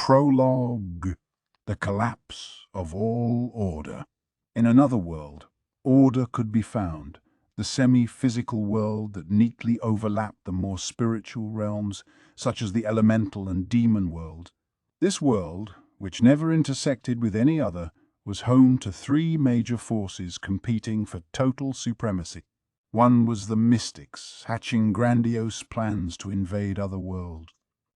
Prologue, the collapse of all order. In another world, order could be found, the semi-physical world that neatly overlapped the more spiritual realms, such as the elemental and demon world. This world, which never intersected with any other, was home to three major forces competing for total supremacy. One was the mystics, hatching grandiose plans to invade other worlds.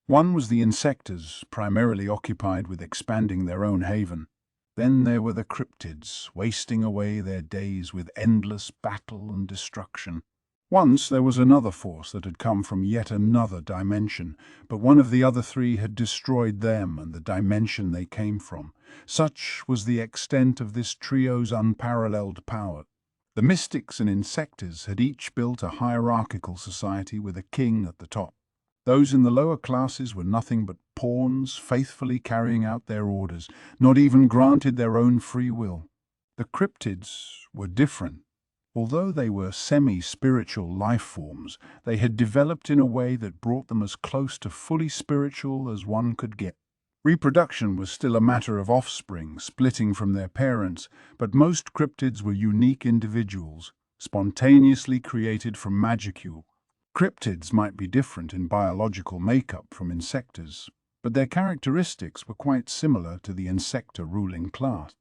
One was the insectors, primarily occupied with expanding their own haven. Then there were the cryptids, wasting away their days with endless battle and destruction. Once there was another force that had come from yet another dimension, but one of the other three had destroyed them and the dimension they came from. Such was the extent of this trio's unparalleled power. The mystics and insectors had each built a hierarchical society with a king at the top. Those in the lower classes were nothing but pawns, faithfully carrying out their orders, not even granted their own free will. The cryptids were different. Although they were semi-spiritual life forms, they had developed in a way that brought them as close to fully spiritual as one could get. Reproduction was still a matter of offspring splitting from their parents, but most cryptids were unique individuals, spontaneously created from magicule. Cryptids might be different in biological makeup from insectors, but their characteristics were quite similar to the insector ruling class.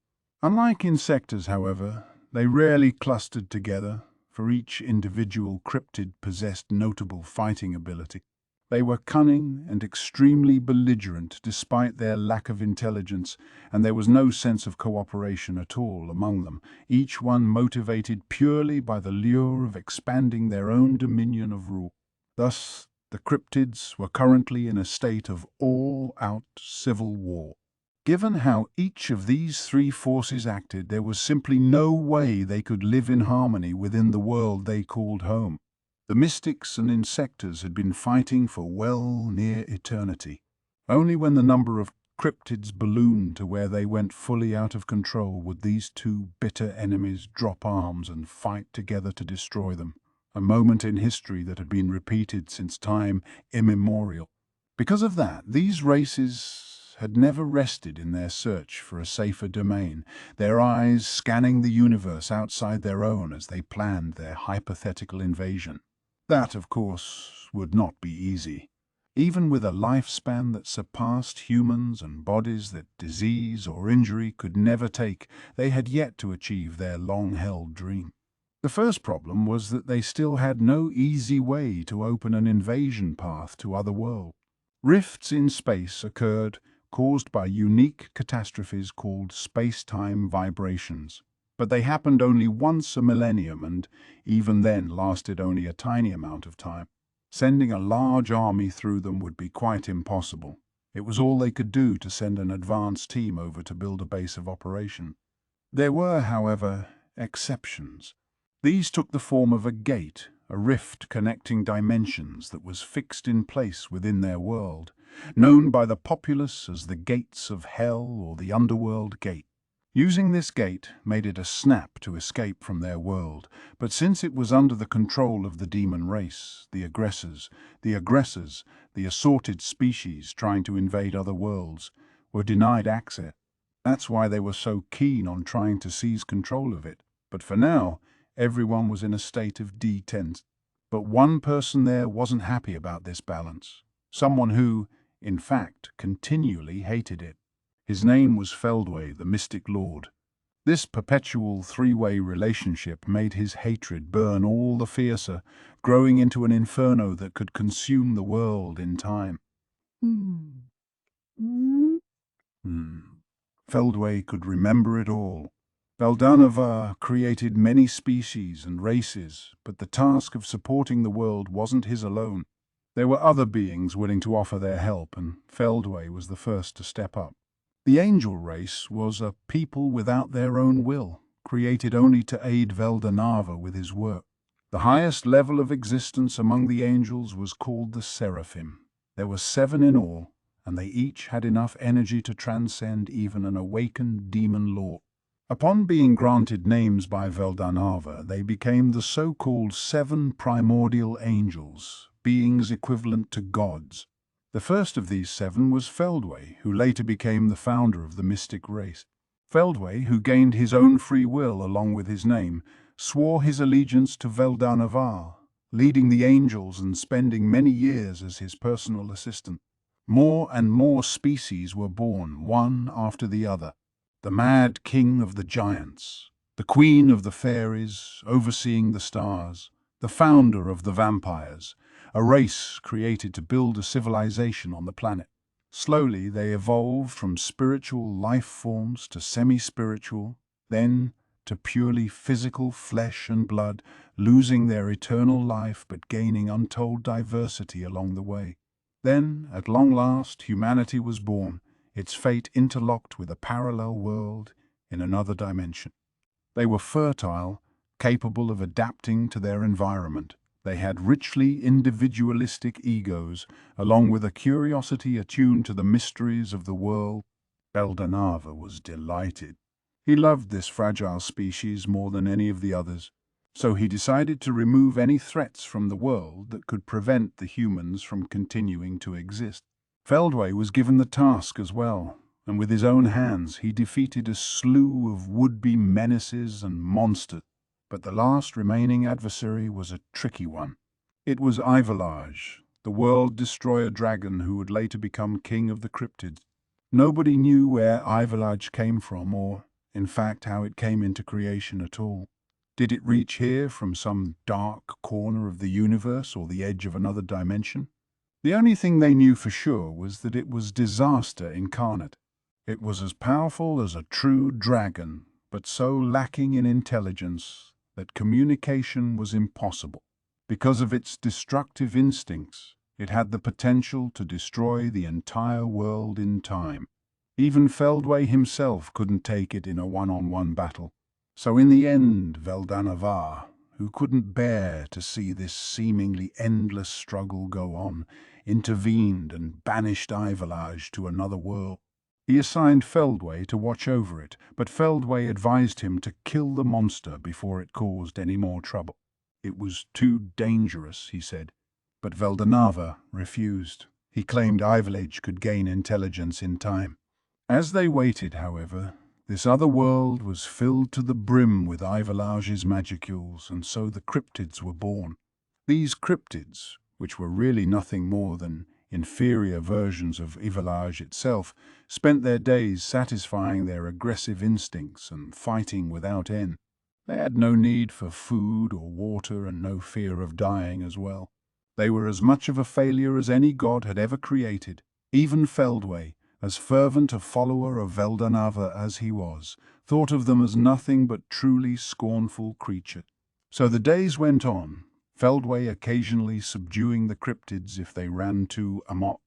Unlike insectors, however, they rarely clustered together, for each individual cryptid possessed notable fighting ability. They were cunning and extremely belligerent despite their lack of intelligence, and there was no sense of cooperation at all among them, each one motivated purely by the lure of expanding their own dominion of rule. Thus, the cryptids were currently in a state of all-out civil war. Given how each of these three forces acted, there was simply no way they could live in harmony within the world they called home. The mystics and insectors had been fighting for well near eternity. Only when the number of cryptids ballooned to where they went fully out of control would these two bitter enemies drop arms and fight together to destroy them, a moment in history that had been repeated since time immemorial. Because of that, these races had never rested in their search for a safer domain, their eyes scanning the universe outside their own as they planned their hypothetical invasion. That, of course, would not be easy. Even with a lifespan that surpassed humans and bodies that disease or injury could never take, they had yet to achieve their long-held dream. The first problem was that they still had no easy way to open an invasion path to other worlds. Rifts in space occurred, caused by unique catastrophes called space-time vibrations. But they happened only once a millennium and, even then, lasted only a tiny amount of time. Sending a large army through them would be quite impossible. It was all they could do to send an advance team over to build a base of operation. There were, however, exceptions. These took the form of a gate, a rift connecting dimensions that was fixed in place within their world, known by the populace as the Gates of Hell or the Underworld Gate. Using this gate made it a snap to escape from their world, but since it was under the control of the demon race, the aggressors, the assorted species trying to invade other worlds, were denied access. That's why they were so keen on trying to seize control of it. But for now, everyone was in a state of detent. But one person there wasn't happy about this balance. Someone who, in fact, continually hated it. His name was Feldway, the Mystic Lord. This perpetual three-way relationship made his hatred burn all the fiercer, growing into an inferno that could consume the world in time. Feldway could remember it all. Veldanova created many species and races, but the task of supporting the world wasn't his alone. There were other beings willing to offer their help, and Feldway was the first to step up. The angel race was a people without their own will, created only to aid Veldanava with his work. The highest level of existence among the angels was called the Seraphim. There were 7 in all, and they each had enough energy to transcend even an awakened demon lord. Upon being granted names by Veldanava, they became the so-called 7 primordial angels, beings equivalent to gods. The first of these 7 was Feldway, who later became the founder of the mystic race. Feldway, who gained his own free will along with his name, swore his allegiance to Veldanavar, leading the angels and spending many years as his personal assistant. More and more species were born, one after the other. The mad king of the giants, the queen of the fairies, overseeing the stars, the founder of the vampires, a race created to build a civilization on the planet. Slowly they evolved from spiritual life forms to semi-spiritual, then to purely physical flesh and blood, losing their eternal life but gaining untold diversity along the way. Then, at long last, humanity was born, its fate interlocked with a parallel world in another dimension. They were fertile, capable of adapting to their environment. They had richly individualistic egos, along with a curiosity attuned to the mysteries of the world. Beldanava was delighted. He loved this fragile species more than any of the others, so he decided to remove any threats from the world that could prevent the humans from continuing to exist. Feldway was given the task as well, and with his own hands he defeated a slew of would-be menaces and monsters. But the last remaining adversary was a tricky one. It was Ivolage, the world-destroyer dragon who would later become king of the cryptids. Nobody knew where Ivolage came from or, in fact, how it came into creation at all. Did it reach here from some dark corner of the universe or the edge of another dimension? The only thing they knew for sure was that it was disaster incarnate. It was as powerful as a true dragon, but so lacking in intelligence that communication was impossible. Because of its destructive instincts, it had the potential to destroy the entire world in time. Even Feldway himself couldn't take it in a one-on-one battle. So in the end, Veldanavar, who couldn't bear to see this seemingly endless struggle go on, intervened and banished Ivolage to another world. He assigned Feldway to watch over it, but Feldway advised him to kill the monster before it caused any more trouble. It was too dangerous, he said, but Veldanava refused. He claimed Ivolage could gain intelligence in time. As they waited, however, this other world was filled to the brim with Ivolage's magicules, and so the cryptids were born. These cryptids, which were really nothing more than inferior versions of Ivolage itself, spent their days satisfying their aggressive instincts and fighting without end. They had no need for food or water and no fear of dying as well. They were as much of a failure as any god had ever created. Even Feldway, as fervent a follower of Veldanava as he was, thought of them as nothing but truly scornful creatures. So the days went on, Feldway occasionally subduing the cryptids if they ran too amok.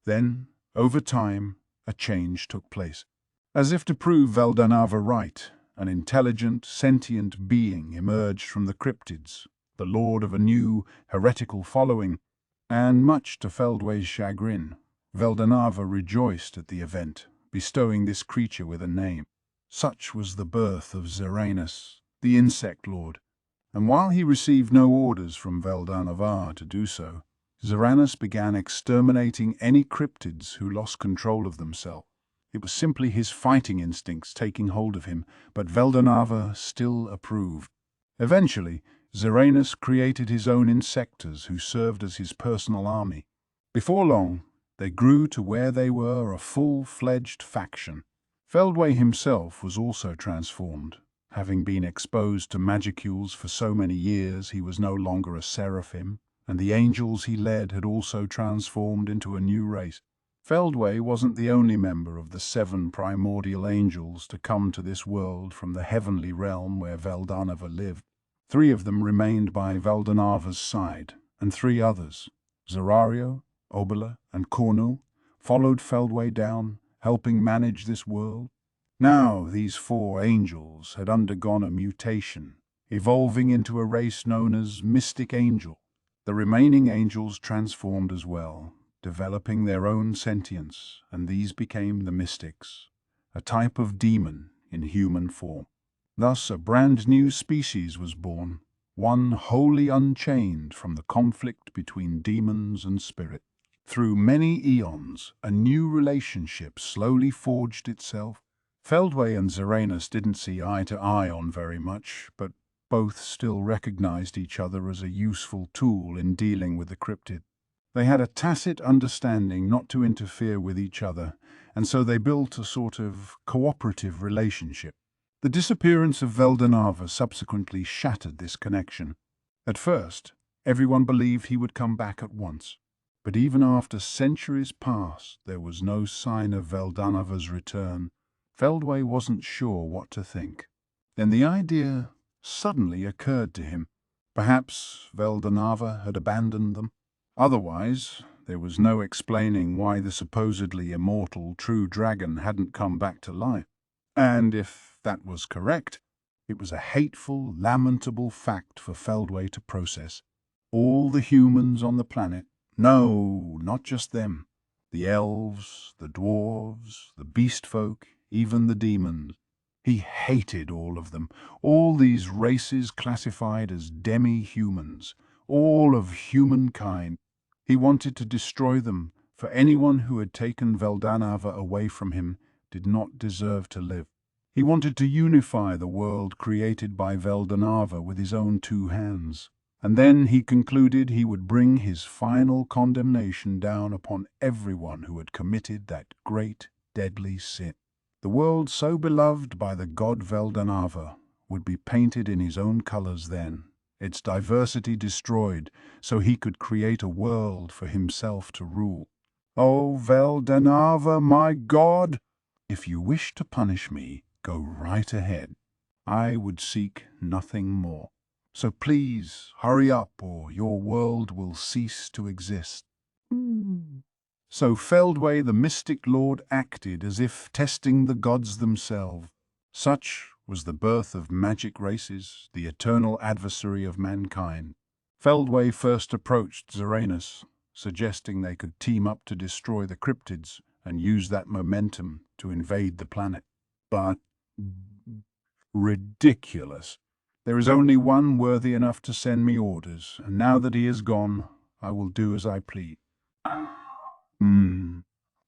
Then, over time, a change took place. As if to prove Veldanava right, an intelligent, sentient being emerged from the cryptids, the lord of a new, heretical following, and much to Feldway's chagrin, Veldanava rejoiced at the event, bestowing this creature with a name. Such was the birth of Zeranus, the insect lord. And while he received no orders from Veldanavar to do so, Zeranus began exterminating any cryptids who lost control of themselves. It was simply his fighting instincts taking hold of him, but Veldanava still approved. Eventually, Zeranus created his own insectors who served as his personal army. Before long, they grew to where they were a full-fledged faction. Feldway himself was also transformed. Having been exposed to magicules for so many years, he was no longer a seraphim, and the angels he led had also transformed into a new race. Feldway wasn't the only member of the 7 primordial angels to come to this world from the heavenly realm where Veldanava lived. 3 of them remained by Veldanava's side, and 3 others, Zerario, Obala, and Cornu, followed Feldway down, helping manage this world. Now these 4 angels had undergone a mutation, evolving into a race known as Mystic Angel. The remaining angels transformed as well, developing their own sentience, and these became the Mystics, a type of demon in human form. Thus a brand new species was born, one wholly unchained from the conflict between demons and spirit. Through many eons, a new relationship slowly forged itself. Feldway and Zaranus didn't see eye to eye on very much, but both still recognized each other as a useful tool in dealing with the cryptid. They had a tacit understanding not to interfere with each other, and so they built a sort of cooperative relationship. The disappearance of Veldanava subsequently shattered this connection. At first, everyone believed he would come back at once. But even after centuries passed, there was no sign of Veldanava's return. Feldway wasn't sure what to think. Then the idea suddenly occurred to him. Perhaps Veldanava had abandoned them. Otherwise, there was no explaining why the supposedly immortal true dragon hadn't come back to life. And if that was correct, it was a hateful, lamentable fact for Feldway to process. All the humans on the planet, no, not just them, the elves, the dwarves, the beast folk, even the demons. He hated all of them, all these races classified as demi-humans, all of humankind. He wanted to destroy them, for anyone who had taken Veldanava away from him did not deserve to live. He wanted to unify the world created by Veldanava with his own two hands. And then he concluded he would bring his final condemnation down upon everyone who had committed that great, deadly sin. The world so beloved by the god Veldanava would be painted in his own colors then, its diversity destroyed, so he could create a world for himself to rule. "Oh, Veldanava, my god! If you wish to punish me, go right ahead. I would seek nothing more. So please, hurry up, or your world will cease to exist." So Feldway, the mystic lord, acted as if testing the gods themselves. Such was the birth of magic races, the eternal adversary of mankind. Feldway first approached Zaranus, suggesting they could team up to destroy the cryptids and use that momentum to invade the planet. But ridiculous. There is only one worthy enough to send me orders, and now that he is gone, I will do as I please.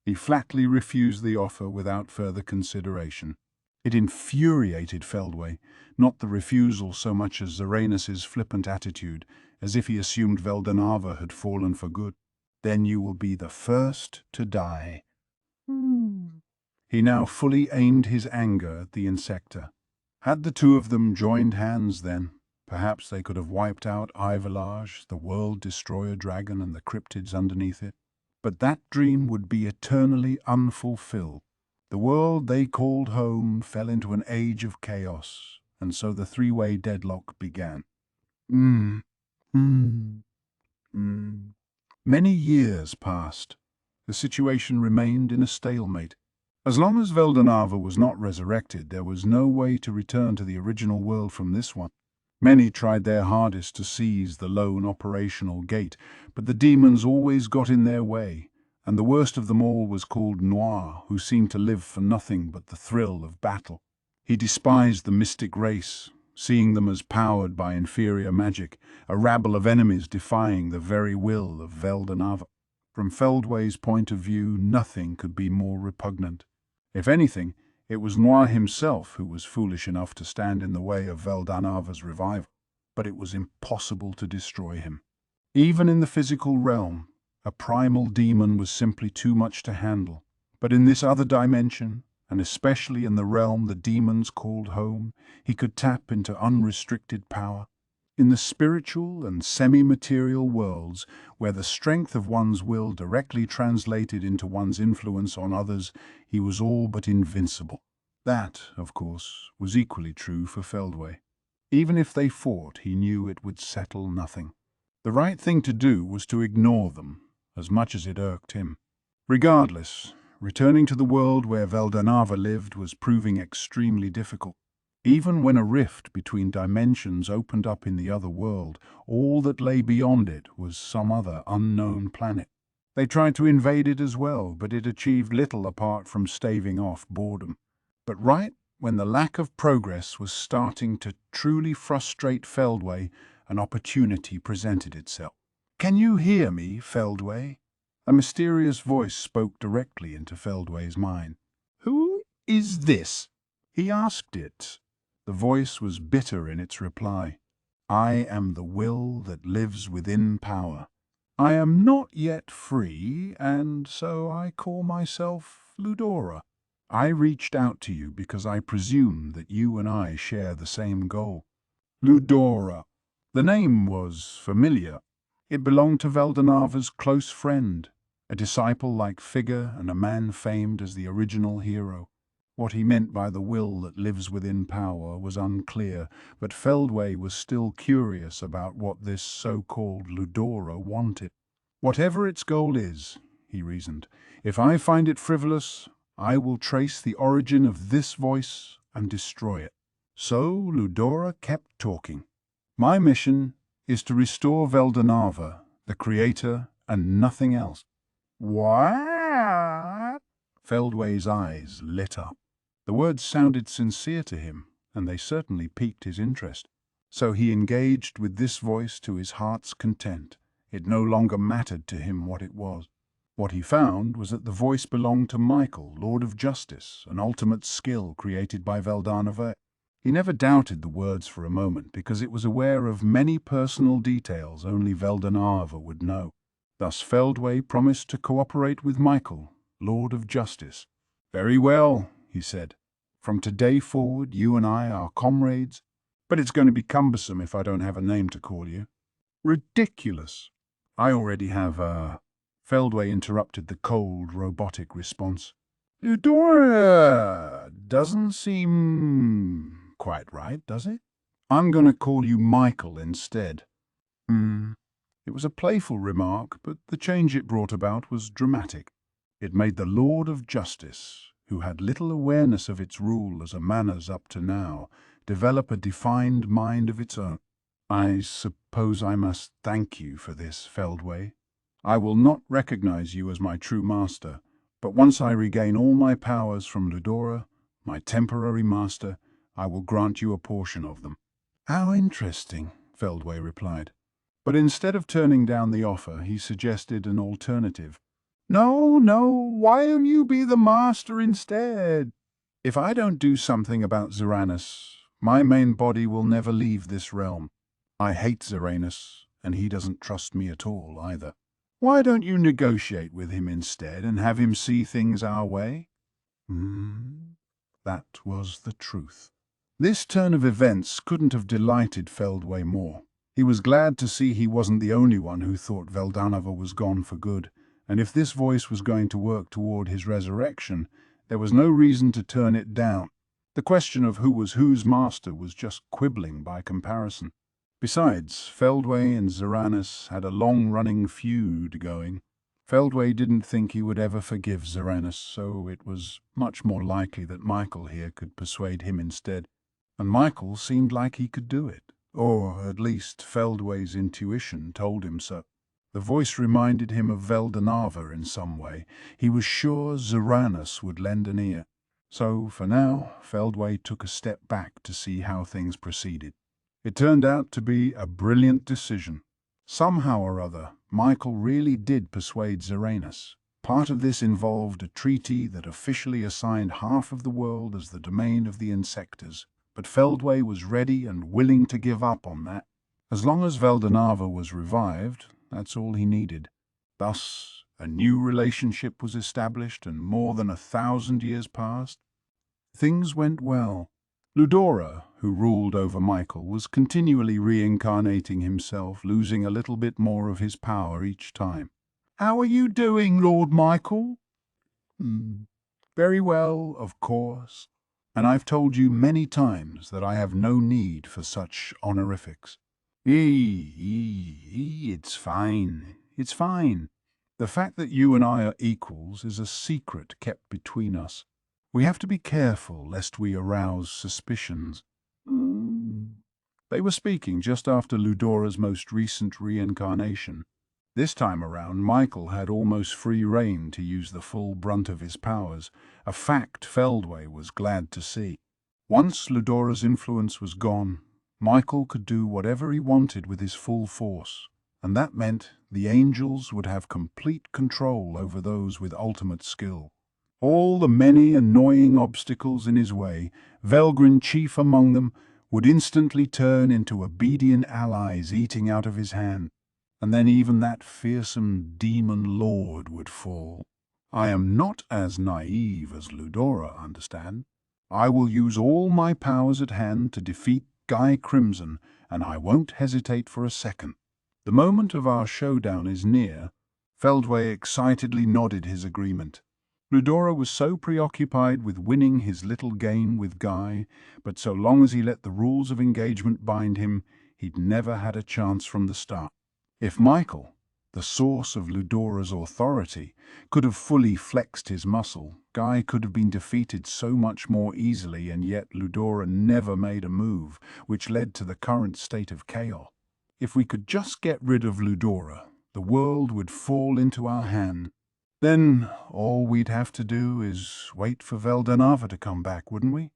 He flatly refused the offer without further consideration. It infuriated Feldway, not the refusal so much as Zaranus's flippant attitude, as if he assumed Veldanava had fallen for good. "Then you will be the first to die." He now fully aimed his anger at the insecta. Had the two of them joined hands then, perhaps they could have wiped out Ivolage, the world-destroyer dragon, and the cryptids underneath it. But that dream would be eternally unfulfilled. The world they called home fell into an age of chaos, and so the three-way deadlock began. Many years passed. The situation remained in a stalemate. As long as Veldanava was not resurrected, there was no way to return to the original world from this one. Many tried their hardest to seize the lone operational gate, but the demons always got in their way, and the worst of them all was called Noir, who seemed to live for nothing but the thrill of battle. He despised the mystic race, seeing them as powered by inferior magic, a rabble of enemies defying the very will of Veldanava. From Feldway's point of view, nothing could be more repugnant. If anything, it was Noir himself who was foolish enough to stand in the way of Veldanava's revival, but it was impossible to destroy him. Even in the physical realm, a primal demon was simply too much to handle. But in this other dimension, and especially in the realm the demons called home, he could tap into unrestricted power. In the spiritual and semi-material worlds, where the strength of one's will directly translated into one's influence on others, he was all but invincible. That, of course, was equally true for Feldway. Even if they fought, he knew it would settle nothing. The right thing to do was to ignore them, as much as it irked him. Regardless, returning to the world where Veldanava lived was proving extremely difficult. Even when a rift between dimensions opened up in the other world, all that lay beyond it was some other unknown planet. They tried to invade it as well, but it achieved little apart from staving off boredom. But right when the lack of progress was starting to truly frustrate Feldway, an opportunity presented itself. "Can you hear me, Feldway?" A mysterious voice spoke directly into Feldway's mind. "Who is this?" he asked it. The voice was bitter in its reply. "I am the will that lives within power. I am not yet free, and so I call myself Ludora. I reached out to you because I presume that you and I share the same goal." Ludora. The name was familiar. It belonged to Veldanava's close friend, a disciple-like figure and a man famed as the original hero. What he meant by the will that lives within power was unclear, but Feldway was still curious about what this so-called Ludora wanted. "Whatever its goal is," he reasoned, "if I find it frivolous, I will trace the origin of this voice and destroy it." So Ludora kept talking. "My mission is to restore Veldanava, the creator, and nothing else." "What?" Feldway's eyes lit up. The words sounded sincere to him, and they certainly piqued his interest. So he engaged with this voice to his heart's content. It no longer mattered to him what it was. What he found was that the voice belonged to Michael, Lord of Justice, an ultimate skill created by Veldanava. He never doubted the words for a moment, because it was aware of many personal details only Veldanava would know. Thus Feldway promised to cooperate with Michael, Lord of Justice. "Very well," he said. "From today forward, you and I are comrades, but it's going to be cumbersome if I don't have a name to call you." "Ridiculous. I already have a—" Feldway interrupted the cold, robotic response. "Ludora doesn't seem quite right, does it? I'm going to call you Michael instead." It was a playful remark, but the change it brought about was dramatic. It made the Lord of Justice, who had little awareness of its rule as a manners up to now, develop a defined mind of its own. "I suppose I must thank you for this, Feldway. I will not recognize you as my true master, but once I regain all my powers from Ludora, my temporary master, I will grant you a portion of them." "How interesting," Feldway replied. But instead of turning down the offer, he suggested an alternative. "No, why don't you be the master instead? If I don't do something about Zeranis, my main body will never leave this realm. I hate Zeranis, and he doesn't trust me at all either. Why don't you negotiate with him instead and have him see things our way?" That was the truth. This turn of events couldn't have delighted Feldway more. He was glad to see he wasn't the only one who thought Veldanava was gone for good, and if this voice was going to work toward his resurrection, there was no reason to turn it down. The question of who was whose master was just quibbling by comparison. Besides, Feldway and Zeranis had a long-running feud going. Feldway didn't think he would ever forgive Zeranis, so it was much more likely that Michael here could persuade him instead. And Michael seemed like he could do it. Or at least Feldway's intuition told him so. The voice reminded him of Veldanava in some way. He was sure Zeranis would lend an ear. So, for now, Feldway took a step back to see how things proceeded. It turned out to be a brilliant decision. Somehow or other, Michael really did persuade Zeranis. Part of this involved a treaty that officially assigned half of the world as the domain of the Insectors. But Feldway was ready and willing to give up on that. As long as Veldanava was revived, that's all he needed. Thus, a new relationship was established, and more than 1,000 years passed. Things went well. Ludora, who ruled over Michael, was continually reincarnating himself, losing a little bit more of his power each time. "How are you doing, Lord Michael?" "Very well, of course. And I've told you many times that I have no need for such honorifics." It's fine. It's fine. The fact that you and I are equals is a secret kept between us. We have to be careful lest we arouse suspicions." They were speaking just after Ludora's most recent reincarnation. This time around, Michael had almost free rein to use the full brunt of his powers, a fact Feldway was glad to see. Once Ludora's influence was gone, Michael could do whatever he wanted with his full force, and that meant the angels would have complete control over those with ultimate skill. All the many annoying obstacles in his way, Velgrin chief among them, would instantly turn into obedient allies eating out of his hand, and then even that fearsome demon lord would fall. I am not as naive as Ludora, understand? I will use all my powers at hand to defeat Guy Crimson, and I won't hesitate for a second. The moment of our showdown is near. Feldway excitedly nodded his agreement. Ludora was so preoccupied with winning his little game with Guy, but so long as he let the rules of engagement bind him, he'd never had a chance from the start. If Michael, the source of Ludora's authority, could have fully flexed his muscle, Guy could have been defeated so much more easily, and yet Ludora never made a move, which led to the current state of chaos. If we could just get rid of Ludora, the world would fall into our hand. Then all we'd have to do is wait for Veldanava to come back, wouldn't we?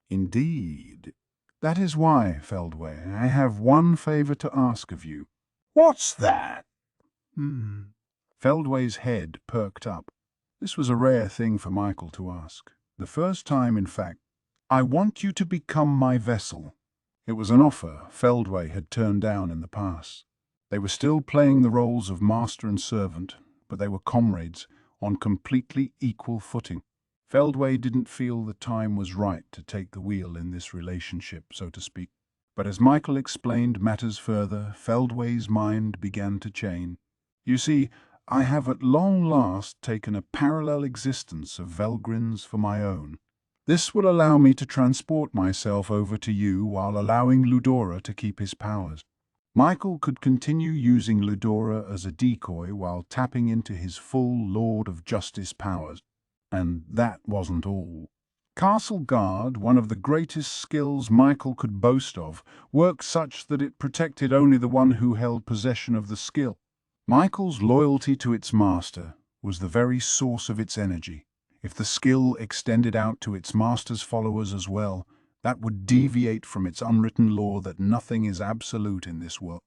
Indeed. That is why, Feldway, I have one favor to ask of you. What's that? Feldway's head perked up. This was a rare thing for Michael to ask. The first time, in fact. I want you to become my vessel. It was an offer Feldway had turned down in the past. They were still playing the roles of master and servant, but they were comrades on completely equal footing. Feldway didn't feel the time was right to take the wheel in this relationship, so to speak. But as Michael explained matters further, Feldway's mind began to change. You see, I have at long last taken a parallel existence of Velgrin's for my own. This will allow me to transport myself over to you while allowing Ludora to keep his powers. Michael could continue using Ludora as a decoy while tapping into his full Lord of Justice powers. And that wasn't all. Castle Guard, one of the greatest skills Michael could boast of, worked such that it protected only the one who held possession of the skill. Michael's loyalty to its master was the very source of its energy. If the skill extended out to its master's followers as well, that would deviate from its unwritten law that nothing is absolute in this world.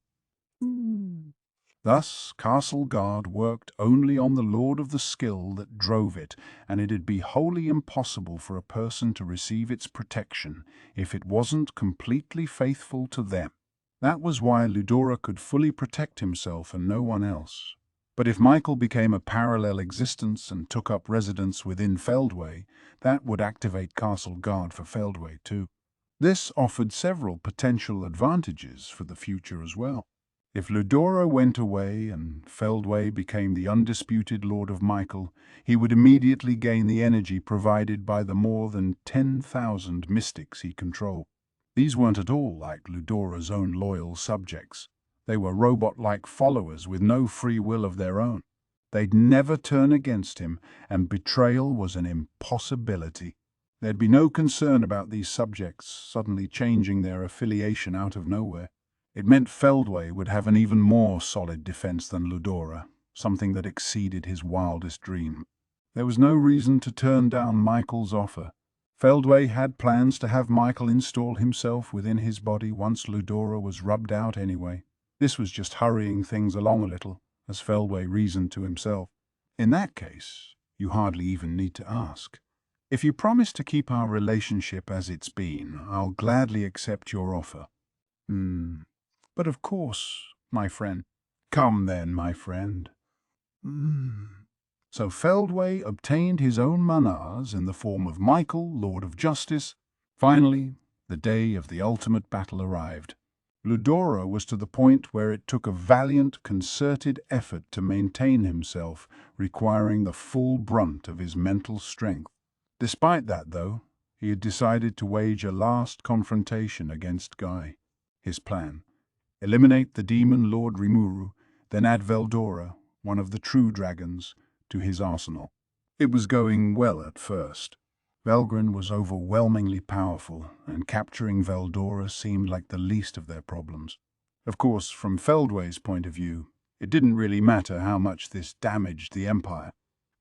Thus, Castle Guard worked only on the lord of the skill that drove it, and it'd be wholly impossible for a person to receive its protection if it wasn't completely faithful to them. That was why Ludora could fully protect himself and no one else. But if Michael became a parallel existence and took up residence within Feldway, that would activate Castle Guard for Feldway too. This offered several potential advantages for the future as well. If Ludora went away and Feldway became the undisputed Lord of Michael, he would immediately gain the energy provided by the more than 10,000 mystics he controlled. These weren't at all like Ludora's own loyal subjects. They were robot-like followers with no free will of their own. They'd never turn against him, and betrayal was an impossibility. There'd be no concern about these subjects suddenly changing their affiliation out of nowhere. It meant Feldway would have an even more solid defense than Ludora, something that exceeded his wildest dream. There was no reason to turn down Michael's offer. Feldway had plans to have Michael install himself within his body once Ludora was rubbed out anyway. This was just hurrying things along a little, as Feldway reasoned to himself. In that case, you hardly even need to ask. If you promise to keep our relationship as it's been, I'll gladly accept your offer. But of course, my friend. Come then, my friend. So Feldway obtained his own manas in the form of Michael, Lord of Justice. Finally, the day of the ultimate battle arrived. Ludora was to the point where it took a valiant, concerted effort to maintain himself, requiring the full brunt of his mental strength. Despite that, though, he had decided to wage a last confrontation against Guy. His plan: eliminate the demon Lord Rimuru, then add Veldora, one of the true dragons, to his arsenal. It was going well at first. Velgrin was overwhelmingly powerful, and capturing Veldora seemed like the least of their problems. Of course, from Feldway's point of view, it didn't really matter how much this damaged the Empire.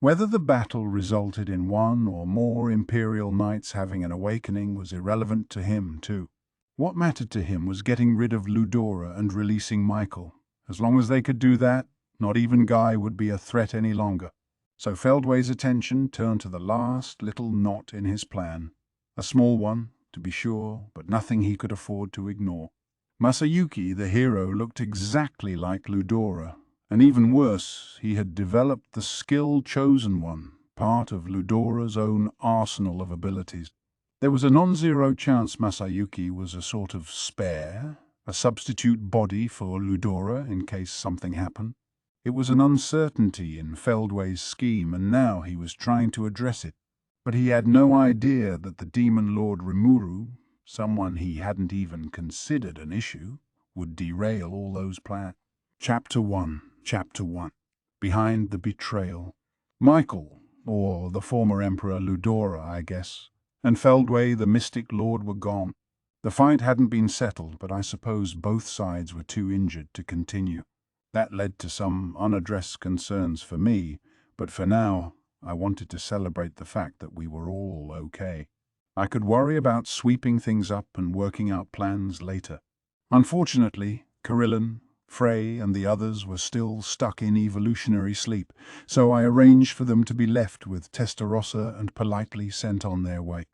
Whether the battle resulted in one or more Imperial Knights having an awakening was irrelevant to him, too. What mattered to him was getting rid of Ludora and releasing Michael. As long as they could do that, not even Guy would be a threat any longer. So Feldway's attention turned to the last little knot in his plan. A small one, to be sure, but nothing he could afford to ignore. Masayuki, the hero, looked exactly like Ludora, and even worse, he had developed the skill Chosen One, part of Ludora's own arsenal of abilities. There was a non-zero chance Masayuki was a sort of spare, a substitute body for Ludora in case something happened. It was an uncertainty in Feldway's scheme, and now he was trying to address it. But he had no idea that the Demon Lord Rimuru, someone he hadn't even considered an issue, would derail all those plans. Chapter 1. Behind the Betrayal. Michael, or the former Emperor Ludora, I guess, and Feldway, the Mystic Lord, were gone. The fight hadn't been settled, but I suppose both sides were too injured to continue. That led to some unaddressed concerns for me, but for now, I wanted to celebrate the fact that we were all okay. I could worry about sweeping things up and working out plans later. Unfortunately, Kirillin, Frey, and the others were still stuck in evolutionary sleep, so I arranged for them to be left with Testarossa and politely sent on their way.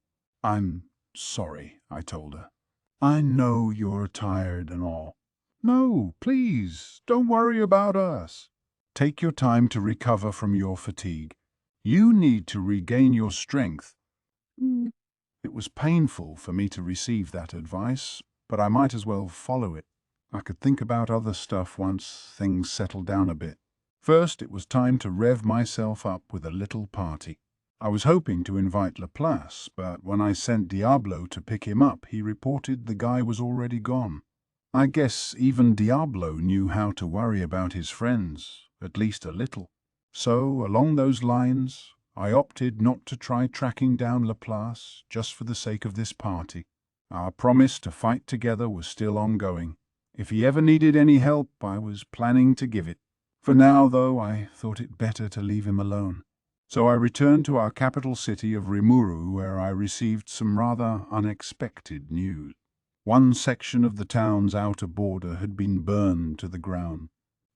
"I'm sorry," I told her. "I know you're tired and all." "No, please, don't worry about us. Take your time to recover from your fatigue. You need to regain your strength." It was painful for me to receive that advice, but I might as well follow it. I could think about other stuff once things settled down a bit. First, it was time to rev myself up with a little party. I was hoping to invite Laplace, but when I sent Diablo to pick him up, he reported the guy was already gone. I guess even Diablo knew how to worry about his friends, at least a little. So, along those lines, I opted not to try tracking down Laplace just for the sake of this party. Our promise to fight together was still ongoing. If he ever needed any help, I was planning to give it. For now, though, I thought it better to leave him alone. So I returned to our capital city of Rimuru, where I received some rather unexpected news. One section of the town's outer border had been burned to the ground.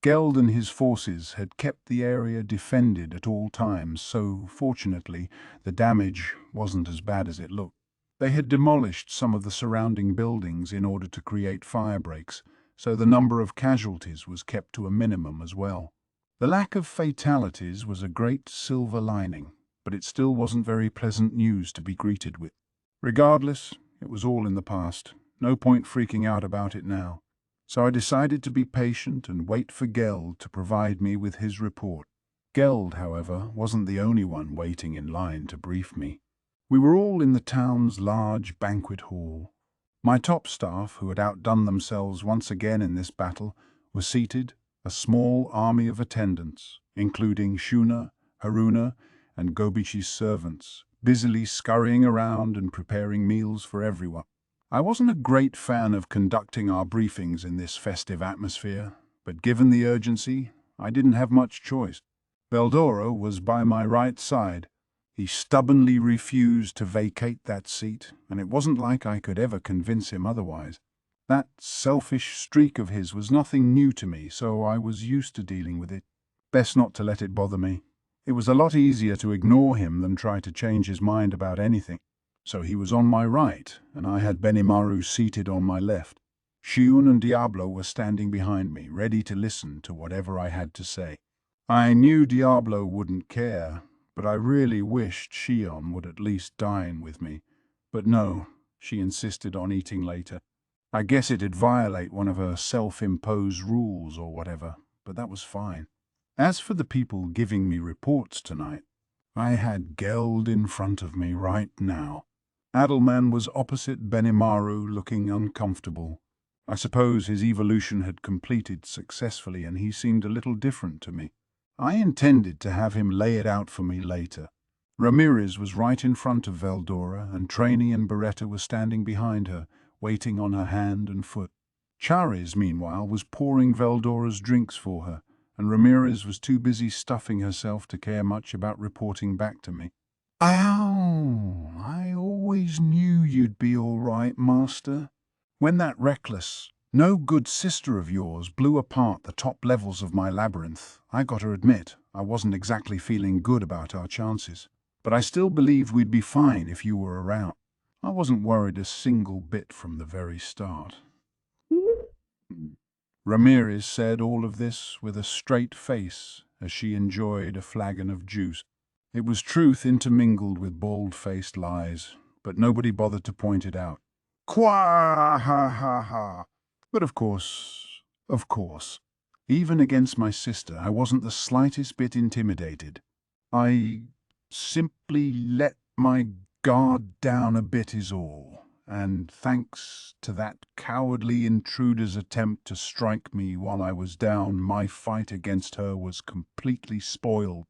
Geld and his forces had kept the area defended at all times, so fortunately the damage wasn't as bad as it looked. They had demolished some of the surrounding buildings in order to create fire breaks, so the number of casualties was kept to a minimum as well. The lack of fatalities was a great silver lining, but it still wasn't very pleasant news to be greeted with. Regardless, it was all in the past. No point freaking out about it now. So I decided to be patient and wait for Geld to provide me with his report. Geld, however, wasn't the only one waiting in line to brief me. We were all in the town's large banquet hall. My top staff, who had outdone themselves once again in this battle, were seated, a small army of attendants, including Shuna, Haruna, and Gobichi's servants, busily scurrying around and preparing meals for everyone. I wasn't a great fan of conducting our briefings in this festive atmosphere, but given the urgency, I didn't have much choice. Veldora was by my right side. He stubbornly refused to vacate that seat, and it wasn't like I could ever convince him otherwise. That selfish streak of his was nothing new to me, so I was used to dealing with it. Best not to let it bother me. It was a lot easier to ignore him than try to change his mind about anything. So he was on my right, and I had Benimaru seated on my left. Shion and Diablo were standing behind me, ready to listen to whatever I had to say. I knew Diablo wouldn't care, but I really wished Shion would at least dine with me. But no, she insisted on eating later. I guess it'd violate one of her self-imposed rules or whatever, but that was fine. As for the people giving me reports tonight, I had Geld in front of me right now. Adelman was opposite Benimaru, looking uncomfortable. I suppose his evolution had completed successfully and he seemed a little different to me. I intended to have him lay it out for me later. Ramirez was right in front of Veldora, and Trainee and Beretta were standing behind her, waiting on her hand and foot. Charis, meanwhile, was pouring Veldora's drinks for her, and Ramirez was too busy stuffing herself to care much about reporting back to me. "Ow! I always knew you'd be all right, Master." When that reckless, no good sister of yours blew apart the top levels of my labyrinth, I gotta admit, I wasn't exactly feeling good about our chances. But I still believed we'd be fine if you were around. I wasn't worried a single bit from the very start. Ramirez said all of this with a straight face as she enjoyed a flagon of juice. It was truth intermingled with bald-faced lies, but nobody bothered to point it out. Qua ha ha ha. But of course, even against my sister, I wasn't the slightest bit intimidated. I simply let my guard down a bit is all, and thanks to that cowardly intruder's attempt to strike me while I was down, my fight against her was completely spoiled.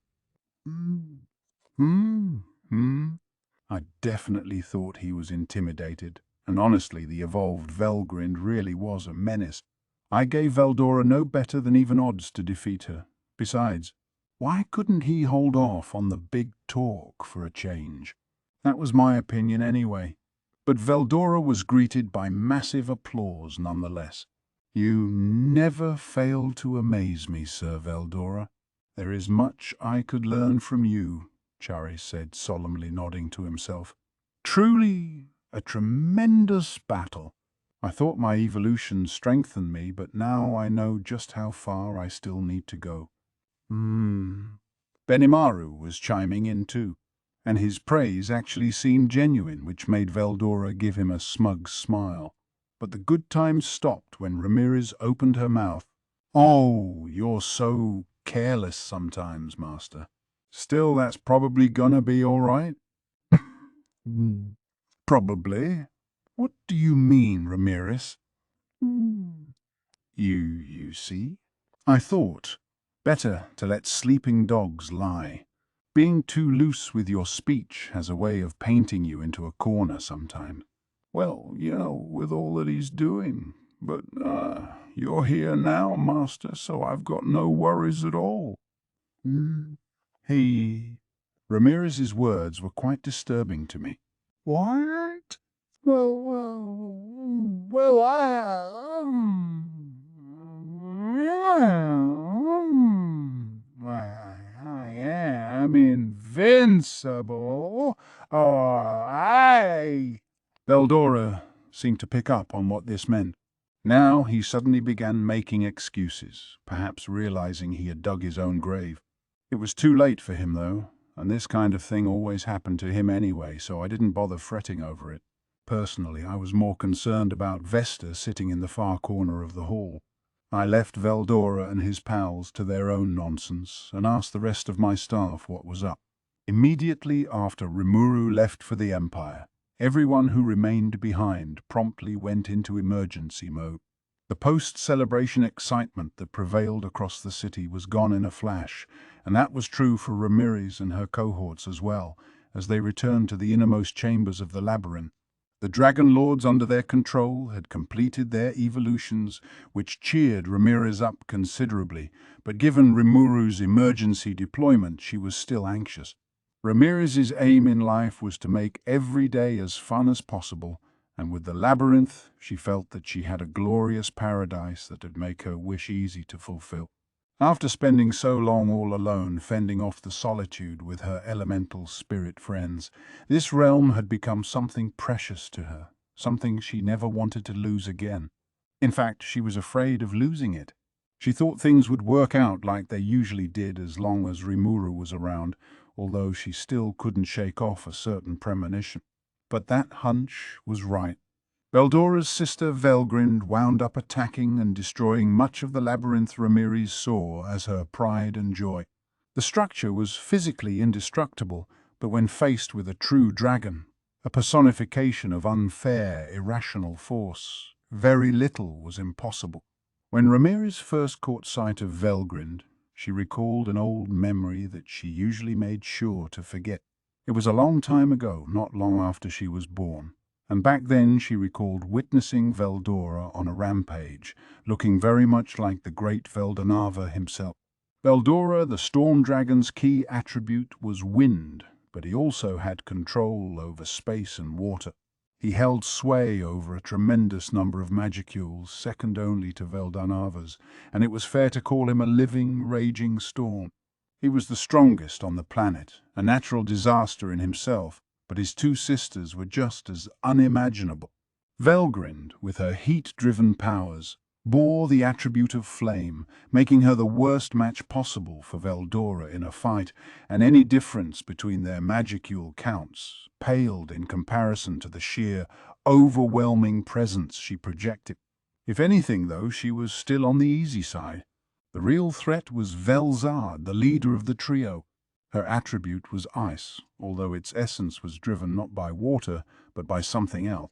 I definitely thought he was intimidated, and honestly the evolved Velgrind really was a menace. I gave Veldora no better than even odds to defeat her. Besides, why couldn't he hold off on the big talk for a change? That was my opinion anyway. But Veldora was greeted by massive applause nonetheless. You never fail to amaze me, Sir Veldora. There is much I could learn from you, Charis said, solemnly nodding to himself. Truly a tremendous battle. I thought my evolution strengthened me, but now I know just how far I still need to go. Benimaru was chiming in too, and his praise actually seemed genuine, which made Veldora give him a smug smile. But the good times stopped when Ramirez opened her mouth. Oh, you're so careless sometimes, Master. Still, that's probably gonna be all right. Probably. What do you mean, Ramirez? You see? I thought, better to let sleeping dogs lie. Being too loose with your speech has a way of painting you into a corner sometimes. Well, with all that he's doing. But, you're here now, Master, so I've got no worries at all. Ramirez's words were quite disturbing to me. What? I am invincible. Veldora seemed to pick up on what this meant. Now he suddenly began making excuses, perhaps realizing he had dug his own grave. It was too late for him, though, and this kind of thing always happened to him anyway, so I didn't bother fretting over it. Personally, I was more concerned about Vesta sitting in the far corner of the hall. I left Veldora and his pals to their own nonsense and asked the rest of my staff what was up. Immediately after Rimuru left for the Empire, everyone who remained behind promptly went into emergency mode. The post-celebration excitement that prevailed across the city was gone in a flash, and that was true for Ramirez and her cohorts as well, as they returned to the innermost chambers of the labyrinth. The Dragon Lords under their control had completed their evolutions, which cheered Ramirez up considerably, but given Rimuru's emergency deployment, she was still anxious. Ramirez's aim in life was to make every day as fun as possible, and with the labyrinth, she felt that she had a glorious paradise that would make her wish easy to fulfill. After spending so long all alone, fending off the solitude with her elemental spirit friends, this realm had become something precious to her, something she never wanted to lose again. In fact, she was afraid of losing it. She thought things would work out like they usually did as long as Rimuru was around, although she still couldn't shake off a certain premonition. But that hunch was right. Veldora's sister Velgrind wound up attacking and destroying much of the labyrinth Ramirez saw as her pride and joy. The structure was physically indestructible, but when faced with a true dragon, a personification of unfair, irrational force, very little was impossible. When Ramirez first caught sight of Velgrind, she recalled an old memory that she usually made sure to forget. It was a long time ago, not long after she was born. And back then she recalled witnessing Veldora on a rampage, looking very much like the great Veldanava himself. Veldora, the Storm Dragon's key attribute, was wind, but he also had control over space and water. He held sway over a tremendous number of magicules, second only to Veldanava's, and it was fair to call him a living, raging storm. He was the strongest on the planet, a natural disaster in himself, but his two sisters were just as unimaginable. Velgrind, with her heat-driven powers, bore the attribute of flame, making her the worst match possible for Veldora in a fight, and any difference between their magicule counts paled in comparison to the sheer, overwhelming presence she projected. If anything, though, she was still on the easy side. The real threat was Velzard, the leader of the trio. Her attribute was ice, although its essence was driven not by water, but by something else.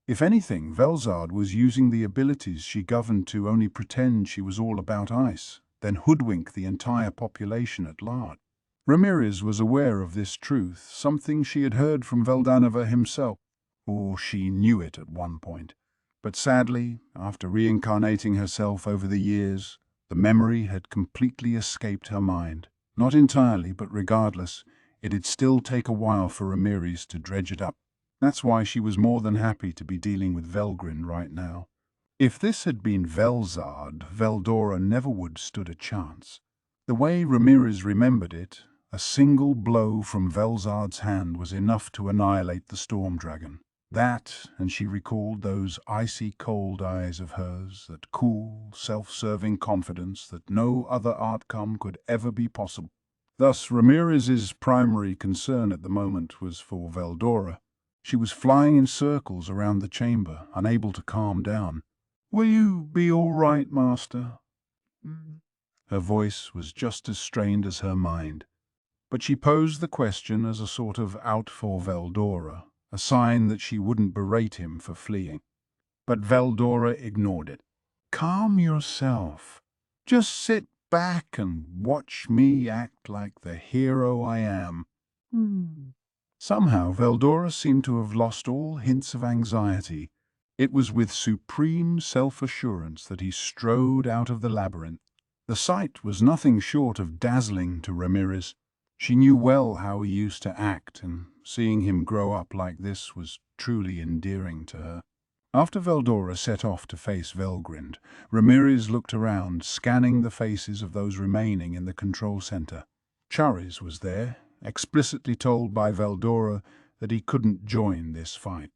If anything, Velzard was using the abilities she governed to only pretend she was all about ice, then hoodwink the entire population at large. Ramirez was aware of this truth, something she had heard from Veldanova himself, or she knew it at one point. But sadly, after reincarnating herself over the years, the memory had completely escaped her mind. Not entirely, but regardless, it'd still take a while for Ramirez to dredge it up. That's why she was more than happy to be dealing with Velgrin right now. If this had been Velzard, Veldora never would stood a chance. The way Ramirez remembered it, a single blow from Velzard's hand was enough to annihilate the storm dragon. That, and she recalled those icy cold eyes of hers, that cool, self-serving confidence that no other outcome could ever be possible. Thus, Ramirez's primary concern at the moment was for Veldora. She was flying in circles around the chamber, unable to calm down. "Will you be all right, Master?" Her voice was just as strained as her mind. But she posed the question as a sort of out for Veldora, a sign that she wouldn't berate him for fleeing. But Veldora ignored it. "Calm yourself. Just sit back and watch me act like the hero I am." Somehow, Veldora seemed to have lost all hints of anxiety. It was with supreme self-assurance that he strode out of the labyrinth. The sight was nothing short of dazzling to Ramirez. She knew well how he used to act, and seeing him grow up like this was truly endearing to her. After Veldora set off to face Velgrind, Ramirez looked around, scanning the faces of those remaining in the control center. Charis was there, explicitly told by Veldora that he couldn't join this fight.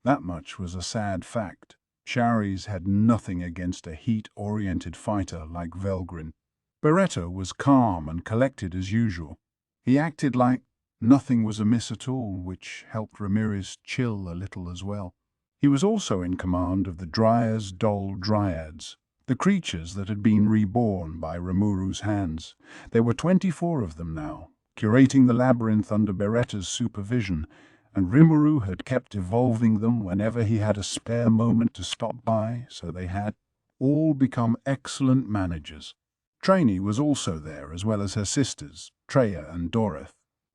That much was a sad fact. Charis had nothing against a heat-oriented fighter like Velgrind. Beretta was calm and collected as usual. He acted like nothing was amiss at all, which helped Ramirez chill a little as well. He was also in command of the Dryas Dol Dryads, the creatures that had been reborn by Rimuru's hands. There were 24 of them now, curating the labyrinth under Beretta's supervision, and Rimuru had kept evolving them whenever he had a spare moment to stop by, so they had all become excellent managers. Trainee was also there, as well as her sisters, Treya and Dorith.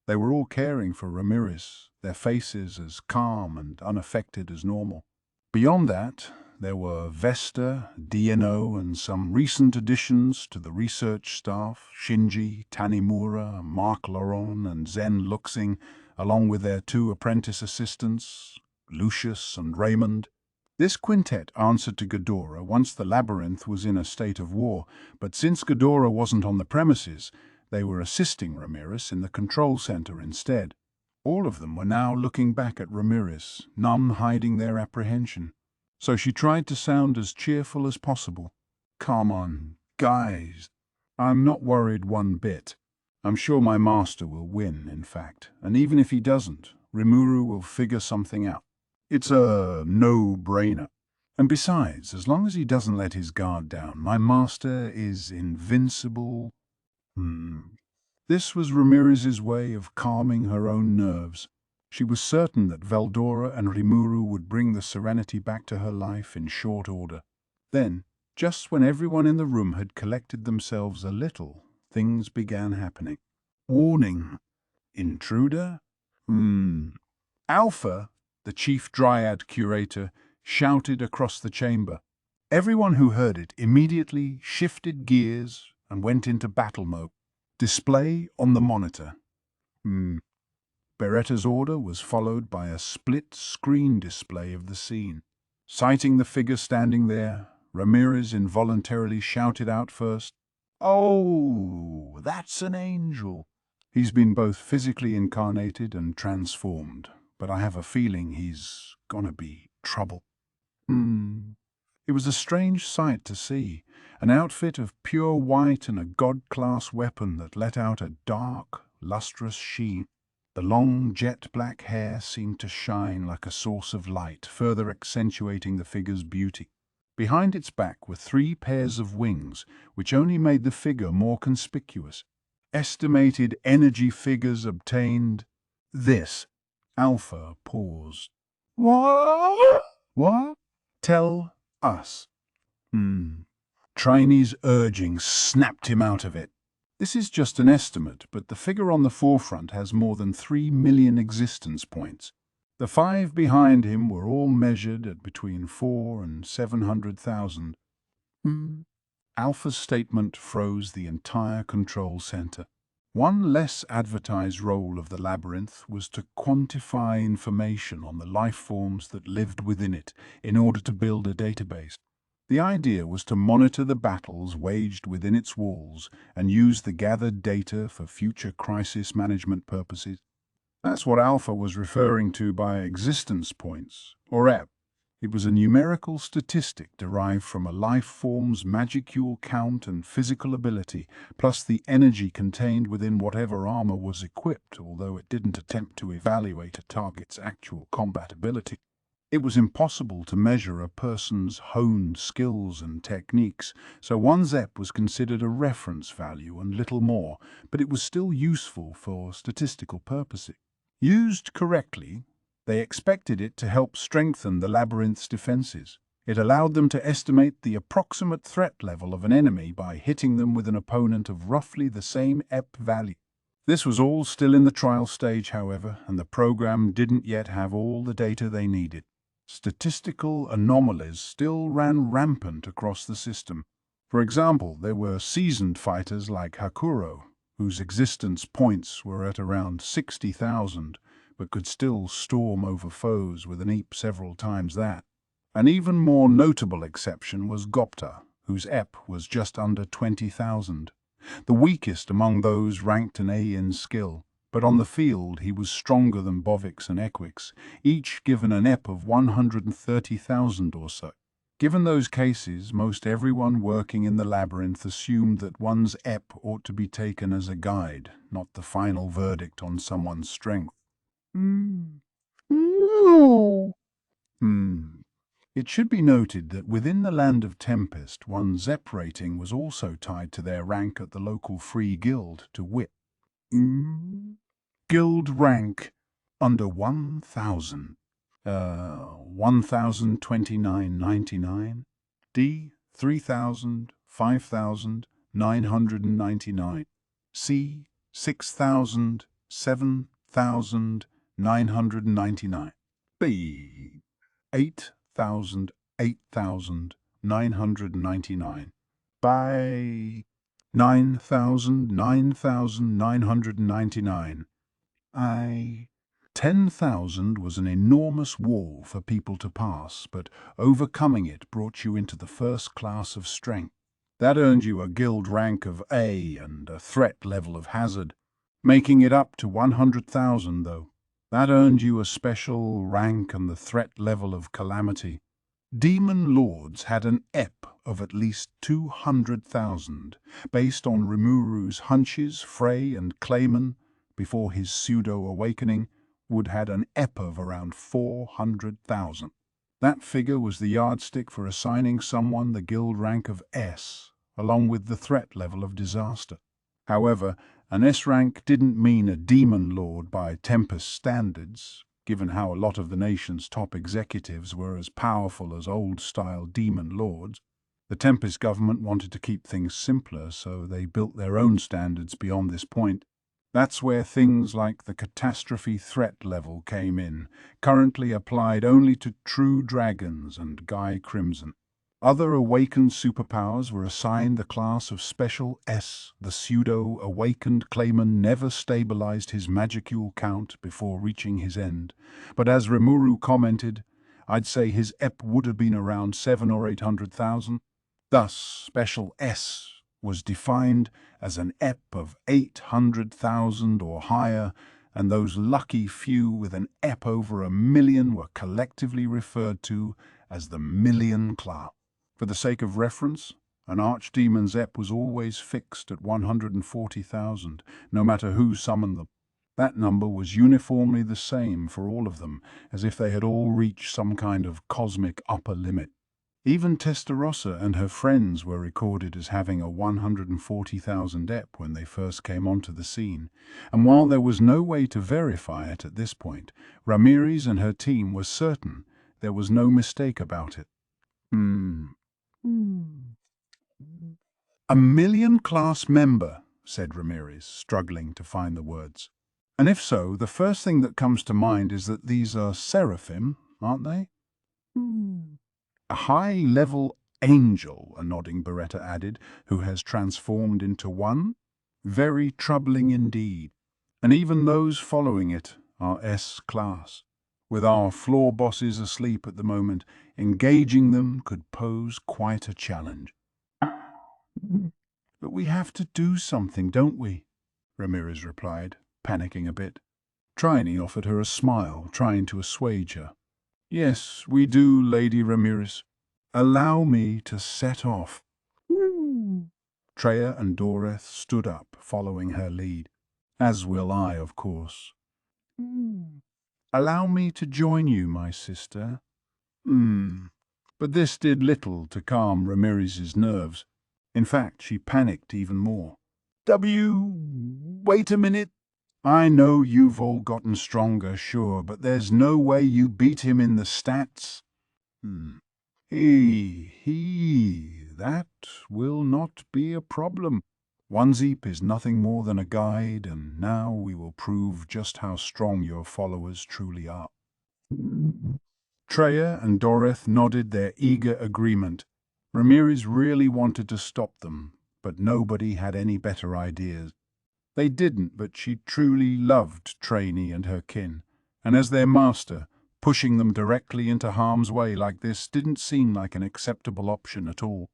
They were all caring for Ramirez, their faces as calm and unaffected as normal. Beyond that, there were Vesta, DNO, and some recent additions to the research staff, Shinji, Tanimura, Mark Laron, and Zen Luxing, along with their 2 apprentice assistants, Lucius and Raymond. This quintet answered to Ghidorah once the labyrinth was in a state of war, but since Ghidorah wasn't on the premises, they were assisting Ramirez in the control center instead. All of them were now looking back at Ramirez, none hiding their apprehension. So she tried to sound as cheerful as possible. "Come on, guys. I'm not worried one bit. I'm sure my master will win, in fact, and even if he doesn't, Rimuru will figure something out. It's a no-brainer. And besides, as long as he doesn't let his guard down, my master is invincible." This was Ramirez's way of calming her own nerves. She was certain that Veldora and Rimuru would bring the serenity back to her life in short order. Then, just when everyone in the room had collected themselves a little, things began happening. "Warning! Intruder?" Alpha, the chief dryad curator, shouted across the chamber. Everyone who heard it immediately shifted gears and went into battle mode. Display on the monitor. Beretta's order was followed by a split-screen display of the scene. Sighting the figure standing there, Ramirez involuntarily shouted out first, "Oh, that's an angel." He's been both physically incarnated and transformed, but I have a feeling he's gonna be trouble. It was a strange sight to see, an outfit of pure white and a god-class weapon that let out a dark, lustrous sheen. The long, jet-black hair seemed to shine like a source of light, further accentuating the figure's beauty. Behind its back were 3 pairs of wings, which only made the figure more conspicuous. Estimated energy figures obtained. This. Alpha paused. What? What? Tell us. Trine's urging snapped him out of it. This is just an estimate, but the figure on the forefront has more than 3 million existence points. The 5 behind him were all measured at between 4 and 700,000. Alpha's statement froze the entire control center. One less advertised role of the labyrinth was to quantify information on the life forms that lived within it in order to build a database. The idea was to monitor the battles waged within its walls and use the gathered data for future crisis management purposes. That's what Alpha was referring to by existence points, or EP. It was a numerical statistic derived from a life form's magicule count and physical ability, plus the energy contained within whatever armor was equipped, although it didn't attempt to evaluate a target's actual combat ability. It was impossible to measure a person's honed skills and techniques, so one ZEP was considered a reference value and little more, but it was still useful for statistical purposes. Used correctly, they expected it to help strengthen the labyrinth's defenses. It allowed them to estimate the approximate threat level of an enemy by hitting them with an opponent of roughly the same EP value. This was all still in the trial stage, however, and the program didn't yet have all the data they needed. Statistical anomalies still ran rampant across the system. For example, there were seasoned fighters like Hakuro, whose existence points were at around 60,000, but could still storm over foes with an EP several times that. An even more notable exception was Gopta, whose EP was just under 20,000. The weakest among those ranked an A in skill, but on the field he was stronger than Bovix and Equix, each given an EP of 130,000 or so. Given those cases, most everyone working in the labyrinth assumed that one's EP ought to be taken as a guide, not the final verdict on someone's strength. It should be noted that within the Land of Tempest, one's ZEP rating was also tied to their rank at the local free guild, to wit. Guild rank under 1,000. 1,029.99. D. 3,000, 5,999. C. 6,000, 7,999. B. 8,000, 8,999. By 9,000, 9,999. 10,000 was an enormous wall for people to pass, but overcoming it brought you into the first class of strength. That earned you a guild rank of A and a threat level of hazard. Making it up to 100,000, though. That earned you a special rank and the threat level of calamity. Demon Lords had an EP of at least 200,000, based on Rimuru's hunches. Frey and Clayman, before his pseudo-awakening, would had an EP of around 400,000. That figure was the yardstick for assigning someone the guild rank of S, along with the threat level of disaster. However, an S rank didn't mean a demon lord by Tempest standards, given how a lot of the nation's top executives were as powerful as old-style demon lords. The Tempest government wanted to keep things simpler, so they built their own standards beyond this point. That's where things like the catastrophe threat level came in, currently applied only to true dragons and Guy Crimson. Other awakened superpowers were assigned the class of Special S. The pseudo-awakened claimant never stabilized his magicule count before reaching his end, but as Rimuru commented, I'd say his EP would have been around 7 or 800,000. Thus, Special S was defined as an EP of 800,000 or higher, and those lucky few with an EP over 1,000,000 were collectively referred to as the Million Class. For the sake of reference, an archdemon's EP was always fixed at 140,000, no matter who summoned them. That number was uniformly the same for all of them, as if they had all reached some kind of cosmic upper limit. Even Testarossa and her friends were recorded as having a 140,000 EP when they first came onto the scene, and while there was no way to verify it at this point, Ramirez and her team were certain there was no mistake about it. A million class member, said Ramirez, struggling to find the words. And if so, the first thing that comes to mind is that these are seraphim, aren't they? A high-level angel, a nodding Beretta added, who has transformed into one? Very troubling indeed. And even those following it are S-class. With our floor bosses asleep at the moment, engaging them could pose quite a challenge. But we have to do something, don't we? Ramirez replied, panicking a bit. Triney offered her a smile, trying to assuage her. Yes, we do, Lady Ramirez. Allow me to set off. Treya and Doreth stood up, following her lead. As will I, of course. Allow me to join you, my sister. But this did little to calm Ramirez's nerves. In fact, she panicked even more. Wait a minute. I know you've all gotten stronger, sure, but there's no way you beat him in the stats. That will not be a problem. One Zeep is nothing more than a guide, and now we will prove just how strong your followers truly are. Treya and Doreth nodded their eager agreement. Ramirez really wanted to stop them, but nobody had any better ideas. They didn't, but she truly loved Trainee and her kin, and as their master, pushing them directly into harm's way like this didn't seem like an acceptable option at all.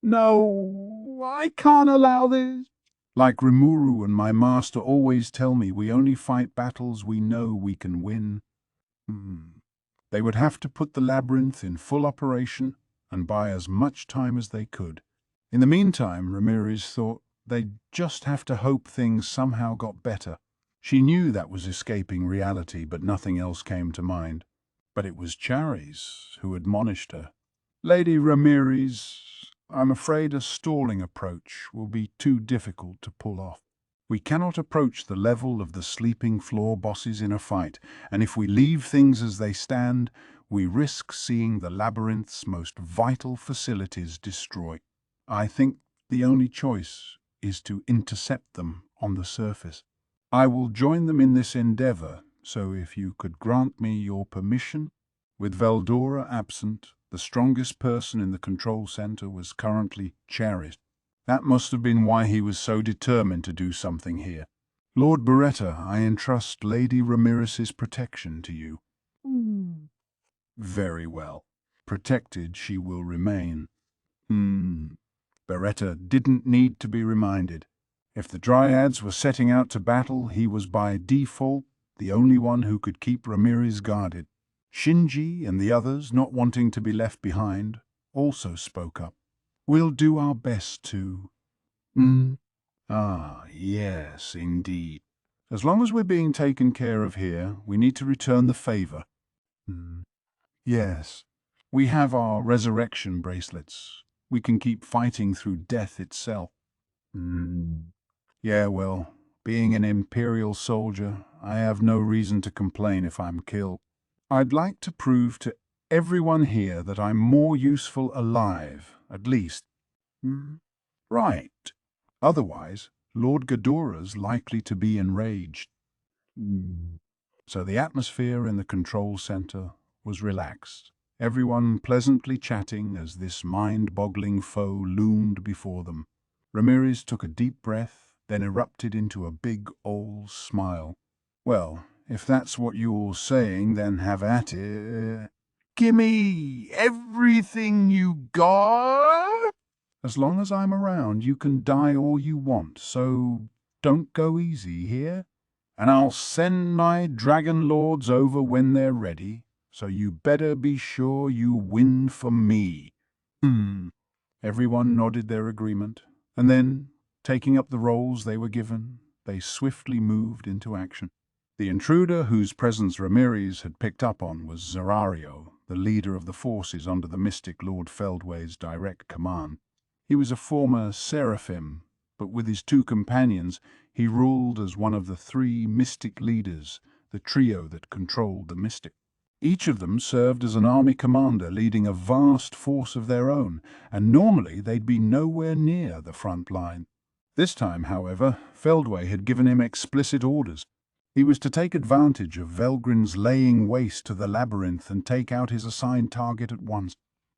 No, I can't allow this. Like Rimuru and my master always tell me, we only fight battles we know we can win. They would have to put the labyrinth in full operation and buy as much time as they could. In the meantime, Ramirez thought they'd just have to hope things somehow got better. She knew that was escaping reality, but nothing else came to mind. But it was Charis who admonished her. Lady Ramirez, I'm afraid a stalling approach will be too difficult to pull off. We cannot approach the level of the sleeping floor bosses in a fight, and if we leave things as they stand, we risk seeing the labyrinth's most vital facilities destroyed. I think the only choice is to intercept them on the surface. I will join them in this endeavor, so if you could grant me your permission. With Veldora absent, the strongest person in the control center was currently Charis. That must have been why he was so determined to do something here. Lord Beretta, I entrust Lady Ramirez's protection to you. Very well. Protected she will remain. Beretta didn't need to be reminded. If the Dryads were setting out to battle, he was by default the only one who could keep Ramirez guarded. Shinji and the others, not wanting to be left behind, also spoke up. We'll do our best to... Ah, yes, indeed. As long as we're being taken care of here, we need to return the favor. Yes. We have our resurrection bracelets. We can keep fighting through death itself. Yeah, well, being an Imperial soldier, I have no reason to complain if I'm killed. I'd like to prove to everyone here that I'm more useful alive, at least. Right. Otherwise, Lord Ghidorah's likely to be enraged. So the atmosphere in the control center was relaxed. everyone pleasantly chatting as this mind-boggling foe loomed before them. Ramirez took a deep breath, then erupted into a big old smile. "Well, if that's what you're saying, then have at it. Gimme everything you got! As long as I'm around, you can die all you want, so don't go easy here. And I'll send my dragon lords over when they're ready, so you better be sure you win for me." Everyone nodded their agreement, and then, taking up the roles they were given, they swiftly moved into action. The intruder whose presence Ramirez had picked up on was Zerario, the leader of the forces under the mystic Lord Feldway's direct command. He was a former seraphim, but with his two companions, he ruled as one of the three mystic leaders, the trio that controlled the mystic. Each of them served as an army commander leading a vast force of their own, and normally they'd be nowhere near the front line. This time, however, Feldway had given him explicit orders. He was to take advantage of Velgrin's laying waste to the labyrinth and take out his assigned target at once.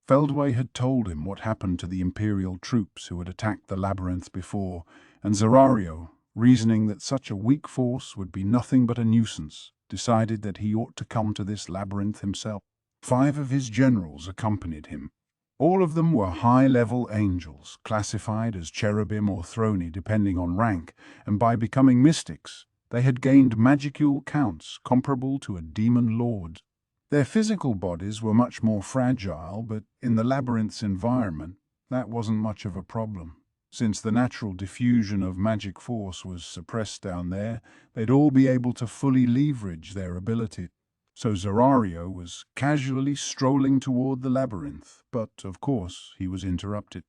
Feldway had told him what happened to the Imperial troops who had attacked the labyrinth before, and Zerario, reasoning that such a weak force would be nothing but a nuisance, decided that he ought to come to this labyrinth himself. 5 of his generals accompanied him. All of them were high-level angels, classified as cherubim or throne depending on rank, and by becoming mystics, they had gained magicule counts comparable to a demon lord. Their physical bodies were much more fragile, but in the labyrinth's environment, that wasn't much of a problem. Since the natural diffusion of magic force was suppressed down there, they'd all be able to fully leverage their ability. So Zerario was casually strolling toward the labyrinth, but, of course, he was interrupted.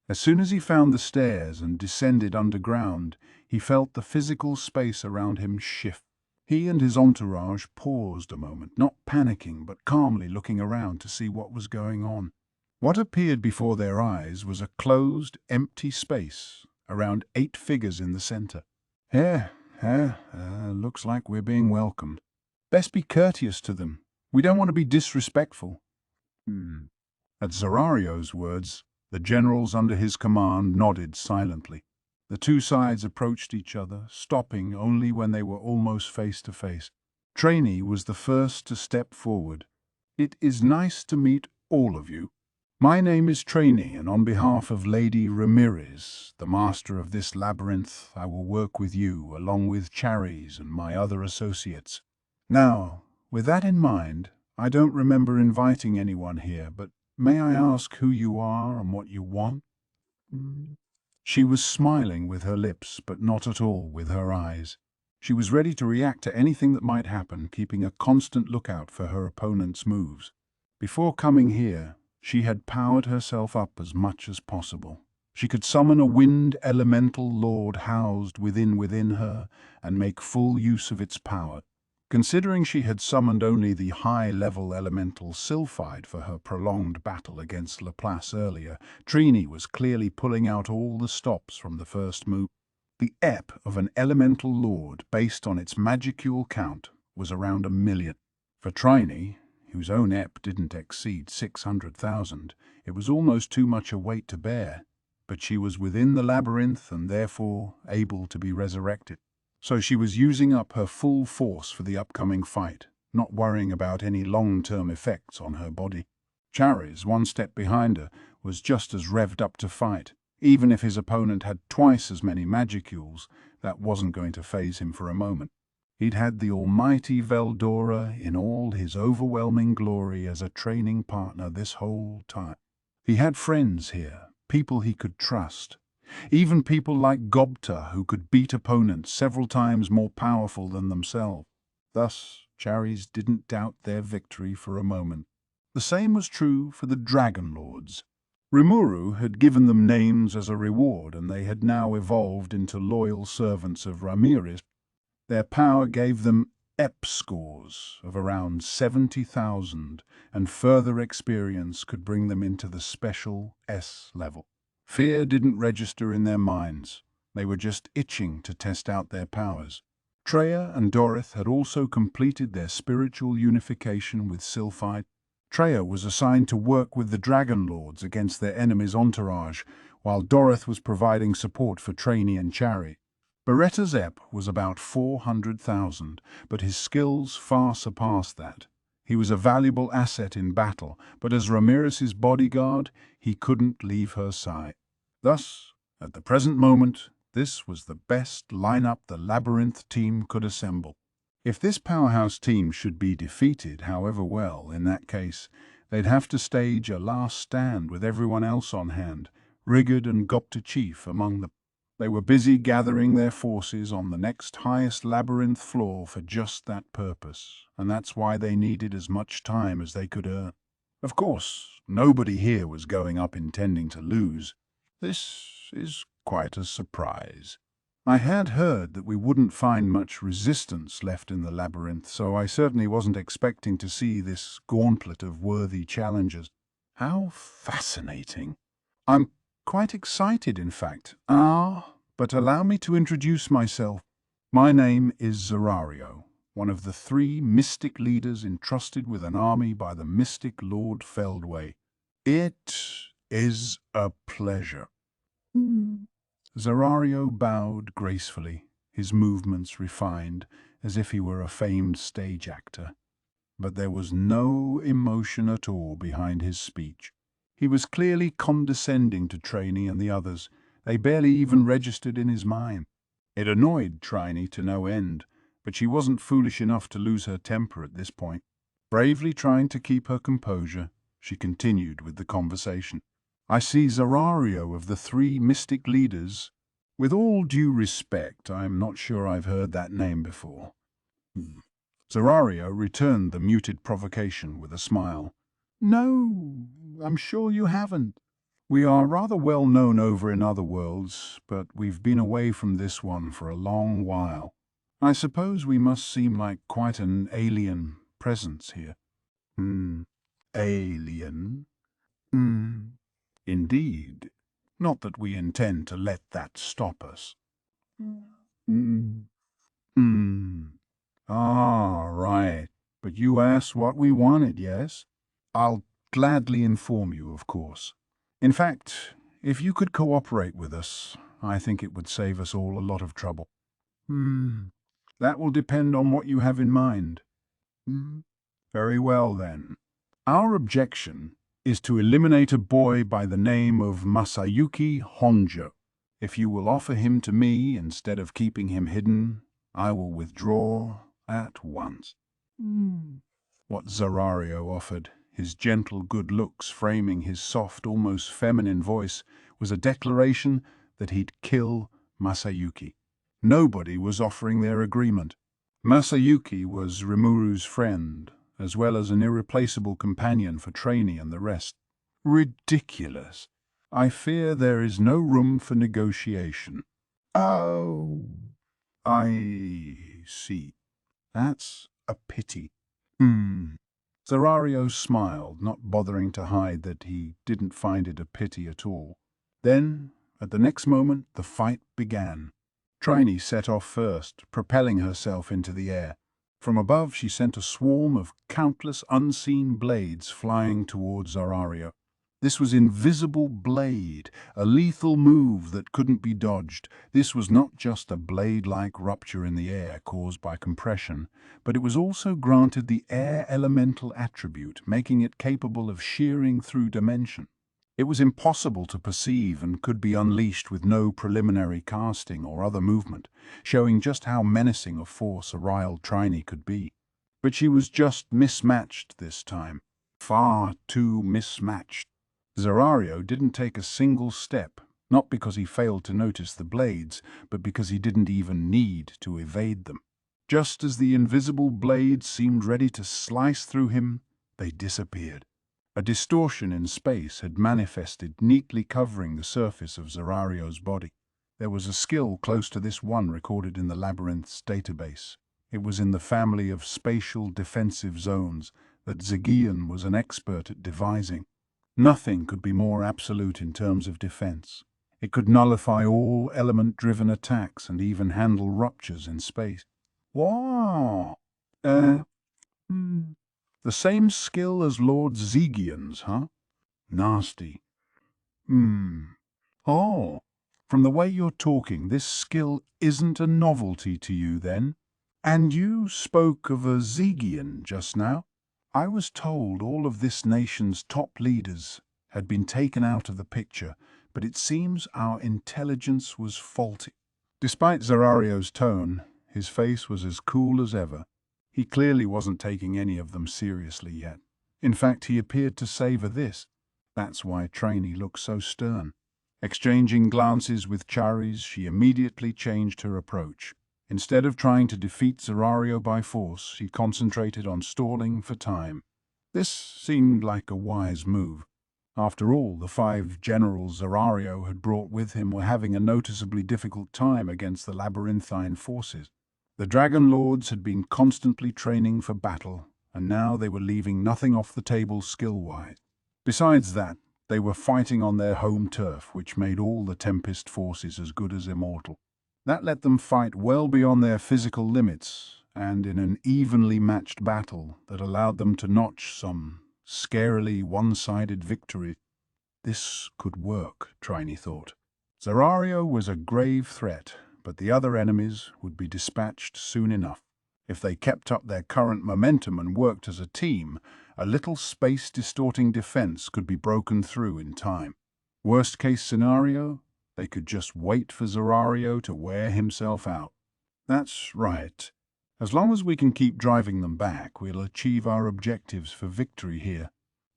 As soon as he found the stairs and descended underground, he felt the physical space around him shift. He and his entourage paused a moment, not panicking, but calmly looking around to see what was going on. What appeared before their eyes was a closed, empty space, around 8 figures in the center. Looks like we're being welcomed. Best be courteous to them. We don't want to be disrespectful." At Zerario's words, the generals under his command nodded silently. The two sides approached each other, stopping only when they were almost face to face. Trainee was the first to step forward. "It is nice to meet all of you. My name is Trainee, and on behalf of Lady Ramirez, the master of this labyrinth, I will work with you, along with Charis and my other associates. Now, with that in mind, I don't remember inviting anyone here, but may I ask who you are and what you want?" She was smiling with her lips, but not at all with her eyes. She was ready to react to anything that might happen, keeping a constant lookout for her opponent's moves. Before coming here, she had powered herself up as much as possible. She could summon a wind elemental lord housed within her and make full use of its power. Considering she had summoned only the high-level elemental Sylphide for her prolonged battle against Laplace earlier, Trini was clearly pulling out all the stops from the first move. The EP of an elemental lord, based on its magicule count, was around 1 million. For Trini, whose own EP didn't exceed 600,000, it was almost too much a weight to bear, but she was within the labyrinth and therefore able to be resurrected. So she was using up her full force for the upcoming fight, not worrying about any long-term effects on her body. Charis, 1 step behind her, was just as revved up to fight. Even if his opponent had twice as many magicules, that wasn't going to faze him for a moment. He'd had the almighty Veldora in all his overwhelming glory as a training partner this whole time. He had friends here, people he could trust. Even people like Gobta, who could beat opponents several times more powerful than themselves. Thus, Charis didn't doubt their victory for a moment. The same was true for the Dragon Lords. Rimuru had given them names as a reward, and they had now evolved into loyal servants of Ramirez. Their power gave them EP scores of around 70,000, and further experience could bring them into the special S level. Fear didn't register in their minds. They were just itching to test out their powers. Treya and Dorith had also completed their spiritual unification with Sylphide. Treya was assigned to work with the Dragon Lords against their enemy's entourage, while Dorith was providing support for Trainee and Chari. Beretta's ep was about 400,000, but his skills far surpassed that. He was a valuable asset in battle, but as Ramirez's bodyguard, he couldn't leave her side. Thus, at the present moment, this was the best lineup the Labyrinth team could assemble. If this powerhouse team should be defeated, however well, in that case, they'd have to stage a last stand with everyone else on hand, Rigid and Gupta Chief among them. They were busy gathering their forces on the next highest labyrinth floor for just that purpose, and that's why they needed as much time as they could earn. Of course, nobody here was going up intending to lose. This is quite a surprise. I had heard that we wouldn't find much resistance left in the labyrinth, so I certainly wasn't expecting to see this gauntlet of worthy challengers. How fascinating. I'm quite excited, in fact. But allow me to introduce myself. My name is Zerario, one of the 3 mystic leaders entrusted with an army by the mystic Lord Feldway. It is a pleasure. Zerario bowed gracefully, his movements refined, as if he were a famed stage actor. But there was no emotion at all behind his speech. He was clearly condescending to Trainee and the others. They barely even registered in his mind. It annoyed Trainee to no end, but she wasn't foolish enough to lose her temper at this point. Bravely trying to keep her composure, she continued with the conversation. I see Zerario of the 3 mystic leaders. With all due respect, I'm not sure I've heard that name before. Zerario returned the muted provocation with a smile. No, I'm sure you haven't. We are rather well known over in other worlds, but we've been away from this one for a long while. I suppose we must seem like quite an alien presence here. Alien? Indeed. Not that we intend to let that stop us. Right. But you asked what we wanted, yes? I'll gladly inform you, of course. In fact, if you could cooperate with us, I think it would save us all a lot of trouble. That will depend on what you have in mind. Very well, then. Our objection is to eliminate a boy by the name of Masayuki Honjo. If you will offer him to me instead of keeping him hidden, I will withdraw at once. What Zerario offered, his gentle good looks framing his soft, almost feminine voice, was a declaration that he'd kill Masayuki. Nobody was offering their agreement. Masayuki was Rimuru's friend, as well as an irreplaceable companion for Trainee and the rest. Ridiculous. I fear there is no room for negotiation. Oh, I see. That's a pity. Zerario smiled, not bothering to hide that he didn't find it a pity at all. Then, at the next moment, the fight began. Trainee set off first, propelling herself into the air. From above, she sent a swarm of countless unseen blades flying towards Zerario. This was Invisible Blade, a lethal move that couldn't be dodged. This was not just a blade-like rupture in the air caused by compression, but it was also granted the air elemental attribute, making it capable of shearing through dimension. It was impossible to perceive and could be unleashed with no preliminary casting or other movement, showing just how menacing a force a riled Trainee could be. But she was just mismatched this time. Far too mismatched. Zerario didn't take a single step, not because he failed to notice the blades, but because he didn't even need to evade them. Just as the invisible blades seemed ready to slice through him, they disappeared. A distortion in space had manifested, neatly covering the surface of Zerario's body. There was a skill close to this one recorded in the Labyrinth's database. It was in the family of spatial defensive zones that Zagian was an expert at devising. Nothing could be more absolute in terms of defense. It could nullify all element-driven attacks and even handle ruptures in space. Wow! The The same skill as Lord Zegian's, huh? Nasty. Oh, from the way you're talking, this skill isn't a novelty to you then? And you spoke of a Zegian just now? I was told all of this nation's top leaders had been taken out of the picture, but it seems our intelligence was faulty. Despite Zerario's tone, his face was as cool as ever. He clearly wasn't taking any of them seriously yet. In fact, he appeared to savor this. That's why Trainee looked so stern. Exchanging glances with Charis, she immediately changed her approach. Instead of trying to defeat Zerario by force, she concentrated on stalling for time. This seemed like a wise move. After all, the 5 generals Zerario had brought with him were having a noticeably difficult time against the labyrinthine forces. The Dragon Lords had been constantly training for battle, and now they were leaving nothing off the table skill-wise. Besides that, they were fighting on their home turf, which made all the Tempest forces as good as immortal. That let them fight well beyond their physical limits, and in an evenly matched battle that allowed them to notch some scarily one-sided victory. This could work, Trainee thought. Zerario was a grave threat, but the other enemies would be dispatched soon enough. If they kept up their current momentum and worked as a team, a little space-distorting defense could be broken through in time. Worst-case scenario, they could just wait for Zerario to wear himself out. That's right. As long as we can keep driving them back, we'll achieve our objectives for victory here.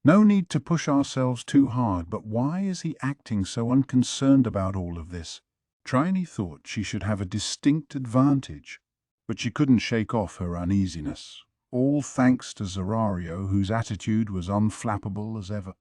No need to push ourselves too hard, but why is he acting so unconcerned about all of this? Trainee thought she should have a distinct advantage, but she couldn't shake off her uneasiness, all thanks to Zerario, whose attitude was unflappable as ever.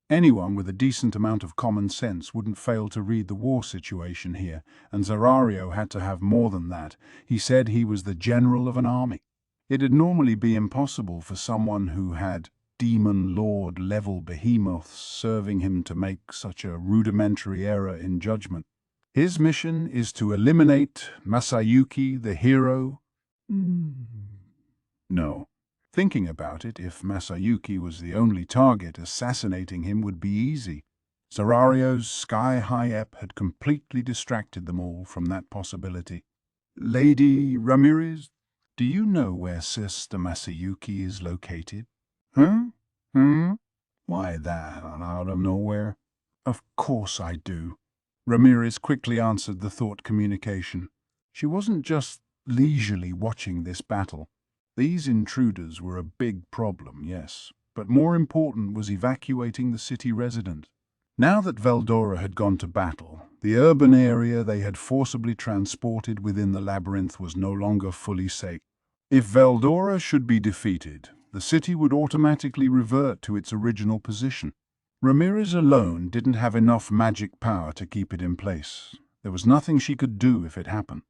Anyone with a decent amount of common sense wouldn't fail to read the war situation here, and Zerario had to have more than that. He said he was the general of an army. It'd normally be impossible for someone who had demon lord-level behemoths serving him to make such a rudimentary error in judgment. His mission is to eliminate Masayuki, the hero? No. Thinking about it, if Masayuki was the only target, assassinating him would be easy. Zerario's sky-high ep had completely distracted them all from that possibility. Lady Ramirez, do you know where Sister Masayuki is located? Huh? Why, that out of nowhere? Of course I do. Ramirez quickly answered the thought communication. She wasn't just leisurely watching this battle. These intruders were a big problem, yes, but more important was evacuating the city residents. Now that Veldora had gone to battle, the urban area they had forcibly transported within the labyrinth was no longer fully safe. If Veldora should be defeated, the city would automatically revert to its original position. Ramirez alone didn't have enough magic power to keep it in place. There was nothing she could do if it happened.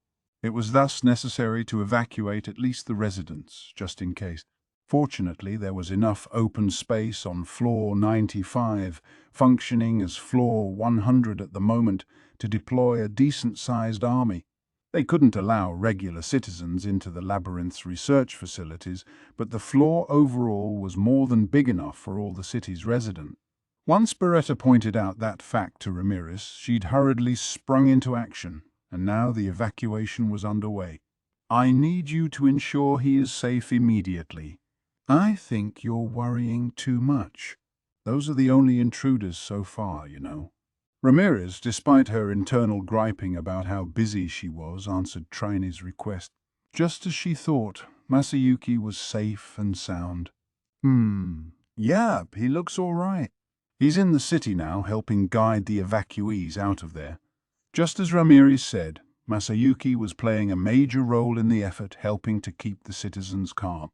It was thus necessary to evacuate at least the residents, just in case. Fortunately, there was enough open space on floor 95, functioning as floor 100 at the moment, to deploy a decent-sized army. They couldn't allow regular citizens into the labyrinth's research facilities, but the floor overall was more than big enough for all the city's residents. Once Beretta pointed out that fact to Ramirez, she'd hurriedly sprung into action, and now the evacuation was underway. I need you to ensure he is safe immediately. I think you're worrying too much. Those are the only intruders so far, you know. Ramirez, despite her internal griping about how busy she was, answered Trainee's request. Just as she thought, Masayuki was safe and sound. Yep, he looks all right. He's in the city now, helping guide the evacuees out of there. Just as Ramirez said, Masayuki was playing a major role in the effort, helping to keep the citizens calm.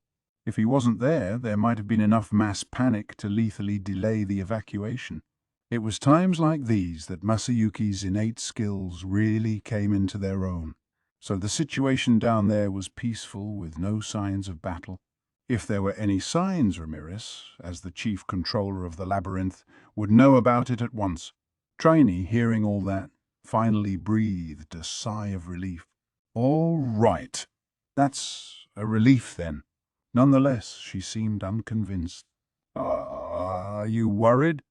If he wasn't there, there might have been enough mass panic to lethally delay the evacuation. It was times like these that Masayuki's innate skills really came into their own. So the situation down there was peaceful, with no signs of battle. If there were any signs, Ramirez, as the chief controller of the labyrinth, would know about it at once. Trainee, hearing all that, finally breathed a sigh of relief. All right. That's a relief then. Nonetheless, she seemed unconvinced. Are you worried?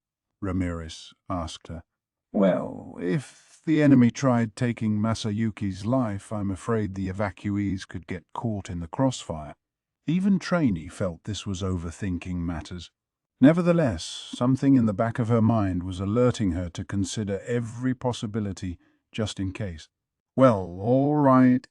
Ramirez asked her. Well, if the enemy tried taking Masayuki's life, I'm afraid the evacuees could get caught in the crossfire. Even Trainee felt this was overthinking matters. Nevertheless, something in the back of her mind was alerting her to consider every possibility, just in case. Well, all right.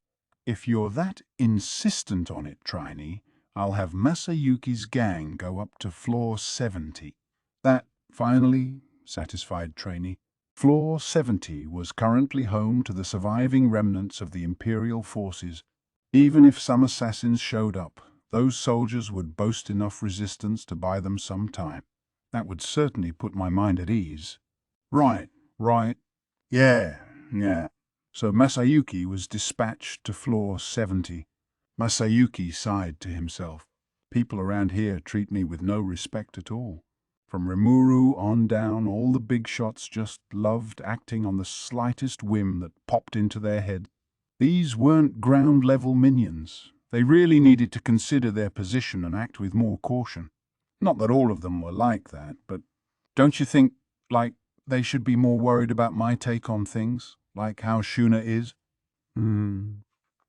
If you're that insistent on it, Trainee, I'll have Masayuki's gang go up to floor 70. That, finally, satisfied Trainee. Floor 70 was currently home to the surviving remnants of the Imperial forces. Even if some assassins showed up, those soldiers would boast enough resistance to buy them some time. That would certainly put my mind at ease. Right. Yeah. So Masayuki was dispatched to floor 70. Masayuki sighed to himself. People around here treat me with no respect at all. From Rimuru on down, all the big shots just loved acting on the slightest whim that popped into their head. These weren't ground-level minions. They really needed to consider their position and act with more caution. Not that all of them were like that, but don't you think, they should be more worried about my take on things, like how Shuna is?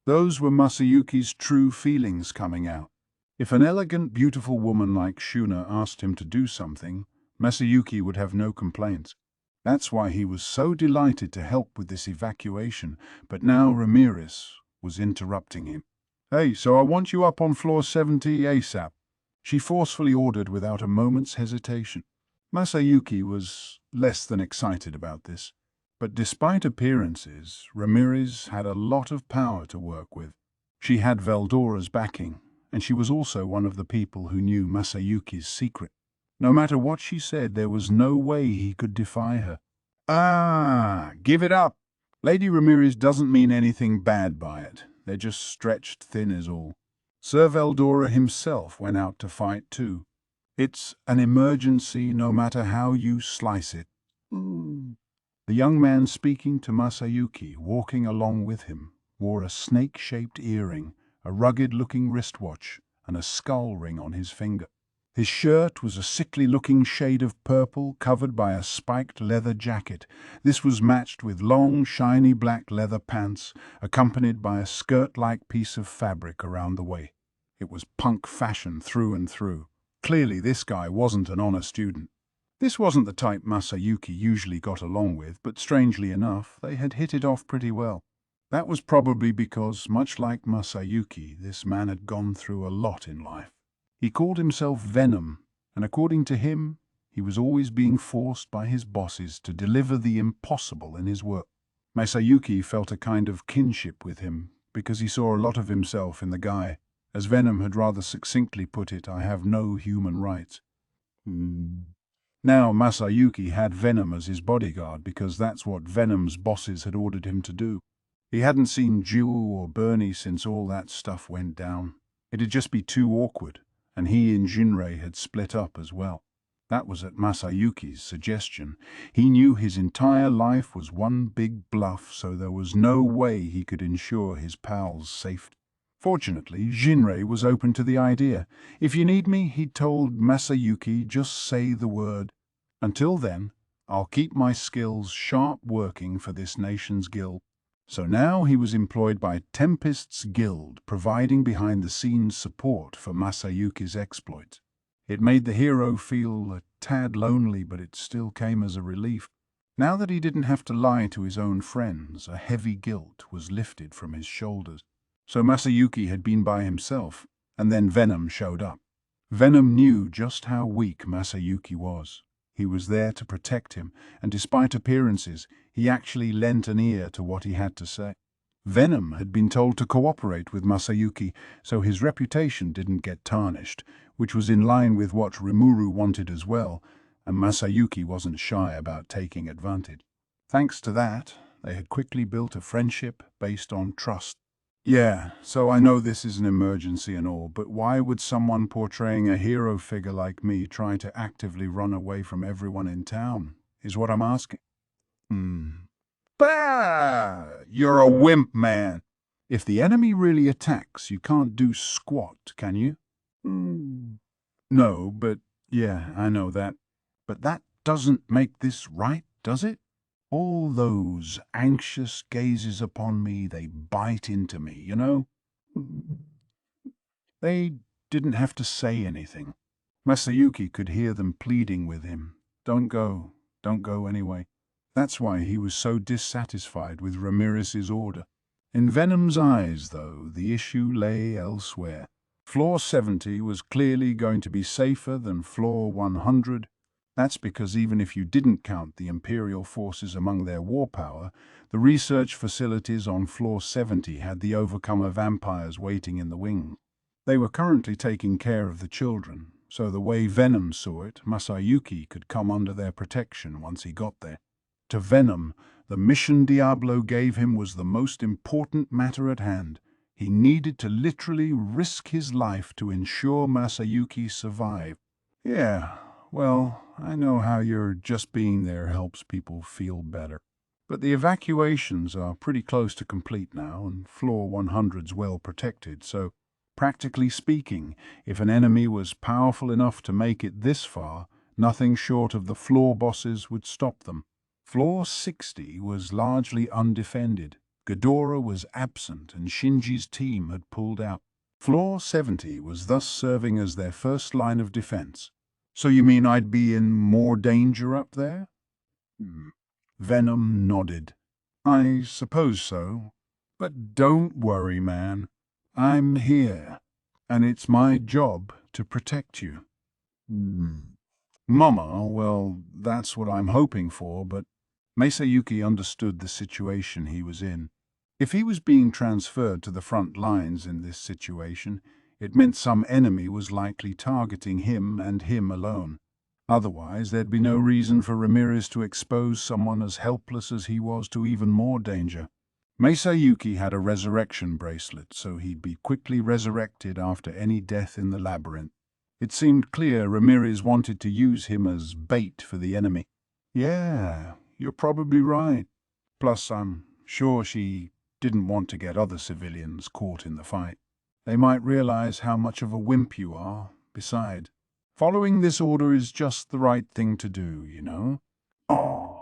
Those were Masayuki's true feelings coming out. If an elegant, beautiful woman like Shuna asked him to do something, Masayuki would have no complaints. That's why he was so delighted to help with this evacuation, but now Ramirez was interrupting him. Hey, so I want you up on floor 70 ASAP, she forcefully ordered without a moment's hesitation. Masayuki was less than excited about this, but despite appearances, Ramirez had a lot of power to work with. She had Veldora's backing, and she was also one of the people who knew Masayuki's secret. No matter what she said, there was no way he could defy her. Give it up. Lady Ramirez doesn't mean anything bad by it. They're just stretched thin is all. Sir Veldora himself went out to fight too. It's an emergency no matter how you slice it. The young man speaking to Masayuki, walking along with him, wore a snake-shaped earring, a rugged-looking wristwatch, and a skull ring on his finger. His shirt was a sickly-looking shade of purple covered by a spiked leather jacket. This was matched with long, shiny black leather pants, accompanied by a skirt-like piece of fabric around the waist. It was punk fashion through and through. Clearly this guy wasn't an honor student. This wasn't the type Masayuki usually got along with, but strangely enough, they had hit it off pretty well. That was probably because, much like Masayuki, this man had gone through a lot in life. He called himself Venom, and according to him, he was always being forced by his bosses to deliver the impossible in his work. Masayuki felt a kind of kinship with him, because he saw a lot of himself in the guy. As Venom had rather succinctly put it, I have no human rights. Now Masayuki had Venom as his bodyguard because that's what Venom's bosses had ordered him to do. He hadn't seen Jewel or Bernie since all that stuff went down. It'd just be too awkward, and he and Jinrei had split up as well. That was at Masayuki's suggestion. He knew his entire life was one big bluff, so there was no way he could ensure his pals' safety. Fortunately, Jinrei was open to the idea. If you need me, he told Masayuki, just say the word. Until then, I'll keep my skills sharp working for this nation's guild. So now he was employed by Tempest's Guild, providing behind-the-scenes support for Masayuki's exploits. It made the hero feel a tad lonely, but it still came as a relief. Now that he didn't have to lie to his own friends, a heavy guilt was lifted from his shoulders. So Masayuki had been by himself, and then Venom showed up. Venom knew just how weak Masayuki was. He was there to protect him, and despite appearances, he actually lent an ear to what he had to say. Venom had been told to cooperate with Masayuki, so his reputation didn't get tarnished, which was in line with what Rimuru wanted as well, and Masayuki wasn't shy about taking advantage. Thanks to that, they had quickly built a friendship based on trust. Yeah, so I know this is an emergency and all, but why would someone portraying a hero figure like me try to actively run away from everyone in town, is what I'm asking. Bah! You're a wimp, man. If the enemy really attacks, you can't do squat, can you? Mm. No, but yeah, I know that. But that doesn't make this right, does it? All those anxious gazes upon me, they bite into me, you know? They didn't have to say anything. Masayuki could hear them pleading with him. Don't go, don't go anyway. That's why he was so dissatisfied with Ramirez's order. In Venom's eyes, though, the issue lay elsewhere. Floor 70 was clearly going to be safer than Floor 100. That's because even if you didn't count the Imperial forces among their war power, the research facilities on Floor 70 had the Overcomer vampires waiting in the wing. They were currently taking care of the children, so the way Venom saw it, Masayuki could come under their protection once he got there. To Venom, the mission Diablo gave him was the most important matter at hand. He needed to literally risk his life to ensure Masayuki survived. Yeah, well, I know how your just being there helps people feel better. But the evacuations are pretty close to complete now, and Floor 100's well protected, so practically speaking, if an enemy was powerful enough to make it this far, nothing short of the floor bosses would stop them. Floor 60 was largely undefended. Ghidorah was absent and Shinji's team had pulled out. Floor 70 was thus serving as their first line of defense. So you mean I'd be in more danger up there? Venom nodded. I suppose so. But don't worry, man. I'm here, and it's my job to protect you. Mama, well, that's what I'm hoping for, but Masayuki understood the situation he was in. If he was being transferred to the front lines in this situation, it meant some enemy was likely targeting him and him alone. Otherwise, there'd be no reason for Ramirez to expose someone as helpless as he was to even more danger. Masayuki had a resurrection bracelet, so he'd be quickly resurrected after any death in the labyrinth. It seemed clear Ramirez wanted to use him as bait for the enemy. Yeah, you're probably right. Plus, I'm sure she didn't want to get other civilians caught in the fight. They might realize how much of a wimp you are. Besides, following this order is just the right thing to do, you know? Oh,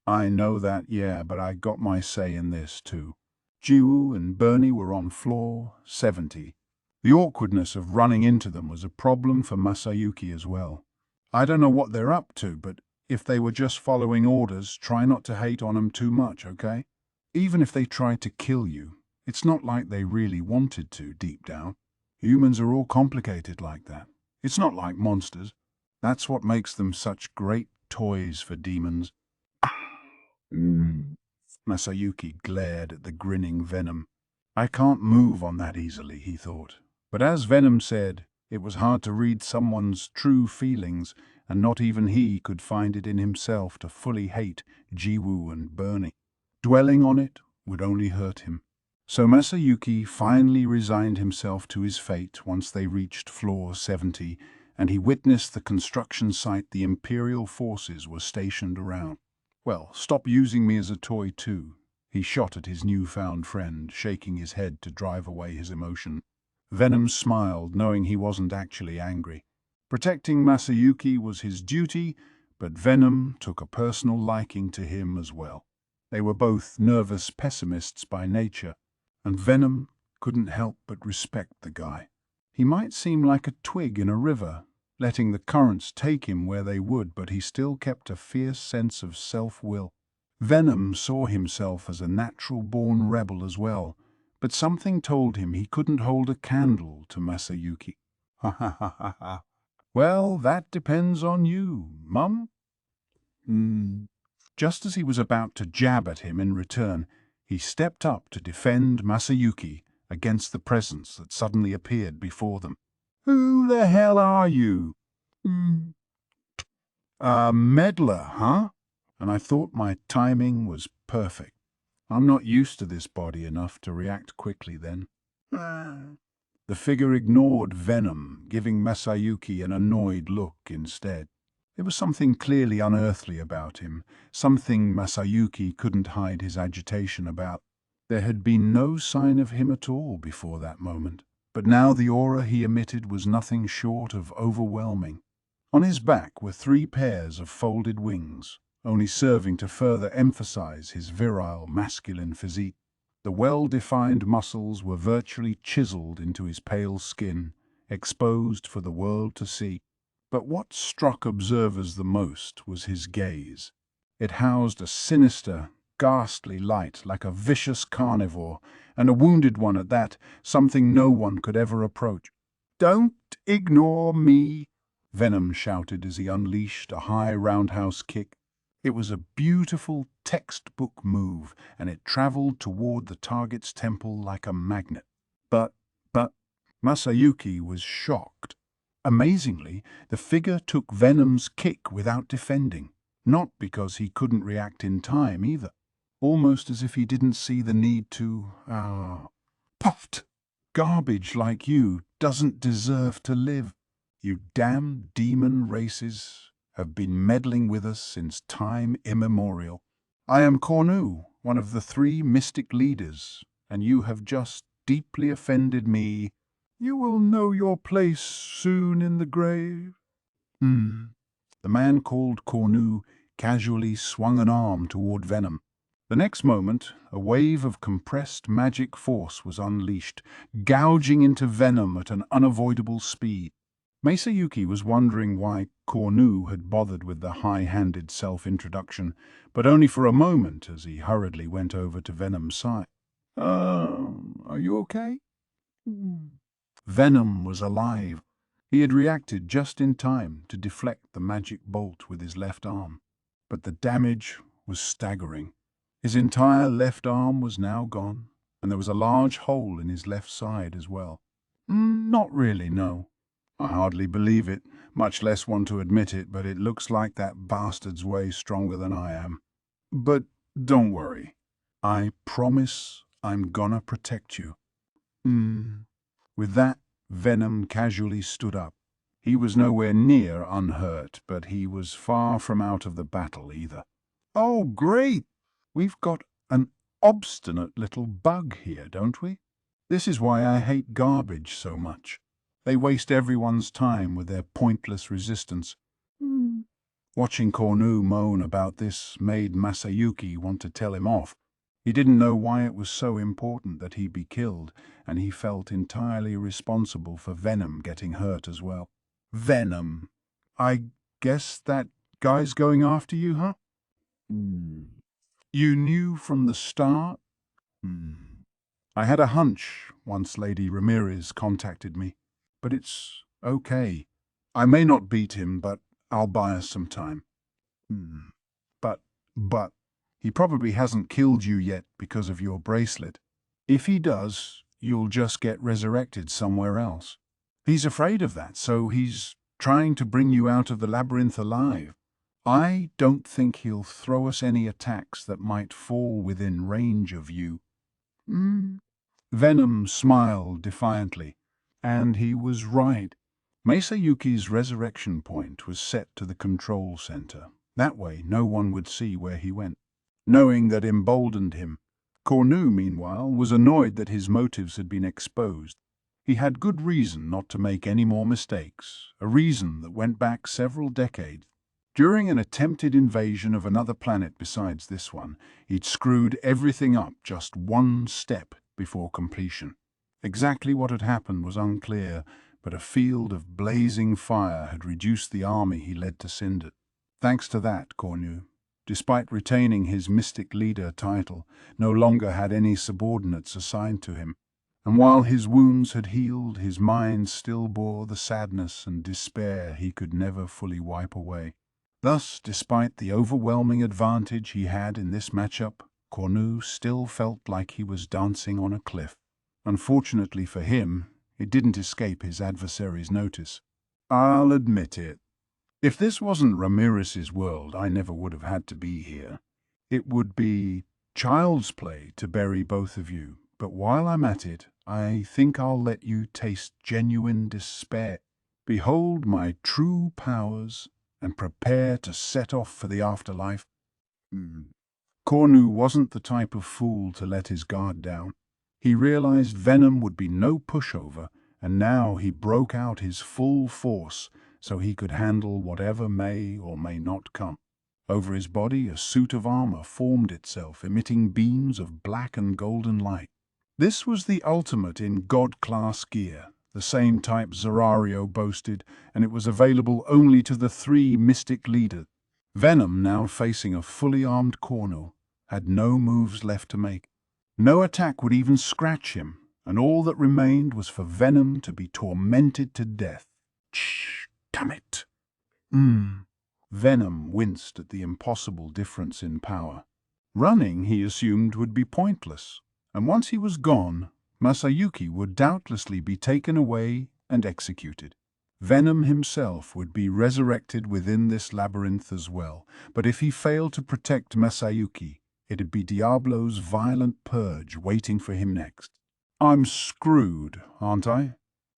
I know that, yeah, but I got my say in this, too. Jiwoo and Bernie were on floor 70. The awkwardness of running into them was a problem for Masayuki as well. I don't know what they're up to, but if they were just following orders, try not to hate on them too much, okay? Even if they tried to kill you, it's not like they really wanted to deep down. Humans are all complicated like that. It's not like monsters. That's what makes them such great toys for demons. Masayuki glared at the grinning Venom. I can't move on that easily, he thought. But as Venom said, it was hard to read someone's true feelings, and not even he could find it in himself to fully hate Jiwoo and Bernie. Dwelling on it would only hurt him. So Masayuki finally resigned himself to his fate once they reached floor 70, and he witnessed the construction site the Imperial forces were stationed around. Well, stop using me as a toy too, he shot at his newfound friend, shaking his head to drive away his emotion. Venom smiled, knowing he wasn't actually angry. Protecting Masayuki was his duty, but Venom took a personal liking to him as well. They were both nervous pessimists by nature, and Venom couldn't help but respect the guy. He might seem like a twig in a river, letting the currents take him where they would, but he still kept a fierce sense of self-will. Venom saw himself as a natural-born rebel as well, but something told him he couldn't hold a candle to Masayuki. Ha ha ha ha ha. Well, that depends on you, Mum. Just as he was about to jab at him in return, he stepped up to defend Masayuki against the presence that suddenly appeared before them. Who the hell are you? A meddler, huh? And I thought my timing was perfect. I'm not used to this body enough to react quickly then. The figure ignored Venom, giving Masayuki an annoyed look instead. There was something clearly unearthly about him, something Masayuki couldn't hide his agitation about. There had been no sign of him at all before that moment. but now the aura he emitted was nothing short of overwhelming. On his back were 3 pairs of folded wings, only serving to further emphasize his virile, masculine physique. The well-defined muscles were virtually chiseled into his pale skin, exposed for the world to see. But what struck observers the most was his gaze. It housed a sinister, ghastly light like a vicious carnivore, and a wounded one at that, something no one could ever approach. "Don't ignore me," Venom shouted as he unleashed a high roundhouse kick. It was a beautiful textbook move, and it traveled toward the target's temple like a magnet. But Masayuki was shocked. Amazingly, the figure took Venom's kick without defending, not because he couldn't react in time either, almost as if he didn't see the need to, puffed. "Garbage like you doesn't deserve to live. You damn demon races have been meddling with us since time immemorial. I am Cornu, one of the 3 mystic leaders, and you have just deeply offended me. You will know your place soon in the grave." The man called Cornu casually swung an arm toward Venom. The next moment, a wave of compressed magic force was unleashed, gouging into Venom at an unavoidable speed. Masayuki was wondering why Cornu had bothered with the high-handed self-introduction, but only for a moment as he hurriedly went over to Venom's side. Are you okay?" Venom was alive. He had reacted just in time to deflect the magic bolt with his left arm. But the damage was staggering. His entire left arm was now gone, and there was a large hole in his left side as well. Not really, no. I hardly believe it, much less want to admit it, but it looks like that bastard's way stronger than I am. But don't worry. I promise I'm gonna protect you." With that, Venom casually stood up. He was nowhere near unhurt, but he was far from out of the battle either. "Oh, great! We've got an obstinate little bug here, don't we? This is why I hate garbage so much. They waste everyone's time with their pointless resistance." Watching Cornu moan about this made Masayuki want to tell him off. He didn't know why it was so important that he be killed, and he felt entirely responsible for Venom getting hurt as well. "Venom, I guess that guy's going after you, huh? You knew from the start?" "I had a hunch once Lady Ramirez contacted me, but it's okay. I may not beat him, but I'll buy us some time." But he probably hasn't killed you yet because of your bracelet. If he does, you'll just get resurrected somewhere else. He's afraid of that, so he's trying to bring you out of the labyrinth alive. I don't think he'll throw us any attacks that might fall within range of you." Venom smiled defiantly, and he was right. Masayuki's resurrection point was set to the control center. That way, no one would see where he went. Knowing that emboldened him. Cornu, meanwhile, was annoyed that his motives had been exposed. He had good reason not to make any more mistakes, a reason that went back several decades. During an attempted invasion of another planet besides this one, he'd screwed everything up just one step before completion. Exactly what had happened was unclear, but a field of blazing fire had reduced the army he led to cinder. Thanks to that, Cornu, despite retaining his mystic leader title, no longer had any subordinates assigned to him. And while his wounds had healed, his mind still bore the sadness and despair he could never fully wipe away. Thus, despite the overwhelming advantage he had in this matchup, Cornu still felt like he was dancing on a cliff. Unfortunately for him, it didn't escape his adversary's notice. "I'll admit it. If this wasn't Ramirez's world, I never would have had to be here. It would be child's play to bury both of you, but while I'm at it, I think I'll let you taste genuine despair. Behold my true powers, and prepare to set off for the afterlife." Cornu wasn't the type of fool to let his guard down. He realized Venom would be no pushover, and now he broke out his full force so he could handle whatever may or may not come. Over his body, a suit of armor formed itself, emitting beams of black and golden light. This was the ultimate in God-class gear, the same type Zerario boasted, and it was available only to the 3 mystic leaders. Venom, now facing a fully armed Cornu, had no moves left to make. No attack would even scratch him, and all that remained was for Venom to be tormented to death. Shh, damn it. Venom winced at the impossible difference in power. Running, he assumed, would be pointless, and once he was gone, Masayuki would doubtlessly be taken away and executed. Venom himself would be resurrected within this labyrinth as well, but if he failed to protect Masayuki, it'd be Diablo's violent purge waiting for him next. I'm screwed, aren't I?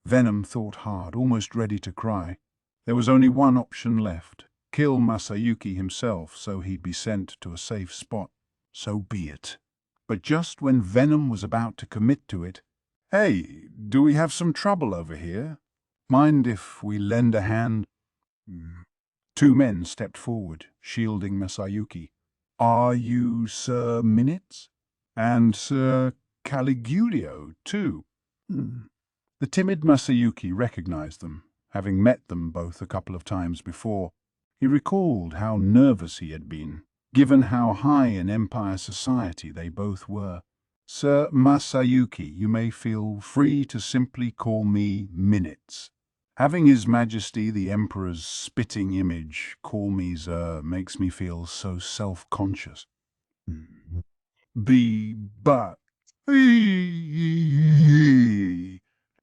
Venom thought hard, almost ready to cry. There was only one option left: kill Masayuki himself so he'd be sent to a safe spot. So be it. But just when Venom was about to commit to it, "Hey, do we have some trouble over here? Mind if we lend a hand?" 2 men stepped forward, shielding Masayuki. "Are you Sir Minutes? And Sir Caligulio, too?" The timid Masayuki recognized them, having met them both a couple of times before. He recalled how nervous he had been, given how high in Empire society they both were. "Sir Masayuki, you may feel free to simply call me Minutes. Having His Majesty the Emperor's spitting image call me Sir makes me feel so self-conscious." But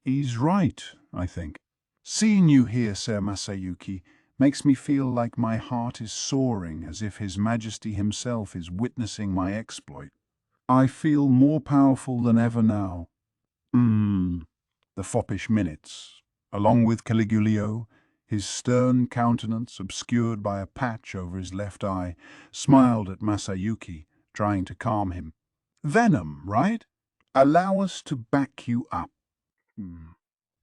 he's right, I think. Seeing you here, Sir Masayuki, makes me feel like my heart is soaring, as if His Majesty himself is witnessing my exploit. I feel more powerful than ever now. The foppish Minutes, along with Caligulio, his stern countenance obscured by a patch over his left eye, smiled at Masayuki, trying to calm him. "Venom, right? Allow us to back you up."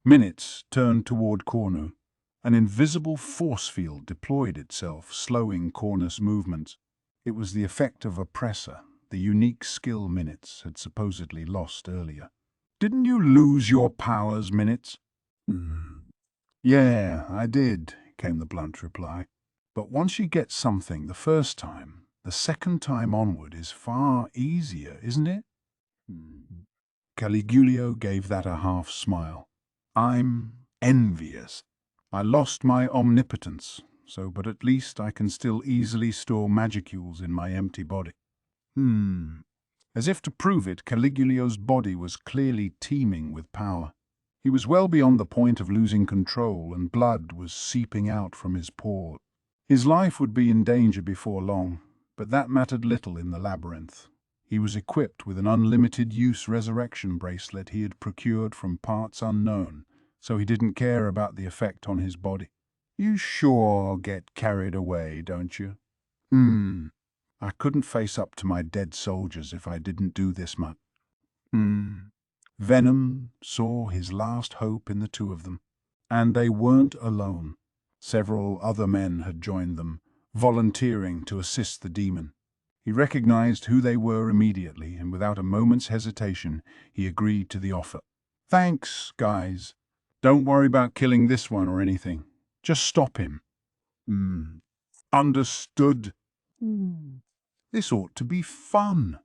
Minutes turned toward Cornu. An invisible force field deployed itself, slowing Cornus' movements. It was the effect of Oppressor, the unique skill Minutes had supposedly lost earlier. "Didn't you lose your powers, Minutes?" "Yeah, I did," came the blunt reply. "But once you get something the first time, the second time onward is far easier, isn't it?" Caligulio gave that a half smile. "I'm envious. I lost my omnipotence, but at least I can still easily store magicules in my empty body." As if to prove it, Caligulio's body was clearly teeming with power. He was well beyond the point of losing control, and blood was seeping out from his pores. His life would be in danger before long, but that mattered little in the labyrinth. He was equipped with an unlimited-use resurrection bracelet he had procured from parts unknown, so he didn't care about the effect on his body. "You sure get carried away, don't you?" I couldn't face up to my dead soldiers if I didn't do this much." Venom saw his last hope in the 2 of them. And they weren't alone. Several other men had joined them, volunteering to assist the demon. He recognized who they were immediately, and without a moment's hesitation, he agreed to the offer. "Thanks, guys. Don't worry about killing this one or anything. Just stop him." "Understood. This ought to be fun.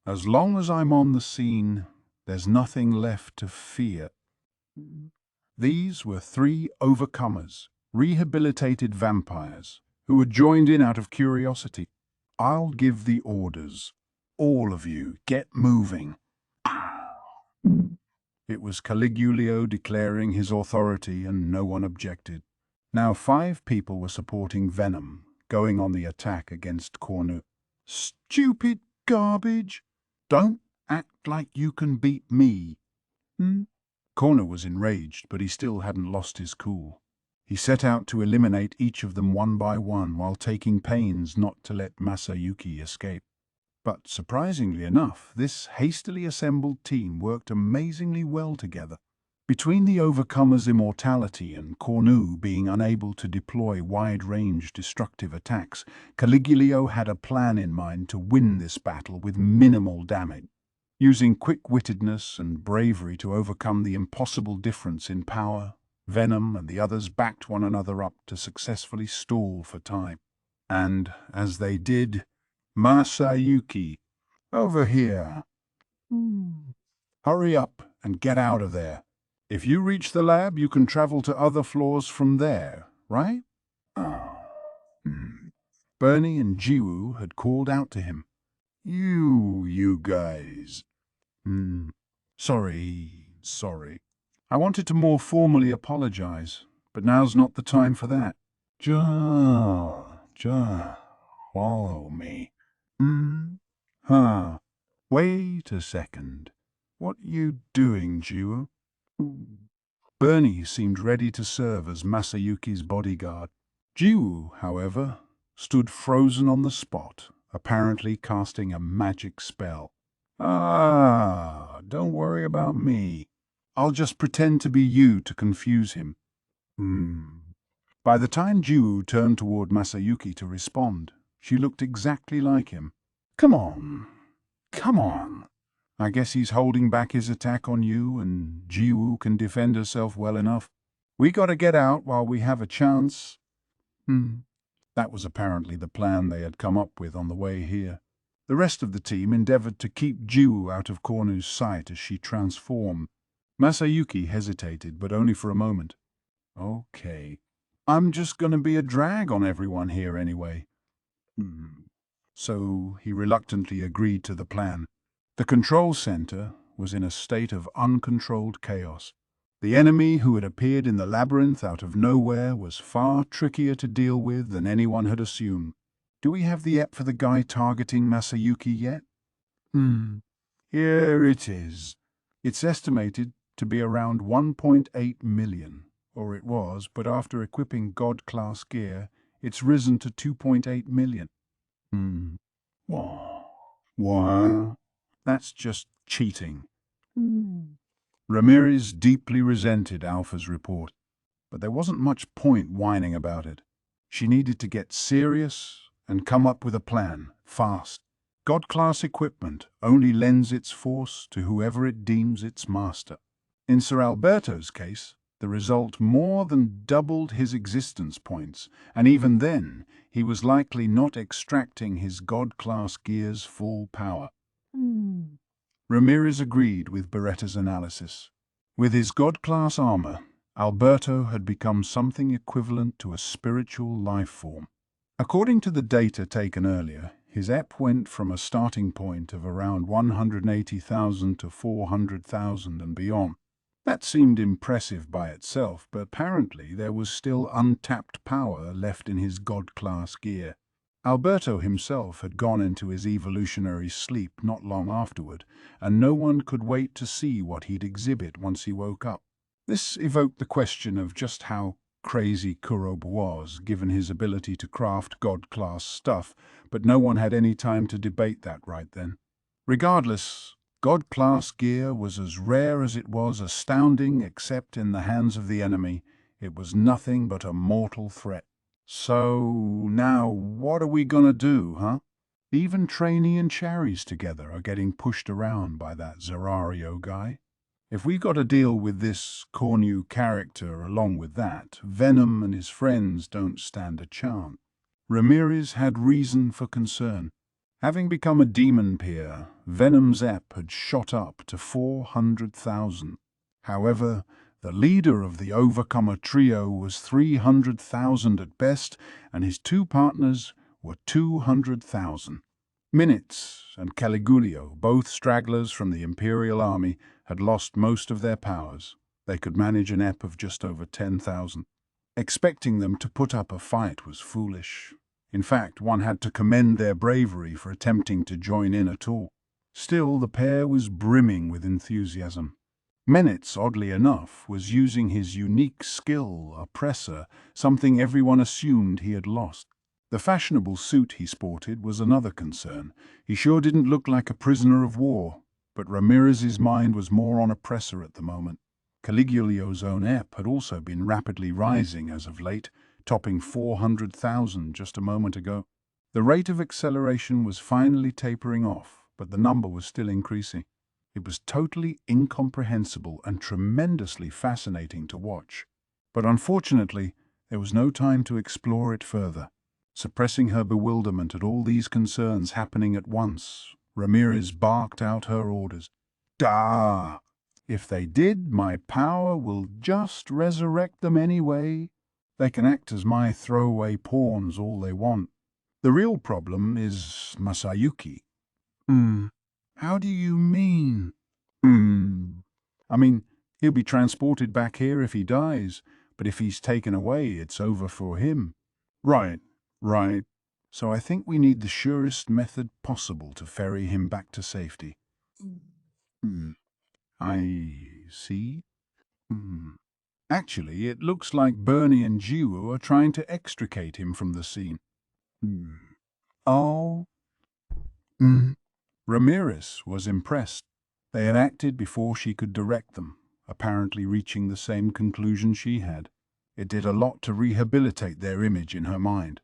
As long as I'm on the scene, there's nothing left to fear." These were 3 overcomers, rehabilitated vampires, who had joined in out of curiosity. "I'll give the orders. All of you, get moving." It was Caligulio declaring his authority, and no one objected. Now 5 people were supporting Venom, going on the attack against Cornu. "Stupid garbage! Don't act like you can beat me." Cornu was enraged, but he still hadn't lost his cool. He set out to eliminate each of them one by one, while taking pains not to let Masayuki escape. But surprisingly enough, this hastily assembled team worked amazingly well together. Between the Overcomer's immortality and Cornu being unable to deploy wide-range destructive attacks, Caligulio had a plan in mind to win this battle with minimal damage. Using quick-wittedness and bravery to overcome the impossible difference in power, Venom and the others backed one another up to successfully stall for time. And, as they did, Masayuki, over here. Hurry up and get out of there. If you reach the lab, you can travel to other floors from there, right? Bernie and Jiwoo had called out to him. You guys. Sorry. I wanted to more formally apologize, but now's not the time for that. Just follow me. Wait a second. What you doing, Jiwoo? Bernie seemed ready to serve as Masayuki's bodyguard. Jiwoo, however, stood frozen on the spot, apparently casting a magic spell. Don't worry about me. I'll just pretend to be you to confuse him. By the time Jiwoo turned toward Masayuki to respond, she looked exactly like him. Come on. I guess he's holding back his attack on you, and Jiwoo can defend herself well enough. We gotta get out while we have a chance. That was apparently the plan they had come up with on the way here. The rest of the team endeavored to keep Jiwoo out of Cornu's sight as she transformed. Masayuki hesitated, but only for a moment. Okay. I'm just gonna be a drag on everyone here anyway. So he reluctantly agreed to the plan. The control center was in a state of uncontrolled chaos. The enemy who had appeared in the labyrinth out of nowhere was far trickier to deal with than anyone had assumed. Do we have the EP for the guy targeting Masayuki yet? Here it is. It's estimated to be around 1.8 million, or it was, but after equipping God-class gear, it's risen to 2.8 million. What? That's just cheating. Ramirez deeply resented Alpha's report, but there wasn't much point whining about it. She needed to get serious and come up with a plan, fast. God-class equipment only lends its force to whoever it deems its master. In Sir Alberto's case, the result more than doubled his existence points, and even then, he was likely not extracting his God-class gear's full power. Ramirez agreed with Beretta's analysis. With his God-class armor, Alberto had become something equivalent to a spiritual life form. According to the data taken earlier, his EP went from a starting point of around 180,000 to 400,000 and beyond. That seemed impressive by itself, but apparently there was still untapped power left in his God-class gear. Alberto himself had gone into his evolutionary sleep not long afterward, and no one could wait to see what he'd exhibit once he woke up. This evoked the question of just how crazy Kurobe was, given his ability to craft God-class stuff, but no one had any time to debate that right then. Regardless, God-class gear was as rare as it was astounding, except in the hands of the enemy. It was nothing but a mortal threat. So, now what are we gonna do, huh? Even Trainee and Cherries together are getting pushed around by that Zerario guy. If we got to deal with this Cornu character along with that, Venom and his friends don't stand a chance. Ramirez had reason for concern. Having become a demon peer, Venom's EP had shot up to 400,000. However, the leader of the Overcomer trio was 300,000 at best, and his two partners were 200,000. Minutes and Caligulio, both stragglers from the Imperial Army, had lost most of their powers. They could manage an EP of just over 10,000. Expecting them to put up a fight was foolish. In fact, one had to commend their bravery for attempting to join in at all. Still, the pair was brimming with enthusiasm. Menitz, oddly enough, was using his unique skill, Oppressor, something everyone assumed he had lost. The fashionable suit he sported was another concern. He sure didn't look like a prisoner of war, but Ramirez's mind was more on Oppressor at the moment. Caligulio's own ep had also been rapidly rising as of late, topping 400,000 just a moment ago. The rate of acceleration was finally tapering off, but the number was still increasing. It was totally incomprehensible and tremendously fascinating to watch. But unfortunately, there was no time to explore it further. Suppressing her bewilderment at all these concerns happening at once, Ramirez barked out her orders. "Da! If they did, my power will just resurrect them anyway. They can act as my throwaway pawns all they want. The real problem is Masayuki." How do you mean? I mean, he'll be transported back here if he dies, but if he's taken away, it's over for him. Right. So I think we need the surest method possible to ferry him back to safety. I see. Actually, it looks like Bernie and Jiwoo are trying to extricate him from the scene. Oh. Ramirez was impressed. They had acted before she could direct them, apparently reaching the same conclusion she had. It did a lot to rehabilitate their image in her mind.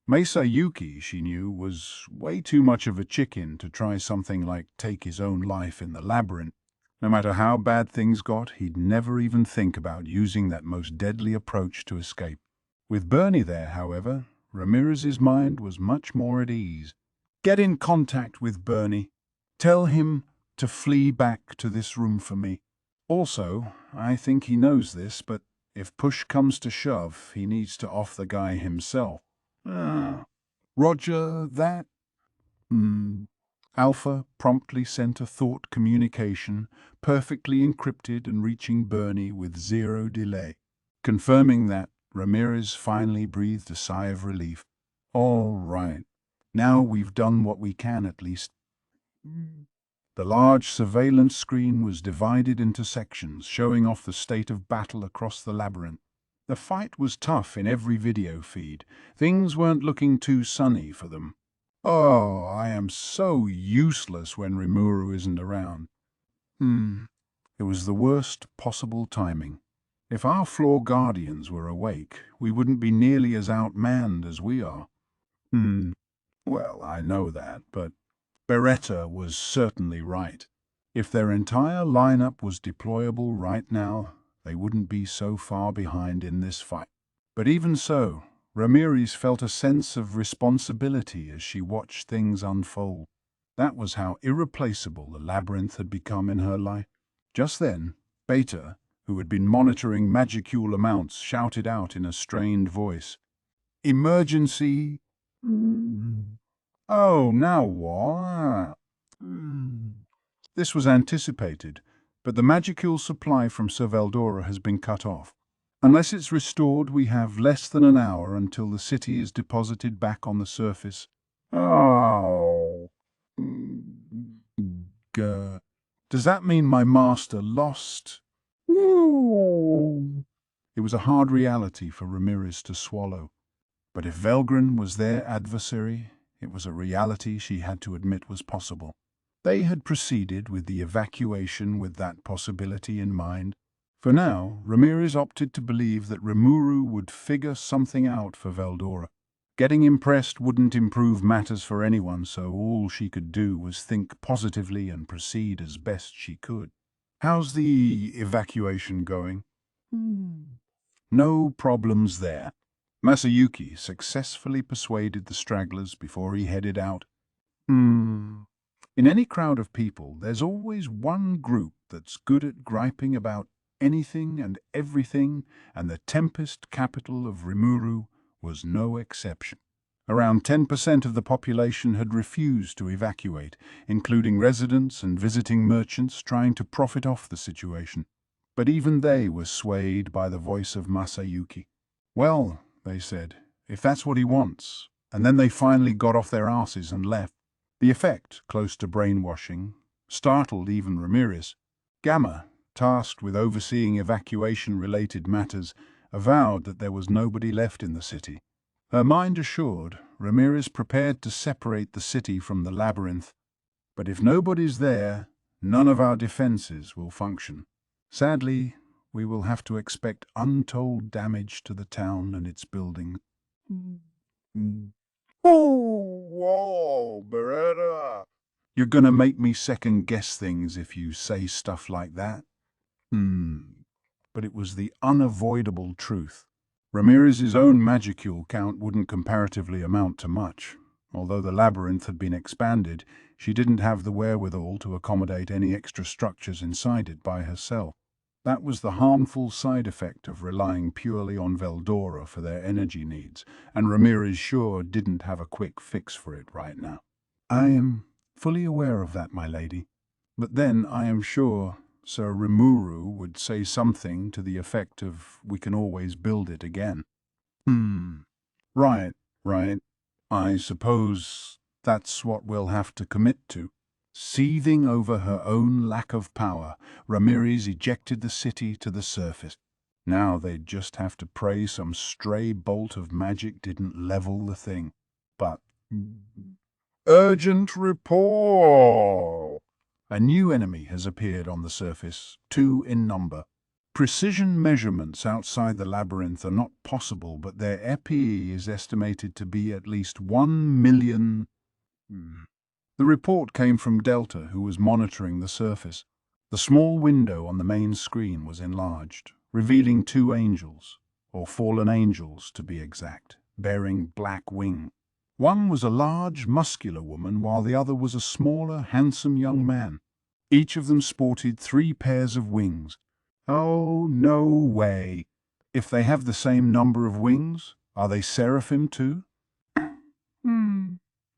Masayuki, she knew, was way too much of a chicken to try something like take his own life in the labyrinth. No matter how bad things got, he'd never even think about using that most deadly approach to escape. With Bernie there, however, Ramirez's mind was much more at ease. Get in contact with Bernie. Tell him to flee back to this room for me. Also, I think he knows this, but if push comes to shove, he needs to off the guy himself. Roger that. Alpha promptly sent a thought communication, perfectly encrypted and reaching Bernie with 0 delay. Confirming that, Ramirez finally breathed a sigh of relief. All right. Now we've done what we can at least. The large surveillance screen was divided into sections, showing off the state of battle across the labyrinth. The fight was tough in every video feed. Things weren't looking too sunny for them. Oh, I am so useless when Rimuru isn't around. It was the worst possible timing. If our floor guardians were awake, we wouldn't be nearly as outmanned as we are. Well, I know that, but Beretta was certainly right. If their entire lineup was deployable right now, they wouldn't be so far behind in this fight. But even so, Ramirez felt a sense of responsibility as she watched things unfold. That was how irreplaceable the labyrinth had become in her life. Just then, Beta, who had been monitoring magicule amounts, shouted out in a strained voice, "Emergency!" Oh, now what? This was anticipated, but the magicule supply from Sir Veldora has been cut off. Unless it's restored, we have less than an hour until the city is deposited back on the surface. Oh. Does that mean my master lost? It was a hard reality for Ramirez to swallow. But if Velgren was their adversary, it was a reality she had to admit was possible. They had proceeded with the evacuation with that possibility in mind. For now, Ramirez opted to believe that Rimuru would figure something out for Veldora. Getting impressed wouldn't improve matters for anyone, so all she could do was think positively and proceed as best she could. How's the evacuation going? No problems there. Masayuki successfully persuaded the stragglers before he headed out. In any crowd of people, there's always one group that's good at griping about anything and everything, and the Tempest capital of Rimuru was no exception. Around 10% of the population had refused to evacuate, including residents and visiting merchants trying to profit off the situation. But even they were swayed by the voice of Masayuki. Well, they said, if that's what he wants. And then they finally got off their asses and left. The effect, close to brainwashing, startled even Ramirez. Gamma, tasked with overseeing evacuation-related matters, avowed that there was nobody left in the city. Her mind assured, Ramirez prepared to separate the city from the labyrinth. But if nobody's there, none of our defenses will function. Sadly, we will have to expect untold damage to the town and its buildings. Oh, whoa, Beretta! You're gonna make me second-guess things if you say stuff like that. But it was the unavoidable truth. Ramirez's own magicule count wouldn't comparatively amount to much. Although the labyrinth had been expanded, she didn't have the wherewithal to accommodate any extra structures inside it by herself. That was the harmful side effect of relying purely on Veldora for their energy needs, and Ramirez sure didn't have a quick fix for it right now. I am fully aware of that, my lady. But then I am sure Sir Rimuru would say something to the effect of, we can always build it again. Right. I suppose that's what we'll have to commit to. Seething over her own lack of power, Ramirez ejected the city to the surface. Now they'd just have to pray some stray bolt of magic didn't level the thing. But... Urgent report! A new enemy has appeared on the surface, 2 in number. Precision measurements outside the labyrinth are not possible, but their EPI is estimated to be at least 1 million... The report came from Delta, who was monitoring the surface. The small window on the main screen was enlarged, revealing 2 angels, or fallen angels to be exact, bearing black wings. One was a large, muscular woman, while the other was a smaller, handsome young man. Each of them sported 3 pairs of wings. Oh, no way. If they have the same number of wings, are they seraphim too?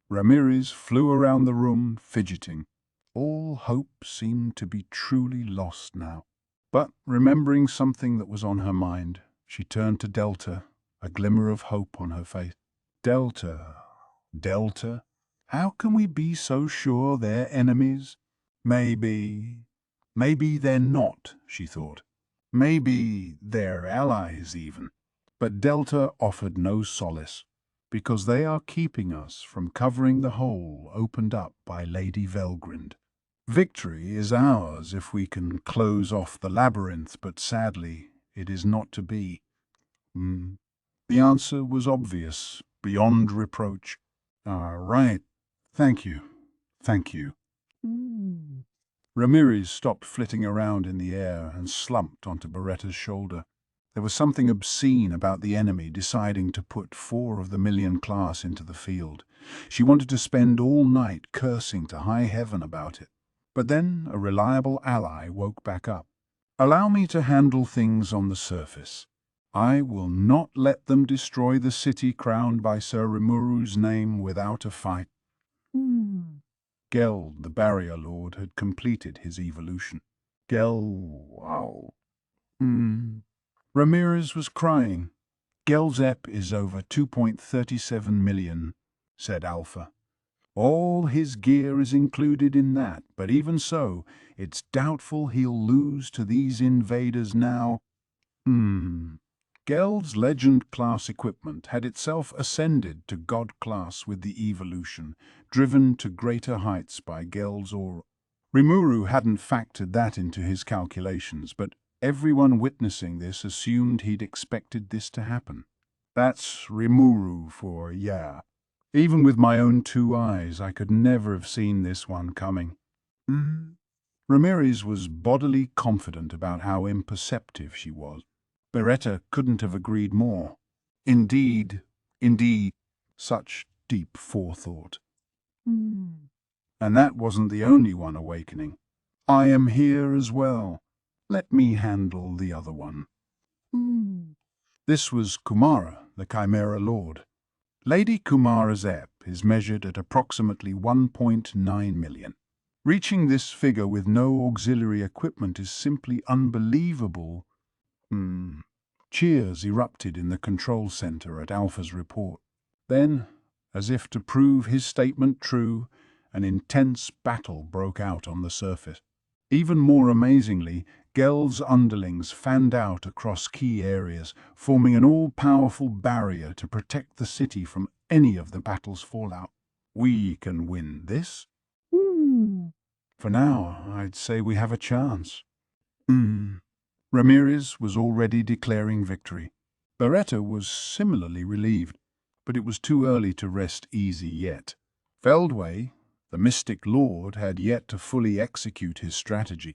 Ramirez flew around the room, fidgeting. All hope seemed to be truly lost now. But, remembering something that was on her mind, she turned to Delta, a glimmer of hope on her face. Delta? How can we be so sure they're enemies? Maybe they're not, she thought. Maybe they're allies even. But Delta offered no solace, because they are keeping us from covering the hole opened up by Lady Velgrind. Victory is ours if we can close off the labyrinth, but sadly, it is not to be. The answer was obvious, beyond reproach. Right. Thank you. Ramirez stopped flitting around in the air and slumped onto Beretta's shoulder. There was something obscene about the enemy deciding to put 4 of the million class into the field. She wanted to spend all night cursing to high heaven about it. But then a reliable ally woke back up. Allow me to handle things on the surface. I will not let them destroy the city crowned by Sir Rimuru's name without a fight. Geld, the barrier lord, had completed his evolution. Wow. Ramirez was crying. Geld's EP is over 2.37 million, said Alpha. All his gear is included in that, but even so, it's doubtful he'll lose to these invaders now. Geld's Legend-class equipment had itself ascended to God-class with the evolution, driven to greater heights by Geld's aura. Rimuru hadn't factored that into his calculations, but everyone witnessing this assumed he'd expected this to happen. That's Rimuru for ya. Even with my own 2 eyes, I could never have seen this one coming. Ramirez was bodily confident about how imperceptive she was. Beretta couldn't have agreed more. Indeed, such deep forethought. And that wasn't the only one awakening. I am here as well. Let me handle the other one. This was Kumara, the Chimera Lord. Lady Kumara's EP is measured at approximately 1.9 million. Reaching this figure with no auxiliary equipment is simply unbelievable. Cheers erupted in the control center at Alpha's report. Then, as if to prove his statement true, an intense battle broke out on the surface. Even more amazingly, Geld's underlings fanned out across key areas, forming an all-powerful barrier to protect the city from any of the battle's fallout. We can win this? For now, I'd say we have a chance. Ramirez was already declaring victory. Beretta was similarly relieved, but it was too early to rest easy yet. Feldway, the mystic lord, had yet to fully execute his strategy.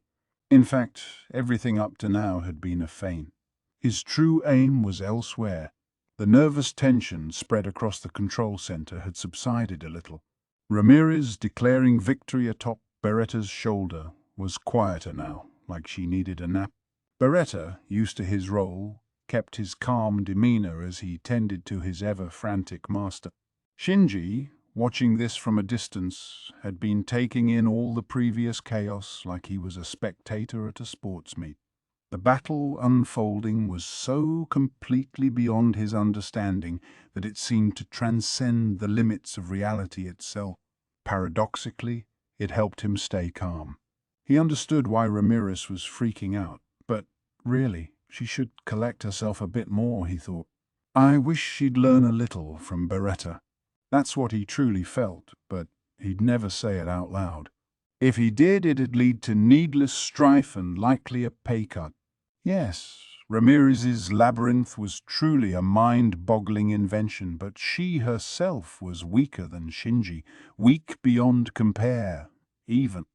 In fact, everything up to now had been a feint. His true aim was elsewhere. The nervous tension spread across the control center had subsided a little. Ramirez, declaring victory atop Beretta's shoulder, was quieter now, like she needed a nap. Beretta, used to his role, kept his calm demeanor as he tended to his ever-frantic master. Shinji, watching this from a distance, had been taking in all the previous chaos like he was a spectator at a sports meet. The battle unfolding was so completely beyond his understanding that it seemed to transcend the limits of reality itself. Paradoxically, it helped him stay calm. He understood why Ramirez was freaking out, but really, she should collect herself a bit more, he thought. I wish she'd learn a little from Beretta. That's what he truly felt, but he'd never say it out loud. If he did, it'd lead to needless strife and likely a pay cut. Yes, Ramirez's labyrinth was truly a mind-boggling invention, but she herself was weaker than Shinji, weak beyond compare, even.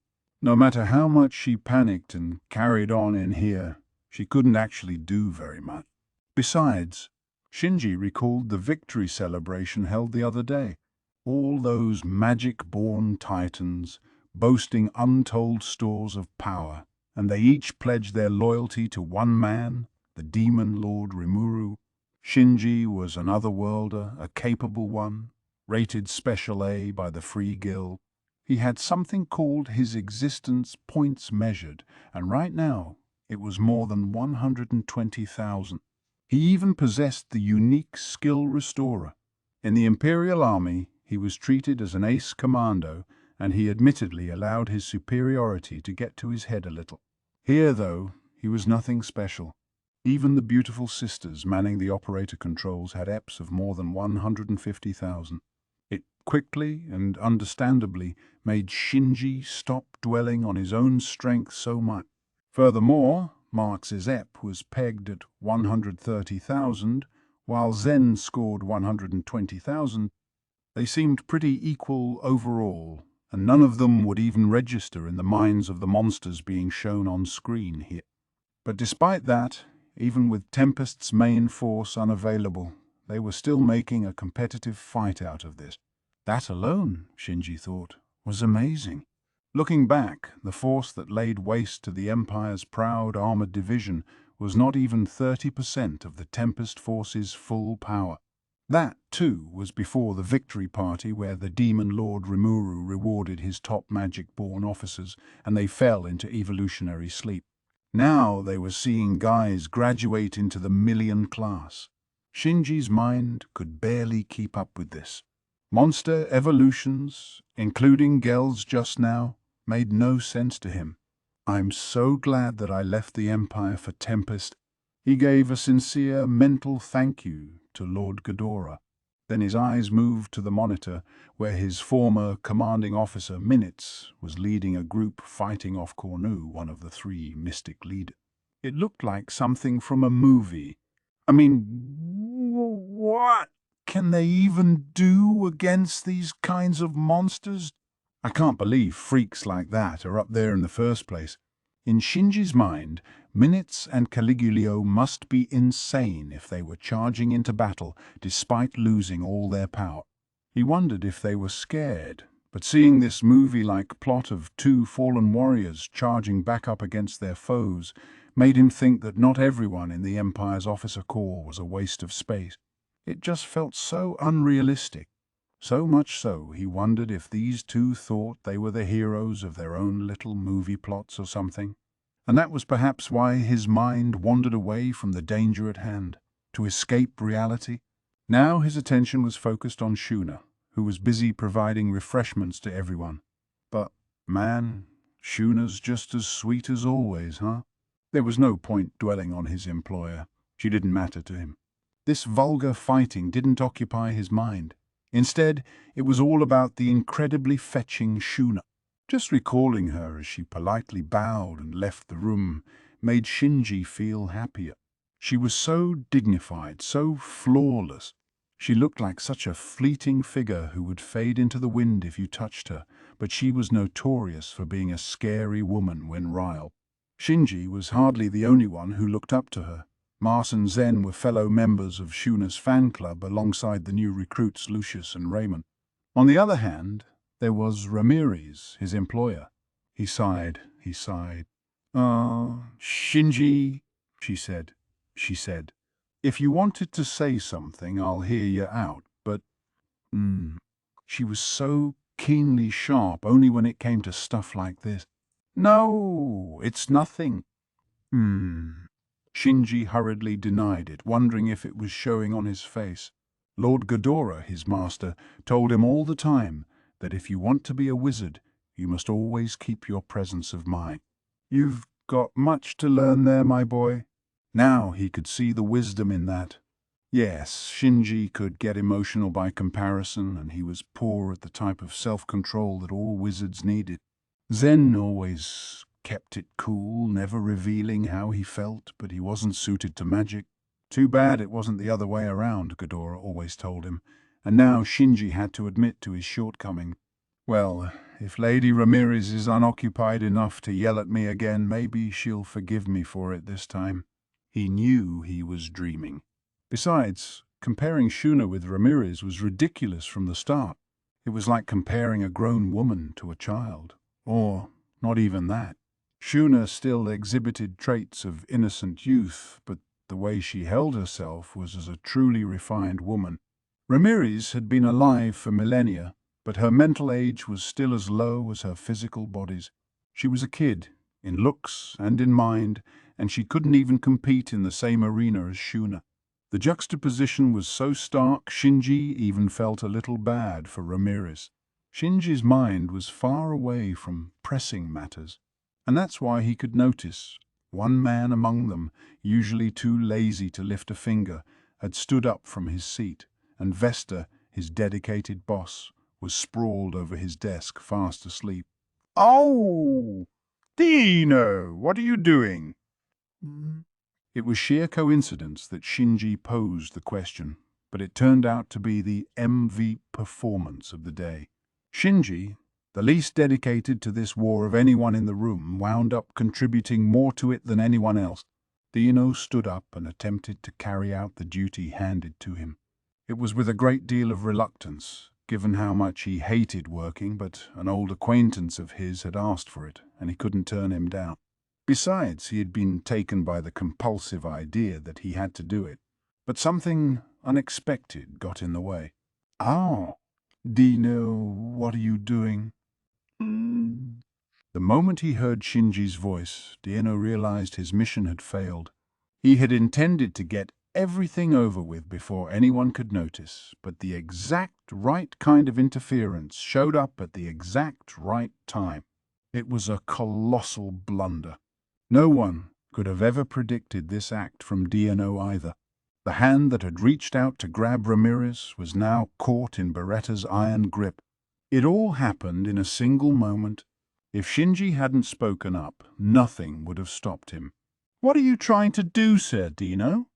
No matter how much she panicked and carried on in here, she couldn't actually do very much. Besides, Shinji recalled the victory celebration held the other day. All those magic-born titans, boasting untold stores of power, and they each pledged their loyalty to one man, the demon lord Rimuru. Shinji was an otherworlder, a capable one, rated Special A by the Free Guild. He had something called his existence points measured, and right now it was more than 120,000. He even possessed the unique skill restorer. In the Imperial Army, he was treated as an ace commando, and he admittedly allowed his superiority to get to his head a little. Here, though, he was nothing special. Even the beautiful sisters manning the operator controls had EPs of more than 150,000. It quickly and understandably made Shinji stop dwelling on his own strength so much. Furthermore, Marx's EP was pegged at 130,000, while Zen scored 120,000. They seemed pretty equal overall, and none of them would even register in the minds of the monsters being shown on screen here. But despite that, even with Tempest's main force unavailable, they were still making a competitive fight out of this. That alone, Shinji thought, was amazing. Looking back, the force that laid waste to the Empire's proud armored division was not even 30% of the Tempest force's full power. That, too, was before the victory party where the demon lord Rimuru rewarded his top magic-born officers and they fell into evolutionary sleep. Now they were seeing guys graduate into the million class. Shinji's mind could barely keep up with this. Monster evolutions, including Gel's just now, made no sense to him. I'm so glad that I left the Empire for Tempest. He gave a sincere mental thank you to Lord Ghidorah. Then his eyes moved to the monitor, where his former commanding officer, Minutes, was leading a group fighting off Cornu, one of the three mystic leaders. It looked like something from a movie. I mean, what can they even do against these kinds of monsters? I can't believe freaks like that are up there in the first place. In Shinji's mind, Minutes and Caligulio must be insane if they were charging into battle despite losing all their power. He wondered if they were scared, but seeing this movie-like plot of two fallen warriors charging back up against their foes made him think that not everyone in the Empire's officer corps was a waste of space. It just felt so unrealistic. So much so, he wondered if these two thought they were the heroes of their own little movie plots or something. And that was perhaps why his mind wandered away from the danger at hand, to escape reality. Now his attention was focused on Shuna, who was busy providing refreshments to everyone. But, man, Shuna's just as sweet as always, huh? There was no point dwelling on his employer. She didn't matter to him. This vulgar fighting didn't occupy his mind. Instead, it was all about the incredibly fetching Shuna. Just recalling her as she politely bowed and left the room made Shinji feel happier. She was so dignified, so flawless. She looked like such a fleeting figure who would fade into the wind if you touched her, but she was notorious for being a scary woman when riled. Shinji was hardly the only one who looked up to her. Mars and Zen were fellow members of Shuna's fan club alongside the new recruits Lucius and Raymond. On the other hand, there was Ramirez, his employer. He sighed. Shinji, she said. If you wanted to say something, I'll hear you out, but... She was so keenly sharp only when it came to stuff like this. No, it's nothing. Shinji hurriedly denied it, wondering if it was showing on his face. Lord Ghidorah, his master, told him all the time that if you want to be a wizard, you must always keep your presence of mind. You've got much to learn there, my boy. Now he could see the wisdom in that. Yes, Shinji could get emotional by comparison, and he was poor at the type of self-control that all wizards needed. Zen always kept it cool, never revealing how he felt, but he wasn't suited to magic. Too bad it wasn't the other way around, Ghidorah always told him, and now Shinji had to admit to his shortcoming. Well, if Lady Ramirez is unoccupied enough to yell at me again, maybe she'll forgive me for it this time. He knew he was dreaming. Besides, comparing Shuna with Ramirez was ridiculous from the start. It was like comparing a grown woman to a child. Or not even that. Shuna still exhibited traits of innocent youth, but the way she held herself was as a truly refined woman. Ramirez had been alive for millennia, but her mental age was still as low as her physical body's. She was a kid, in looks and in mind, and she couldn't even compete in the same arena as Shuna. The juxtaposition was so stark, Shinji even felt a little bad for Ramirez. Shinji's mind was far away from pressing matters, and that's why he could notice. One man among them, usually too lazy to lift a finger, had stood up from his seat, and Vesta, his dedicated boss, was sprawled over his desk, fast asleep. "Oh, Dino, what are you doing?" It was sheer coincidence that Shinji posed the question, but it turned out to be the MV performance of the day. Shinji, the least dedicated to this war of anyone in the room, wound up contributing more to it than anyone else. Dino stood up and attempted to carry out the duty handed to him. It was with a great deal of reluctance, given how much he hated working, but an old acquaintance of his had asked for it, and he couldn't turn him down. Besides, he had been taken by the compulsive idea that he had to do it. But something unexpected got in the way. "Oh, Dino, what are you doing?" The moment he heard Shinji's voice, Dino realized his mission had failed. He had intended to get everything over with before anyone could notice, but the exact right kind of interference showed up at the exact right time. It was a colossal blunder. No one could have ever predicted this act from Dino either. The hand that had reached out to grab Ramirez was now caught in Beretta's iron grip. It all happened in a single moment. If Shinji hadn't spoken up, nothing would have stopped him. "What are you trying to do, Sir Dino?"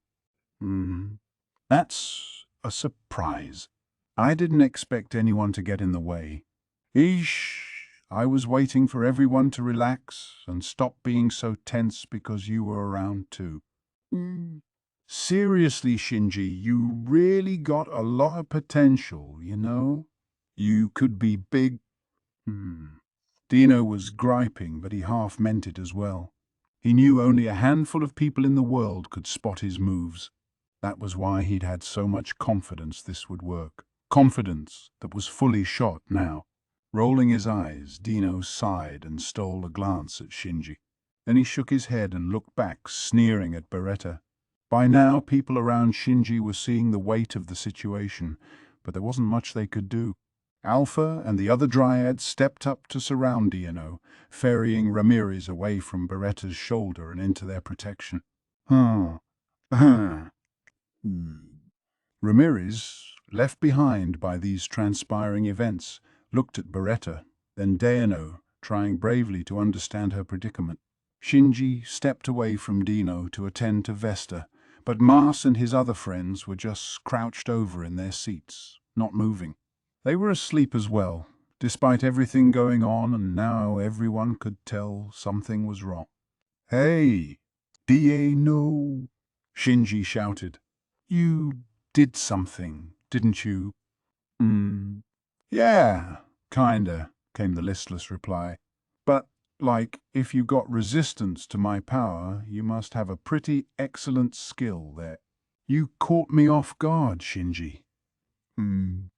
That's a surprise. I didn't expect anyone to get in the way. I was waiting for everyone to relax and stop being so tense because you were around too. Seriously, Shinji, you really got a lot of potential, you know? You could be big. Dino was griping, but he half meant it as well. He knew only a handful of people in the world could spot his moves. That was why he'd had so much confidence this would work. Confidence that was fully shot now. Rolling his eyes, Dino sighed and stole a glance at Shinji. Then he shook his head and looked back, sneering at Beretta. By now, people around Shinji were seeing the weight of the situation, but there wasn't much they could do. Alpha and the other Dryads stepped up to surround Dino, ferrying Ramirez away from Beretta's shoulder and into their protection. Ramirez, left behind by these transpiring events, looked at Beretta, then Dino, trying bravely to understand her predicament. Shinji stepped away from Dino to attend to Vesta, but Mars and his other friends were just crouched over in their seats, not moving. They were asleep as well, despite everything going on, and now everyone could tell something was wrong. "Hey, Dino!" Shinji shouted. "You did something, didn't you?" "Yeah, kinda," came the listless reply. "But, like, if you got resistance to my power, you must have a pretty excellent skill there. You caught me off guard, Shinji." I'm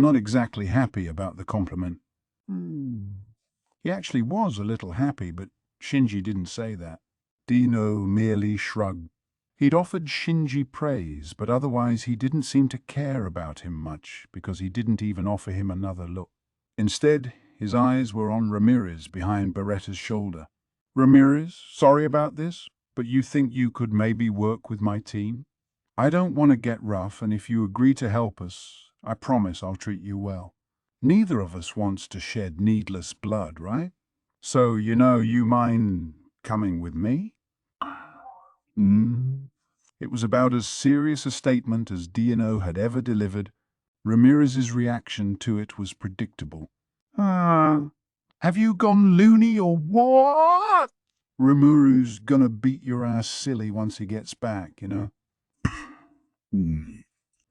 not exactly happy about the compliment. He actually was a little happy, but Shinji didn't say that. Dino merely shrugged. He'd offered Shinji praise, but otherwise he didn't seem to care about him much, because he didn't even offer him another look. Instead, his eyes were on Ramirez behind Beretta's shoulder. "Ramirez, sorry about this, but you think you could maybe work with my team? I don't want to get rough, and if you agree to help us, I promise I'll treat you well. Neither of us wants to shed needless blood, right? So, you mind coming with me?" It was about as serious a statement as Dino had ever delivered. Ramirez's reaction to it was predictable. Have you gone loony or what? Ramirez gonna beat your ass silly once he gets back,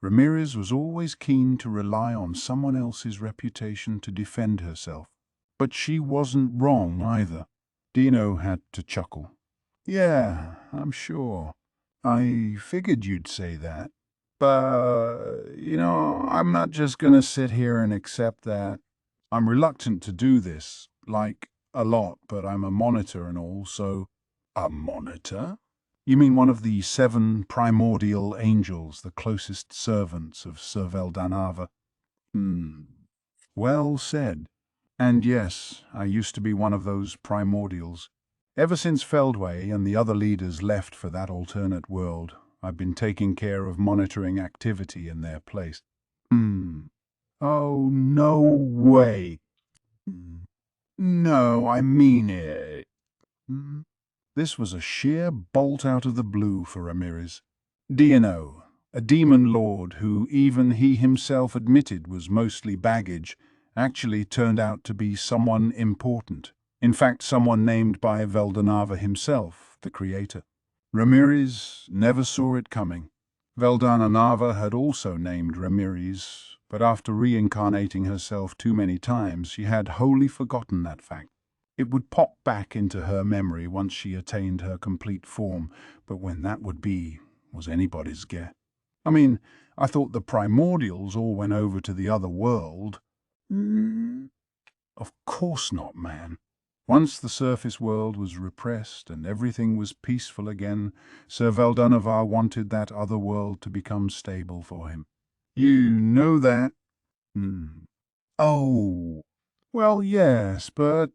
Ramirez was always keen to rely on someone else's reputation to defend herself. But she wasn't wrong either. Dino had to chuckle. "Yeah, I'm sure. I figured you'd say that. But, I'm not just gonna sit here and accept that. I'm reluctant to do this, like, a lot, but I'm a monitor and all, so—" "A monitor? You mean one of the 7 primordial angels, the closest servants of Sir Veldanava?" Well said. And yes, I used to be one of those primordials. Ever since Feldway and the other leaders left for that alternate world, I've been taking care of monitoring activity in their place. Oh, no way. No, I mean it. This was a sheer bolt out of the blue for Ramirez. Dino, a demon lord who even he himself admitted was mostly baggage, actually turned out to be someone important. In fact, someone named by Veldanava himself, the creator. Ramirez never saw it coming. Veldanava had also named Ramirez, but after reincarnating herself too many times, she had wholly forgotten that fact. It would pop back into her memory once she attained her complete form, but when that would be was anybody's guess. I mean, I thought the primordials all went over to the other world. Of course not, man. Once the surface world was repressed and everything was peaceful again, Sir Veldanavar wanted that other world to become stable for him. You know that? Oh, well, yes, but...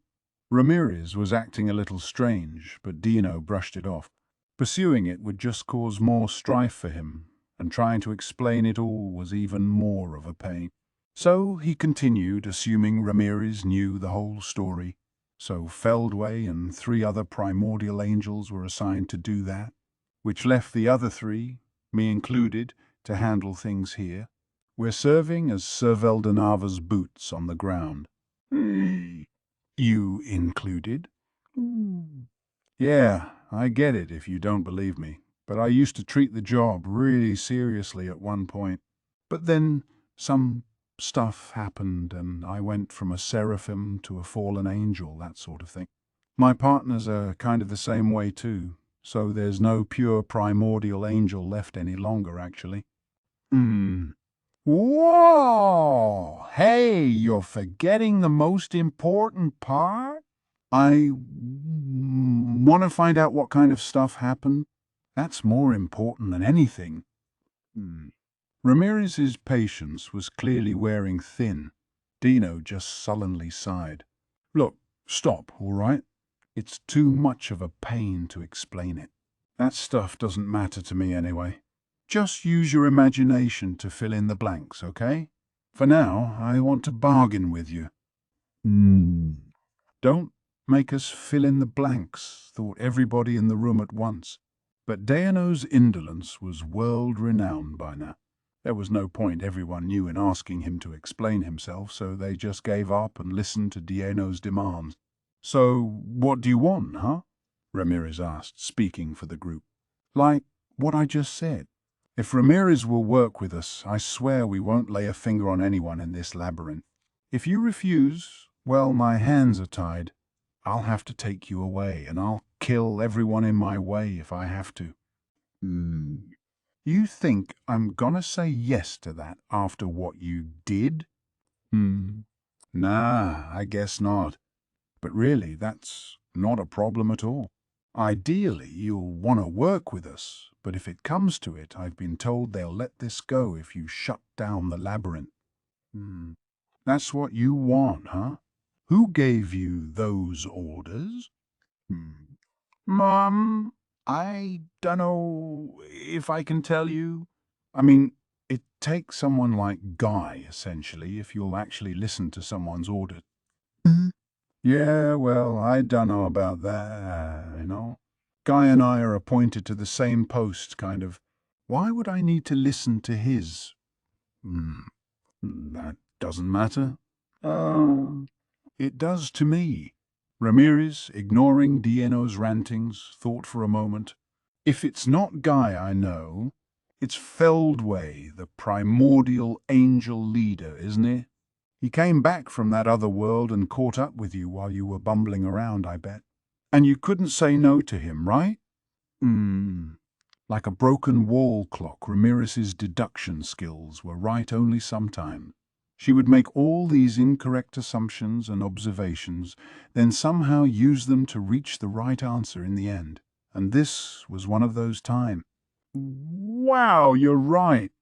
Ramirez was acting a little strange, but Dino brushed it off. Pursuing it would just cause more strife for him, and trying to explain it all was even more of a pain. So he continued, assuming Ramirez knew the whole story. So Feldway and 3 other primordial angels were assigned to do that, which left the other 3, me included, to handle things here. We're serving as Sir Veldanava's boots on the ground. You included? Yeah, I get it if you don't believe me, but I used to treat the job really seriously at one point. But then some stuff happened and I went from a seraphim to a fallen angel, that sort of thing. My partners are kind of the same way too, so there's no pure primordial angel left any longer, actually. Whoa! Hey, you're forgetting the most important part? I want to find out what kind of stuff happened. That's more important than anything. Ramirez's patience was clearly wearing thin. Dino just sullenly sighed. Look, stop, all right? It's too much of a pain to explain it. That stuff doesn't matter to me anyway. Just use your imagination to fill in the blanks, okay? For now, I want to bargain with you. Don't make us fill in the blanks, thought everybody in the room at once. But Daeno's indolence was world-renowned by now. There was no point, everyone knew, in asking him to explain himself, so they just gave up and listened to Daeno's demands. "So, what do you want, huh?" Ramirez asked, speaking for the group. "Like what I just said. If Ramirez will work with us, I swear we won't lay a finger on anyone in this labyrinth. If you refuse, well, my hands are tied. I'll have to take you away, and I'll kill everyone in my way if I have to." You think I'm gonna say yes to that after what you did? Nah, I guess not. But really, that's not a problem at all. Ideally, you'll want to work with us, but if it comes to it, I've been told they'll let this go if you shut down the labyrinth. That's what you want, huh? Who gave you those orders? Mom, I dunno if I can tell you. I mean, it takes someone like Guy, essentially, if you'll actually listen to someone's orders. Yeah, well, I dunno about that. Guy and I are appointed to the same post, kind of. Why would I need to listen to his? That doesn't matter. It does to me. Ramirez, ignoring Daeno's rantings, thought for a moment. If it's not Guy I know, it's Feldway, the primordial angel leader, isn't it? He came back from that other world and caught up with you while you were bumbling around, I bet. And you couldn't say no to him, right? Like a broken wall clock, Ramirez's deduction skills were right only sometimes. She would make all these incorrect assumptions and observations, then somehow use them to reach the right answer in the end. And this was one of those times. Wow, you're right.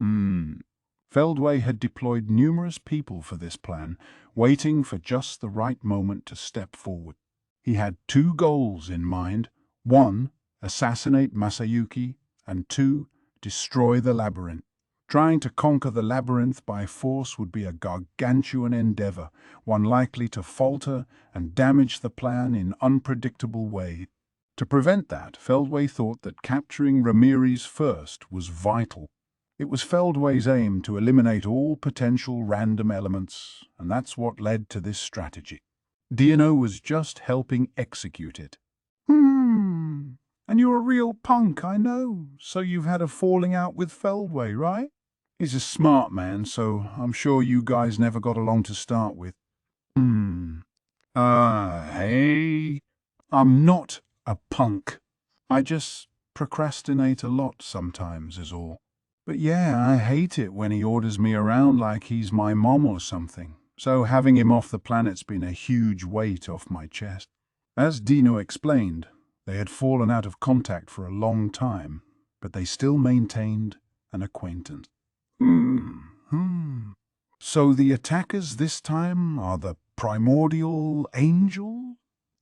Feldway had deployed numerous people for this plan, waiting for just the right moment to step forward. He had two goals in mind. One, assassinate Masayuki, and two, destroy the labyrinth. Trying to conquer the labyrinth by force would be a gargantuan endeavor, one likely to falter and damage the plan in unpredictable ways. To prevent that, Feldway thought that capturing Ramirez first was vital. It was Feldway's aim to eliminate all potential random elements, and that's what led to this strategy. Daeno was just helping execute it. And you're a real punk, I know, so you've had a falling out with Feldway, right? He's a smart man, so I'm sure you guys never got along to start with. Hey, I'm not a punk. I just procrastinate a lot sometimes is all. But yeah, I hate it when he orders me around like he's my mom or something. So having him off the planet's been a huge weight off my chest. As Daeno explained, they had fallen out of contact for a long time, but they still maintained an acquaintance. So the attackers this time are the primordial angel?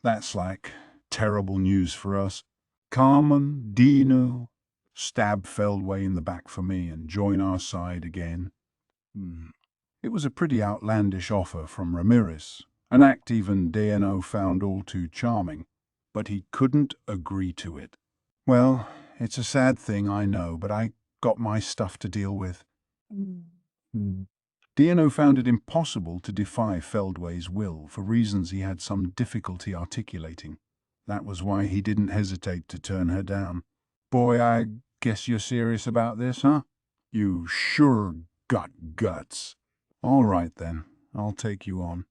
That's like terrible news for us. Carmen, Daeno, stab Feldway in the back for me and join our side again. It was a pretty outlandish offer from Ramirez, an act even Daeno found all too charming, but he couldn't agree to it. Well, it's a sad thing, I know, but I got my stuff to deal with. Daeno found it impossible to defy Feldway's will for reasons he had some difficulty articulating. That was why he didn't hesitate to turn her down. Boy, I guess you're serious about this, huh? You sure got guts. All right then, I'll take you on.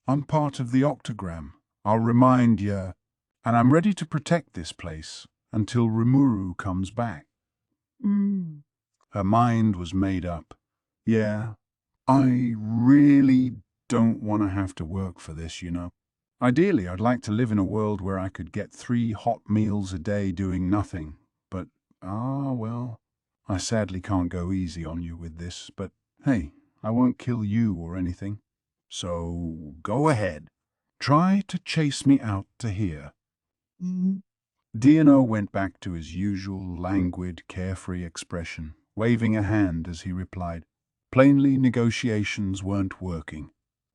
I'm part of the Octagram. I'll remind you, and I'm ready to protect this place until Rimuru comes back. Her mind was made up. Yeah, I really don't want to have to work for this, you know. Ideally, I'd like to live in a world where I could get 3 hot meals a day doing nothing. But, well, I sadly can't go easy on you with this. But, hey, I won't kill you or anything. So, go ahead. Try to chase me out to here. Daeno went back to his usual languid, carefree expression, waving a hand as he replied. Plainly, negotiations weren't working.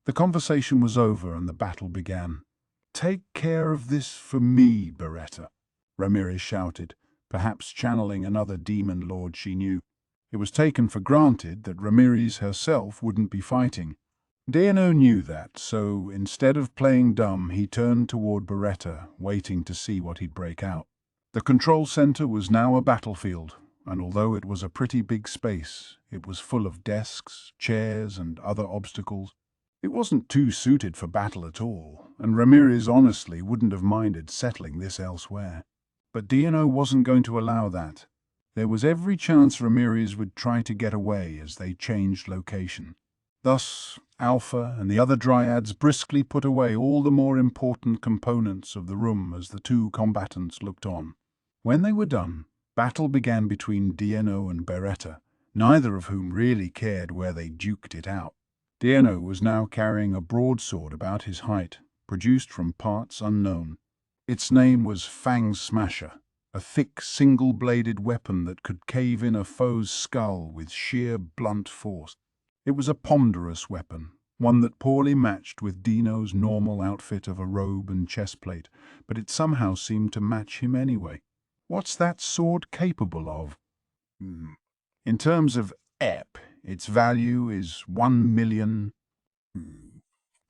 The conversation was over and the battle began. Take care of this for me, Beretta, Ramirez shouted, perhaps channeling another demon lord she knew. It was taken for granted that Ramirez herself wouldn't be fighting. Dano knew that, so instead of playing dumb, he turned toward Beretta, waiting to see what he'd break out. The control center was now a battlefield, and although it was a pretty big space, it was full of desks, chairs, and other obstacles. It wasn't too suited for battle at all, and Ramirez honestly wouldn't have minded settling this elsewhere. But Dano wasn't going to allow that. There was every chance Ramirez would try to get away as they changed location. Thus, Alpha and the other dryads briskly put away all the more important components of the room as the two combatants looked on. When they were done, battle began between Dano and Beretta, neither of whom really cared where they duked it out. Dano was now carrying a broadsword about his height, produced from parts unknown. Its name was Fang Smasher, a thick, single-bladed weapon that could cave in a foe's skull with sheer, blunt force. It was a ponderous weapon, one that poorly matched with Dino's normal outfit of a robe and chestplate, but it somehow seemed to match him anyway. What's that sword capable of? In terms of EP, its value is 1,000,000.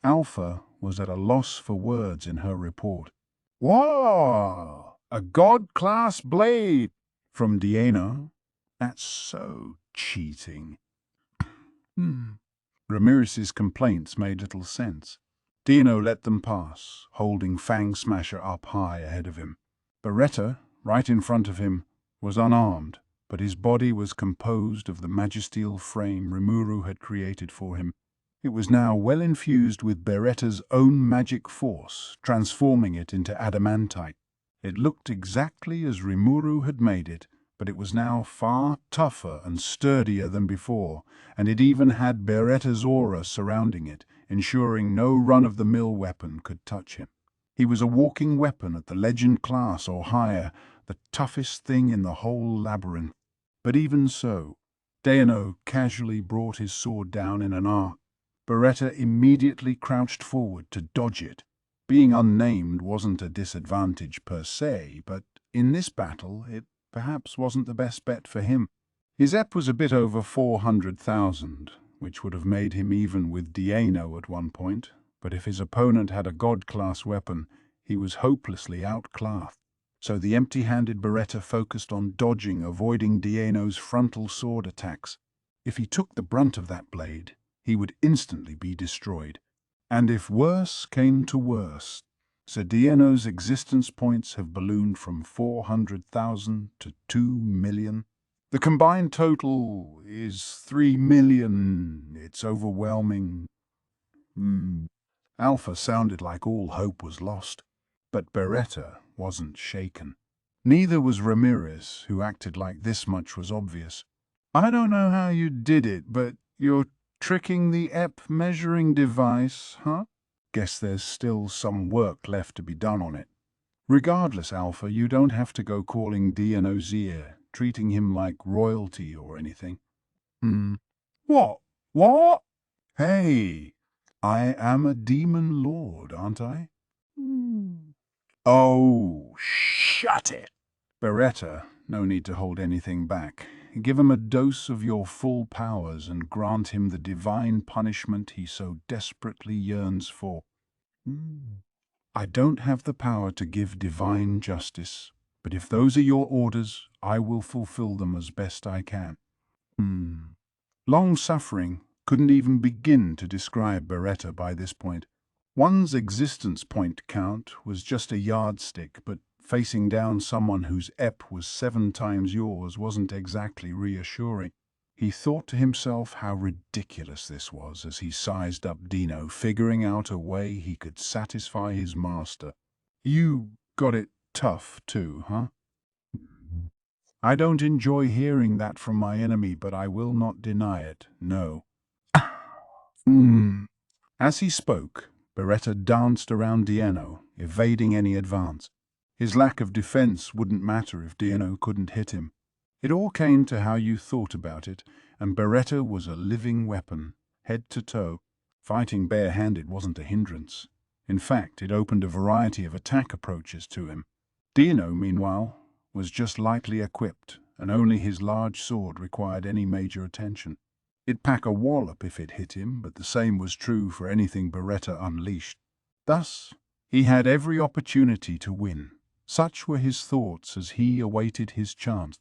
Alpha was at a loss for words in her report. Whoa! A god-class blade! From Dano. That's so cheating. Ramirez's complaints made little sense. Dano let them pass, holding Fang Smasher up high ahead of him. Beretta, right in front of him, was unarmed, but his body was composed of the magistral frame Rimuru had created for him. It was now well infused with Beretta's own magic force, transforming it into adamantite. It looked exactly as Rimuru had made it, but it was now far tougher and sturdier than before, and it even had Beretta's aura surrounding it, ensuring no run-of-the-mill weapon could touch him. He was a walking weapon at the legend class or higher, the toughest thing in the whole labyrinth. But even so, Dano casually brought his sword down in an arc. Beretta immediately crouched forward to dodge it. Being unnamed wasn't a disadvantage per se, but in this battle it perhaps wasn't the best bet for him. His EP was a bit over 400,000, which would have made him even with Dano at one point, but if his opponent had a god-class weapon, he was hopelessly outclassed. So the empty-handed Beretta focused on dodging, avoiding Dano's frontal sword attacks. If he took the brunt of that blade, he would instantly be destroyed. And if worse came to worse, Dano's existence points have ballooned from 400,000 to 2,000,000. The combined total is 3,000,000. It's overwhelming. Alpha sounded like all hope was lost, but Beretta wasn't shaken. Neither was Ramirez, who acted like this much was obvious. I don't know how you did it, but you're tricking the EP measuring device, huh? Guess there's still some work left to be done on it. Regardless, Alpha, you don't have to go calling Dano's ear, treating him like royalty or anything. What? What? Hey, I am a demon lord, aren't I? Oh, shut it! Beretta, no need to hold anything back. Give him a dose of your full powers and grant him the divine punishment he so desperately yearns for. I don't have the power to give divine justice, but if those are your orders, I will fulfill them as best I can. Long-suffering couldn't even begin to describe Beretta by this point. One's existence point count was just a yardstick, but facing down someone whose EP was 7 times yours wasn't exactly reassuring. He thought to himself how ridiculous this was as he sized up Dano, figuring out a way he could satisfy his master. You got it tough too, huh? I don't enjoy hearing that from my enemy, but I will not deny it, no. As he spoke, Beretta danced around Dano, evading any advance. His lack of defense wouldn't matter if Dano couldn't hit him. It all came to how you thought about it, and Beretta was a living weapon, head to toe. Fighting bare-handed wasn't a hindrance. In fact, it opened a variety of attack approaches to him. Dino, meanwhile, was just lightly equipped, and only his large sword required any major attention. It'd pack a wallop if it hit him, but the same was true for anything Beretta unleashed. Thus, he had every opportunity to win. Such were his thoughts as he awaited his chance.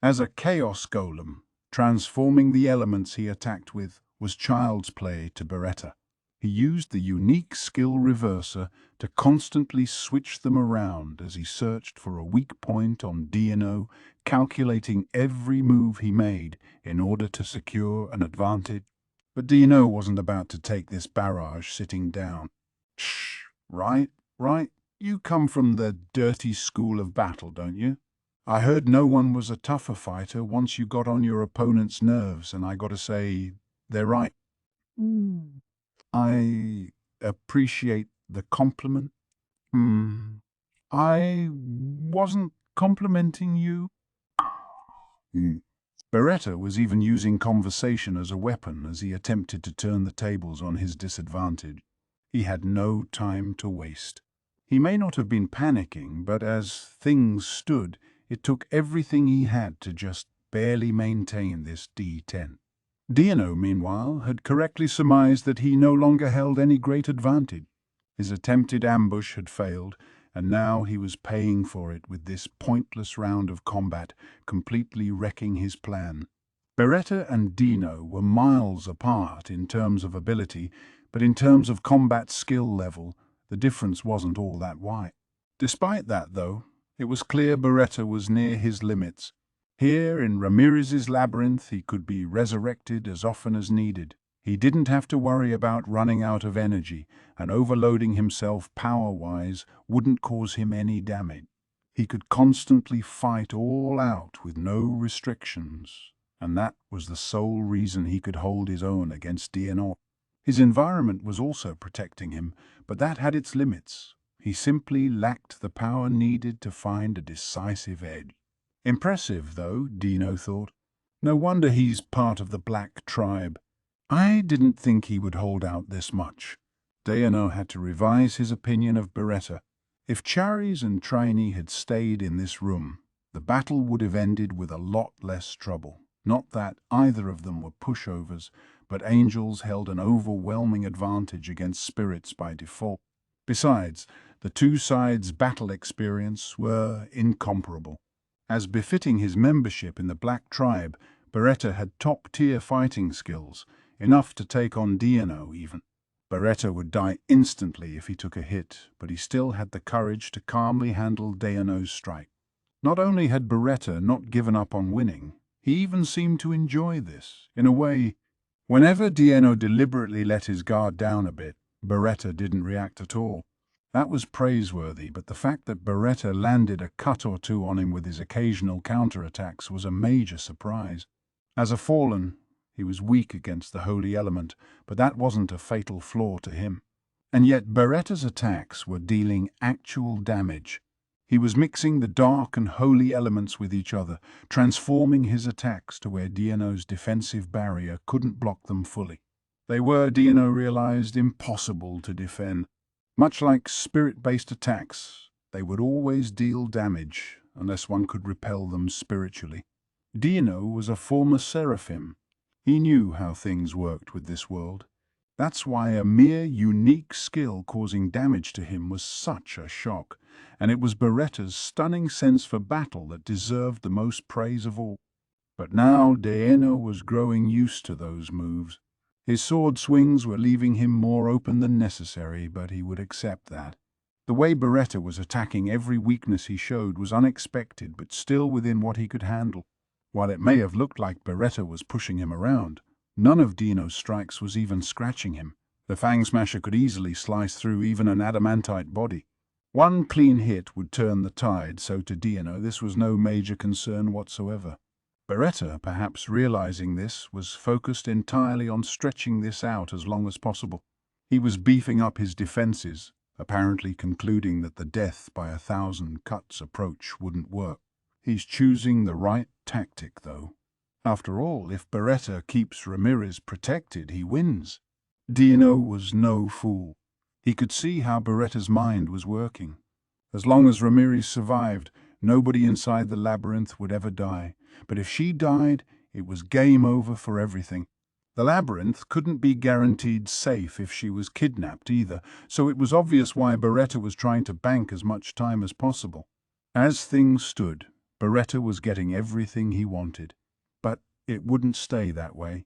As a chaos golem, transforming the elements he attacked with was child's play to Beretta. He used the unique skill reverser to constantly switch them around as he searched for a weak point on Dino, calculating every move he made in order to secure an advantage. But Dino wasn't about to take this barrage sitting down. Shh, right. You come from the dirty school of battle, don't you? I heard no one was a tougher fighter once you got on your opponent's nerves, and I gotta say, they're right. I appreciate the compliment. I wasn't complimenting you. Beretta was even using conversation as a weapon as he attempted to turn the tables on his disadvantage. He had no time to waste. He may not have been panicking, but as things stood, it took everything he had to just barely maintain this D10. Dino, meanwhile, had correctly surmised that he no longer held any great advantage. His attempted ambush had failed, and now he was paying for it with this pointless round of combat, completely wrecking his plan. Beretta and Dino were miles apart in terms of ability, but in terms of combat skill level, the difference wasn't all that wide. Despite that, though, it was clear Beretta was near his limits. Here, in Ramirez's labyrinth, he could be resurrected as often as needed. He didn't have to worry about running out of energy, and overloading himself power-wise wouldn't cause him any damage. He could constantly fight all out with no restrictions, and that was the sole reason he could hold his own against Dino. His environment was also protecting him, but that had its limits. He simply lacked the power needed to find a decisive edge. Impressive, though, Dino thought. No wonder he's part of the Black Tribe. I didn't think he would hold out this much. Dino had to revise his opinion of Beretta. If Charis and Trini had stayed in this room, the battle would have ended with a lot less trouble. Not that either of them were pushovers, but angels held an overwhelming advantage against spirits by default. Besides, the two sides' battle experience were incomparable. As befitting his membership in the Black Tribe, Beretta had top-tier fighting skills, enough to take on Dino even. Beretta would die instantly if he took a hit, but he still had the courage to calmly handle Dino's strike. Not only had Beretta not given up on winning, he even seemed to enjoy this. In a way, whenever Dino deliberately let his guard down a bit, Beretta didn't react at all. That was praiseworthy, but the fact that Beretta landed a cut or two on him with his occasional counterattacks was a major surprise. As a fallen, he was weak against the holy element, but that wasn't a fatal flaw to him. And yet Beretta's attacks were dealing actual damage. He was mixing the dark and holy elements with each other, transforming his attacks to where Dino's defensive barrier couldn't block them fully. They were, Dino realized, impossible to defend. Much like spirit-based attacks, they would always deal damage unless one could repel them spiritually. Dino was a former seraphim. He knew how things worked with this world. That's why a mere unique skill causing damage to him was such a shock, and it was Beretta's stunning sense for battle that deserved the most praise of all. But now Dino was growing used to those moves. His sword swings were leaving him more open than necessary, but he would accept that. The way Beretta was attacking every weakness he showed was unexpected, but still within what he could handle. While it may have looked like Beretta was pushing him around, none of Dino's strikes was even scratching him. The Fang Smasher could easily slice through even an adamantite body. One clean hit would turn the tide, so to Dino this was no major concern whatsoever. Beretta, perhaps realizing this, was focused entirely on stretching this out as long as possible. He was beefing up his defenses, apparently concluding that the death by 1,000 cuts approach wouldn't work. He's choosing the right tactic, though. After all, if Beretta keeps Ramirez protected, he wins. Dino was no fool. He could see how Beretta's mind was working. As long as Ramirez survived, nobody inside the labyrinth would ever die. But if she died, it was game over for everything. The labyrinth couldn't be guaranteed safe if she was kidnapped either, so it was obvious why Beretta was trying to bank as much time as possible. As things stood, Beretta was getting everything he wanted. But it wouldn't stay that way.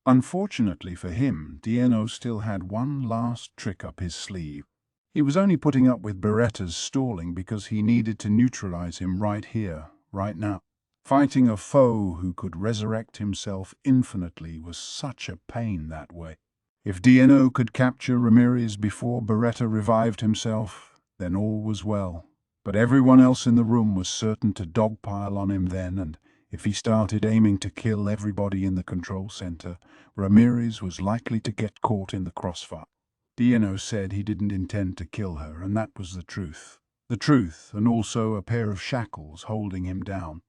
Unfortunately for him, Dieno still had one last trick up his sleeve. He was only putting up with Beretta's stalling because he needed to neutralize him right here, right now. Fighting a foe who could resurrect himself infinitely was such a pain that way. If Dieno could capture Ramirez before Beretta revived himself, then all was well. But everyone else in the room was certain to dogpile on him then, and if he started aiming to kill everybody in the control center, Ramirez was likely to get caught in the crossfire. Dieno said he didn't intend to kill her, and that was the truth. The truth, and also a pair of shackles holding him down.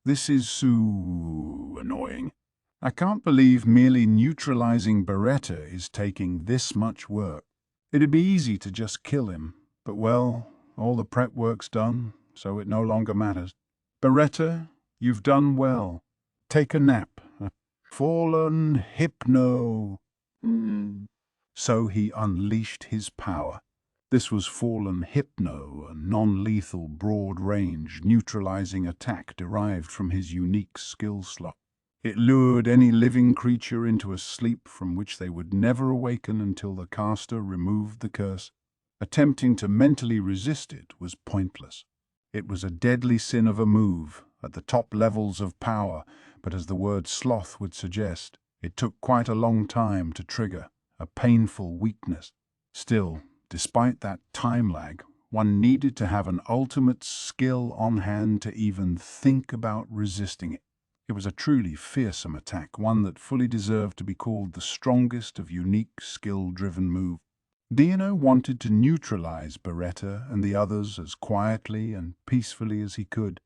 This is so annoying. I can't believe merely neutralizing Beretta is taking this much work. It'd be easy to just kill him, but well, all the prep work's done, so it no longer matters. Beretta, you've done well. Take a nap. Fallen hypno. So he unleashed his power. This was Fallen Hypno, a non-lethal broad-range neutralizing attack derived from his unique skill slot. It lured any living creature into a sleep from which they would never awaken until the caster removed the curse. Attempting to mentally resist it was pointless. It was a deadly sin of a move, at the top levels of power, but as the word sloth would suggest, it took quite a long time to trigger, a painful weakness. Still, despite that time lag, one needed to have an ultimate skill on hand to even think about resisting it. It was a truly fearsome attack, one that fully deserved to be called the strongest of unique skill-driven moves. Dieno wanted to neutralize Beretta and the others as quietly and peacefully as he could.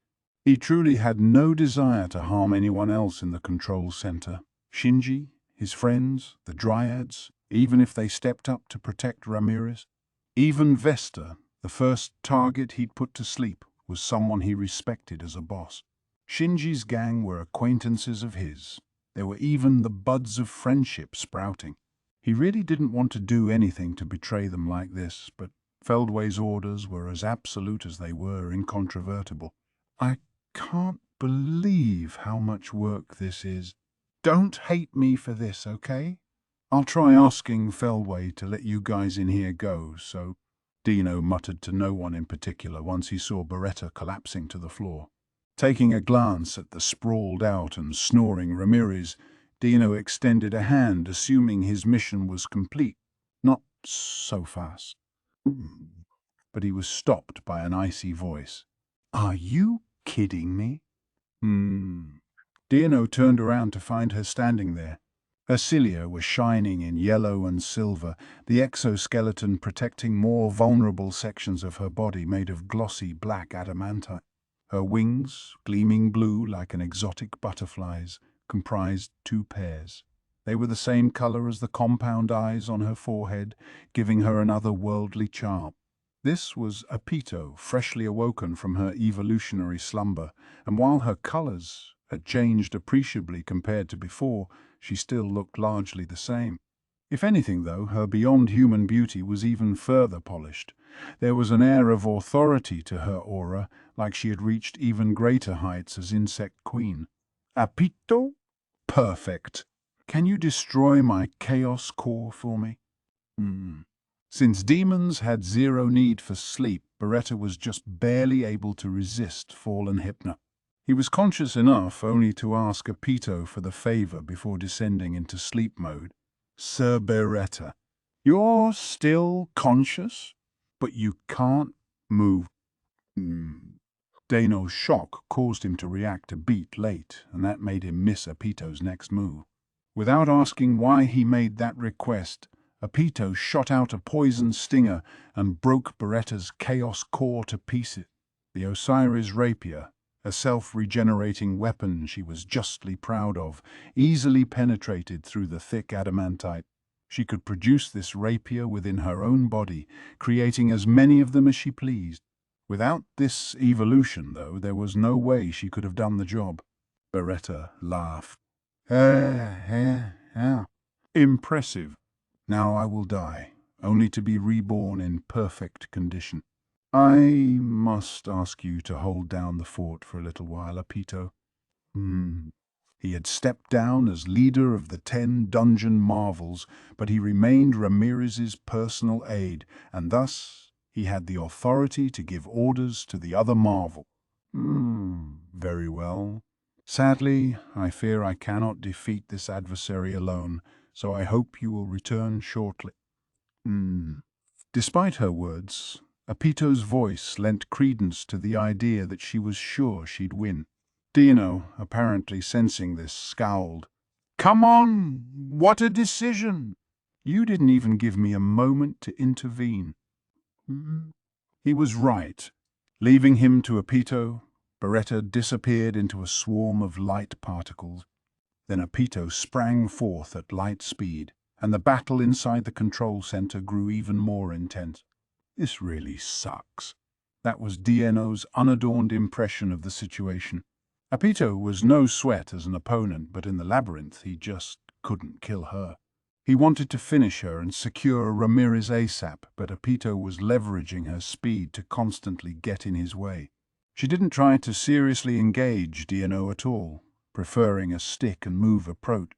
He truly had no desire to harm anyone else in the control center. Shinji, his friends, the Dryads, even if they stepped up to protect Ramirez. Even Vesta, the first target he'd put to sleep, was someone he respected as a boss. Shinji's gang were acquaintances of his. There were even the buds of friendship sprouting. He really didn't want to do anything to betray them like this, but Feldway's orders were as absolute as they were incontrovertible. I can't believe how much work this is. Don't hate me for this, okay? I'll try asking Feldway to let you guys in here go, so Dieno muttered to no one in particular once he saw Beretta collapsing to the floor. Taking a glance at the sprawled out and snoring Ramirez, Dieno extended a hand, assuming his mission was complete. Not so fast. But he was stopped by an icy voice. Are you kidding me? Dieno turned around to find her standing there. Her cilia were shining in yellow and silver, the exoskeleton protecting more vulnerable sections of her body made of glossy black adamantite. Her wings, gleaming blue like an exotic butterfly's, comprised 2 pairs. They were the same color as the compound eyes on her forehead, giving her an otherworldly charm. This was Apito, freshly awoken from her evolutionary slumber, and while her colors had changed appreciably compared to before, she still looked largely the same. If anything, though, her beyond-human beauty was even further polished. There was an air of authority to her aura, like she had reached even greater heights as Insect Queen. Apito? Perfect. Can you destroy my chaos core for me? Since demons had zero need for sleep, Beretta was just barely able to resist Fallen Hypno. He was conscious enough only to ask Apito for the favor before descending into sleep mode. Sir Beretta, you're still conscious, but you can't move. Dano's shock caused him to react a beat late, and that made him miss Apito's next move. Without asking why he made that request, Apito shot out a poison stinger and broke Beretta's chaos core to pieces. The Osiris rapier, a self-regenerating weapon she was justly proud of, easily penetrated through the thick adamantite. She could produce this rapier within her own body, creating as many of them as she pleased. Without this evolution, though, there was no way she could have done the job. Beretta laughed. Impressive. Now I will die, only to be reborn in perfect condition. I must ask you to hold down the fort for a little while, Apito. He had stepped down as leader of the 10 dungeon marvels, but he remained Ramirez's personal aide, and thus he had the authority to give orders to the other marvel. Very well. Sadly, I fear I cannot defeat this adversary alone, so I hope you will return shortly. Despite her words, Apito's voice lent credence to the idea that she was sure she'd win. Dino, apparently sensing this, scowled. Come on, what a decision! You didn't even give me a moment to intervene. He was right. Leaving him to Apito, Beretta disappeared into a swarm of light particles. Then Apito sprang forth at light speed, and the battle inside the control center grew even more intense. This really sucks. That was Dino's unadorned impression of the situation. Apito was no sweat as an opponent, but in the labyrinth he just couldn't kill her. He wanted to finish her and secure Ramirez ASAP, but Apito was leveraging her speed to constantly get in his way. She didn't try to seriously engage Dino at all, preferring a stick-and-move approach.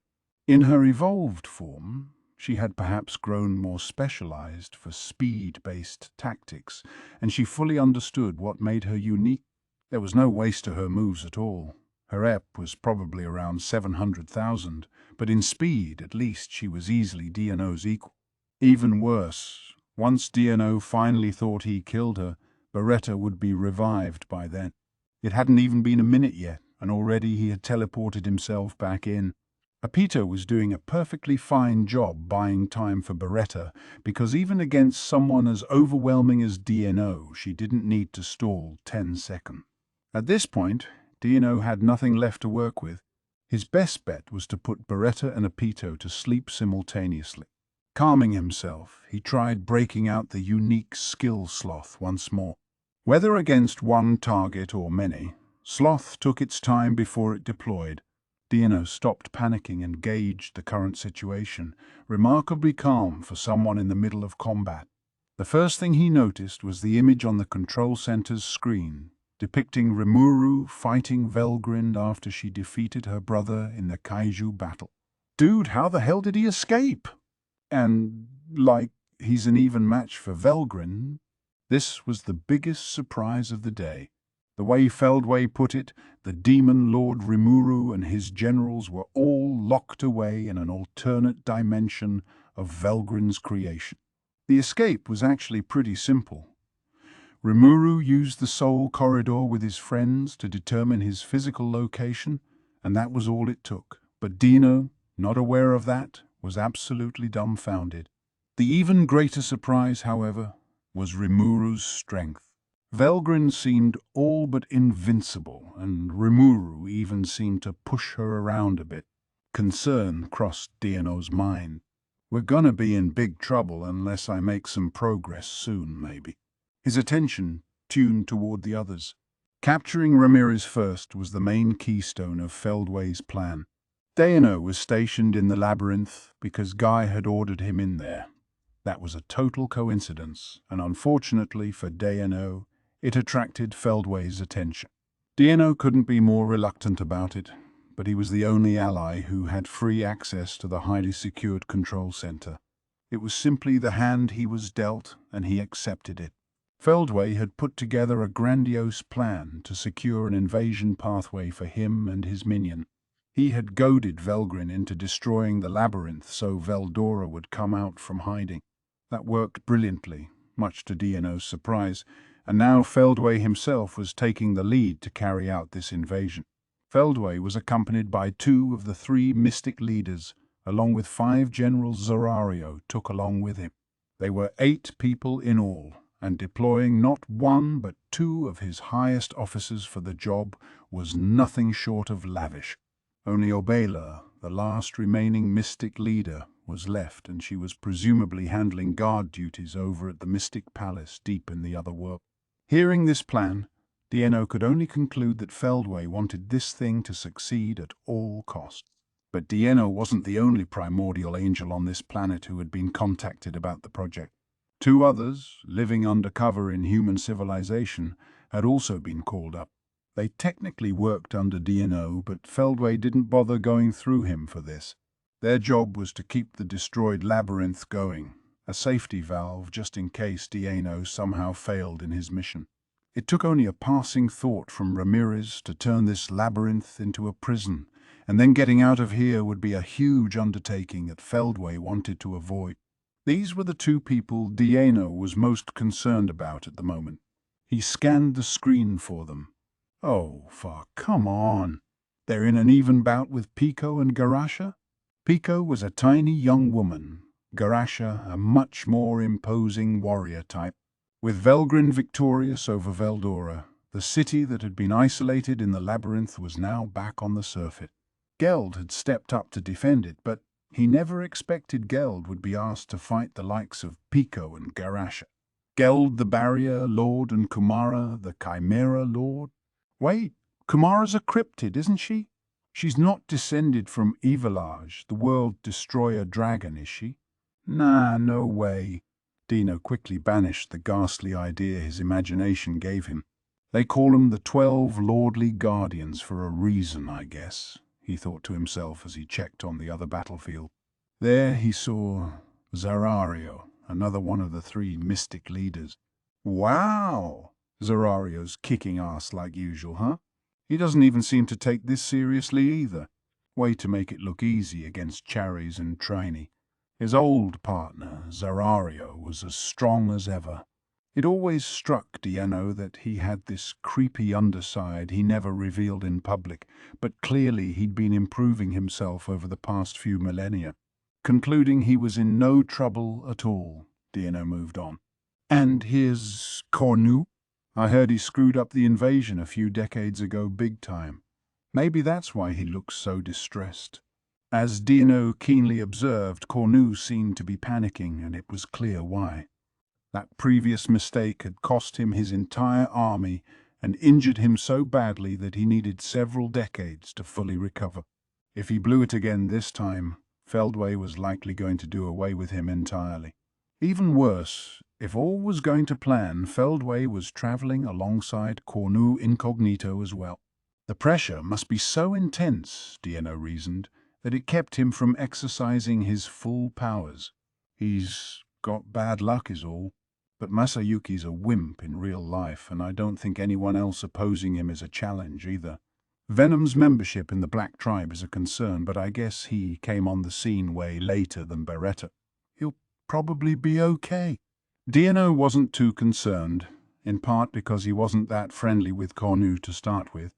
In her evolved form, she had perhaps grown more specialized for speed-based tactics, and she fully understood what made her unique. There was no waste to her moves at all. Her EP was probably around 700,000, but in speed, at least, she was easily Dino's equal. Even worse, once Dino finally thought he killed her, Beretta would be revived by then. It hadn't even been a minute yet, and already he had teleported himself back in. Apito was doing a perfectly fine job buying time for Beretta, because even against someone as overwhelming as Dino, she didn't need to stall 10 seconds. At this point, Dino had nothing left to work with. His best bet was to put Beretta and Apito to sleep simultaneously. Calming himself, he tried breaking out the unique skill sloth once more. Whether against one target or many, sloth took its time before it deployed. Dino stopped panicking and gauged the current situation, remarkably calm for someone in the middle of combat. The first thing he noticed was the image on the control center's screen, depicting Rimuru fighting Velgrin after she defeated her brother in the kaiju battle. Dude, how the hell did he escape? And, he's an even match for Velgrin. This was the biggest surprise of the day. The way Feldway put it, the demon lord Rimuru and his generals were all locked away in an alternate dimension of Velgrin's creation. The escape was actually pretty simple. Rimuru used the soul corridor with his friends to determine his physical location, and that was all it took. But Dino, not aware of that, was absolutely dumbfounded. The even greater surprise, however, was Rimuru's strength. Velgrin seemed all but invincible, and Rimuru even seemed to push her around a bit. Concern crossed Dino's mind. We're gonna be in big trouble unless I make some progress soon, maybe. His attention tuned toward the others. Capturing Ramirez first was the main keystone of Feldway's plan. Dino was stationed in the labyrinth because Guy had ordered him in there. That was a total coincidence, and unfortunately for Dino, it attracted Feldway's attention. Dino couldn't be more reluctant about it, but he was the only ally who had free access to the highly secured control center. It was simply the hand he was dealt, and he accepted it. Feldway had put together a grandiose plan to secure an invasion pathway for him and his minion. He had goaded Velgrin into destroying the labyrinth so Veldora would come out from hiding. That worked brilliantly, much to Dino's surprise, and now Feldway himself was taking the lead to carry out this invasion. Feldway was accompanied by 2 of the 3 mystic leaders, along with 5 generals Zorario took along with him. They were 8 people in all, and deploying not 1 but 2 of his highest officers for the job was nothing short of lavish. Only Obela, the last remaining mystic leader, was left, and she was presumably handling guard duties over at the Mystic Palace deep in the other world. Hearing this plan, Dieno could only conclude that Feldway wanted this thing to succeed at all costs. But Dieno wasn't the only primordial angel on this planet who had been contacted about the project. Two others, living undercover in human civilization, had also been called up. They technically worked under Dieno, but Feldway didn't bother going through him for this. Their job was to keep the destroyed labyrinth going, a safety valve just in case Dieno somehow failed in his mission. It took only a passing thought from Ramirez to turn this labyrinth into a prison, and then getting out of here would be a huge undertaking that Feldway wanted to avoid. These were the two people Dieno was most concerned about at the moment. He scanned the screen for them. Oh, come on. They're in an even bout with Pico and Garasha? Pico was a tiny young woman, Garasha a much more imposing warrior type. With Velgrin victorious over Veldora, the city that had been isolated in the labyrinth was now back on the surface. Geld had stepped up to defend it, but he never expected Geld would be asked to fight the likes of Pico and Garasha. Geld the Barrier Lord and Kumara the Chimera Lord? Wait, Kumara's a cryptid, isn't she? She's not descended from Evilage, the world destroyer dragon, is she? Nah, no way. Dino quickly banished the ghastly idea his imagination gave him. They call them the 12 Lordly Guardians for a reason, I guess, he thought to himself as he checked on the other battlefield. There he saw Zarario, another one of the 3 mystic leaders. Wow! Zarario's kicking ass like usual, huh? He doesn't even seem to take this seriously either. Way to make it look easy against Charis and Trini. His old partner, Zarario, was as strong as ever. It always struck Dieno that he had this creepy underside he never revealed in public, but clearly he'd been improving himself over the past few millennia. Concluding he was in no trouble at all, Dieno moved on. And here's Cornu. I heard he screwed up the invasion a few decades ago big time. Maybe that's why he looks so distressed. As Dieno keenly observed, Cornu seemed to be panicking, and it was clear why. That previous mistake had cost him his entire army and injured him so badly that he needed several decades to fully recover. If he blew it again this time, Feldway was likely going to do away with him entirely. Even worse, if all was going to plan, Feldway was traveling alongside Cornu incognito as well. The pressure must be so intense, Dieno reasoned, that it kept him from exercising his full powers. He's got bad luck is all, but Masayuki's a wimp in real life, and I don't think anyone else opposing him is a challenge either. Venom's membership in the Black Tribe is a concern, but I guess he came on the scene way later than Beretta. He'll probably be okay. Dieno wasn't too concerned, in part because he wasn't that friendly with Cornu to start with.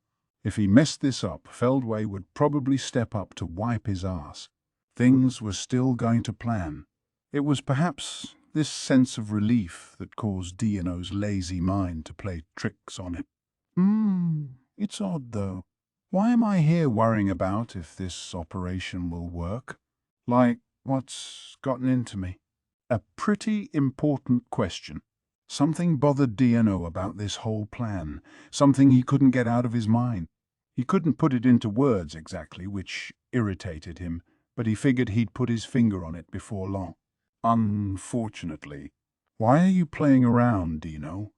If he messed this up, Feldway would probably step up to wipe his ass. Things were still going to plan. It was perhaps this sense of relief that caused Dieno's lazy mind to play tricks on him. It's odd though. Why am I here worrying about if this operation will work? Like, what's gotten into me? A pretty important question. Something bothered Dieno about this whole plan, something he couldn't get out of his mind. He couldn't put it into words exactly, which irritated him, but he figured he'd put his finger on it before long. Unfortunately. Why are you playing around, Dieno?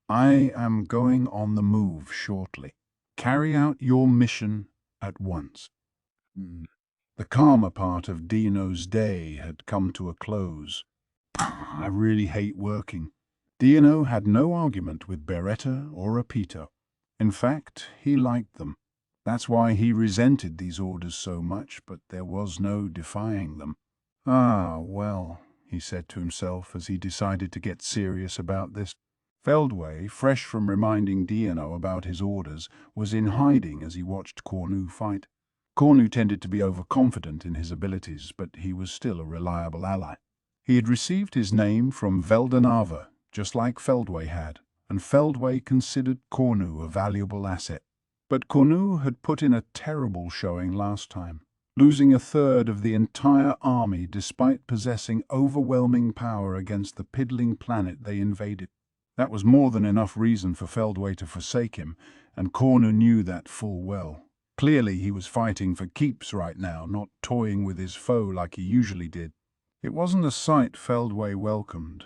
I am going on the move shortly. Carry out your mission at once. The calmer part of Dieno's day had come to a close. I really hate working. Dieno had no argument with Beretta or Apito. In fact, he liked them. That's why he resented these orders so much, but there was no defying them. Ah, well, he said to himself as he decided to get serious about this. Feldway, fresh from reminding Dieno about his orders, was in hiding as he watched Cornu fight. Cornu tended to be overconfident in his abilities, but he was still a reliable ally. He had received his name from Veldanava, just like Feldway had, and Feldway considered Cornu a valuable asset. But Cornu had put in a terrible showing last time. losing a third of the entire army despite possessing overwhelming power against the piddling planet they invaded. That was more than enough reason for Feldway to forsake him, and Cornu knew that full well. Clearly he was fighting for keeps right now, not toying with his foe like he usually did. It wasn't a sight Feldway welcomed.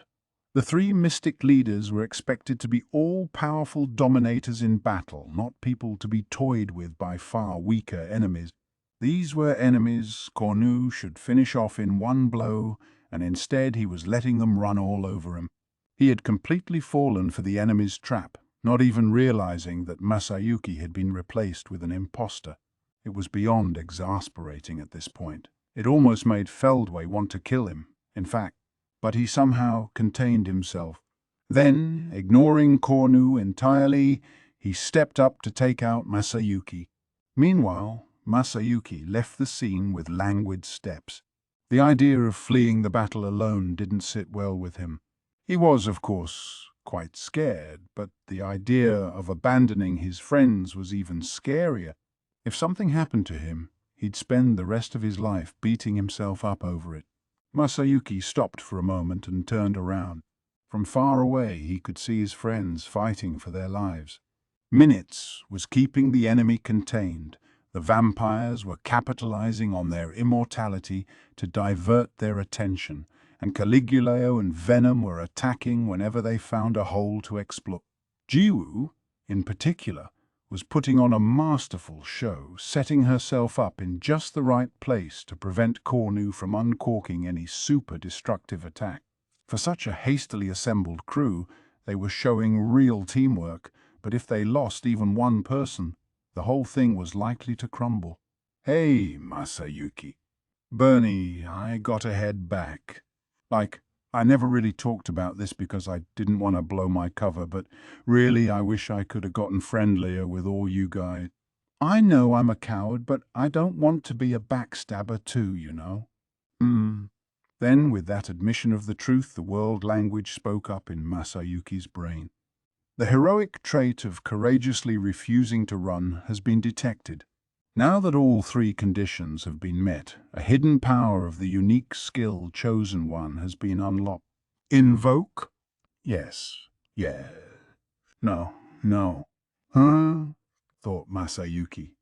The three mystic leaders were expected to be all-powerful dominators in battle, not people to be toyed with by far weaker enemies. These were enemies Cornu should finish off in one blow, and instead he was letting them run all over him. He had completely fallen for the enemy's trap, not even realizing that Masayuki had been replaced with an imposter. It was beyond exasperating at this point. It almost made Feldway want to kill him, in fact, but he somehow contained himself. Then, ignoring Cornu entirely, he stepped up to take out Masayuki. Meanwhile, Masayuki left the scene with languid steps. The idea of fleeing the battle alone didn't sit well with him. He was, of course, quite scared, but the idea of abandoning his friends was even scarier. If something happened to him, he'd spend the rest of his life beating himself up over it. Masayuki stopped for a moment and turned around. From far away, he could see his friends fighting for their lives. Minutes was keeping the enemy contained. The vampires were capitalizing on their immortality to divert their attention, and Caliguleo and Venom were attacking whenever they found a hole to exploit. Jiwoo, in particular, was putting on a masterful show, setting herself up in just the right place to prevent Cornu from uncorking any super-destructive attack. For such a hastily assembled crew, they were showing real teamwork, but if they lost even one person, the whole thing was likely to crumble. "Hey, Masayuki. Bernie, I gotta head back. I never really talked about this because I didn't want to blow my cover, but really I wish I could have gotten friendlier with all you guys. I know I'm a coward, but I don't want to be a backstabber too, you know." Then, with that admission of the truth, the world language spoke up in Masayuki's brain. The heroic trait of courageously refusing to run has been detected. Now that all three conditions have been met, a hidden power of the unique skill Chosen One has been unlocked. Invoke? Yes. Yeah. No. Huh? Thought Masayuki.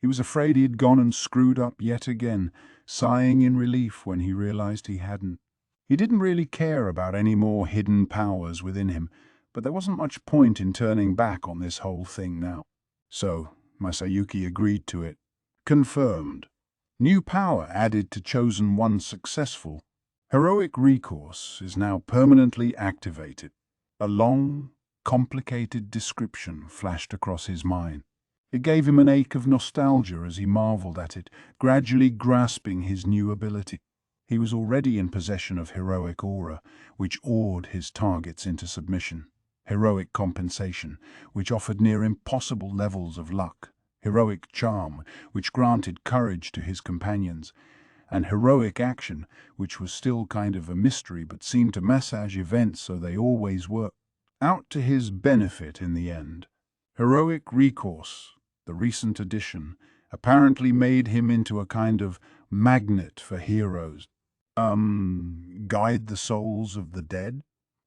He was afraid he'd gone and screwed up yet again, sighing in relief when he realized he hadn't. He didn't really care about any more hidden powers within him, but there wasn't much point in turning back on this whole thing now. So, Masayuki agreed to it. Confirmed. New power added to Chosen One's successful. Heroic recourse is now permanently activated. A long, complicated description flashed across his mind. It gave him an ache of nostalgia as he marveled at it, gradually grasping his new ability. He was already in possession of heroic aura, which awed his targets into submission. Heroic compensation, which offered near impossible levels of luck. Heroic charm, which granted courage to his companions, and heroic action, which was still kind of a mystery but seemed to massage events so they always worked out to his benefit in the end. Heroic recourse, the recent addition, apparently made him into a kind of magnet for heroes. Guide the souls of the dead?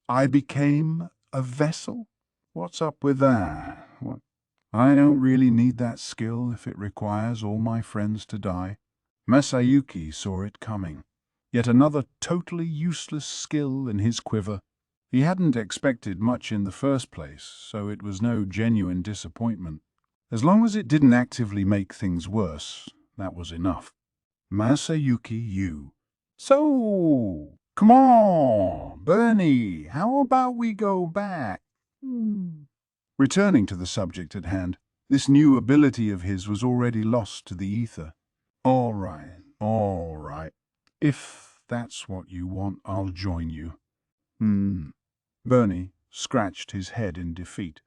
I became a vessel? What's up with that? What? I don't really need that skill if it requires all my friends to die. Masayuki saw it coming. Yet another totally useless skill in his quiver. He hadn't expected much in the first place, so it was no genuine disappointment. As long as it didn't actively make things worse, that was enough. Masayuki, you. So, come on, Bernie, how about we go back? Returning to the subject at hand, this new ability of his was already lost to the ether. All right. If that's what you want, I'll join you. Bernie scratched his head in defeat.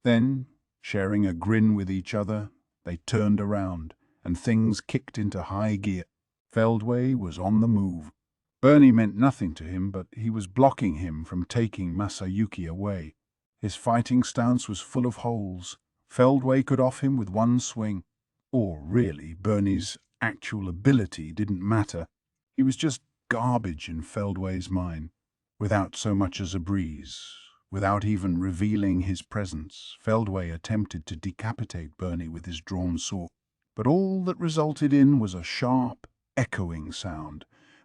Then, sharing a grin with each other, they turned around, and things kicked into high gear. Feldway was on the move. Bernie meant nothing to him, but he was blocking him from taking Masayuki away. His fighting stance was full of holes. Feldway could off him with one swing. Or really, Bernie's actual ability didn't matter. He was just garbage in Feldway's mind, without so much as a breeze. Without even revealing his presence, Feldway attempted to decapitate Bernie with his drawn sword, but all that resulted in was a sharp, echoing sound,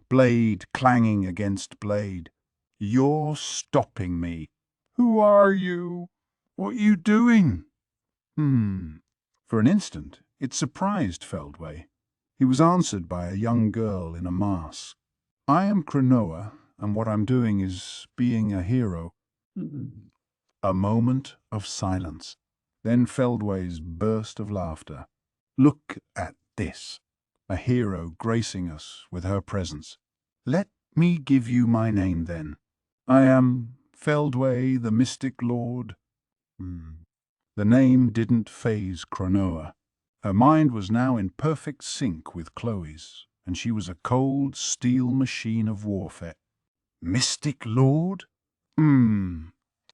blade clanging against blade. "You're stopping me." "Who are you? What you doing?" For an instant, it surprised Feldway. He was answered by a young girl in a mask. "I am Cronoa, and what I'm doing is being a hero." A moment of silence. Then Feldway's burst of laughter. "Look at this. A hero gracing us with her presence. Let me give you my name then. I am Feldway, the Mystic Lord." The name didn't faze Cronoa. Her mind was now in perfect sync with Chloe's, and she was a cold steel machine of warfare. "Mystic Lord?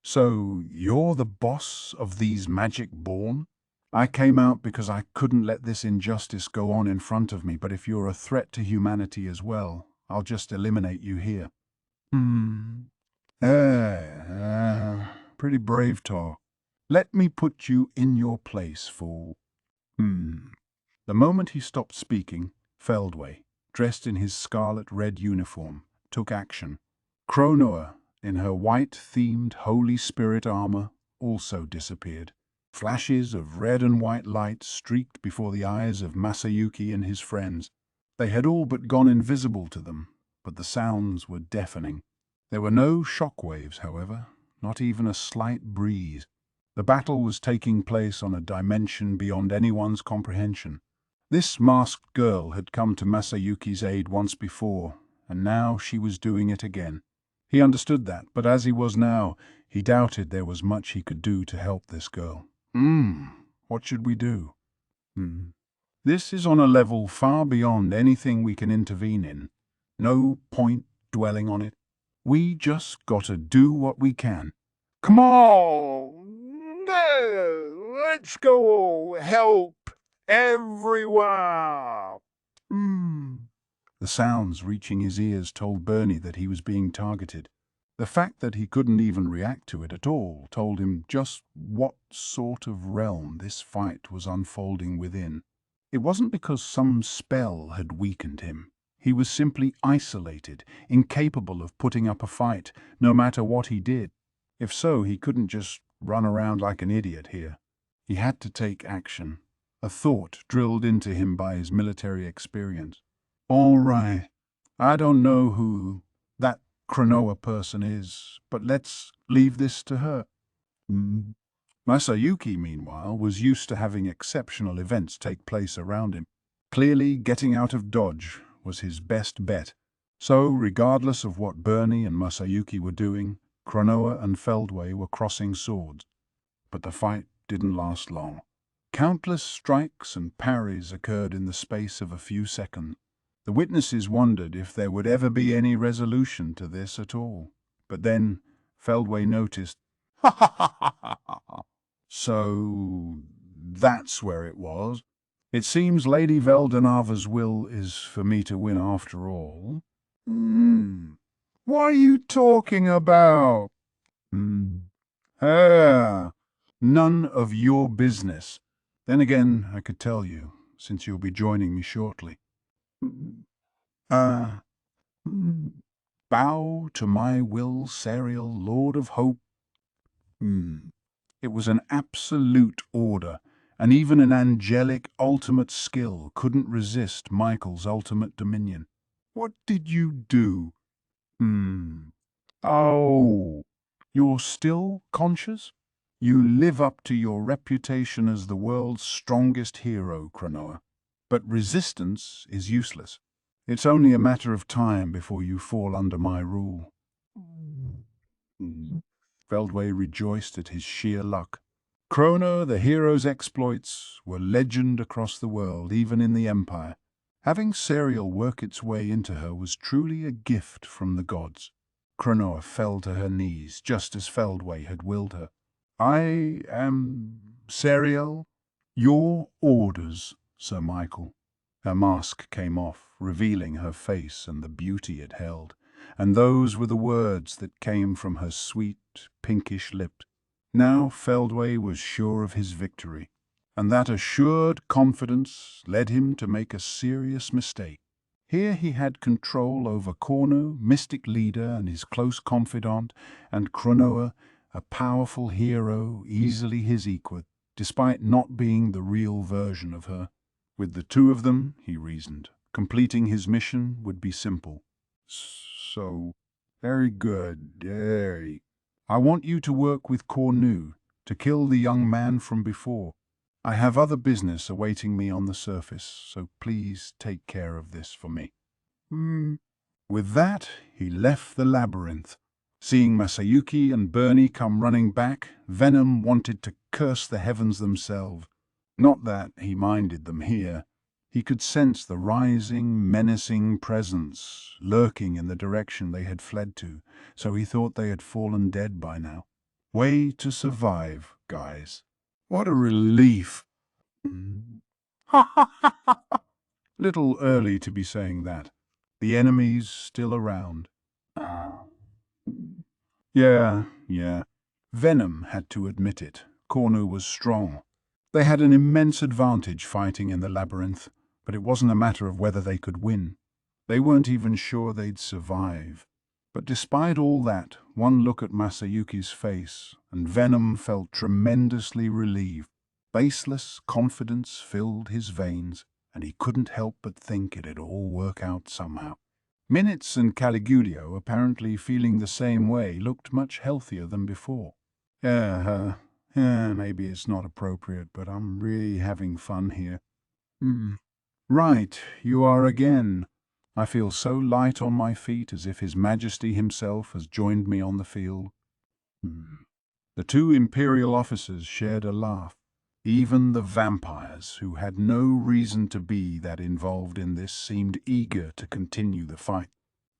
So you're the boss of these magic-born? I came out because I couldn't let this injustice go on in front of me, but if you're a threat to humanity as well, I'll just eliminate you here." Pretty brave talk. Let me put you in your place, fool." The moment he stopped speaking, Feldway, dressed in his scarlet-red uniform, took action. Cronoa, in her white-themed Holy Spirit armor, also disappeared. Flashes of red and white light streaked before the eyes of Masayuki and his friends. They had all but gone invisible to them, but the sounds were deafening. There were no shock waves, however, not even a slight breeze. The battle was taking place on a dimension beyond anyone's comprehension. This masked girl had come to Masayuki's aid once before, and now she was doing it again. He understood that, but as he was now, he doubted there was much he could do to help this girl. What should we do? This is on a level far beyond anything we can intervene in. No point dwelling on it. We just gotta do what we can. Come on! Let's go help everyone! The sounds reaching his ears told Bernie that he was being targeted. The fact that he couldn't even react to it at all told him just what sort of realm this fight was unfolding within. It wasn't because some spell had weakened him. He was simply isolated, incapable of putting up a fight, no matter what he did. If so, he couldn't just run around like an idiot here. He had to take action, a thought drilled into him by his military experience. "All right, I don't know who that Cronoa person is, but let's leave this to her." Masayuki, meanwhile, was used to having exceptional events take place around him. Clearly, getting out of Dodge was his best bet. So, regardless of what Bernie and Masayuki were doing, Cronoa and Feldway were crossing swords. But the fight didn't last long. Countless strikes and parries occurred in the space of a few seconds. The witnesses wondered if there would ever be any resolution to this at all. But then Feldway noticed, "So that's where it was. It seems Lady Veldanava's will is for me to win after all." "What are you talking about?" None of your business. Then again, I could tell you, since you'll be joining me shortly." "Bow to my will, Serial, Lord of Hope." It was an absolute order, and even an angelic ultimate skill couldn't resist Michael's ultimate dominion. "What did you do?" "Oh, you're still conscious? You live up to your reputation as the world's strongest hero, Cronoa. But resistance is useless. It's only a matter of time before you fall under my rule." Feldway rejoiced at his sheer luck. Crono, the hero's exploits, were legend across the world, even in the Empire. Having Serial work its way into her was truly a gift from the gods. Cronoa fell to her knees, just as Feldway had willed her. "I am Serial. Your orders, Sir Michael." Her mask came off, revealing her face and the beauty it held, and those were the words that came from her sweet, pinkish lips. Now Feldway was sure of his victory, and that assured confidence led him to make a serious mistake. Here he had control over Cornu, mystic leader and his close confidant, and Cronoa, a powerful hero, easily his equal, despite not being the real version of her. With the two of them, he reasoned, completing his mission would be simple. So, very good. I want you to work with Cornu to kill the young man from before. I have other business awaiting me on the surface, so please take care of this for me. With that, he left the labyrinth. Seeing Masayuki and Bernie come running back, Venom wanted to curse the heavens themselves. Not that he minded them here. He could sense the rising, menacing presence lurking in the direction they had fled to, so he thought they had fallen dead by now. Way to survive, guys. What a relief. Little early to be saying that. The enemy's still around. Yeah. Venom had to admit it. Cornu was strong. They had an immense advantage fighting in the labyrinth, but it wasn't a matter of whether they could win. They weren't even sure they'd survive. But despite all that, one look at Masayuki's face, and Venom felt tremendously relieved. Baseless confidence filled his veins, and he couldn't help but think it'd all work out somehow. Minutes and Caligulio, apparently feeling the same way, looked much healthier than before. Maybe it's not appropriate, but I'm really having fun here. Right, you are again. I feel so light on my feet, as if His Majesty himself has joined me on the field. The two Imperial officers shared a laugh. Even the vampires, who had no reason to be that involved in this, seemed eager to continue the fight.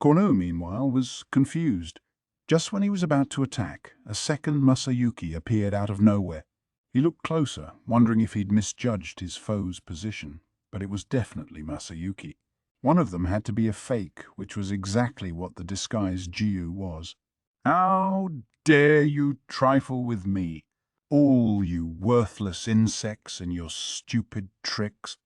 Cornu, meanwhile, was confused. Just when he was about to attack, a second Masayuki appeared out of nowhere. He looked closer, wondering if he'd misjudged his foe's position, but it was definitely Masayuki. One of them had to be a fake, which was exactly what the disguised Jiu was. How dare you trifle with me? All you worthless insects and your stupid tricks.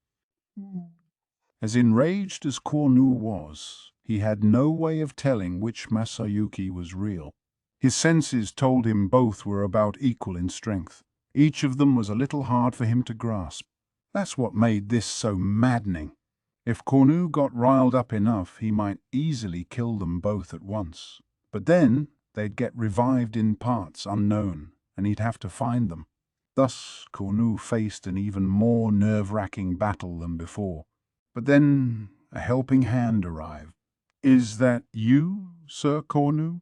As enraged as Cornu was, he had no way of telling which Masayuki was real. His senses told him both were about equal in strength. Each of them was a little hard for him to grasp. That's what made this so maddening. If Cornu got riled up enough, he might easily kill them both at once. But then they'd get revived in parts unknown, and he'd have to find them. Thus, Cornu faced an even more nerve-wracking battle than before. But then a helping hand arrived. Is that you, Sir Cornu?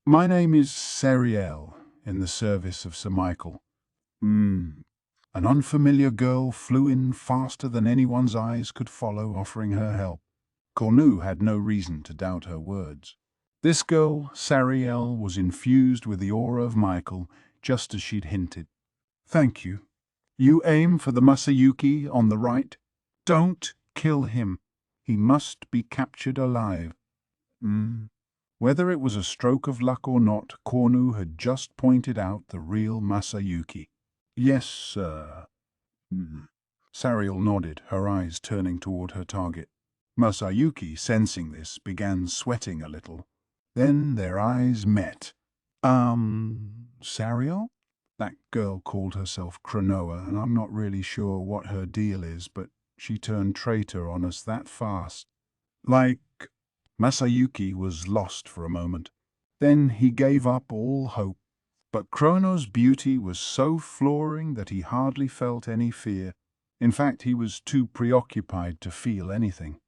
My name is Sariel, in the service of Sir Michael. An unfamiliar girl flew in faster than anyone's eyes could follow, offering her help. Cornu had no reason to doubt her words. This girl, Sariel, was infused with the aura of Michael, just as she'd hinted. Thank you. You aim for the Masayuki on the right. Don't kill him. He must be captured alive. Whether it was a stroke of luck or not, Cornu had just pointed out the real Masayuki. Yes, sir. Sariel nodded, her eyes turning toward her target. Masayuki, sensing this, began sweating a little. Then their eyes met. Sariel? That girl called herself Cronoa, and I'm not really sure what her deal is, but she turned traitor on us that fast. Masayuki was lost for a moment. Then he gave up all hope. But Crono's beauty was so flooring that he hardly felt any fear. In fact, he was too preoccupied to feel anything.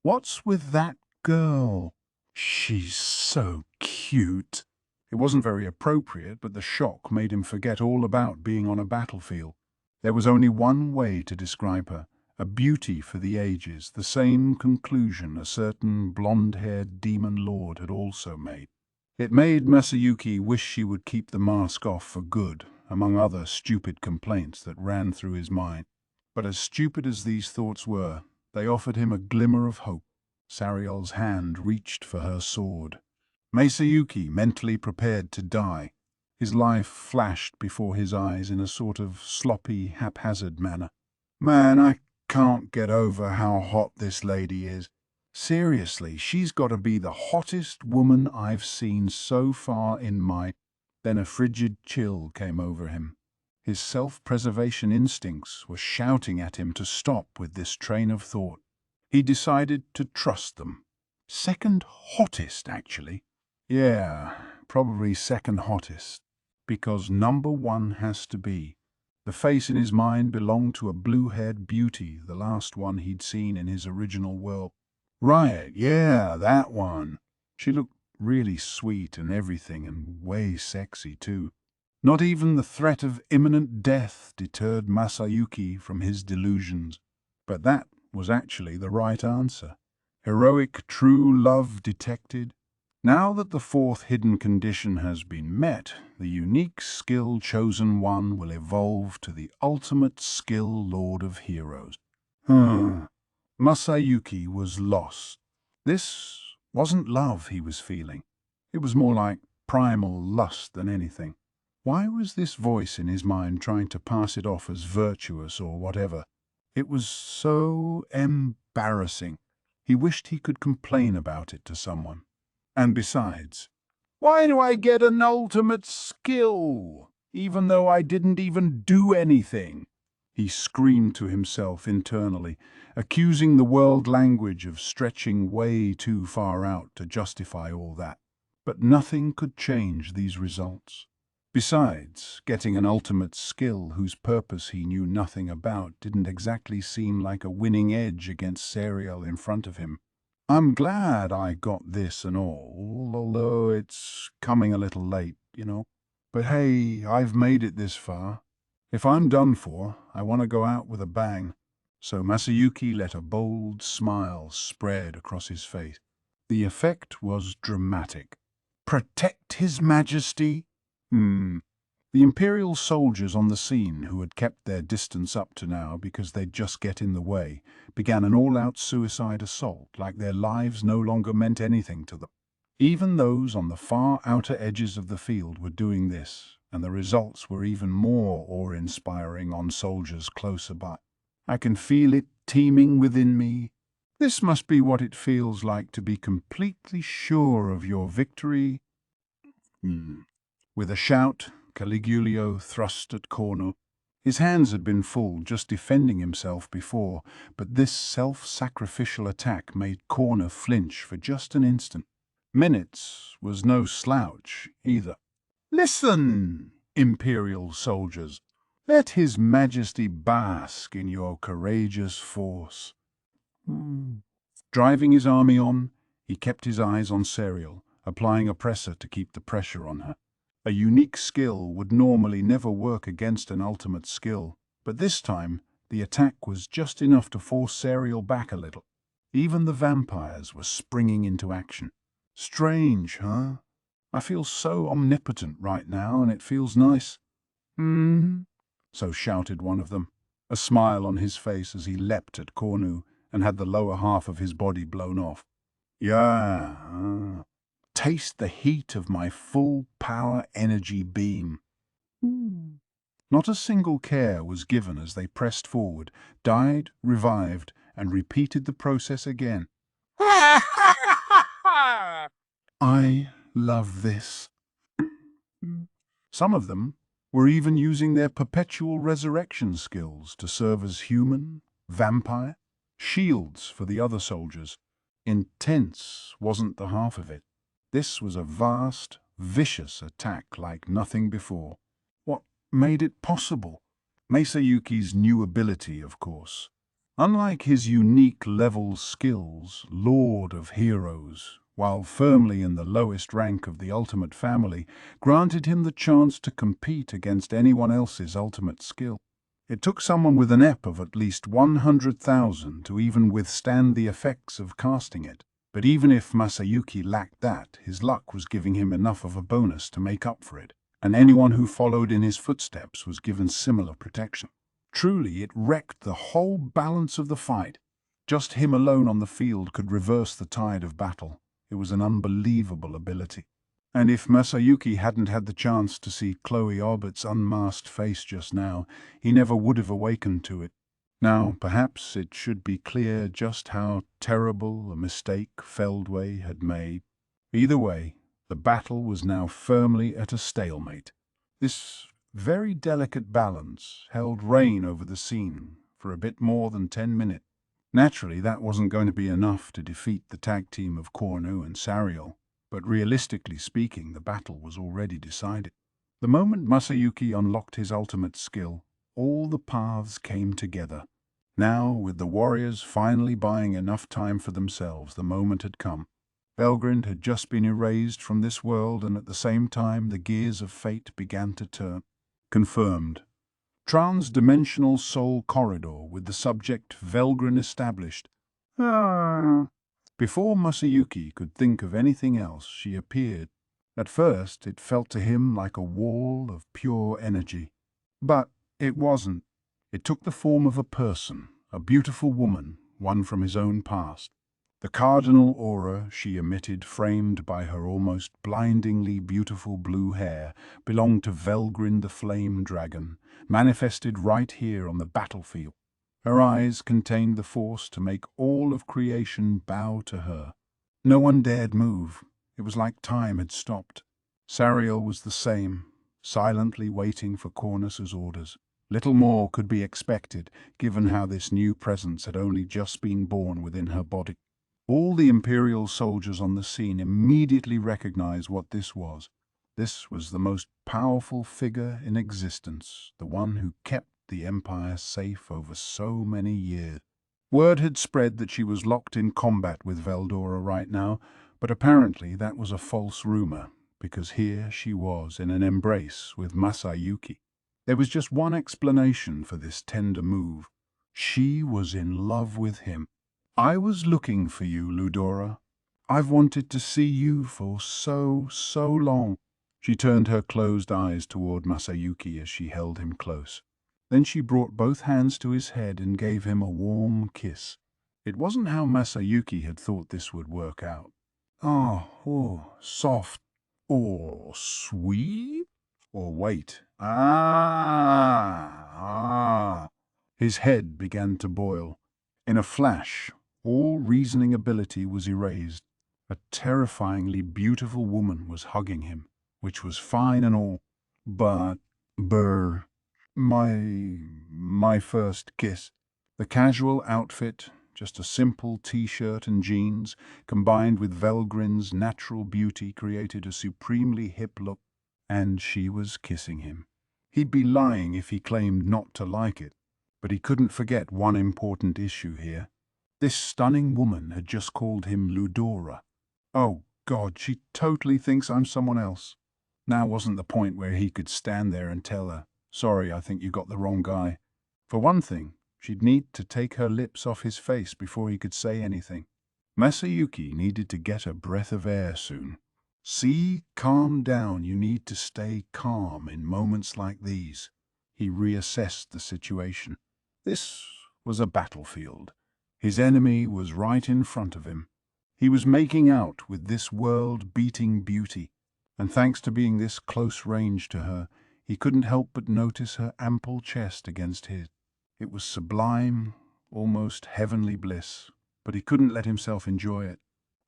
What's with that girl? She's so cute. It wasn't very appropriate, but the shock made him forget all about being on a battlefield. There was only one way to describe her, a beauty for the ages, the same conclusion a certain blonde-haired demon lord had also made. It made Masayuki wish she would keep the mask off for good, among other stupid complaints that ran through his mind. But as stupid as these thoughts were, They offered him a glimmer of hope. Sariel's hand reached for her sword. Masayuki mentally prepared to die. His life flashed before his eyes in a sort of sloppy, haphazard manner. Man, I can't get over how hot this lady is. Seriously, she's got to be the hottest woman I've seen so far in my... Then a frigid chill came over him. His self-preservation instincts were shouting at him to stop with this train of thought. He decided to trust them. Second hottest, actually. Yeah, probably second hottest. Because number one has to be. The face in his mind belonged to a blue-haired beauty, the last one he'd seen in his original world. Right, yeah, that one. She looked really sweet and everything, and way sexy, too. Not even the threat of imminent death deterred Masayuki from his delusions. But that was actually the right answer. Heroic true love detected. Now that the fourth hidden condition has been met, the unique skill chosen one will evolve to the ultimate skill Lord of Heroes. Masayuki was lost. This wasn't love he was feeling. It was more like primal lust than anything. Why was this voice in his mind trying to pass it off as virtuous or whatever? It was so embarrassing. He wished he could complain about it to someone. And besides, why do I get an ultimate skill, even though I didn't even do anything? He screamed to himself internally, accusing the world language of stretching way too far out to justify all that. But nothing could change these results. Besides, getting an ultimate skill whose purpose he knew nothing about didn't exactly seem like a winning edge against Sariel in front of him. I'm glad I got this and all, although it's coming a little late, you know. But hey, I've made it this far. If I'm done for, I want to go out with a bang. So Masayuki let a bold smile spread across his face. The effect was dramatic. Protect His Majesty? The Imperial soldiers on the scene, who had kept their distance up to now because they'd just get in the way, began an all-out suicide assault, like their lives no longer meant anything to them. Even those on the far outer edges of the field were doing this, and the results were even more awe-inspiring on soldiers closer by. I can feel it teeming within me. This must be what it feels like to be completely sure of your victory. With a shout, Caligulio thrust at Cornu. His hands had been full, just defending himself before, but this self-sacrificial attack made Cornu flinch for just an instant. Minutes was no slouch, either. Listen, Imperial soldiers, let His Majesty bask in your courageous force. Driving his army on, he kept his eyes on Sariel, applying a pressor to keep the pressure on her. A unique skill would normally never work against an ultimate skill, but this time the attack was just enough to force Sariel back a little. Even the vampires were springing into action. Strange, huh? I feel so omnipotent right now, and it feels nice. So shouted one of them, a smile on his face as he leapt at Cornu and had the lower half of his body blown off. Yeah. Taste the heat of my full power energy beam. Not a single care was given as they pressed forward, died, revived, and repeated the process again. I love this. Some of them were even using their perpetual resurrection skills to serve as human, vampire, shields for the other soldiers. Intense wasn't the half of it. This was a vast, vicious attack like nothing before. What made it possible? Masayuki's new ability, of course. Unlike his unique level skills, Lord of Heroes, while firmly in the lowest rank of the ultimate family, granted him the chance to compete against anyone else's ultimate skill. It took someone with an EP of at least 100,000 to even withstand the effects of casting it. But even if Masayuki lacked that, his luck was giving him enough of a bonus to make up for it, and anyone who followed in his footsteps was given similar protection. Truly, it wrecked the whole balance of the fight. Just him alone on the field could reverse the tide of battle. It was an unbelievable ability. And if Masayuki hadn't had the chance to see Chloe Obit's unmasked face just now, he never would have awakened to it. Now, perhaps it should be clear just how terrible a mistake Feldway had made. Either way, the battle was now firmly at a stalemate. This very delicate balance held reign over the scene for a bit more than 10 minutes. Naturally, that wasn't going to be enough to defeat the tag team of Cornu and Sariel, but realistically speaking, the battle was already decided. The moment Masayuki unlocked his ultimate skill, all the paths came together. Now, with the warriors finally buying enough time for themselves, the moment had come. Belgrind had just been erased from this world, and at the same time the gears of fate began to turn. Confirmed. Trans-dimensional soul corridor with the subject Velgrin established. Before Masayuki could think of anything else, she appeared. At first, it felt to him like a wall of pure energy. But it wasn't. It took the form of a person, a beautiful woman, one from his own past. The cardinal aura she emitted, framed by her almost blindingly beautiful blue hair, belonged to Velgrin the Flame Dragon, manifested right here on the battlefield. Her eyes contained the force to make all of creation bow to her. No one dared move. It was like time had stopped. Sariel was the same, silently waiting for Cornus's orders. Little more could be expected, given how this new presence had only just been born within her body. All the Imperial soldiers on the scene immediately recognized what this was. This was the most powerful figure in existence, the one who kept the Empire safe over so many years. Word had spread that she was locked in combat with Veldora right now, but apparently that was a false rumor, because here she was in an embrace with Masayuki. There was just one explanation for this tender move. She was in love with him. I was looking for you, Ludora. I've wanted to see you for so long. She turned her closed eyes toward Masayuki as she held him close. Then she brought both hands to his head and gave him a warm kiss. It wasn't how Masayuki had thought this would work out. Soft, or sweet, or wait. His head began to boil. In a flash, all reasoning ability was erased. A terrifyingly beautiful woman was hugging him, which was fine and all, but my first kiss. The casual outfit, just a simple t-shirt and jeans, combined with Velgrin's natural beauty, created a supremely hip look, and she was kissing him. He'd be lying if he claimed not to like it, but he couldn't forget one important issue here. This stunning woman had just called him Ludora. Oh, God, she totally thinks I'm someone else. Now wasn't the point where he could stand there and tell her, "Sorry, I think you got the wrong guy." For one thing, she'd need to take her lips off his face before he could say anything. Masayuki needed to get a breath of air soon. See, calm down. You need to stay calm in moments like these. He reassessed the situation. This was a battlefield. His enemy was right in front of him. He was making out with this world-beating beauty, and thanks to being this close range to her, he couldn't help but notice her ample chest against his. It was sublime, almost heavenly bliss, but he couldn't let himself enjoy it.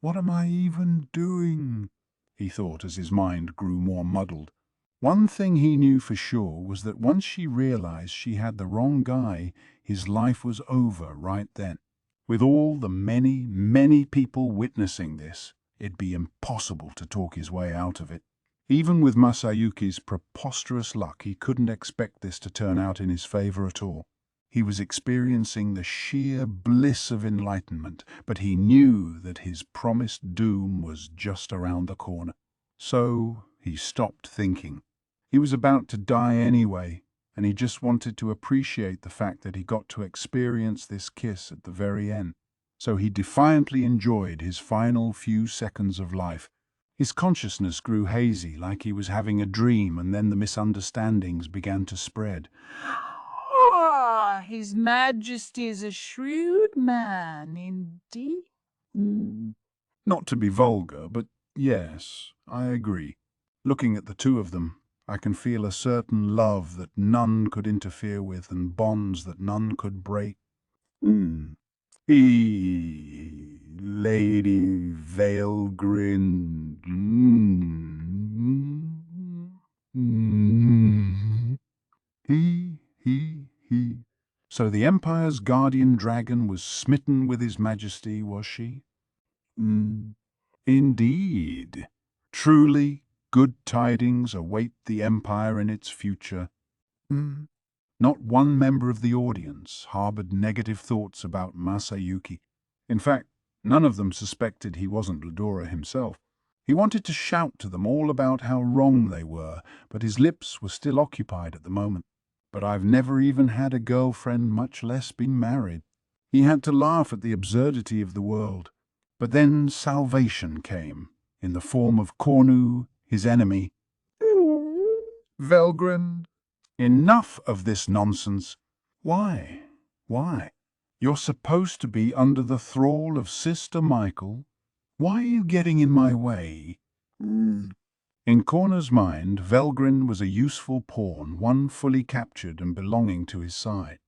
What am I even doing? He thought as his mind grew more muddled. One thing he knew for sure was that once she realized she had the wrong guy, his life was over right then. With all the many people witnessing this, it'd be impossible to talk his way out of it. Even with Masayuki's preposterous luck, he couldn't expect this to turn out in his favor at all. He was experiencing the sheer bliss of enlightenment, but he knew that his promised doom was just around the corner. So he stopped thinking. He was about to die anyway, and he just wanted to appreciate the fact that he got to experience this kiss at the very end. So he defiantly enjoyed his final few seconds of life. His consciousness grew hazy, like he was having a dream, and then the misunderstandings began to spread. His Majesty is a shrewd man indeed. Not to be vulgar, but yes, I agree. Looking at the two of them, I can feel a certain love that none could interfere with and bonds that none could break. Lady Valegrin. He. So the Empire's guardian dragon was smitten with His Majesty, was she? Indeed. Truly, good tidings await the Empire in its future. Not one member of the audience harbored negative thoughts about Masayuki. In fact, none of them suspected he wasn't Ladora himself. He wanted to shout to them all about how wrong they were, but his lips were still occupied at the moment. But I've never even had a girlfriend, much less been married. He had to laugh at the absurdity of the world. But then salvation came, in the form of Cornu, his enemy. Velgren, enough of this nonsense. Why? Why? You're supposed to be under the thrall of Sister Michael. Why are you getting in my way? In Cornu's mind, Velgren was a useful pawn, one fully captured and belonging to his side.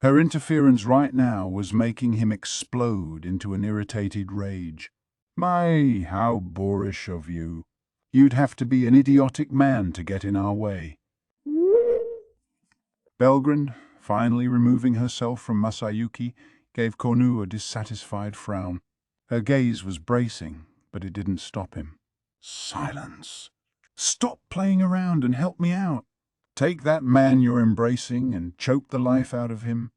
Her interference right now was making him explode into an irritated rage. My, how boorish of you. You'd have to be an idiotic man to get in our way. Belgren, finally removing herself from Masayuki, gave Cornu a dissatisfied frown. Her gaze was bracing, but it didn't stop him. Silence. Stop playing around and help me out. Take that man you're embracing and choke the life out of him.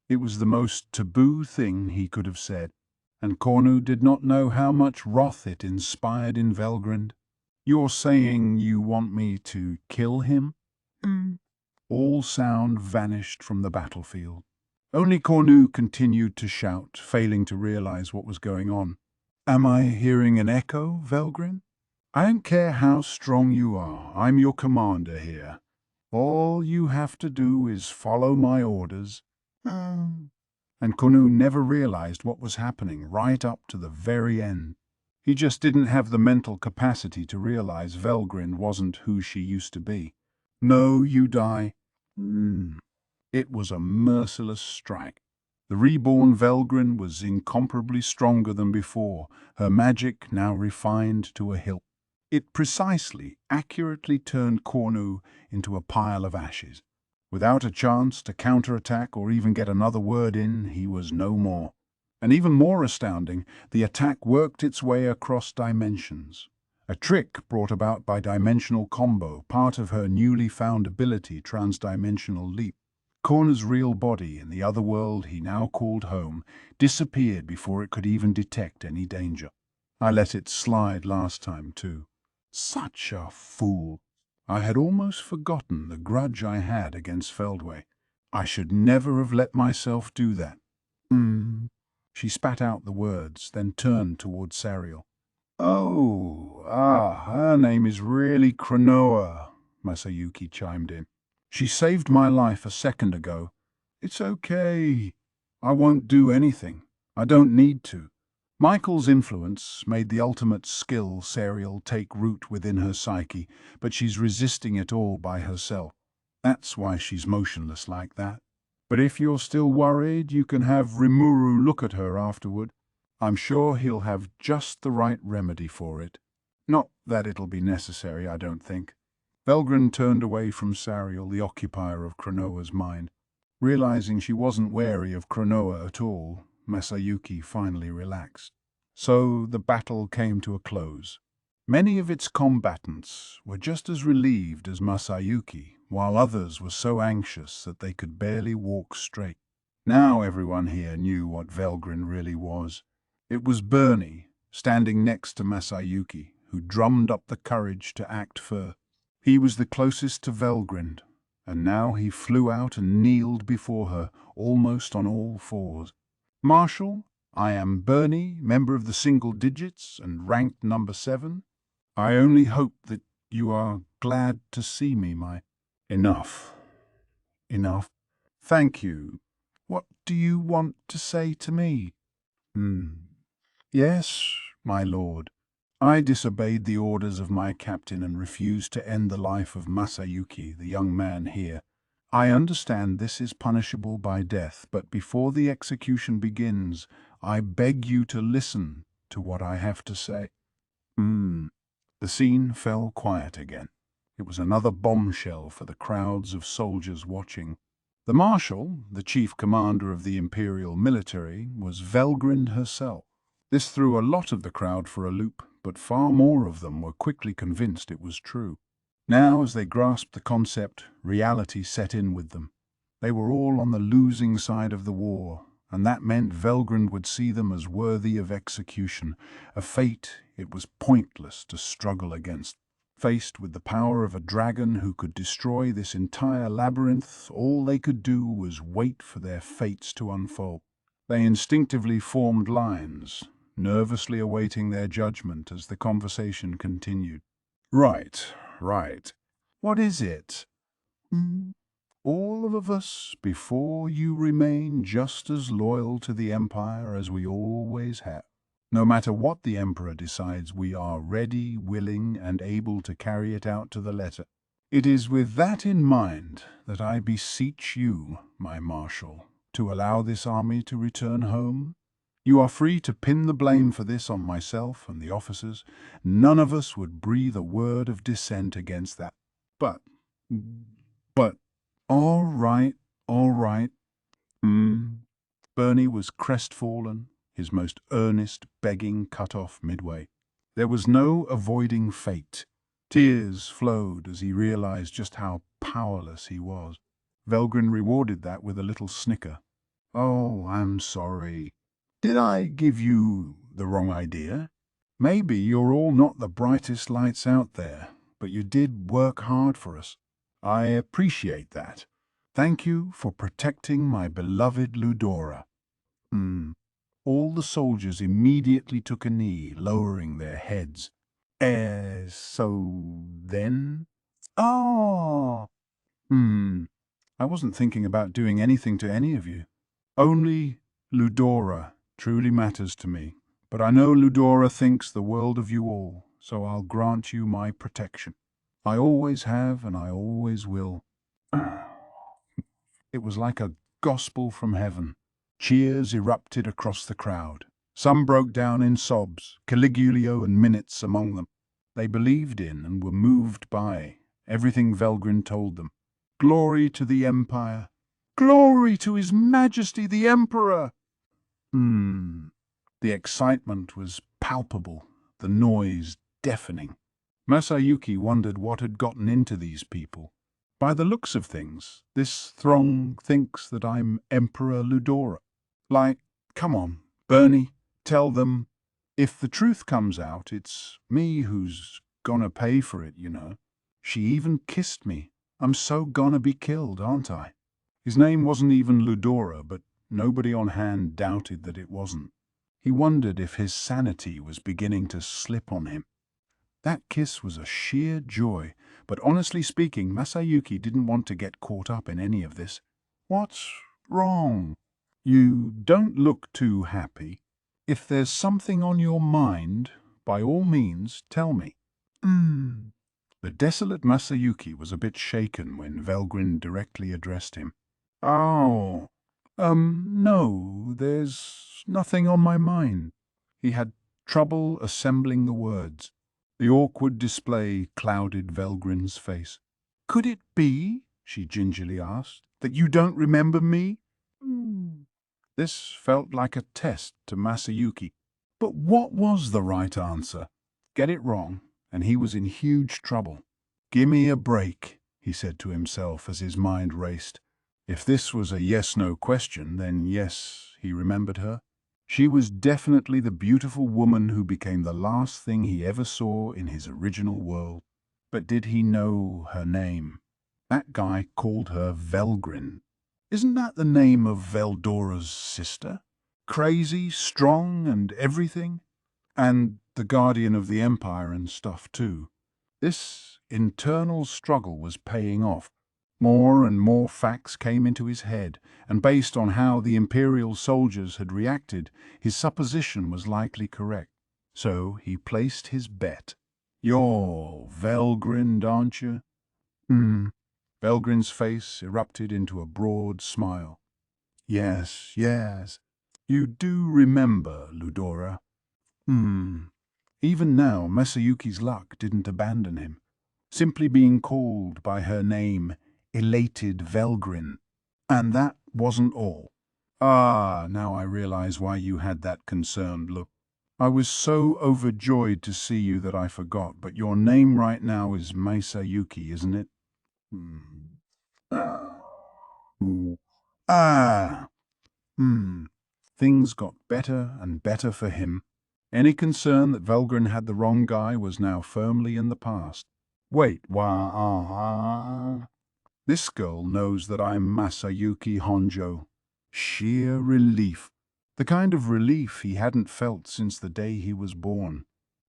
It was the most taboo thing he could have said, and Cornu did not know how much wrath it inspired in Velgrind. You're saying you want me to kill him? All sound vanished from the battlefield. Only Cornu continued to shout, failing to realize what was going on. Am I hearing an echo, Velgrin? I don't care how strong you are, I'm your commander here. All you have to do is follow my orders. And Cornu never realized what was happening right up to the very end. He just didn't have the mental capacity to realize Velgrin wasn't who she used to be. No, you die. It was a merciless strike. The reborn Velgrin was incomparably stronger than before, her magic now refined to a hilt. It precisely, accurately turned Cornu into a pile of ashes. Without a chance to counterattack or even get another word in, he was no more. And even more astounding, the attack worked its way across dimensions. A trick brought about by Dimensional Combo, part of her newly found ability, Transdimensional Leap. Cornu's real body in the other world he now called home disappeared before it could even detect any danger. I let it slide last time too. Such a fool. I had almost forgotten the grudge I had against Feldway. I should never have let myself do that. She spat out the words, then turned toward Sariel. Her name is really Cronoa, Masayuki chimed in. She saved my life a second ago. It's okay. I won't do anything. I don't need to. Michael's influence made the ultimate skill Sariel take root within her psyche, but she's resisting it all by herself. That's why she's motionless like that. But if you're still worried, you can have Rimuru look at her afterward. I'm sure he'll have just the right remedy for it. Not that it'll be necessary, I don't think. Velgren turned away from Sariel, the occupier of Cronoa's mind. Realizing she wasn't wary of Cronoa at all, Masayuki finally relaxed. So the battle came to a close. Many of its combatants were just as relieved as Masayuki, while others were so anxious that they could barely walk straight. Now everyone here knew what Velgrin really was. It was Bernie, standing next to Masayuki, who drummed up the courage to act first. He was the closest to Velgrind, and now he flew out and kneeled before her, almost on all fours. Marshal, I am Bernie, member of the Single Digits and ranked number 7. I only hope that you are glad to see me, my... Enough. Enough. Thank you. What do you want to say to me? Yes, my lord. I disobeyed the orders of my captain and refused to end the life of Masayuki, the young man here. I understand this is punishable by death, but before the execution begins, I beg you to listen to what I have to say. The scene fell quiet again. It was another bombshell for the crowds of soldiers watching. The marshal, the chief commander of the imperial military, was Velgrind herself. This threw a lot of the crowd for a loop, but far more of them were quickly convinced it was true. Now, as they grasped the concept, reality set in with them. They were all on the losing side of the war, and that meant Velgrind would see them as worthy of execution, a fate it was pointless to struggle against. Faced with the power of a dragon who could destroy this entire labyrinth, all they could do was wait for their fates to unfold. They instinctively formed lines, nervously awaiting their judgment as the conversation continued. Right. What is it? All of us, before you remain just as loyal to the Empire as we always have. No matter what the Emperor decides, we are ready, willing, and able to carry it out to the letter. It is with that in mind that I beseech you, my Marshal, to allow this army to return home. You are free to pin the blame for this on myself and the officers. None of us would breathe a word of dissent against that. But, all right. Bernie was crestfallen, his most earnest begging cut off midway. There was no avoiding fate. Tears flowed as he realized just how powerless he was. Velgrin rewarded that with a little snicker. Oh, I'm sorry. Did I give you the wrong idea? Maybe you're all not the brightest lights out there, but you did work hard for us. I appreciate that. Thank you for protecting my beloved Ludora. All the soldiers immediately took a knee, lowering their heads. So then? Oh! I wasn't thinking about doing anything to any of you. Only Ludora truly matters to me. But I know Ludora thinks the world of you all, so I'll grant you my protection. I always have and I always will. It was like a gospel from heaven. Cheers erupted across the crowd. Some broke down in sobs, Caligulio and Minutes among them. They believed in and were moved by everything Velgrin told them. Glory to the Empire! Glory to His Majesty the Emperor! The excitement was palpable, the noise deafening. Masayuki wondered what had gotten into these people. By the looks of things, this throng thinks that I'm Emperor Ludora. Like, come on, Bernie, tell them, if the truth comes out, it's me who's gonna pay for it, you know. She even kissed me. I'm so gonna be killed, aren't I? His name wasn't even Ludora, but nobody on hand doubted that it wasn't. He wondered if his sanity was beginning to slip on him. That kiss was a sheer joy, but honestly speaking, Masayuki didn't want to get caught up in any of this. What's wrong? You don't look too happy. If there's something on your mind, by all means, tell me. The desolate Masayuki was a bit shaken when Velgrin directly addressed him. Oh, no, there's nothing on my mind. He had trouble assembling the words. The awkward display clouded Velgrin's face. Could it be, she gingerly asked, that you don't remember me? This felt like a test to Masayuki. But what was the right answer? Get it wrong, and he was in huge trouble. Gimme a break, he said to himself as his mind raced. If this was a yes-no question, then yes, he remembered her. She was definitely the beautiful woman who became the last thing he ever saw in his original world. But did he know her name? That guy called her Velgrin. Isn't that the name of Veldora's sister? Crazy, strong, and everything? And the guardian of the Empire and stuff, too. This internal struggle was paying off. More and more facts came into his head, and based on how the Imperial soldiers had reacted, his supposition was likely correct. So he placed his bet. "You're Velgrind, aren't you?" Velgrind's face erupted into a broad smile. "Yes, yes. You do remember, Ludora." Even now, Masayuki's luck didn't abandon him. Simply being called by her name elated Velgrin. And that wasn't all. "Ah, now I realize why you had that concerned look. I was so overjoyed to see you that I forgot, but your name right now is Masayuki, isn't it?" Ah. Things got better and better for him. Any concern that Velgrin had the wrong guy was now firmly in the past. "Wait, this girl knows that I'm Masayuki Honjo." Sheer relief. The kind of relief he hadn't felt since the day he was born.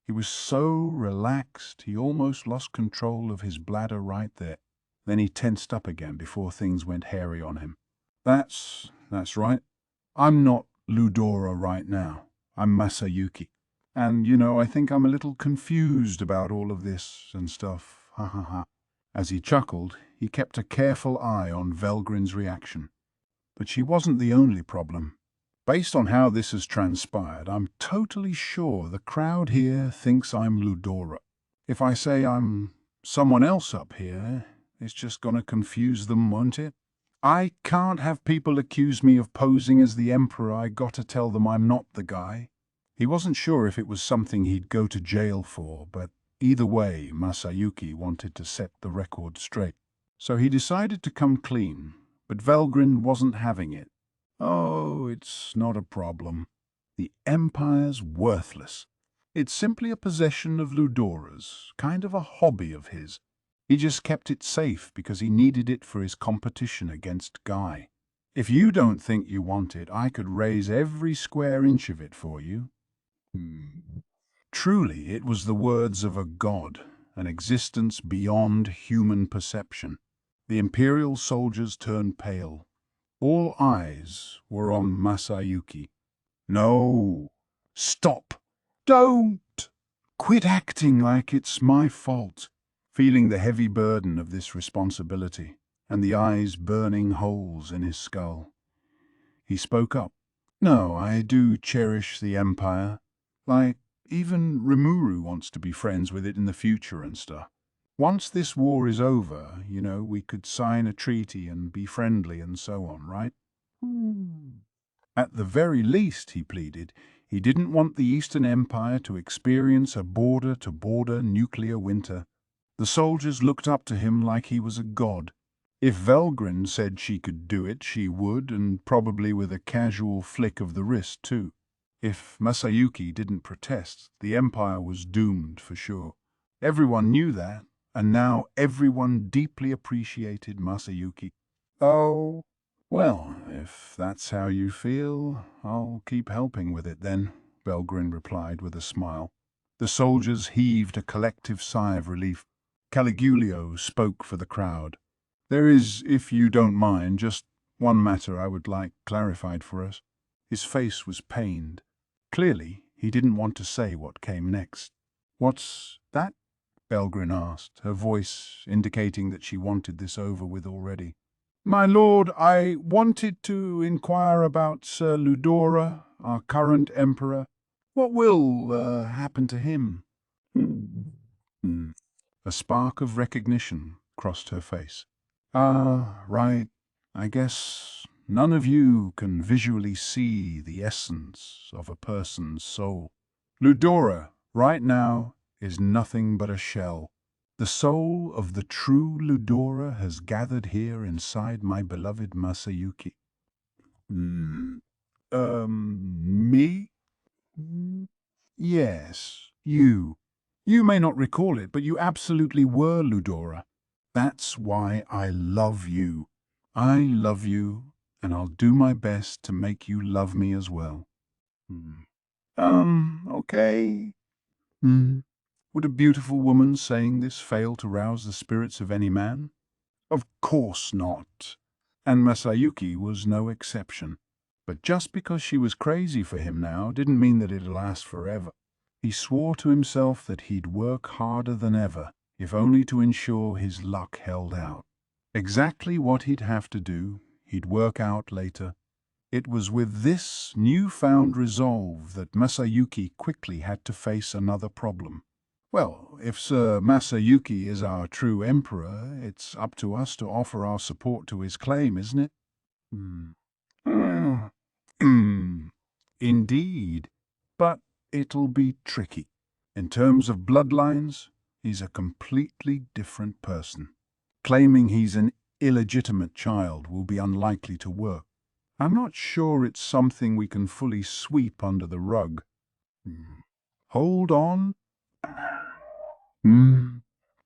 He was so relaxed, he almost lost control of his bladder right there. Then he tensed up again before things went hairy on him. That's right. I'm not Ludora right now. I'm Masayuki. And, I think I'm a little confused about all of this and stuff. Ha ha ha." As he chuckled, he kept a careful eye on Velgrin's reaction. But she wasn't the only problem. Based on how this has transpired, I'm totally sure the crowd here thinks I'm Ludora. If I say I'm someone else up here, it's just gonna confuse them, won't it? I can't have people accuse me of posing as the Emperor. I gotta tell them I'm not the guy. He wasn't sure if it was something he'd go to jail for, but either way, Masayuki wanted to set the record straight. So he decided to come clean, but Velgrin wasn't having it. "Oh, it's not a problem. The Empire's worthless. It's simply a possession of Ludora's, kind of a hobby of his. He just kept it safe because he needed it for his competition against Guy. If you don't think you want it, I could raise every square inch of it for you." Truly, it was the words of a god, an existence beyond human perception. The Imperial soldiers turned pale. All eyes were on Masayuki. "No! Stop! Don't! Quit acting like it's my fault." Feeling the heavy burden of this responsibility, and the eyes burning holes in his skull, he spoke up. "No, I do cherish the Empire. Like, even Rimuru wants to be friends with it in the future and stuff. Once this war is over, we could sign a treaty and be friendly and so on, right?" At the very least, he pleaded, he didn't want the Eastern Empire to experience a border-to-border nuclear winter. The soldiers looked up to him like he was a god. If Velgrin said she could do it, she would, and probably with a casual flick of the wrist, too. If Masayuki didn't protest, the Empire was doomed for sure. Everyone knew that, and now everyone deeply appreciated Masayuki. "Oh, well, if that's how you feel, I'll keep helping with it then," Velgrin replied with a smile. The soldiers heaved a collective sigh of relief. Caligulio spoke for the crowd. "There is, if you don't mind, just one matter I would like clarified for us." His face was pained. Clearly, he didn't want to say what came next. "What's that?" Velgrin asked, her voice indicating that she wanted this over with already. "My lord, I wanted to inquire about Sir Ludora, our current emperor. What will happen to him?" A spark of recognition crossed her face. "Ah, right. I guess none of you can visually see the essence of a person's soul. Ludora, right now, is nothing but a shell. The soul of the true Ludora has gathered here inside my beloved Masayuki." Me? Yes, you. You may not recall it, but you absolutely were Ludora. That's why I love you. I love you, and I'll do my best to make you love me as well. Okay. Would a beautiful woman saying this fail to rouse the spirits of any man? Of course not. And Masayuki was no exception. But just because she was crazy for him now didn't mean that it'd last forever. He swore to himself that he'd work harder than ever, if only to ensure his luck held out. Exactly what he'd have to do, he'd work out later. It was with this newfound resolve that Masayuki quickly had to face another problem. Well, if Sir Masayuki is our true emperor, it's up to us to offer our support to his claim, isn't it? Indeed, but it'll be tricky. In terms of bloodlines, he's a completely different person. Claiming he's an illegitimate child will be unlikely to work. I'm not sure it's something we can fully sweep under the rug. Hold on.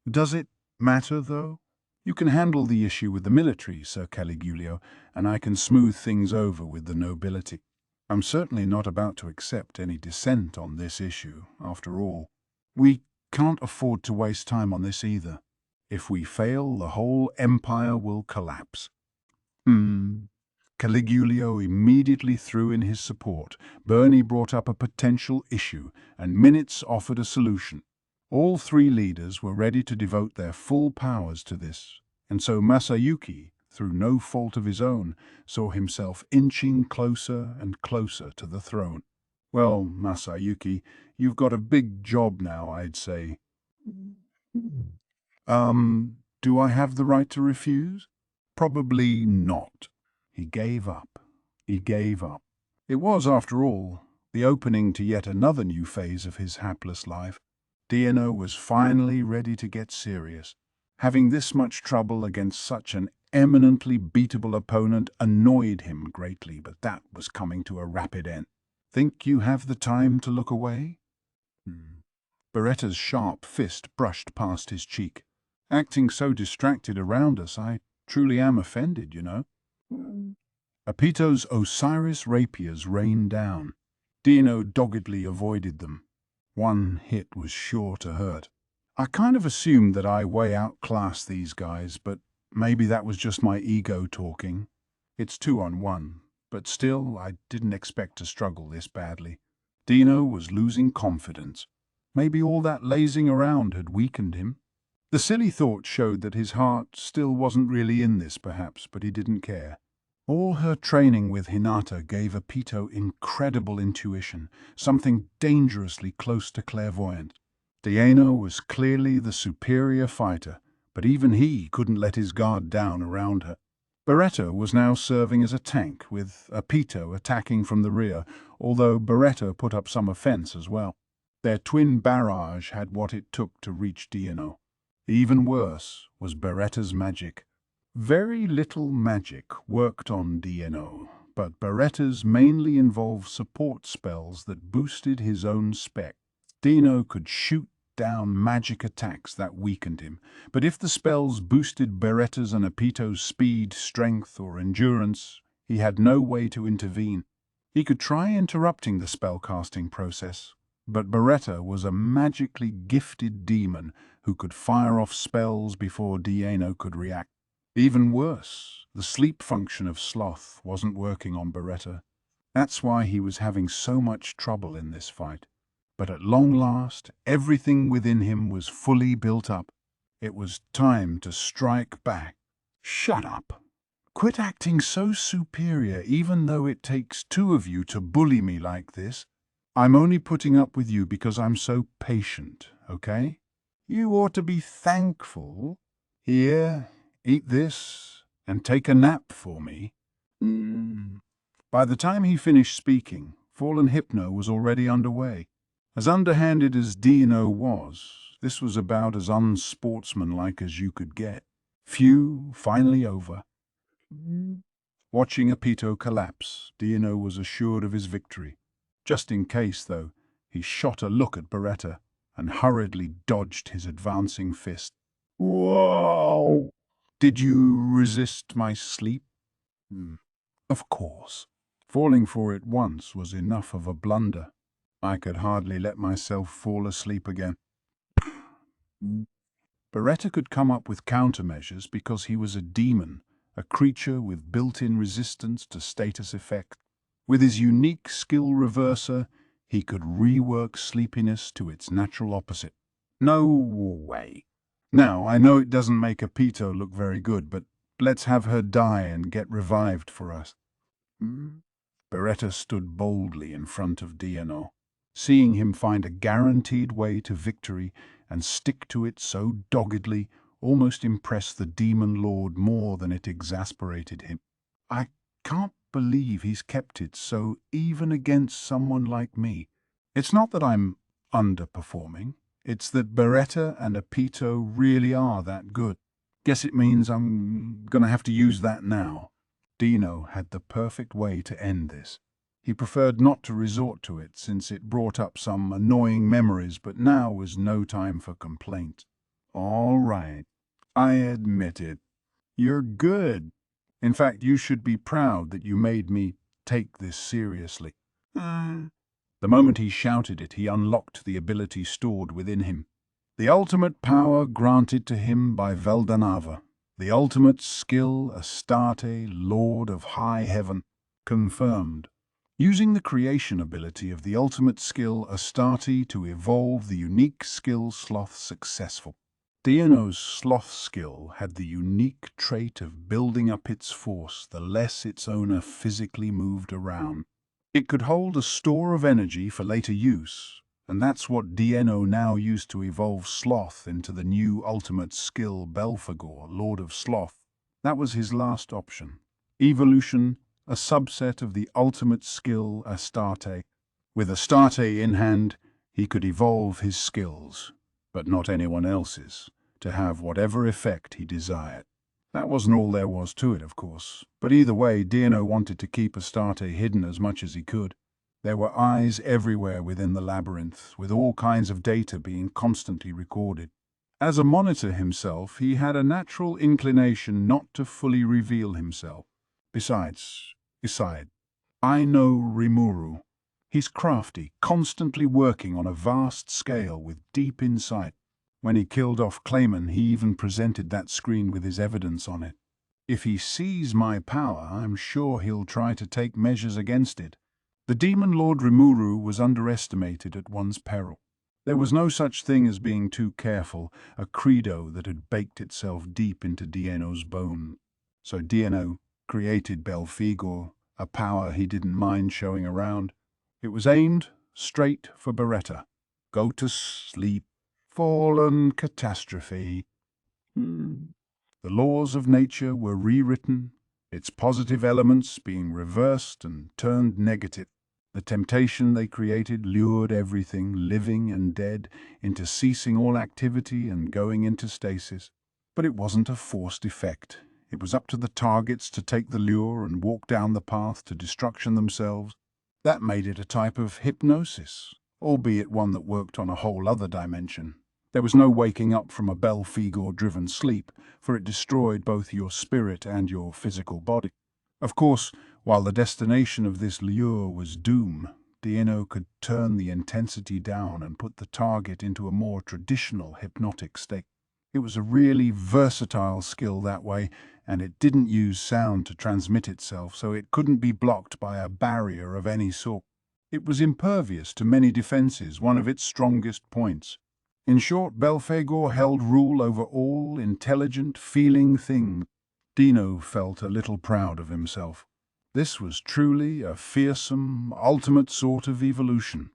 Does it matter, though? You can handle the issue with the military, Sir Caligulio, and I can smooth things over with the nobility. I'm certainly not about to accept any dissent on this issue, after all. We can't afford to waste time on this either. If we fail, the whole empire will collapse. Caligulio immediately threw in his support. Bernie brought up a potential issue, and Minutes offered a solution. All three leaders were ready to devote their full powers to this, and so Masayuki, through no fault of his own, saw himself inching closer and closer to the throne. Well, Masayuki, you've got a big job now, I'd say. Do I have the right to refuse? Probably not. He gave up. He gave up. It was, after all, the opening to yet another new phase of his hapless life. Dino was finally ready to get serious. Having this much trouble against such an eminently beatable opponent annoyed him greatly, but that was coming to a rapid end. Think you have the time to look away? Beretta's sharp fist brushed past his cheek. Acting so distracted around us, I truly am offended, you know. Apito's Osiris rapiers rained down. Dino doggedly avoided them. One hit was sure to hurt. I kind of assumed that I way outclassed these guys, but maybe that was just my ego talking. It's 2-on-1, but still, I didn't expect to struggle this badly. Dino was losing confidence. Maybe all that lazing around had weakened him. The silly thought showed that his heart still wasn't really in this, perhaps, but he didn't care. All her training with Hinata gave Apito incredible intuition, something dangerously close to clairvoyant. Dino was clearly the superior fighter, but even he couldn't let his guard down around her. Beretta was now serving as a tank, with Apito attacking from the rear, although Beretta put up some offense as well. Their twin barrage had what it took to reach Dino. Even worse was Beretta's magic. Very little magic worked on Dino, but Beretta's mainly involved support spells that boosted his own spec. Dino could shoot down magic attacks that weakened him, but if the spells boosted Beretta's and Apito's speed, strength, or endurance, he had no way to intervene. He could try interrupting the spellcasting process, but Beretta was a magically gifted demon who could fire off spells before Dino could react. Even worse, the sleep function of Sloth wasn't working on Beretta. That's why he was having so much trouble in this fight. But at long last, everything within him was fully built up. It was time to strike back. Shut up. Quit acting so superior, even though it takes two of you to bully me like this. I'm only putting up with you because I'm so patient, okay? You ought to be thankful. Here, eat this, and take a nap for me. By the time he finished speaking, Fallen Hypno was already underway. As underhanded as Dino was, this was about as unsportsmanlike as you could get. Phew, finally over. Watching Apito collapse, Dino was assured of his victory. Just in case, though, he shot a look at Beretta and hurriedly dodged his advancing fist. Whoa! Did you resist my sleep? Of course. Falling for it once was enough of a blunder. I could hardly let myself fall asleep again. Beretta could come up with countermeasures because he was a demon, a creature with built-in resistance to status effect. With his unique skill reverser, he could rework sleepiness to its natural opposite. No way. Now, I know it doesn't make Apito look very good, but let's have her die and get revived for us. Beretta stood boldly in front of DNO. Seeing him find a guaranteed way to victory and stick to it so doggedly almost impressed the Demon Lord more than it exasperated him. I can't believe he's kept it so even against someone like me. It's not that I'm underperforming. It's that Beretta and Apito really are that good. Guess it means I'm gonna have to use that now. Dino had the perfect way to end this. He preferred not to resort to it since it brought up some annoying memories, but now was no time for complaint. All right, I admit it. You're good. In fact, you should be proud that you made me take this seriously. The moment he shouted it, he unlocked the ability stored within him. The ultimate power granted to him by Veldanava. The ultimate skill, Astarte, Lord of High Heaven. Confirmed. Using the creation ability of the ultimate skill, Astarte, to evolve the unique skill Sloth successful. Dino's sloth skill had the unique trait of building up its force the less its owner physically moved around. It could hold a store of energy for later use, and that's what Dino now used to evolve Sloth into the new ultimate skill Belphegor, Lord of Sloth. That was his last option. Evolution, a subset of the ultimate skill Astarte. With Astarte in hand, he could evolve his skills, but not anyone else's, to have whatever effect he desired. That wasn't all there was to it, of course, but either way, Dino wanted to keep Astarte hidden as much as he could. There were eyes everywhere within the labyrinth, with all kinds of data being constantly recorded. As a monitor himself, he had a natural inclination not to fully reveal himself. Besides, I know Rimuru. He's crafty, constantly working on a vast scale with deep insight. When he killed off Clayman, he even presented that screen with his evidence on it. If he sees my power, I'm sure he'll try to take measures against it. The Demon Lord Rimuru was underestimated at one's peril. There was no such thing as being too careful, a credo that had baked itself deep into Dino's bone. So Dino created Belphegor, a power he didn't mind showing around. It was aimed straight for Beretta. Go to sleep. Fallen catastrophe. The laws of nature were rewritten, its positive elements being reversed and turned negative. The temptation they created lured everything, living and dead, into ceasing all activity and going into stasis. But it wasn't a forced effect. It was up to the targets to take the lure and walk down the path to destruction themselves. That made it a type of hypnosis, albeit one that worked on a whole other dimension. There was no waking up from a Belphegor-driven sleep, for it destroyed both your spirit and your physical body. Of course, while the destination of this lure was doom, Dino could turn the intensity down and put the target into a more traditional hypnotic state. It was a really versatile skill that way, and it didn't use sound to transmit itself, so it couldn't be blocked by a barrier of any sort. It was impervious to many defenses, one of its strongest points. In short, Belphegor held rule over all intelligent, feeling things. Dino felt a little proud of himself. This was truly a fearsome, ultimate sort of evolution.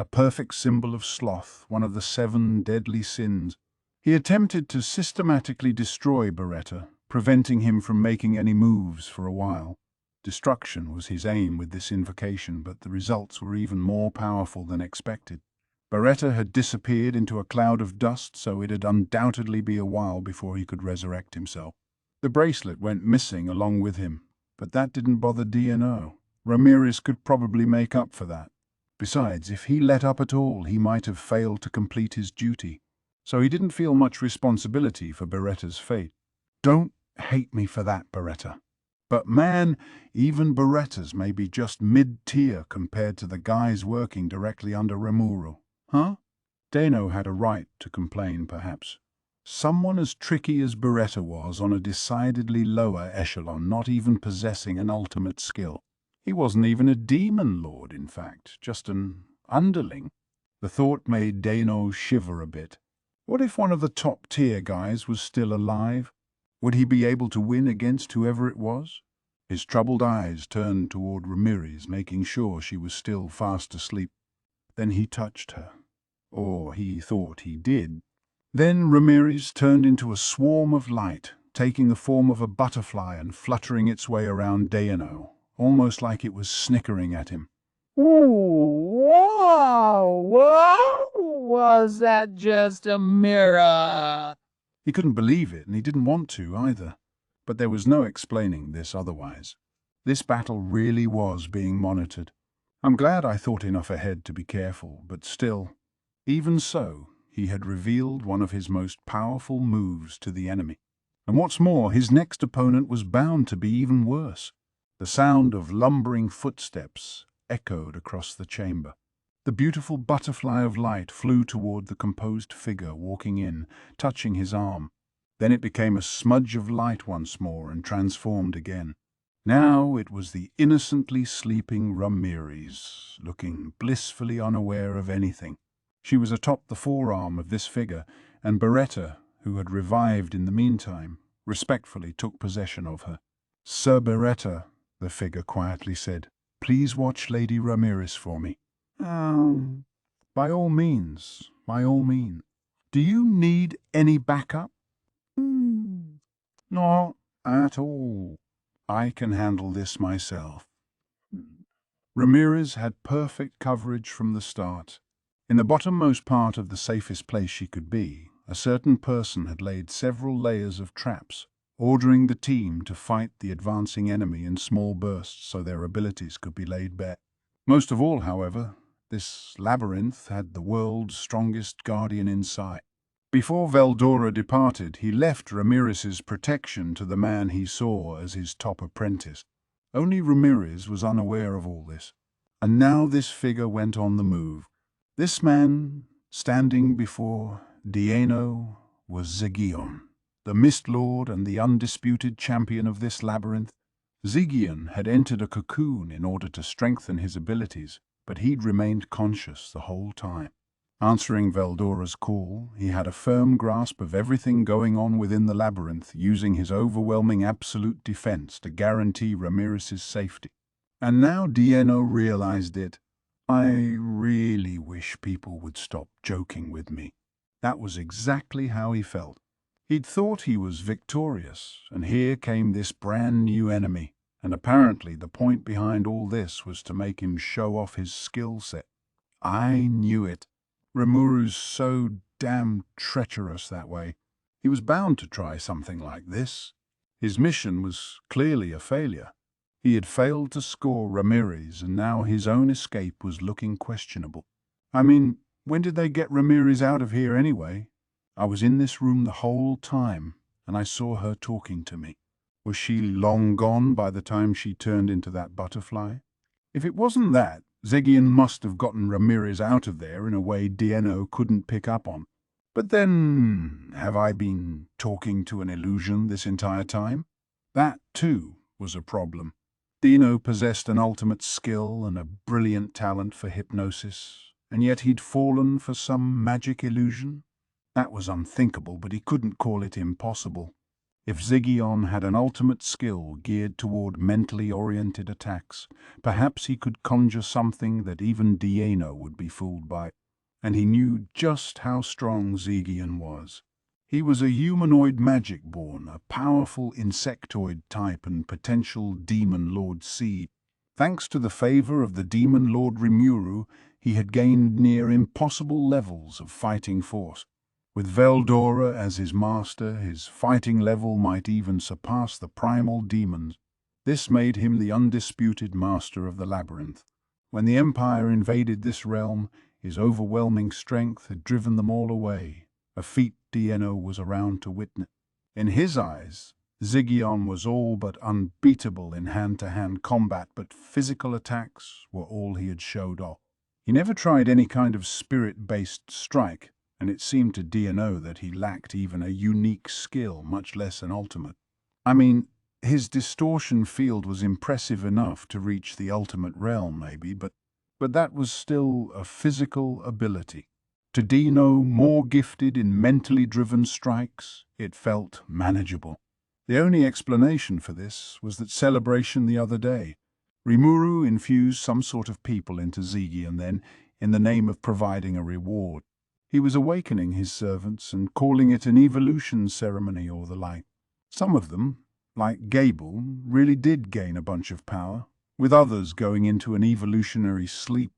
A perfect symbol of sloth, one of the 7 deadly sins. He attempted to systematically destroy Beretta, preventing him from making any moves for a while. Destruction was his aim with this invocation, but the results were even more powerful than expected. Beretta had disappeared into a cloud of dust, so it'd undoubtedly be a while before he could resurrect himself. The bracelet went missing along with him, but that didn't bother Dino. Ramirez could probably make up for that. Besides, if he let up at all, he might have failed to complete his duty. So he didn't feel much responsibility for Beretta's fate. Don't hate me for that, Beretta. But man, even Berettas may be just mid-tier compared to the guys working directly under Rimuru. Huh? Dano had a right to complain, perhaps. Someone as tricky as Beretta was on a decidedly lower echelon, not even possessing an ultimate skill. He wasn't even a demon lord, in fact, just an underling. The thought made Dano shiver a bit. What if one of the top-tier guys was still alive? Would he be able to win against whoever it was? His troubled eyes turned toward Ramirez, making sure she was still fast asleep. Then he touched her. Or he thought he did. Then Ramirez turned into a swarm of light, taking the form of a butterfly and fluttering its way around Dano, almost like it was snickering at him. Whoa! Was that just a mirror? He couldn't believe it, and he didn't want to either. But there was no explaining this otherwise. This battle really was being monitored. I'm glad I thought enough ahead to be careful, but still, even so, he had revealed one of his most powerful moves to the enemy. And what's more, his next opponent was bound to be even worse. The sound of lumbering footsteps echoed across the chamber. The beautiful butterfly of light flew toward the composed figure walking in, touching his arm. Then it became a smudge of light once more and transformed again. Now it was the innocently sleeping Ramirez, looking blissfully unaware of anything. She was atop the forearm of this figure, and Beretta, who had revived in the meantime, respectfully took possession of her. "Sir Beretta," the figure quietly said, "please watch Lady Ramirez for me." By all means, by all means. Do you need any backup?" "Not at all. I can handle this myself." Ramirez had perfect coverage from the start. In the bottommost part of the safest place she could be, a certain person had laid several layers of traps, ordering the team to fight the advancing enemy in small bursts so their abilities could be laid bare. Most of all, however, this labyrinth had the world's strongest guardian inside. Before Veldora departed, he left Ramirez's protection to the man he saw as his top apprentice. Only Ramirez was unaware of all this. And now this figure went on the move. This man, standing before Dano, was Zegion, the Mist Lord and the undisputed champion of this labyrinth. Zegion had entered a cocoon in order to strengthen his abilities, but he'd remained conscious the whole time. Answering Veldora's call, he had a firm grasp of everything going on within the labyrinth, using his overwhelming absolute defense to guarantee Ramirez's safety. And now Dano realized it. "I really wish people would stop joking with me." That was exactly how he felt. He'd thought he was victorious, and here came this brand new enemy, and apparently the point behind all this was to make him show off his skill set. I knew it. Ramuru's so damn treacherous that way. He was bound to try something like this. His mission was clearly a failure. He had failed to score Ramirez, and now his own escape was looking questionable. I mean, when did they get Ramirez out of here anyway? I was in this room the whole time, and I saw her talking to me. Was she long gone by the time she turned into that butterfly? If it wasn't that, Zegion must have gotten Ramirez out of there in a way Dano couldn't pick up on. But then, have I been talking to an illusion this entire time? That, too, was a problem. Dano possessed an ultimate skill and a brilliant talent for hypnosis, and yet he'd fallen for some magic illusion. That was unthinkable, but he couldn't call it impossible. If Zegion had an ultimate skill geared toward mentally oriented attacks, perhaps he could conjure something that even Dano would be fooled by. And he knew just how strong Zegion was. He was a humanoid magic-born, a powerful insectoid type and potential demon lord seed. Thanks to the favor of the demon lord Rimuru, he had gained near impossible levels of fighting force. With Veldora as his master, his fighting level might even surpass the primal demons. This made him the undisputed master of the labyrinth. When the Empire invaded this realm, his overwhelming strength had driven them all away, a feat Dano was around to witness. In his eyes, Zegion was all but unbeatable in hand-to-hand combat, but physical attacks were all he had showed off. He never tried any kind of spirit-based strike, and it seemed to D&O that he lacked even a unique skill, much less an ultimate. I mean, his distortion field was impressive enough to reach the ultimate realm, maybe, but that was still a physical ability. To D&O, more gifted in mentally driven strikes, it felt manageable. The only explanation for this was that celebration the other day. Rimuru infused some sort of people into Zegion then, in the name of providing a reward. He was awakening his servants and calling it an evolution ceremony or the like. Some of them, like Gable, really did gain a bunch of power, with others going into an evolutionary sleep.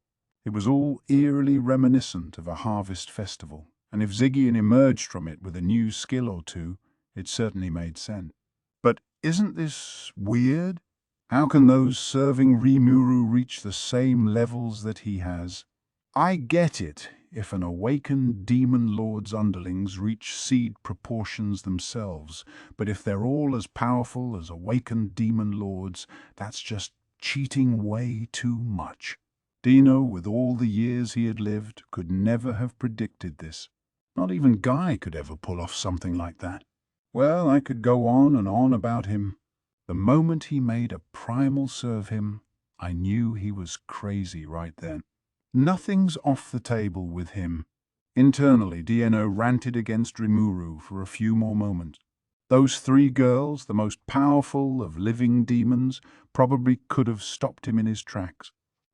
It was all eerily reminiscent of a harvest festival, and if Zegion emerged from it with a new skill or two, it certainly made sense. But isn't this weird? How can those serving Rimuru reach the same levels that he has? I get it if an awakened demon lord's underlings reach seed proportions themselves, but if they're all as powerful as awakened demon lords, that's just cheating way too much. D&O, with all the years he had lived, could never have predicted this. Not even Guy could ever pull off something like that. Well, I could go on and on about him. The moment he made a primal serve him, I knew he was crazy right then. Nothing's off the table with him. Internally, D&O ranted against Rimuru for a few more moments. Those three girls, the most powerful of living demons, probably could have stopped him in his tracks.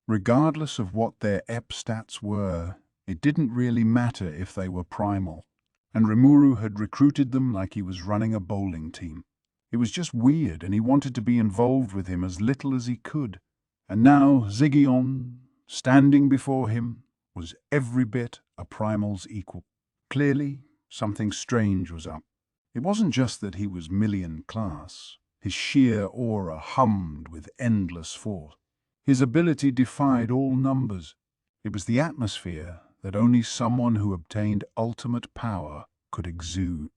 Regardless of what their EP stats were, it didn't really matter if they were primal, and Rimuru had recruited them like he was running a bowling team. It was just weird, and he wanted to be involved with him as little as he could. And now Zegion, standing before him, was every bit a primal's equal. Clearly, something strange was up. It wasn't just that he was million class. His sheer aura hummed with endless force. His ability defied all numbers. It was the atmosphere that only someone who obtained ultimate power could exude.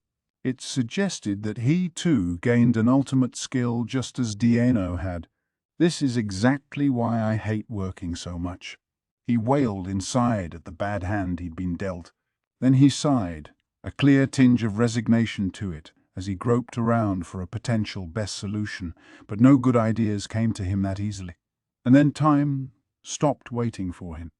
It suggested that he, too, gained an ultimate skill just as D&O had. This is exactly why I hate working so much. He wailed inside at the bad hand he'd been dealt. Then he sighed, a clear tinge of resignation to it, as he groped around for a potential best solution, but no good ideas came to him that easily. And then time stopped waiting for him.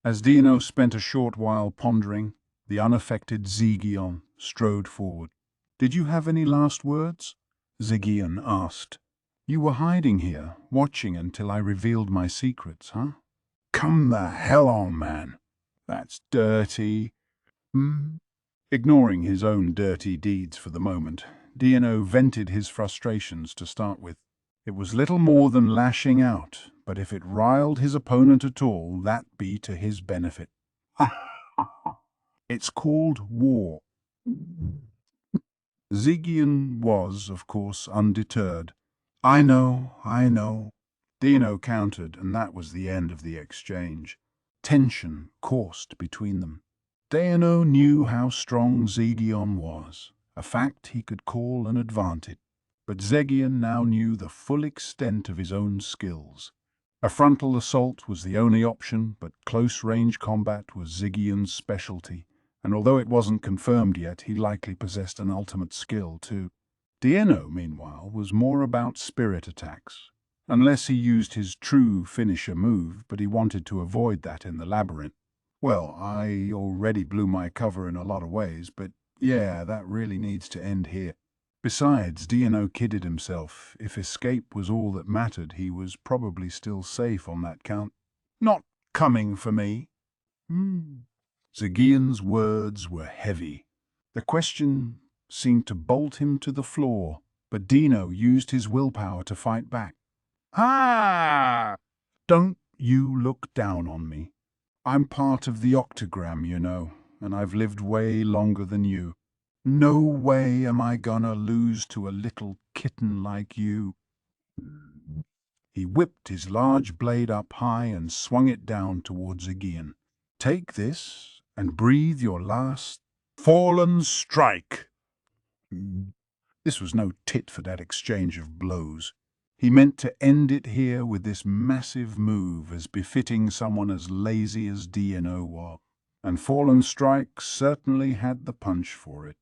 As D&O spent a short while pondering, the unaffected Zegion strode forward. "Did you have any last words?" Zegion asked. "You were hiding here, watching until I revealed my secrets, huh?" "Come the hell on, man. That's dirty." Ignoring his own dirty deeds for the moment, D&O vented his frustrations to start with. It was little more than lashing out, but if it riled his opponent at all, that be to his benefit. It's called war. Zegion was, of course, undeterred. I know. D&O countered, and that was the end of the exchange. Tension coursed between them. D&O knew how strong Zegion was, a fact he could call an advantage. But Zegion now knew the full extent of his own skills. A frontal assault was the only option, but close-range combat was Zegion's specialty, and although it wasn't confirmed yet, he likely possessed an ultimate skill too. D&O, meanwhile, was more about spirit attacks, unless he used his true finisher move, but he wanted to avoid that in the labyrinth. Well, I already blew my cover in a lot of ways, but yeah, that really needs to end here. Besides, D&O kidded himself. If escape was all that mattered, he was probably still safe on that count. "Not coming for me." Zegion's words were heavy. The question seemed to bolt him to the floor, but D&O used his willpower to fight back. "Ah! Don't you look down on me. I'm part of the octagram, you know, and I've lived way longer than you. No way am I gonna lose to a little kitten like you." He whipped his large blade up high and swung it down towards Zegion. "Take this and breathe your last fallen strike." This was no tit for tat exchange of blows. He meant to end it here with this massive move, as befitting someone as lazy as D&O was. And Fallen Strike certainly had the punch for it.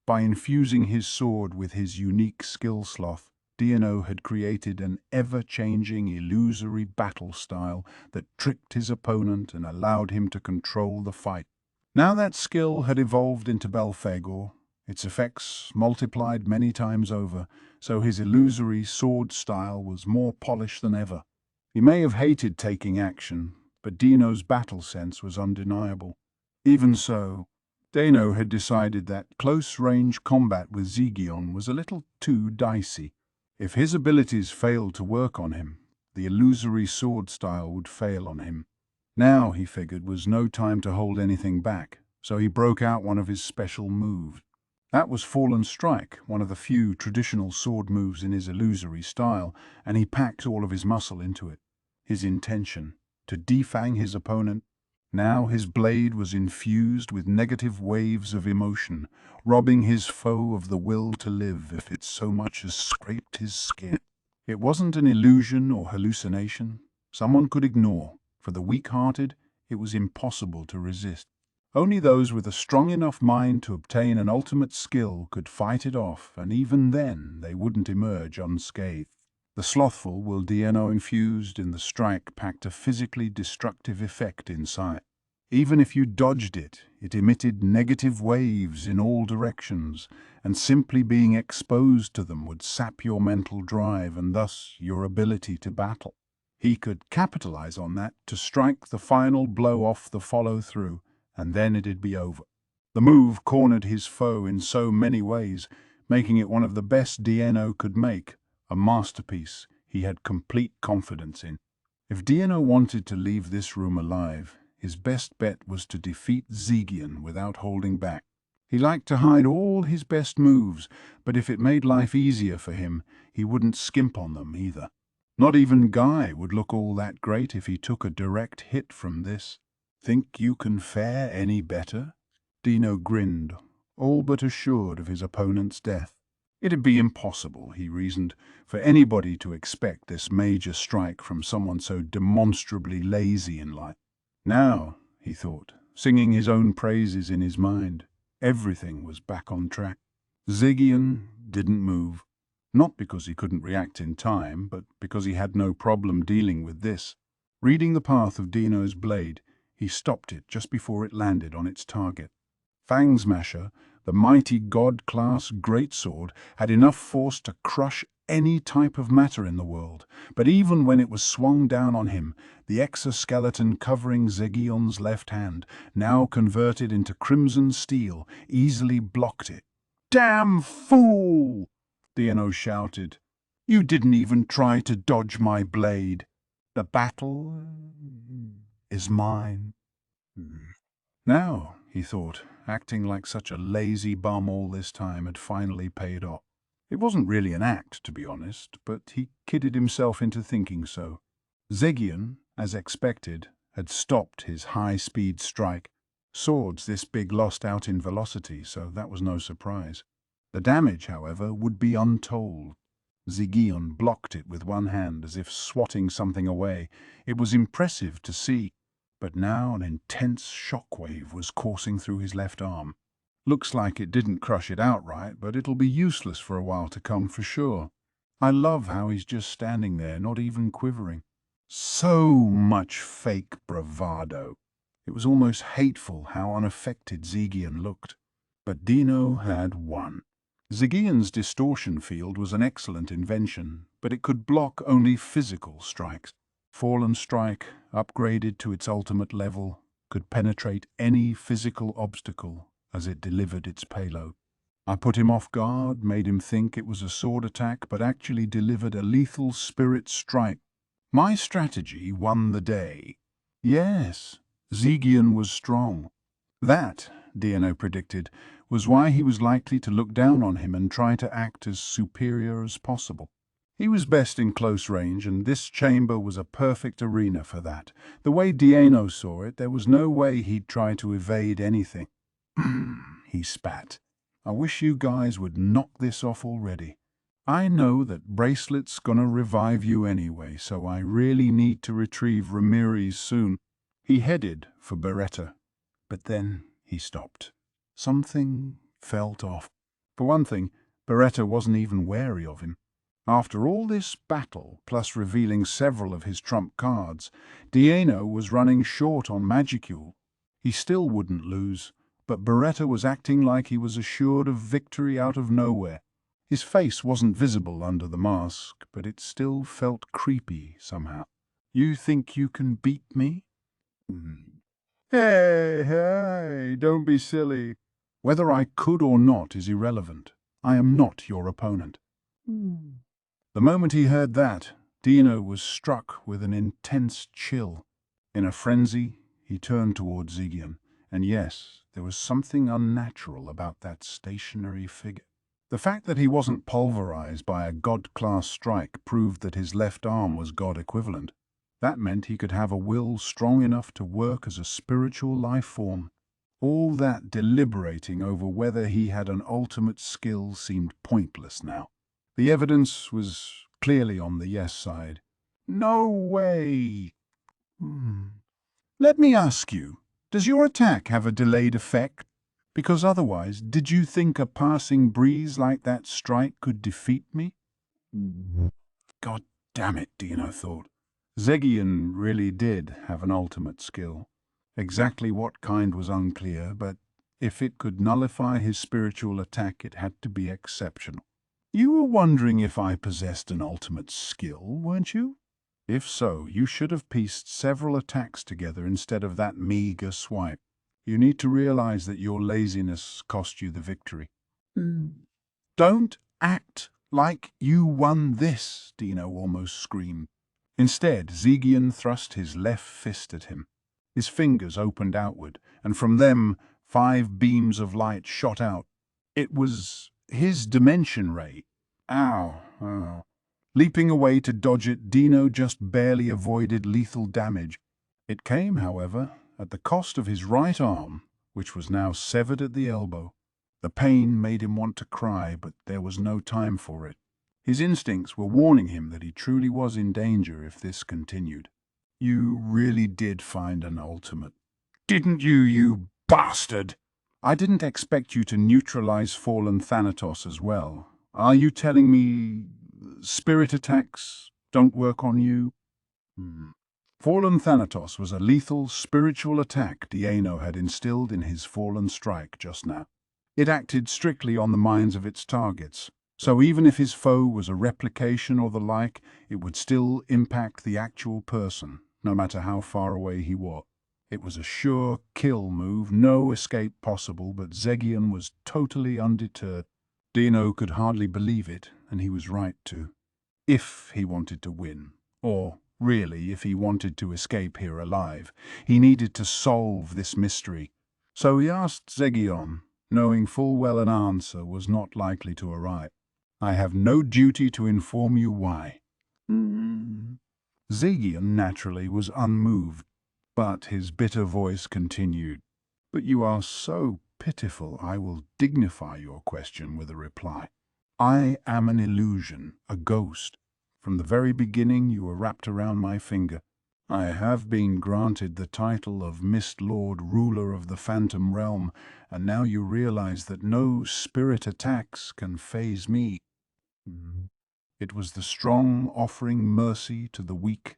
By infusing his sword with his unique skill slot, Dino had created an ever-changing illusory battle style that tricked his opponent and allowed him to control the fight. Now that skill had evolved into Belphegor, its effects multiplied many times over, so his illusory sword style was more polished than ever. He may have hated taking action, but Dino's battle sense was undeniable. Even so, Dino had decided that close-range combat with Zegion was a little too dicey. If his abilities failed to work on him, the illusory sword style would fail on him. Now, he figured, was no time to hold anything back, so he broke out one of his special moves. That was Fallen Strike, one of the few traditional sword moves in his illusory style, and he packed all of his muscle into it. His intention, to defang his opponent. Now his blade was infused with negative waves of emotion, robbing his foe of the will to live if it so much as scraped his skin. It wasn't an illusion or hallucination someone could ignore. For the weak-hearted, it was impossible to resist. Only those with a strong enough mind to obtain an ultimate skill could fight it off, and even then they wouldn't emerge unscathed. The slothful will Dino infused in the strike packed a physically destructive effect inside. Even if you dodged it, it emitted negative waves in all directions, and simply being exposed to them would sap your mental drive and thus your ability to battle. He could capitalize on that to strike the final blow off the follow-through, and then it'd be over. The move cornered his foe in so many ways, making it one of the best Dino could make, a masterpiece he had complete confidence in. If Dino wanted to leave this room alive, his best bet was to defeat Zegion without holding back. He liked to hide all his best moves, but if it made life easier for him, he wouldn't skimp on them either. Not even Guy would look all that great if he took a direct hit from this. Think you can fare any better? Dino grinned, all but assured of his opponent's death. It'd be impossible, he reasoned, for anybody to expect this major strike from someone so demonstrably lazy in life. Now, he thought, singing his own praises in his mind, everything was back on track. Zegion didn't move, not because he couldn't react in time, but because he had no problem dealing with this. Reading the path of Dino's blade, he stopped it just before it landed on its target. Fang Smasher, the mighty god-class greatsword, had enough force to crush any type of matter in the world, but even when it was swung down on him, the exoskeleton covering Zegion's left hand, now converted into crimson steel, easily blocked it. "Damn fool!" Dino shouted. "You didn't even try to dodge my blade. The battle is mine." Now, he thought, acting like such a lazy bum all this time had finally paid off. It wasn't really an act, to be honest, but he kidded himself into thinking so. Zegion, as expected, had stopped his high-speed strike. Swords this big lost out in velocity, so that was no surprise. The damage, however, would be untold. Zegion blocked it with one hand as if swatting something away. It was impressive to see. But now an intense shockwave was coursing through his left arm. Looks like it didn't crush it outright, but it'll be useless for a while to come for sure. I love how he's just standing there, not even quivering. So much fake bravado. It was almost hateful how unaffected Zegion looked. But Dino had won. Zegion's distortion field was an excellent invention, but it could block only physical strikes. Fallen Strike, upgraded to its ultimate level, could penetrate any physical obstacle as it delivered its payload. I put him off guard, made him think it was a sword attack, but actually delivered a lethal spirit strike. My strategy won the day. Yes, Zegion was strong. That, Dino predicted, was why he was likely to look down on him and try to act as superior as possible. He was best in close range, and this chamber was a perfect arena for that. The way Dino saw it, there was no way he'd try to evade anything. He spat. I wish you guys would knock this off already. I know that Bracelet's gonna revive you anyway, so I really need to retrieve Ramirez soon. He headed for Beretta. But then he stopped. Something felt off. For one thing, Beretta wasn't even wary of him. After all this battle, plus revealing several of his trump cards, Dino was running short on Magicule. He still wouldn't lose, but Beretta was acting like he was assured of victory out of nowhere. His face wasn't visible under the mask, but it still felt creepy somehow. "You think you can beat me?" Hey, don't be silly. Whether I could or not is irrelevant. I am not your opponent." The moment he heard that, Dino was struck with an intense chill. In a frenzy, he turned toward Zygian, and yes, there was something unnatural about that stationary figure. The fact that he wasn't pulverized by a god-class strike proved that his left arm was god-equivalent. That meant he could have a will strong enough to work as a spiritual life form. All that deliberating over whether he had an ultimate skill seemed pointless now. The evidence was clearly on the yes side. "No way!" "Let me ask you, does your attack have a delayed effect? Because otherwise, did you think a passing breeze like that strike could defeat me?" God damn it, Dino thought. Zygian really did have an ultimate skill. Exactly what kind was unclear, but if it could nullify his spiritual attack, it had to be exceptional. "You were wondering if I possessed an ultimate skill, weren't you? If so, you should have pieced several attacks together instead of that meager swipe. You need to realize that your laziness cost you the victory." "Don't act like you won this," Dino almost screamed. Instead, Zygian thrust his left fist at him. His fingers opened outward, and from them 5 beams of light shot out. It was his dimension ray. Ow. Leaping away to dodge it, Dino just barely avoided lethal damage. It came, however, at the cost of his right arm, which was now severed at the elbow. The pain made him want to cry, but there was no time for it. His instincts were warning him that he truly was in danger if this continued. "You really did find an ultimate, didn't you, you bastard? I didn't expect you to neutralize fallen Thanatos as well. Are you telling me spirit attacks don't work on you?" Fallen Thanatos was a lethal spiritual attack Dino had instilled in his fallen strike just now. It acted strictly on the minds of its targets, so even if his foe was a replication or the like, it would still impact the actual person, no matter how far away he was. It was a sure kill move, no escape possible, but Zygian was totally undeterred. Dino could hardly believe it, and he was right to. If he wanted to win, or really if he wanted to escape here alive, he needed to solve this mystery. So he asked Zygian, knowing full well an answer was not likely to arrive. "I have no duty to inform you why." Zygian naturally was unmoved, but his bitter voice continued. "But you are so pitiful, I will dignify your question with a reply. I am an illusion, a ghost. From the very beginning you were wrapped around my finger. I have been granted the title of Mist Lord, ruler of the Phantom Realm, and now you realize that no spirit attacks can faze me." It was the strong offering mercy to the weak.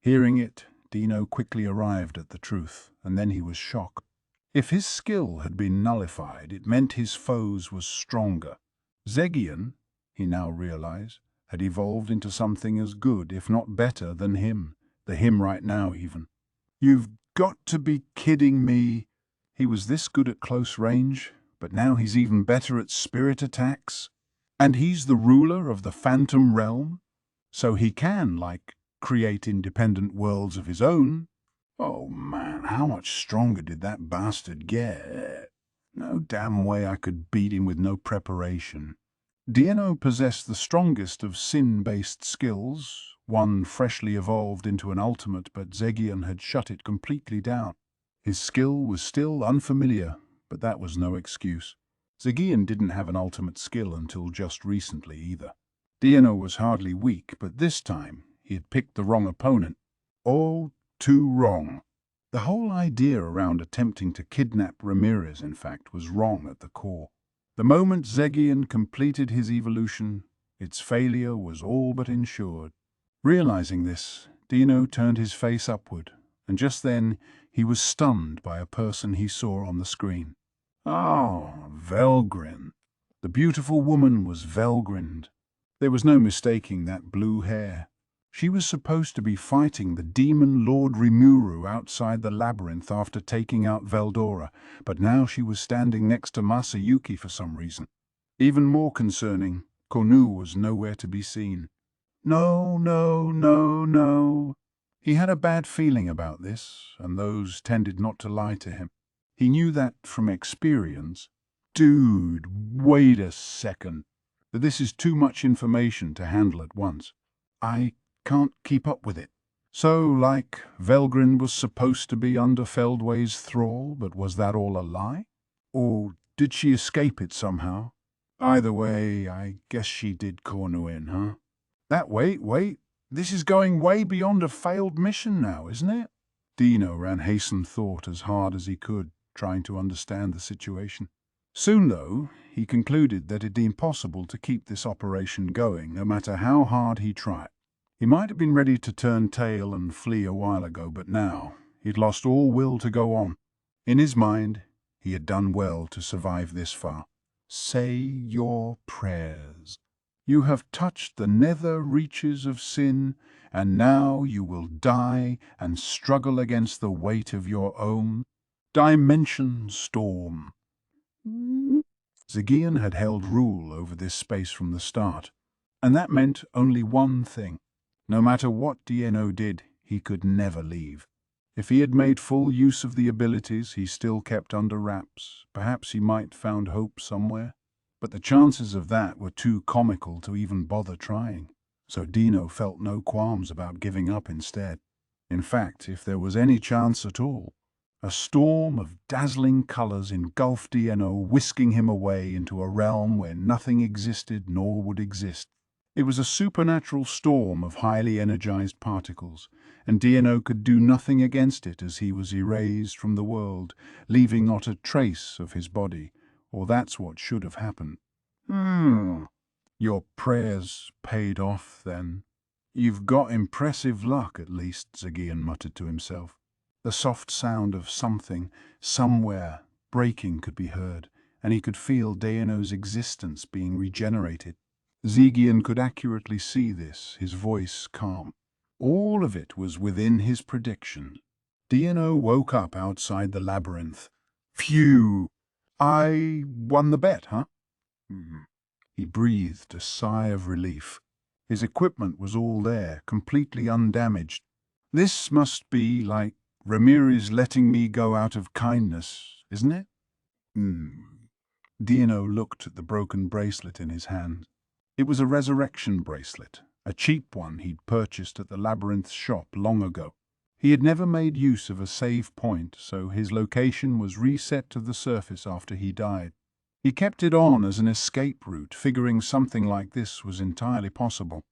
Hearing it, Dino quickly arrived at the truth, and then he was shocked. If his skill had been nullified, it meant his foes was stronger. Zygian, he now realized, had evolved into something as good, if not better, than him. The him right now, even. "You've got to be kidding me. He was this good at close range, but now he's even better at spirit attacks? And he's the ruler of the Phantom Realm? So he can, create independent worlds of his own? Oh man, how much stronger did that bastard get? No damn way I could beat him with no preparation." Dino possessed the strongest of sin-based skills, one freshly evolved into an ultimate, but Zygian had shut it completely down. His skill was still unfamiliar, but that was no excuse. Zygian didn't have an ultimate skill until just recently either. Dino was hardly weak, but this time he had picked the wrong opponent. All too wrong. The whole idea around attempting to kidnap Ramirez, in fact, was wrong at the core. The moment Zegian completed his evolution, its failure was all but ensured. Realizing this, Dino turned his face upward, and just then he was stunned by a person he saw on the screen. Oh, Velgrin. The beautiful woman was Velgrind. There was no mistaking that blue hair. She was supposed to be fighting the demon Lord Rimuru outside the labyrinth after taking out Veldora, but now she was standing next to Masayuki for some reason. Even more concerning, Konu was nowhere to be seen. No, no, no, no. He had a bad feeling about this, and those tended not to lie to him. He knew that from experience. Dude, wait a second. This is too much information to handle at once. I can't keep up with it. So, like, Velgrin was supposed to be under Feldway's thrall, but was that all a lie? Or did she escape it somehow? Either way, I guess she did corner in, huh? Wait, this is going way beyond a failed mission now, isn't it? Dino ran hastened thought as hard as he could, trying to understand the situation. Soon, though, he concluded that it'd be impossible to keep this operation going, no matter how hard he tried. He might have been ready to turn tail and flee a while ago, but now he'd lost all will to go on. In his mind, he had done well to survive this far. Say your prayers. You have touched the nether reaches of sin, and now you will die and struggle against the weight of your own dimension storm. Zegian had held rule over this space from the start, and that meant only one thing. No matter what Dino did, he could never leave. If he had made full use of the abilities he still kept under wraps, perhaps he might found hope somewhere. But the chances of that were too comical to even bother trying, so Dino felt no qualms about giving up instead. In fact, if there was any chance at all, a storm of dazzling colors engulfed Dino, whisking him away into a realm where nothing existed nor would exist. It was a supernatural storm of highly energized particles, and Dino could do nothing against it as he was erased from the world, leaving not a trace of his body, or that's what should have happened. Your prayers paid off, then. You've got impressive luck, at least, Zegian muttered to himself. The soft sound of something, somewhere, breaking could be heard, and he could feel Dino's existence being regenerated. Zegian could accurately see this, his voice calm. All of it was within his prediction. Dino woke up outside the labyrinth. Phew! I won the bet, huh? He breathed a sigh of relief. His equipment was all there, completely undamaged. This must be like Ramirez letting me go out of kindness, isn't it? Dino looked at the broken bracelet in his hand. It was a resurrection bracelet, a cheap one he'd purchased at the labyrinth shop long ago. He had never made use of a save point, so his location was reset to the surface after he died. He kept it on as an escape route, figuring something like this was entirely possible.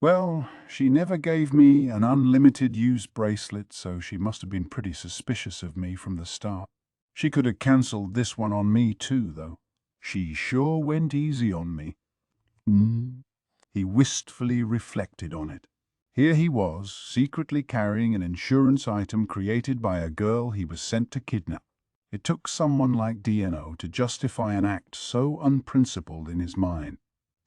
Well, she never gave me an unlimited use bracelet, so she must have been pretty suspicious of me from the start. She could have cancelled this one on me too, though. She sure went easy on me. He wistfully reflected on it. Here he was, secretly carrying an insurance item created by a girl he was sent to kidnap. It took someone like Dino to justify an act so unprincipled in his mind.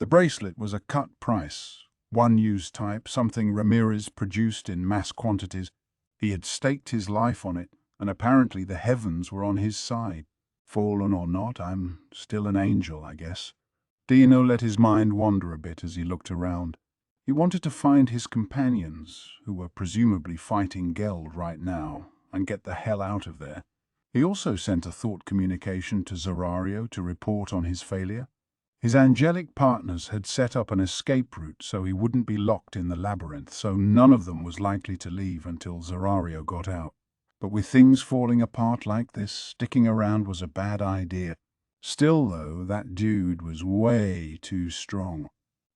The bracelet was a cut price, one-use type, something Ramirez produced in mass quantities. He had staked his life on it, and apparently the heavens were on his side. Fallen or not, I'm still an angel, I guess. Dino let his mind wander a bit as he looked around. He wanted to find his companions, who were presumably fighting Geld right now, and get the hell out of there. He also sent a thought communication to Zerario to report on his failure. His angelic partners had set up an escape route so he wouldn't be locked in the labyrinth, so none of them was likely to leave until Zerario got out. But with things falling apart like this, sticking around was a bad idea. Still, though, that dude was way too strong.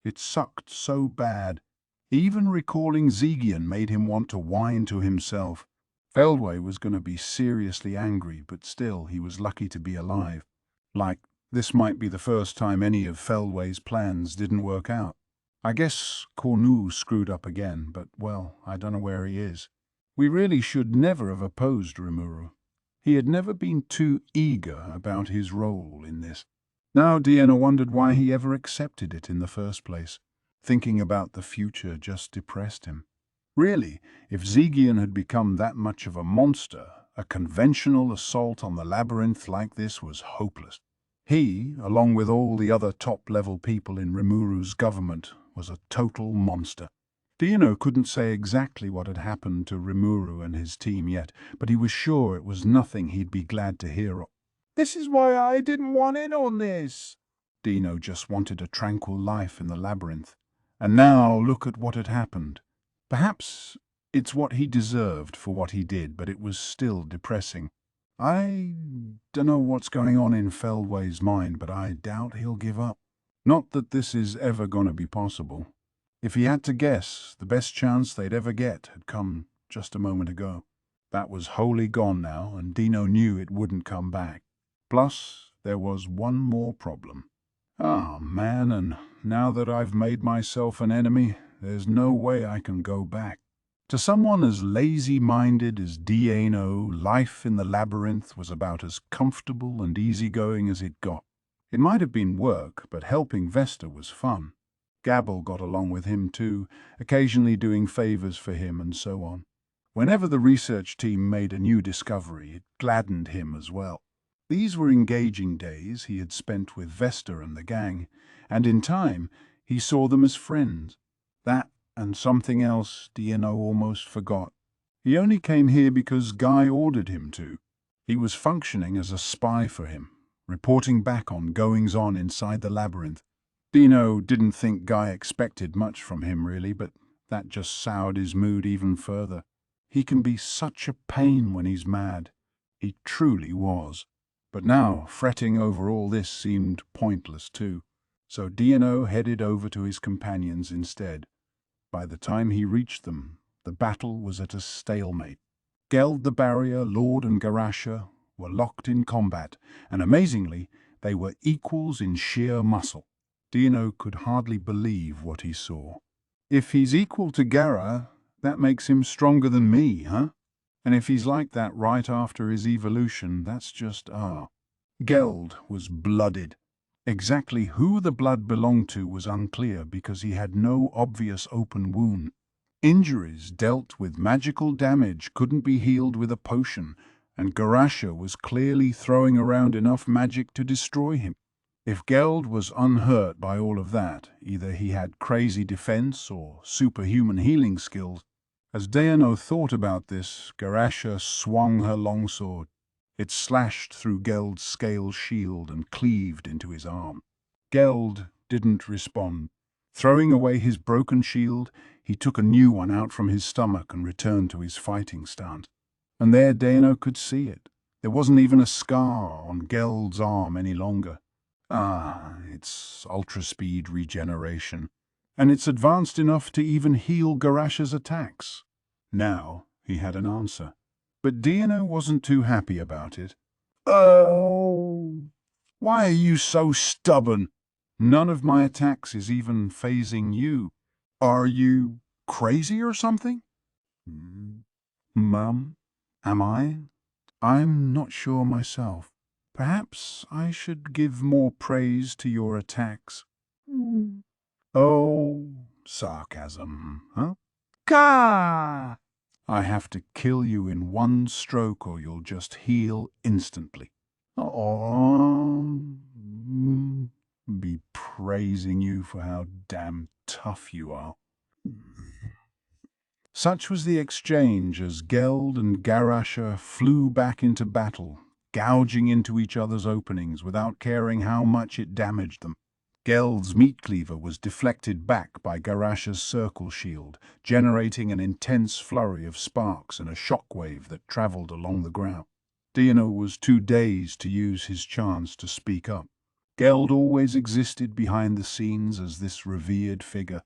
It sucked so bad. Even recalling Zegian made him want to whine to himself. Feldway was going to be seriously angry, but still he was lucky to be alive. Like, this might be the first time any of Feldway's plans didn't work out. I guess Cornu screwed up again, but, well, I don't know where he is. We really should never have opposed Rimuru. He had never been too eager about his role in this. Now Deanna wondered why he ever accepted it in the first place. Thinking about the future just depressed him. Really, if Zegian had become that much of a monster, a conventional assault on the labyrinth like this was hopeless. He, along with all the other top-level people in Rimuru's government, was a total monster. Dino couldn't say exactly what had happened to Rimuru and his team yet, but he was sure it was nothing he'd be glad to hear of. This is why I didn't want in on this. Dino just wanted a tranquil life in the labyrinth. And now look at what had happened. Perhaps it's what he deserved for what he did, but it was still depressing. I don't know what's going on in Feldway's mind, but I doubt he'll give up. Not that this is ever going to be possible. If he had to guess, the best chance they'd ever get had come just a moment ago. That was wholly gone now, and Dino knew it wouldn't come back. Plus, there was one more problem. Ah, man, and now that I've made myself an enemy, there's no way I can go back. To someone as lazy-minded as Dino, life in the labyrinth was about as comfortable and easygoing as it got. It might have been work, but helping Vesta was fun. Gabble got along with him too, occasionally doing favors for him and so on. Whenever the research team made a new discovery, it gladdened him as well. These were engaging days he had spent with Vesta and the gang, and in time he saw them as friends. That and something else Dino almost forgot. He only came here because Guy ordered him to. He was functioning as a spy for him, reporting back on goings-on inside the labyrinth. Dino didn't think Guy expected much from him really, but that just soured his mood even further. He can be such a pain when he's mad. He truly was. But now, fretting over all this seemed pointless too. So Dino headed over to his companions instead. By the time he reached them, the battle was at a stalemate. Geld the Barrier, Lord and Garasha were locked in combat, and amazingly, they were equals in sheer muscle. Dino could hardly believe what he saw. If he's equal to Gara, that makes him stronger than me, huh? And if he's like that right after his evolution, that's just, Geld was blooded. Exactly who the blood belonged to was unclear because he had no obvious open wound. Injuries dealt with magical damage couldn't be healed with a potion, and Garasha was clearly throwing around enough magic to destroy him. If Geld was unhurt by all of that, either he had crazy defense or superhuman healing skills. As Dino thought about this, Garasha swung her longsword. It slashed through Geld's scale shield and cleaved into his arm. Geld didn't respond. Throwing away his broken shield, he took a new one out from his stomach and returned to his fighting stance. And there Dano could see it. There wasn't even a scar on Geld's arm any longer. It's ultra-speed regeneration. And it's advanced enough to even heal Garasha's attacks. Now he had an answer. But Dino wasn't too happy about it. Oh, why are you so stubborn? None of my attacks is even phasing you. Are you crazy or something? Mum, am I? I'm not sure myself. Perhaps I should give more praise to your attacks. Oh, sarcasm, huh? Ka! I have to kill you in one stroke or you'll just heal instantly. Oh, be praising you for how damn tough you are. Such was the exchange as Geld and Garasha flew back into battle, gouging into each other's openings without caring how much it damaged them. Geld's meat cleaver was deflected back by Garasha's circle shield, generating an intense flurry of sparks and a shockwave that travelled along the ground. Dino was too dazed to use his chance to speak up. Geld always existed behind the scenes as this revered figure.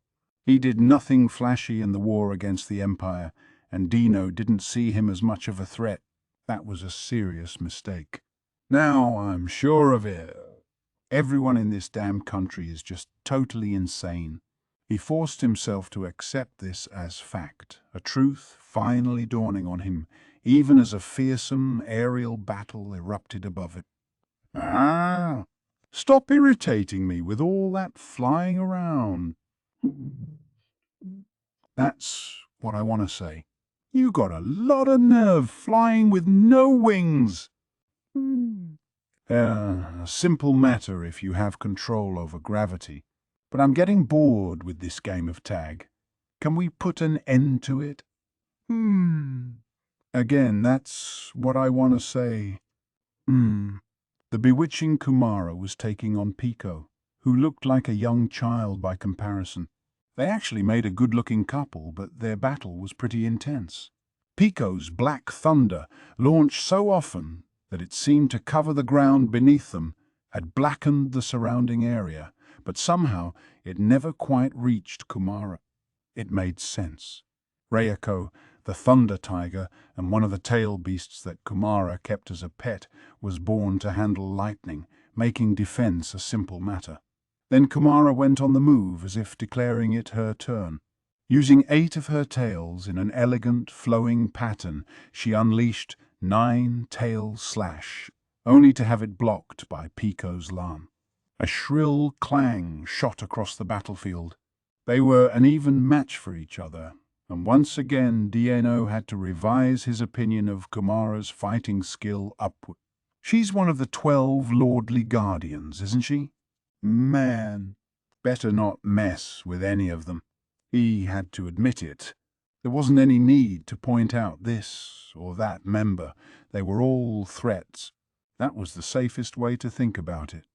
He did nothing flashy in the war against the Empire, and Dino didn't see him as much of a threat. That was a serious mistake. Now I'm sure of it. Everyone in this damn country is just totally insane. He forced himself to accept this as fact, a truth finally dawning on him, even as a fearsome aerial battle erupted above it. Ah, stop irritating me with all that flying around. That's what I want to say. You got a lot of nerve flying with no wings. A simple matter if you have control over gravity. But I'm getting bored with this game of tag. Can we put an end to it? Again, that's what I want to say. The bewitching Kumara was taking on Pico, who looked like a young child by comparison. They actually made a good-looking couple, but their battle was pretty intense. Pico's black thunder, launched so often that it seemed to cover the ground beneath them, had blackened the surrounding area, but somehow it never quite reached Kumara. It made sense. Reiko, the thunder tiger and one of the tail beasts that Kumara kept as a pet, was born to handle lightning, making defense a simple matter. Then Kumara went on the move as if declaring it her turn. Using 8 of her tails in an elegant, flowing pattern, she unleashed 9 tail slash, only to have it blocked by Pico's lam. A shrill clang shot across the battlefield. They were an even match for each other, and once again Dino had to revise his opinion of Kumara's fighting skill upward. She's one of the 12 lordly guardians, isn't she? Man, better not mess with any of them. He had to admit it. There wasn't any need to point out this or that member. They were all threats. That was the safest way to think about it.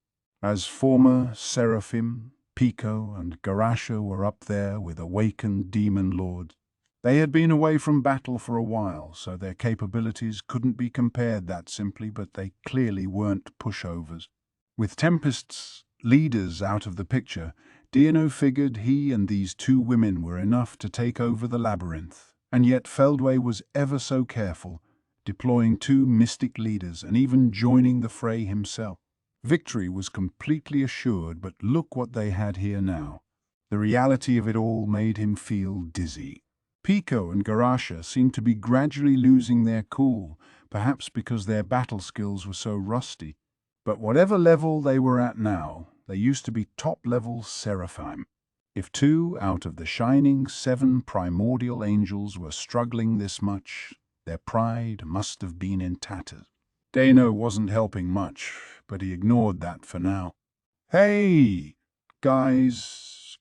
As former Seraphim, Pico and Garasha were up there with awakened demon lords, they had been away from battle for a while, so their capabilities couldn't be compared that simply, but they clearly weren't pushovers. With Tempest's leaders out of the picture, Dino figured he and these 2 women were enough to take over the labyrinth, and yet Feldway was ever so careful, deploying 2 mystic leaders and even joining the fray himself. Victory was completely assured, but look what they had here now. The reality of it all made him feel dizzy. Pico and Garasha seemed to be gradually losing their cool, perhaps because their battle skills were so rusty. But whatever level they were at now, they used to be top-level Seraphim. If 2 out of the shining 7 primordial angels were struggling this much, their pride must have been in tatters. Dano wasn't helping much, but he ignored that for now. Hey, guys,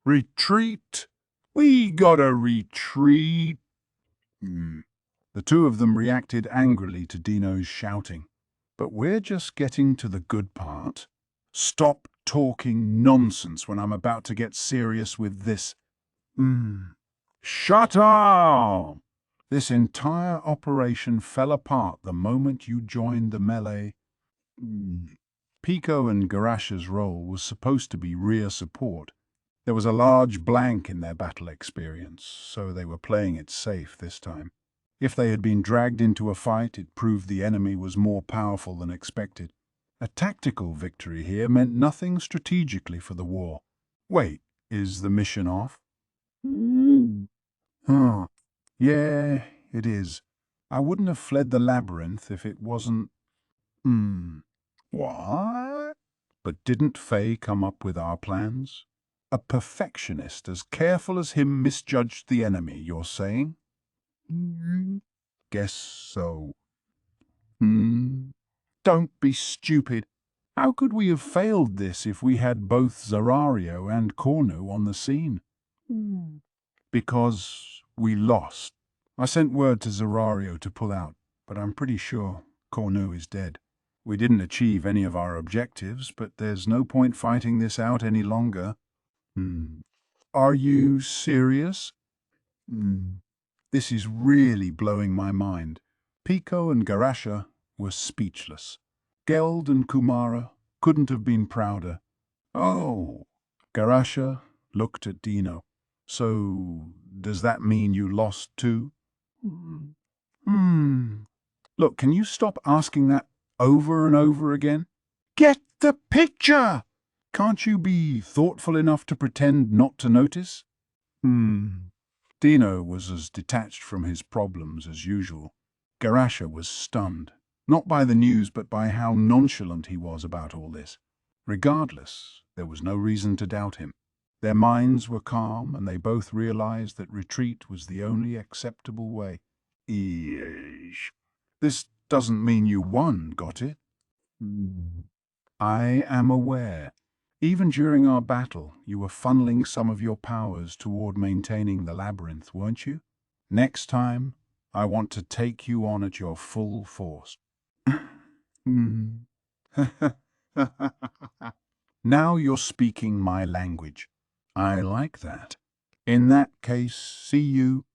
retreat! We gotta retreat! The 2 of them reacted angrily to Dino's shouting. But we're just getting to the good part. Stop talking nonsense when I'm about to get serious with this. Shut up! This entire operation fell apart the moment you joined the melee. Pico and Garasha's role was supposed to be rear support. There was a large blank in their battle experience, so they were playing it safe this time. If they had been dragged into a fight, it proved the enemy was more powerful than expected. A tactical victory here meant nothing strategically for the war. Wait, is the mission off? Oh, yeah, it is. I wouldn't have fled the labyrinth if it wasn't... What? But didn't Faye come up with our plans? A perfectionist as careful as him misjudged the enemy, you're saying? Guess so. Don't be stupid. How could we have failed this if we had both Zarario and Cornu on the scene? Because we lost. I sent word to Zarario to pull out, but I'm pretty sure Cornu is dead. We didn't achieve any of our objectives, but there's no point fighting this out any longer. Are you serious? This is really blowing my mind. Pico and Garasha were speechless. Geld and Kumara couldn't have been prouder. Oh, Garasha looked at Dino. So, does that mean you lost too? Look, can you stop asking that over and over again? Get the picture! Can't you be thoughtful enough to pretend not to notice? Dino was as detached from his problems as usual. Garasha was stunned, not by the news but by how nonchalant he was about all this. Regardless, there was no reason to doubt him. Their minds were calm, and they both realized that retreat was the only acceptable way. Eesh. This doesn't mean you won, got it? I am aware. Even during our battle, you were funneling some of your powers toward maintaining the labyrinth, weren't you? Next time, I want to take you on at your full force. Now you're speaking my language. I like that. In that case, see you.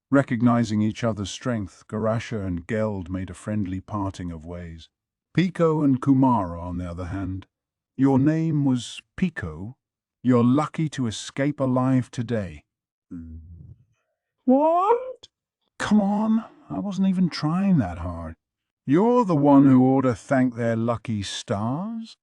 Recognizing each other's strength, Garasha and Geld made a friendly parting of ways. Pico and Kumara, on the other hand. Your name was Pico. You're lucky to escape alive today. What? Come on, I wasn't even trying that hard. You're the one who ought to thank their lucky stars?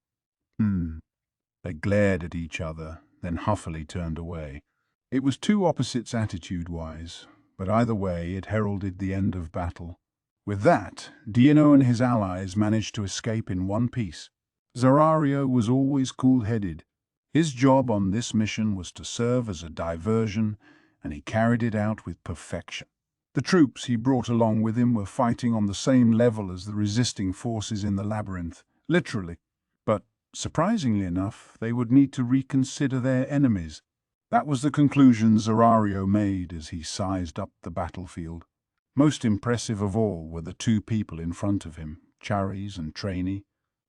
They glared at each other, then huffily turned away. It was two opposites attitude-wise, but either way it heralded the end of battle. With that, Dino and his allies managed to escape in one piece. Zerario was always cool-headed. His job on this mission was to serve as a diversion, and he carried it out with perfection. The troops he brought along with him were fighting on the same level as the resisting forces in the labyrinth, literally. But, surprisingly enough, they would need to reconsider their enemies. That was the conclusion Zerario made as he sized up the battlefield. Most impressive of all were the two people in front of him, Charis and Trainee.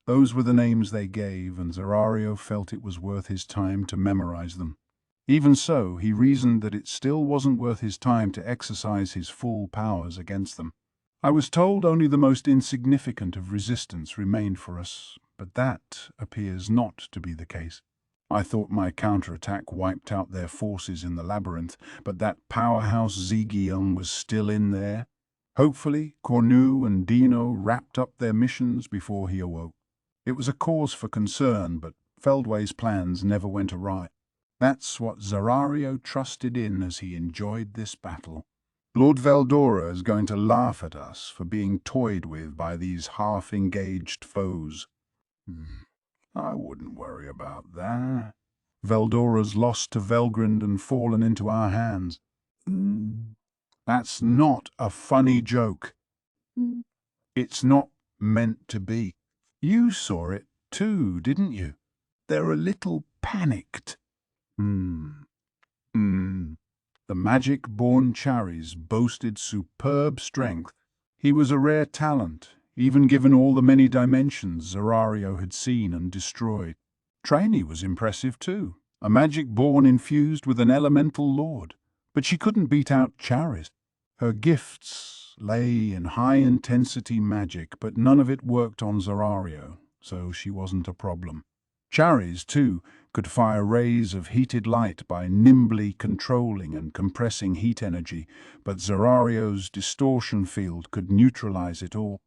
Those were the names they gave, and Zerario felt it was worth his time to memorize them. Even so, he reasoned that it still wasn't worth his time to exercise his full powers against them. I was told only the most insignificant of resistance remained for us, but that appears not to be the case. I thought my counterattack wiped out their forces in the labyrinth, but that powerhouse Zigion was still in there. Hopefully, Cornu and Dino wrapped up their missions before he awoke. It was a cause for concern, but Feldway's plans never went awry. That's what Zerario trusted in as he enjoyed this battle. Lord Veldora is going to laugh at us for being toyed with by these half-engaged foes. I wouldn't worry about that. Veldora's lost to Velgrind and fallen into our hands. That's not a funny joke. It's not meant to be. You saw it too, didn't you? They're a little panicked. The magic-born Charis boasted superb strength. He was a rare talent, even given all the many dimensions Zerario had seen and destroyed. Trainee was impressive too, a magic-born infused with an elemental lord, but she couldn't beat out Charis. Her gifts lay in high-intensity magic, but none of it worked on Zerario, so she wasn't a problem. Charis, too, could fire rays of heated light by nimbly controlling and compressing heat energy, but Zerario's distortion field could neutralize it all.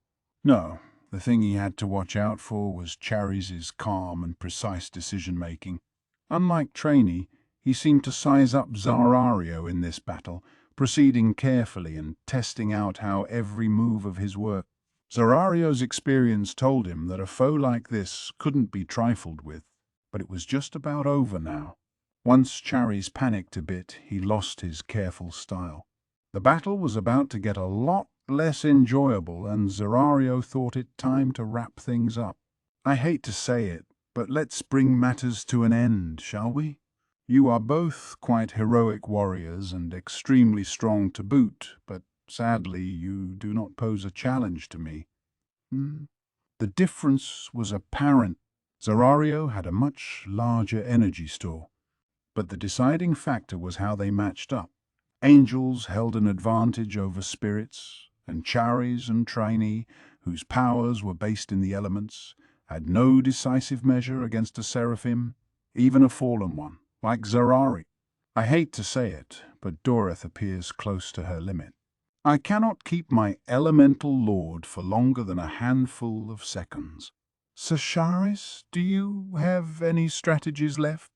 No, the thing he had to watch out for was Charis's calm and precise decision-making. Unlike Trainee, he seemed to size up Zerario in this battle, proceeding carefully and testing out how every move of his worked. Zerario's experience told him that a foe like this couldn't be trifled with, but it was just about over now. Once Charis panicked a bit, he lost his careful style. The battle was about to get a lot less enjoyable, and Zerario thought it time to wrap things up. I hate to say it, but let's bring matters to an end, shall we? You are both quite heroic warriors and extremely strong to boot, but sadly you do not pose a challenge to me. The difference was apparent. Zerario had a much larger energy store, but the deciding factor was how they matched up. Angels held an advantage over spirits, and Charis and Trainee, whose powers were based in the elements, had no decisive measure against a seraphim, even a fallen one, like Zerario. I hate to say it, but Dorith appears close to her limit. I cannot keep my elemental lord for longer than a handful of seconds. Sir Sharis, do you have any strategies left?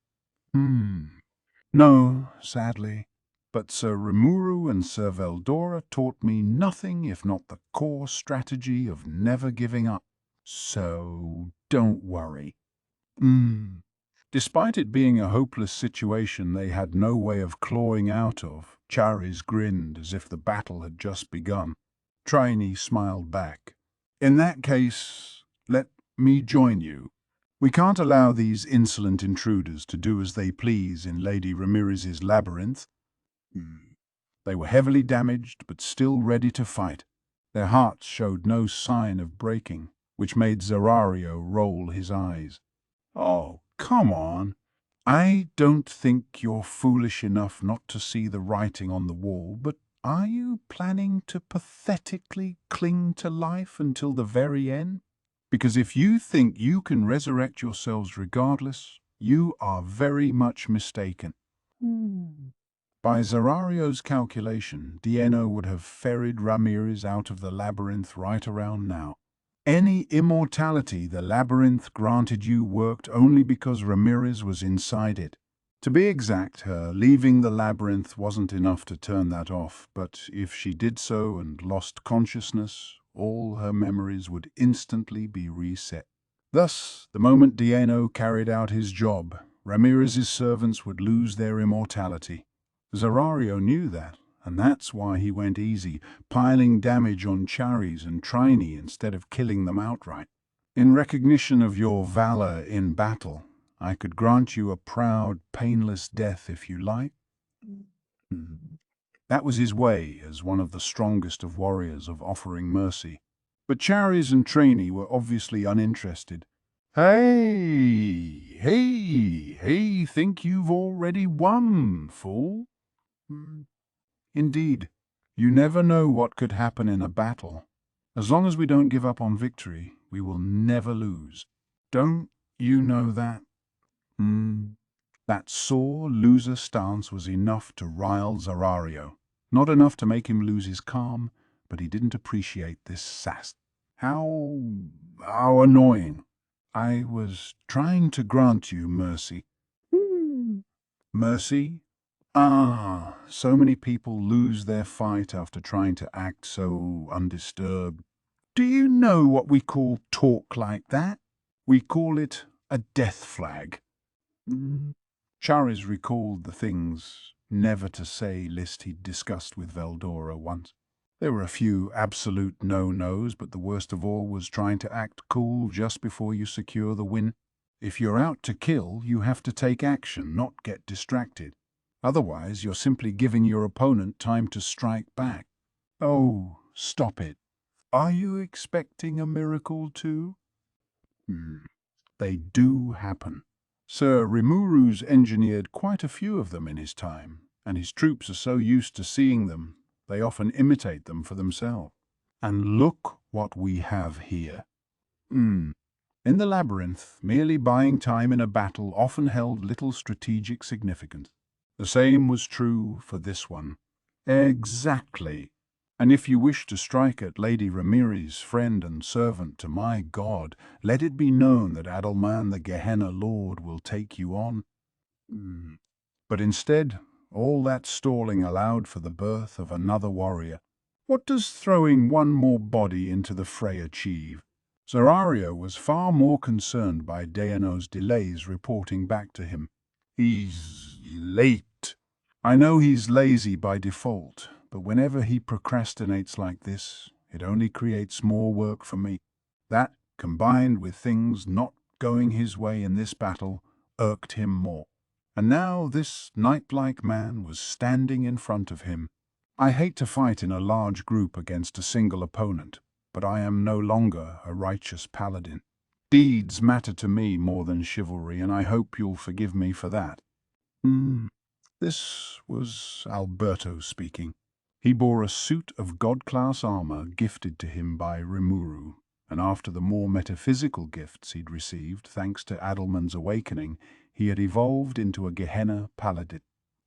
No, sadly. But Sir Rimuru and Sir Veldora taught me nothing if not the core strategy of never giving up. So don't worry. Despite it being a hopeless situation they had no way of clawing out of, Charis grinned as if the battle had just begun. Triney smiled back. In that case, let me join you. We can't allow these insolent intruders to do as they please in Lady Ramirez's labyrinth. They were heavily damaged, but still ready to fight. Their hearts showed no sign of breaking, which made Zerario roll his eyes. Oh, come on. I don't think you're foolish enough not to see the writing on the wall, but are you planning to pathetically cling to life until the very end? Because if you think you can resurrect yourselves regardless, you are very much mistaken. By Zerario's calculation, Dieno would have ferried Ramirez out of the labyrinth right around now. Any immortality the labyrinth granted you worked only because Ramirez was inside it. To be exact, her leaving the labyrinth wasn't enough to turn that off, but if she did so and lost consciousness, all her memories would instantly be reset. Thus, the moment Dieno carried out his job, Ramirez's servants would lose their immortality. Zerario knew that, and that's why he went easy, piling damage on Charis and Triney instead of killing them outright. In recognition of your valor in battle, I could grant you a proud, painless death if you like. That was his way, as one of the strongest of warriors, of offering mercy. But Charis and Triney were obviously uninterested. Hey, think you've already won, fool? Indeed, you never know what could happen in a battle. As long as we don't give up on victory, we will never lose. Don't you know that? That sore loser stance was enough to rile Zerario. Not enough to make him lose his calm, but he didn't appreciate this sass. How annoying. I was trying to grant you mercy. Mercy? So many people lose their fight after trying to act so undisturbed. Do you know what we call talk like that? We call it a death flag. Charis recalled the things never to say list he'd discussed with Veldora once. There were a few absolute no-nos, but the worst of all was trying to act cool just before you secure the win. If you're out to kill, you have to take action, not get distracted. Otherwise, you're simply giving your opponent time to strike back. Oh, stop it. Are you expecting a miracle too? They do happen. Sir Rimuru's engineered quite a few of them in his time, and his troops are so used to seeing them, they often imitate them for themselves. And look what we have here. In the labyrinth, merely buying time in a battle often held little strategic significance. The same was true for this one. Exactly. And if you wish to strike at Lady Ramirez, friend and servant to my God, let it be known that Adelman the Gehenna Lord will take you on. But instead, all that stalling allowed for the birth of another warrior. What does throwing one more body into the fray achieve? Zerario was far more concerned by Dieno's delays reporting back to him. He's late. I know he's lazy by default, but whenever he procrastinates like this, it only creates more work for me. That, combined with things not going his way in this battle, irked him more. And now this knight-like man was standing in front of him. I hate to fight in a large group against a single opponent, but I am no longer a righteous paladin. Deeds matter to me more than chivalry, and I hope you'll forgive me for that. This was Alberto speaking. He bore a suit of god-class armor gifted to him by Rimuru, and after the more metaphysical gifts he'd received thanks to Adelman's awakening, he had evolved into a Gehenna paladin.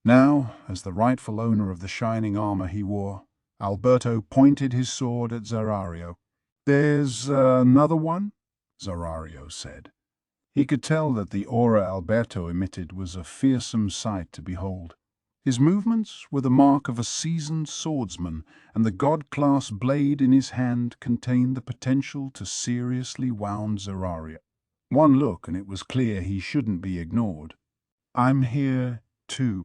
Now, as the rightful owner of the shining armor he wore, Alberto pointed his sword at Zarario. "There's another one?" Zarario said. He could tell that the aura Alberto emitted was a fearsome sight to behold. His movements were the mark of a seasoned swordsman, and the god-class blade in his hand contained the potential to seriously wound Zarario. One look and it was clear he shouldn't be ignored. "I'm here, too."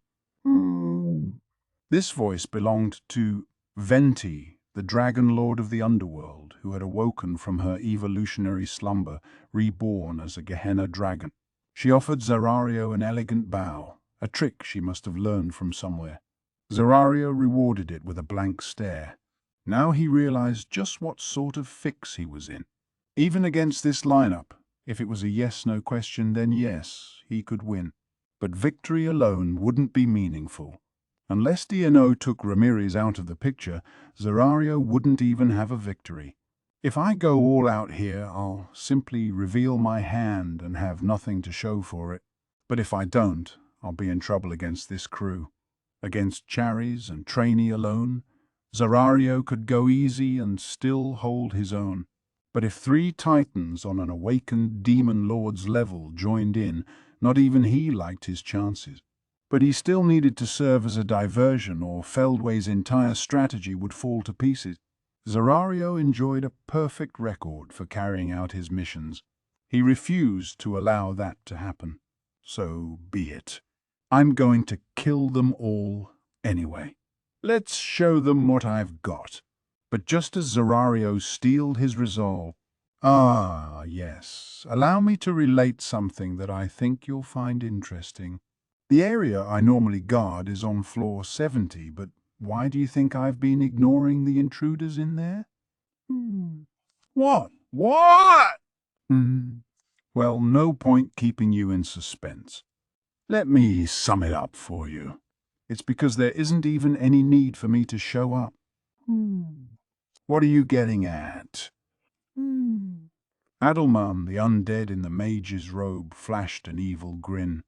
This voice belonged to Venti, the Dragon Lord of the Underworld, who had awoken from her evolutionary slumber, reborn as a Gehenna dragon. She offered Zarario an elegant bow, a trick she must have learned from somewhere. Zarario rewarded it with a blank stare. Now he realized just what sort of fix he was in. Even against this lineup, if it was a yes-no question, then yes, he could win. But victory alone wouldn't be meaningful. Unless DNO took Ramirez out of the picture, Zarario wouldn't even have a victory. "If I go all out here, I'll simply reveal my hand and have nothing to show for it. But if I don't, I'll be in trouble against this crew. Against Charis and Trainee alone, Zarario could go easy and still hold his own. But if 3 titans on an awakened demon lord's level joined in, not even he liked his chances. But he still needed to serve as a diversion, or Feldway's entire strategy would fall to pieces. Zarario enjoyed a perfect record for carrying out his missions. He refused to allow that to happen. So be it. I'm going to kill them all anyway. Let's show them what I've got." But just as Zarario steeled his resolve, "Ah, yes, allow me to relate something that I think you'll find interesting. The area I normally guard is on floor 70, but why do you think I've been ignoring the intruders in there?" What? What? Well, no point keeping you in suspense. Let me sum it up for you. It's because there isn't even any need for me to show up. What are you getting at? Adelman, the undead in the mage's robe, flashed an evil grin.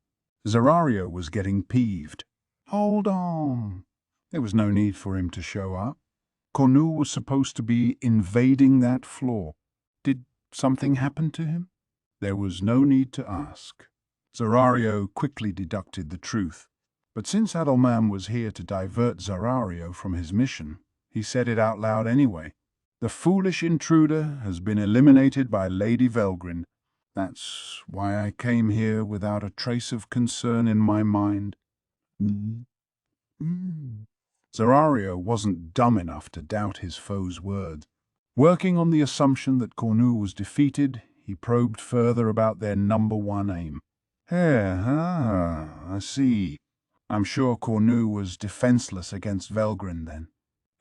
Zarario was getting peeved. Hold on. There was no need for him to show up. Cornu was supposed to be invading that floor. Did something happen to him? There was no need to ask. Zarario quickly deducted the truth. But since Adelman was here to divert Zarario from his mission, he said it out loud anyway. "The foolish intruder has been eliminated by Lady Velgrin. That's why I came here without a trace of concern in my mind." Zarario wasn't dumb enough to doubt his foe's words. Working on the assumption that Cornu was defeated, he probed further about their number one aim. I see. I'm sure Cornu was defenseless against Velgrin then.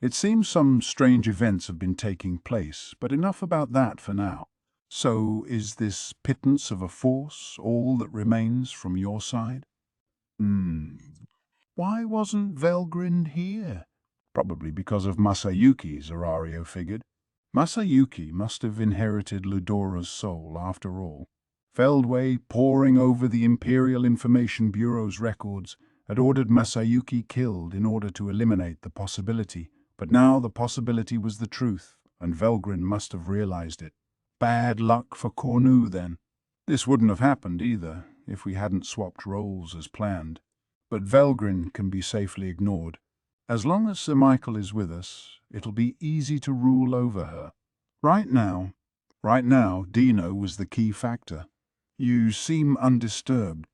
It seems some strange events have been taking place, but enough about that for now. So is this pittance of a force all that remains from your side? Why wasn't Velgrin here? Probably because of Masayuki, Zarario figured. Masayuki must have inherited Ludora's soul after all. Feldway, poring over the Imperial Information Bureau's records, had ordered Masayuki killed in order to eliminate the possibility. But now the possibility was the truth, and Velgrin must have realized it. Bad luck for Cornu, then. This wouldn't have happened either, if we hadn't swapped roles as planned. But Velgrin can be safely ignored. As long as Sir Michael is with us, it'll be easy to rule over her. Right now, Dino was the key factor. You seem undisturbed.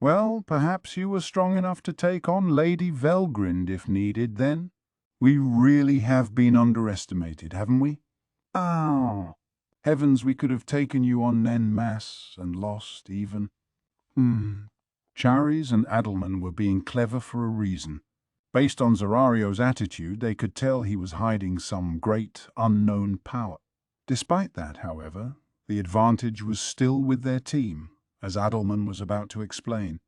Well, perhaps you were strong enough to take on Lady Velgrin if needed, then? We really have been underestimated, haven't we? Heavens, we could have taken you on en masse and lost even. Charis and Adelman were being clever for a reason. Based on Zarario's attitude, they could tell he was hiding some great, unknown power. Despite that, however, the advantage was still with their team, as Adelman was about to explain.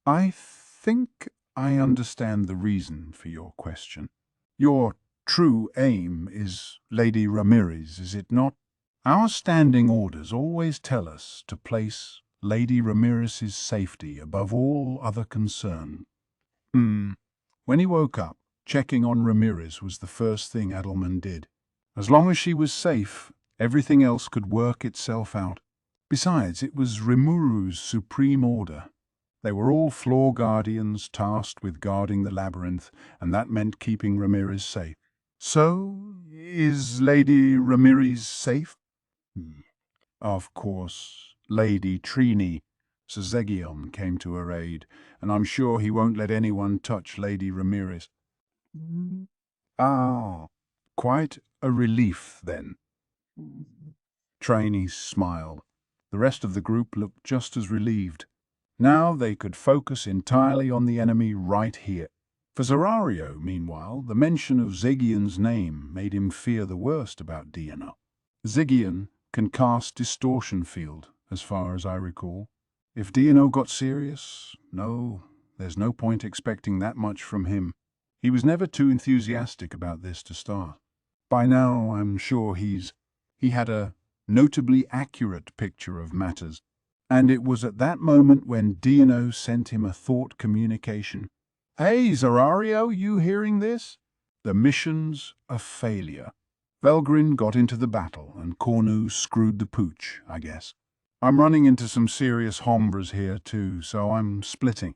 I think I understand the reason for your question. Your true aim is Lady Ramirez, is it not? Our standing orders always tell us to place Lady Ramirez's safety above all other concern. When he woke up, checking on Ramirez was the first thing Adelman did. As long as she was safe, everything else could work itself out. Besides, it was Rimuru's supreme order. They were all floor guardians tasked with guarding the labyrinth, and that meant keeping Ramirez safe. So, is Lady Ramirez safe? Of course, Lady Trini. Zegion came to her aid, and I'm sure he won't let anyone touch Lady Ramirez. Ah, quite a relief then. Trini smiled. The rest of the group looked just as relieved. Now they could focus entirely on the enemy right here. For Zerario, meanwhile, the mention of Zegion's name made him fear the worst about Dino. Zegion can cast Distortion Field, as far as I recall. If Dino got serious, no, there's no point expecting that much from him. He was never too enthusiastic about this to start. By now, I'm sure he had a notably accurate picture of matters, and it was at that moment when Dino sent him a thought communication. Hey, Zerario, you hearing this? The mission's a failure. Velgrin got into the battle, and Cornu screwed the pooch, I guess. I'm running into some serious hombres here too, so I'm splitting.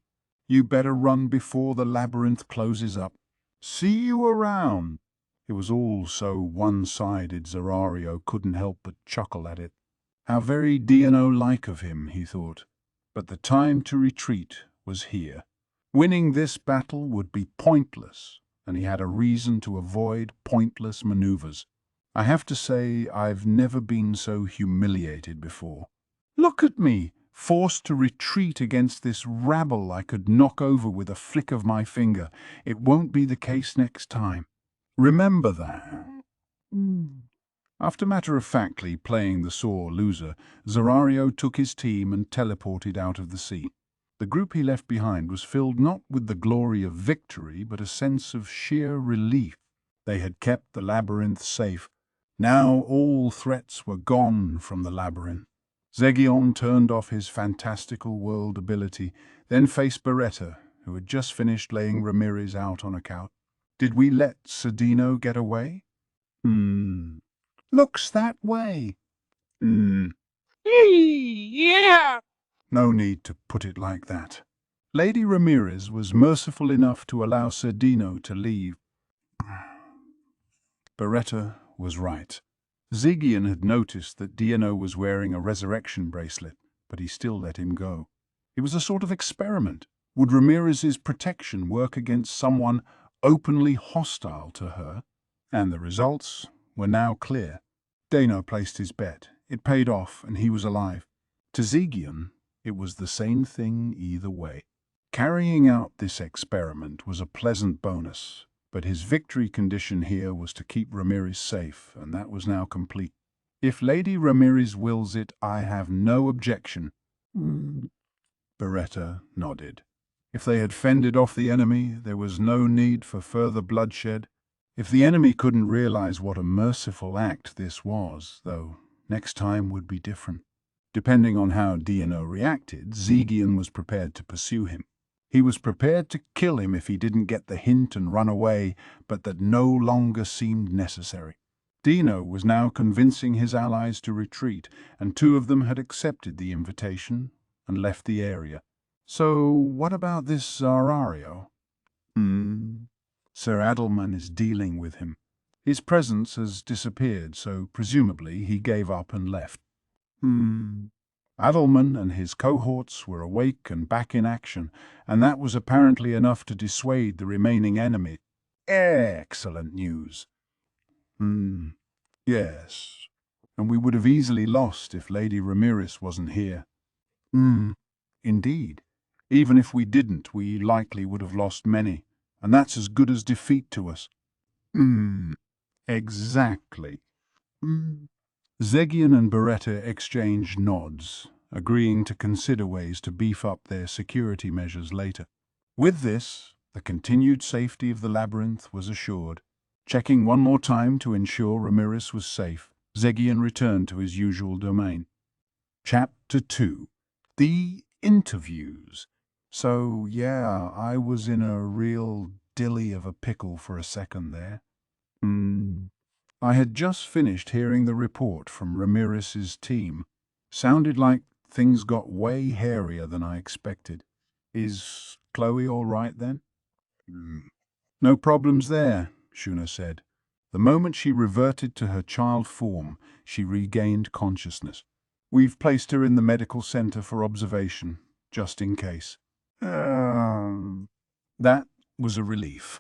You better run before the labyrinth closes up. See you around. It was all so one-sided Zerario couldn't help but chuckle at it. How very Dino-like of him, he thought. But the time to retreat was here. Winning this battle would be pointless, and he had a reason to avoid pointless maneuvers. I have to say, I've never been so humiliated before. Look at me, forced to retreat against this rabble I could knock over with a flick of my finger. It won't be the case next time. Remember that. After matter-of-factly playing the sore loser, Zerario took his team and teleported out of the sea. The group he left behind was filled not with the glory of victory, but a sense of sheer relief. They had kept the labyrinth safe. Now all threats were gone from the labyrinth. Zegion turned off his fantastical world ability, then faced Beretta, who had just finished laying Ramirez out on a couch. Did we let Cedino get away? Looks that way. Yeah. No need to put it like that. Lady Ramirez was merciful enough to allow Cedino to leave. Beretta was right. Zegion had noticed that Dino was wearing a resurrection bracelet, but he still let him go. It was a sort of experiment. Would Ramirez's protection work against someone openly hostile to her? And the results were now clear. Dino placed his bet. It paid off, and he was alive. To Zegion, it was the same thing either way. Carrying out this experiment was a pleasant bonus, but his victory condition here was to keep Ramirez safe, and that was now complete. If Lady Ramirez wills it, I have no objection. Beretta nodded. If they had fended off the enemy, there was no need for further bloodshed. If the enemy couldn't realize what a merciful act this was, though, next time would be different. Depending on how Dino reacted, Zegion was prepared to pursue him. He was prepared to kill him if he didn't get the hint and run away, but that no longer seemed necessary. Dino was now convincing his allies to retreat, and 2 of them had accepted the invitation and left the area. So what about this Zerario? Sir Adelman is dealing with him. His presence has disappeared, so presumably he gave up and left. Adelman and his cohorts were awake and back in action, and that was apparently enough to dissuade the remaining enemy. Excellent news. Yes, and we would have easily lost if Lady Ramirez wasn't here. Indeed. Even if we didn't, we likely would have lost many, and that's as good as defeat to us. Exactly. Zegion and Beretta exchanged nods, agreeing to consider ways to beef up their security measures later. With this, the continued safety of the labyrinth was assured. Checking one more time to ensure Ramirez was safe, Zegion returned to his usual domain. Chapter 2. The Interviews. So, yeah, I was in a real dilly of a pickle for a second there. I had just finished hearing the report from Ramirez's team. Sounded like things got way hairier than I expected. Is Chloe all right then? No problems there, Shuna said. The moment she reverted to her child form, she regained consciousness. We've placed her in the medical center for observation, just in case. That was a relief.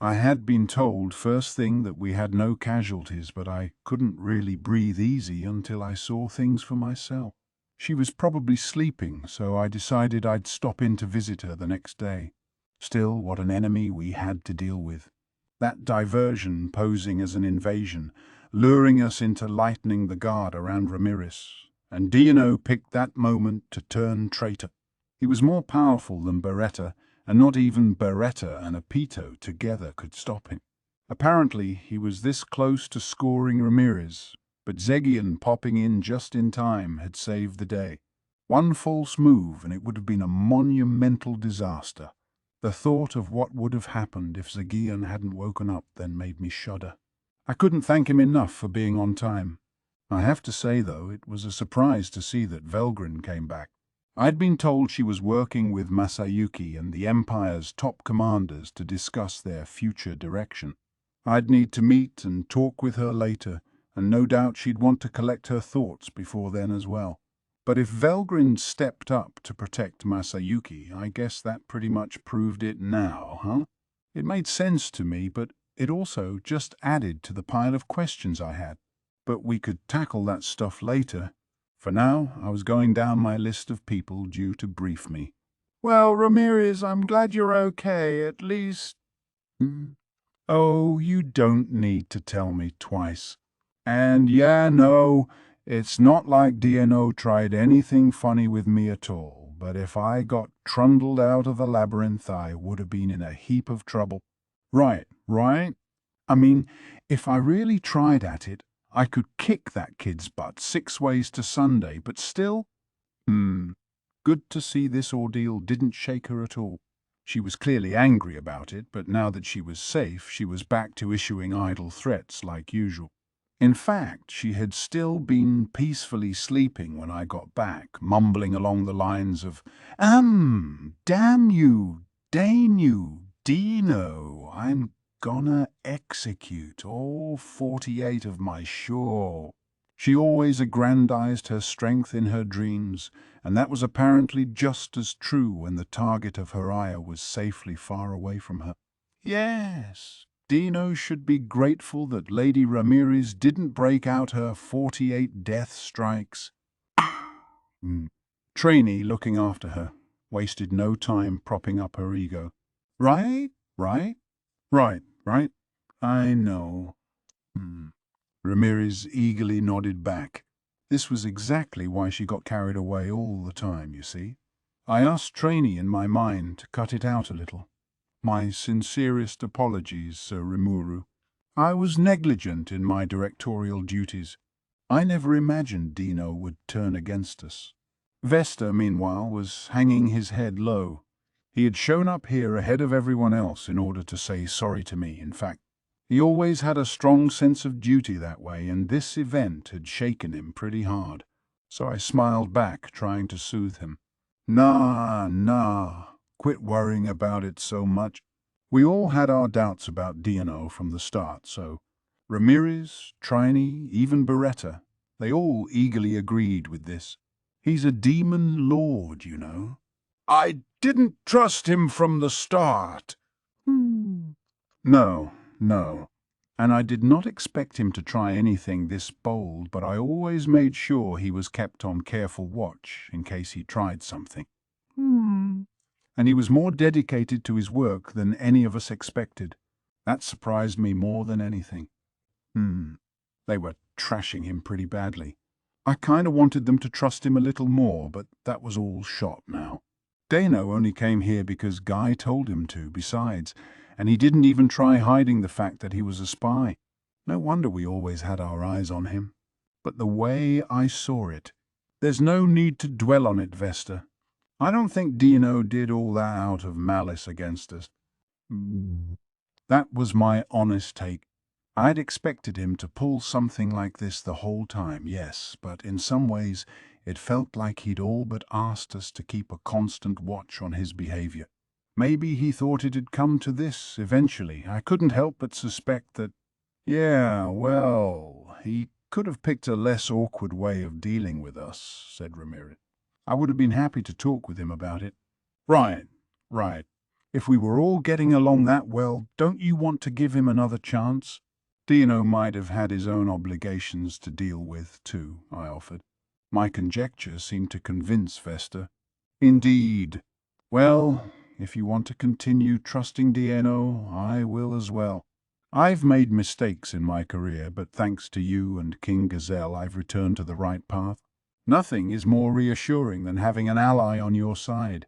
I had been told first thing that we had no casualties, but I couldn't really breathe easy until I saw things for myself. She was probably sleeping, so I decided I'd stop in to visit her the next day. Still, what an enemy we had to deal with. That diversion posing as an invasion, luring us into lightening the guard around Ramirez. And Dino picked that moment to turn traitor. He was more powerful than Beretta, and not even Beretta and Apito together could stop him. Apparently, he was this close to scoring Ramirez, but Zegian popping in just in time had saved the day. One false move and it would have been a monumental disaster. The thought of what would have happened if Zegian hadn't woken up then made me shudder. I couldn't thank him enough for being on time. I have to say, though, it was a surprise to see that Velgrin came back. I'd been told she was working with Masayuki and the Empire's top commanders to discuss their future direction. I'd need to meet and talk with her later, and no doubt she'd want to collect her thoughts before then as well. But if Velgrin stepped up to protect Masayuki, I guess that pretty much proved it now, huh? It made sense to me, but it also just added to the pile of questions I had. But we could tackle that stuff later. For now, I was going down my list of people due to brief me. Well, Ramirez, I'm glad you're okay, at least. Oh, you don't need to tell me twice. And yeah, no, it's not like DNO tried anything funny with me at all, but if I got trundled out of the labyrinth, I would have been in a heap of trouble. Right? I mean, if I really tried at it, I could kick that kid's butt 6 ways to Sunday, but still... Good to see this ordeal didn't shake her at all. She was clearly angry about it, but now that she was safe, she was back to issuing idle threats like usual. In fact, she had still been peacefully sleeping when I got back, mumbling along the lines of, damn you, dang you, Dino, I'm gonna execute all 48 of my shore. She always aggrandized her strength in her dreams, and that was apparently just as true when the target of her ire was safely far away from her. Yes, Dino should be grateful that Lady Ramirez didn't break out her 48 death strikes. Trainee, looking after her, wasted no time propping up her ego. Right. I know. Ramirez eagerly nodded back. This was exactly why she got carried away all the time, you see. I asked Trainee in my mind to cut it out a little. My sincerest apologies, Sir Rimuru. I was negligent in my directorial duties. I never imagined Dino would turn against us. Vesta, meanwhile, was hanging his head low. He had shown up here ahead of everyone else in order to say sorry to me. In fact, he always had a strong sense of duty that way, and this event had shaken him pretty hard. So I smiled back, trying to soothe him. Nah, quit worrying about it so much. We all had our doubts about Dino from the start, so Ramirez, Trainee, even Beretta, they all eagerly agreed with this. He's a demon lord, you know. I didn't trust him from the start. No. And I did not expect him to try anything this bold, but I always made sure he was kept on careful watch in case he tried something. And he was more dedicated to his work than any of us expected. That surprised me more than anything. They were trashing him pretty badly. I kind of wanted them to trust him a little more, but that was all shot now. Dano only came here because Guy told him to, besides, and he didn't even try hiding the fact that he was a spy. No wonder we always had our eyes on him. But the way I saw it, there's no need to dwell on it, Vesta. I don't think Dino did all that out of malice against us. That was my honest take. I'd expected him to pull something like this the whole time, yes, but in some ways it felt like he'd all but asked us to keep a constant watch on his behavior. Maybe he thought it'd come to this eventually. I couldn't help but suspect that, yeah, well, he could have picked a less awkward way of dealing with us, said Ramirez. I would have been happy to talk with him about it. Right. If we were all getting along that well, don't you want to give him another chance? Dino might have had his own obligations to deal with, too, I offered. My conjecture seemed to convince Vesta. Indeed. Well, if you want to continue trusting Dino, I will as well. I've made mistakes in my career, but thanks to you and King Gazelle, I've returned to the right path. Nothing is more reassuring than having an ally on your side.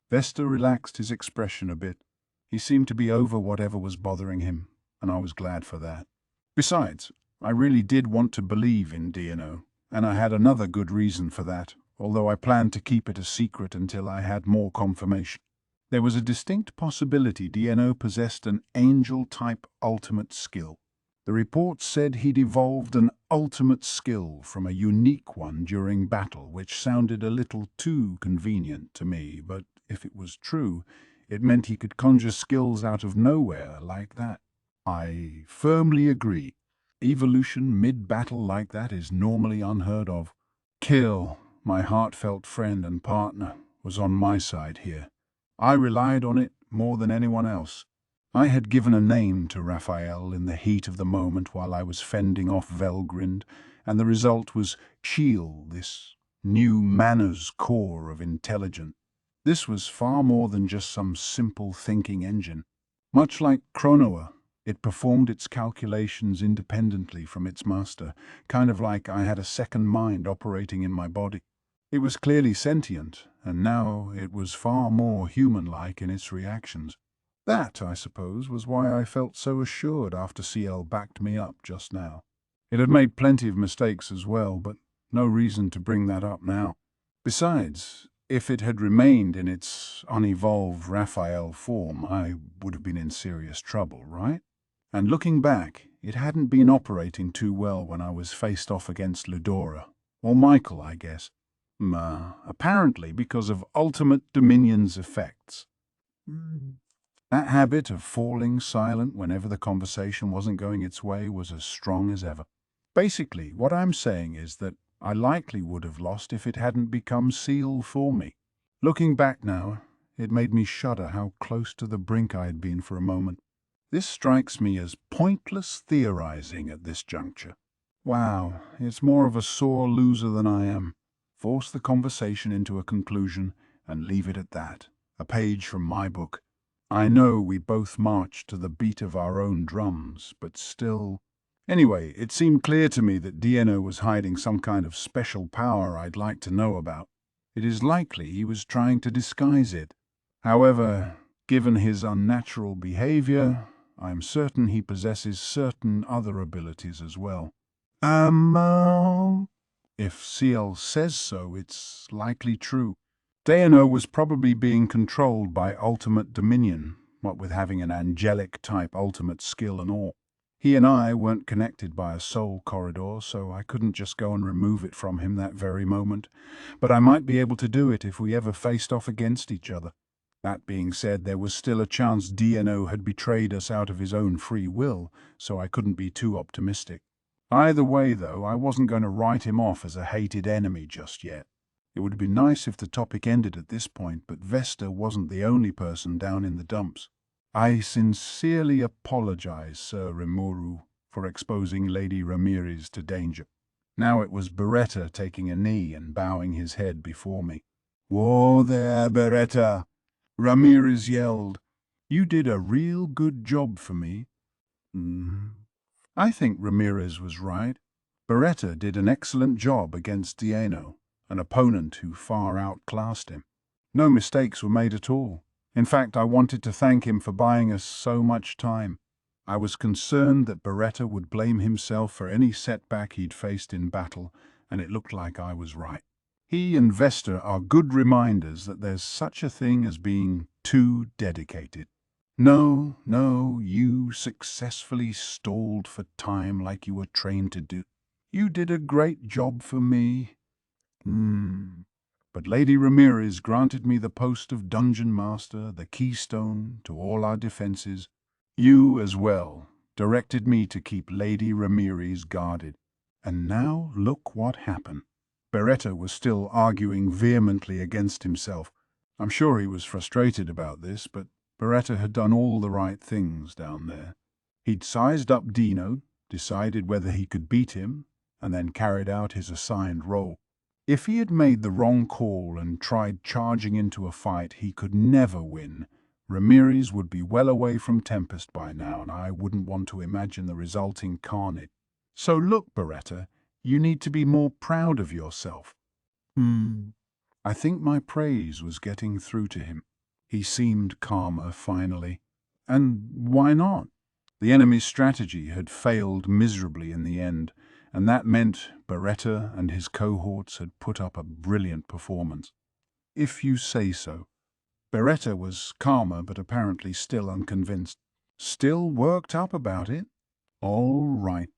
Vesta relaxed his expression a bit. He seemed to be over whatever was bothering him, and I was glad for that. Besides, I really did want to believe in Dino, and I had another good reason for that, although I planned to keep it a secret until I had more confirmation. There was a distinct possibility Dino possessed an angel-type ultimate skill. The report said he'd evolved an ultimate skill from a unique one during battle, which sounded a little too convenient to me, but if it was true, it meant he could conjure skills out of nowhere like that. I firmly agree. Evolution mid-battle like that is normally unheard of. Kill, my heartfelt friend and partner, was on my side here. I relied on it more than anyone else. I had given a name to Raphael in the heat of the moment while I was fending off Velgrind, and the result was Shield, this new manners core of intelligence. This was far more than just some simple thinking engine. Much like Chronoa, it performed its calculations independently from its master, kind of like I had a second mind operating in my body. It was clearly sentient, and now it was far more human-like in its reactions. That, I suppose, was why I felt so assured after CL backed me up just now. It had made plenty of mistakes as well, but no reason to bring that up now. Besides, if it had remained in its unevolved Raphael form, I would have been in serious trouble, right? And looking back, it hadn't been operating too well when I was faced off against Ludora, or Michael, I guess. Apparently because of Ultimate Dominion's effects. That habit of falling silent whenever the conversation wasn't going its way was as strong as ever. Basically, what I'm saying is that I likely would have lost if it hadn't become Seal for me. Looking back now, it made me shudder how close to the brink I had been for a moment. This strikes me as pointless theorizing at this juncture. Wow, it's more of a sore loser than I am. Force the conversation into a conclusion and leave it at that. A page from my book. I know we both marched to the beat of our own drums, but still... Anyway, it seemed clear to me that Dino was hiding some kind of special power I'd like to know about. It is likely he was trying to disguise it. However, given his unnatural behavior, I'm certain he possesses certain other abilities as well. If CL says so, it's likely true. Dino was probably being controlled by Ultimate Dominion, what with having an angelic-type ultimate skill and all. He and I weren't connected by a soul corridor, so I couldn't just go and remove it from him that very moment. But I might be able to do it if we ever faced off against each other. That being said, there was still a chance Dino had betrayed us out of his own free will, so I couldn't be too optimistic. Either way, though, I wasn't going to write him off as a hated enemy just yet. It would have been nice if the topic ended at this point, but Vesta wasn't the only person down in the dumps. I sincerely apologize, Sir Rimuru, for exposing Lady Ramirez to danger. Now it was Beretta taking a knee and bowing his head before me. "Whoa there, Beretta!" Ramirez yelled. "You did a real good job for me." I think Ramirez was right. Beretta did an excellent job against Dino, an opponent who far outclassed him. No mistakes were made at all. In fact, I wanted to thank him for buying us so much time. I was concerned that Beretta would blame himself for any setback he'd faced in battle, and it looked like I was right. He and Vesta are good reminders that there's such a thing as being too dedicated. No, you successfully stalled for time like you were trained to do. You did a great job for me. But Lady Ramirez granted me the post of Dungeon Master, the keystone to all our defenses. You, as well, directed me to keep Lady Ramirez guarded. And now look what happened. Beretta was still arguing vehemently against himself. I'm sure he was frustrated about this, but Beretta had done all the right things down there. He'd sized up Dino, decided whether he could beat him, and then carried out his assigned role. If he had made the wrong call and tried charging into a fight he could never win, Ramirez would be well away from Tempest by now, and I wouldn't want to imagine the resulting carnage. So look, Beretta, you need to be more proud of yourself. I think my praise was getting through to him. He seemed calmer finally. And why not? The enemy's strategy had failed miserably in the end, and that meant Beretta and his cohorts had put up a brilliant performance. If you say so. Beretta was calmer but apparently still unconvinced. Still worked up about it? All right.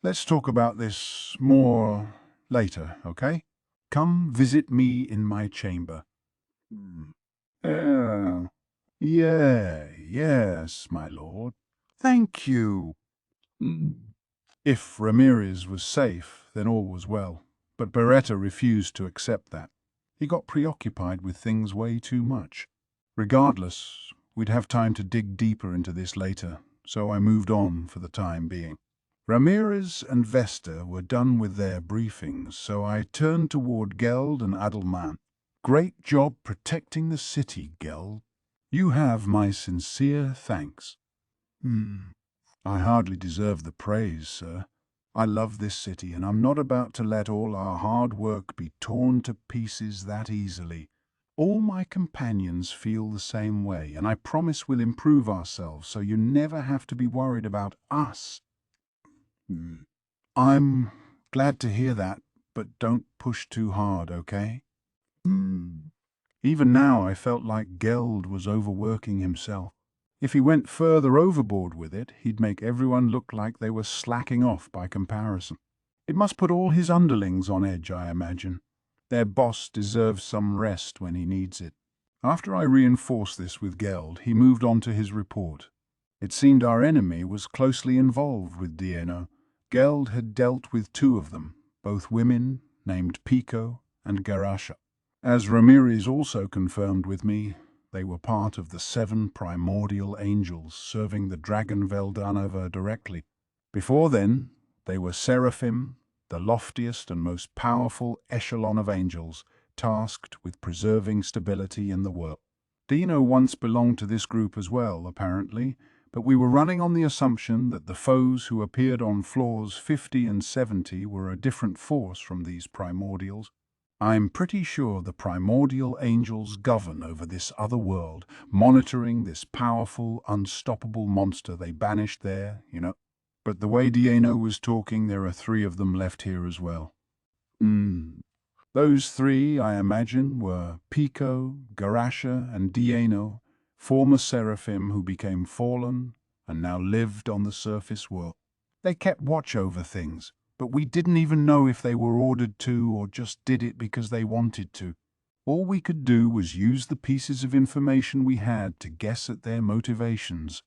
Let's talk about this more later, okay? Come visit me in my chamber. Yes, my lord. Thank you. If Ramirez was safe, then all was well, but Beretta refused to accept that. He got preoccupied with things way too much. Regardless, we'd have time to dig deeper into this later, so I moved on for the time being. Ramirez and Vesta were done with their briefings, so I turned toward Geld and Adelman. Great job protecting the city, Geld. You have my sincere thanks. I hardly deserve the praise, sir. I love this city, and I'm not about to let all our hard work be torn to pieces that easily. All my companions feel the same way, and I promise we'll improve ourselves so you never have to be worried about us. I'm glad to hear that, but don't push too hard, okay? Even now I felt like Geld was overworking himself. If he went further overboard with it, he'd make everyone look like they were slacking off by comparison. It must put all his underlings on edge, I imagine. Their boss deserves some rest when he needs it. After I reinforced this with Geld, he moved on to his report. It seemed our enemy was closely involved with Dieno. Geld had dealt with two of them, both women, named Pico and Garasha. As Ramirez also confirmed with me, they were part of the 7 primordial angels serving the dragon Veldanova directly. Before then, they were Seraphim, the loftiest and most powerful echelon of angels, tasked with preserving stability in the world. Dino once belonged to this group as well, apparently, but we were running on the assumption that the foes who appeared on floors 50 and 70 were a different force from these primordials. I'm pretty sure the primordial angels govern over this other world, monitoring this powerful, unstoppable monster they banished there, you know. But the way Dieno was talking, there are 3 of them left here as well. Those 3, I imagine, were Pico, Garasha, and Dieno, former Seraphim who became fallen and now lived on the surface world. They kept watch over things, but we didn't even know if they were ordered to or just did it because they wanted to. All we could do was use the pieces of information we had to guess at their motivations.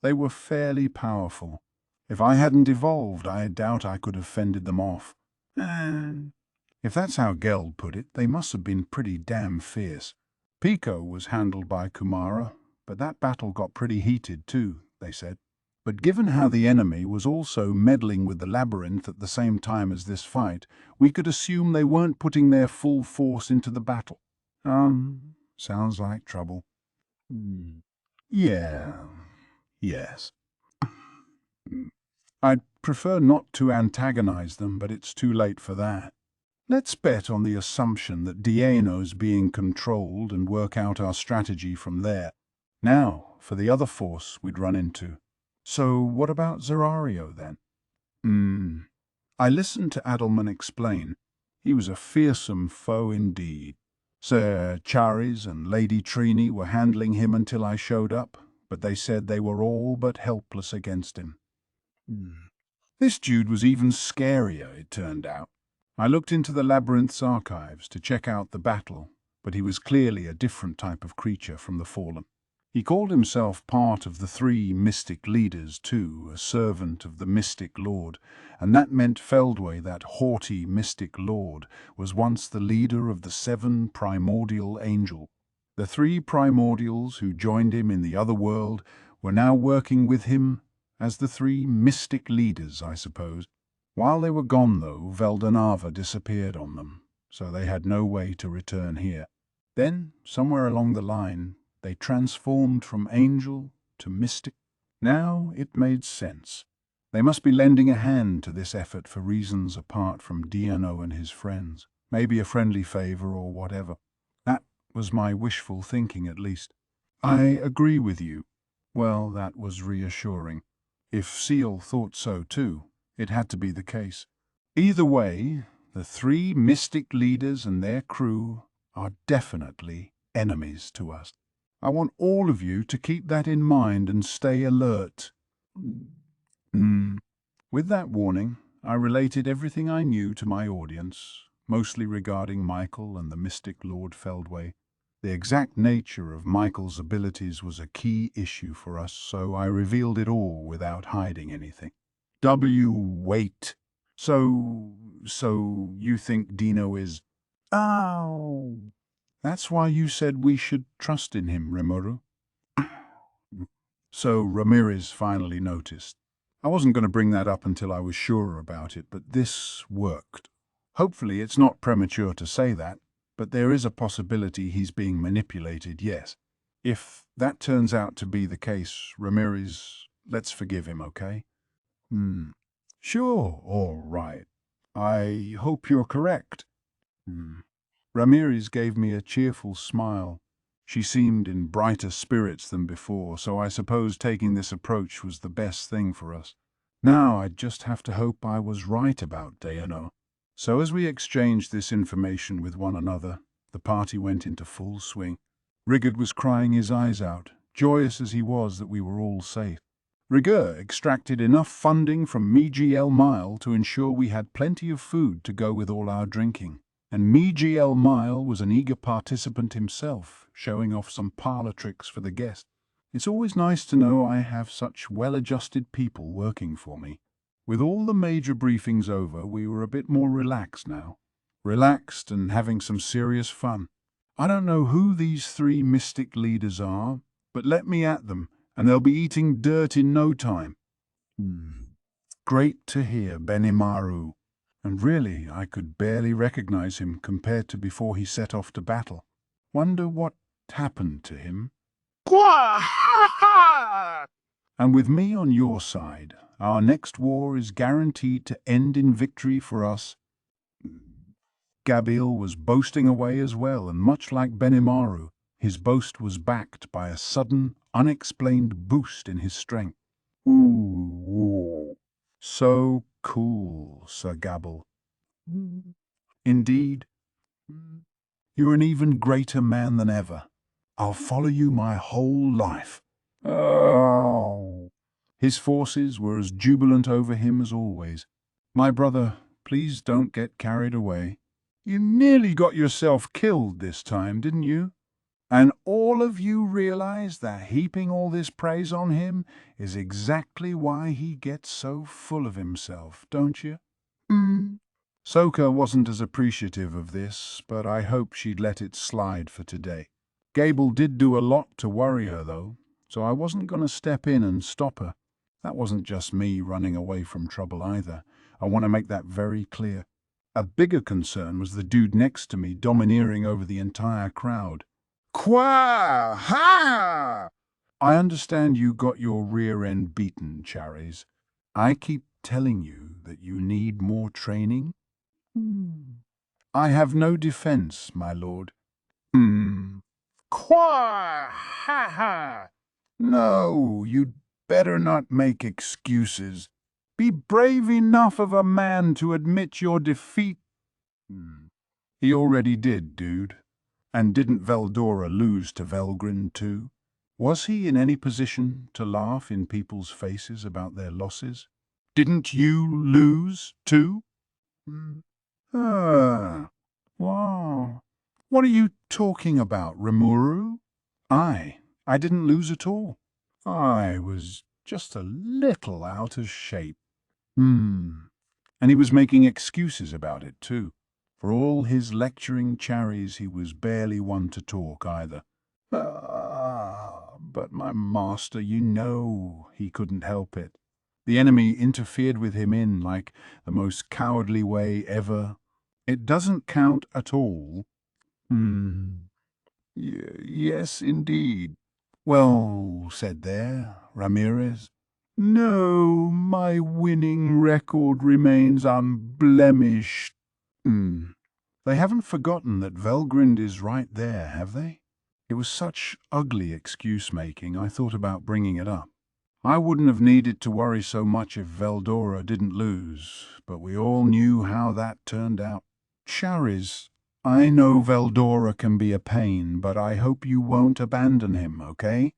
They were fairly powerful. If I hadn't evolved, I doubt I could have fended them off. If that's how Geld put it, they must have been pretty damn fierce. Pico was handled by Kumara, but that battle got pretty heated too, they said. But given how the enemy was also meddling with the labyrinth at the same time as this fight, we could assume they weren't putting their full force into the battle. Sounds like trouble. Yes. I'd prefer not to antagonize them, but it's too late for that. Let's bet on the assumption that Dieno's being controlled and work out our strategy from there. Now, for the other force we'd run into. So what about Zerario then? I listened to Adelman explain. He was a fearsome foe indeed. Sir Charis and Lady Trini were handling him until I showed up, but they said they were all but helpless against him. This dude was even scarier, it turned out. I looked into the labyrinth's archives to check out the battle, but he was clearly a different type of creature from the Fallen. He called himself part of the 3 mystic leaders too, a servant of the mystic lord, and that meant Feldway, that haughty mystic lord, was once the leader of the 7 primordial angels. The 3 primordials who joined him in the other world were now working with him as the 3 mystic leaders, I suppose. While they were gone, though, Veldanava disappeared on them, so they had no way to return here. Then, somewhere along the line, they transformed from angel to mystic. Now it made sense. They must be lending a hand to this effort for reasons apart from Diano and his friends. Maybe a friendly favor or whatever. That was my wishful thinking, at least. I agree with you. Well, that was reassuring. If Seal thought so too, it had to be the case. Either way, the 3 mystic leaders and their crew are definitely enemies to us. I want all of you to keep that in mind and stay alert. With that warning, I related everything I knew to my audience, mostly regarding Michael and the mystic Lord Feldway. The exact nature of Michael's abilities was a key issue for us, so I revealed it all without hiding anything. Wait. So you think Dino is... Oh. That's why you said we should trust in him, Rimuru. So Ramirez finally noticed. I wasn't going to bring that up until I was sure about it, but this worked. Hopefully it's not premature to say that, but there is a possibility he's being manipulated, yes. If that turns out to be the case, Ramirez, let's forgive him, okay? Sure, all right. I hope you're correct. Ramirez gave me a cheerful smile. She seemed in brighter spirits than before, so I suppose taking this approach was the best thing for us. Now I'd just have to hope I was right about Diano. So as we exchanged this information with one another, the party went into full swing. Rigard was crying his eyes out, joyous as he was that we were all safe. Rigard extracted enough funding from Miguel Mile to ensure we had plenty of food to go with all our drinking. And Miguel Mile was an eager participant himself, showing off some parlor tricks for the guests. It's always nice to know I have such well-adjusted people working for me. With all the major briefings over, we were a bit more relaxed now. Relaxed and having some serious fun. I don't know who these 3 mystic leaders are, but let me at them, and they'll be eating dirt in no time. Great to hear, Benimaru. And really, I could barely recognize him compared to before he set off to battle. Wonder what happened to him? And with me on your side, our next war is guaranteed to end in victory for us. Gabriel was boasting away as well, and much like Benimaru, his boast was backed by a sudden, unexplained boost in his strength. Ooh, so cool, Sir Gabble. Indeed. You're an even greater man than ever. I'll follow you my whole life. Oh. His forces were as jubilant over him as always. My brother, please don't get carried away. You nearly got yourself killed this time, didn't you? And all of you realize that heaping all this praise on him is exactly why he gets so full of himself, don't you? Soka wasn't as appreciative of this, but I hope she'd let it slide for today. Gable did do a lot to worry her, though, so I wasn't going to step in and stop her. That wasn't just me running away from trouble either. I want to make that very clear. A bigger concern was the dude next to me domineering over the entire crowd. Qua! Ha! I understand you got your rear end beaten, Charis. I keep telling you that you need more training. I have no defense, my lord. Qua! Ha ha! No, you'd better not make excuses. Be brave enough of a man to admit your defeat. He already did, dude. And didn't Veldora lose to Velgrin too? Was he in any position to laugh in people's faces about their losses? Didn't you lose too? Ah, wow. What are you talking about, Rimuru? I didn't lose at all. I was just a little out of shape. And he was making excuses about it too. For all his lecturing Charis, he was barely one to talk either. But my master, you know, he couldn't help it. The enemy interfered with him in, like, the most cowardly way ever. It doesn't count at all. Yes, indeed. Well said there, Ramirez. No, my winning record remains unblemished. They haven't forgotten that Velgrind is right there, have they? It was such ugly excuse-making, I thought about bringing it up. I wouldn't have needed to worry so much if Veldora didn't lose, but we all knew how that turned out. Charis, I know Veldora can be a pain, but I hope you won't abandon him, okay?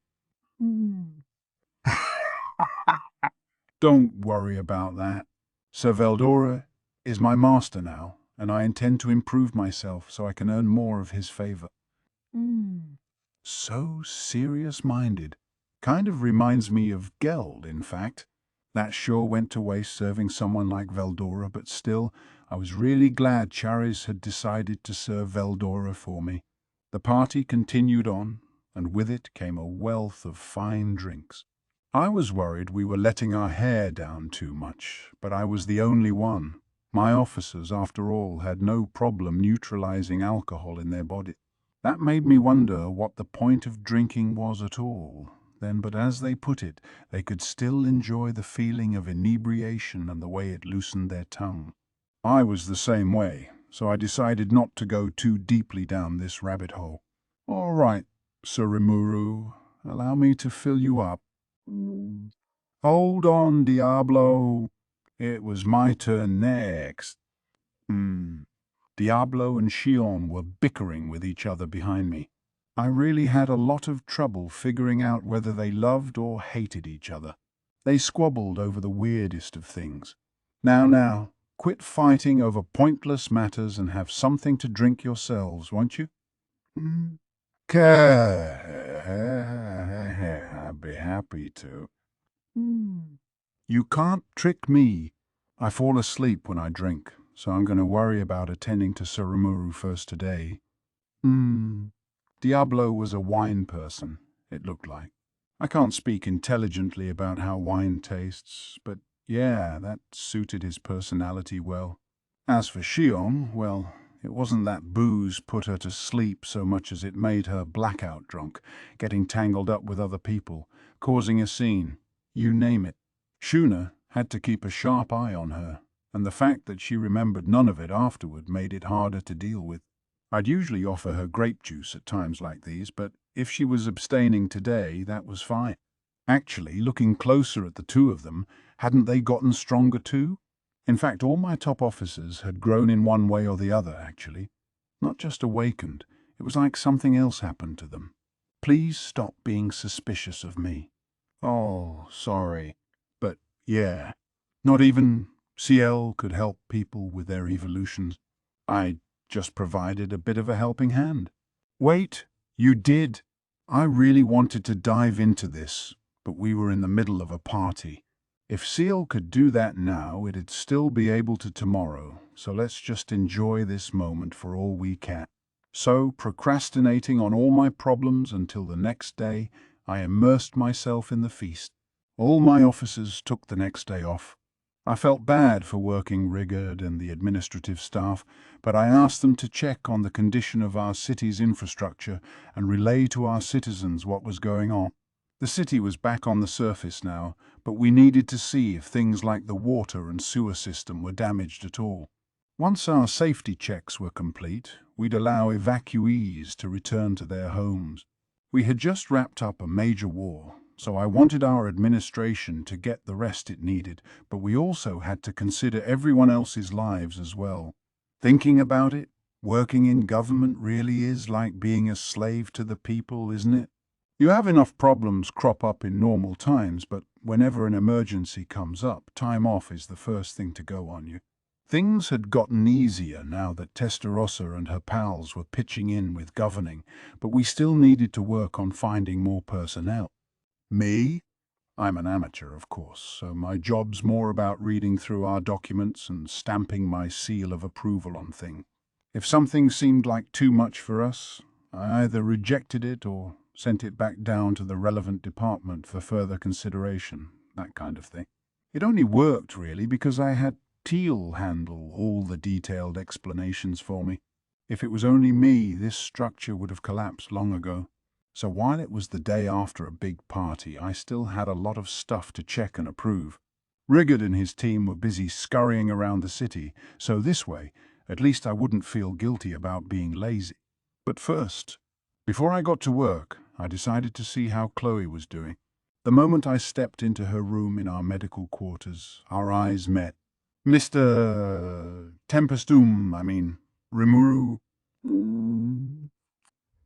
Don't worry about that. Sir Veldora is my master now, and I intend to improve myself so I can earn more of his favor. So serious-minded. Kind of reminds me of Geld, in fact. That sure went to waste serving someone like Veldora, but still, I was really glad Charis had decided to serve Veldora for me. The party continued on, and with it came a wealth of fine drinks. I was worried we were letting our hair down too much, but I was the only one. My officers, after all, had no problem neutralizing alcohol in their body. That made me wonder what the point of drinking was at all. Then, but as they put it, they could still enjoy the feeling of inebriation and the way it loosened their tongue. I was the same way, so I decided not to go too deeply down this rabbit hole. All right, Sir Rimuru, allow me to fill you up. Hold on, Diablo. It was my turn next. Diablo and Shion were bickering with each other behind me. I really had a lot of trouble figuring out whether they loved or hated each other. They squabbled over the weirdest of things. Now, quit fighting over pointless matters and have something to drink yourselves, won't you? I'd be happy to. You can't trick me. I fall asleep when I drink, so I'm going to worry about attending to Sir Rimuru first today. Diablo was a wine person, it looked like. I can't speak intelligently about how wine tastes, but yeah, that suited his personality well. As for Shion, well, it wasn't that booze put her to sleep so much as it made her blackout drunk, getting tangled up with other people, causing a scene, you name it. Shuna had to keep a sharp eye on her, and the fact that she remembered none of it afterward made it harder to deal with. I'd usually offer her grape juice at times like these, but if she was abstaining today, that was fine. Actually, looking closer at the two of them, hadn't they gotten stronger too? In fact, all my top officers had grown in one way or the other, actually. Not just awakened, it was like something else happened to them. Please stop being suspicious of me. Oh, sorry. But, yeah, not even CL could help people with their evolutions. I just provided a bit of a helping hand. Wait, you did? I really wanted to dive into this, but we were in the middle of a party. If Seal could do that now, it'd still be able to tomorrow, so let's just enjoy this moment for all we can. So, procrastinating on all my problems until the next day, I immersed myself in the feast. All my officers took the next day off. I felt bad for working Rigard and the administrative staff, but I asked them to check on the condition of our city's infrastructure and relay to our citizens what was going on. The city was back on the surface now, but we needed to see if things like the water and sewer system were damaged at all. Once our safety checks were complete, we'd allow evacuees to return to their homes. We had just wrapped up a major war, so I wanted our administration to get the rest it needed, but we also had to consider everyone else's lives as well. Thinking about it, Working in government really is like being a slave to the people, isn't it? You have enough problems crop up in normal times, but whenever an emergency comes up, time off is the first thing to go on you. Things had gotten easier now that Testarossa and her pals were pitching in with governing, but we still needed to work on finding more personnel. Me? I'm an amateur, of course, so my job's more about reading through our documents and stamping my seal of approval on things. If something seemed like too much for us, I either rejected it or sent it back down to the relevant department for further consideration, that kind of thing. It only worked, really, because I had Teal handle all the detailed explanations for me. If it was only me, this structure would have collapsed long ago. So while it was the day after a big party, I still had a lot of stuff to check and approve. Rigard and his team were busy scurrying around the city, so this way, at least I wouldn't feel guilty about being lazy. But first, before I got to work, I decided to see how Chloe was doing. The moment I stepped into her room in our medical quarters, our eyes met. Mr. Rimuru.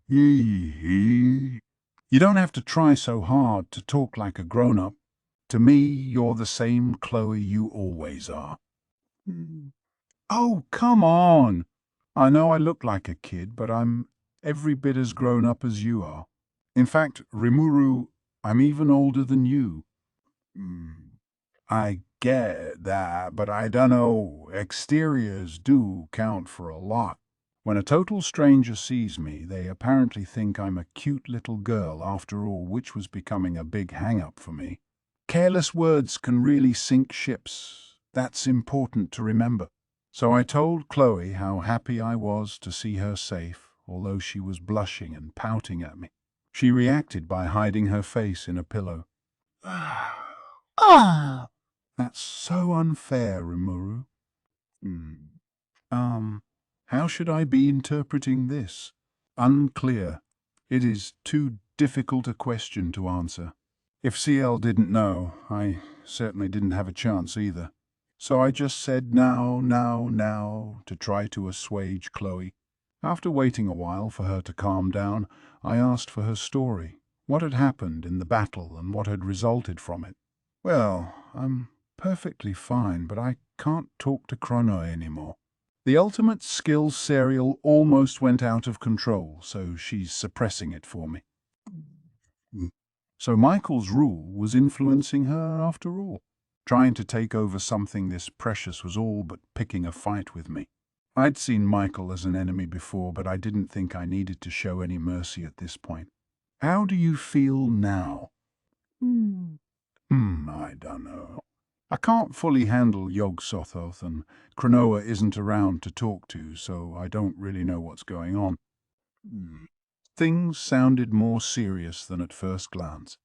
You don't have to try so hard to talk like a grown-up. To me, you're the same Chloe you always are. Oh, come on! I know I look like a kid, but I'm every bit as grown up as you are. In fact, Rimuru, I'm even older than you. I get that, but I dunno, exteriors do count for a lot. When a total stranger sees me, they apparently think I'm a cute little girl after all, which was becoming a big hang-up for me. Careless words can really sink ships. That's important to remember. So I told Chloe how happy I was to see her safe, although she was blushing and pouting at me. She reacted by hiding her face in a pillow. Ah! That's so unfair, Rimuru. How should I be interpreting this? Unclear. It is too difficult a question to answer. If CL didn't know, I certainly didn't have a chance either. So I just said now, to try to assuage Chloe. After waiting a while for her to calm down, I asked for her story, what had happened in the battle and what had resulted from it. Well, I'm perfectly fine, but I can't talk to Chrono anymore. The ultimate skills serial almost went out of control, so she's suppressing it for me. So Michael's rule was influencing her after all. Trying to take over something this precious was all but picking a fight with me. I'd seen Michael as an enemy before, but I didn't think I needed to show any mercy at this point. How do you feel now? I don't know. I can't fully handle Yog-Sothoth, and Cronoa isn't around to talk to, so I don't really know what's going on. Things sounded more serious than at first glance.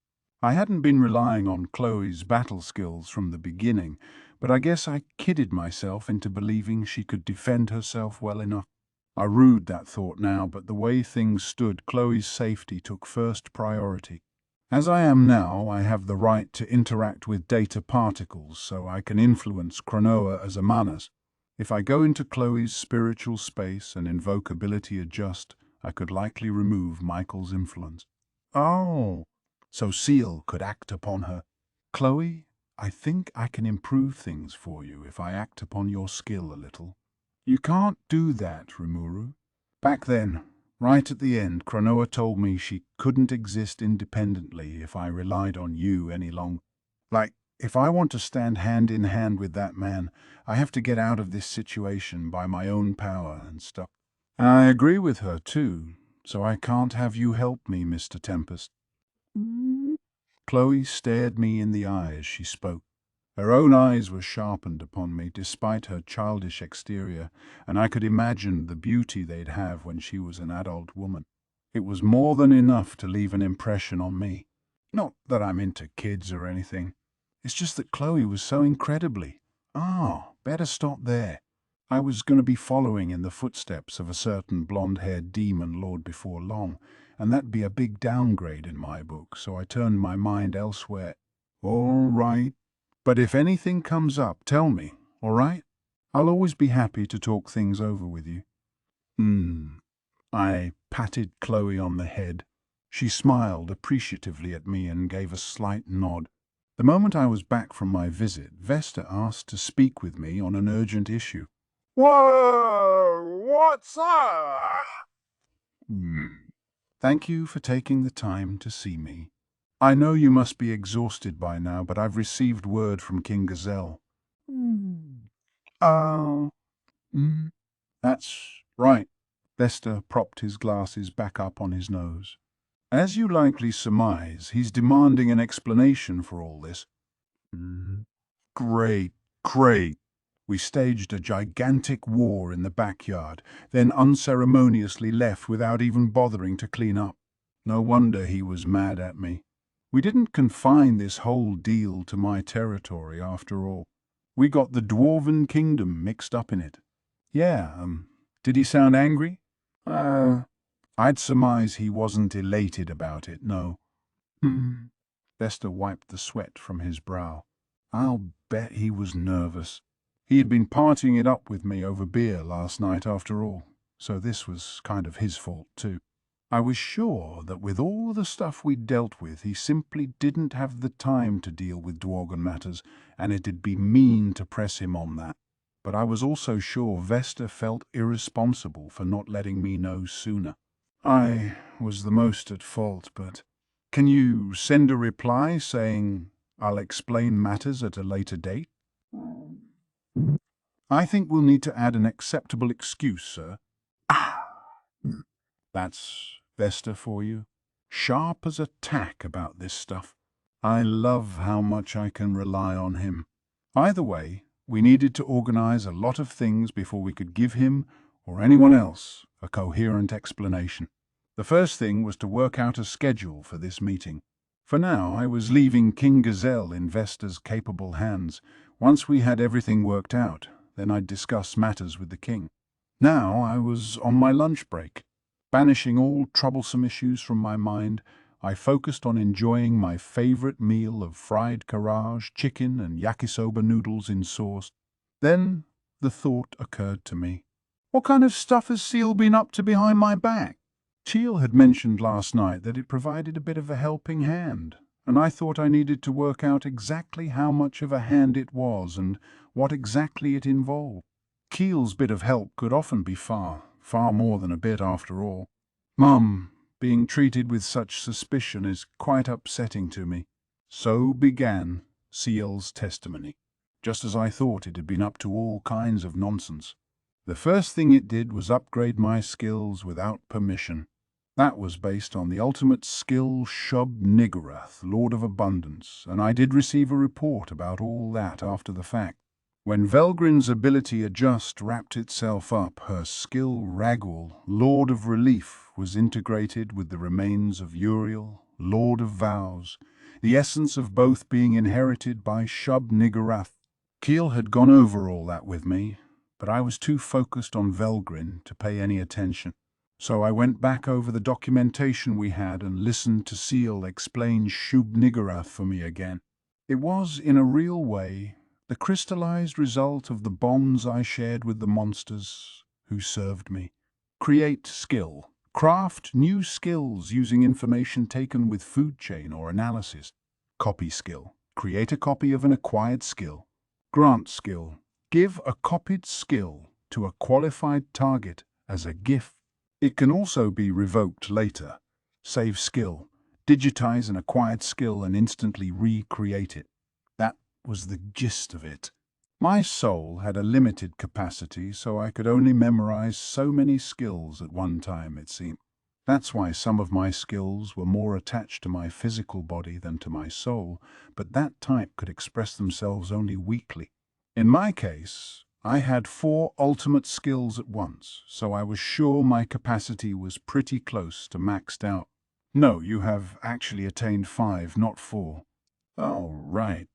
I hadn't been relying on Chloe's battle skills from the beginning, but I guess I kidded myself into believing she could defend herself well enough. I rued that thought now, but the way things stood, Chloe's safety took first priority. As I am now, I have the right to interact with data particles, so I can influence Cronoa as a manas. If I go into Chloe's spiritual space and invoke ability adjust, I could likely remove Michael's influence. Oh, so Seal could act upon her. Chloe, I think I can improve things for you if I act upon your skill a little. You can't do that, Rimuru. Back then, right at the end, Cronoa told me she couldn't exist independently if I relied on you any longer. Like, if I want to stand hand in hand with that man, I have to get out of this situation by my own power and stuff. And I agree with her, too, so I can't have you help me, Mr. Tempest. Chloe stared me in the eye as she spoke. Her own eyes were sharpened upon me despite her childish exterior, and I could imagine the beauty they'd have when she was an adult woman. It was more than enough to leave an impression on me. Not that I'm into kids or anything. It's just that Chloe was so incredibly... better stop there. I was going to be following in the footsteps of a certain blonde-haired demon lord before long, and that'd be a big downgrade in my book, so I turned my mind elsewhere. All right. But if anything comes up, tell me, all right? I'll always be happy to talk things over with you. I patted Chloe on the head. She smiled appreciatively at me and gave a slight nod. The moment I was back from my visit, Vesta asked to speak with me on an urgent issue. Whoa! What's up? Thank you for taking the time to see me. I know you must be exhausted by now, but I've received word from King Gazelle. That's right. Vesta propped his glasses back up on his nose. As you likely surmise, he's demanding an explanation for all this. Great. We staged a gigantic war in the backyard, then unceremoniously left without even bothering to clean up. No wonder he was mad at me. We didn't confine this whole deal to my territory, after all. We got the Dwarven Kingdom mixed up in it. Yeah, did he sound angry? I'd surmise he wasn't elated about it, no. Vesta wiped the sweat from his brow. I'll bet he was nervous. He had been partying it up with me over beer last night after all, so this was kind of his fault too. I was sure that with all the stuff we'd dealt with, he simply didn't have the time to deal with Dworgen matters, and it'd be mean to press him on that. But I was also sure Vesta felt irresponsible for not letting me know sooner. I was the most at fault, but can you send a reply saying I'll explain matters at a later date? I think we'll need to add an acceptable excuse, sir. That's Vesta for you. Sharp as a tack about this stuff. I love how much I can rely on him. Either way, we needed to organize a lot of things before we could give him, or anyone else, a coherent explanation. The first thing was to work out a schedule for this meeting. For now, I was leaving King Gazelle in Vesta's capable hands. Once we had everything worked out, then I'd discuss matters with the king. Now I was on my lunch break. Banishing all troublesome issues from my mind, I focused on enjoying my favorite meal of fried karaage, chicken, and yakisoba noodles in sauce. Then the thought occurred to me. What kind of stuff has Seal been up to behind my back? Teal had mentioned last night that it provided a bit of a helping hand, and I thought I needed to work out exactly how much of a hand it was and what exactly it involved. Keel's bit of help could often be far more than a bit after all. Mum, being treated with such suspicion is quite upsetting to me. So began Seal's testimony, just as I thought it had been up to all kinds of nonsense. The first thing it did was upgrade my skills without permission. That was based on the ultimate skill Shub-Niggurath, Lord of Abundance, and I did receive a report about all that after the fact. When Velgrin's ability Adjust wrapped itself up, her skill Ragul, Lord of Relief, was integrated with the remains of Uriel, Lord of Vows, the essence of both being inherited by Shub-Niggurath. Keel had gone over all that with me, but I was too focused on Velgrin to pay any attention. So I went back over the documentation we had and listened to Seal explain Shub-Niggurath for me again. It was, in a real way, the crystallized result of the bonds I shared with the monsters who served me. Create skill. Craft new skills using information taken with food chain or analysis. Copy skill. Create a copy of an acquired skill. Grant skill. Give a copied skill to a qualified target as a gift. It can also be revoked later. Save skill. Digitize an acquired skill and instantly recreate it. That was the gist of it. My soul had a limited capacity, so I could only memorize so many skills at one time, it seemed. That's why some of my skills were more attached to my physical body than to my soul, but that type could express themselves only weakly. In my case, I had 4 ultimate skills at once, so I was sure my capacity was pretty close to maxed out. No, you have actually attained 5, not 4. Oh, right.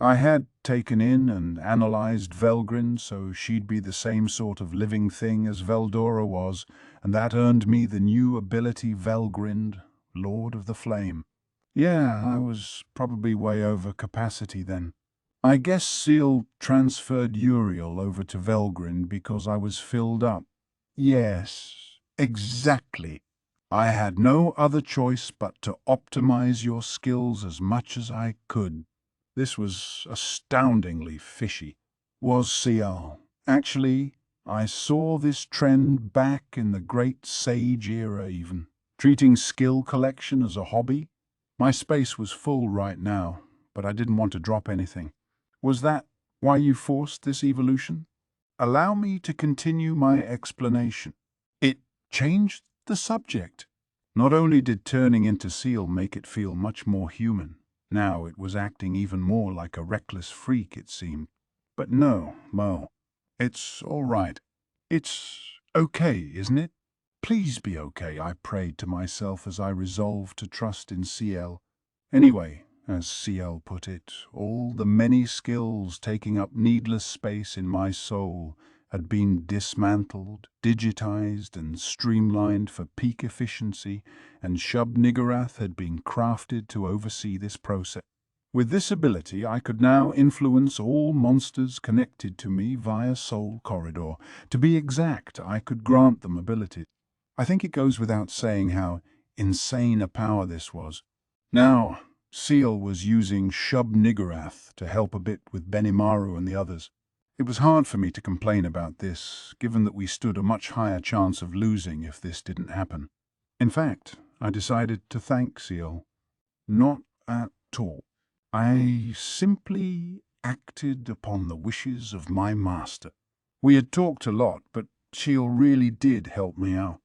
I had taken in and analyzed Velgrin, so she'd be the same sort of living thing as Veldora was, and that earned me the new ability Velgrind, Lord of the Flame. Yeah, I was probably way over capacity then. I guess Seal transferred Uriel over to Velgrin because I was filled up. Yes, exactly. I had no other choice but to optimize your skills as much as I could. This was astoundingly fishy. Was CL. Actually, I saw this trend back in the Great Sage era even, treating skill collection as a hobby. My space was full right now, but I didn't want to drop anything. Was that why you forced this evolution? Allow me to continue my explanation. It changed the subject. Not only did turning into seal make it feel much more human, now it was acting even more like a reckless freak, it seemed. But no, Mo, it's all right. It's okay, isn't it? Please be okay, I prayed to myself as I resolved to trust in CL. Anyway, as CL put it, all the many skills taking up needless space in my soul had been dismantled, digitized, and streamlined for peak efficiency, and Shub Niggurath had been crafted to oversee this process. With this ability, I could now influence all monsters connected to me via Soul Corridor. To be exact, I could grant them abilities. I think it goes without saying how insane a power this was. Now, Seal was using Shub Niggurath to help a bit with Benimaru and the others. It was hard for me to complain about this, given that we stood a much higher chance of losing if this didn't happen. In fact, I decided to thank Seal. Not at all. I simply acted upon the wishes of my master. We had talked a lot, but Seal really did help me out.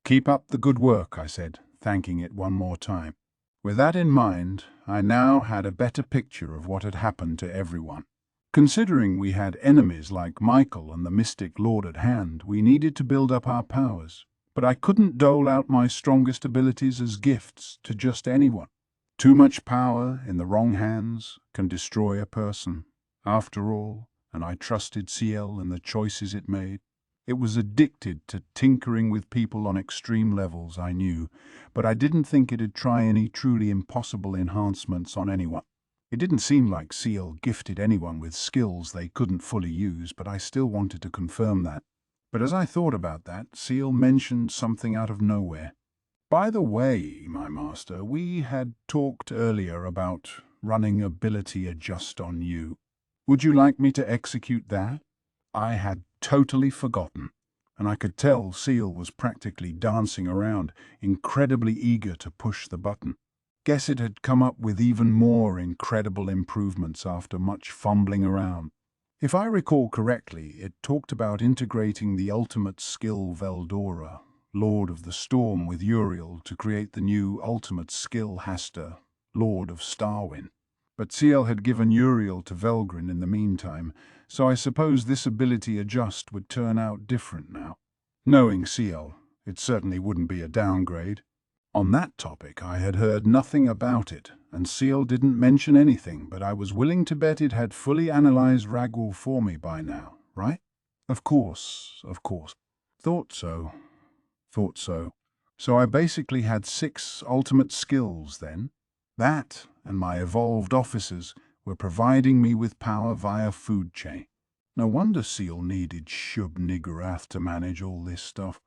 Keep up the good work, I said, thanking it one more time. With that in mind, I now had a better picture of what had happened to everyone. Considering we had enemies like Michael and the Mystic Lord at hand, we needed to build up our powers. But I couldn't dole out my strongest abilities as gifts to just anyone. Too much power in the wrong hands can destroy a person. After all, and I trusted CL and the choices it made. It was addicted to tinkering with people on extreme levels, I knew, but I didn't think it'd try any truly impossible enhancements on anyone. It didn't seem like CL gifted anyone with skills they couldn't fully use, but I still wanted to confirm that. But as I thought about that, CL mentioned something out of nowhere. By the way, my master, we had talked earlier about running ability adjust on you. Would you like me to execute that? I had totally forgotten, and I could tell Seal was practically dancing around, incredibly eager to push the button. Guess it had come up with even more incredible improvements after much fumbling around. If I recall correctly, it talked about integrating the ultimate skill Veldora, Lord of the Storm, with Uriel to create the new ultimate skill Hasta, Lord of Starwind. But Ciel had given Uriel to Velgrin in the meantime, so I suppose this ability adjust would turn out different now. Knowing Ciel, it certainly wouldn't be a downgrade. On that topic, I had heard nothing about it, and Ciel didn't mention anything, but I was willing to bet it had fully analyzed Ragwell for me by now, right? Of course, of course. Thought so. So I basically had 6 ultimate skills then. That, and my evolved officers, were providing me with power via food chain. No wonder Seal needed Shub Niggurath to manage all this stuff.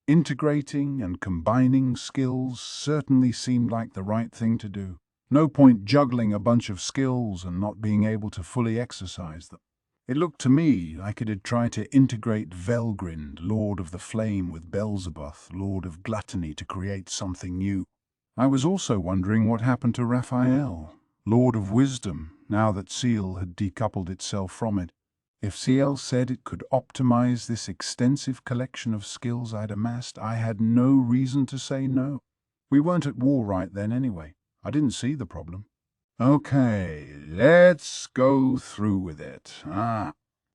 Integrating and combining skills certainly seemed like the right thing to do. No point juggling a bunch of skills and not being able to fully exercise them. It looked to me like it had tried to integrate Velgrind, Lord of the Flame, with Beelzebub, Lord of Gluttony, to create something new. I was also wondering what happened to Raphael, Lord of Wisdom, now that Seal had decoupled itself from it. If CL said it could optimize this extensive collection of skills I'd amassed, I had no reason to say no. We weren't at war right then anyway. I didn't see the problem. Okay, let's go through with it.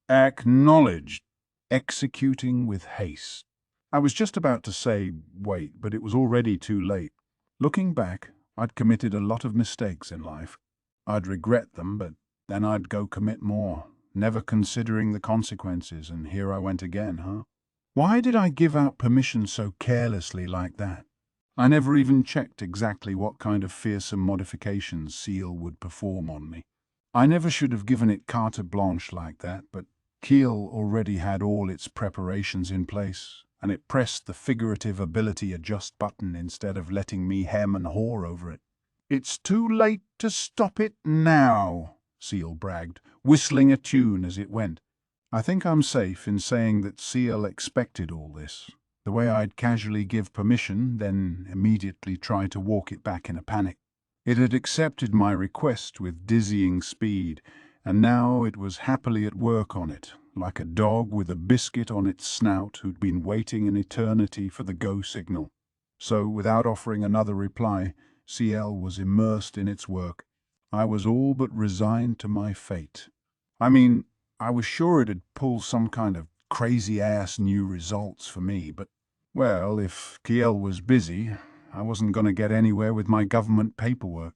Acknowledged. Executing with haste. I was just about to say, wait, but it was already too late. Looking back, I'd committed a lot of mistakes in life. I'd regret them, but then I'd go commit more, never considering the consequences, and here I went again, huh? Why did I give out permission so carelessly like that? I never even checked exactly what kind of fearsome modifications Seal would perform on me. I never should have given it carte blanche like that, but Keel already had all its preparations in place, and it pressed the figurative ability adjust button instead of letting me hem and haw over it. "It's too late to stop it now," Seal bragged, whistling a tune as it went. I think I'm safe in saying that Seal expected all this. The way I'd casually give permission, then immediately try to walk it back in a panic. It had accepted my request with dizzying speed, and now it was happily at work on it, like a dog with a biscuit on its snout who'd been waiting an eternity for the go signal. So, without offering another reply, CL was immersed in its work. I was all but resigned to my fate. I mean, I was sure it'd pull some kind of crazy-ass new results for me, but, well, if Kiel was busy, I wasn't going to get anywhere with my government paperwork.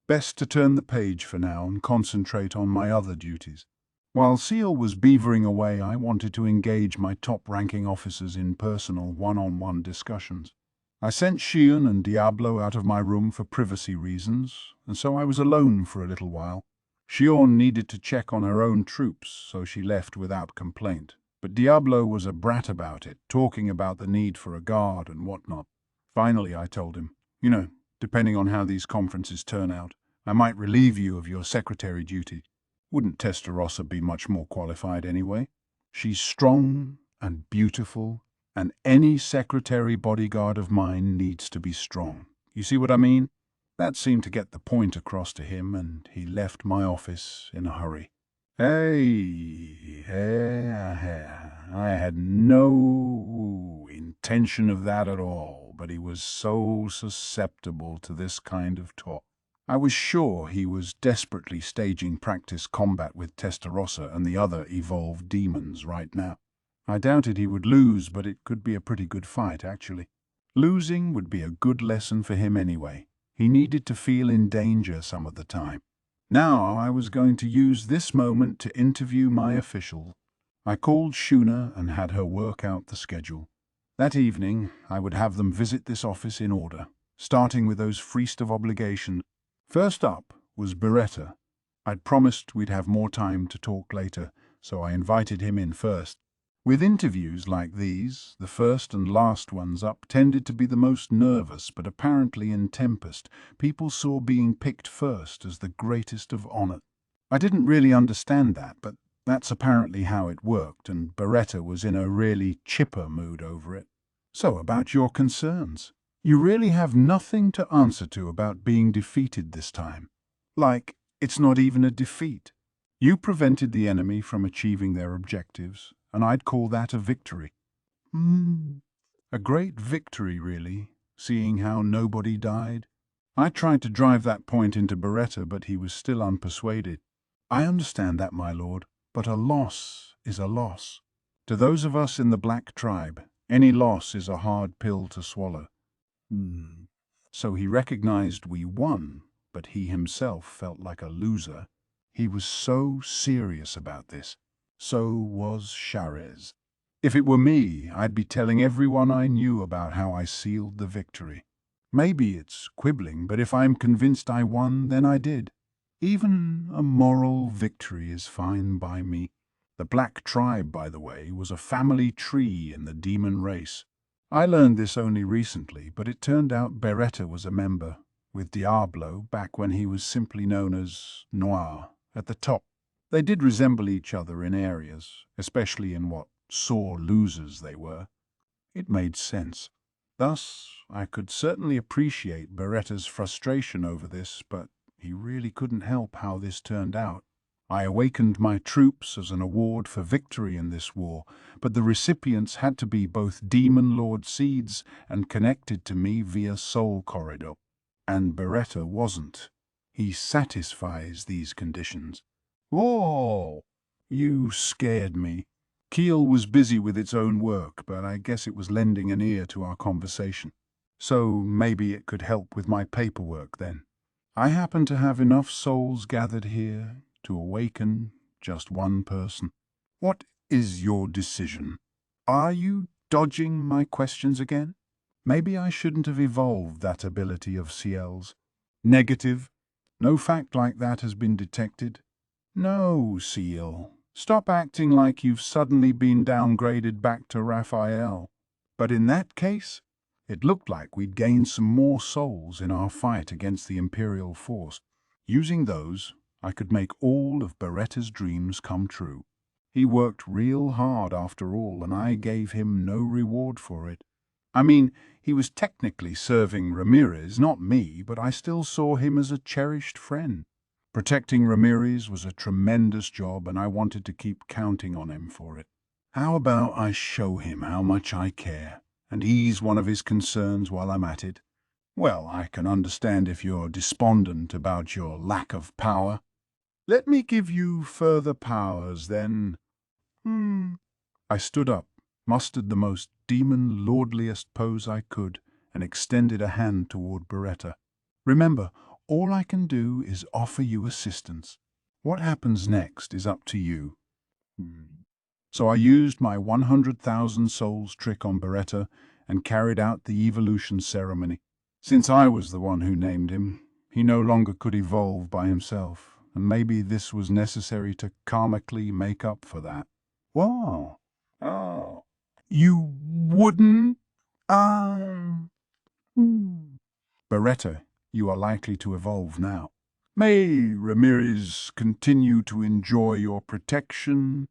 Best to turn the page for now and concentrate on my other duties. While Seal was beavering away, I wanted to engage my top-ranking officers in personal one-on-one discussions. I sent Shion and Diablo out of my room for privacy reasons, and so I was alone for a little while. Shion needed to check on her own troops, so she left without complaint. But Diablo was a brat about it, talking about the need for a guard and whatnot. Finally, I told him, depending on how these conferences turn out, I might relieve you of your secretary duty. Wouldn't Testarossa be much more qualified anyway? She's strong and beautiful, and any secretary bodyguard of mine needs to be strong. You see what I mean? That seemed to get the point across to him, and he left my office in a hurry. Hey, I had no intention of that at all, but he was so susceptible to this kind of talk. I was sure he was desperately staging practice combat with Testarossa and the other evolved demons right now. I doubted he would lose, but it could be a pretty good fight, actually. Losing would be a good lesson for him anyway. He needed to feel in danger some of the time. Now I was going to use this moment to interview my official. I called Shuna and had her work out the schedule. That evening, I would have them visit this office in order, starting with those Feast of Obligation. First up was Beretta. I'd promised we'd have more time to talk later, so I invited him in first. With interviews like these, the first and last ones up tended to be the most nervous, but apparently in Tempest, people saw being picked first as the greatest of honor. I didn't really understand that, but that's apparently how it worked, and Beretta was in a really chipper mood over it. So, about your concerns. You really have nothing to answer to about being defeated this time. Like, it's not even a defeat. You prevented the enemy from achieving their objectives, and I'd call that a victory. A great victory, really, seeing how nobody died. I tried to drive that point into Beretta, but he was still unpersuaded. I understand that, my lord, but a loss is a loss. To those of us in the Black Tribe, any loss is a hard pill to swallow. So he recognized we won, but he himself felt like a loser. He was so serious about this. So was Sharez. If it were me, I'd be telling everyone I knew about how I sealed the victory. Maybe it's quibbling, but if I'm convinced I won, then I did. Even a moral victory is fine by me. The Black Tribe, by the way, was a family tree in the demon race. I learned this only recently, but it turned out Beretta was a member, with Diablo back when he was simply known as Noir, at the top. They did resemble each other in areas, especially in what sore losers they were. It made sense. Thus, I could certainly appreciate Beretta's frustration over this, but he really couldn't help how this turned out. I awakened my troops as an award for victory in this war, but the recipients had to be both Demon Lord seeds and connected to me via Soul Corridor. And Beretta wasn't. He satisfies these conditions. Whoa! You scared me. Kiel was busy with its own work, but I guess it was lending an ear to our conversation. So maybe it could help with my paperwork then. I happen to have enough souls gathered here to awaken just one person. What is your decision? Are you dodging my questions again? Maybe I shouldn't have evolved that ability of CL's. Negative. No fact like that has been detected. No, Seal. Stop acting like you've suddenly been downgraded back to Raphael. But in that case, it looked like we'd gained some more souls in our fight against the Imperial force. Using those, I could make all of Beretta's dreams come true. He worked real hard after all, and I gave him no reward for it. I mean, he was technically serving Ramirez, not me, but I still saw him as a cherished friend. Protecting Ramirez was a tremendous job, and I wanted to keep counting on him for it. How about I show him how much I care, and ease one of his concerns while I'm at it? Well, I can understand if you're despondent about your lack of power. Let me give you further powers, then. I stood up, mustered the most demon-lordliest pose I could, and extended a hand toward Beretta. Remember, all I can do is offer you assistance. What happens next is up to you. So I used my 100,000 souls trick on Beretta and carried out the evolution ceremony. Since I was the one who named him, he no longer could evolve by himself, and maybe this was necessary to karmically make up for that. Wow. Oh. You wouldn't? Beretta, you are likely to evolve now. May Ramirez continue to enjoy your protection.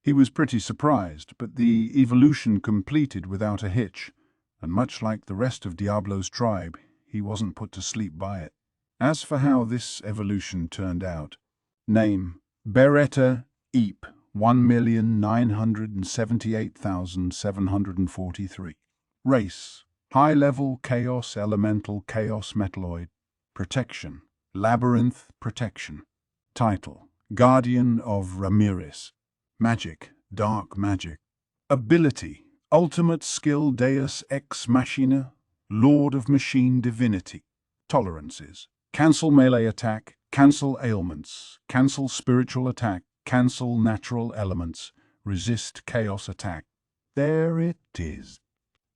He was pretty surprised, but the evolution completed without a hitch, and much like the rest of Diablo's tribe, he wasn't put to sleep by it. As for how this evolution turned out, name, Beretta Eep, 1,978,743. Race, high-level Chaos Elemental Chaos Metalloid. Protection, Labyrinth Protection. Title, Guardian of Ramirez. Magic, Dark Magic. Ability, Ultimate Skill Deus Ex Machina, Lord of Machine Divinity. Tolerances, Cancel Melee Attack, Cancel Ailments, Cancel Spiritual Attack, Cancel Natural Elements, Resist Chaos Attack. There it is.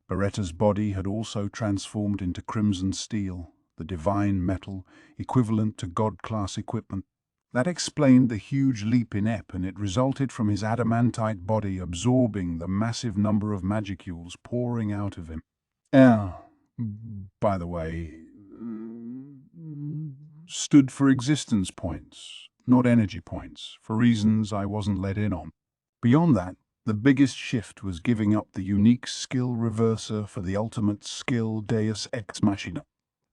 Beretta's body had also transformed into crimson steel, the divine metal, equivalent to God-class equipment. That explained the huge leap in EP, and it resulted from his adamantite body absorbing the massive number of magicules pouring out of him. By the way, stood for existence points, not energy points, for reasons I wasn't let in on. Beyond that, the biggest shift was giving up the unique skill reverser for the ultimate skill Deus Ex Machina.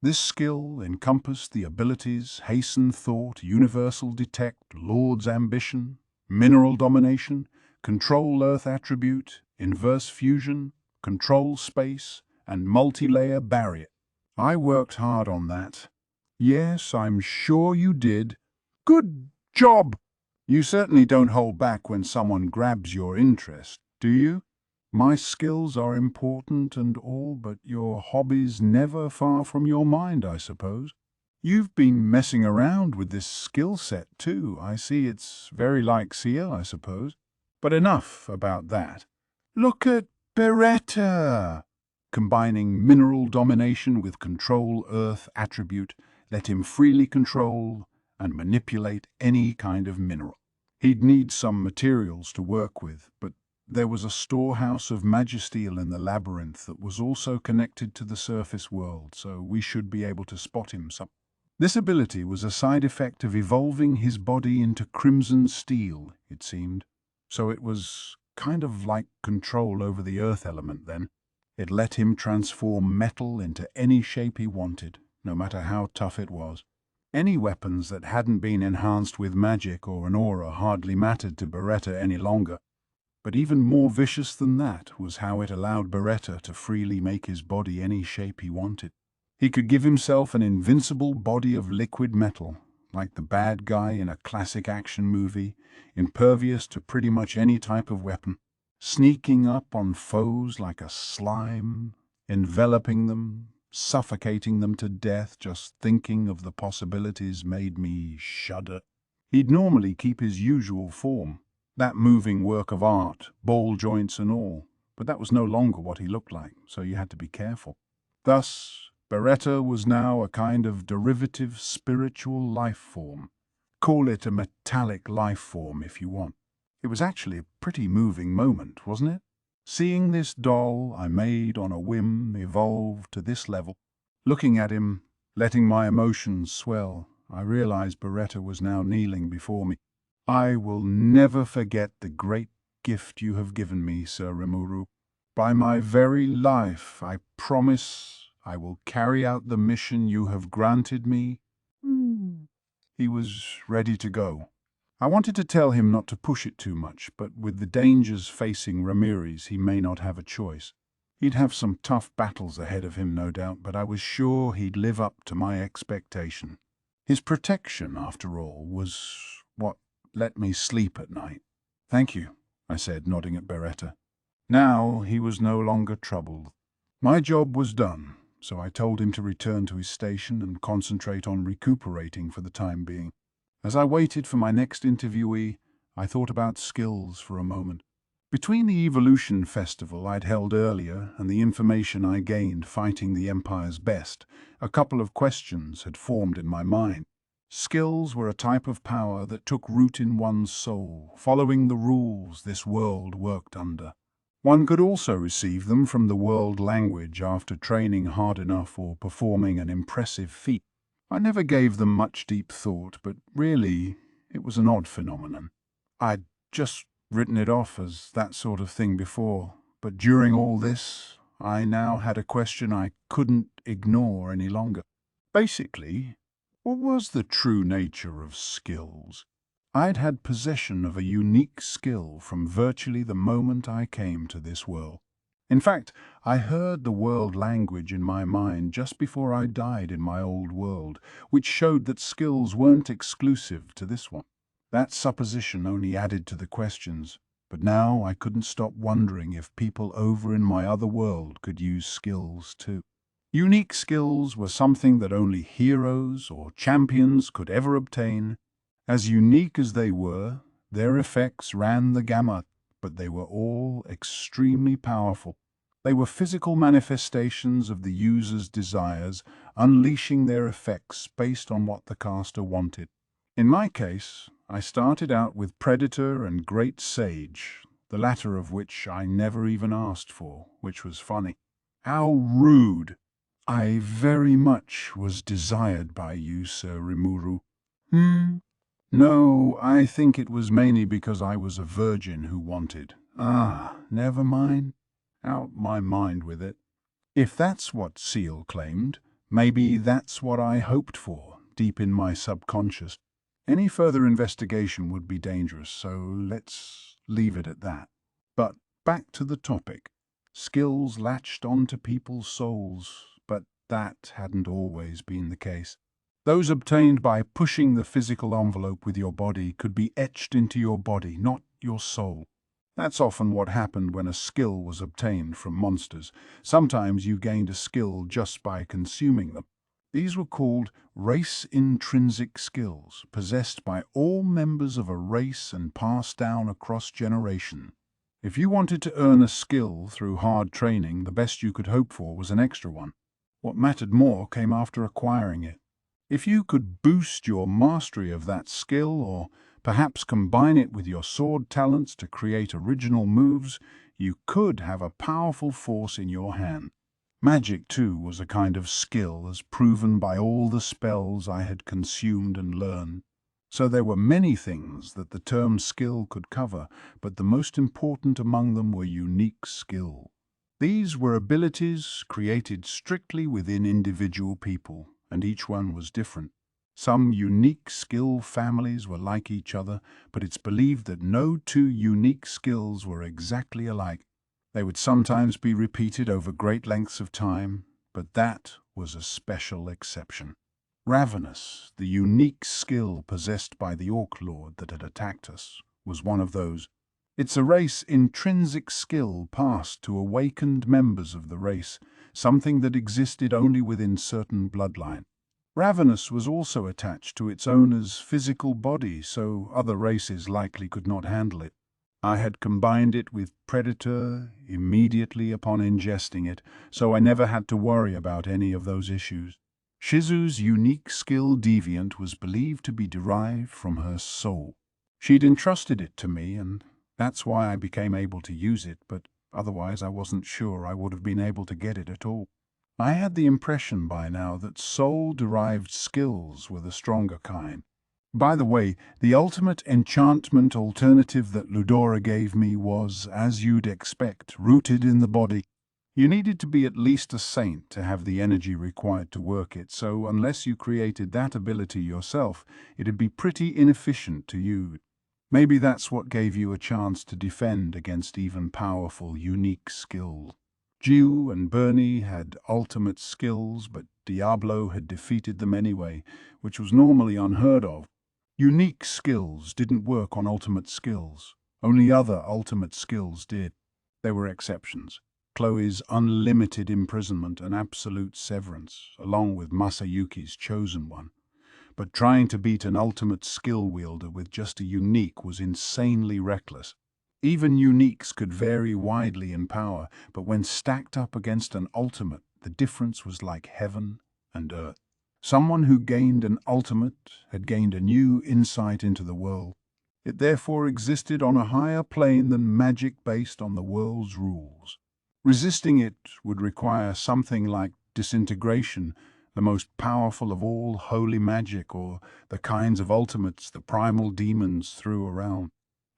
This skill encompassed the abilities Hasten Thought, Universal Detect, Lord's Ambition, Mineral Domination, Control Earth Attribute, Inverse Fusion, Control Space, and Multi-Layer Barrier. I worked hard on that. Yes, I'm sure you did. Good job! You certainly don't hold back when someone grabs your interest, do you? My skills are important and all, but your hobby's never far from your mind, I suppose. You've been messing around with this skill set too. I see it's very like Sia, I suppose. But enough about that. Look at Beretta! Combining mineral domination with control earth attribute, let him freely control and manipulate any kind of mineral. He'd need some materials to work with, but there was a storehouse of magisteel in the labyrinth that was also connected to the surface world, so we should be able to spot him some. This ability was a side effect of evolving his body into crimson steel, it seemed. So it was kind of like control over the earth element then. It let him transform metal into any shape he wanted, no matter how tough it was. Any weapons that hadn't been enhanced with magic or an aura hardly mattered to Beretta any longer. But even more vicious than that was how it allowed Beretta to freely make his body any shape he wanted. He could give himself an invincible body of liquid metal, like the bad guy in a classic action movie, impervious to pretty much any type of weapon, sneaking up on foes like a slime, enveloping them, suffocating them to death. Just thinking of the possibilities made me shudder. He'd normally keep his usual form, that moving work of art, ball joints and all, but that was no longer what he looked like, so you had to be careful. Thus, Beretta was now a kind of derivative spiritual life form. Call it a metallic life form if you want. It was actually a pretty moving moment, wasn't it? Seeing this doll I made on a whim evolve to this level, looking at him, letting my emotions swell, I realized Beretta was now kneeling before me. I will never forget the great gift you have given me, Sir Rimuru. By my very life, I promise I will carry out the mission you have granted me. He was ready to go. I wanted to tell him not to push it too much, but with the dangers facing Ramirez, he may not have a choice. He'd have some tough battles ahead of him, no doubt, but I was sure he'd live up to my expectation. His protection, after all, was what let me sleep at night. Thank you, I said, nodding at Beretta. Now he was no longer troubled. My job was done, so I told him to return to his station and concentrate on recuperating for the time being. As I waited for my next interviewee, I thought about skills for a moment. Between the Evolution Festival I'd held earlier and the information I gained fighting the Empire's best, a couple of questions had formed in my mind. Skills were a type of power that took root in one's soul, following the rules this world worked under. One could also receive them from the world language after training hard enough or performing an impressive feat. I never gave them much deep thought, but really, it was an odd phenomenon. I'd just written it off as that sort of thing before, but during all this, I now had a question I couldn't ignore any longer. Basically, what was the true nature of skills? I'd had possession of a unique skill from virtually the moment I came to this world. In fact, I heard the world language in my mind just before I died in my old world, which showed that skills weren't exclusive to this one. That supposition only added to the questions, but now I couldn't stop wondering if people over in my other world could use skills too. Unique skills were something that only heroes or champions could ever obtain. As unique as they were, their effects ran the gamut, but they were all extremely powerful. They were physical manifestations of the user's desires, unleashing their effects based on what the caster wanted. In my case, I started out with Predator and Great Sage, the latter of which I never even asked for, which was funny. How rude! I very much was desired by you, Sir Rimuru. No, I think it was mainly because I was a virgin who wanted. Never mind. Out my mind with it. If that's what Seal claimed, maybe that's what I hoped for, deep in my subconscious. Any further investigation would be dangerous, so let's leave it at that. But back to the topic. Skills latched onto people's souls, but that hadn't always been the case. Those obtained by pushing the physical envelope with your body could be etched into your body, not your soul. That's often what happened when a skill was obtained from monsters. Sometimes you gained a skill just by consuming them. These were called race-intrinsic skills, possessed by all members of a race and passed down across generations. If you wanted to earn a skill through hard training, the best you could hope for was an extra one. What mattered more came after acquiring it. If you could boost your mastery of that skill, or perhaps combine it with your sword talents to create original moves, you could have a powerful force in your hand. Magic, too, was a kind of skill, as proven by all the spells I had consumed and learned. So there were many things that the term skill could cover, but the most important among them were unique skill. These were abilities created strictly within individual people, and each one was different. Some unique skill families were like each other, but it's believed that no two unique skills were exactly alike. They would sometimes be repeated over great lengths of time, but that was a special exception. Ravenous, the unique skill possessed by the Orc Lord that had attacked us, was one of those. It's a race-intrinsic skill passed to awakened members of the race, something that existed only within certain bloodlines. Ravenous was also attached to its owner's physical body, so other races likely could not handle it. I had combined it with Predator immediately upon ingesting it, so I never had to worry about any of those issues. Shizu's unique skill Deviant was believed to be derived from her soul. She'd entrusted it to me, and that's why I became able to use it, but Otherwise, I wasn't sure I would have been able to get it at all. I had the impression by now that soul-derived skills were the stronger kind. By the way, the ultimate enchantment alternative that Ludora gave me was, as you'd expect, rooted in the body. You needed to be at least a saint to have the energy required to work it, so unless you created that ability yourself, it'd be pretty inefficient to use. Maybe that's what gave you a chance to defend against even powerful, unique skills. Jiu and Bernie had ultimate skills, but Diablo had defeated them anyway, which was normally unheard of. Unique skills didn't work on ultimate skills. Only other ultimate skills did. There were exceptions. Chloe's unlimited imprisonment and absolute severance, along with Masayuki's chosen one. But trying to beat an ultimate skill wielder with just a unique was insanely reckless. Even uniques could vary widely in power, but when stacked up against an ultimate, the difference was like heaven and earth. Someone who gained an ultimate had gained a new insight into the world. It therefore existed on a higher plane than magic based on the world's rules. Resisting it would require something like disintegration, the most powerful of all holy magic, or the kinds of ultimates the primal demons threw around.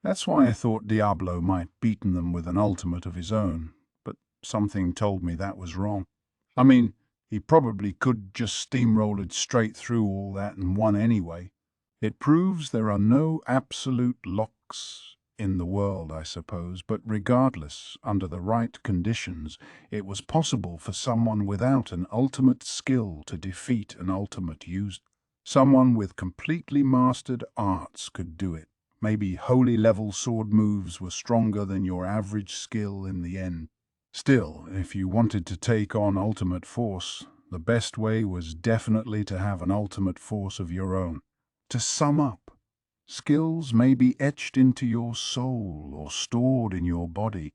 That's why I thought Diablo might beaten them with an ultimate of his own, but something told me that was wrong. I mean, he probably could just steamroll it straight through all that and won anyway. It proves there are no absolute locks in the world, I suppose, but regardless, under the right conditions, it was possible for someone without an ultimate skill to defeat an ultimate user. Someone with completely mastered arts could do it. Maybe holy-level sword moves were stronger than your average skill in the end. Still, if you wanted to take on ultimate force, the best way was definitely to have an ultimate force of your own. To sum up, skills may be etched into your soul or stored in your body.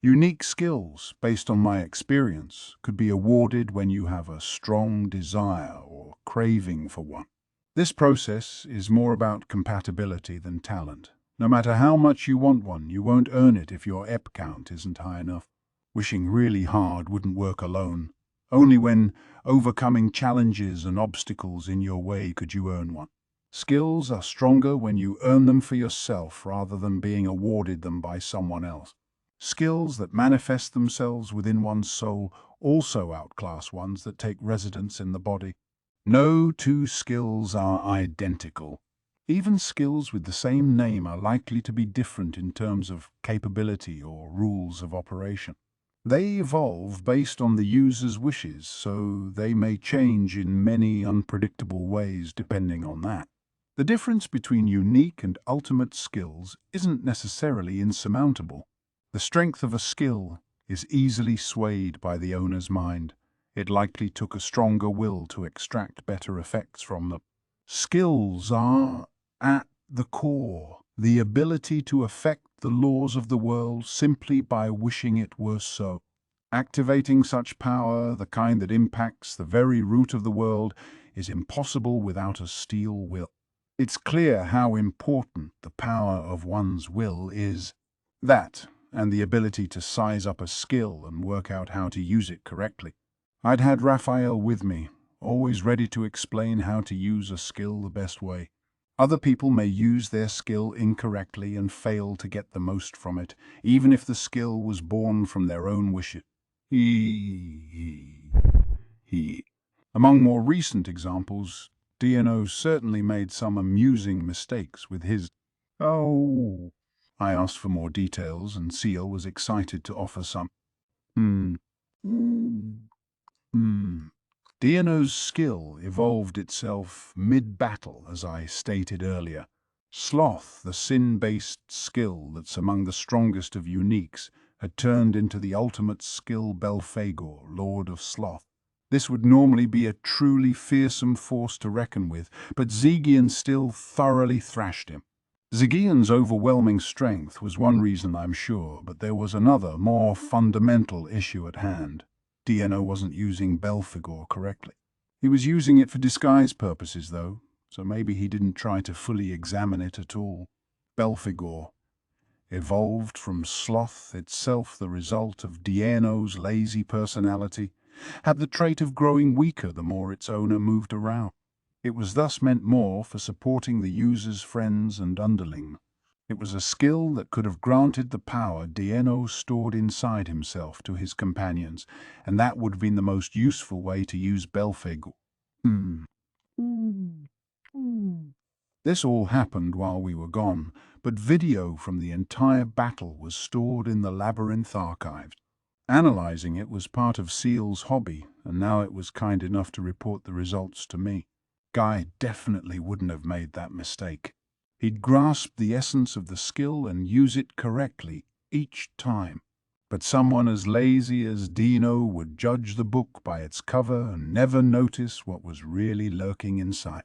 Unique skills, based on my experience, could be awarded when you have a strong desire or craving for one. This process is more about compatibility than talent. No matter how much you want one, you won't earn it if your EP count isn't high enough. Wishing really hard wouldn't work alone. Only when overcoming challenges and obstacles in your way could you earn one. Skills are stronger when you earn them for yourself rather than being awarded them by someone else. Skills that manifest themselves within one's soul also outclass ones that take residence in the body. No two skills are identical. Even skills with the same name are likely to be different in terms of capability or rules of operation. They evolve based on the user's wishes, so they may change in many unpredictable ways depending on that. The difference between unique and ultimate skills isn't necessarily insurmountable. The strength of a skill is easily swayed by the owner's mind. It likely took a stronger will to extract better effects from them. Skills are, at the core, the ability to affect the laws of the world simply by wishing it were so. Activating such power, the kind that impacts the very root of the world, is impossible without a steel will. It's clear how important the power of one's will is. That, and the ability to size up a skill and work out how to use it correctly. I'd had Raphael with me, always ready to explain how to use a skill the best way. Other people may use their skill incorrectly and fail to get the most from it, even if the skill was born from their own wishes. Among more recent examples, DNO certainly made some amusing mistakes with his. Oh, I asked for more details, and Seal was excited to offer some. DNO's skill evolved itself mid-battle, as I stated earlier. Sloth, the sin-based skill that's among the strongest of uniques, had turned into the ultimate skill Belphegor, Lord of Sloth. This would normally be a truly fearsome force to reckon with, but Zegian still thoroughly thrashed him. Zegian's overwhelming strength was one reason, I'm sure, but there was another, more fundamental issue at hand. DNO wasn't using Belphegor correctly. He was using it for disguise purposes, though, so maybe he didn't try to fully examine it at all. Belphegor. evolved from sloth, itself the result of Diano's lazy personality, had the trait of growing weaker the more its owner moved around. It was thus meant more for supporting the user's friends and underling. It was a skill that could have granted the power Diano stored inside himself to his companions, and that would have been the most useful way to use Belphegor. This all happened while we were gone, but video from the entire battle was stored in the Labyrinth archives. Analyzing it was part of Seal's hobby, and now it was kind enough to report the results to me. Guy definitely wouldn't have made that mistake. He'd grasp the essence of the skill and use it correctly each time. But someone as lazy as Dino would judge the book by its cover and never notice what was really lurking inside.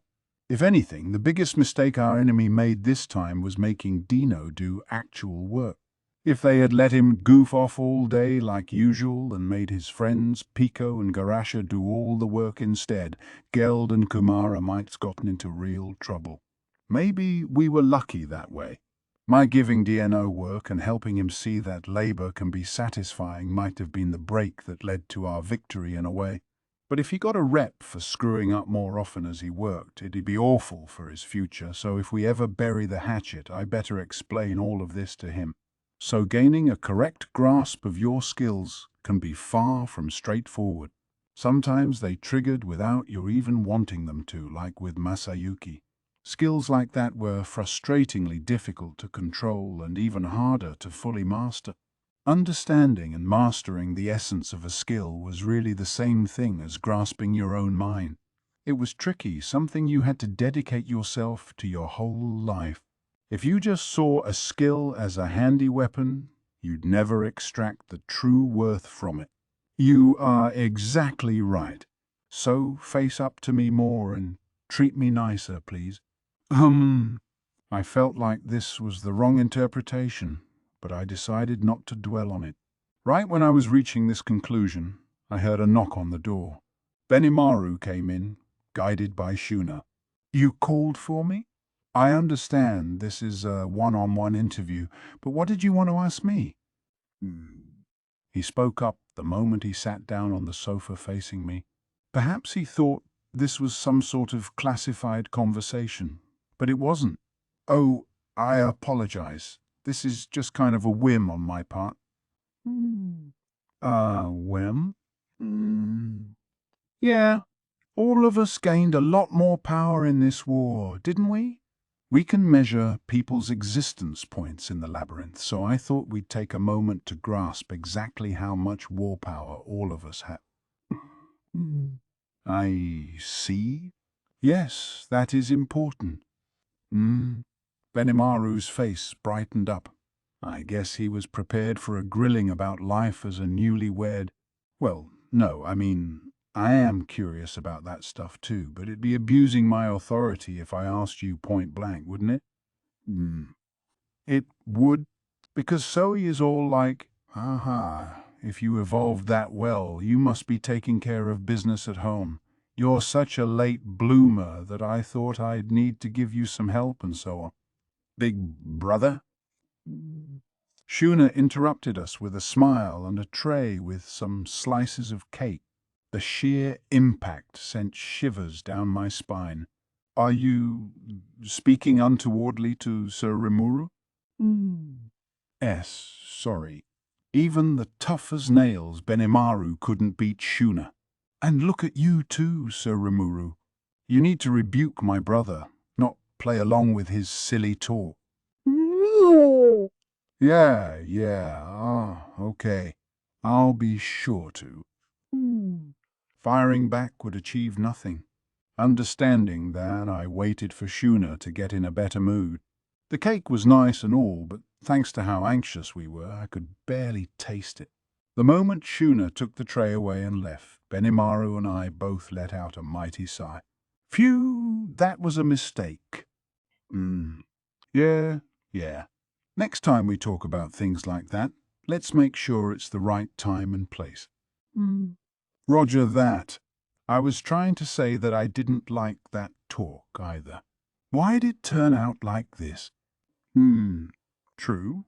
If anything, the biggest mistake our enemy made this time was making Dino do actual work. If they had let him goof off all day like usual and made his friends Pico and Garasha do all the work instead, Geld and Kumara might have gotten into real trouble. Maybe we were lucky that way. My giving Dino work and helping him see that labor can be satisfying might have been the break that led to our victory in a way. But if he got a rep for screwing up more often as he worked, it'd be awful for his future, so if we ever bury the hatchet, I better explain all of this to him. So gaining a correct grasp of your skills can be far from straightforward. Sometimes they triggered without your even wanting them to, like with Masayuki. Skills like that were frustratingly difficult to control and even harder to fully master. Understanding and mastering the essence of a skill was really the same thing as grasping your own mind. It was tricky, something you had to dedicate yourself to your whole life. If you just saw a skill as a handy weapon, you'd never extract the true worth from it. You are exactly right. So face up to me more and treat me nicer, please. I felt like this was the wrong interpretation, but I decided not to dwell on it. Right when I was reaching this conclusion, I heard a knock on the door. Benimaru came in, guided by Shuna. You called for me? I understand this is a one-on-one interview, but what did you want to ask me? He spoke up the moment he sat down on the sofa facing me. Perhaps he thought this was some sort of classified conversation, but it wasn't. Oh, I apologize. This is just kind of a whim on my part. Whim? Yeah, all of us gained a lot more power in this war, didn't we? We can measure people's existence points in the labyrinth, so I thought we'd take a moment to grasp exactly how much war power all of us have. I see. Yes, that is important. Benimaru's face brightened up. I guess he was prepared for a grilling about life as a newlywed. Well, no, I am curious about that stuff too, but it'd be abusing my authority if I asked you point blank, wouldn't it? It would, because Zoe is all like, aha, if you evolved that well, you must be taking care of business at home. You're such a late bloomer that I thought I'd need to give you some help and so on. Big brother? Shuna interrupted us with a smile and a tray with some slices of cake. The sheer impact sent shivers down my spine. Are you speaking untowardly to Sir Rimuru? Sorry. Even the tough as nails Benimaru couldn't beat Shuna. And look at you too, Sir Rimuru. You need to rebuke my brother, not play along with his silly talk. Yeah, okay. I'll be sure to. Firing back would achieve nothing. Understanding that, I waited for Shuna to get in a better mood. The cake was nice and all, but thanks to how anxious we were, I could barely taste it. The moment Shuna took the tray away and left, Benimaru and I both let out a mighty sigh. Phew, that was a mistake. Yeah. Next time we talk about things like that, let's make sure it's the right time and place. Roger that. I was trying to say that I didn't like that talk either. Why'd it turn out like this? True.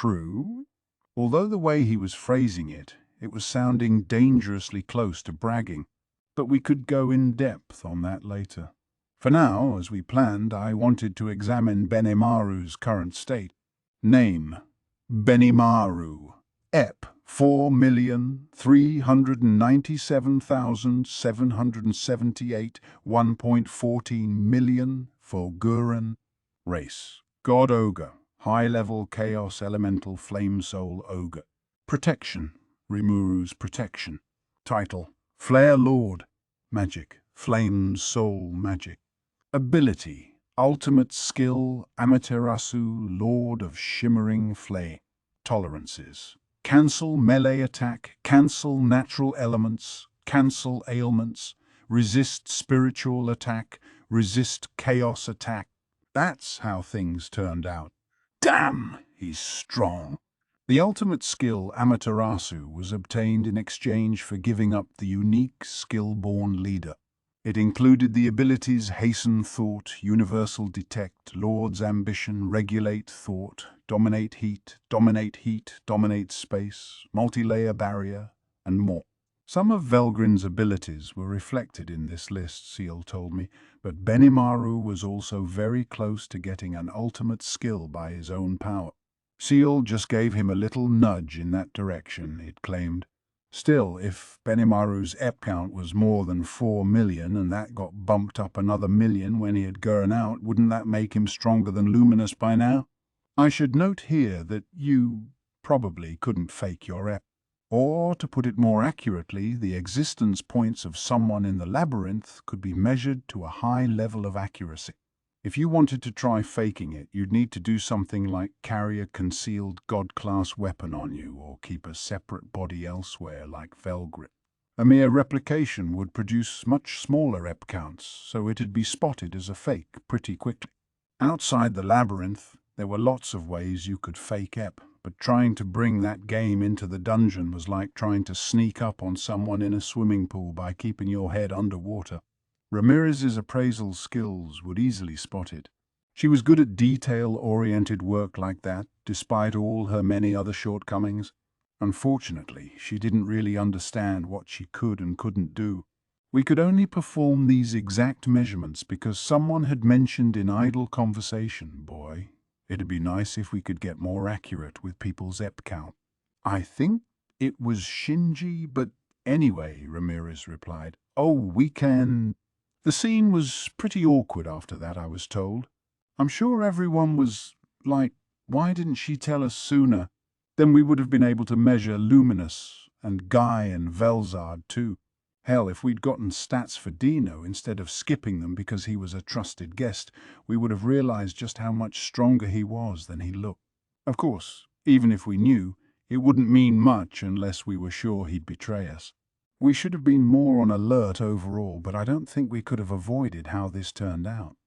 true. Although the way he was phrasing it, it was sounding dangerously close to bragging. But we could go in depth on that later. For now, as we planned, I wanted to examine Benimaru's current state. Name: Benimaru. EP: 4,397,778, 1.14 million for Gurren. Race: God Ogre. High-level Chaos Elemental Flame Soul Ogre. Protection: Rimuru's protection. Title: Flare Lord. Magic: Flame Soul Magic. Ability: Ultimate Skill Amaterasu, Lord of Shimmering Flame. Tolerances: Cancel melee attack, cancel natural elements, cancel ailments, resist spiritual attack, resist chaos attack. That's how things turned out. Damn, he's strong. The ultimate skill Amaterasu was obtained in exchange for giving up the unique skill-born leader. It included the abilities Hasten Thought, Universal Detect, Lord's Ambition, Regulate Thought, Dominate Heat, Dominate Space, Multi-Layer Barrier, and more. Some of Velgrin's abilities were reflected in this list, Seal told me, but Benimaru was also very close to getting an ultimate skill by his own power. Seal just gave him a little nudge in that direction, it claimed. Still, if Benimaru's EP count was more than 4 million and that got bumped up another million when he had gone out, wouldn't that make him stronger than Luminous by now? I should note here that you probably couldn't fake your EP. Or, to put it more accurately, the existence points of someone in the labyrinth could be measured to a high level of accuracy. If you wanted to try faking it, you'd need to do something like carry a concealed God-class weapon on you or keep a separate body elsewhere like Velgrin. A mere replication would produce much smaller EP counts, so it'd be spotted as a fake pretty quickly. Outside the labyrinth, there were lots of ways you could fake EP, but trying to bring that game into the dungeon was like trying to sneak up on someone in a swimming pool by keeping your head underwater. Ramirez's appraisal skills would easily spot it. She was good at detail-oriented work like that, despite all her many other shortcomings. Unfortunately, she didn't really understand what she could and couldn't do. We could only perform these exact measurements because someone had mentioned in idle conversation, boy, it'd be nice if we could get more accurate with people's EP count. I think it was Shinji, but anyway, Ramirez replied. Oh, we can... The scene was pretty awkward after that, I was told. I'm sure everyone was like, why didn't she tell us sooner? Then we would have been able to measure Luminous and Guy and Velzard too. Hell, if we'd gotten stats for Dino instead of skipping them because he was a trusted guest, we would have realized just how much stronger he was than he looked. Of course, even if we knew, it wouldn't mean much unless we were sure he'd betray us. We should have been more on alert overall, but I don't think we could have avoided how this turned out.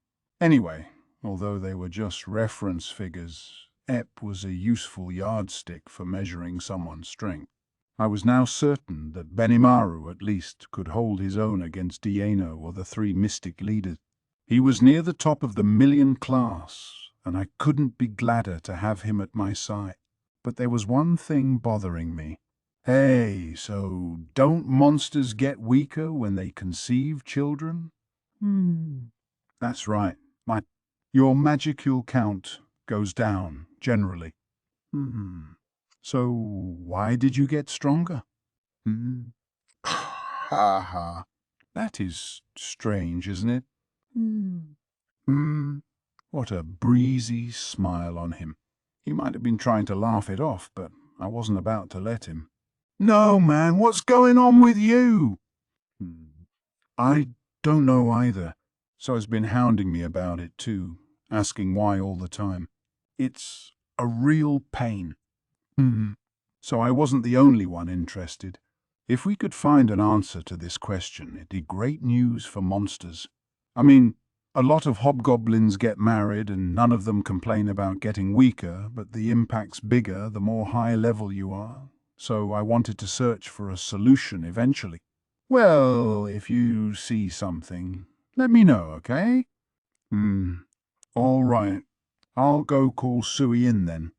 Anyway, although they were just reference figures, EP was a useful yardstick for measuring someone's strength. I was now certain that Benimaru, at least, could hold his own against Dieno or the three mystic leaders. He was near the top of the million class, and I couldn't be gladder to have him at my side. But there was one thing bothering me. Hey, so don't monsters get weaker when they conceive children? That's right. Your magicule count goes down, generally. So why did you get stronger? Ha ha. That is strange, isn't it? What a breezy smile on him. He might have been trying to laugh it off, but I wasn't about to let him. No, man, what's going on with you? I don't know either. So has been hounding me about it too, asking why all the time. It's a real pain. So I wasn't the only one interested. If we could find an answer to this question, it'd be great news for monsters. I mean, a lot of hobgoblins get married and none of them complain about getting weaker, but the impact's bigger the more high level you are. So I wanted to search for a solution eventually. Well, if you see something, let me know, okay? All right. I'll go call Sui in then.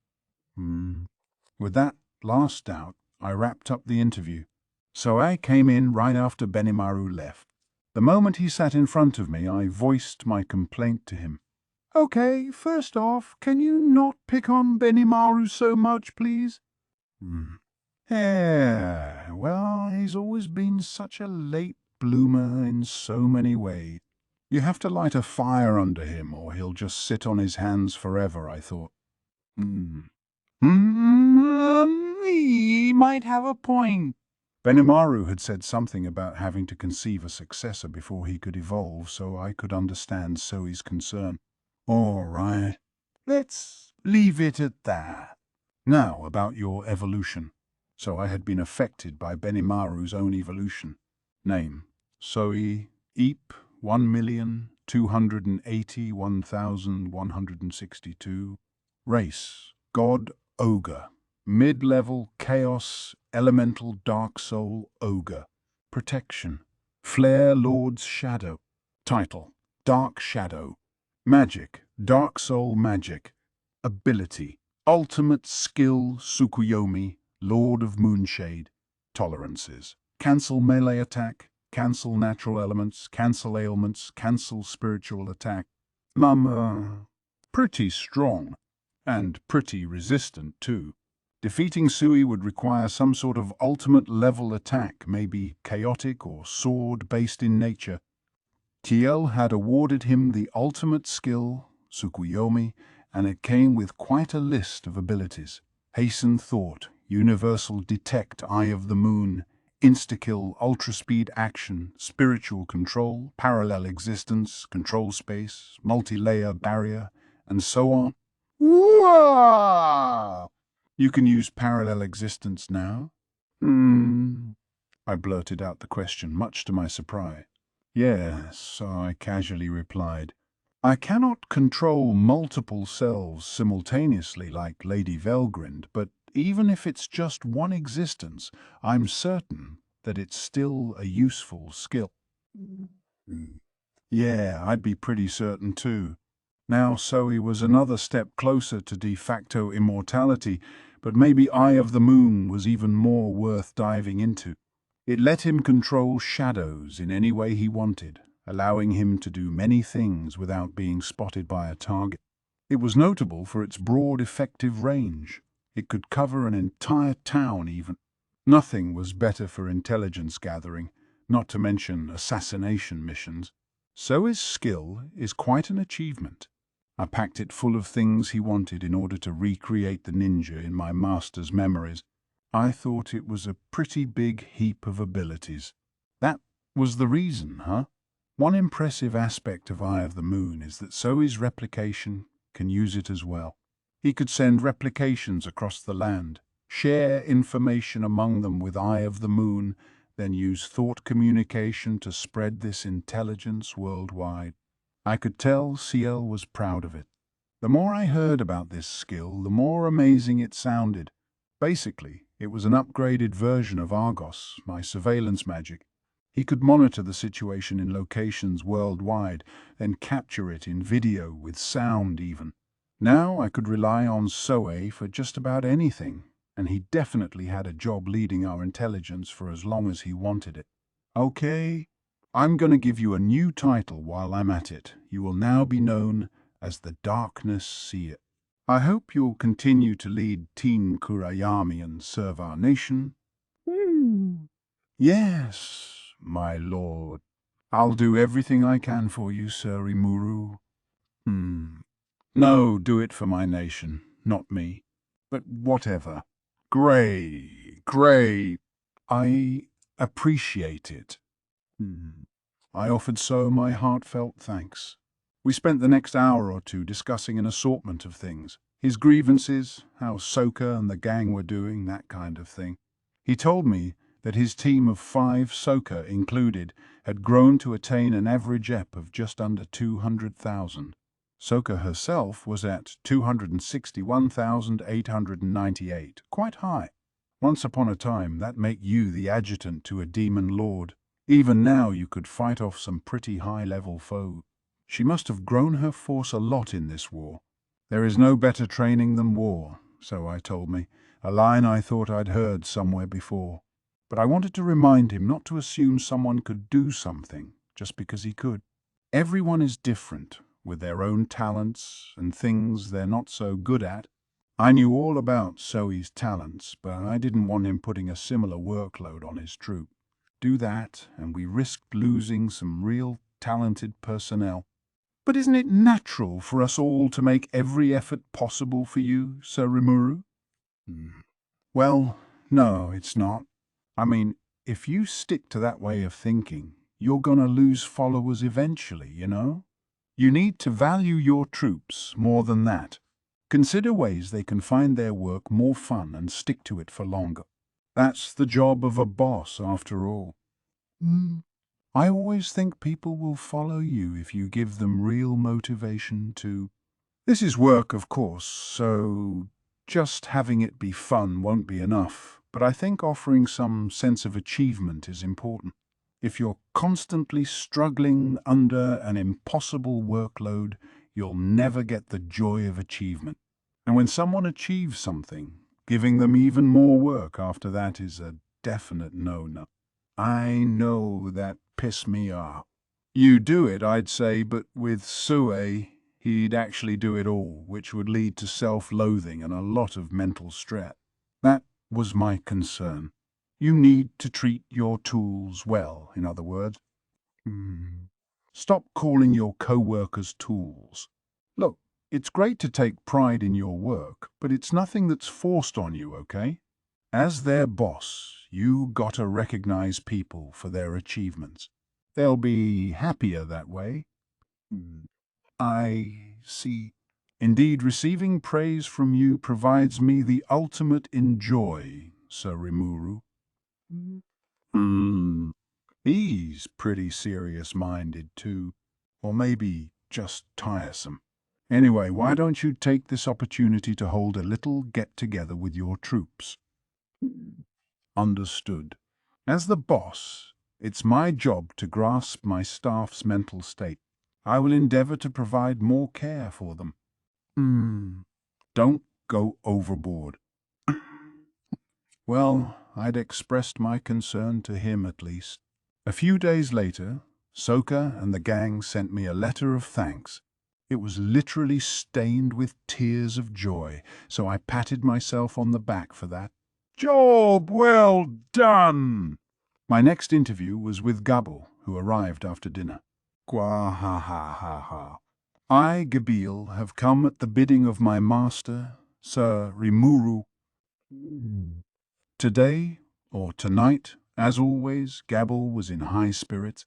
With that last doubt, I wrapped up the interview. So I came in right after Benimaru left. The moment he sat in front of me, I voiced my complaint to him. Okay, first off, can you not pick on Benimaru so much, please? Yeah, well, he's always been such a late bloomer in so many ways. You have to light a fire under him or he'll just sit on his hands forever, I thought. He might have a point. Benimaru had said something about having to conceive a successor before he could evolve, so I could understand Zoe's concern. All right, let's leave it at that. Now about your evolution. So I had been affected by Benimaru's own evolution. Name, Zoe, Eep, 1,281,162. Race, God, Ogre. Mid-level, Chaos, Elemental, Dark Soul, Ogre. Protection, Flare Lord's Shadow. Title, Dark Shadow. Magic, Dark Soul Magic. Ability, Ultimate Skill, Tsukuyomi, Lord of Moonshade. Tolerances, Cancel Melee Attack, Cancel Natural Elements, Cancel Ailments, Cancel Spiritual Attack. Pretty strong, and pretty resistant too. Defeating Sui would require some sort of ultimate level attack, maybe chaotic or sword-based in nature. TL had awarded him the ultimate skill, Tsukuyomi, and it came with quite a list of abilities. Hasten Thought, Universal Detect, Eye of the Moon, Insta-Kill, Ultra-Speed Action, Spiritual Control, Parallel Existence, Control Space, Multi-Layer Barrier, and so on. Wow! You can use Parallel Existence now? I blurted out the question, much to my surprise. Yes, I casually replied. I cannot control multiple selves simultaneously like Lady Velgrind, but even if it's just one existence, I'm certain that it's still a useful skill. Yeah, I'd be pretty certain too. Now Zoe was another step closer to de facto immortality, but maybe Eye of the Moon was even more worth diving into. It let him control shadows in any way he wanted, allowing him to do many things without being spotted by a target. It was notable for its broad, effective range. It could cover an entire town even. Nothing was better for intelligence gathering, not to mention assassination missions. Zoe's skill is quite an achievement. I packed it full of things he wanted in order to recreate the ninja in my master's memories. I thought it was a pretty big heap of abilities. That was the reason, huh? One impressive aspect of Eye of the Moon is that Zoe's replication can use it as well. He could send replications across the land, share information among them with Eye of the Moon, then use thought communication to spread this intelligence worldwide. I could tell CL was proud of it. The more I heard about this skill, the more amazing it sounded. Basically, it was an upgraded version of Argos, my surveillance magic. He could monitor the situation in locations worldwide, then capture it in video with sound even. Now I could rely on Zoe for just about anything, and he definitely had a job leading our intelligence for as long as he wanted it. Okay, I'm going to give you a new title while I'm at it. You will now be known as the Darkness Seer. I hope you'll continue to lead Team Kurayami and serve our nation. Yes, my lord. I'll do everything I can for you, Sir Imuru. No, do it for my nation, not me. But whatever. Great. I appreciate it. I offered So my heartfelt thanks. We spent the next hour or two discussing an assortment of things. His grievances, how Soka and the gang were doing, that kind of thing. He told me that his team of 5, Soka included, had grown to attain an average EP of just under 200,000. Soka herself was at 261,898, quite high. Once upon a time, that made you the adjutant to a demon lord. Even now you could fight off some pretty high-level foe. She must have grown her force a lot in this war. There is no better training than war, so I told me, a line I thought I'd heard somewhere before. But I wanted to remind him not to assume someone could do something just because he could. Everyone is different, with their own talents and things they're not so good at. I knew all about Zoe's talents, but I didn't want him putting a similar workload on his troupe. Do that, and we risked losing some real talented personnel. But isn't it natural for us all to make every effort possible for you, Sir Rimuru? Well, no, it's not. I mean, if you stick to that way of thinking, you're gonna lose followers eventually, you know? You need to value your troops more than that. Consider ways they can find their work more fun and stick to it for longer. That's the job of a boss, after all. I always think people will follow you if you give them real motivation to. This is work, of course, so just having it be fun won't be enough, but I think offering some sense of achievement is important. If you're constantly struggling under an impossible workload, you'll never get the joy of achievement. And when someone achieves something, giving them even more work after that is a definite no-no. I know that piss me off. You do it, I'd say, but with Sue, he'd actually do it all, which would lead to self-loathing and a lot of mental stress. That was my concern. You need to treat your tools well, in other words. Stop calling your co-workers tools. Look, it's great to take pride in your work, but it's nothing that's forced on you, okay? As their boss, you gotta recognize people for their achievements. They'll be happier that way. I see. Indeed, receiving praise from you provides me the ultimate in joy, Sir Rimuru. He's pretty serious-minded too, or maybe just tiresome. Anyway, why don't you take this opportunity to hold a little get-together with your troops? Understood. As the boss, it's my job to grasp my staff's mental state. I will endeavor to provide more care for them. Don't go overboard. Well, I'd expressed my concern to him at least. A few days later, Soka and the gang sent me a letter of thanks. It was literally stained with tears of joy, so I patted myself on the back for that. Job well done! My next interview was with Gabble, who arrived after dinner. Gwahahaha. I, Gabil, have come at the bidding of my master, Sir Rimuru. Today, or tonight, as always, Gabble was in high spirits.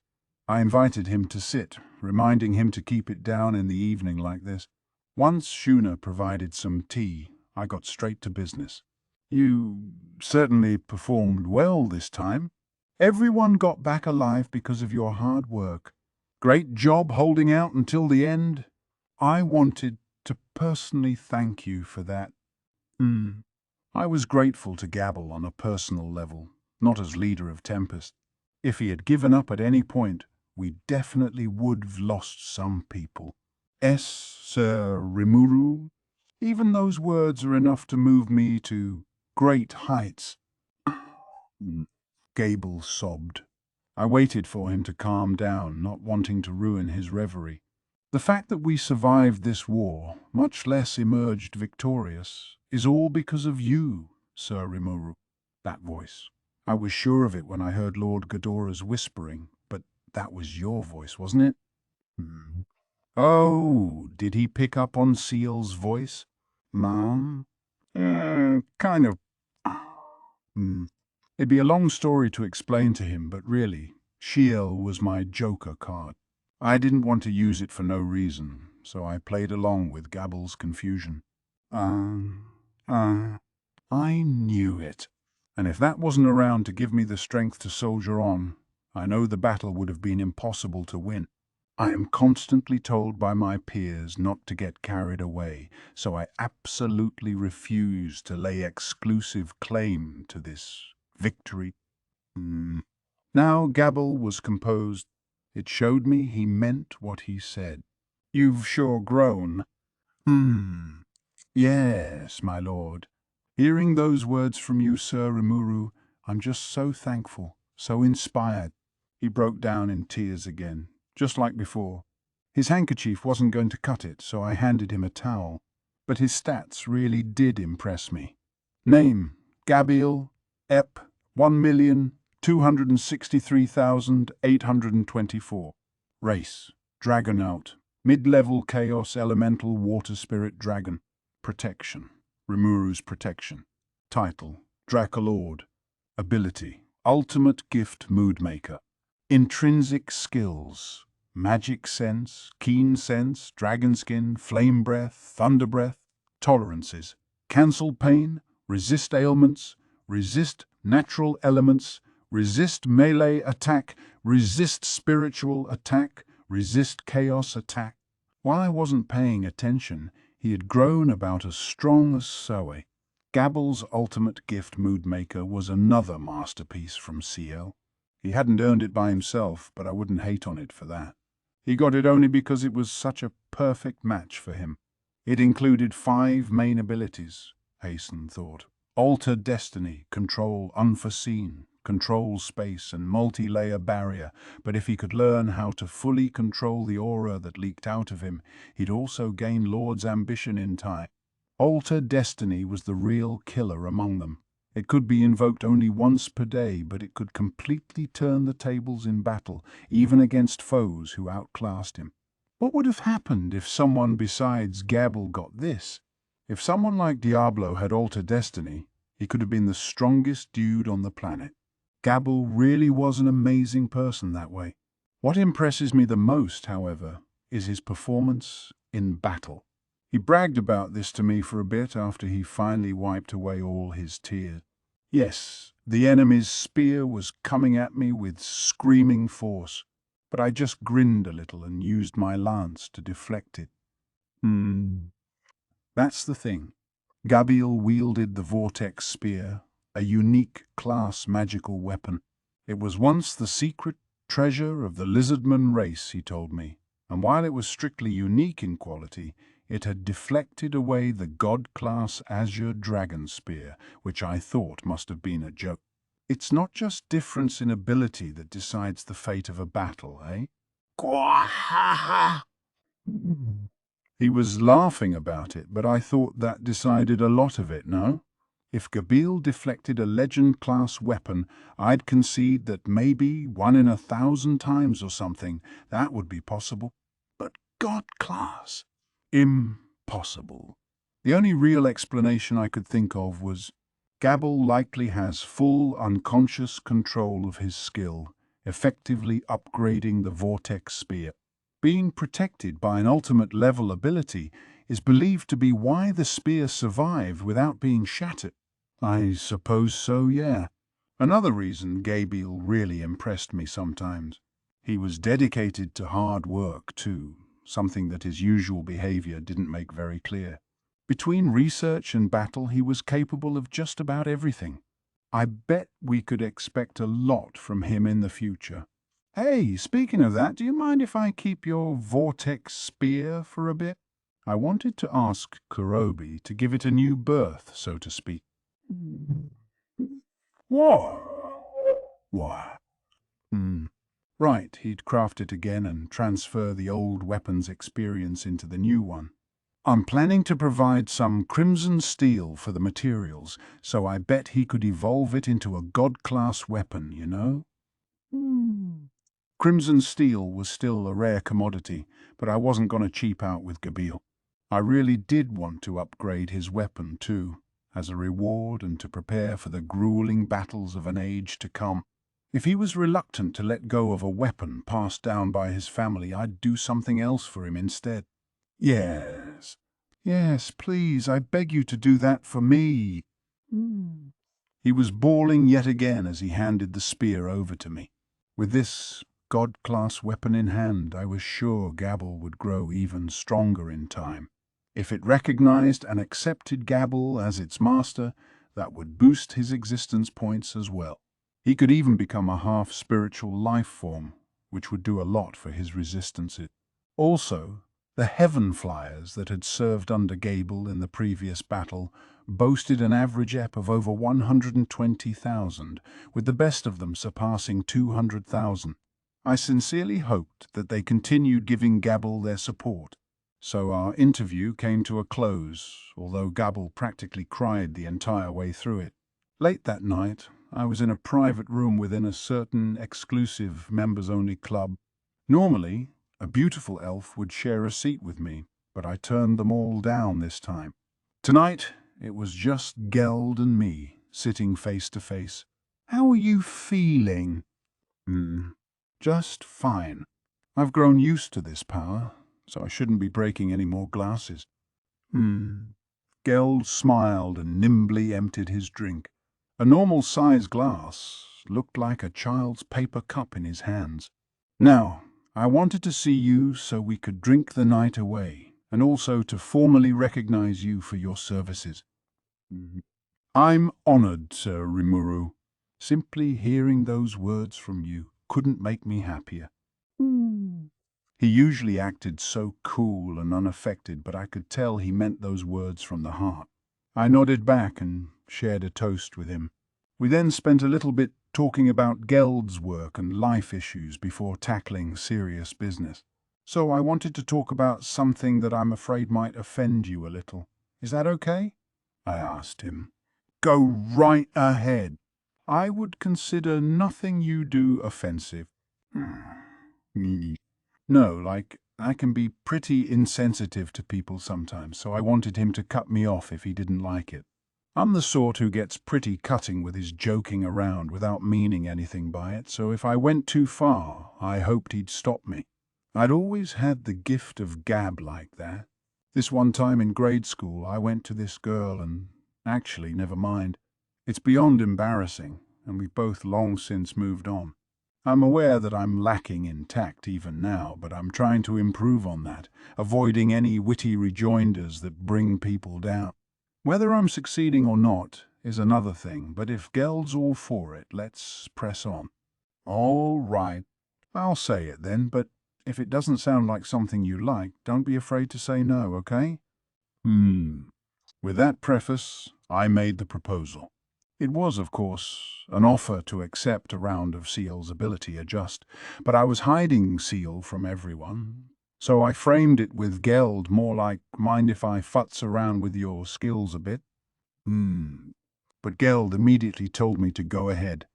I invited him to sit, reminding him to keep it down in the evening like this. Once Shuna provided some tea, I got straight to business. You certainly performed well this time. Everyone got back alive because of your hard work. Great job holding out until the end. I wanted to personally thank you for that. I was grateful to Gabble on a personal level, not as leader of Tempest. If he had given up at any point, we definitely would have lost some people. Sir Rimuru? Even those words are enough to move me to great heights. Gable sobbed. I waited for him to calm down, not wanting to ruin his reverie. The fact that we survived this war, much less emerged victorious, is all because of you, Sir Rimuru. That voice. I was sure of it when I heard Lord Ghidorah's whispering, but that was your voice, wasn't it? Oh, did he pick up on Seal's voice? Ma'am? Kind of. It'd be a long story to explain to him, but really, Shiel was my joker card. I didn't want to use it for no reason, so I played along with Gabble's confusion. I knew it. And if that wasn't around to give me the strength to soldier on, I know the battle would have been impossible to win. I am constantly told by my peers not to get carried away, so I absolutely refuse to lay exclusive claim to this victory. Now Gabble was composed. It showed me he meant what he said. You've sure grown. Yes, my lord. Hearing those words from you, Sir Rimuru, I'm just so thankful, so inspired. He broke down in tears again, just like before. His handkerchief wasn't going to cut it, so I handed him a towel. But his stats really did impress me. Name, Gabriel, Ep, 1,263,824. Race, Dragonaut, mid-level Chaos Elemental Water Spirit Dragon. Protection, Rimuru's Protection. Title, Dracolord. Ability, Ultimate Gift Moodmaker. Intrinsic skills, Magic Sense, Keen Sense, Dragon Skin, Flame Breath, Thunder Breath. Tolerances, Cancel Pain, Resist Ailments, Resist Natural Elements, Resist Melee Attack, Resist Spiritual Attack, Resist Chaos Attack. While I wasn't paying attention, he had grown about as strong as Soe. Gabble's Ultimate Gift Moodmaker was another masterpiece from CL. He hadn't earned it by himself, but I wouldn't hate on it for that. He got it only because it was such a perfect match for him. It included 5 main abilities, Hasten thought. Alter Destiny, Control Unforeseen, Control Space, and Multi-Layer Barrier. But if he could learn how to fully control the aura that leaked out of him, he'd also gain Lord's Ambition in time. Alter Destiny was the real killer among them. It could be invoked only once per day, but it could completely turn the tables in battle, even against foes who outclassed him. What would have happened if someone besides Gabble got this? If someone like Diablo had Alter Destiny, he could have been the strongest dude on the planet. Gabble really was an amazing person that way. What impresses me the most, however, is his performance in battle. He bragged about this to me for a bit after he finally wiped away all his tears. Yes, the enemy's spear was coming at me with screaming force, but I just grinned a little and used my lance to deflect it. That's the thing. Gabriel wielded the Vortex Spear, a unique class magical weapon. It was once the secret treasure of the Lizardman race, he told me, and while it was strictly unique in quality, it had deflected away the God-class Azure Dragon Spear, which I thought must have been a joke. It's not just difference in ability that decides the fate of a battle, eh? He was laughing about it, but I thought that decided a lot of it, no? If Gabriel deflected a Legend-class weapon, I'd concede that maybe 1 in 1,000 times or something, that would be possible. But God-class? Impossible. The only real explanation I could think of was Gabble likely has full unconscious control of his skill, effectively upgrading the Vortex Spear. Being protected by an ultimate level ability is believed to be why the spear survived without being shattered. I suppose so, yeah. Another reason Gabriel really impressed me sometimes. He was dedicated to hard work, too, something that his usual behavior didn't make very clear. Between research and battle, he was capable of just about everything. I bet we could expect a lot from him in the future. Hey, speaking of that, do you mind if I keep your Vortex Spear for a bit? I wanted to ask Kurobi to give it a new birth, so to speak. What? What? Right, he'd craft it again and transfer the old weapon's experience into the new one. I'm planning to provide some crimson steel for the materials, so I bet he could evolve it into a god-class weapon, you know? Crimson steel was still a rare commodity, but I wasn't going to cheap out with Gabriel. I really did want to upgrade his weapon too, as a reward and to prepare for the grueling battles of an age to come. If he was reluctant to let go of a weapon passed down by his family, I'd do something else for him instead. Yes, please, I beg you to do that for me. He was bawling yet again as he handed the spear over to me. With this god-class weapon in hand, I was sure Gabble would grow even stronger in time. If it recognized and accepted Gabble as its master, that would boost his existence points as well. He could even become a half-spiritual life form, which would do a lot for his resistances. Also, The Heaven Flyers that had served under Gable in the previous battle boasted an average EP of over 120,000, with the best of them surpassing 200,000. I sincerely hoped that they continued giving Gable their support. So our interview came to a close, although Gable practically cried the entire way through it. Late that night, I was in a private room within a certain exclusive members-only club. Normally, a beautiful elf would share a seat with me, but I turned them all down this time. Tonight, it was just Geld and me, sitting face to face. "How are you feeling?" Just fine. I've grown used to this power, so I shouldn't be breaking any more glasses." Geld smiled and nimbly emptied his drink. A normal-size glass looked like a child's paper cup in his hands. "Now, I wanted to see you so we could drink the night away, and also to formally recognize you for your services." "I'm honored, Sir Rimuru. Simply hearing those words from you couldn't make me happier." He usually acted so cool and unaffected, but I could tell he meant those words from the heart. I nodded back and shared a toast with him. We then spent a little bit talking about Geld's work and life issues before tackling serious business. "So I wanted to talk about something that I'm afraid might offend you a little. Is that okay?" I asked him. "Go right ahead. I would consider nothing you do offensive." "No, like, I can be pretty insensitive to people sometimes, so I wanted him to cut me off if he didn't like it. I'm the sort who gets pretty cutting with his joking around without meaning anything by it, so if I went too far, I hoped he'd stop me. I'd always had the gift of gab like that. This one time in grade school, I went to this girl and... Actually, never mind. It's beyond embarrassing, and we've both long since moved on. I'm aware that I'm lacking in tact even now, but I'm trying to improve on that, avoiding any witty rejoinders that bring people down. Whether I'm succeeding or not is another thing, but if Geld's all for it, let's press on." "All right. I'll say it then, but if it doesn't sound like something you like, don't be afraid to say no, okay?" With that preface, I made the proposal. It was, of course, an offer to accept a round of Seal's ability adjust, but I was hiding Seal from everyone, so I framed it with Geld more like, "Mind if I futz around with your skills a bit?" But Geld immediately told me to go ahead.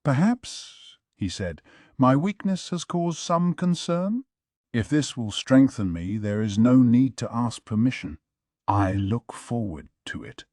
"Perhaps," he said, "my weakness has caused some concern? If this will strengthen me, there is no need to ask permission. I look forward to it."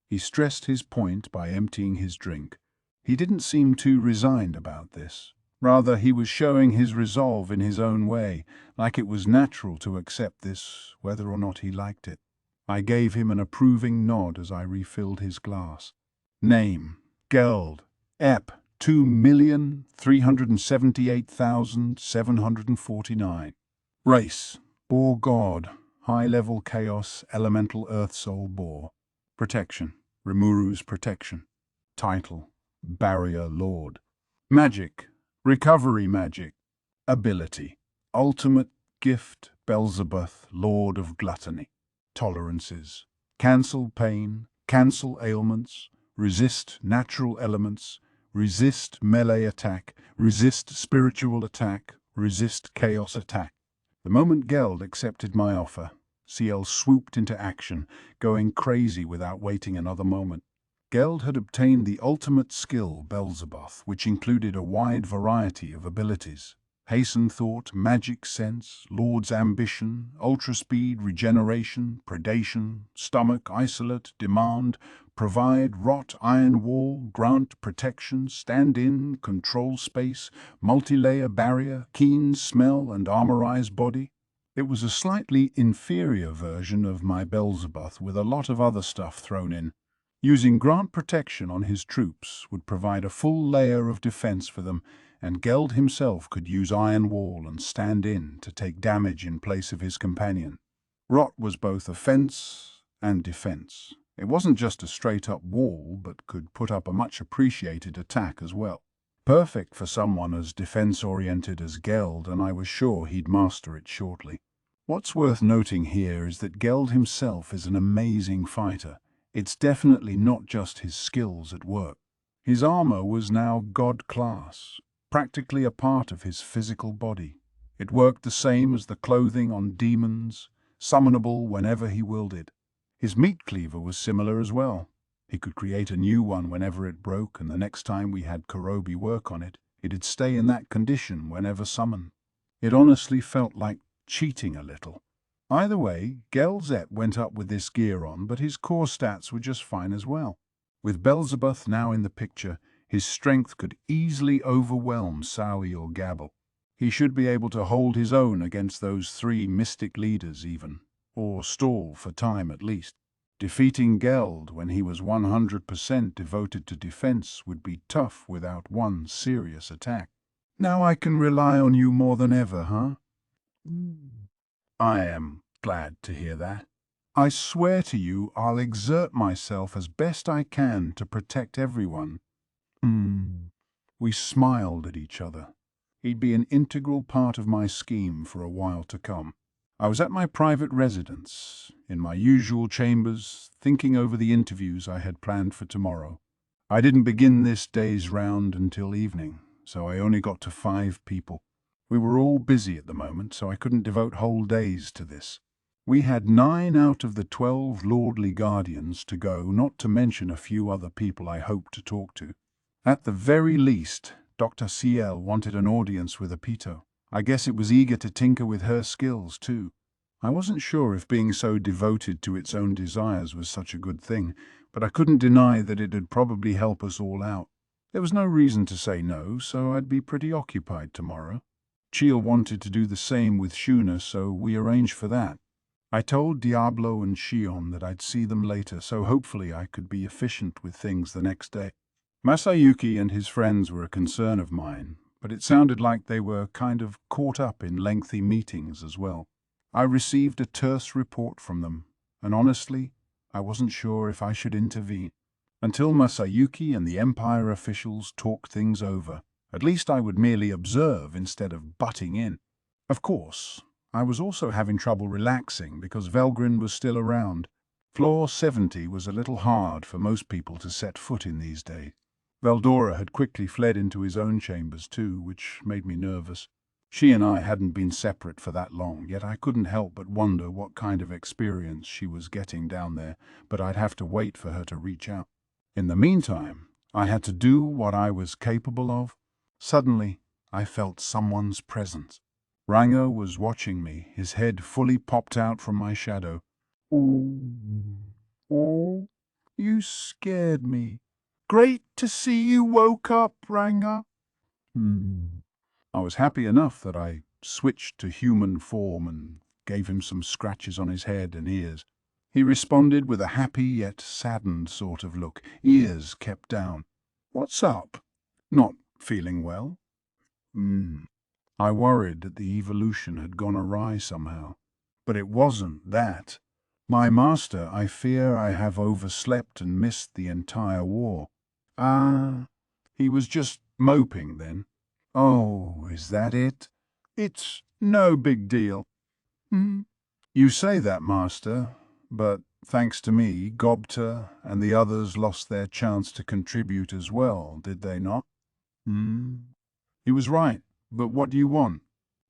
He stressed his point by emptying his drink. He didn't seem too resigned about this. Rather, he was showing his resolve in his own way, like it was natural to accept this, whether or not he liked it. I gave him an approving nod as I refilled his glass. "Name, Geld, EP, 2,378,749. Race, Boar God, High-Level Chaos, Elemental Earth Soul Boar. Protection, Rimuru's Protection. Title, Barrier Lord. Magic, Recovery Magic. Ability, Ultimate Gift, Beelzebub, Lord of Gluttony. Tolerances, Cancel Pain, Cancel Ailments, Resist Natural Elements, Resist Melee Attack, Resist Spiritual Attack, Resist Chaos Attack." The moment Geld accepted my offer, CL swooped into action, going crazy without waiting another moment. Geld had obtained the ultimate skill, Beelzebub, which included a wide variety of abilities. Hasten Thought, Magic Sense, Lord's Ambition, Ultra Speed, Regeneration, Predation, Stomach, Isolate, Demand, Provide, Rot, Iron Wall, Grant, Protection, Stand-In, Control Space, Multi-Layer Barrier, Keen Smell, and Armorize Body. It was a slightly inferior version of my Beelzebub with a lot of other stuff thrown in. Using Grant Protection on his troops would provide a full layer of defense for them, and Geld himself could use Iron Wall and Stand In to take damage in place of his companion. Rot was both offense and defense. It wasn't just a straight-up wall, but could put up a much-appreciated attack as well. Perfect for someone as defense-oriented as Geld, and I was sure he'd master it shortly. What's worth noting here is that Geld himself is an amazing fighter. It's definitely not just his skills at work. His armor was now God class, practically a part of his physical body. It worked the same as the clothing on demons, summonable whenever he willed it. His meat cleaver was similar as well. He could create a new one whenever it broke, and the next time we had Kurobi work on it, it'd stay in that condition whenever summoned. It honestly felt like cheating a little. Either way, Gelzet went up with this gear on, but his core stats were just fine as well. With Belzebuth now in the picture, his strength could easily overwhelm Saui or Gabble. He should be able to hold his own against those 3 mystic leaders even, or stall for time at least. Defeating Geld when he was 100% devoted to defense would be tough without one serious attack. Now I can rely on you more than ever, huh? I am glad to hear that. I swear to you I'll exert myself as best I can to protect everyone. We smiled at each other. He'd be an integral part of my scheme for a while to come. I was at my private residence, in my usual chambers, thinking over the interviews I had planned for tomorrow. I didn't begin this day's round until evening, so I only got to 5 people. We were all busy at the moment, so I couldn't devote whole days to this. We had 9 out of the 12 lordly guardians to go, not to mention a few other people I hoped to talk to. At the very least, Dr. CL wanted an audience with Apito. I guess it was eager to tinker with her skills too. I wasn't sure if being so devoted to its own desires was such a good thing, but I couldn't deny that it'd probably help us all out. There was no reason to say no, so I'd be pretty occupied tomorrow. Cheel wanted to do the same with Shuna, so we arranged for that. I told Diablo and Shion that I'd see them later, so hopefully I could be efficient with things the next day. Masayuki and his friends were a concern of mine, but it sounded like they were kind of caught up in lengthy meetings as well. I received a terse report from them, and honestly, I wasn't sure if I should intervene. Until Masayuki and the Empire officials talked things over, at least I would merely observe instead of butting in. Of course, I was also having trouble relaxing because Velgrin was still around. Floor 70 was a little hard for most people to set foot in these days. Veldora had quickly fled into his own chambers too, which made me nervous. She and I hadn't been separate for that long, yet I couldn't help but wonder what kind of experience she was getting down there, but I'd have to wait for her to reach out. In the meantime, I had to do what I was capable of. Suddenly, I felt someone's presence. Rango was watching me, his head fully popped out from my shadow. Oh, you scared me. Great to see you woke up, Ranga. I was happy enough that I switched to human form and gave him some scratches on his head and ears. He responded with a happy yet saddened sort of look, ears kept down. What's up? Not feeling well? I worried that the evolution had gone awry somehow. But it wasn't that. My master, I fear I have overslept and missed the entire war. He was just moping then. Oh, is that it? It's no big deal. You say that, master, but thanks to me, Gobta and the others lost their chance to contribute as well, did they not? He was right, but what do you want?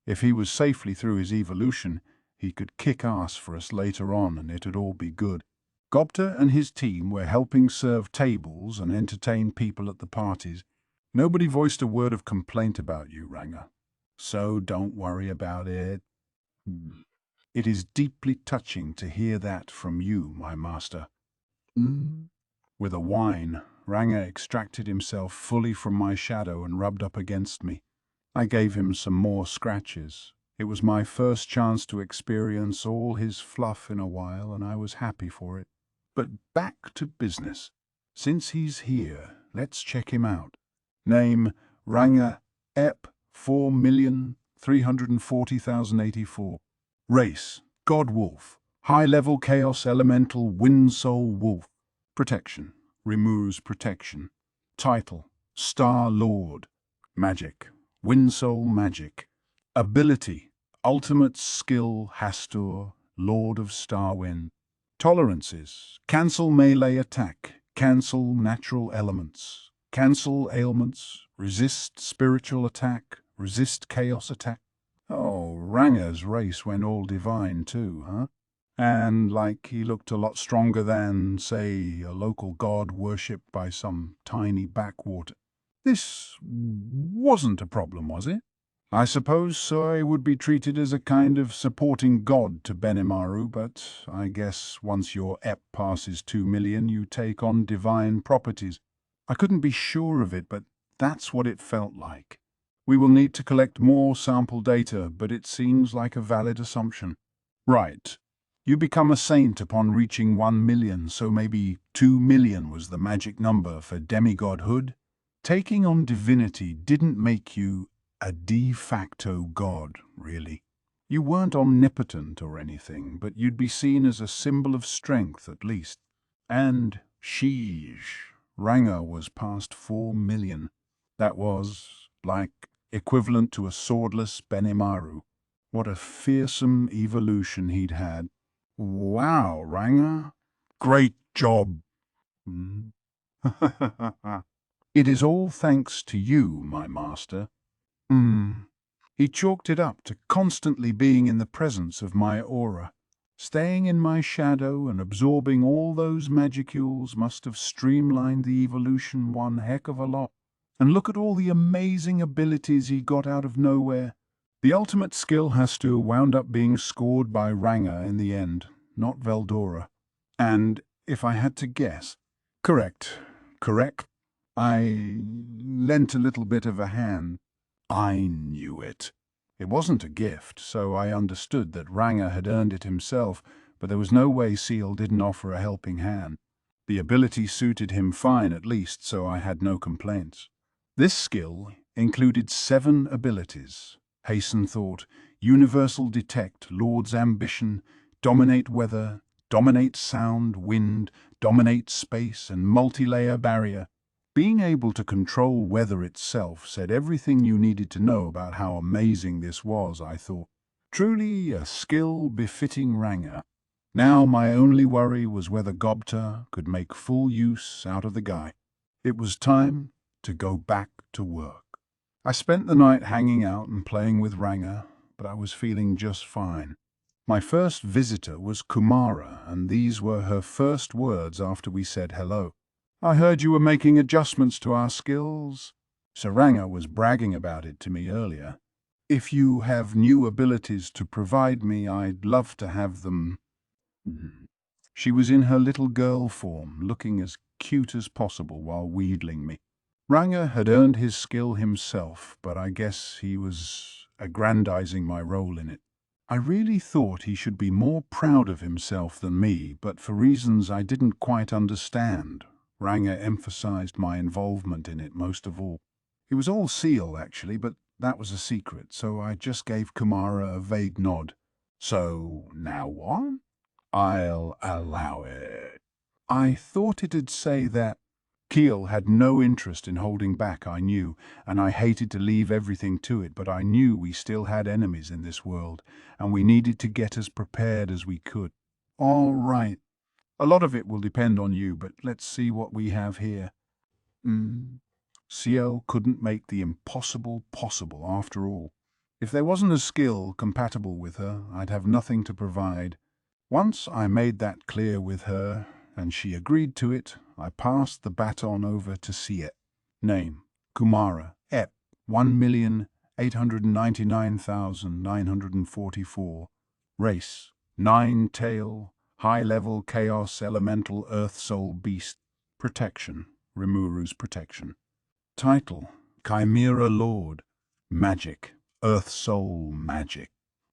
If he was safely through his evolution, he could kick ass for us later on and it'd all be good. Gobta and his team were helping serve tables and entertain people at the parties. Nobody voiced a word of complaint about you, Ranga. So don't worry about it. It is deeply touching to hear that from you, my master. With a whine, Ranga extracted himself fully from my shadow and rubbed up against me. I gave him some more scratches. It was my first chance to experience all his fluff in a while, and I was happy for it. But back to business. Since he's here, let's check him out. Name, Ranga Ep 4,340,084. Race, God Wolf. High-level Chaos Elemental Wind Soul Wolf. Protection, removes protection. Title, Star Lord. Magic, Wind Soul Magic. Ability, Ultimate skill Hastur, Lord of Starwind. Tolerances. Cancel melee attack. Cancel natural elements. Cancel ailments. Resist spiritual attack. Resist chaos attack. Oh, Ranga's race went all divine too, huh? And like he looked a lot stronger than, say, a local god worshipped by some tiny backwater. This wasn't a problem, was it? I suppose Soy would be treated as a kind of supporting god to Benimaru, but I guess once your EP passes 2 million, you take on divine properties. I couldn't be sure of it, but that's what it felt like. We will need to collect more sample data, but it seems like a valid assumption. Right. You become a saint upon reaching 1 million, so maybe 2 million was the magic number for demigodhood? Taking on divinity didn't make you a de facto god, really. You weren't omnipotent or anything, but you'd be seen as a symbol of strength at least. And sheesh, Ranga was past 4 million. That was, like, equivalent to a swordless Benimaru. What a fearsome evolution he'd had. Wow, Ranga. Great job. It is all thanks to you, my master. He chalked it up to constantly being in the presence of my aura. Staying in my shadow and absorbing all those magicules must have streamlined the evolution one heck of a lot. And look at all the amazing abilities he got out of nowhere. The ultimate skill has to wound up being scored by Ranga in the end, not Veldora. And if I had to guess, correct. I lent a little bit of a hand. I knew it. It wasn't a gift, so I understood that Ranga had earned it himself, but there was no way Seal didn't offer a helping hand. The ability suited him fine at least, so I had no complaints. This skill included 7 abilities. Hasten Thought, Universal Detect, Lord's Ambition, Dominate Weather, Dominate Sound, Wind, Dominate Space, and Multi-Layer Barrier. Being able to control weather itself said everything you needed to know about how amazing this was, I thought. Truly a skill befitting Ranga. Now my only worry was whether Gobta could make full use out of the guy. It was time to go back to work. I spent the night hanging out and playing with Ranga, but I was feeling just fine. My first visitor was Kumara, and these were her first words after we said hello. I heard you were making adjustments to our skills. Saranga was bragging about it to me earlier. If you have new abilities to provide me, I'd love to have them. She was in her little girl form, looking as cute as possible while wheedling me. Ranga had earned his skill himself, but I guess he was aggrandizing my role in it. I really thought he should be more proud of himself than me, but for reasons I didn't quite understand, Ranga emphasized my involvement in it most of all. He was all Seal, actually, but that was a secret, so I just gave Kumara a vague nod. So, now what? I'll allow it. I thought it'd say that. Keel had no interest in holding back, I knew, and I hated to leave everything to it, but I knew we still had enemies in this world, and we needed to get as prepared as we could. All right. A lot of it will depend on you, but let's see what we have here. Ciel couldn't make the impossible possible after all. If there wasn't a skill compatible with her, I'd have nothing to provide. Once I made that clear with her, and she agreed to it, I passed the baton over to Siet. Name, Kumara, EP, 1,899,944. Race, 9-tail, high-level chaos elemental earth soul beast. Protection, Rimuru's protection. Title, Chimera Lord. Magic, earth soul magic.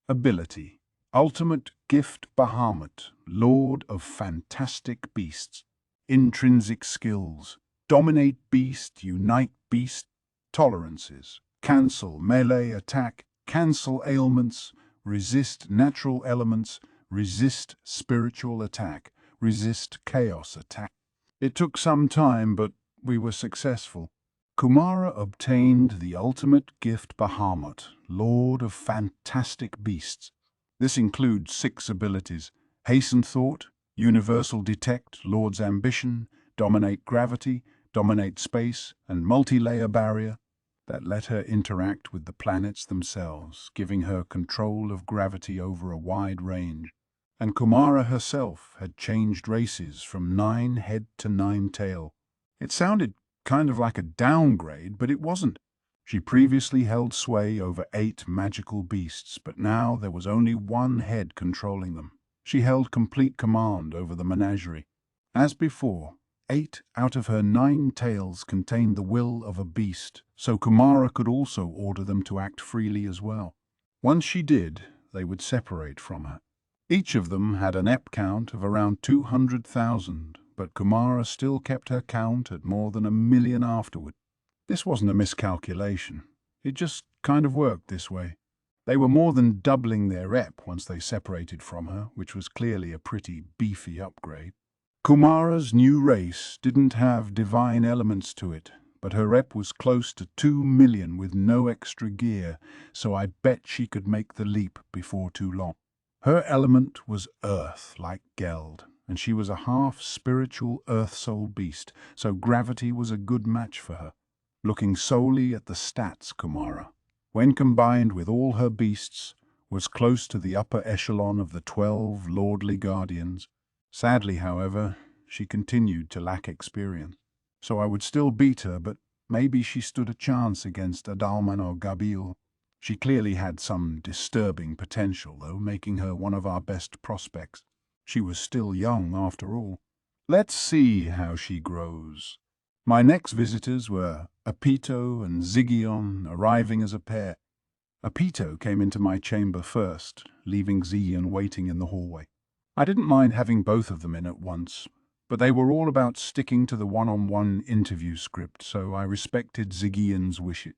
Ability, Ultimate Gift Bahamut, Lord of Fantastic Beasts. Intrinsic skills, Dominate Beast, Unite Beast. Tolerances, Cancel melee attack, Cancel ailments, Resist natural elements, Resist spiritual attack, Resist chaos attack. It took some time, but we were successful. Kumara obtained the ultimate gift Bahamut, Lord of Fantastic Beasts. This includes 6 abilities: Hasten Thought, Universal Detect, Lord's Ambition, Dominate Gravity, Dominate Space, and Multi-Layer Barrier, that let her interact with the planets themselves, giving her control of gravity over a wide range. And Kumara herself had changed races from 9-head to 9-tail. It sounded kind of like a downgrade, but it wasn't. She previously held sway over 8 magical beasts, but now there was only 1 head controlling them. She held complete command over the menagerie. As before, 8 out of her 9 tails contained the will of a beast, so Kumara could also order them to act freely as well. Once she did, they would separate from her. Each of them had an EP count of around 200,000, but Kumara still kept her count at more than 1 million afterward. This wasn't a miscalculation. It just kind of worked this way. They were more than doubling their EP once they separated from her, which was clearly a pretty beefy upgrade. Kumara's new race didn't have divine elements to it, but her EP was close to 2 million with no extra gear, so I bet she could make the leap before too long. Her element was earth, like Geld, and she was a half-spiritual earth soul beast, so gravity was a good match for her. Looking solely at the stats, Kumara, when combined with all her beasts, was close to the upper echelon of the 12 lordly guardians. Sadly, however, she continued to lack experience. So I would still beat her, but maybe she stood a chance against Adalman or Gabil. She clearly had some disturbing potential, though, making her one of our best prospects. She was still young, after all. Let's see how she grows. My next visitors were Apito and Zigion, arriving as a pair. Apito came into my chamber first, leaving Zigion waiting in the hallway. I didn't mind having both of them in at once, but they were all about sticking to the one-on-one interview script, so I respected Zigion's wishes.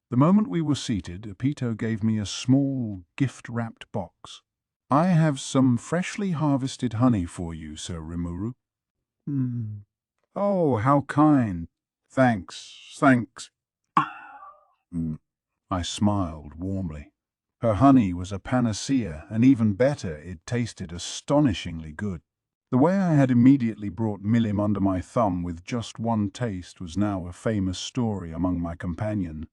The moment we were seated, Apito gave me a small, gift-wrapped box. "I have some freshly harvested honey for you, Sir Rimuru." "Oh, how kind. Thanks. I smiled warmly. Her honey was a panacea, and even better, it tasted astonishingly good. The way I had immediately brought Milim under my thumb with just one taste was now a famous story among my companions.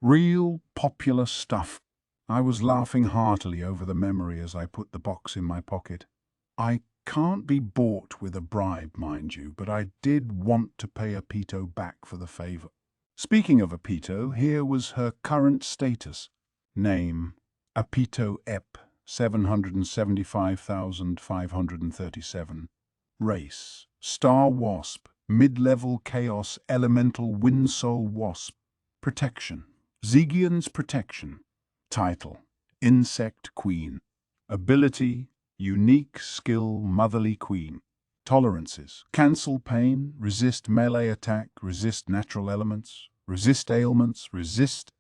Real popular stuff. I was laughing heartily over the memory as I put the box in my pocket. I can't be bought with a bribe, mind you, but I did want to pay Apito back for the favor. Speaking of Apito, here was her current status. Name: Apito Ep, 775,537. Race: Star Wasp, mid-level Chaos Elemental Windsoul Wasp. Protection: Zigion's Protection. Title: Insect Queen. Ability: Unique Skill Motherly Queen. Tolerances: Cancel Pain, Resist Melee Attack, Resist Natural Elements, Resist Ailments, Resist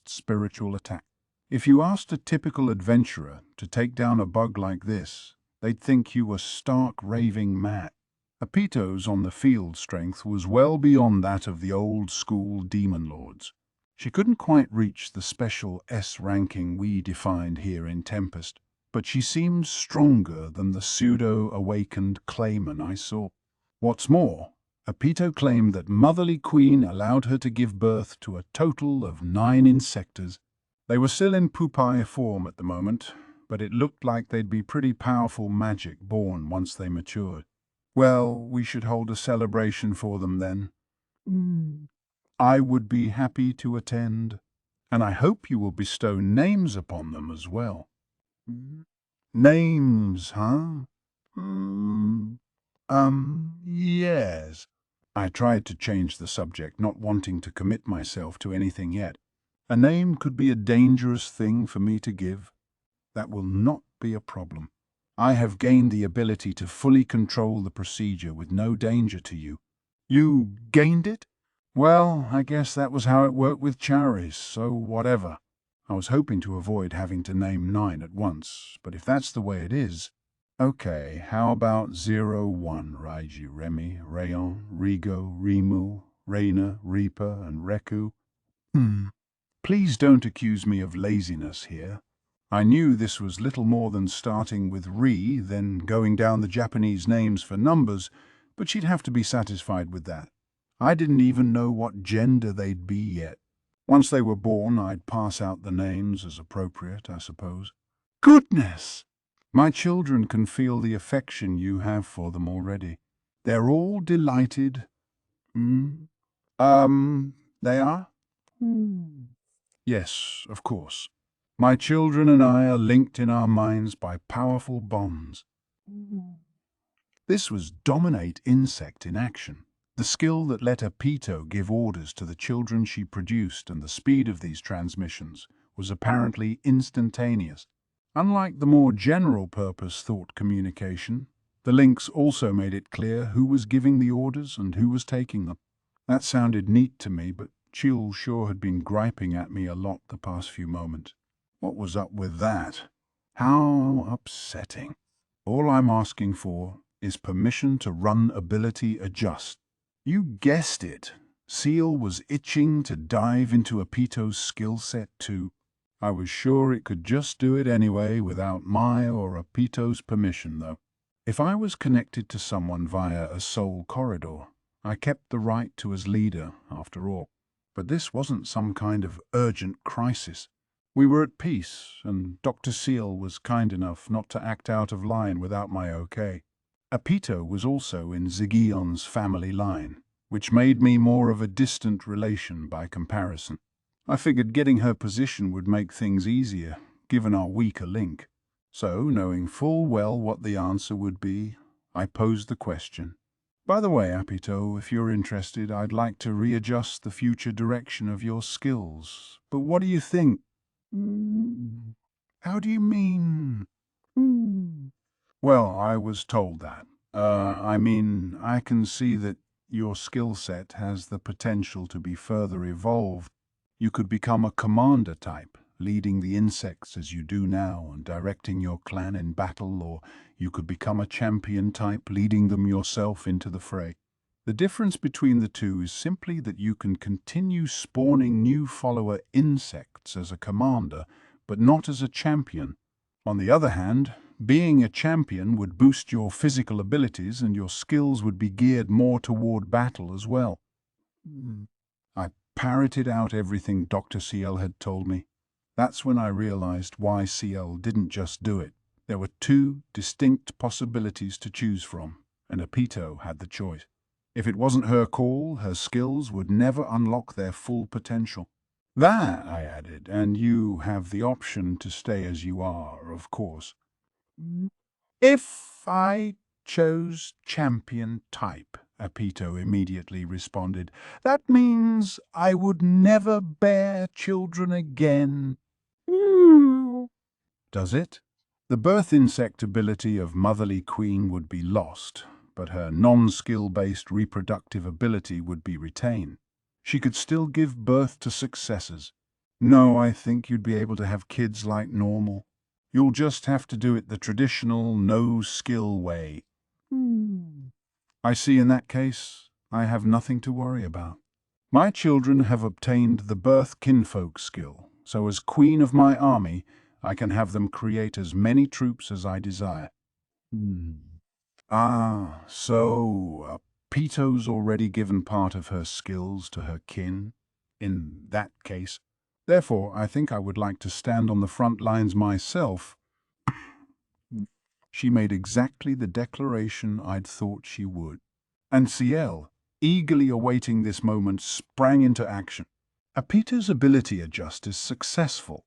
Spiritual Attack. If you asked a typical adventurer to take down a bug like this, they'd think you were stark raving mad. Apito's on-the-field strength was well beyond that of the old-school demon lords. She couldn't quite reach the special S ranking we defined here in Tempest, but she seemed stronger than the pseudo-awakened Clayman I saw. What's more, Apito claimed that Motherly Queen allowed her to give birth to a total of 9 insectors. They were still in pupae form at the moment, but it looked like they'd be pretty powerful magic born once they matured. Well, we should hold a celebration for them then. I would be happy to attend, and I hope you will bestow names upon them as well. Names, huh? Yes. I tried to change the subject, not wanting to commit myself to anything yet. A name could be a dangerous thing for me to give. That will not be a problem. I have gained the ability to fully control the procedure with no danger to you. You gained it? Well, I guess that was how it worked with Charis, so whatever. I was hoping to avoid having to name 9 at once, but if that's the way it is... Okay, how about 01, Raiji, Remy, Rayon, Rigo, Rimu, Raina, Reaper, and Reku. Please don't accuse me of laziness here. I knew this was little more than starting with Ri, then going down the Japanese names for numbers, but she'd have to be satisfied with that. I didn't even know what gender they'd be yet. Once they were born, I'd pass out the names as appropriate, I suppose. Goodness! My children can feel the affection you have for them already. They're all delighted. They are? Yes, of course. My children and I are linked in our minds by powerful bonds. This was Dominate Insect in action, the skill that let Apito give orders to the children she produced, and the speed of these transmissions was apparently instantaneous. Unlike the more general-purpose thought communication, the links also made it clear who was giving the orders and who was taking them. That sounded neat to me, but Chiul sure had been griping at me a lot the past few moments. What was up with that? How upsetting. All I'm asking for is permission to run ability adjust. You guessed it. Seal was itching to dive into Apito's skill set too. I was sure it could just do it anyway without my or Apito's permission, though. If I was connected to someone via a soul corridor, I kept the right to as leader, after all. But this wasn't some kind of urgent crisis. We were at peace, and Dr. Seal was kind enough not to act out of line without my okay. Apito was also in Zigion's family line, which made me more of a distant relation by comparison. I figured getting her position would make things easier, given our weaker link. So, knowing full well what the answer would be, I posed the question. By the way, Apito, if you're interested, I'd like to readjust the future direction of your skills. But what do you think? How do you mean? Well, I was told that. I can see that your skill set has the potential to be further evolved. You could become a commander type, leading the insects as you do now and directing your clan in battle, or you could become a champion type, leading them yourself into the fray. The difference between the two is simply that you can continue spawning new follower insects as a commander, but not as a champion. On the other hand, being a champion would boost your physical abilities and your skills would be geared more toward battle as well. I parroted out everything Dr. CL had told me. That's when I realized why CL didn't just do it. There were two distinct possibilities to choose from, and Apito had the choice. If it wasn't her call, her skills would never unlock their full potential. That, I added, and you have the option to stay as you are, of course. If I chose champion type, Apito immediately responded, that means I would never bear children again. Does it? The birth insect ability of Motherly Queen would be lost, but her non-skill-based reproductive ability would be retained. She could still give birth to successors. No, I think you'd be able to have kids like normal. You'll just have to do it the traditional no-skill way. I see. In that case, I have nothing to worry about. My children have obtained the birth kinfolk skill, so as queen of my army, I can have them create as many troops as I desire. So Pito's already given part of her skills to her kin, in that case. Therefore, I think I would like to stand on the front lines myself. She made exactly the declaration I'd thought she would. And CL, eagerly awaiting this moment, sprang into action. Apito's ability adjust is successful.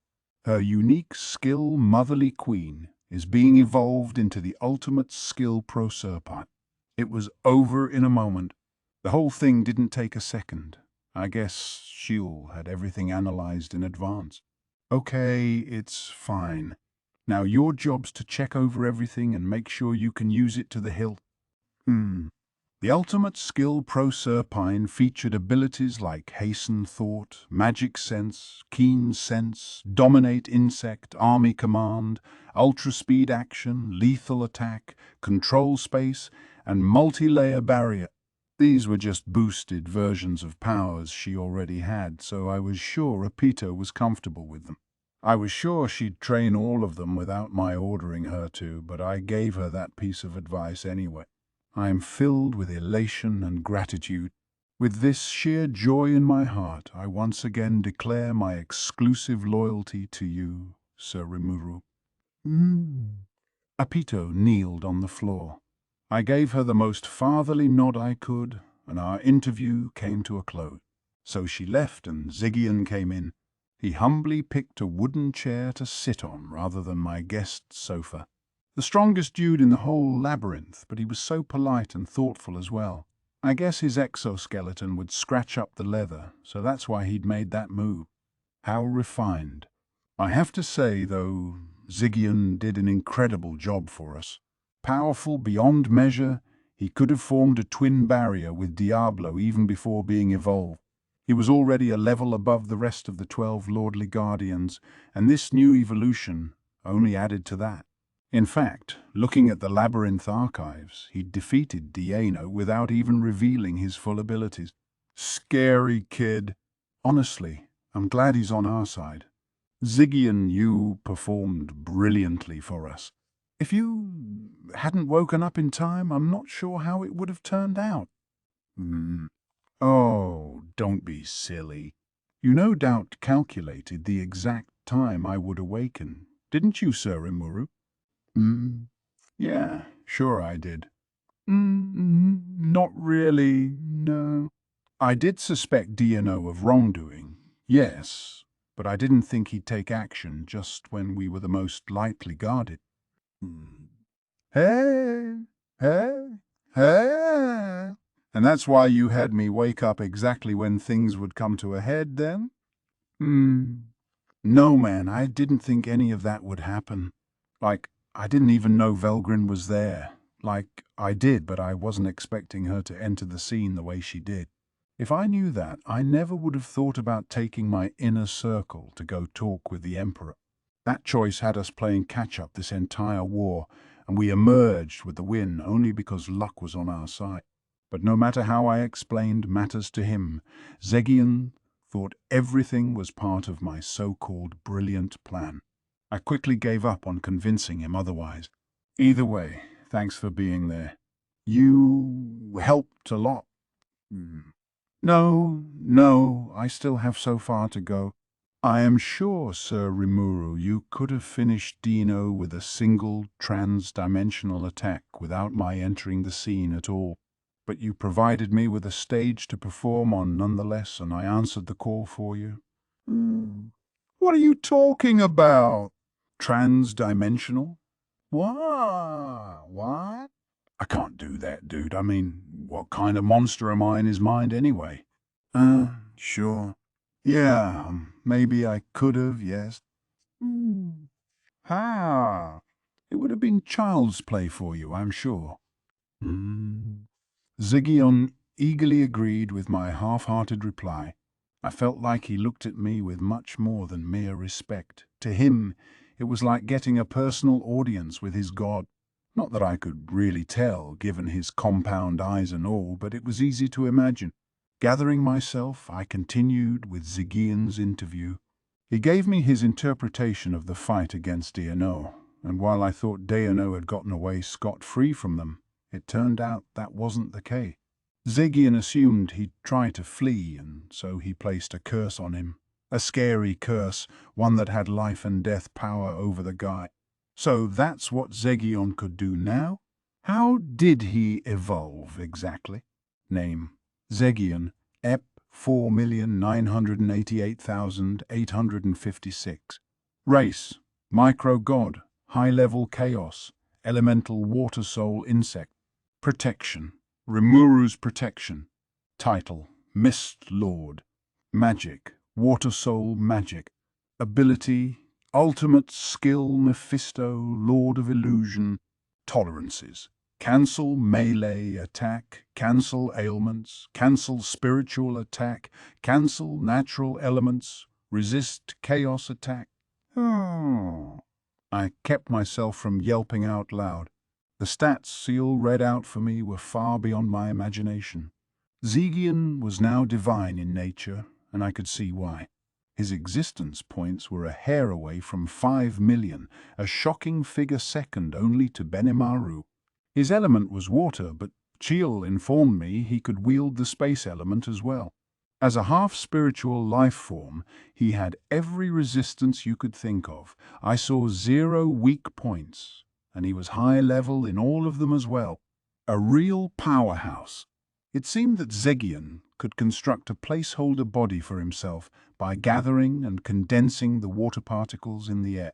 Her unique skill, Motherly Queen, is being evolved into the ultimate skill Proserpine. It was over in a moment. The whole thing didn't take a second. I guess Shiul had everything analyzed in advance. Okay, it's fine. Now your job's to check over everything and make sure you can use it to the hilt. The ultimate skill Proserpine featured abilities like Hasten Thought, Magic Sense, Keen Sense, Dominate Insect, Army Command, Ultra Speed Action, Lethal Attack, Control Space, and Multi-Layer Barrier. These were just boosted versions of powers she already had, so I was sure Apito was comfortable with them. I was sure she'd train all of them without my ordering her to, but I gave her that piece of advice anyway. I am filled with elation and gratitude. With this sheer joy in my heart, I once again declare my exclusive loyalty to you, Sir Rimuru. Apito kneeled on the floor. I gave her the most fatherly nod I could, and our interview came to a close. So she left and Ziggian came in. He humbly picked a wooden chair to sit on rather than my guest's sofa. The strongest dude in the whole labyrinth, but he was so polite and thoughtful as well. I guess his exoskeleton would scratch up the leather, so that's why he'd made that move. How refined. I have to say, though, Ziggian did an incredible job for us. Powerful beyond measure, he could have formed a twin barrier with Diablo even before being evolved. He was already a level above the rest of the 12 lordly guardians, and this new evolution only added to that. In fact, looking at the labyrinth archives, he'd defeated Diano without even revealing his full abilities. Scary kid. Honestly, I'm glad he's on our side. Ziggian, you performed brilliantly for us. If you hadn't woken up in time, I'm not sure how it would have turned out. Oh, don't be silly. You no doubt calculated the exact time I would awaken, didn't you, Sir Rimuru? Yeah, sure I did. Not really, no. I did suspect Diano of wrongdoing, yes, but I didn't think he'd take action just when we were the most lightly guarded. Hey, hey, hey. And that's why you had me wake up exactly when things would come to a head, then? No, man, I didn't think any of that would happen. I didn't even know Velgrin was there. I did, but I wasn't expecting her to enter the scene the way she did. If I knew that, I never would have thought about taking my inner circle to go talk with the Emperor. That choice had us playing catch-up this entire war, and we emerged with the win only because luck was on our side. But no matter how I explained matters to him, Ziggian thought everything was part of my so-called brilliant plan. I quickly gave up on convincing him otherwise. Either way, thanks for being there. You helped a lot. No, I still have so far to go. I am sure, Sir Rimuru, you could have finished Dino with a single trans-dimensional attack without my entering the scene at all. But you provided me with a stage to perform on nonetheless, and I answered the call for you. What are you talking about? Trans-dimensional? What? I can't do that, dude. I mean, what kind of monster am I in his mind anyway? Sure. Yeah, maybe I could have, yes. How? It would have been child's play for you, I'm sure. Ziggian eagerly agreed with my half-hearted reply. I felt like he looked at me with much more than mere respect. To him, it was like getting a personal audience with his god. Not that I could really tell, given his compound eyes and all, but it was easy to imagine. Gathering myself, I continued with Ziggian's interview. He gave me his interpretation of the fight against Diano, and while I thought Diano had gotten away scot-free from them, it turned out that wasn't the case. Ziggian assumed he'd try to flee, and so he placed a curse on him. A scary curse, one that had life and death power over the guy. So that's what Ziggian could do now? How did he evolve exactly? Name: Ziggian, EP 4,988,856. Race: Micro-God, High-Level Chaos, Elemental Water Soul Insect. Protection: Rimuru's Protection. Title: Mist Lord. Magic: Water Soul Magic. Ability: Ultimate Skill Mephisto, Lord of Illusion. Tolerances: Cancel melee attack, cancel ailments, cancel spiritual attack, cancel natural elements, resist chaos attack. I kept myself from yelping out loud. The stats Seal read out for me were far beyond my imagination. Zegian was now divine in nature, and I could see why. His existence points were a hair away from 5 million, a shocking figure second only to Benimaru. His element was water, but Chiel informed me he could wield the space element as well. As a half-spiritual life form, he had every resistance you could think of. I saw 0 weak points, and he was high level in all of them as well. A real powerhouse. It seemed that Zegian could construct a placeholder body for himself by gathering and condensing the water particles in the air.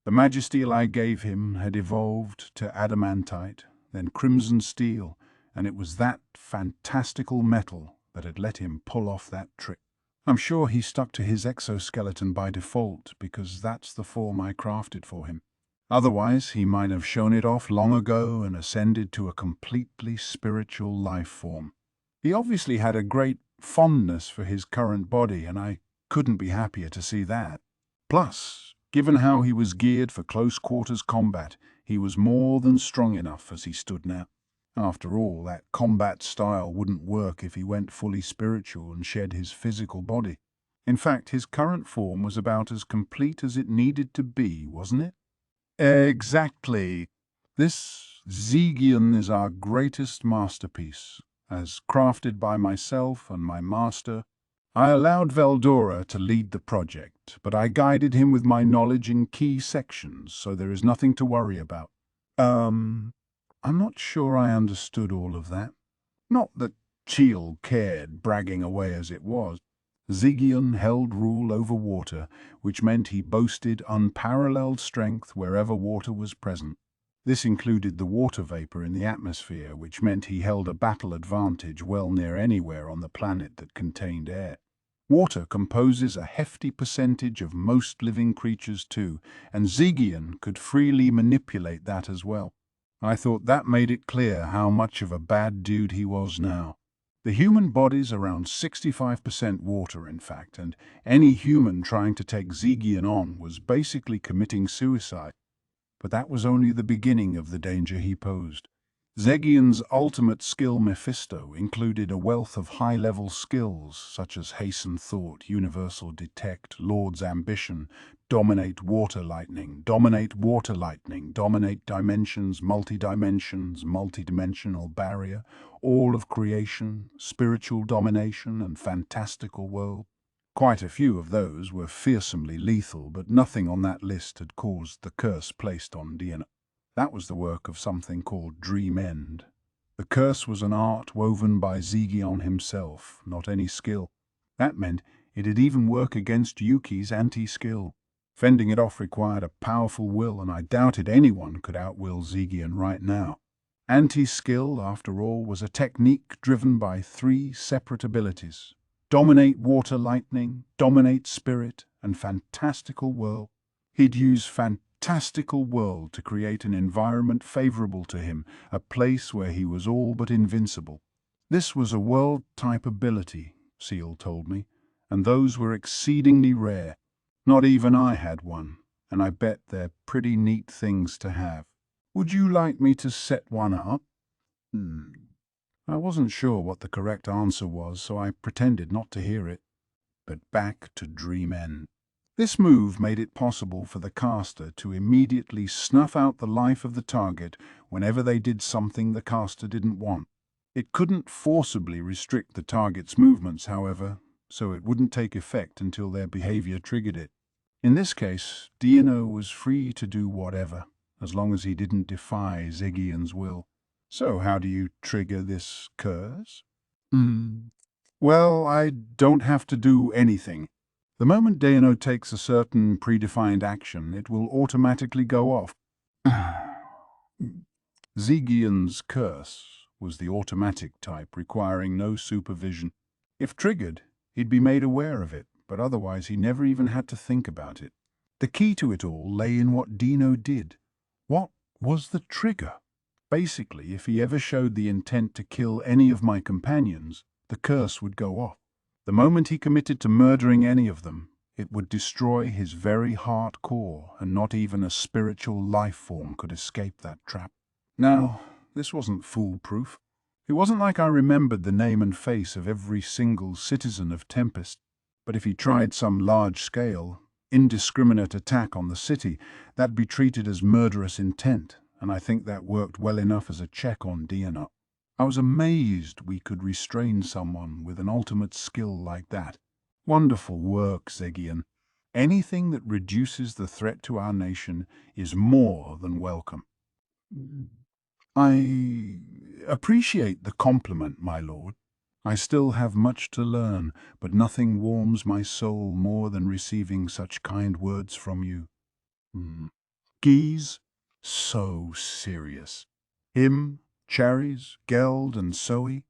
The magisteel I gave him had evolved to adamantite, then crimson steel, and it was that fantastical metal that had let him pull off that trick. I'm sure he stuck to his exoskeleton by default because that's the form I crafted for him. Otherwise, he might have shown it off long ago and ascended to a completely spiritual life form. He obviously had a great fondness for his current body, and I couldn't be happier to see that. Plus, given how he was geared for close-quarters combat, he was more than strong enough as he stood now. After all, that combat style wouldn't work if he went fully spiritual and shed his physical body. In fact, his current form was about as complete as it needed to be, wasn't it? Exactly. This Zegian is our greatest masterpiece. As crafted by myself and my master, I allowed Veldora to lead the project, but I guided him with my knowledge in key sections, so there is nothing to worry about. I'm not sure I understood all of that. Not that Chiel cared, bragging away as it was. Zegian held rule over water, which meant he boasted unparalleled strength wherever water was present. This included the water vapor in the atmosphere, which meant he held a battle advantage well near anywhere on the planet that contained air. Water composes a hefty percentage of most living creatures too, and Zegian could freely manipulate that as well. I thought that made it clear how much of a bad dude he was now. The human body's around 65% water, in fact, and any human trying to take Zegian on was basically committing suicide. But that was only the beginning of the danger he posed. Zegian's ultimate skill, Mephisto, included a wealth of high-level skills such as Hasten Thought, Universal Detect, Lord's Ambition, Dominate Water Lightning, Dominate Water Lightning, Dominate Dimensions, Multidimensional Barrier, All of Creation, Spiritual Domination, and Fantastical World. Quite a few of those were fearsomely lethal, but nothing on that list had caused the curse placed on Diana. That was the work of something called Dream End. The curse was an art woven by Zegion himself, not any skill. That meant it'd even work against Yuki's anti-skill. Fending it off required a powerful will, and I doubted anyone could outwill Zegion right now. Anti-skill, after all, was a technique driven by 3 separate abilities: Dominate Water Lightning, Dominate Spirit, and Fantastical World. He'd use Fantastical World to create an environment favorable to him, a place where he was all but invincible. This was a world-type ability, Seal told me, and those were exceedingly rare. Not even I had one, and I bet they're pretty neat things to have. Would you like me to set one up? I wasn't sure what the correct answer was, so I pretended not to hear it. But back to Dream End. This move made it possible for the caster to immediately snuff out the life of the target whenever they did something the caster didn't want. It couldn't forcibly restrict the target's movements, however, so it wouldn't take effect until their behavior triggered it. In this case, Dino was free to do whatever, as long as he didn't defy Zegian's will. So how do you trigger this curse? Well, I don't have to do anything. The moment Dano takes a certain predefined action, it will automatically go off. Zegian's curse was the automatic type, requiring no supervision. If triggered, he'd be made aware of it, but otherwise he never even had to think about it. The key to it all lay in what Dino did. What was the trigger? Basically, if he ever showed the intent to kill any of my companions, the curse would go off. The moment he committed to murdering any of them, it would destroy his very heart core, and not even a spiritual life form could escape that trap. Now, this wasn't foolproof. It wasn't like I remembered the name and face of every single citizen of Tempest, but if he tried some large-scale, indiscriminate attack on the city, that'd be treated as murderous intent, and I think that worked well enough as a check on DNA. I was amazed we could restrain someone with an ultimate skill like that. Wonderful work, Zegian. Anything that reduces the threat to our nation is more than welcome. I appreciate the compliment, my lord. I still have much to learn, but nothing warms my soul more than receiving such kind words from you. Geese, so serious. Him, Cherries, Geld and Zoe.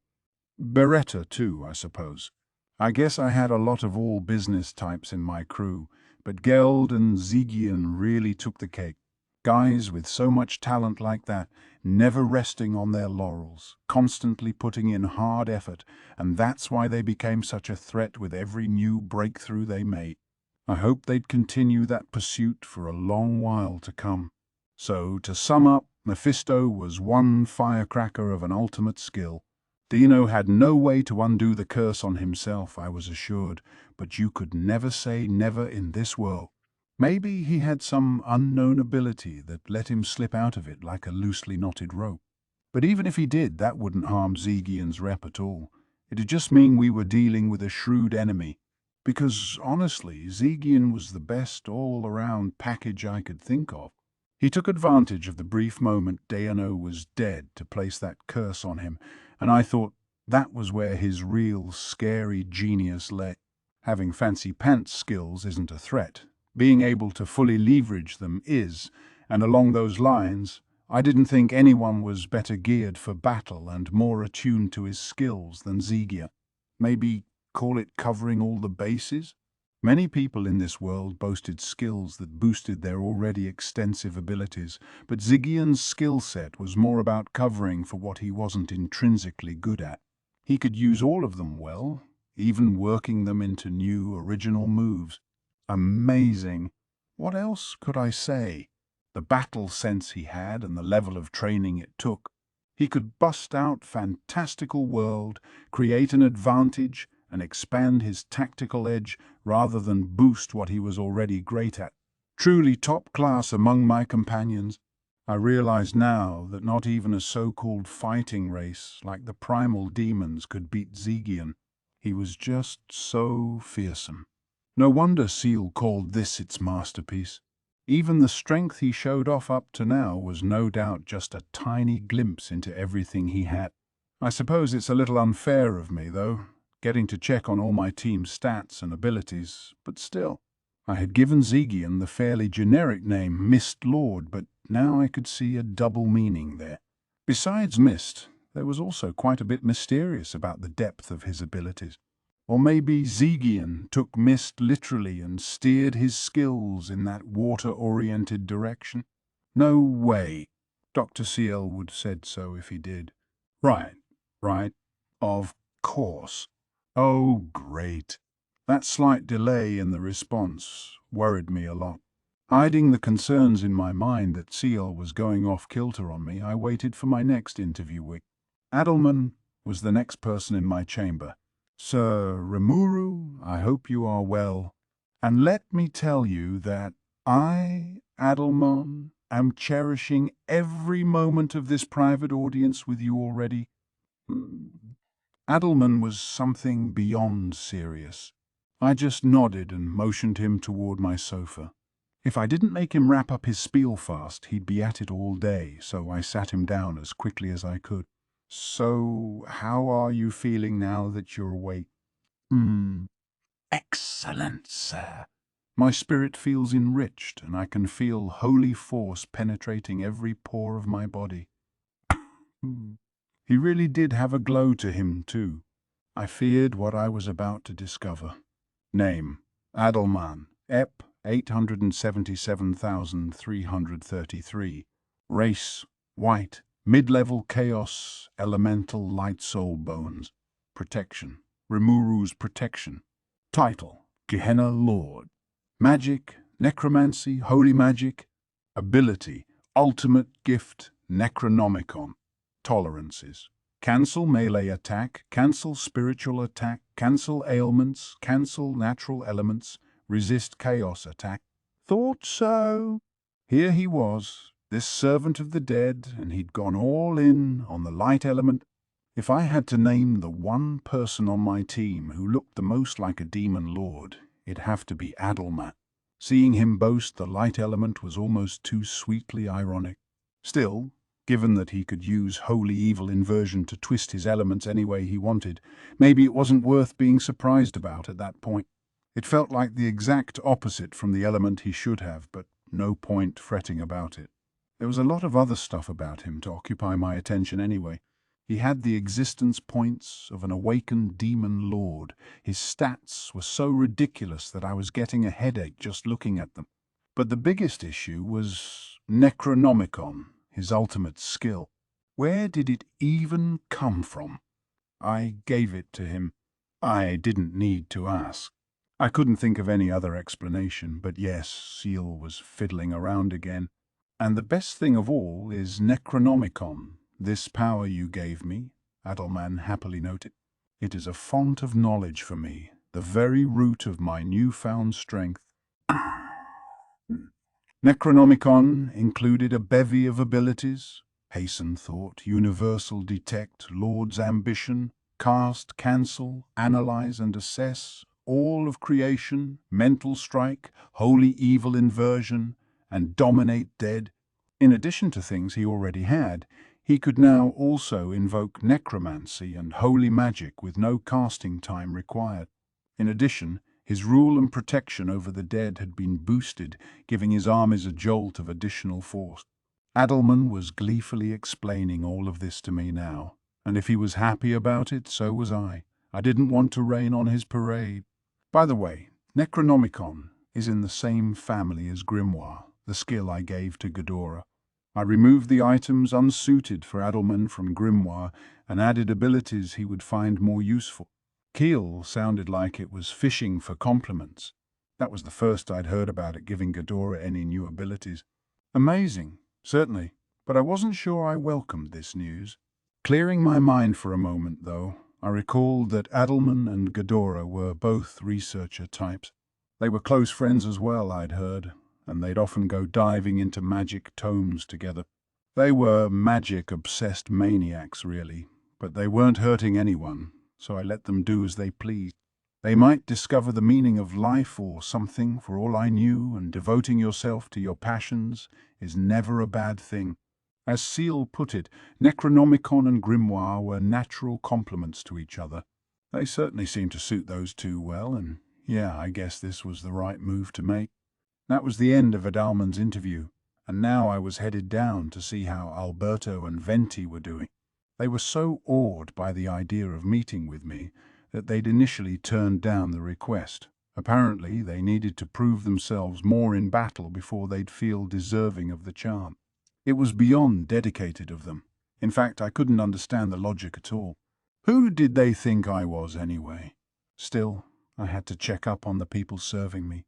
Beretta too, I suppose. I guess I had a lot of all business types in my crew, but Geld and Zegian really took the cake. Guys with so much talent like that, never resting on their laurels, constantly putting in hard effort, and that's why they became such a threat with every new breakthrough they made. I hope they'd continue that pursuit for a long while to come. So, to sum up, Mephisto was one firecracker of an ultimate skill. Dino had no way to undo the curse on himself, I was assured, but you could never say never in this world. Maybe he had some unknown ability that let him slip out of it like a loosely knotted rope. But even if he did, that wouldn't harm Zegian's rep at all. It'd just mean we were dealing with a shrewd enemy. Because, honestly, Zegian was the best all-around package I could think of. He took advantage of the brief moment Dano was dead to place that curse on him, and I thought that was where his real, scary genius lay. Having fancy pants skills isn't a threat. Being able to fully leverage them is, and along those lines, I didn't think anyone was better geared for battle and more attuned to his skills than Zegia. Maybe call it covering all the bases? Many people in this world boasted skills that boosted their already extensive abilities, but Zegian's skill set was more about covering for what he wasn't intrinsically good at. He could use all of them well, even working them into new, original moves. Amazing. What else could I say? The battle sense he had and the level of training it took. He could bust out fantastical world, create an advantage, and expand his tactical edge rather than boost what he was already great at. Truly top class among my companions. I realize now that not even a so-called fighting race like the primal demons could beat Zegian. He was just so fearsome. No wonder Seal called this its masterpiece. Even the strength he showed off up to now was no doubt just a tiny glimpse into everything he had. I suppose it's a little unfair of me, though, getting to check on all my team's stats and abilities, but still. I had given Zegian the fairly generic name Mist Lord, but now I could see a double meaning there. Besides Mist, there was also quite a bit mysterious about the depth of his abilities. Or maybe Zegian took Mist literally and steered his skills in that water-oriented direction. No way. Dr. Seal would have said so if he did. Right. Of course. Oh, great. That slight delay in the response worried me a lot. Hiding the concerns in my mind that Seal was going off kilter on me, I waited for my next interview week. Adelman was the next person in my chamber. Sir Rimuru, I hope you are well. And let me tell you that I, Adelman, am cherishing every moment of this private audience with you already. Adelman was something beyond serious. I just nodded and motioned him toward my sofa. If I didn't make him wrap up his spiel fast, he'd be at it all day, so I sat him down as quickly as I could. So, how are you feeling now that you're awake? Excellent, sir. My spirit feels enriched, and I can feel holy force penetrating every pore of my body. He really did have a glow to him, too. I feared what I was about to discover. Name: Adelman, EP 877,333. Race: white, mid-level chaos, elemental light soul bones. Protection: Rimuru's protection. Title: Gehenna Lord. Magic: necromancy, holy magic. Ability: ultimate gift, Necronomicon. Tolerances: Cancel melee attack, cancel spiritual attack, cancel ailments, cancel natural elements, resist chaos attack. Thought so. Here he was, this servant of the dead, and he'd gone all in on the light element. If I had to name the one person on my team who looked the most like a demon lord, it'd have to be Adelman. Seeing him boast the light element was almost too sweetly ironic. Still, given that he could use holy evil inversion to twist his elements any way he wanted, maybe it wasn't worth being surprised about at that point. It felt like the exact opposite from the element he should have, but no point fretting about it. There was a lot of other stuff about him to occupy my attention anyway. He had the existence points of an awakened demon lord. His stats were so ridiculous that I was getting a headache just looking at them. But the biggest issue was Necronomicon, his ultimate skill. Where did it even come from? I gave it to him. I didn't need to ask. I couldn't think of any other explanation, but yes, Seal was fiddling around again. And the best thing of all is Necronomicon, this power you gave me, Adelman happily noted. It is a font of knowledge for me, the very root of my newfound strength. Necronomicon included a bevy of abilities: Hasten Thought, Universal Detect, Lord's Ambition, Cast, Cancel, Analyze and Assess, All of Creation, Mental Strike, Holy Evil Inversion, and Dominate Dead. In addition to things he already had, he could now also invoke necromancy and holy magic with no casting time required. In addition, his rule and protection over the dead had been boosted, giving his armies a jolt of additional force. Adelman was gleefully explaining all of this to me now, and if he was happy about it, so was I. I didn't want to rain on his parade. By the way, Necronomicon is in the same family as Grimoire, the skill I gave to Ghidorah. I removed the items unsuited for Adelman from Grimoire and added abilities he would find more useful. Keel sounded like it was fishing for compliments. That was the first I'd heard about it giving Ghidorah any new abilities. Amazing, certainly, but I wasn't sure I welcomed this news. Clearing my mind for a moment, though, I recalled that Adelman and Ghidorah were both researcher types. They were close friends as well, I'd heard, and they'd often go diving into magic tomes together. They were magic-obsessed maniacs, really, but they weren't hurting anyone, so I let them do as they pleased. They might discover the meaning of life or something, for all I knew, and devoting yourself to your passions is never a bad thing. As Seal put it, Necronomicon and Grimoire were natural complements to each other. They certainly seemed to suit those two well, and yeah, I guess this was the right move to make. That was the end of Adelman's interview, and now I was headed down to see how Alberto and Venti were doing. They were so awed by the idea of meeting with me that they'd initially turned down the request. Apparently, they needed to prove themselves more in battle before they'd feel deserving of the charm. It was beyond dedicated of them. In fact, I couldn't understand the logic at all. Who did they think I was, anyway? Still, I had to check up on the people serving me.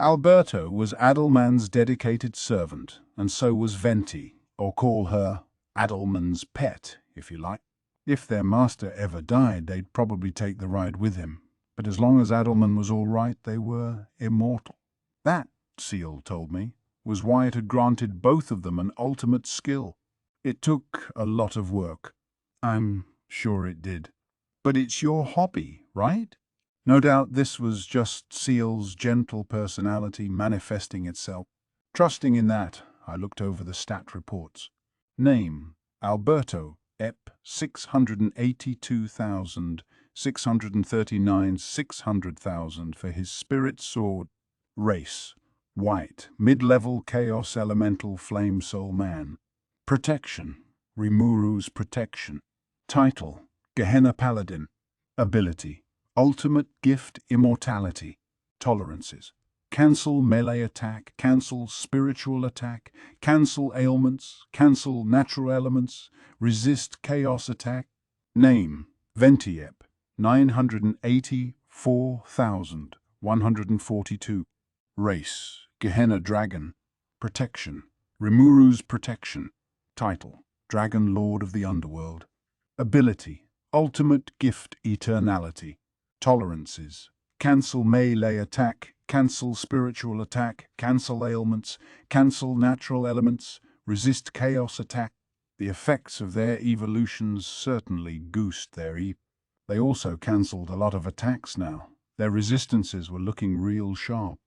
Alberto was Adelman's dedicated servant, and so was Venti, or call her Adelman's pet, if you like. If their master ever died, they'd probably take the ride with him, but as long as Adelman was all right, they were immortal. That, Seal told me, was why it had granted both of them an ultimate skill. It took a lot of work. I'm sure it did. But it's your hobby, right? No doubt this was just Seal's gentle personality manifesting itself. Trusting in that, I looked over the stat reports. Name: Alberto, EP 682,000, 639 600,000 for his spirit sword. Race: white, mid-level chaos elemental flame soul man. Protection: Rimuru's protection. Title: Gehenna Paladin. Ability: Ultimate Gift Immortality. Tolerances: Cancel melee attack, cancel spiritual attack, cancel ailments, cancel natural elements, resist chaos attack. Name: Ventiep, 984,142. Race: Gehenna Dragon. Protection: Rimuru's protection. Title: Dragon Lord of the Underworld. Ability, ultimate gift eternality. Tolerances, cancel melee attack, cancel spiritual attack, cancel ailments, cancel natural elements, resist chaos attack. The effects of their evolutions certainly goosed their EP. They also cancelled a lot of attacks now. Their resistances were looking real sharp.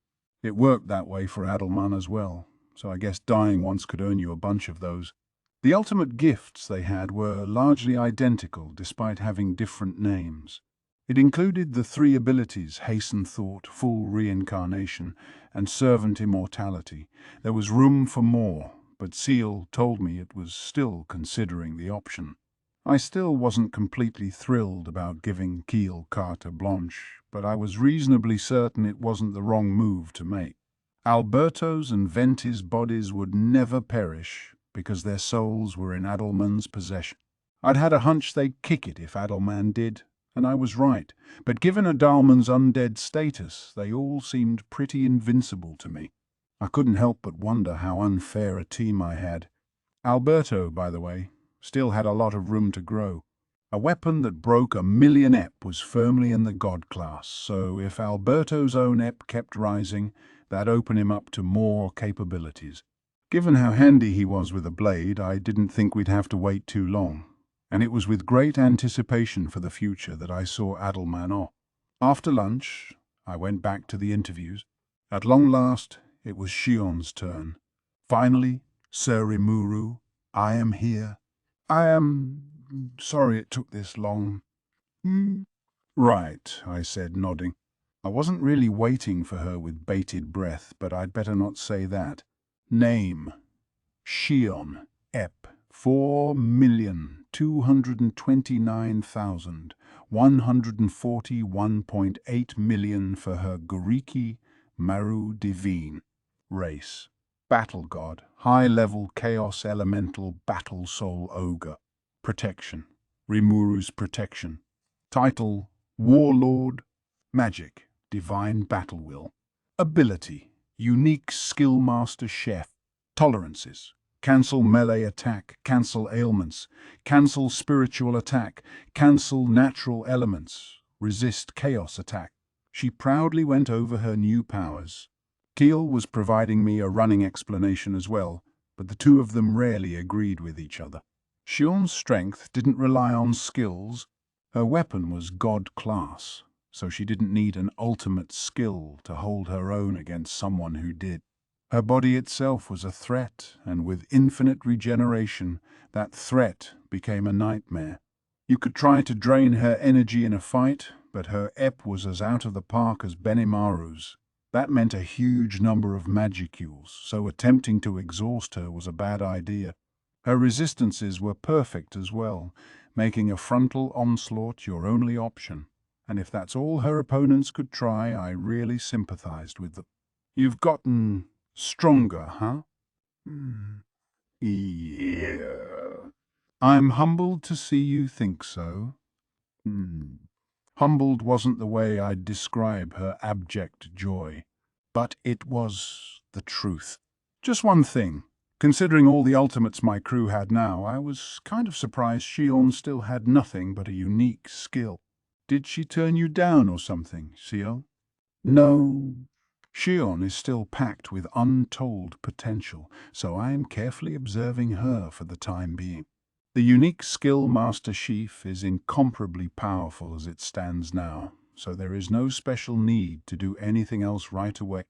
It worked that way for Adelman as well, so I guess dying once could earn you a bunch of those. The ultimate gifts they had were largely identical despite having different names. It included the 3 abilities Hasten Thought, Full Reincarnation, and Servant Immortality. There was room for more, but Seal told me it was still considering the option. I still wasn't completely thrilled about giving Keel carte blanche, but I was reasonably certain it wasn't the wrong move to make. Alberto's and Venti's bodies would never perish because their souls were in Adelman's possession. I'd had a hunch they'd kick it if Adelman did, and I was right, but given Adalman's undead status, they all seemed pretty invincible to me. I couldn't help but wonder how unfair a team I had. Alberto, by the way, still had a lot of room to grow. A weapon that broke 1,000,000 EP was firmly in the God class, so if Alberto's own EP kept rising, that'd open him up to more capabilities. Given how handy he was with a blade, I didn't think we'd have to wait too long, and it was with great anticipation for the future that I saw Adelman off. After lunch, I went back to the interviews. At long last, it was Shion's turn. Finally, Sir Rimuru, I am here. I am sorry it took this long. Right, I said, nodding. I wasn't really waiting for her with bated breath, but I'd better not say that. Name, Shion, EP, 4,229,141.8 million for her Guriki Maru Divine. Race, Battle God, High-Level Chaos Elemental Battle Soul Ogre. Protection, Rimuru's Protection. Title, Warlord. Magic, Divine Battle Will. Ability, Unique Skill Master Chef. Tolerances, cancel melee attack, cancel ailments, cancel spiritual attack, cancel natural elements, resist chaos attack. She proudly went over her new powers. Keel was providing me a running explanation as well, but the two of them rarely agreed with each other. Shion's strength didn't rely on skills. Her weapon was God class, so she didn't need an ultimate skill to hold her own against someone who did. Her body itself was a threat, and with infinite regeneration, that threat became a nightmare. You could try to drain her energy in a fight, but her EP was as out of the park as Benimaru's. That meant a huge number of magicules, so attempting to exhaust her was a bad idea. Her resistances were perfect as well, making a frontal onslaught your only option. And if that's all her opponents could try, I really sympathized with them. You've gotten stronger, huh? Yeah. I'm humbled to see you think so. Humbled wasn't the way I'd describe her abject joy, but it was the truth. Just one thing. Considering all the ultimates my crew had now, I was kind of surprised Shion still had nothing but a unique skill. Did she turn you down or something, Seal? No. Shion is still packed with untold potential, so I am carefully observing her for the time being. The unique skill Master Chief is incomparably powerful as it stands now, so there is no special need to do anything else right away.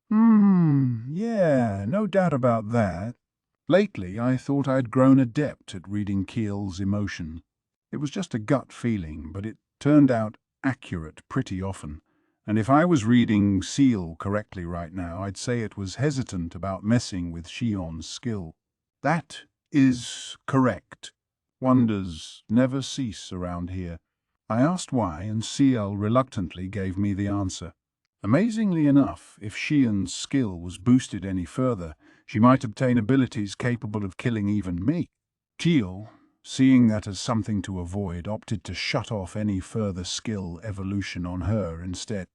Yeah, no doubt about that. Lately, I thought I'd grown adept at reading Keel's emotion. It was just a gut feeling, but it turned out accurate pretty often. And if I was reading Seal correctly right now, I'd say it was hesitant about messing with Shion's skill. That is correct. Wonders never cease around here. I asked why, and Seal reluctantly gave me the answer. Amazingly enough, if Shion's skill was boosted any further, she might obtain abilities capable of killing even me. Keel, seeing that as something to avoid, opted to shut off any further skill evolution on her instead.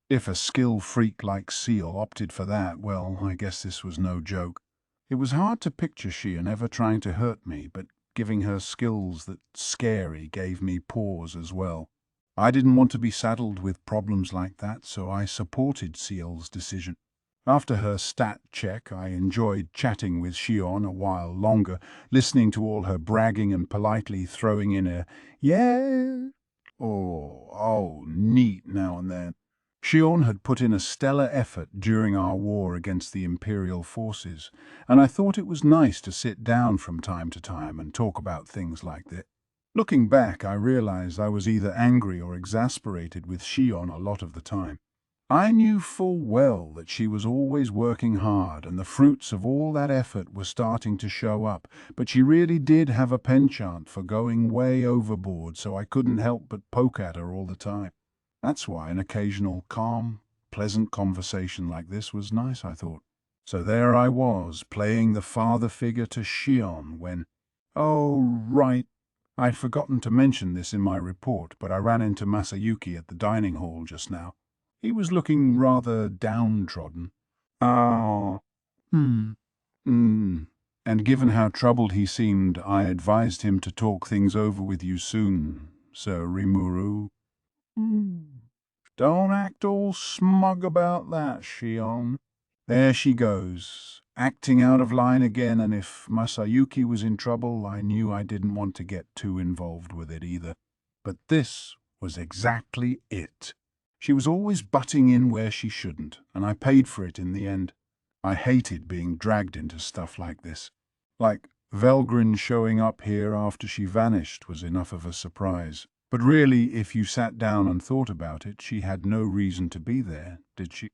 If a skill freak like Seal opted for that, well, I guess this was no joke. It was hard to picture Shion ever trying to hurt me, but giving her skills that scary gave me pause as well. I didn't want to be saddled with problems like that, so I supported Ciel's decision. After her stat check, I enjoyed chatting with Shion a while longer, listening to all her bragging and politely throwing in a "yeah" or neat now and then. Shion had put in a stellar effort during our war against the Imperial forces, and I thought it was nice to sit down from time to time and talk about things like that. Looking back, I realized I was either angry or exasperated with Shion a lot of the time. I knew full well that she was always working hard, and the fruits of all that effort were starting to show up, but she really did have a penchant for going way overboard, so I couldn't help but poke at her all the time. That's why an occasional calm, pleasant conversation like this was nice, I thought. So there I was, playing the father figure to Shion when... Oh, right. I'd forgotten to mention this in my report, but I ran into Masayuki at the dining hall just now. He was looking rather downtrodden. And given how troubled he seemed, I advised him to talk things over with you soon, Sir Rimuru. Don't act all smug about that, Shion. There she goes, acting out of line again, and if Masayuki was in trouble, I knew I didn't want to get too involved with it either. But this was exactly it. She was always butting in where she shouldn't, and I paid for it in the end. I hated being dragged into stuff like this. Like Velgrin showing up here after she vanished was enough of a surprise. But really, if you sat down and thought about it, she had no reason to be there, did she?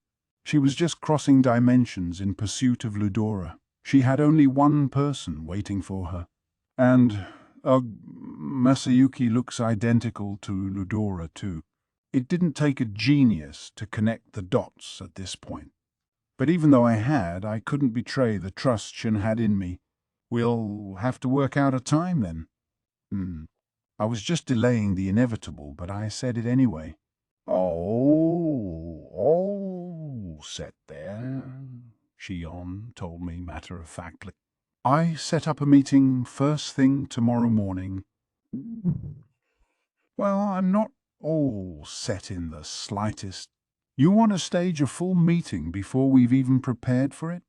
She was just crossing dimensions in pursuit of Ludora. She had only one person waiting for her. And, Masayuki looks identical to Ludora too. It didn't take a genius to connect the dots at this point. But even though I had, I couldn't betray the trust Shin had in me. We'll have to work out a time then. I was just delaying the inevitable, but I said it anyway. Set there, Shion told me matter-of-factly. I set up a meeting first thing tomorrow morning. Well, I'm not all set in the slightest. You want to stage a full meeting before we've even prepared for it?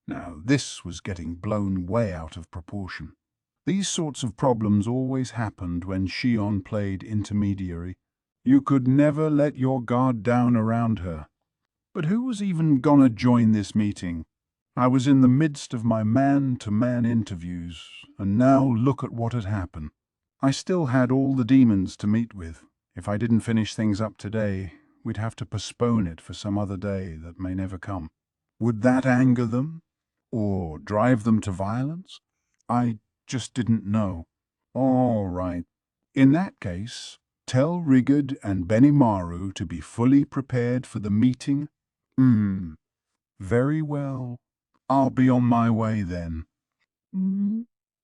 Now, this was getting blown way out of proportion. These sorts of problems always happened when Shion played intermediary. You could never let your guard down around her. But who was even gonna join this meeting? I was in the midst of my man-to-man interviews, and now look at what had happened. I still had all the demons to meet with. If I didn't finish things up today, we'd have to postpone it for some other day that may never come. Would that anger them? Or drive them to violence? I just didn't know. All right. In that case, tell Rigid and Benimaru to be fully prepared for the meeting. Very well. I'll be on my way then.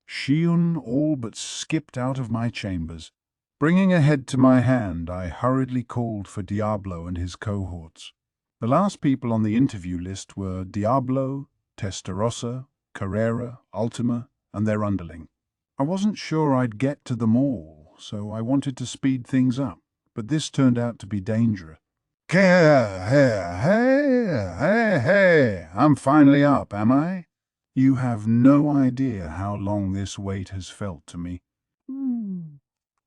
Shion all but skipped out of my chambers. Bringing a head to my hand, I hurriedly called for Diablo and his cohorts. The last people on the interview list were Diablo, Testarossa, Carrera, Ultima, and their underling. I wasn't sure I'd get to them all, so I wanted to speed things up, but this turned out to be dangerous. Hey, I'm finally up, am I? You have no idea how long this wait has felt to me.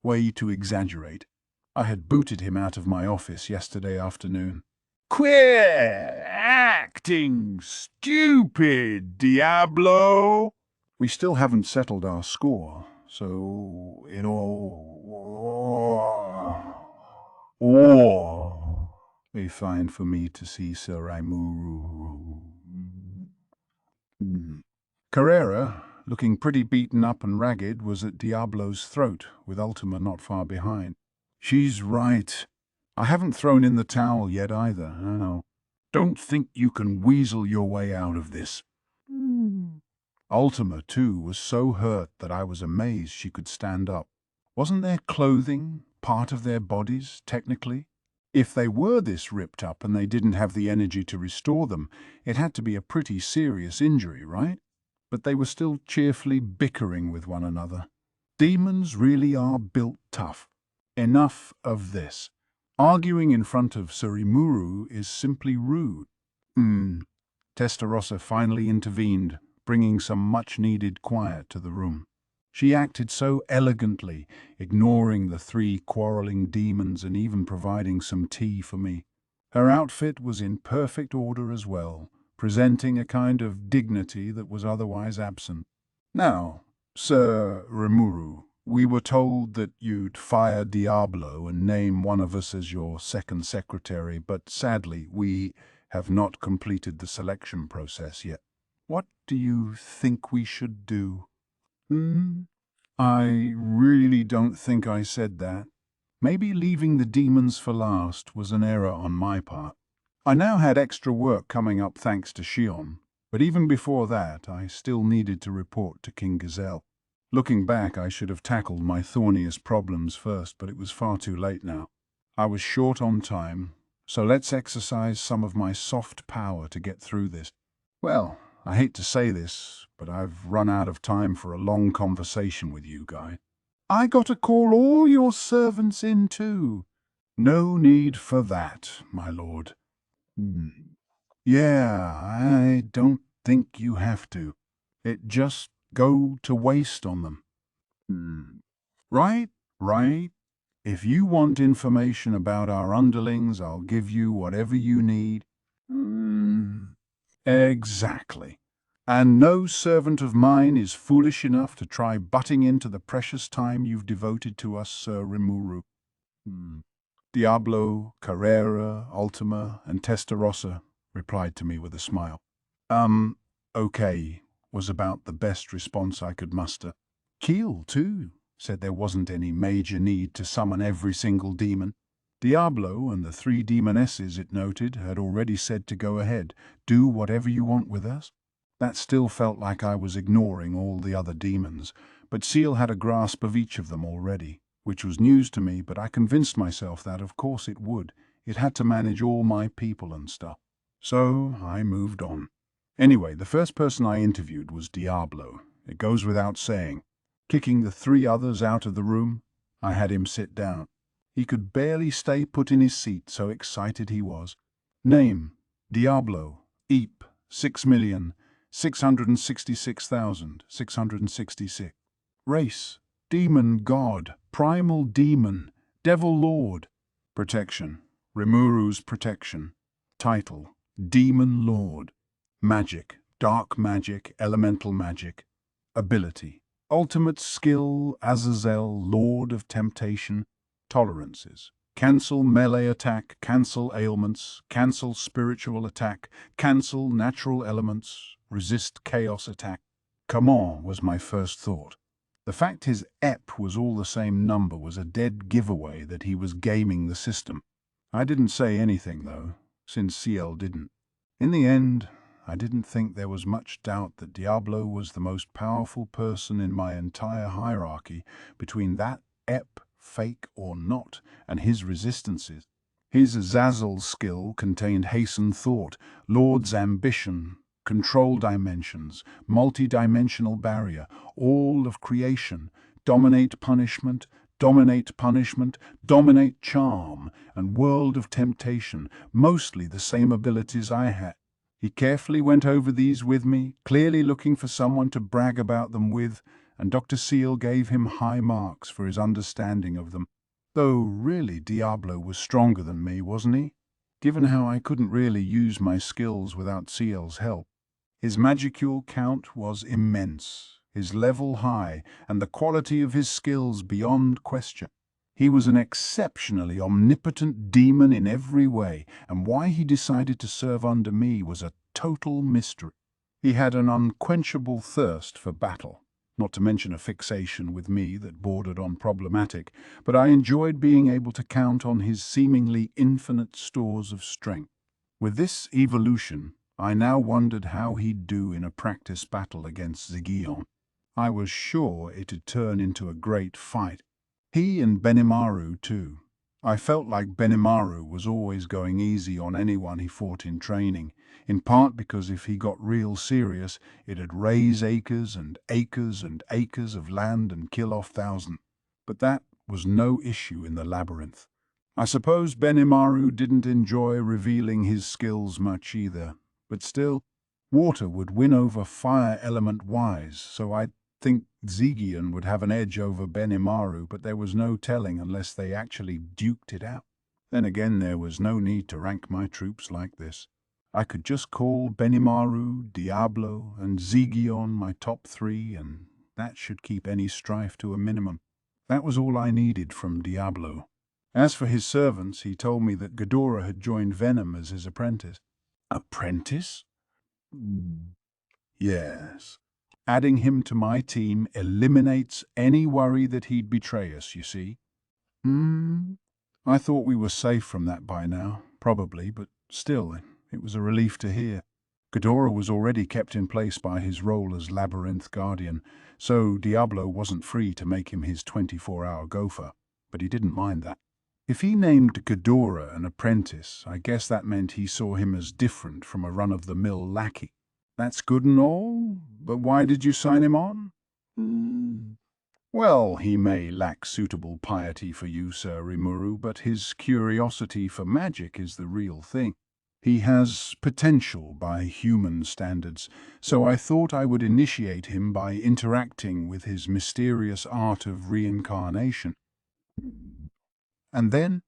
Way to exaggerate. I had booted him out of my office yesterday afternoon. Quit acting stupid, Diablo! We still haven't settled our score, so it all be fine for me to see Sir Rimuru. Carrera, looking pretty beaten up and ragged, was at Diablo's throat, with Ultima not far behind. She's right. I haven't thrown in the towel yet either. No. Don't think you can weasel your way out of this. Ultima, too, was so hurt that I was amazed she could stand up. Wasn't their clothing part of their bodies, technically? If they were this ripped up and they didn't have the energy to restore them, it had to be a pretty serious injury, right? But they were still cheerfully bickering with one another. Demons really are built tough. Enough of this. Arguing in front of Surimuru is simply rude. Testarossa finally intervened, bringing some much-needed quiet to the room. She acted so elegantly, ignoring the three quarreling demons and even providing some tea for me. Her outfit was in perfect order as well, presenting a kind of dignity that was otherwise absent. Now, Sir Rimuru, we were told that you'd fire Diablo and name one of us as your second secretary, but sadly we have not completed the selection process yet. What do you think we should do? I really don't think I said that. Maybe leaving the demons for last was an error on my part. I now had extra work coming up thanks to Shion, but even before that I still needed to report to King Gazelle. Looking back, I should have tackled my thorniest problems first, but it was far too late now. I was short on time, so let's exercise some of my soft power to get through this. Well, I hate to say this, but I've run out of time for a long conversation with you, Guy. I gotta call all your servants in too. No need for that, my lord. Yeah, I don't think you have to. It just go to waste on them. Right. If you want information about our underlings, I'll give you whatever you need. Exactly. And no servant of mine is foolish enough to try butting into the precious time you've devoted to us, Sir Rimuru. Diablo, Carrera, Ultima, and Testarossa replied to me with a smile. Okay, was about the best response I could muster. Keel, too, said there wasn't any major need to summon every single demon. Diablo and the 3 demonesses, it noted, had already said to go ahead, do whatever you want with us. That still felt like I was ignoring all the other demons, but Seal had a grasp of each of them already, which was news to me, but I convinced myself that of course it would. It had to manage all my people and stuff. So I moved on. Anyway, the first person I interviewed was Diablo. It goes without saying. Kicking the 3 others out of the room, I had him sit down. He could barely stay put in his seat, so excited he was. Name, Diablo, Eep, 6,666,666. Race, Demon God, Primal Demon, Devil Lord. Protection, Rimuru's protection. Title, Demon Lord. Magic, Dark Magic, Elemental Magic. Ability, Ultimate Skill, Azazel, Lord of Temptation. Tolerances, cancel melee attack, cancel ailments, cancel spiritual attack, cancel natural elements, resist chaos attack. Come on, was my first thought. The fact his EP was all the same number was a dead giveaway that he was gaming the system. I didn't say anything, though, since CL didn't. In the end, I didn't think there was much doubt that Diablo was the most powerful person in my entire hierarchy between that EP, fake or not, and his resistances. His Azazel skill contained Hasten Thought, Lord's Ambition, Control Dimensions, Multi-Dimensional Barrier, All of Creation, Dominate Punishment, Dominate Punishment, Dominate Charm, and World of Temptation, mostly the same abilities I had. He carefully went over these with me, clearly looking for someone to brag about them with, and Dr. Seal gave him high marks for his understanding of them. Though really Diablo was stronger than me, wasn't he? Given how I couldn't really use my skills without Seal's help. His magicule count was immense, his level high, and the quality of his skills beyond question. He was an exceptionally omnipotent demon in every way, and why he decided to serve under me was a total mystery. He had an unquenchable thirst for battle, not to mention a fixation with me that bordered on problematic, but I enjoyed being able to count on his seemingly infinite stores of strength. With this evolution, I now wondered how he'd do in a practice battle against Zigion. I was sure it'd turn into a great fight. He and Benimaru, too. I felt like Benimaru was always going easy on anyone he fought in training, in part because if he got real serious, it'd raise acres and acres and acres of land and kill off thousands. But that was no issue in the labyrinth. I suppose Benimaru didn't enjoy revealing his skills much either, but still, water would win over fire element-wise, so I think Zigian would have an edge over Benimaru, but there was no telling unless they actually duked it out. Then again, there was no need to rank my troops like this. I could just call Benimaru, Diablo, and Zigion my top 3, and that should keep any strife to a minimum. That was all I needed from Diablo. As for his servants, he told me that Ghidorah had joined Venom as his apprentice. Apprentice? Yes. Adding him to my team eliminates any worry that he'd betray us, you see. I thought we were safe from that by now, probably, but still, it was a relief to hear. Ghidorah was already kept in place by his role as Labyrinth Guardian, so Diablo wasn't free to make him his 24-hour gopher, but he didn't mind that. If he named Ghidorah an apprentice, I guess that meant he saw him as different from a run-of-the-mill lackey. That's good and all, but why did you sign him on? Well, he may lack suitable piety for you, Sir Rimuru, but his curiosity for magic is the real thing. He has potential by human standards, so I thought I would initiate him by interacting with his mysterious art of reincarnation. And then?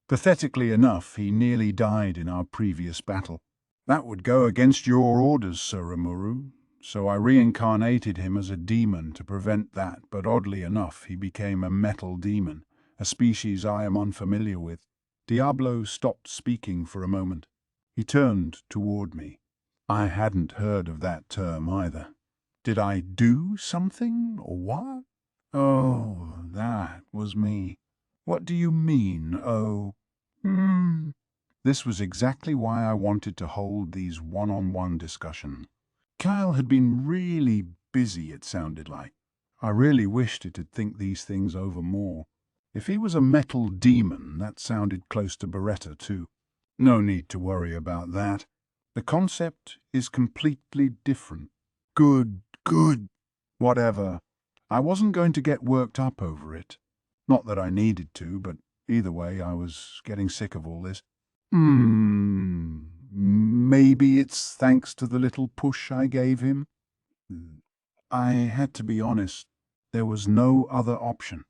Pathetically enough, he nearly died in our previous battle. That would go against your orders, Sir Rimuru, so I reincarnated him as a demon to prevent that, but oddly enough, he became a metal demon, a species I am unfamiliar with. Diablo stopped speaking for a moment. He turned toward me. I hadn't heard of that term either. Did I do something, or what? Oh, that was me. What do you mean, oh? This was exactly why I wanted to hold these one-on-one discussions. Kyle had been really busy, it sounded like. I really wished it'd think these things over more. If he was a metal demon, that sounded close to Beretta too. No need to worry about that. The concept is completely different. Good. Whatever. I wasn't going to get worked up over it. Not that I needed to, but either way, I was getting sick of all this. Maybe it's thanks to the little push I gave him. I had to be honest. There was no other option.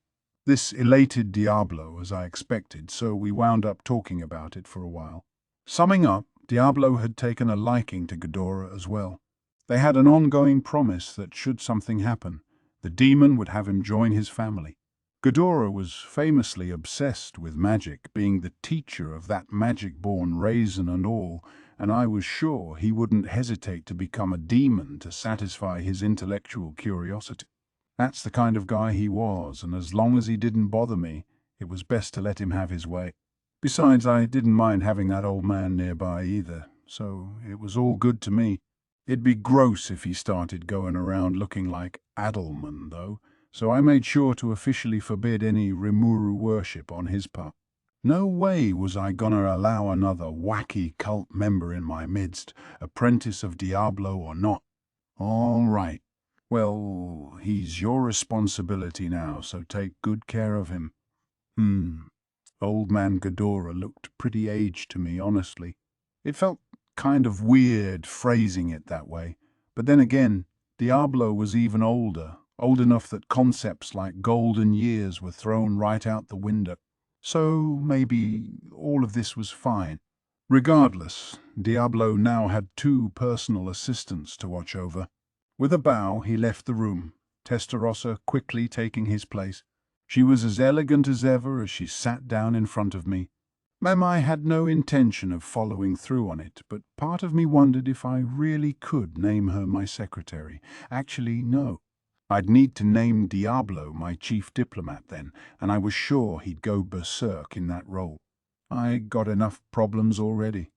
This elated Diablo, as I expected, so we wound up talking about it for a while. Summing up, Diablo had taken a liking to Ghidorah as well. They had an ongoing promise that should something happen, the demon would have him join his family. Ghidorah was famously obsessed with magic, being the teacher of that magic-born raisin and all, and I was sure he wouldn't hesitate to become a demon to satisfy his intellectual curiosity. That's the kind of guy he was, and as long as he didn't bother me, it was best to let him have his way. Besides, I didn't mind having that old man nearby either, so it was all good to me. It'd be gross if he started going around looking like Adelman, though, so I made sure to officially forbid any Rimuru worship on his part. No way was I gonna allow another wacky cult member in my midst, apprentice of Diablo or not. All right. Well, he's your responsibility now, so take good care of him. Old man Ghidorah looked pretty aged to me, honestly. It felt kind of weird phrasing it that way, but then again, Diablo was even older, old enough that concepts like golden years were thrown right out the window. So maybe all of this was fine. Regardless, Diablo now had 2 personal assistants to watch over. With a bow, he left the room, Testarossa quickly taking his place. She was as elegant as ever as she sat down in front of me. I had no intention of following through on it, but part of me wondered if I really could name her my secretary. Actually, no. I'd need to name Diablo my chief diplomat then, and I was sure he'd go berserk in that role. I got enough problems already.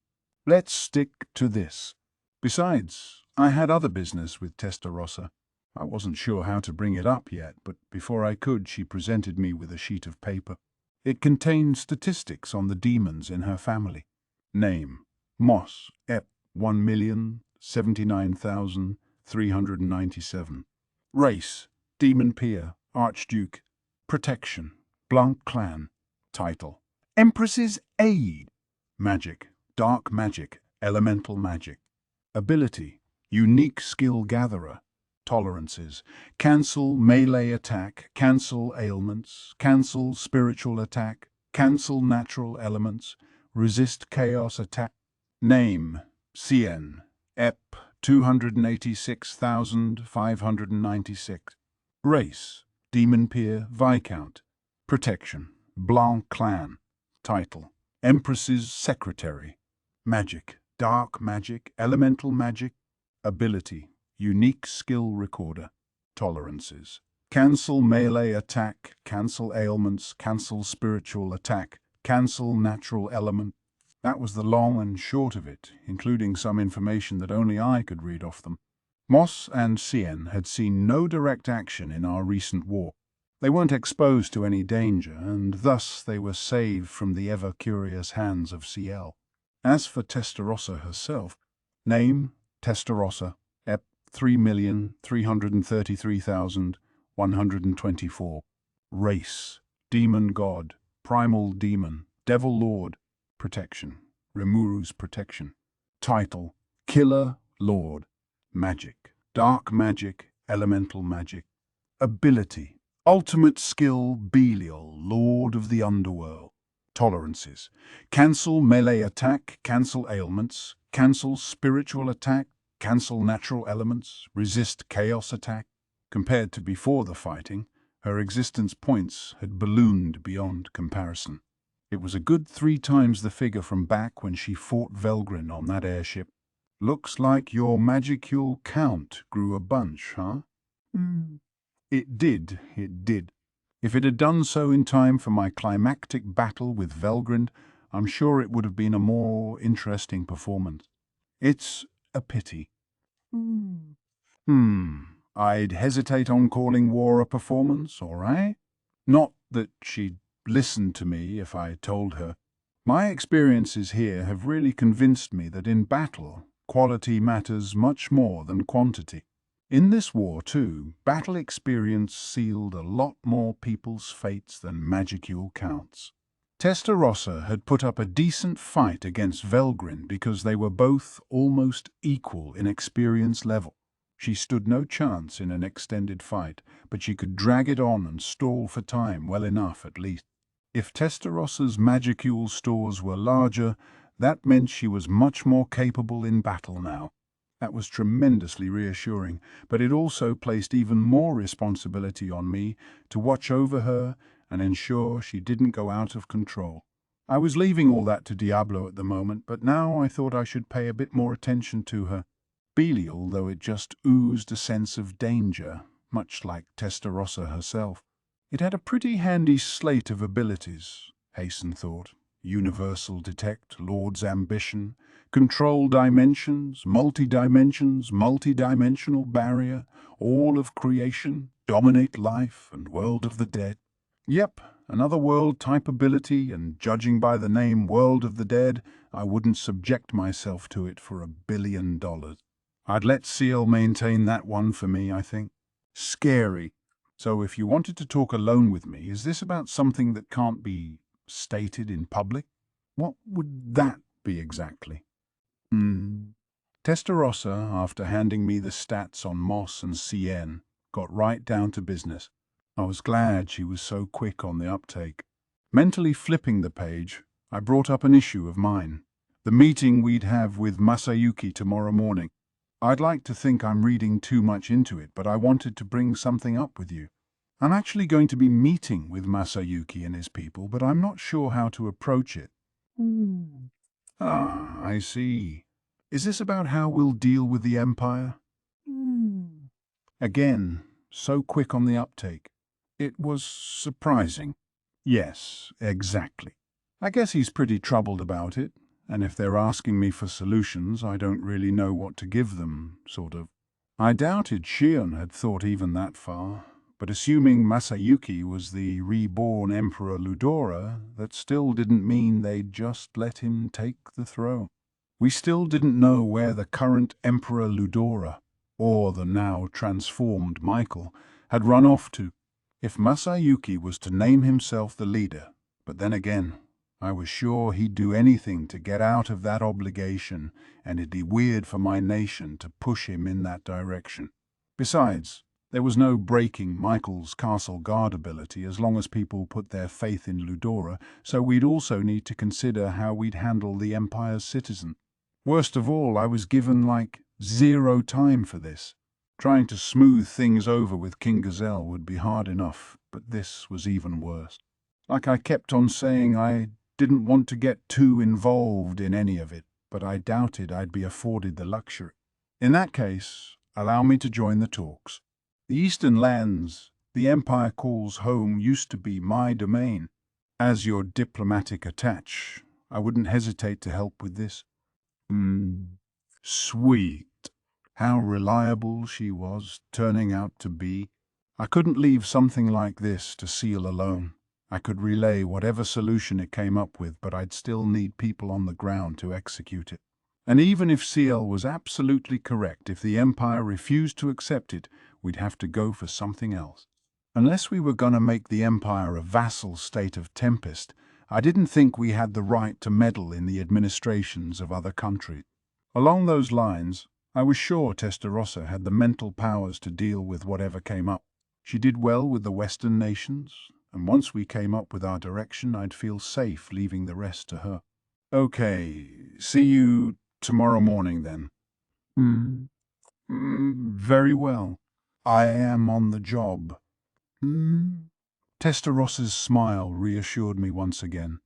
Let's stick to this. Besides, I had other business with Testarossa. I wasn't sure how to bring it up yet, but before I could, she presented me with a sheet of paper. It contained statistics on the demons in her family. Name: Moss, Ep. 1,079,397. Race: Demon Peer, Archduke. Protection: Blanc Clan. Title: Empress's Aid. Magic: Dark Magic, Elemental Magic. Ability: Unique Skill Gatherer. Tolerances: Cancel Melee Attack, Cancel Ailments, Cancel Spiritual Attack, Cancel Natural Elements, Resist Chaos Attack. Name: CN, Ep. 286,596. Race: Demon Peer, Viscount. Protection: Blanc Clan. Title: Empress's Secretary. Magic: Dark Magic, Elemental Magic. Ability: Unique Skill Recorder. Tolerances: Cancel Melee Attack, Cancel Ailments, Cancel Spiritual Attack, Cancel Natural Element. That was the long and short of it, including some information that only I could read off them. Moss and Cien had seen no direct action in our recent war. They weren't exposed to any danger, and thus they were saved from the ever-curious hands of CL. As for Testarossa herself, name: Testarossa, Ep. 3,333,124. Race: Demon God, Primal Demon, Devil Lord. Protection: Remuru's Protection. Title: Killer Lord. Magic: Dark Magic, Elemental Magic. Ability: Ultimate Skill Belial, Lord of the Underworld. Tolerances: Cancel Melee Attack, Cancel Ailments, Cancel Spiritual Attack, Cancel Natural Elements, Resist Chaos Attack. Compared to before the fighting, her existence points had ballooned beyond comparison. It was a good 3 times the figure from back when she fought Velgrin on that airship. Looks like your magicule count grew a bunch, huh? It did. If it had done so in time for my climactic battle with Velgrin, I'm sure it would have been a more interesting performance. It's a pity. I'd hesitate on calling war a performance, all right? Not that she'd listen to me if I told her. My experiences here have really convinced me that in battle, quality matters much more than quantity. In this war, too, battle experience sealed a lot more people's fates than magicule counts. Testarossa had put up a decent fight against Velgrin because they were both almost equal in experience level. She stood no chance in an extended fight, but she could drag it on and stall for time well enough at least. If Testarossa's magicule stores were larger, that meant she was much more capable in battle now. That was tremendously reassuring, but it also placed even more responsibility on me to watch over her and ensure she didn't go out of control. I was leaving all that to Diablo at the moment, but now I thought I should pay a bit more attention to her. Belial, though it just oozed a sense of danger, much like Testarossa herself. It had a pretty handy slate of abilities, Hasten thought. Universal Detect, Lord's Ambition, Control Dimensions, Multidimensional Barrier, All of Creation, Dominate Life, and World of the Dead. Yep, another world-type ability, and judging by the name World of the Dead, I wouldn't subject myself to it for $1 billion. I'd let Seal maintain that one for me, I think. Scary. So if you wanted to talk alone with me, is this about something that can't be stated in public? What would that be exactly? Testarossa, after handing me the stats on Moss and CN, got right down to business. I was glad she was so quick on the uptake. Mentally flipping the page, I brought up an issue of mine. The meeting we'd have with Masayuki tomorrow morning. I'd like to think I'm reading too much into it, but I wanted to bring something up with you. I'm actually going to be meeting with Masayuki and his people, but I'm not sure how to approach it. Ah, I see. Is this about how we'll deal with the Empire? Again, so quick on the uptake. It was surprising. Yes, exactly. I guess he's pretty troubled about it, and if they're asking me for solutions, I don't really know what to give them, sort of. I doubted Shion had thought even that far, but assuming Masayuki was the reborn Emperor Ludora, that still didn't mean they'd just let him take the throne. We still didn't know where the current Emperor Ludora, or the now transformed Michael, had run off to. If Masayuki was to name himself the leader, but then again, I was sure he'd do anything to get out of that obligation, and it'd be weird for my nation to push him in that direction. Besides, there was no breaking Michael's castle guard ability as long as people put their faith in Ludora, so we'd also need to consider how we'd handle the Empire's citizen. Worst of all, I was given like 0 time for this. Trying to smooth things over with King Gazelle would be hard enough, but this was even worse. Like I kept on saying, I didn't want to get too involved in any of it, but I doubted I'd be afforded the luxury. In that case, allow me to join the talks. The eastern lands the Empire calls home used to be my domain. As your diplomatic attaché, I wouldn't hesitate to help with this. Sweet. How reliable she was turning out to be. I couldn't leave something like this to Seal alone. I could relay whatever solution it came up with, but I'd still need people on the ground to execute it. And even if Seal was absolutely correct, if the Empire refused to accept it, we'd have to go for something else. Unless we were going to make the Empire a vassal state of Tempest, I didn't think we had the right to meddle in the administrations of other countries. Along those lines, I was sure Testarossa had the mental powers to deal with whatever came up. She did well with the Western nations, and once we came up with our direction, I'd feel safe leaving the rest to her. Okay, see you tomorrow morning then. Very well. I am on the job. Testarossa's smile reassured me once again.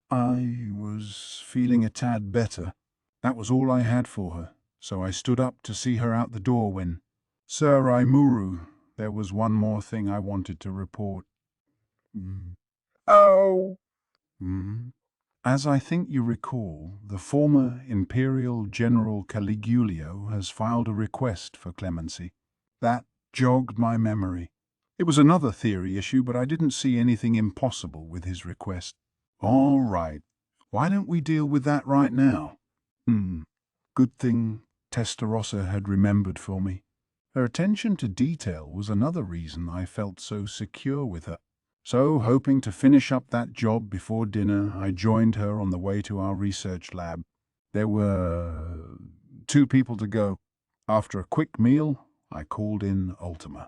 I was feeling a tad better. That was all I had for her, so I stood up to see her out the door when, Sir Raimuru, there was one more thing I wanted to report. Oh. As I think you recall, the former Imperial General Caligulio has filed a request for clemency. That jogged my memory. It was another theory issue, but I didn't see anything impossible with his request. All right, why don't we deal with that right now? Good thing Testarossa had remembered for me. Her attention to detail was another reason I felt so secure with her. So, hoping to finish up that job before dinner, I joined her on the way to our research lab. There were 2 people to go. After a quick meal, I called in Ultima.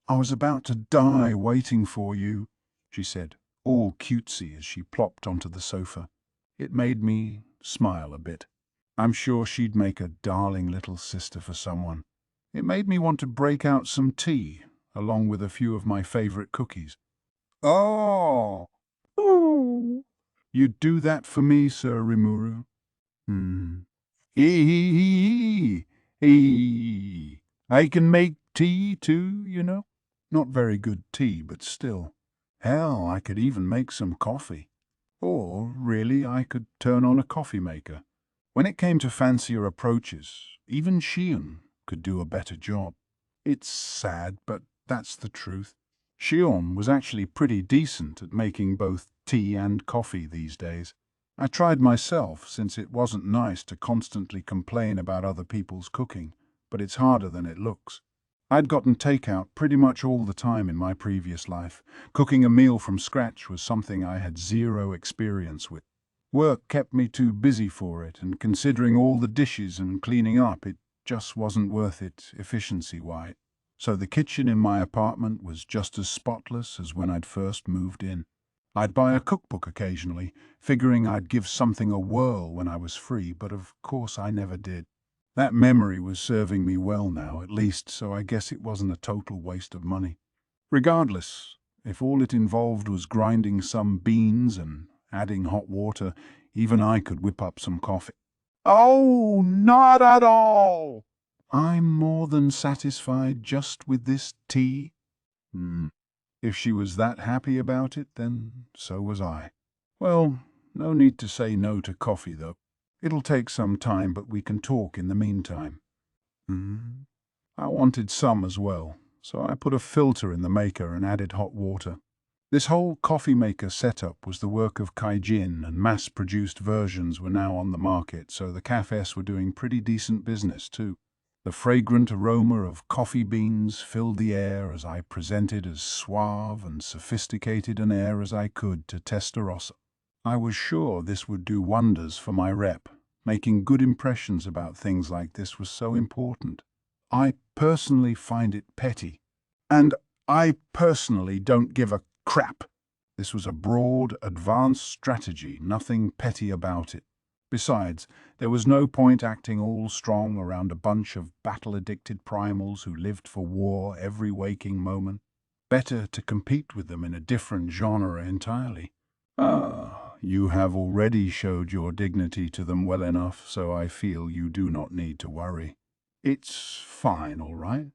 I was about to die waiting for you, she said, all cutesy as she plopped onto the sofa. It made me smile a bit. I'm sure she'd make a darling little sister for someone. It made me want to break out some tea, along with a few of my favorite cookies. Oh! You'd do that for me, Sir Rimuru? I can make tea too, you know. Not very good tea, but still. Hell, I could even make some coffee. Or, really, I could turn on a coffee maker. When it came to fancier approaches, even Shion could do a better job. It's sad, but that's the truth. Shion was actually pretty decent at making both tea and coffee these days. I tried myself, since it wasn't nice to constantly complain about other people's cooking, but it's harder than it looks. I'd gotten takeout pretty much all the time in my previous life. Cooking a meal from scratch was something I had 0 experience with. Work kept me too busy for it, and considering all the dishes and cleaning up, it just wasn't worth it efficiency-wise. So the kitchen in my apartment was just as spotless as when I'd first moved in. I'd buy a cookbook occasionally, figuring I'd give something a whirl when I was free, but of course I never did. That memory was serving me well now, at least, so I guess it wasn't a total waste of money. Regardless, if all it involved was grinding some beans and adding hot water, even I could whip up some coffee. Oh, not at all. I'm more than satisfied just with this tea. If she was that happy about it, then so was I. Well, no need to say no to coffee, though. It'll take some time, but we can talk in the meantime. I wanted some as well, so I put a filter in the maker and added hot water. This whole coffee maker setup was the work of Kaijin, and mass-produced versions were now on the market, so the cafes were doing pretty decent business too. The fragrant aroma of coffee beans filled the air as I presented as suave and sophisticated an air as I could to Testarossa. I was sure this would do wonders for my rep. Making good impressions about things like this was so important. I personally find it petty. And I personally don't give a crap. This was a broad, advanced strategy, nothing petty about it. Besides, there was no point acting all strong around a bunch of battle-addicted primals who lived for war every waking moment. Better to compete with them in a different genre entirely. You have already showed your dignity to them well enough, so I feel you do not need to worry. It's fine, all right?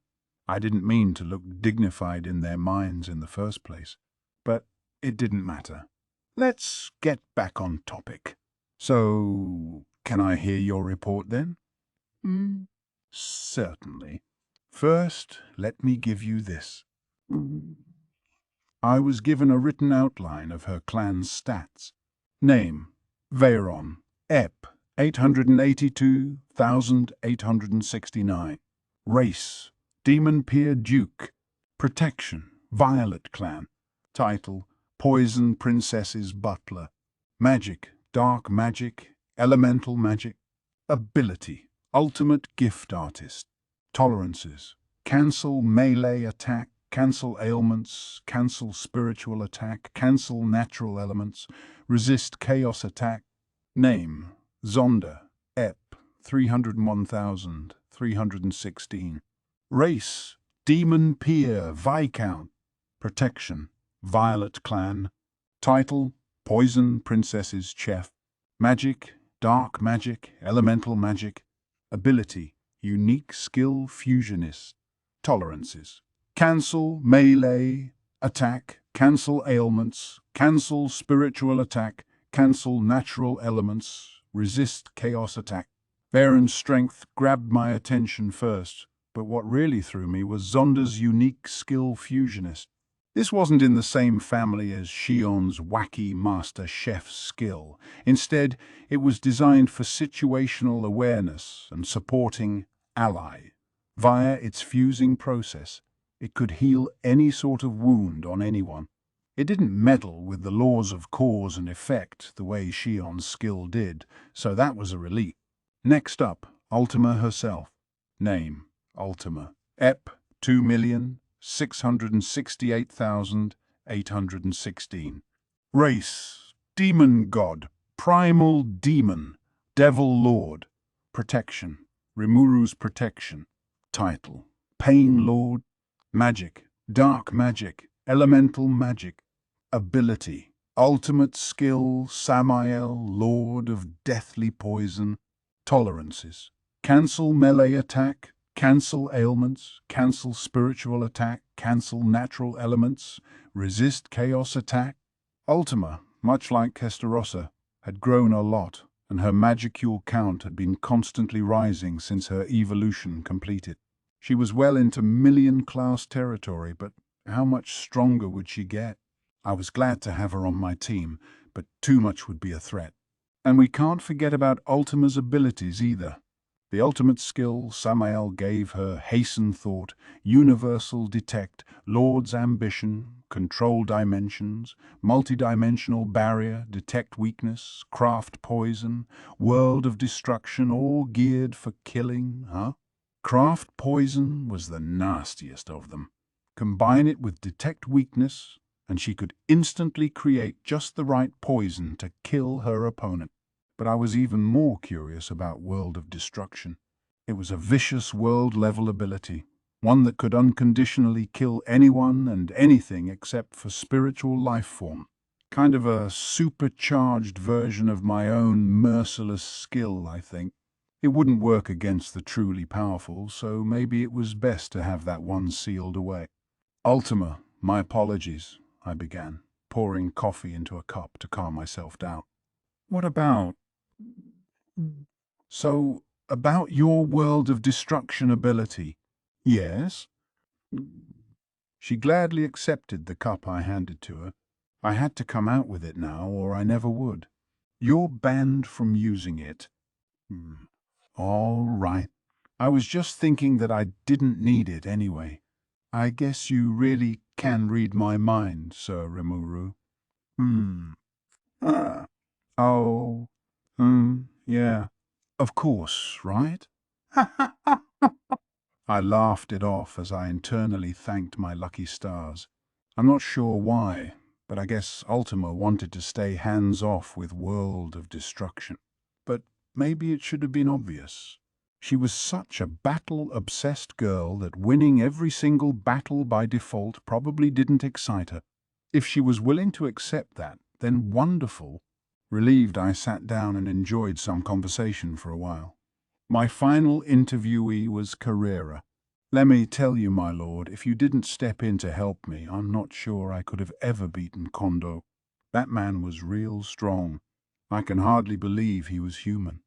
I didn't mean to look dignified in their minds in the first place, but it didn't matter. Let's get back on topic. So, can I hear your report then? Certainly. First, let me give you this. I was given a written outline of her clan's stats. Name, Veyron, Ep, 882,869. Race, Demon Peer Duke. Protection, Violet Clan. Title, Poison Princess's Butler. Magic, Dark Magic, Elemental Magic. Ability, Ultimate Gift Artist. Tolerances, Cancel Melee Attack, Cancel Ailments, Cancel Spiritual Attack, Cancel Natural Elements, Resist Chaos Attack. Name, Zonda, Ep, 301,316. Race, Demon Peer, Viscount. Protection, Violet Clan. Title, Poison Princess's Chef. Magic, Dark Magic, Elemental Magic. Ability, Unique Skill Fusionist. Tolerances, Cancel Melee Attack, Cancel Ailments, Cancel Spiritual Attack, Cancel Natural Elements, Resist Chaos Attack. Baron's strength grabbed my attention first, but what really threw me was Zonda's Unique Skill Fusionist. This wasn't in the same family as Shion's wacky master chef skill. Instead, it was designed for situational awareness and supporting ally. Via its fusing process, it could heal any sort of wound on anyone. It didn't meddle with the laws of cause and effect the way Shion's skill did, so that was a relief. Next up, Ultima herself. Name, Ultima. Ep, 2,668,816. Race, Demon God, Primal Demon, Devil Lord. Protection, Rimuru's Protection. Title, Pain Lord. Magic, Dark Magic, Elemental Magic. Ability, Ultimate Skill, Samael, Lord of Deathly Poison. Tolerances, Cancel Melee Attack, Cancel Ailments, Cancel Spiritual Attack, Cancel Natural Elements, Resist Chaos Attack. Ultima, much like Testarossa, had grown a lot, and her magicule count had been constantly rising since her evolution completed. She was well into million-class territory, but how much stronger would she get? I was glad to have her on my team, but too much would be a threat. And we can't forget about Ultima's abilities either. The ultimate skill Samael gave her: Hasten Thought, Universal Detect, Lord's Ambition, Control Dimensions, Multidimensional Barrier, Detect Weakness, Craft Poison, World of Destruction, all geared for killing, huh? Craft Poison was the nastiest of them. Combine it with Detect Weakness, and she could instantly create just the right poison to kill her opponent. But I was even more curious about World of Destruction. It was a vicious world-level ability, one that could unconditionally kill anyone and anything except for spiritual life form. Kind of a supercharged version of my own merciless skill, I think. It wouldn't work against the truly powerful, so maybe it was best to have that one sealed away. Ultima, my apologies, I began, pouring coffee into a cup to calm myself down. What about... So, about your World of Destruction ability. Yes? She gladly accepted the cup I handed to her. I had to come out with it now, or I never would. You're banned from using it. All right. I was just thinking that I didn't need it anyway. I guess you really can read my mind, Sir Rimuru. Ah. Oh. Yeah. Of course, right? I laughed it off as I internally thanked my lucky stars. I'm not sure why, but I guess Ultima wanted to stay hands-off with World of Destruction. But maybe it should have been obvious. She was such a battle-obsessed girl that winning every single battle by default probably didn't excite her. If she was willing to accept that, then wonderful. Relieved, I sat down and enjoyed some conversation for a while. My final interviewee was Carrera. Let me tell you, my lord, if you didn't step in to help me, I'm not sure I could have ever beaten Kondo. That man was real strong. I can hardly believe he was human.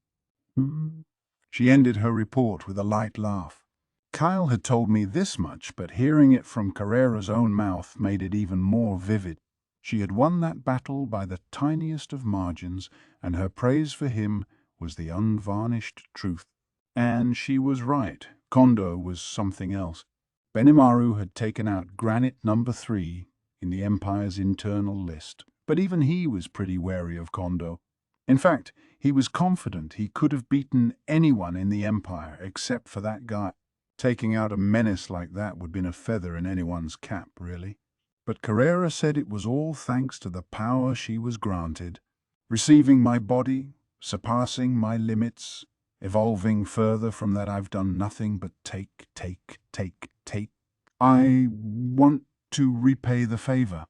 She ended her report with a light laugh. Kyle had told me this much, but hearing it from Carrera's own mouth made it even more vivid. She had won that battle by the tiniest of margins, and her praise for him was the unvarnished truth. And she was right. Kondo was something else. Benimaru had taken out Granite number 3 in the Empire's internal list, but even he was pretty wary of Kondo. In fact, he was confident he could have beaten anyone in the Empire except for that guy. Taking out a menace like that would have been a feather in anyone's cap, really. But Carrera said it was all thanks to the power she was granted. Receiving my body, surpassing my limits, evolving further from that, I've done nothing but take. I want to repay the favor.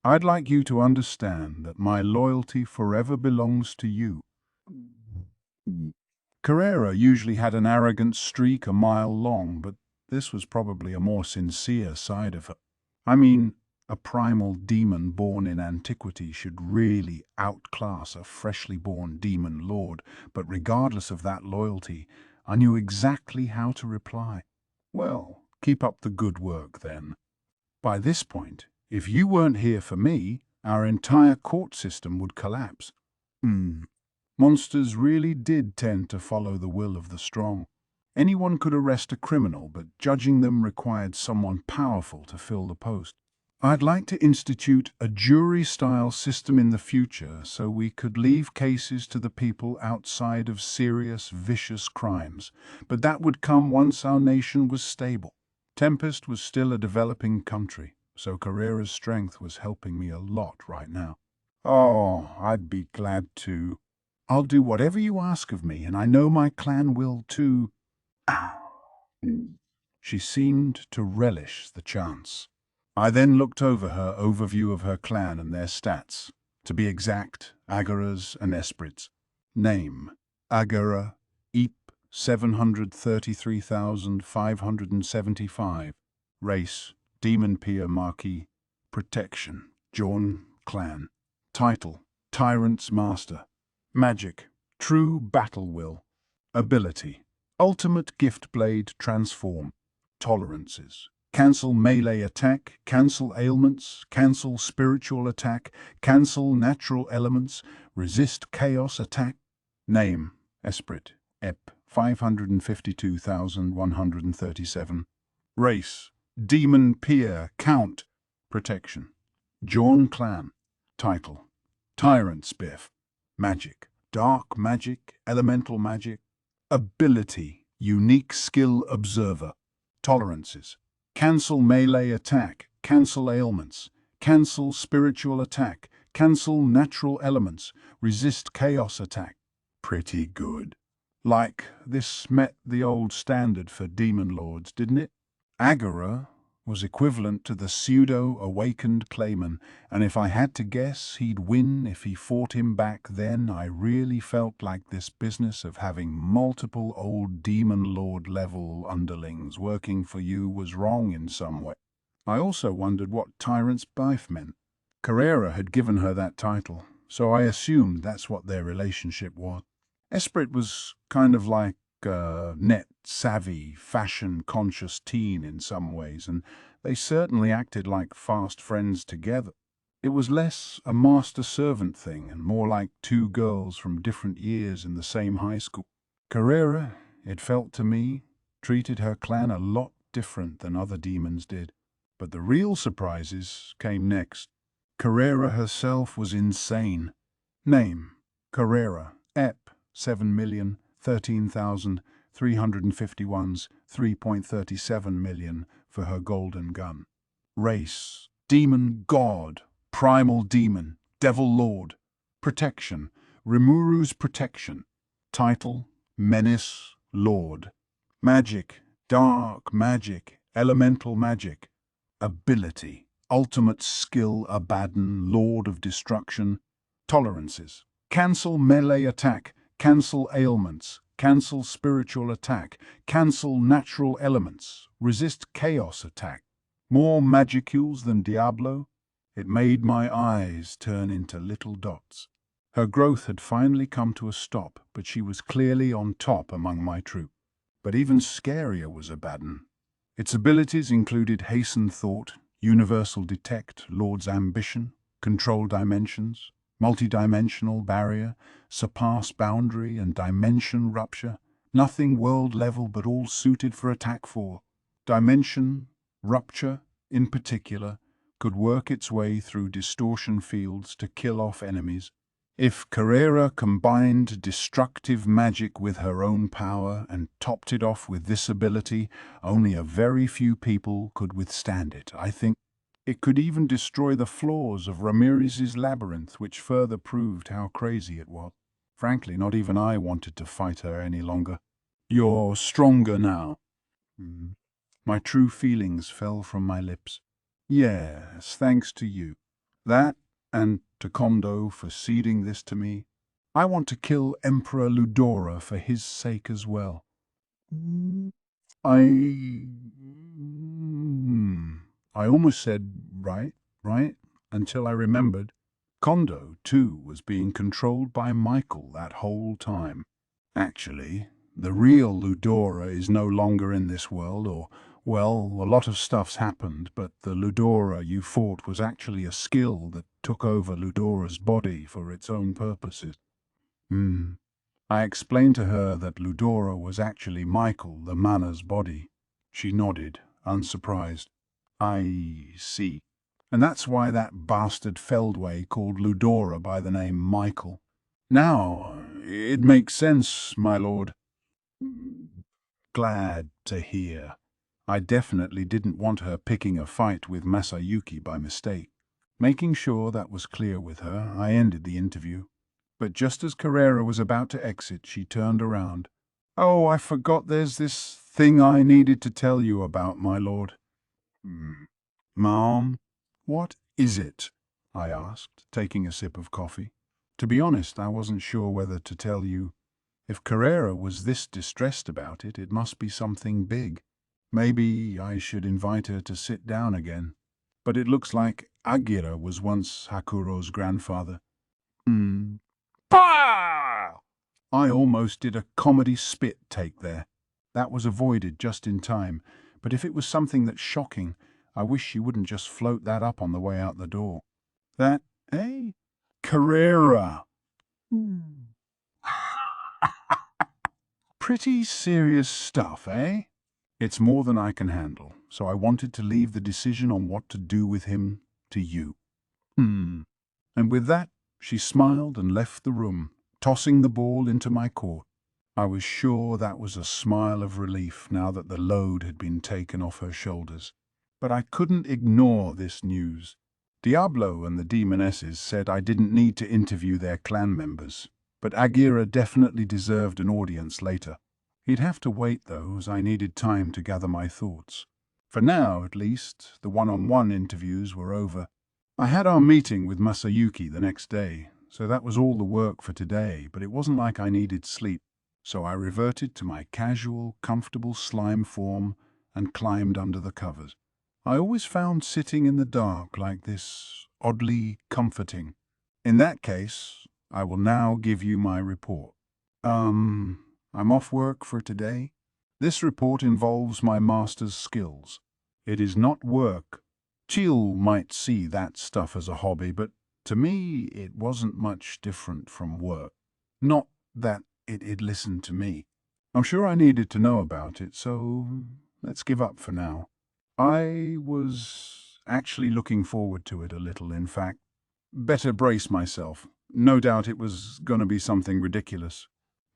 I'd like you to understand that my loyalty forever belongs to you. Carrera usually had an arrogant streak a mile long, but this was probably a more sincere side of her. I mean, a primal demon born in antiquity should really outclass a freshly born demon lord, but regardless of that loyalty, I knew exactly how to reply. Well, keep up the good work then. By this point, if you weren't here for me, our entire court system would collapse. Monsters really did tend to follow the will of the strong. Anyone could arrest a criminal, but judging them required someone powerful to fill the post. I'd like to institute a jury-style system in the future so we could leave cases to the people outside of serious, vicious crimes, but that would come once our nation was stable. Tempest was still a developing country, so Carrera's strength was helping me a lot right now. Oh, I'd be glad to. I'll do whatever you ask of me, and I know my clan will too. She seemed to relish the chance. I then looked over her overview of her clan and their stats. To be exact, Agaras and Esprits. Name: Agara, Eep 733,575. Race: Demon Peer Marquis. Protection: Jorn Clan. Title: Tyrant's Master. Magic: True Battle Will. Ability: Ultimate Gift Blade Transform. Tolerances: Cancel melee attack, cancel ailments, cancel spiritual attack, cancel natural elements, resist chaos attack. Name: Esprit, Ep 552,137. Race: Demon Peer Count. Protection: Jorn Clan. Title: Tyrant Spiff. Magic: Dark Magic, Elemental Magic. Ability: Unique Skill Observer. Tolerances: Cancel melee attack, cancel ailments, cancel spiritual attack, cancel natural elements, resist chaos attack. Pretty good. Like, this met the old standard for demon lords, didn't it? Agara was equivalent to the pseudo-awakened Clayman, and if I had to guess, he'd win if he fought him back then. I really felt like this business of having multiple old demon lord level underlings working for you was wrong in some way. I also wondered what Tyrant's Bife meant. Carrera had given her that title, so I assumed that's what their relationship was. Esprit was kind of like net-savvy, fashion-conscious teen in some ways, and they certainly acted like fast friends together. It was less a master-servant thing and more like two girls from different years in the same high school. Carrera, it felt to me, treated her clan a lot different than other demons did. But the real surprises came next. Carrera herself was insane. Name: Carrera, EP, 7,013,351's 3.37 million for her golden gun. Race: Demon God, Primal Demon, Devil Lord. Protection: Rimuru's Protection. Title: Menace Lord. Magic: Dark Magic, Elemental Magic. Ability: Ultimate Skill Abaddon, Lord of Destruction. Tolerances: Cancel melee attack, cancel ailments, cancel spiritual attack, cancel natural elements, resist chaos attack. More magicules than Diablo? It made my eyes turn into little dots. Her growth had finally come to a stop, but she was clearly on top among my troop. But even scarier was Abaddon. Its abilities included Hasten Thought, Universal Detect, Lord's Ambition, Control Dimensions, Multidimensional Barrier, Surpass Boundary, and Dimension Rupture. Nothing world level, but all suited for attack 4. Dimension Rupture, in particular, could work its way through distortion fields to kill off enemies. If Carrera combined destructive magic with her own power and topped it off with this ability, only a very few people could withstand it. I think it could even destroy the floors of Ramirez's labyrinth, which further proved how crazy it was. Frankly, not even I wanted to fight her any longer. You're stronger now. My true feelings fell from my lips. Yes, thanks to you. That, and to Kondo for ceding this to me. I want to kill Emperor Ludora for his sake as well. I almost said right, until I remembered. Kondo, too, was being controlled by Michael that whole time. Actually, the real Ludora is no longer in this world, or, well, a lot of stuff's happened, but the Ludora you fought was actually a skill that took over Ludora's body for its own purposes. I explained to her that Ludora was actually Michael, the Mana's body. She nodded, unsurprised. I see. And that's why that bastard Feldway called Ludora by the name Michael. Now, it makes sense, my lord. Glad to hear. I definitely didn't want her picking a fight with Masayuki by mistake. Making sure that was clear with her, I ended the interview. But just as Carrera was about to exit, she turned around. Oh, I forgot there's this thing I needed to tell you about, my lord. Ma'am, what is it? I asked, taking a sip of coffee. To be honest, I wasn't sure whether to tell you. If Carrera was this distressed about it, it must be something big. Maybe I should invite her to sit down again. But it looks like Agira was once Hakuro's grandfather. Bah! I almost did a comedy spit take there. That was avoided just in time, but if it was something that's shocking, I wish she wouldn't just float that up on the way out the door. That, eh? Carrera. Pretty serious stuff, eh? It's more than I can handle, so I wanted to leave the decision on what to do with him to you. And with that, she smiled and left the room, tossing the ball into my court. I was sure that was a smile of relief now that the load had been taken off her shoulders. But I couldn't ignore this news. Diablo and the Demonesses said I didn't need to interview their clan members, but Agira definitely deserved an audience later. He'd have to wait, though, as I needed time to gather my thoughts. For now, at least, the one-on-one interviews were over. I had our meeting with Masayuki the next day, so that was all the work for today, but it wasn't like I needed sleep. So I reverted to my casual, comfortable slime form and climbed under the covers. I always found sitting in the dark like this oddly comforting. In that case, I will now give you my report. I'm off work for today. This report involves my master's skills. It is not work. Chil might see that stuff as a hobby, but to me it wasn't much different from work. Not that it listened to me. I'm sure I needed to know about it, so let's give up for now. I was actually looking forward to it a little, in fact. Better brace myself. No doubt it was going to be something ridiculous.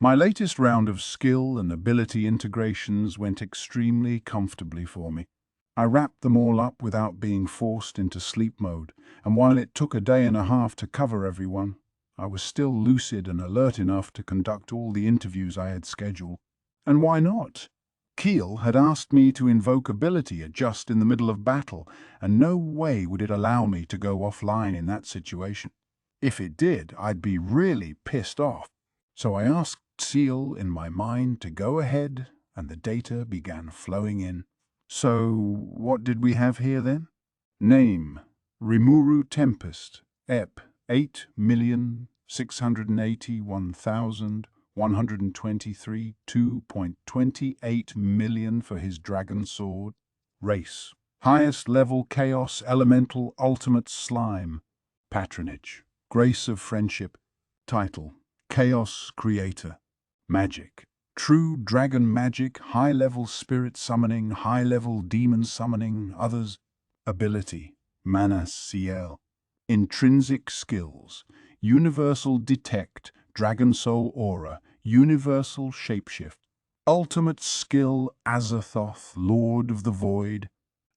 My latest round of skill and ability integrations went extremely comfortably for me. I wrapped them all up without being forced into sleep mode, and while it took a day and a half to cover everyone, I was still lucid and alert enough to conduct all the interviews I had scheduled. And why not? Keel had asked me to invoke ability just in the middle of battle, and no way would it allow me to go offline in that situation. If it did, I'd be really pissed off. So I asked Seal in my mind to go ahead, and the data began flowing in. So what did we have here then? Name: Rimuru Tempest, EP 8,681,123, 2.28 million for his dragon sword. Race: highest level Chaos Elemental Ultimate Slime. Patronage: Grace of Friendship. Title: Chaos Creator. Magic: True Dragon Magic, High-Level Spirit Summoning, High-Level Demon Summoning, Others. Ability: Mana CL. Intrinsic Skills: Universal Detect, Dragon Soul Aura, Universal Shapeshift. Ultimate Skill: Azathoth, Lord of the Void.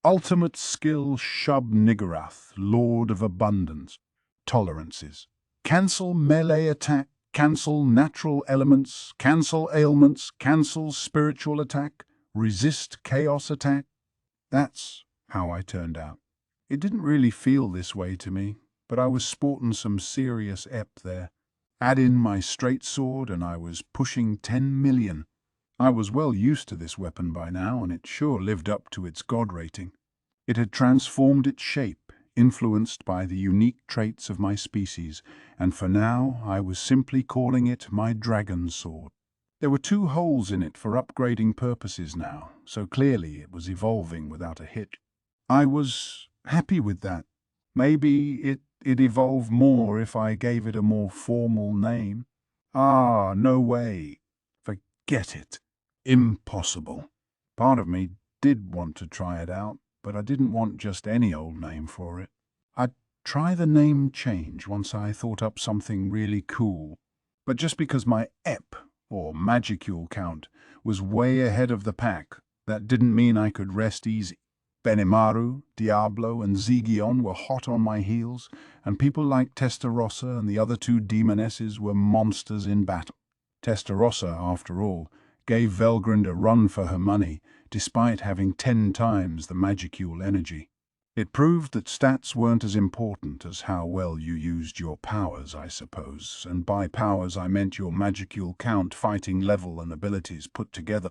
Ultimate Skill: Shub-Niggurath, Lord of Abundance. Tolerances: Cancel Melee Attack, Cancel Natural Elements, Cancel Ailments, Cancel Spiritual Attack, Resist Chaos Attack. That's how I turned out. It didn't really feel this way to me, but I was sporting some serious ep there. Add in my straight sword and I was pushing 10 million. I was well used to this weapon by now, and it sure lived up to its god rating. It had transformed its shape, influenced by the unique traits of my species, and for now I was simply calling it my dragon sword. There were 2 holes in it for upgrading purposes now, so clearly it was evolving without a hitch. I was happy with that. Maybe it'd evolve more if I gave it a more formal name. Ah, no way. Forget it. Impossible. Part of me did want to try it out, but I didn't want just any old name for it. I'd try the name change once I thought up something really cool. But just because my EP, or Magicule count, was way ahead of the pack, that didn't mean I could rest easy. Benimaru, Diablo, and Zegion were hot on my heels, and people like Testarossa and the other 2 demonesses were monsters in battle. Testarossa, after all, gave Velgrind a run for her money, despite having 10 times the Magicule energy. It proved that stats weren't as important as how well you used your powers, I suppose, and by powers I meant your Magicule count, fighting level, and abilities put together.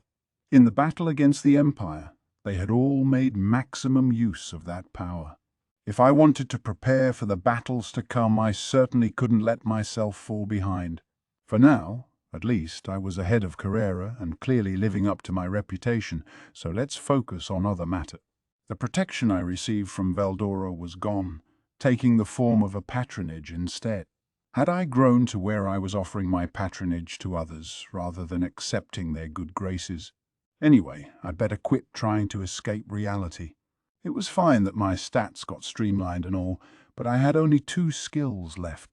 In the battle against the Empire, they had all made maximum use of that power. If I wanted to prepare for the battles to come, I certainly couldn't let myself fall behind. For now, at least, I was ahead of Carrera and clearly living up to my reputation, so let's focus on other matter. The protection I received from Veldora was gone, taking the form of a patronage instead. Had I grown to where I was offering my patronage to others rather than accepting their good graces? Anyway, I'd better quit trying to escape reality. It was fine that my stats got streamlined and all, but I had only 2 skills left.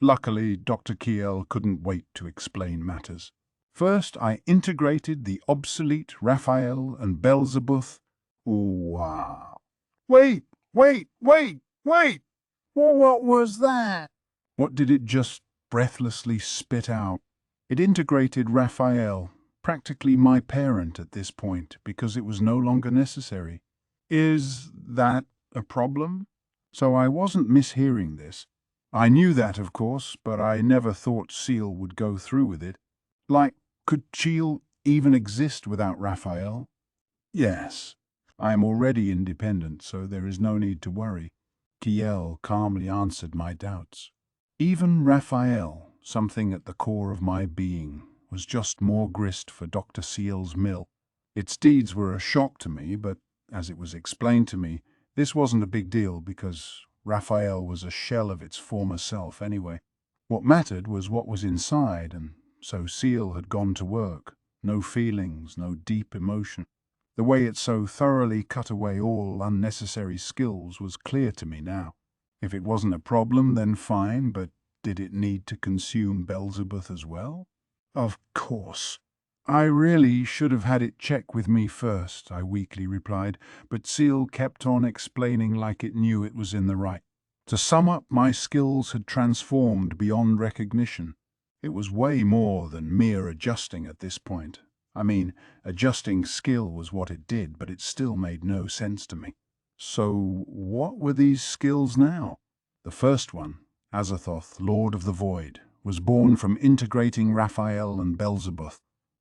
Luckily, Dr. Kiel couldn't wait to explain matters. First, I integrated the obsolete Raphael and Belzebuth. Wow. Wait! What was that? What did it just breathlessly spit out? It integrated Raphael, practically my parent at this point, because it was no longer necessary. Is that a problem? So I wasn't mishearing this. I knew that, of course, but I never thought Seal would go through with it. Like, could Cheel even exist without Raphael? Yes. I am already independent, so there is no need to worry. Kiel calmly answered my doubts. Even Raphael, something at the core of my being, was just more grist for Dr. Seal's mill. Its deeds were a shock to me, but as it was explained to me, this wasn't a big deal because Raphael was a shell of its former self anyway. What mattered was what was inside, and so Seal had gone to work. No feelings, no deep emotion. The way it so thoroughly cut away all unnecessary skills was clear to me now. If it wasn't a problem, then fine, but did it need to consume Beelzebub as well? Of course. I really should have had it check with me first, I weakly replied, but Seal kept on explaining like it knew it was in the right. To sum up, my skills had transformed beyond recognition. It was way more than mere adjusting at this point. I mean, adjusting skill was what it did, but it still made no sense to me. So what were these skills now? The first one, Azathoth, Lord of the Void, was born from integrating Raphael and Beelzebub.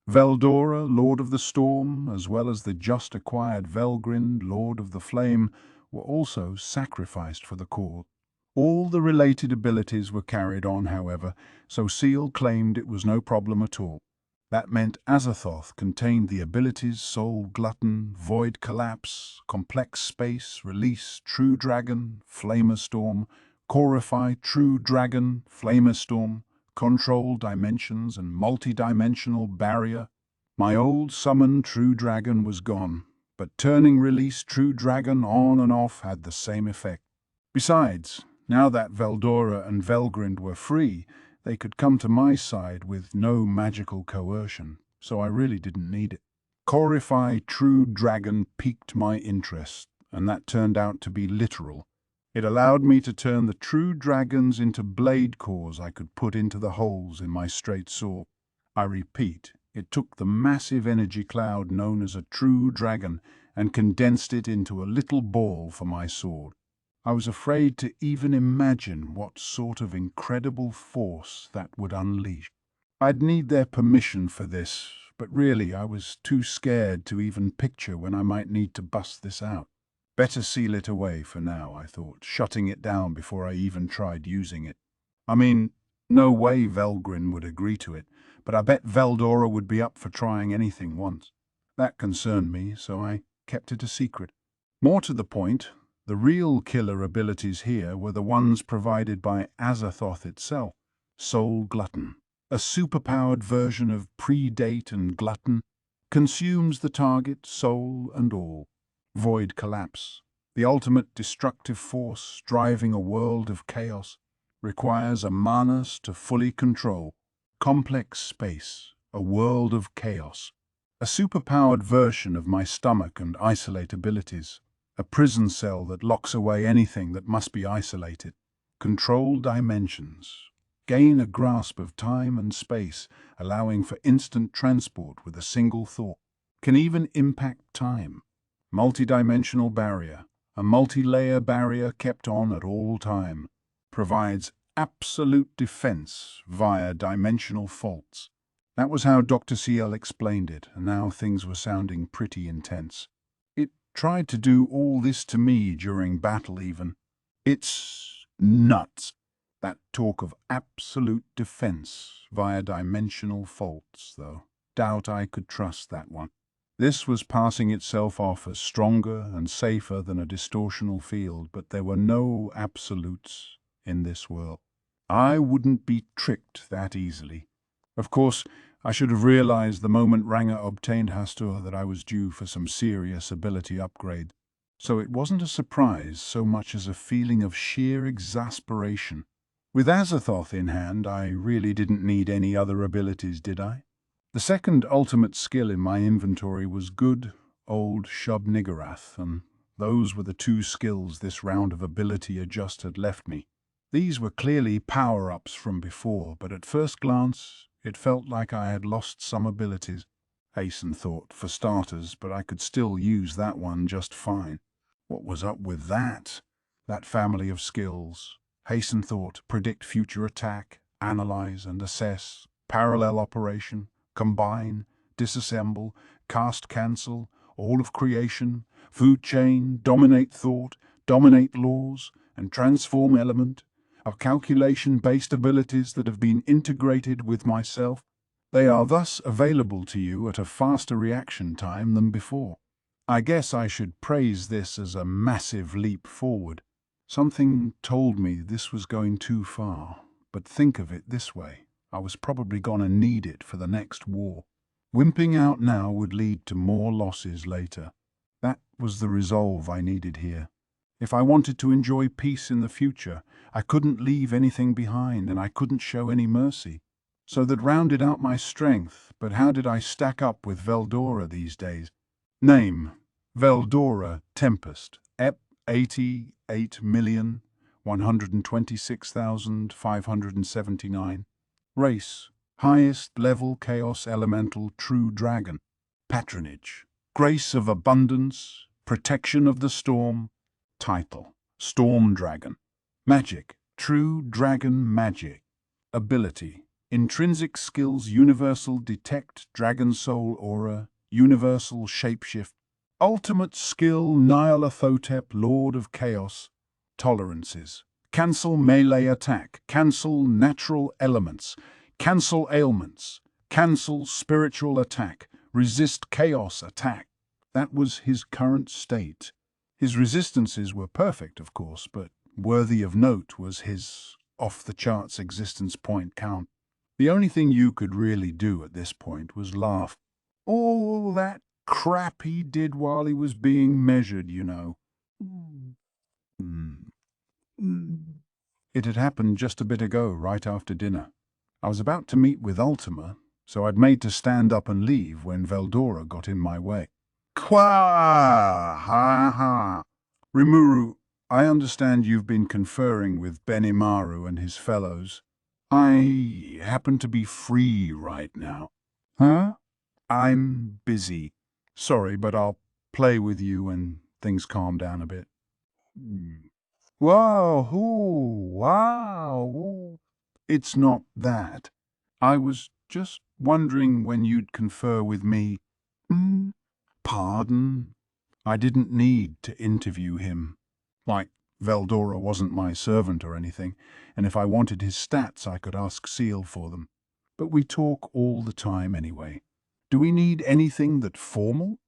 Veldora, Lord of the Storm, as well as the just-acquired Velgrind, Lord of the Flame, were also sacrificed for the cause. All the related abilities were carried on, however, so Seal claimed it was no problem at all. That meant Azathoth contained the abilities Soul Glutton, Void Collapse, Complex Space, Release, True Dragon, Flamer Storm, Corify, True Dragon, Flamer Storm, Control Dimensions, and Multi-Dimensional Barrier. My old summoned True Dragon was gone, but turning Release True Dragon on and off had the same effect. Besides, now that Veldora and Velgrind were free, they could come to my side with no magical coercion, so I really didn't need it. Corify True Dragon piqued my interest, and that turned out to be literal. It allowed me to turn the true dragons into blade cores I could put into the holes in my straight sword. I repeat, it took the massive energy cloud known as a true dragon and condensed it into a little ball for my sword. I was afraid to even imagine what sort of incredible force that would unleash. I'd need their permission for this, but really I was too scared to even picture when I might need to bust this out. Better seal it away for now, I thought, shutting it down before I even tried using it. I mean, no way Velgrin would agree to it, but I bet Veldora would be up for trying anything once. That concerned me, so I kept it a secret. More to the point, the real killer abilities here were the ones provided by Azathoth itself. Soul Glutton, a superpowered version of Predate and Glutton, consumes the target, soul and all. Void Collapse, the ultimate destructive force driving a world of chaos, requires a Manas to fully control. Complex Space, a world of chaos, a superpowered version of my stomach and isolate abilities, a prison cell that locks away anything that must be isolated. Control Dimensions, gain a grasp of time and space, allowing for instant transport with a single thought, can even impact time. Multidimensional Barrier, a multi-layer barrier kept on at all time, provides absolute defense via dimensional faults. That was how Dr. Seal explained it, and now things were sounding pretty intense. It tried to do all this to me during battle even. It's nuts. That talk of absolute defense via dimensional faults, though. Doubt I could trust that one. This was passing itself off as stronger and safer than a distortional field, but there were no absolutes in this world. I wouldn't be tricked that easily. Of course, I should have realized the moment Ranga obtained Hastur that I was due for some serious ability upgrade, so it wasn't a surprise so much as a feeling of sheer exasperation. With Azathoth in hand, I really didn't need any other abilities, did I? The second ultimate skill in my inventory was good old Shub-Niggurath, and those were the two skills this round of ability adjust had left me. These were clearly power-ups from before, but at first glance it felt like I had lost some abilities. Hasten thought, for starters, but I could still use that one just fine. What was up with that? That family of skills. Hasten thought, predict future attack, analyze and assess, parallel operation, combine, disassemble, cast cancel, all of creation, food chain, dominate thought, dominate laws, and transform element, are calculation-based abilities that have been integrated with myself. They are thus available to you at a faster reaction time than before. I guess I should praise this as a massive leap forward. Something told me this was going too far, but think of it this way. I was probably gonna need it for the next war. Wimping out now would lead to more losses later. That was the resolve I needed here. If I wanted to enjoy peace in the future, I couldn't leave anything behind and I couldn't show any mercy. So that rounded out my strength, but how did I stack up with Veldora these days? Name: Veldora Tempest, EP 88,126,579. Race: highest level Chaos Elemental True Dragon. Patronage: Grace of Abundance, Protection of the Storm. Title: Storm Dragon. Magic: True Dragon Magic. Ability: Intrinsic skills: Universal Detect, Dragon Soul Aura, Universal Shapeshift. Ultimate skill: Nyarlathotep, Lord of Chaos. Tolerances: Cancel melee attack, cancel natural elements, cancel ailments, cancel spiritual attack, resist chaos attack. That was his current state. His resistances were perfect, of course, but worthy of note was his off-the-charts existence point count. The only thing you could really do at this point was laugh. All that crap he did while he was being measured, you know. It had happened just a bit ago, right after dinner. I was about to meet with Ultima, so I'd made to stand up and leave when Veldora got in my way. Kwa! Ha ha! Rimuru, I understand you've been conferring with Benimaru and his fellows. I happen to be free right now. Huh? I'm busy. Sorry, but I'll play with you when things calm down a bit. Wow, wow. It's not that. I was just wondering when you'd confer with me. Pardon? I didn't need to interview him. Like, Veldora wasn't my servant or anything, and if I wanted his stats I could ask Seal for them. But we talk all the time anyway. Do we need anything that's formal?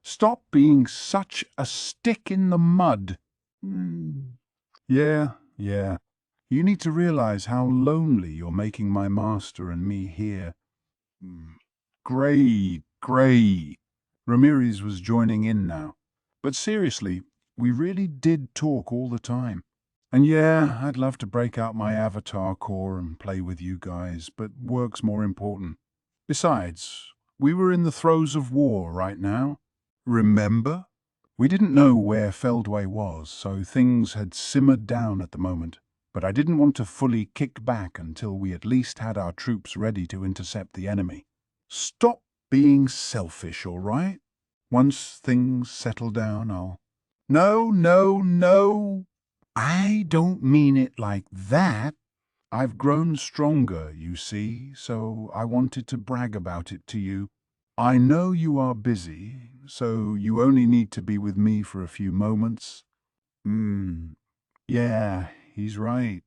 Stop being such a stick in the mud. Yeah. You need to realize how lonely you're making my master and me here. Great. Ramirez was joining in now. But seriously, we really did talk all the time. And yeah, I'd love to break out my avatar core and play with you guys, but work's more important. Besides, we were in the throes of war right now. Remember? We didn't know where Feldway was, so things had simmered down at the moment. But I didn't want to fully kick back until we at least had our troops ready to intercept the enemy. Stop being selfish, all right? Once things settle down, I'll... No. I don't mean it like that. I've grown stronger, you see, so I wanted to brag about it to you. I know you are busy, so you only need to be with me for a few moments. Yeah, he's right.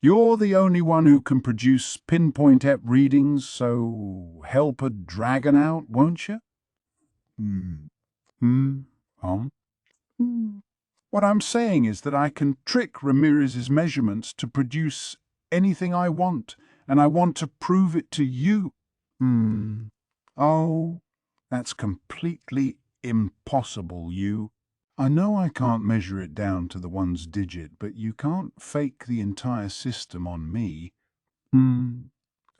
You're the only one who can produce pinpoint EP readings, so help a dragon out, won't you? What I'm saying is that I can trick Ramirez's measurements to produce anything I want, and I want to prove it to you. Oh, that's completely impossible, you. I know I can't measure it down to the one's digit, but you can't fake the entire system on me.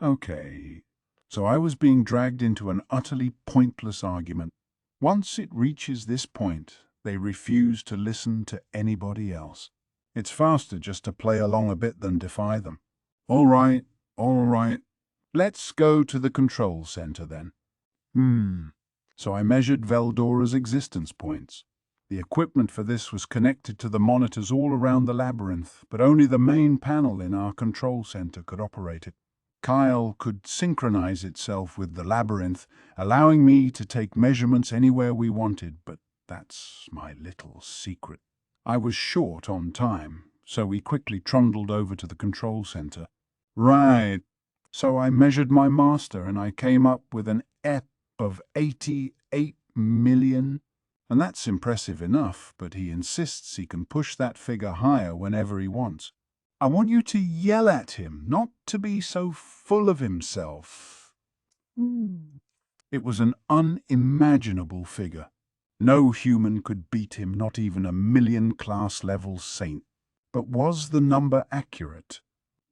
Okay. So I was being dragged into an utterly pointless argument. Once it reaches this point, they refuse to listen to anybody else. It's faster just to play along a bit than defy them. All right. Let's go to the control center then. So I measured Veldora's existence points. The equipment for this was connected to the monitors all around the labyrinth, but only the main panel in our control center could operate it. Kyle could synchronize itself with the labyrinth, allowing me to take measurements anywhere we wanted, but that's my little secret. I was short on time, so we quickly trundled over to the control center. Right. So I measured my master and I came up with an EP of 88 million. And that's impressive enough, but he insists he can push that figure higher whenever he wants. I want you to yell at him, not to be so full of himself. It was an unimaginable figure. No human could beat him, not even a million class-level saint. But was the number accurate?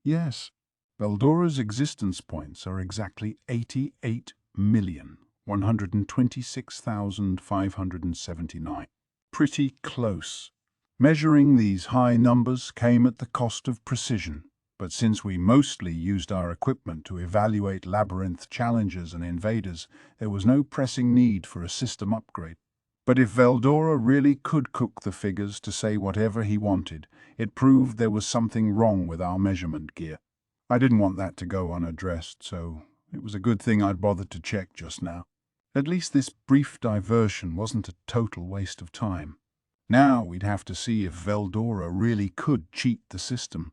Yes. Veldora's existence points are exactly 88,126,579. Pretty close. Measuring these high numbers came at the cost of precision, but since we mostly used our equipment to evaluate labyrinth challengers and invaders, there was no pressing need for a system upgrade. But if Veldora really could cook the figures to say whatever he wanted, it proved there was something wrong with our measurement gear. I didn't want that to go unaddressed, so it was a good thing I'd bothered to check just now. At least this brief diversion wasn't a total waste of time. Now we'd have to see if Veldora really could cheat the system.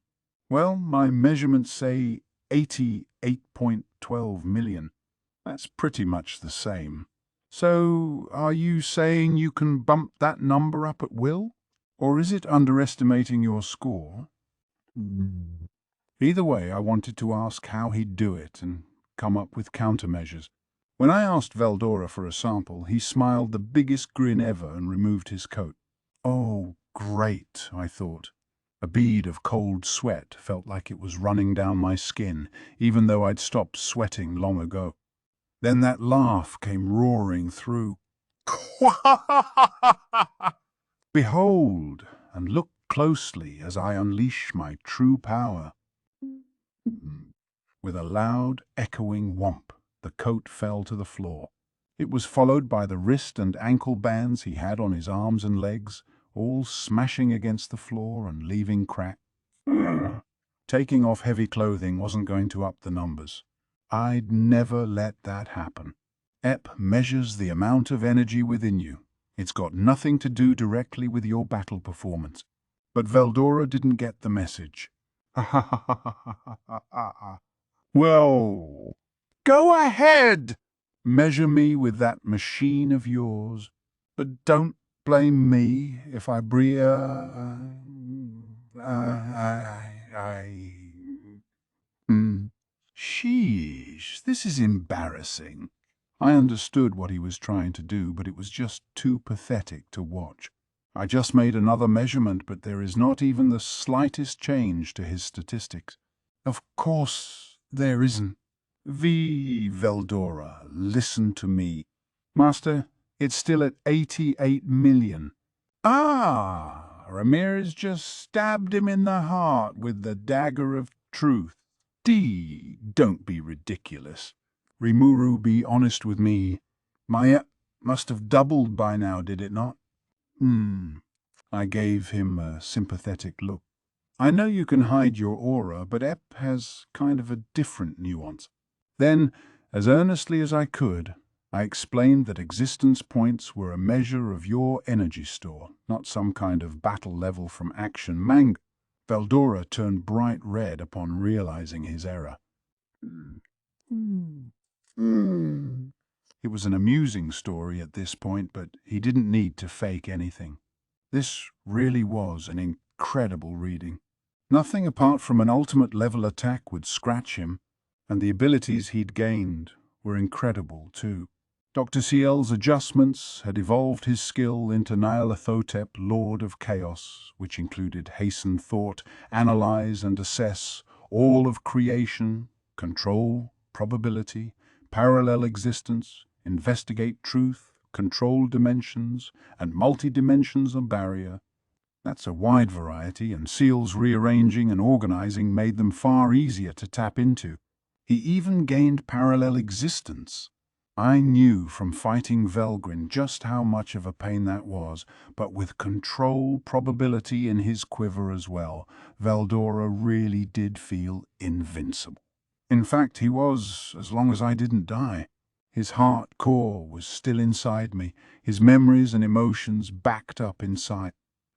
Well, my measurements say 88.12 million. That's pretty much the same. So, are you saying you can bump that number up at will? Or is it underestimating your score? Either way, I wanted to ask how he'd do it and come up with countermeasures. When I asked Veldora for a sample, he smiled the biggest grin ever and removed his coat. Oh, great, I thought. A bead of cold sweat felt like it was running down my skin, even though I'd stopped sweating long ago. Then that laugh came roaring through. Behold, and look closely as I unleash my true power. With a loud, echoing whomp, the coat fell to the floor. It was followed by the wrist and ankle bands he had on his arms and legs, all smashing against the floor and leaving cracks. Taking off heavy clothing wasn't going to up the numbers. I'd never let that happen. EP measures the amount of energy within you. It's got nothing to do directly with your battle performance. But Veldora didn't get the message. Well, go ahead! Measure me with that machine of yours. But don't blame me if I Sheesh, this is embarrassing. I understood what he was trying to do, but it was just too pathetic to watch. I just made another measurement, but there is not even the slightest change to his statistics. Of course there isn't. Veldora, listen to me. Master, it's still at 88 million. Ah, Ramirez just stabbed him in the heart with the dagger of truth. Don't be ridiculous. Rimuru, be honest with me. My must have doubled by now, did it not? I gave him a sympathetic look. I know you can hide your aura, but EP has kind of a different nuance. Then, as earnestly as I could, I explained that existence points were a measure of your energy store, not some kind of battle level from action manga. Veldora turned bright red upon realizing his error. It was an amusing story at this point, but he didn't need to fake anything. This really was an incredible reading. Nothing apart from an ultimate level attack would scratch him, and the abilities he'd gained were incredible too. Dr. Ciel's adjustments had evolved his skill into Nyarlathotep, Lord of Chaos, which included hasten thought, analyze and assess all of creation, control, probability, parallel existence, investigate truth, control dimensions, and multi-dimensions of barrier. That's a wide variety, and Ciel's rearranging and organizing made them far easier to tap into. He even gained parallel existence. I knew from fighting Velgrin just how much of a pain that was, but with control probability in his quiver as well, Veldora really did feel invincible. In fact, he was, as long as I didn't die. His heart core was still inside me, his memories and emotions backed up inside.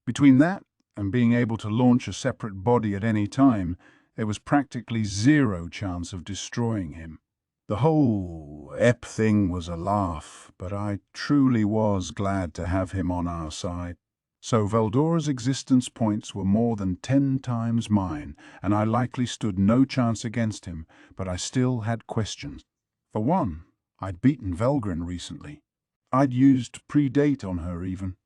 Between that and being able to launch a separate body at any time, There was practically zero chance of destroying him. The whole Ep thing was a laugh, but I truly was glad to have him on our side. So Veldora's existence points were more than 10 times mine, and I likely stood no chance against him, but I still had questions. For one, I'd beaten Velgrin recently. I'd used predate on her even.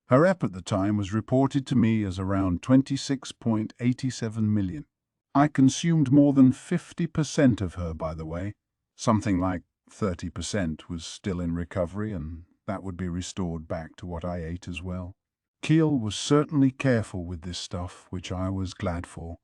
Her Ep at the time was reported to me as around 26.87 million. I consumed more than 50% of her, by the way. Something like 30% was still in recovery, and that would be restored back to what I ate as well. Keel was certainly careful with this stuff, which I was glad for.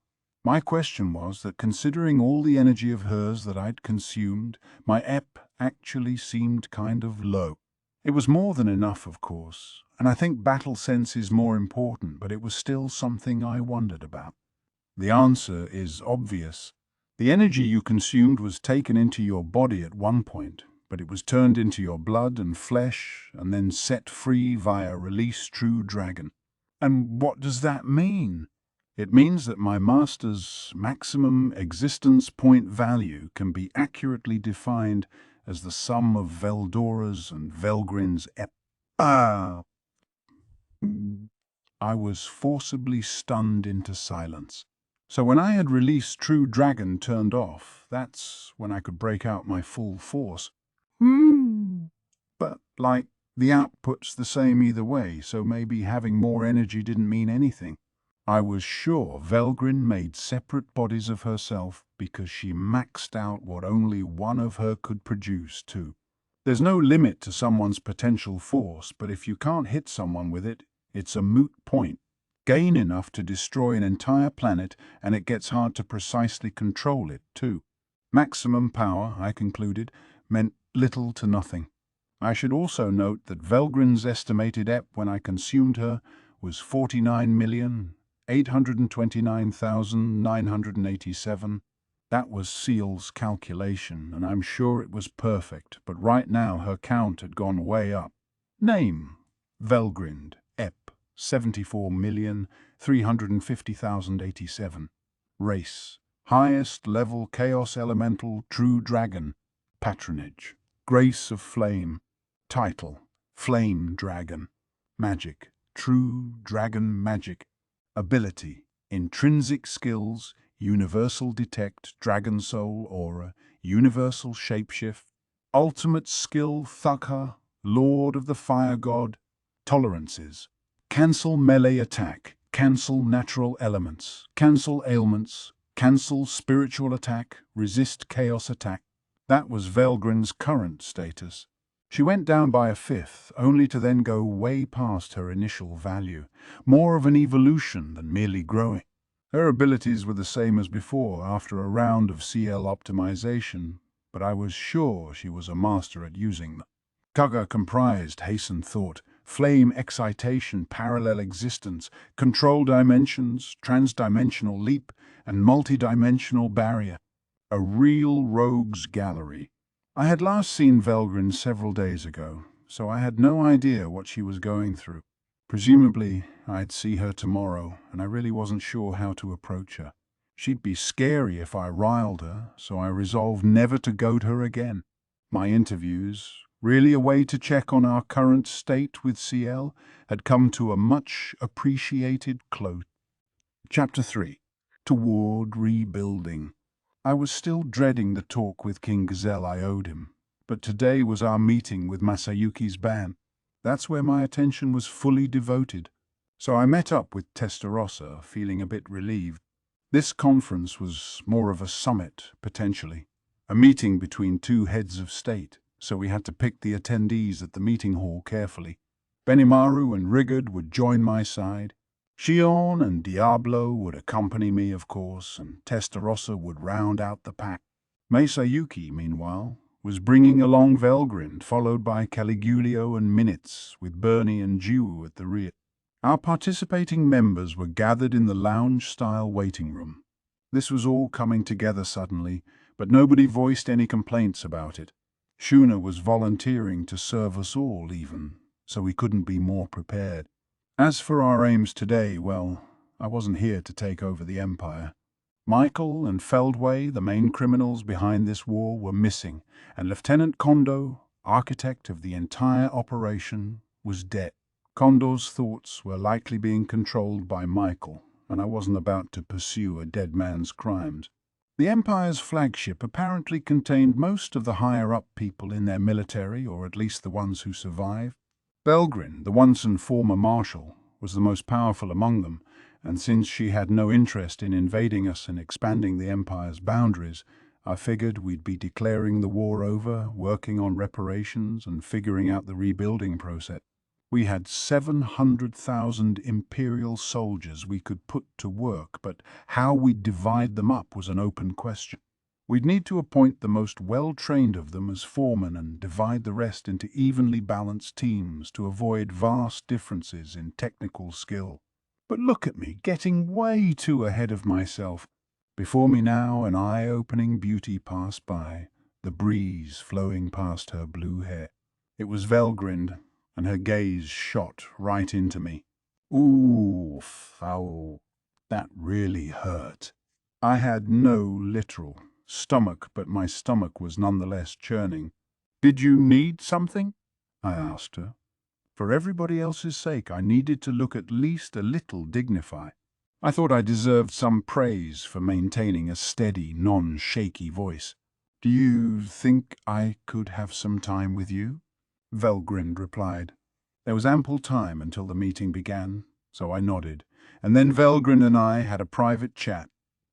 My question was that considering all the energy of hers that I'd consumed, my Ep actually seemed kind of low. It was more than enough, of course, and I think battle sense is more important, but it was still something I wondered about. The answer is obvious. The energy you consumed was taken into your body at one point, but it was turned into your blood and flesh and then set free via Release True Dragon. And what does that mean? It means that my master's maximum existence point value can be accurately defined as the sum of Veldora's and Velgrin's Ep. I was forcibly stunned into silence. So when I had Released True Dragon turned off, that's when I could break out my full force. But, the output's the same either way, so maybe having more energy didn't mean anything. I was sure Velgrin made separate bodies of herself because she maxed out what only one of her could produce, too. There's no limit to someone's potential force, but if you can't hit someone with it, it's a moot point. Gain enough to destroy an entire planet, and it gets hard to precisely control it, too. Maximum power, I concluded, meant little to nothing. I should also note that Velgrin's estimated Ep when I consumed her was 49,829,987. That was Seal's calculation, and I'm sure it was perfect, but right now her count had gone way up. Name: Velgrin, Ep, 74,350,087. Race: highest level Chaos Elemental True Dragon. Patronage: Grace of Flame. Title: Flame Dragon. Magic: True Dragon Magic. Ability: Intrinsic Skills: Universal Detect, Dragon Soul Aura, Universal Shapeshift. Ultimate Skill: Thugha, Lord of the Fire God. Tolerances: Cancel Melee Attack, Cancel Natural Elements, Cancel Ailments, Cancel Spiritual Attack, Resist Chaos Attack. That was Velgrin's current status. She went down by a fifth, only to then go way past her initial value, more of an evolution than merely growing. Her abilities were the same as before after a round of CL optimization, but I was sure she was a master at using them. Thugha comprised, Hasten thought, flame excitation, parallel existence, control dimensions, transdimensional leap, and multidimensional barrier. A real rogues gallery. I had last seen Velgrin several days ago, so I had no idea what she was going through. Presumably, I'd see her tomorrow, and I really wasn't sure how to approach her. She'd be scary if I riled her, so I resolved never to goad her again. My interviews, really a way to check on our current state with CL, had come to a much-appreciated close. Chapter 3. Toward Rebuilding. I was still dreading the talk with King Gazelle I owed him, but today was our meeting with Masayuki's band. That's where my attention was fully devoted. So I met up with Testarossa, feeling a bit relieved. This conference was more of a summit, potentially. A meeting between two heads of state, so we had to pick the attendees at the meeting hall carefully. Benimaru and Rigard would join my side. Shion and Diablo would accompany me, of course, and Testarossa would round out the pack. Masayuki, meanwhile, was bringing along Velgrin, followed by Caligulio and Minutes, with Bernie and Ju at the rear. Our participating members were gathered in the lounge-style waiting room. This was all coming together suddenly, but nobody voiced any complaints about it. Shuna was volunteering to serve us all, even, so we couldn't be more prepared. As for our aims today, well, I wasn't here to take over the Empire. Michael and Feldway, the main criminals behind this war, were missing, and Lieutenant Kondo, architect of the entire operation, was dead. Kondo's thoughts were likely being controlled by Michael, and I wasn't about to pursue a dead man's crimes. The Empire's flagship apparently contained most of the higher-up people in their military, or at least the ones who survived. Belgrin, the once and former marshal, was the most powerful among them, and since she had no interest in invading us and expanding the Empire's boundaries, I figured we'd be declaring the war over, working on reparations, and figuring out the rebuilding process. We had 700,000 Imperial soldiers we could put to work, but how we'd divide them up was an open question. We'd need to appoint the most well-trained of them as foremen and divide the rest into evenly balanced teams to avoid vast differences in technical skill. But look at me, getting way too ahead of myself. Before me now, an eye-opening beauty passed by, the breeze flowing past her blue hair. It was Velgrind, and her gaze shot right into me. Ooh, foul. That really hurt. I had no literal stomach, but my stomach was nonetheless churning. "Did you need something?" I asked her. For everybody else's sake, I needed to look at least a little dignified. I thought I deserved some praise for maintaining a steady, non-shaky voice. "Do you think I could have some time with you?" Velgrind replied. There was ample time until the meeting began, so I nodded, and then Velgrind and I had a private chat.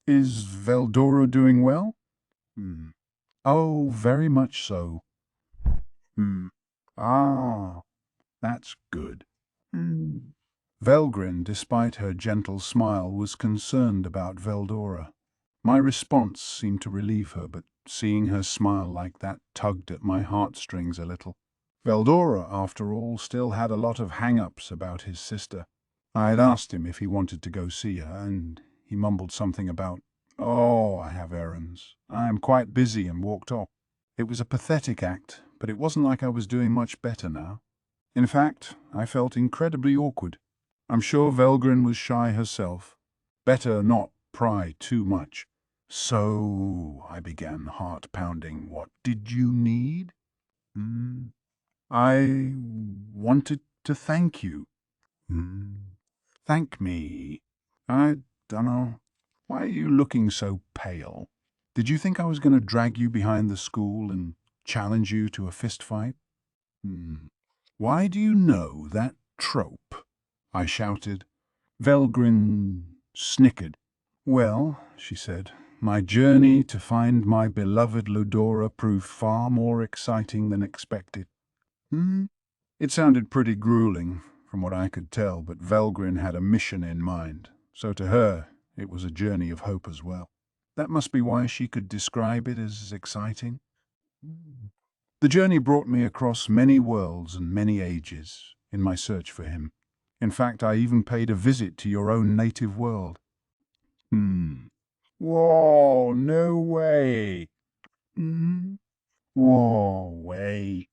"Is Veldora doing well?" "Oh, very much so." "Ah, that's good." Velgrind, despite her gentle smile, was concerned about Veldora. My response seemed to relieve her, but seeing her smile like that tugged at my heartstrings a little. Veldora, after all, still had a lot of hang-ups about his sister. I had asked him if he wanted to go see her, and he mumbled something about, "Oh, I have errands. I am quite busy," and walked off. It was a pathetic act, but it wasn't like I was doing much better now. In fact, I felt incredibly awkward. I'm sure Velgrin was shy herself. Better not pry too much. "So," I began, heart pounding, "what did you need?" "I wanted to thank you." "Thank me? I dunno. Why are you looking so pale? Did you think I was going to drag you behind the school and challenge you to a fist fight?" "Why do you know that trope?" I shouted. Velgrin snickered. "Well," she said, "my journey to find my beloved Ludora proved far more exciting than expected." It sounded pretty grueling, from what I could tell, but Velgrin had a mission in mind, so to her it was a journey of hope as well. That must be why she could describe it as exciting. The journey brought me across many worlds and many ages in my search for him. In fact, I even paid a visit to your own native world. Whoa, no way. Whoa, way.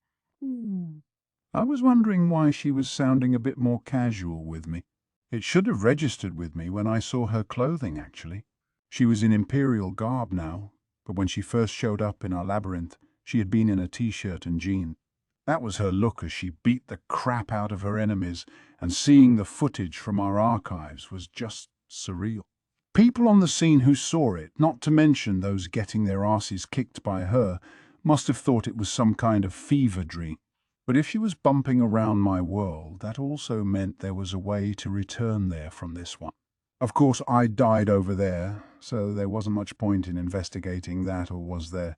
I was wondering why she was sounding a bit more casual with me. It should have registered with me when I saw her clothing, actually. She was in Imperial garb now, but when she first showed up in our labyrinth, she had been in a t-shirt and jeans. That was her look as she beat the crap out of her enemies, and seeing the footage from our archives was just surreal. People on the scene who saw it, not to mention those getting their asses kicked by her, must have thought it was some kind of fever dream. But if she was bumping around my world, that also meant there was a way to return there from this one. Of course, I died over there, so there wasn't much point in investigating that, or was there?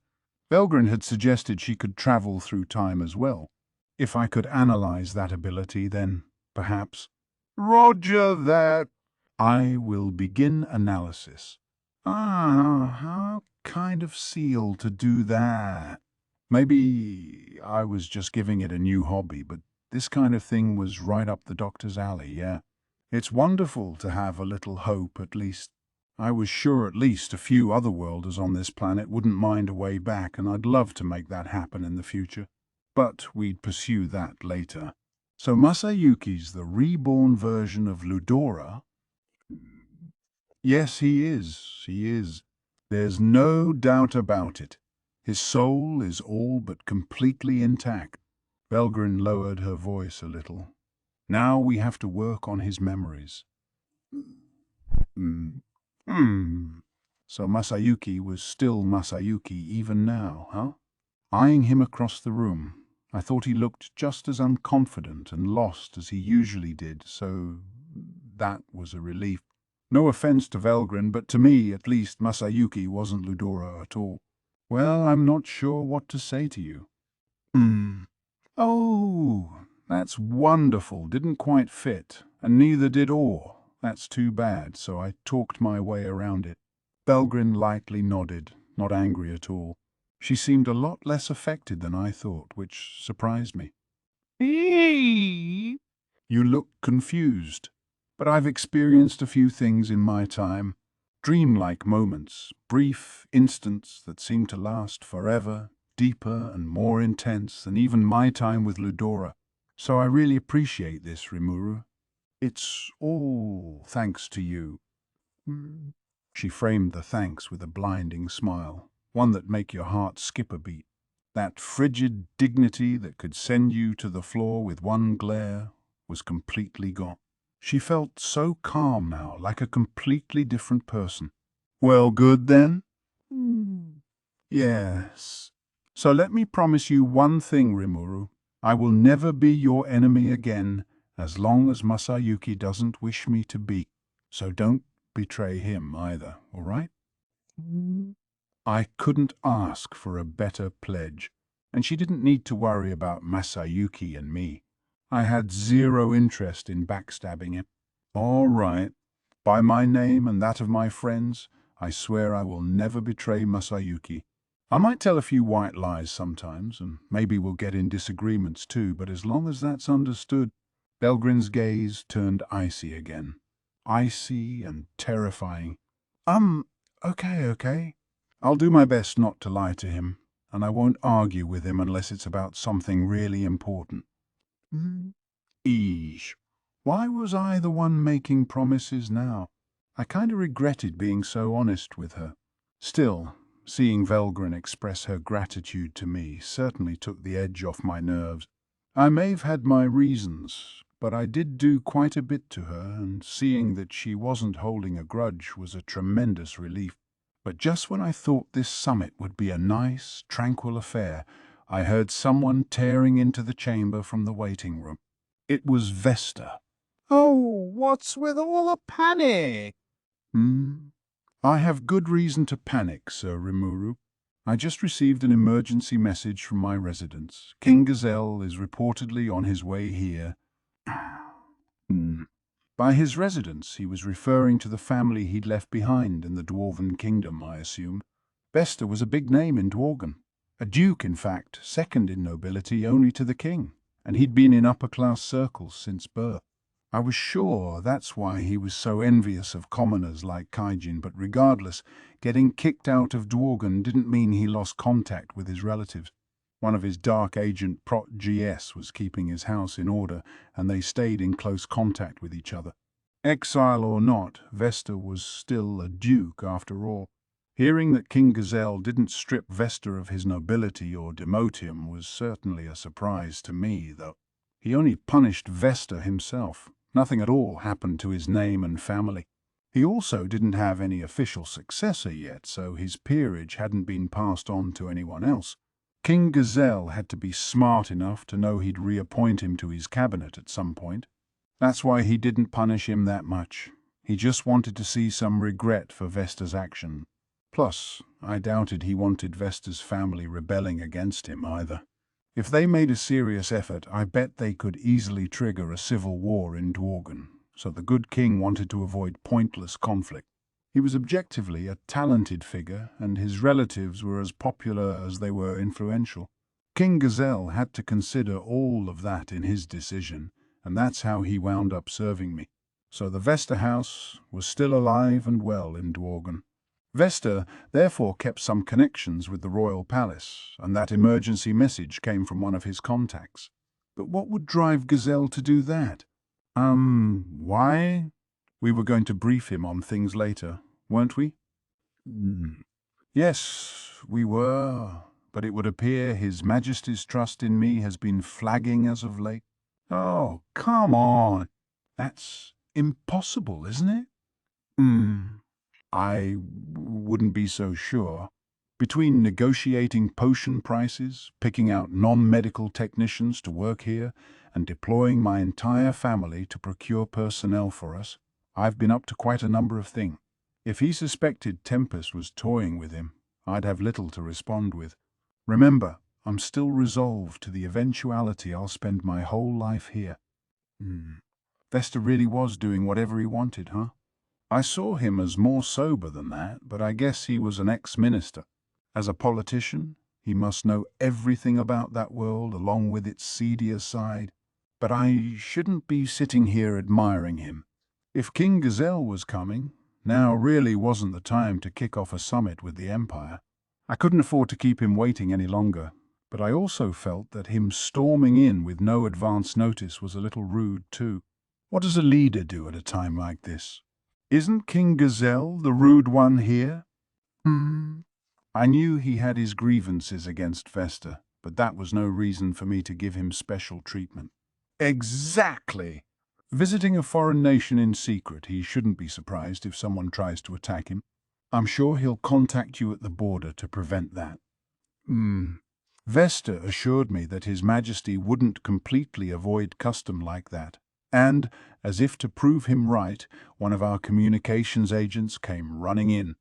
Velgrin had suggested she could travel through time as well. If I could analyze that ability, then perhaps... Roger that. I will begin analysis. How kind of seal to do that? Maybe I was just giving it a new hobby, but this kind of thing was right up the doctor's alley, yeah. It's wonderful to have a little hope, at least. I was sure at least a few otherworlders on this planet wouldn't mind a way back, and I'd love to make that happen in the future. But we'd pursue that later. So Masayuki's the reborn version of Ludora? Yes, he is. He is. There's no doubt about it. His soul is all but completely intact. Belgrin lowered her voice a little. Now we have to work on his memories. So Masayuki was still Masayuki even now, huh? Eyeing him across the room, I thought he looked just as unconfident and lost as he usually did, so that was a relief. No offense to Velgrin, but to me, at least, Masayuki wasn't Ludora at all. Well, I'm not sure what to say to you. Oh, that's wonderful. Didn't quite fit, and neither did Orr. That's too bad, so I talked my way around it. Belgrin lightly nodded, not angry at all. She seemed a lot less affected than I thought, which surprised me. You look confused, but I've experienced a few things in my time. Dreamlike moments, brief instants that seem to last forever, deeper and more intense than even my time with Ludora. So I really appreciate this, Rimuru. It's all thanks to you. She framed the thanks with a blinding smile, one that make your heart skip a beat. That frigid dignity that could send you to the floor with one glare was completely gone. She felt so calm now, like a completely different person. Well, good then? Yes. So let me promise you one thing, Rimuru. I will never be your enemy again, as long as Masayuki doesn't wish me to be. So don't betray him either, all right? I couldn't ask for a better pledge, and she didn't need to worry about Masayuki and me. I had zero interest in backstabbing him. All right. By my name and that of my friends, I swear I will never betray Masayuki. I might tell a few white lies sometimes, and maybe we'll get in disagreements too, but as long as that's understood. Belgrin's gaze turned icy again. Icy and terrifying. Okay. I'll do my best not to lie to him, and I won't argue with him unless it's about something really important. Eesh. Why was I the one making promises now? I kind of regretted being so honest with her. Still, seeing Velgrin express her gratitude to me certainly took the edge off my nerves. I may have had my reasons, but I did do quite a bit to her, and seeing that she wasn't holding a grudge was a tremendous relief. But just when I thought this summit would be a nice, tranquil affair, I heard someone tearing into the chamber from the waiting room. It was Vesta. Oh, what's with all the panic? I have good reason to panic, Sir Rimuru. I just received an emergency message from my residence. King Gazelle is reportedly on his way here. By his residence, he was referring to the family he'd left behind in the Dwarven Kingdom, I assume. Vesta was a big name in Dworgen. A duke, in fact, second in nobility only to the king, and he'd been in upper-class circles since birth. I was sure that's why he was so envious of commoners like Kaijin, but regardless, getting kicked out of Dworgen didn't mean he lost contact with his relatives. One of his dark agent Prot GS was keeping his house in order, and they stayed in close contact with each other. Exile or not, Vesta was still a duke after all. Hearing that King Gazelle didn't strip Vesta of his nobility or demote him was certainly a surprise to me, though. He only punished Vesta himself. Nothing at all happened to his name and family. He also didn't have any official successor yet, so his peerage hadn't been passed on to anyone else. King Gazelle had to be smart enough to know he'd reappoint him to his cabinet at some point. That's why he didn't punish him that much. He just wanted to see some regret for Vesta's action. Plus, I doubted he wanted Vesta's family rebelling against him either. If they made a serious effort, I bet they could easily trigger a civil war in Dworgen, so the good king wanted to avoid pointless conflict. He was objectively a talented figure, and his relatives were as popular as they were influential. King Gazelle had to consider all of that in his decision, and that's how he wound up serving me. So the Vesta house was still alive and well in Dworgen. Vesta therefore kept some connections with the royal palace, and that emergency message came from one of his contacts. But what would drive Gazelle to do that? Why? We were going to brief him on things later, weren't we? Yes, we were, but it would appear His Majesty's trust in me has been flagging as of late. Oh, come on. That's impossible, isn't it? I wouldn't be so sure. Between negotiating potion prices, picking out non-medical technicians to work here, and deploying my entire family to procure personnel for us, I've been up to quite a number of things. If he suspected Tempest was toying with him, I'd have little to respond with. Remember, I'm still resolved to the eventuality I'll spend my whole life here. Vesta really was doing whatever he wanted, huh? I saw him as more sober than that, but I guess he was an ex-minister. As a politician, he must know everything about that world along with its seedier side. But I shouldn't be sitting here admiring him. If King Gazelle was coming, now really wasn't the time to kick off a summit with the Empire. I couldn't afford to keep him waiting any longer, but I also felt that him storming in with no advance notice was a little rude too. What does a leader do at a time like this? Isn't King Gazelle the rude one here? I knew he had his grievances against Vesta, but that was no reason for me to give him special treatment. Exactly! Visiting a foreign nation in secret, he shouldn't be surprised if someone tries to attack him. I'm sure he'll contact you at the border to prevent that. Vesta assured me that His Majesty wouldn't completely avoid custom like that. And, as if to prove him right, one of our communications agents came running in.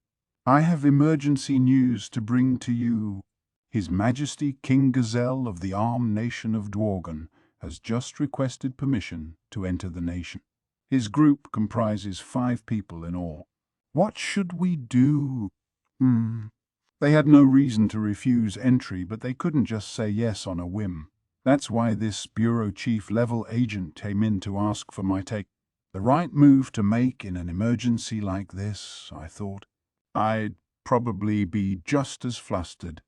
I have emergency news to bring to you. His Majesty King Gazelle of the armed nation of Dworgen has just requested permission to enter the nation. His group comprises 5 people in all. What should we do? They had no reason to refuse entry, but they couldn't just say yes on a whim. That's why this bureau chief level agent came in to ask for my take. The right move to make in an emergency like this, I thought. I'd probably be just as flustered.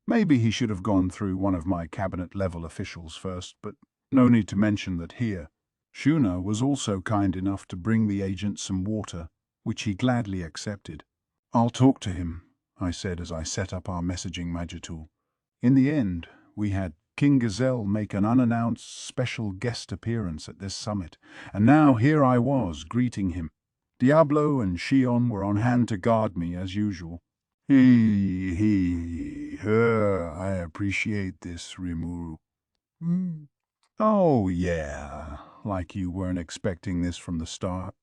Maybe he should have gone through one of my cabinet-level officials first, but no need to mention that here. Shuna was also kind enough to bring the agent some water, which he gladly accepted. I'll talk to him, I said as I set up our messaging Magitool. In the end, we had King Gazelle make an unannounced special guest appearance at this summit, and now here I was greeting him. Diablo and Shion were on hand to guard me as usual. I appreciate this, Rimuru. Oh, yeah, like you weren't expecting this from the start.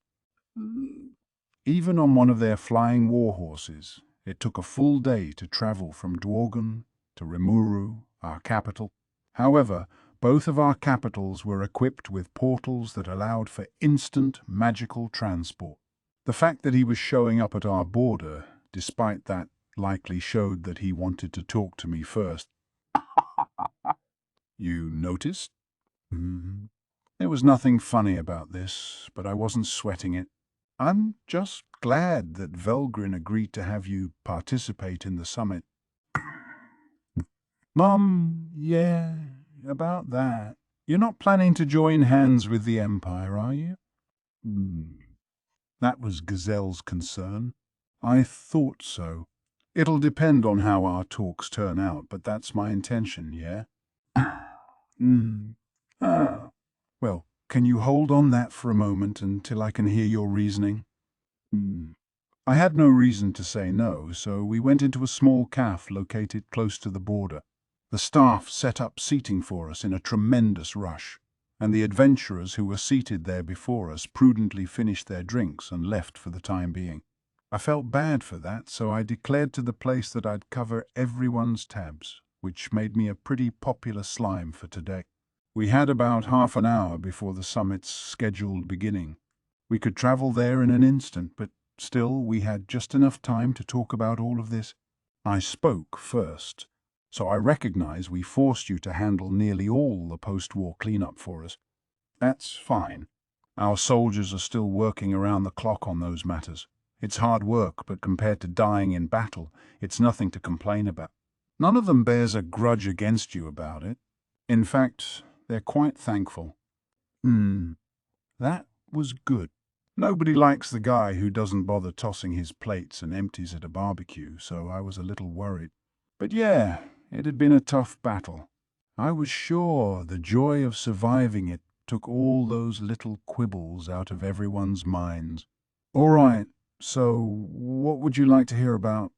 Even on one of their flying warhorses, it took a full day to travel from Dworgen to Rimuru, our capital. However, both of our capitals were equipped with portals that allowed for instant magical transport. The fact that he was showing up at our border, despite that, likely showed that he wanted to talk to me first. You noticed? There was nothing funny about this, but I wasn't sweating it. I'm just glad that Velgrin agreed to have you participate in the summit. Yeah, about that. You're not planning to join hands with the Empire, are you? That was Gazelle's concern. I thought so. It'll depend on how our talks turn out, but that's my intention, yeah? Well, can you hold on that for a moment until I can hear your reasoning? I had no reason to say no, so we went into a small cafe located close to the border. The staff set up seating for us in a tremendous rush, and the adventurers who were seated there before us prudently finished their drinks and left for the time being. I felt bad for that, so I declared to the place that I'd cover everyone's tabs, which made me a pretty popular slime for today. We had about half an hour before the summit's scheduled beginning. We could travel there in an instant, but still we had just enough time to talk about all of this. I spoke first, so I recognize we forced you to handle nearly all the post-war cleanup for us. That's fine. Our soldiers are still working around the clock on those matters. It's hard work, but compared to dying in battle, it's nothing to complain about. None of them bears a grudge against you about it. In fact, they're quite thankful. That was good. Nobody likes the guy who doesn't bother tossing his plates and empties at a barbecue, so I was a little worried. But yeah, it had been a tough battle. I was sure the joy of surviving it took all those little quibbles out of everyone's minds. All right, so what would you like to hear about?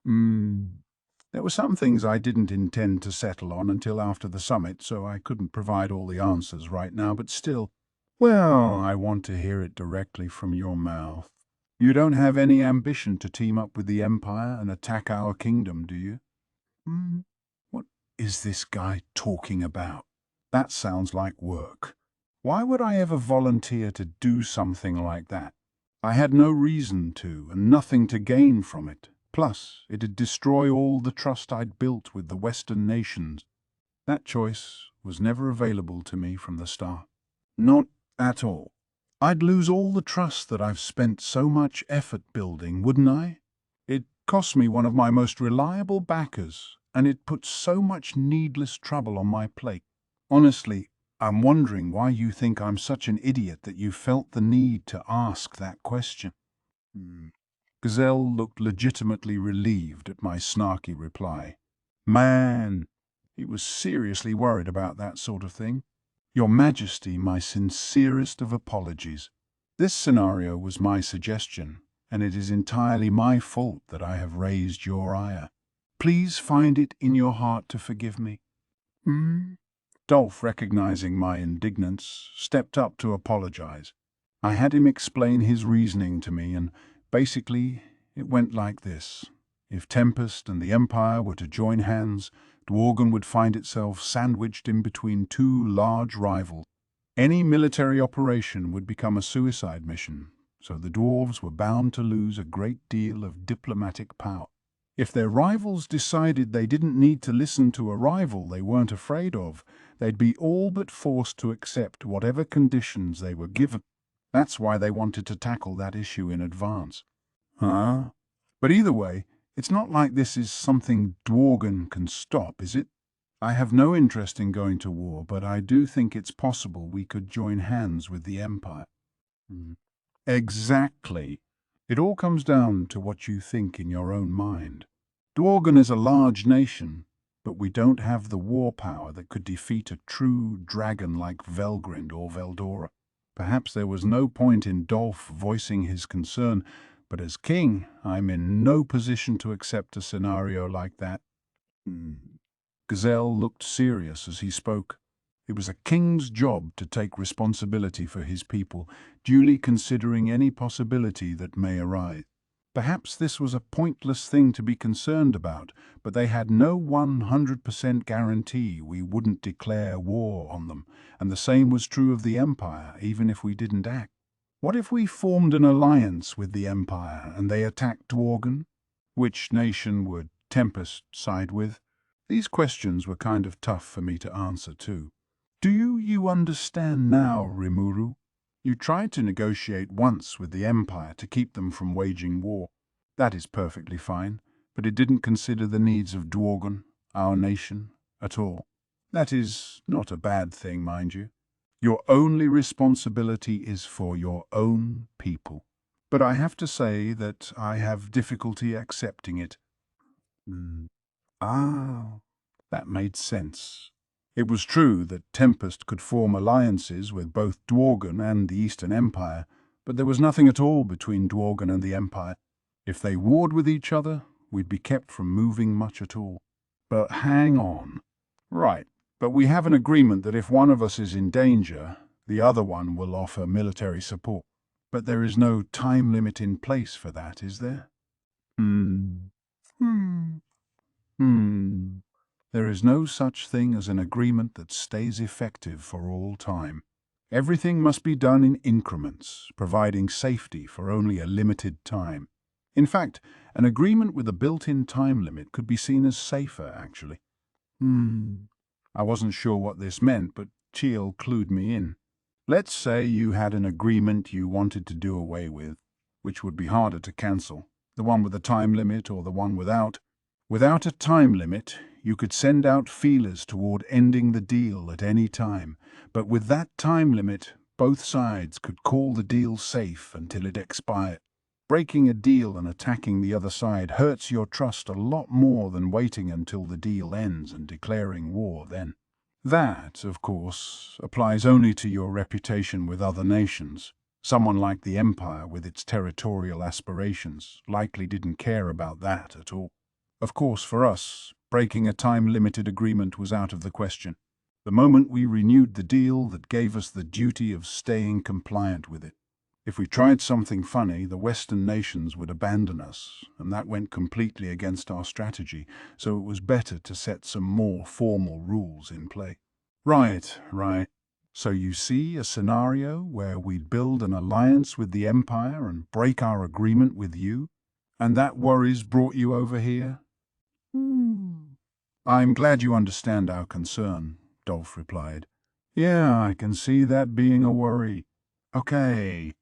There were some things I didn't intend to settle on until after the summit, so I couldn't provide all the answers right now, but still, well, I want to hear it directly from your mouth. You don't have any ambition to team up with the Empire and attack our kingdom, do you? What is this guy talking about? That sounds like work. Why would I ever volunteer to do something like that? I had no reason to, and nothing to gain from it. Plus, it'd destroy all the trust I'd built with the Western nations. That choice was never available to me from the start. Not at all. I'd lose all the trust that I've spent so much effort building, wouldn't I? It cost me one of my most reliable backers, and it put so much needless trouble on my plate. Honestly, I'm wondering why you think I'm such an idiot that you felt the need to ask that question. Gazelle looked legitimately relieved at my snarky reply. Man, he was seriously worried about that sort of thing. Your Majesty, my sincerest of apologies. This scenario was my suggestion, and it is entirely my fault that I have raised your ire. Please find it in your heart to forgive me. Dolph, recognizing my indignance, stepped up to apologize. I had him explain his reasoning to me, and basically it went like this. If Tempest and the Empire were to join hands, Dworgen would find itself sandwiched in between two large rivals. Any military operation would become a suicide mission, so the dwarves were bound to lose a great deal of diplomatic power. If their rivals decided they didn't need to listen to a rival they weren't afraid of, they'd be all but forced to accept whatever conditions they were given. That's why they wanted to tackle that issue in advance. But either way, it's not like this is something Dworgen can stop, is it? I have no interest in going to war, but I do think it's possible we could join hands with the Empire. Exactly. It all comes down to what you think in your own mind. Dworgen is a large nation, but we don't have the war power that could defeat a true dragon like Velgrind or Veldora. Perhaps there was no point in Dolph voicing his concern, but as king, I'm in no position to accept a scenario like that. Gazelle looked serious as he spoke. It was a king's job to take responsibility for his people, duly considering any possibility that may arise. Perhaps this was a pointless thing to be concerned about, but they had no 100% guarantee we wouldn't declare war on them, and the same was true of the Empire, even if we didn't act. What if we formed an alliance with the Empire and they attacked Dworgen? Which nation would Tempest side with? These questions were kind of tough for me to answer too. Do you understand now, Rimuru? You tried to negotiate once with the Empire to keep them from waging war. That is perfectly fine, but it didn't consider the needs of Dworgen, our nation, at all. That is not a bad thing, mind you. Your only responsibility is for your own people. But I have to say that I have difficulty accepting it. That made sense. It was true that Tempest could form alliances with both Dworgen and the Eastern Empire, but there was nothing at all between Dworgen and the Empire. If they warred with each other, we'd be kept from moving much at all. But hang on. Right, but we have an agreement that if one of us is in danger, the other one will offer military support. But there is no time limit in place for that, is there? There is no such thing as an agreement that stays effective for all time. Everything must be done in increments, providing safety for only a limited time. In fact, an agreement with a built-in time limit could be seen as safer, actually. I wasn't sure what this meant, but Teal clued me in. Let's say you had an agreement you wanted to do away with, which would be harder to cancel, the one with a time limit or the one without. Without a time limit, you could send out feelers toward ending the deal at any time, but with that time limit, Both sides could call the deal safe until it expired. Breaking a deal and attacking the other side hurts your trust a lot more than waiting until the deal ends and declaring war then. That, of course, applies only to your reputation with other nations. Someone like the Empire with its territorial aspirations likely didn't care about that at all. Of course, for us, breaking a time-limited agreement was out of the question. The moment we renewed the deal, that gave us the duty of staying compliant with it. If we tried something funny, the Western nations would abandon us, and that went completely against our strategy, so it was better to set some more formal rules in play. Right. So you see a scenario where we'd build an alliance with the Empire and break our agreement with you? And that worries brought you over here? I'm glad you understand our concern, Dolph replied. Yeah, I can see that being a worry. Okay.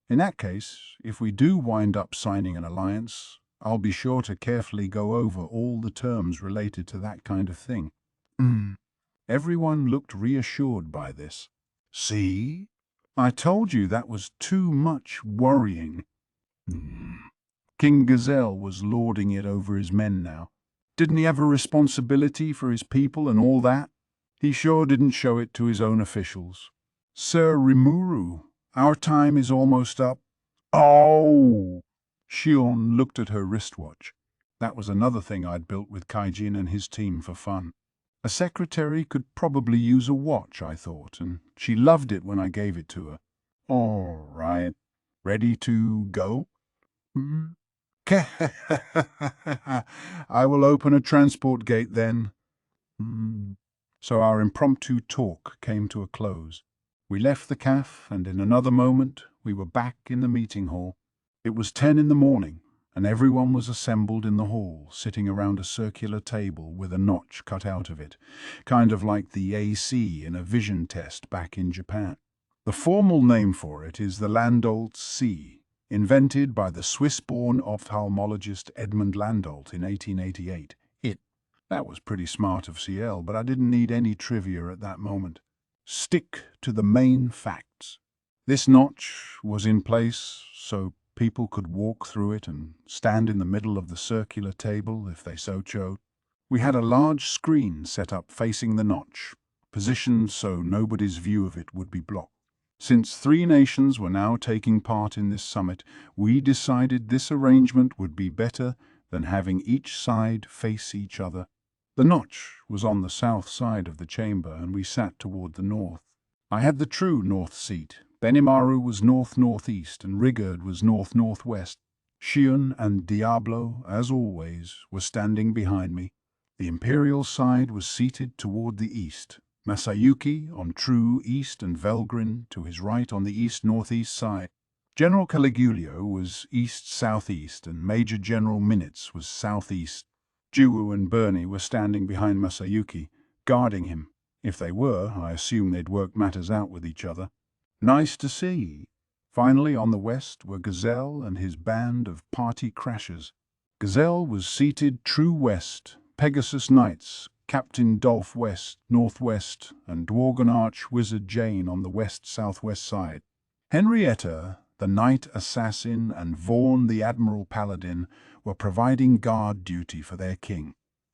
In that case, if we do wind up signing an alliance, I'll be sure to carefully go over all the terms related to that kind of thing. Everyone looked reassured by this. See? I told you that was too much worrying. King Gazelle was lording it over his men now. Didn't he have a responsibility for his people and all that? He sure didn't show it to his own officials. Sir Rimuru, our time is almost up. Oh! Shion looked at her wristwatch. That was another thing I'd built with Kaijin and his team for fun. A secretary could probably use a watch, I thought, and she loved it when I gave it to her. All right. Ready to go? I will open a transport gate then. So our impromptu talk came to a close. We left the cafe, and in another moment we were back in the meeting hall. It was 10 in the morning, and everyone was assembled in the hall, sitting around a circular table with a notch cut out of it, kind of like the AC in a vision test back in Japan. The formal name for it is the Landolt C, invented by the Swiss-born ophthalmologist Edmund Landolt in 1888. That was pretty smart of CL, but I didn't need any trivia at that moment. Stick to the main facts. This notch was in place so people could walk through it and stand in the middle of the circular table if they so chose. We had a large screen set up facing the notch, positioned so nobody's view of it would be blocked. Since 3 nations were now taking part in this summit, we decided this arrangement would be better than having each side face each other. The notch was on the south side of the chamber, and we sat toward the north. I had the true north seat. Benimaru was north-northeast, and Rigurd was north-northwest. Shion and Diablo, as always, were standing behind me. The Imperial side was seated toward the east. Masayuki on true east and Velgrin to his right on the east-northeast side. General Caligulio was east-southeast, and Major General Minutes was southeast. Juwu and Bernie were standing behind Masayuki, guarding him. If they were, I assume they'd work matters out with each other. Nice to see. Finally, on the west were Gazelle and his band of party crashers. Gazelle was seated true west, Pegasus Knights, Captain Dolph west, northwest, and Dworgen Arch-Wizard Jane on the west-southwest side. Henrietta, the Knight Assassin, and Vaughn, the Admiral Paladin, were providing guard duty for their king.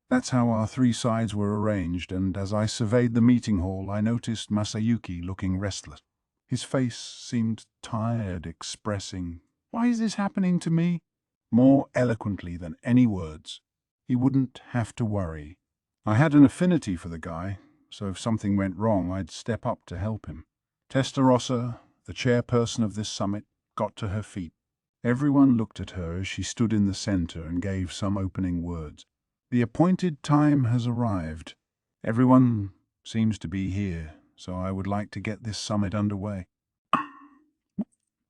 That's how our 3 sides were arranged, and as I surveyed the meeting hall, I noticed Masayuki looking restless. His face seemed tired, expressing, "Why is this happening to me?" more eloquently than any words. He wouldn't have to worry. I had an affinity for the guy, so if something went wrong, I'd step up to help him. Testarossa, the chairperson of this summit, got to her feet. Everyone looked at her as she stood in the center and gave some opening words. The appointed time has arrived. Everyone seems to be here, so I would like to get this summit underway.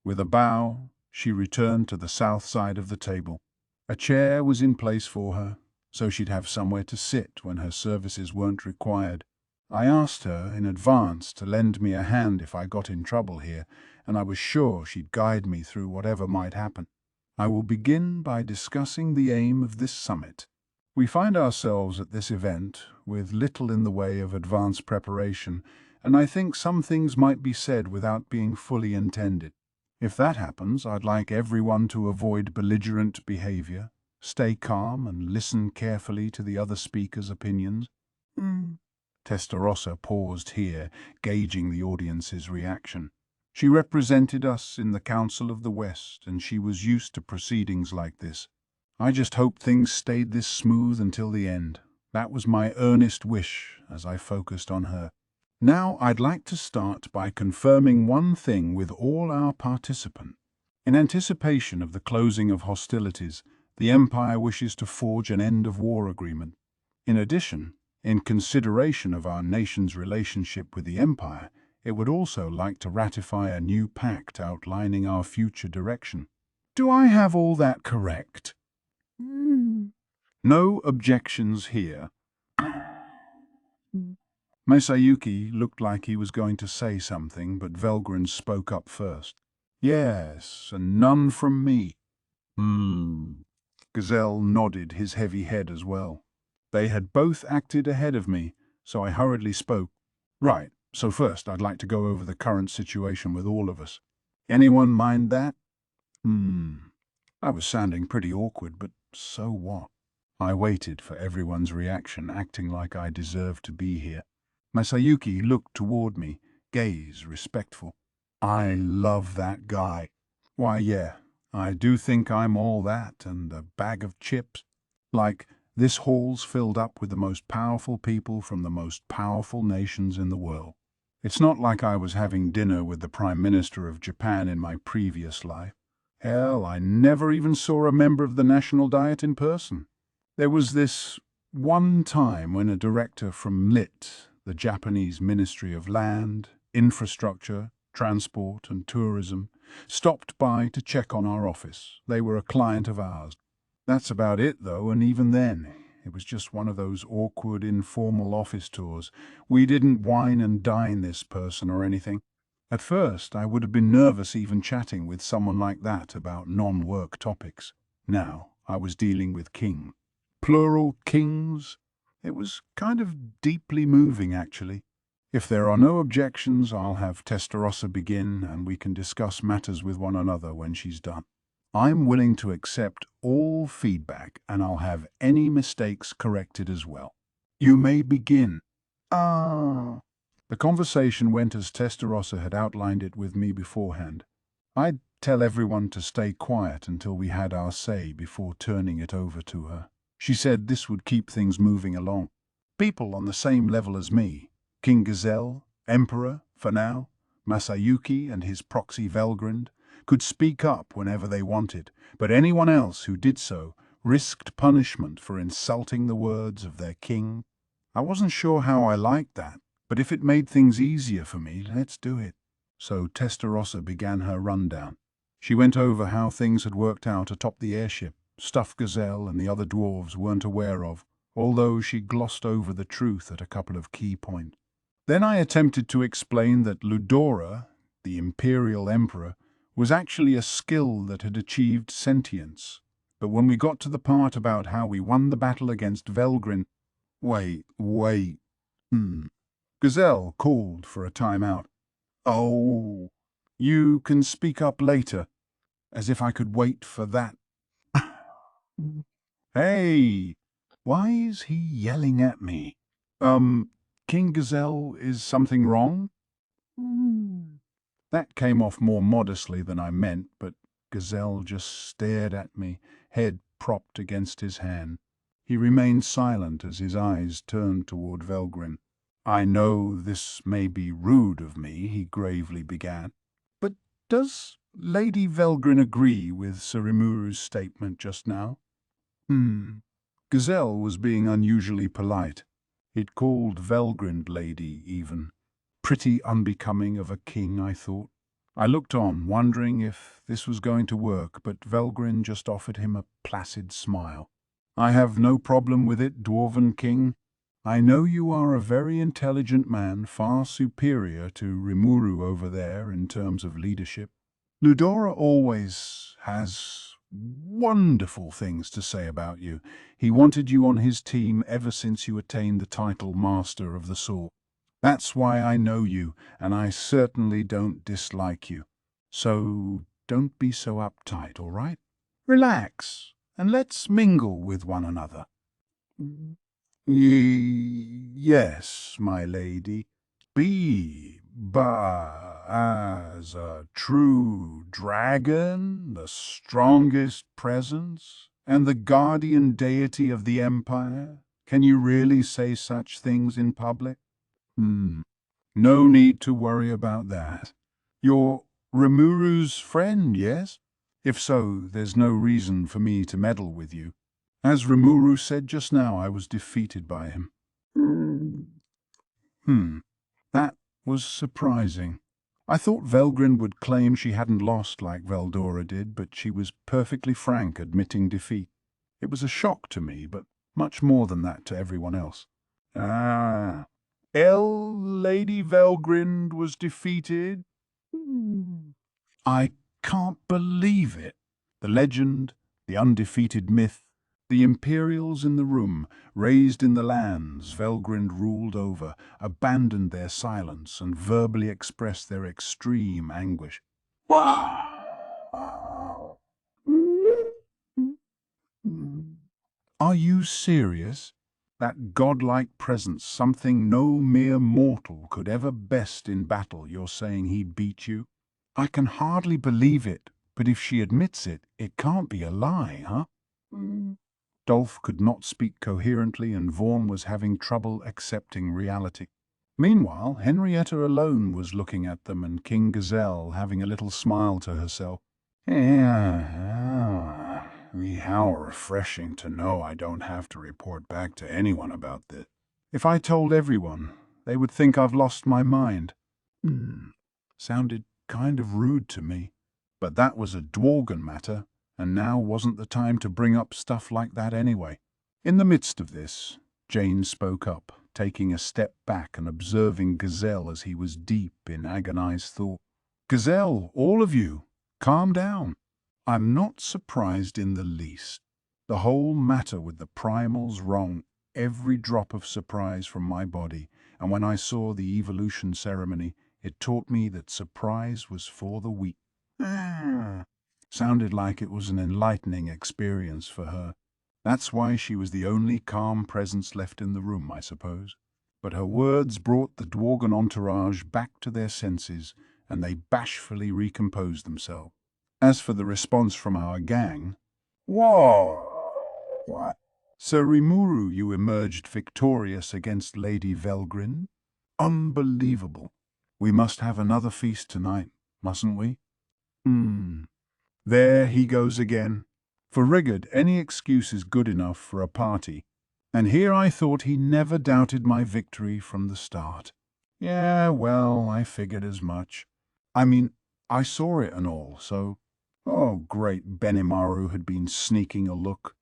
With a bow, she returned to the south side of the table. A chair was in place for her, so she'd have somewhere to sit when her services weren't required. I asked her in advance to lend me a hand if I got in trouble here, and I was sure she'd guide me through whatever might happen. I will begin by discussing the aim of this summit. We find ourselves at this event with little in the way of advanced preparation, and I think some things might be said without being fully intended. If that happens, I'd like everyone to avoid belligerent behavior, stay calm, and listen carefully to the other speaker's opinions. Testarossa paused here, gauging the audience's reaction. She represented us in the Council of the West, and she was used to proceedings like this. I just hoped things stayed this smooth until the end. That was my earnest wish as I focused on her. Now I'd like to start by confirming one thing with all our participants. In anticipation of the closing of hostilities, the Empire wishes to forge an end-of-war agreement. In addition, in consideration of our nation's relationship with the Empire, it would also like to ratify a new pact outlining our future direction. Do I have all that correct? No objections here. Masayuki looked like he was going to say something, but Velgrin spoke up first. Yes, and none from me. Gazelle nodded his heavy head as well. They had both acted ahead of me, so I hurriedly spoke. Right, so first I'd like to go over the current situation with all of us. Anyone mind that? I was sounding pretty awkward, but so what? I waited for everyone's reaction, acting like I deserved to be here. Masayuki looked toward me, gaze respectful. I love that guy. Why, yeah, I do think I'm all that and a bag of chips. Like, this hall's filled up with the most powerful people from the most powerful nations in the world. It's not like I was having dinner with the Prime Minister of Japan in my previous life. Hell, I never even saw a member of the National Diet in person. There was this one time when a director from LIT, the Japanese Ministry of Land, Infrastructure, Transport and Tourism, stopped by to check on our office. They were a client of ours. That's about it, though, and even then, it was just one of those awkward, informal office tours. We didn't wine and dine this person or anything. At first, I would have been nervous even chatting with someone like that about non-work topics. Now, I was dealing with king. Plural kings. It was kind of deeply moving, actually. If there are no objections, I'll have Testarossa begin, and we can discuss matters with one another when she's done. I'm willing to accept all feedback, and I'll have any mistakes corrected as well. You may begin. The conversation went as Testarossa had outlined it with me beforehand. I'd tell everyone to stay quiet until we had our say before turning it over to her. She said this would keep things moving along. People on the same level as me, King Gazelle, Emperor, for now, Masayuki and his proxy Velgrind, could speak up whenever they wanted, but anyone else who did so risked punishment for insulting the words of their king. I wasn't sure how I liked that, but if it made things easier for me, let's do it. So Testarossa began her rundown. She went over how things had worked out atop the airship, stuff Gazelle and the other dwarves weren't aware of, although she glossed over the truth at a couple of key points. Then I attempted to explain that Ludora, the Imperial Emperor, was actually a skill that had achieved sentience. But when we got to the part about how we won the battle against Velgrin... Wait. Gazelle called for a timeout. Oh, you can speak up later, as if I could wait for that. Hey, why is he yelling at me? King Gazelle, is something wrong? That came off more modestly than I meant, but Gazelle just stared at me, head propped against his hand. He remained silent as his eyes turned toward Velgrin. I know this may be rude of me, he gravely began, but does Lady Velgrin agree with Surimuru's statement just now? Gazelle was being unusually polite. He'd called Velgrin lady, even. Pretty unbecoming of a king, I thought. I looked on, wondering if this was going to work, but Velgrin just offered him a placid smile. I have no problem with it, Dwarven King. I know you are a very intelligent man, far superior to Rimuru over there in terms of leadership. Ludora always has wonderful things to say about you. He wanted you on his team ever since you attained the title Master of the Sword. That's why I know you, and I certainly don't dislike you. So don't be so uptight, all right? Relax, and let's mingle with one another. Yes, my lady. Be as a true dragon, the strongest presence, and the guardian deity of the empire. Can you really say such things in public? No need to worry about that. You're Rimuru's friend, yes? If so, there's no reason for me to meddle with you. As Rimuru said just now, I was defeated by him. That was surprising. I thought Velgrin would claim she hadn't lost like Veldora did, but she was perfectly frank admitting defeat. It was a shock to me, but much more than that to everyone else. Lady Velgrind was defeated? I can't believe it. The legend, the undefeated myth, the Imperials in the room, raised in the lands Velgrind ruled over, abandoned their silence and verbally expressed their extreme anguish. Wow! Are you serious? That godlike presence, something no mere mortal could ever best in battle, you're saying he beat you? I can hardly believe it, but if she admits it, it can't be a lie, huh? Dolph could not speak coherently, and Vaughn was having trouble accepting reality. Meanwhile, Henrietta alone was looking at them, and King Gazelle having a little smile to herself. How refreshing to know I don't have to report back to anyone about this. If I told everyone, they would think I've lost my mind. Sounded kind of rude to me. But that was a Dworgen matter, and now wasn't the time to bring up stuff like that anyway. In the midst of this, Jane spoke up, taking a step back and observing Gazelle as he was deep in agonized thought. Gazelle, all of you, calm down. I'm not surprised in the least. The whole matter with the primals wrung every drop of surprise from my body, and when I saw the evolution ceremony, it taught me that surprise was for the weak. Sounded like it was an enlightening experience for her. That's why she was the only calm presence left in the room, I suppose. But her words brought the Dworgen entourage back to their senses, and they bashfully recomposed themselves. As for the response from our gang, whoa! What? Sir Rimuru, you emerged victorious against Lady Velgrin? Unbelievable. We must have another feast tonight, mustn't we? There he goes again. For Rigard, any excuse is good enough for a party. And here I thought he never doubted my victory from the start. Yeah, well, I figured as much. I mean, I saw it and all, so... Oh, great, Benimaru had been sneaking a look.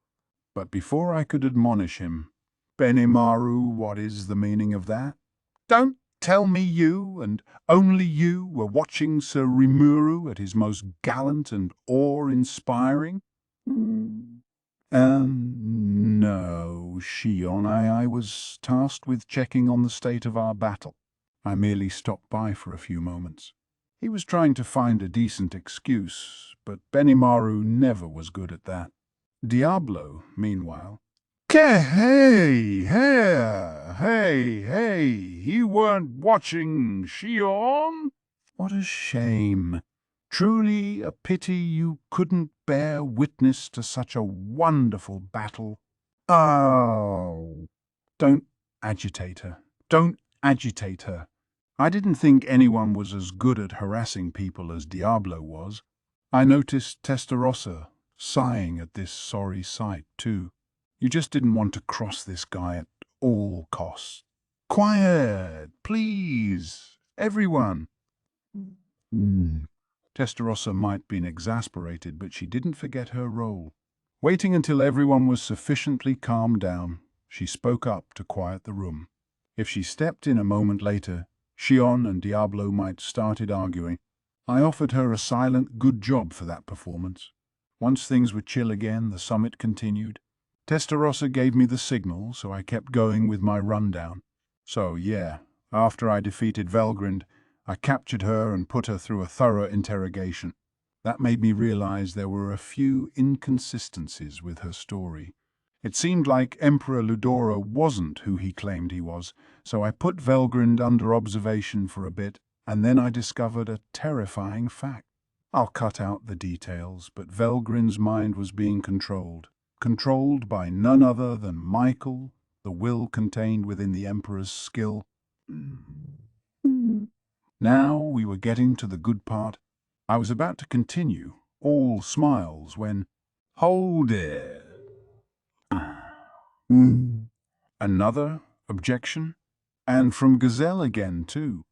But before I could admonish him, Benimaru, what is the meaning of that? Don't tell me you, and only you, were watching Sir Rimuru at his most gallant and awe-inspiring? No, Shion, I was tasked with checking on the state of our battle. I merely stopped by for a few moments. He was trying to find a decent excuse, but Benimaru never was good at that. Diablo, meanwhile, hey, you weren't watching Shion? What a shame. Truly a pity you couldn't bear witness to such a wonderful battle. Oh, don't agitate her. Don't agitate her. I didn't think anyone was as good at harassing people as Diablo was. I noticed Testarossa sighing at this sorry sight, too. You just didn't want to cross this guy at all costs. Quiet, please, everyone. Testarossa might have been exasperated, but she didn't forget her role. Waiting until everyone was sufficiently calmed down, she spoke up to quiet the room. If she stepped in a moment later, Shion and Diablo might started arguing. I offered her a silent good job for that performance. Once things were chill again, the summit continued. Testarossa gave me the signal, so I kept going with my rundown. So, yeah, After I defeated Velgrind, I captured her and put her through a thorough interrogation. That made me realize there were a few inconsistencies with her story. It seemed like Emperor Ludora wasn't who he claimed he was, so I put Velgrind under observation for a bit, and then I discovered a terrifying fact. I'll cut out the details, but Velgrind's mind was being controlled by none other than Michael, the will contained within the Emperor's skill. Now we were getting to the good part. I was about to continue, all smiles, when, "Hold it." Another objection? And from Gazelle again, too.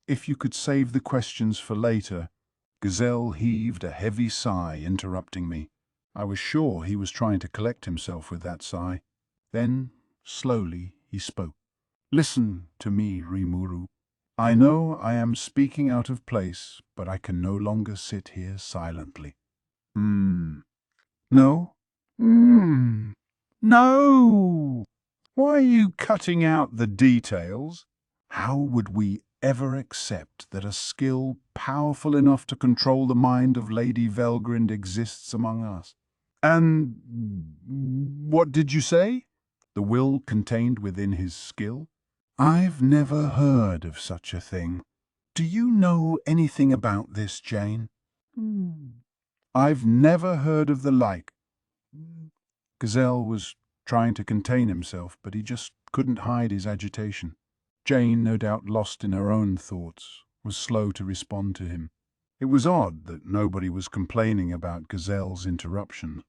If you could save the questions for later." Gazelle heaved a heavy sigh, interrupting me. I was sure he was trying to collect himself with that sigh. Then, slowly, he spoke. "Listen to me, Rimuru. I know I am speaking out of place, but I can no longer sit here silently." No? No! Why are you cutting out the details? How would we ever accept that a skill powerful enough to control the mind of Lady Velgrind exists among us? And what did you say? The will contained within his skill? I've never heard of such a thing. Do you know anything about this, Jane? I've never heard of the like. Gazelle was trying to contain himself, but he just couldn't hide his agitation. Jane, no doubt lost in her own thoughts, was slow to respond to him. It was odd that nobody was complaining about Gazelle's interruption.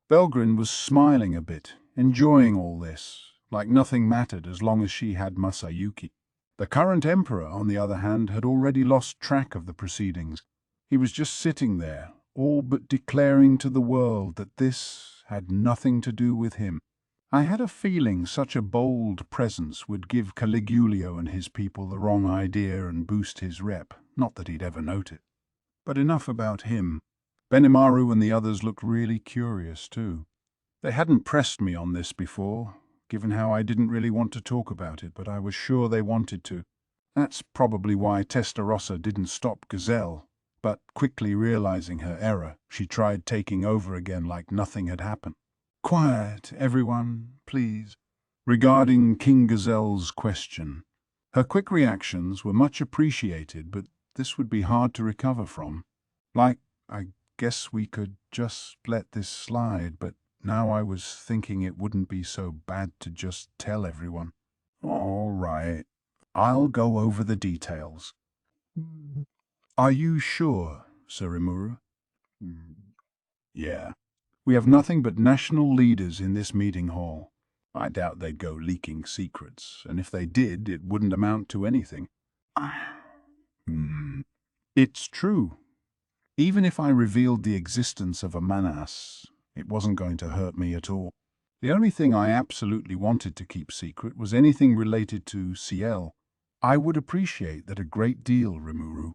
Velgrind was smiling a bit, enjoying all this, like nothing mattered as long as she had Masayuki. The current emperor, on the other hand, had already lost track of the proceedings. He was just sitting there, all but declaring to the world that this had nothing to do with him. I had a feeling such a bold presence would give Caligulio and his people the wrong idea and boost his rep, not that he'd ever note it. But enough about him. Benimaru and the others looked really curious, too. They hadn't pressed me on this before, given how I didn't really want to talk about it, but I was sure they wanted to. That's probably why Testarossa didn't stop Gazelle, but quickly realizing her error, she tried taking over again like nothing had happened. "Quiet, everyone, please." Regarding King Gazelle's question, her quick reactions were much appreciated, but this would be hard to recover from. Like, I guess we could just let this slide, but now I was thinking it wouldn't be so bad to just tell everyone. All right, I'll go over the details. Are you sure, Sir Rimuru? Yeah. We have nothing but national leaders in this meeting hall. I doubt they'd go leaking secrets, and if they did, it wouldn't amount to anything. It's true. Even if I revealed the existence of a Manas, it wasn't going to hurt me at all. The only thing I absolutely wanted to keep secret was anything related to Ciel. I would appreciate that a great deal, Rimuru.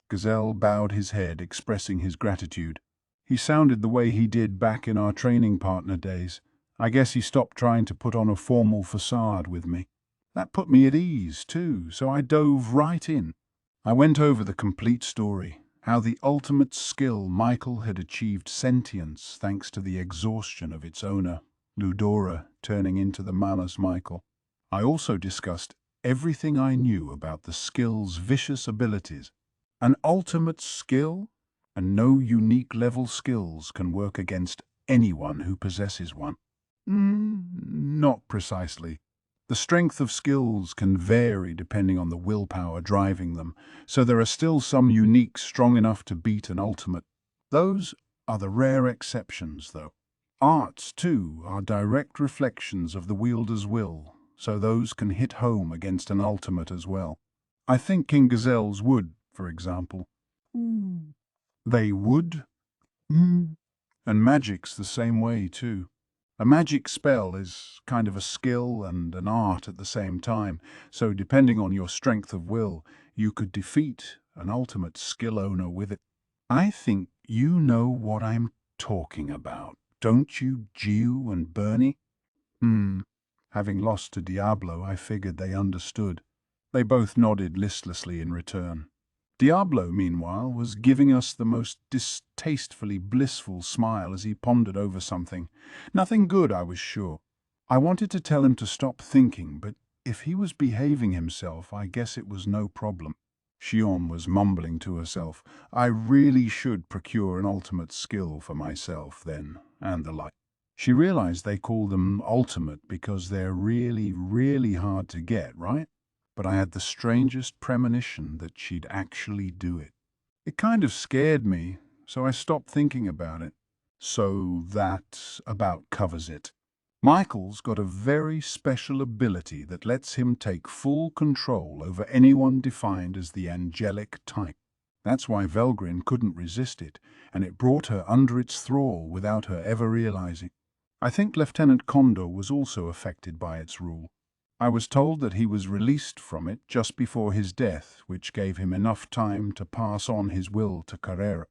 Gazelle bowed his head, expressing his gratitude. He sounded the way he did back in our training partner days. I guess he stopped trying to put on a formal facade with me. That put me at ease, too, so I dove right in. I went over the complete story, how the ultimate skill Michael had achieved sentience thanks to the exhaustion of its owner, Ludora, turning into the Manas Michael. I also discussed everything I knew about the skill's vicious abilities. An ultimate skill? And no unique level skills can work against anyone who possesses one. Not precisely. The strength of skills can vary depending on the willpower driving them, so there are still some unique strong enough to beat an ultimate. Those are the rare exceptions, though. Arts, too, are direct reflections of the wielder's will, so those can hit home against an ultimate as well. I think King Gazelle's would, for example. They would? And magic's the same way, too. A magic spell is kind of a skill and an art at the same time, so depending on your strength of will, you could defeat an ultimate skill owner with it. I think you know what I'm talking about, don't you, Jiu and Bernie? Having lost to Diablo, I figured they understood. They both nodded listlessly in return. Diablo, meanwhile, was giving us the most distastefully blissful smile as he pondered over something. Nothing good, I was sure. I wanted to tell him to stop thinking, but if he was behaving himself, I guess it was no problem. Shion was mumbling to herself, I really should procure an ultimate skill for myself then, and the like. She realized they call them ultimate because they're really, really hard to get, right? But I had the strangest premonition that she'd actually do it. It kind of scared me, so I stopped thinking about it. So that about covers it. Michael's got a very special ability that lets him take full control over anyone defined as the angelic type. That's why Velgrin couldn't resist it, and it brought her under its thrall without her ever realizing. I think Lieutenant Kondo was also affected by its rule. I was told that he was released from it just before his death, which gave him enough time to pass on his will to Carrera.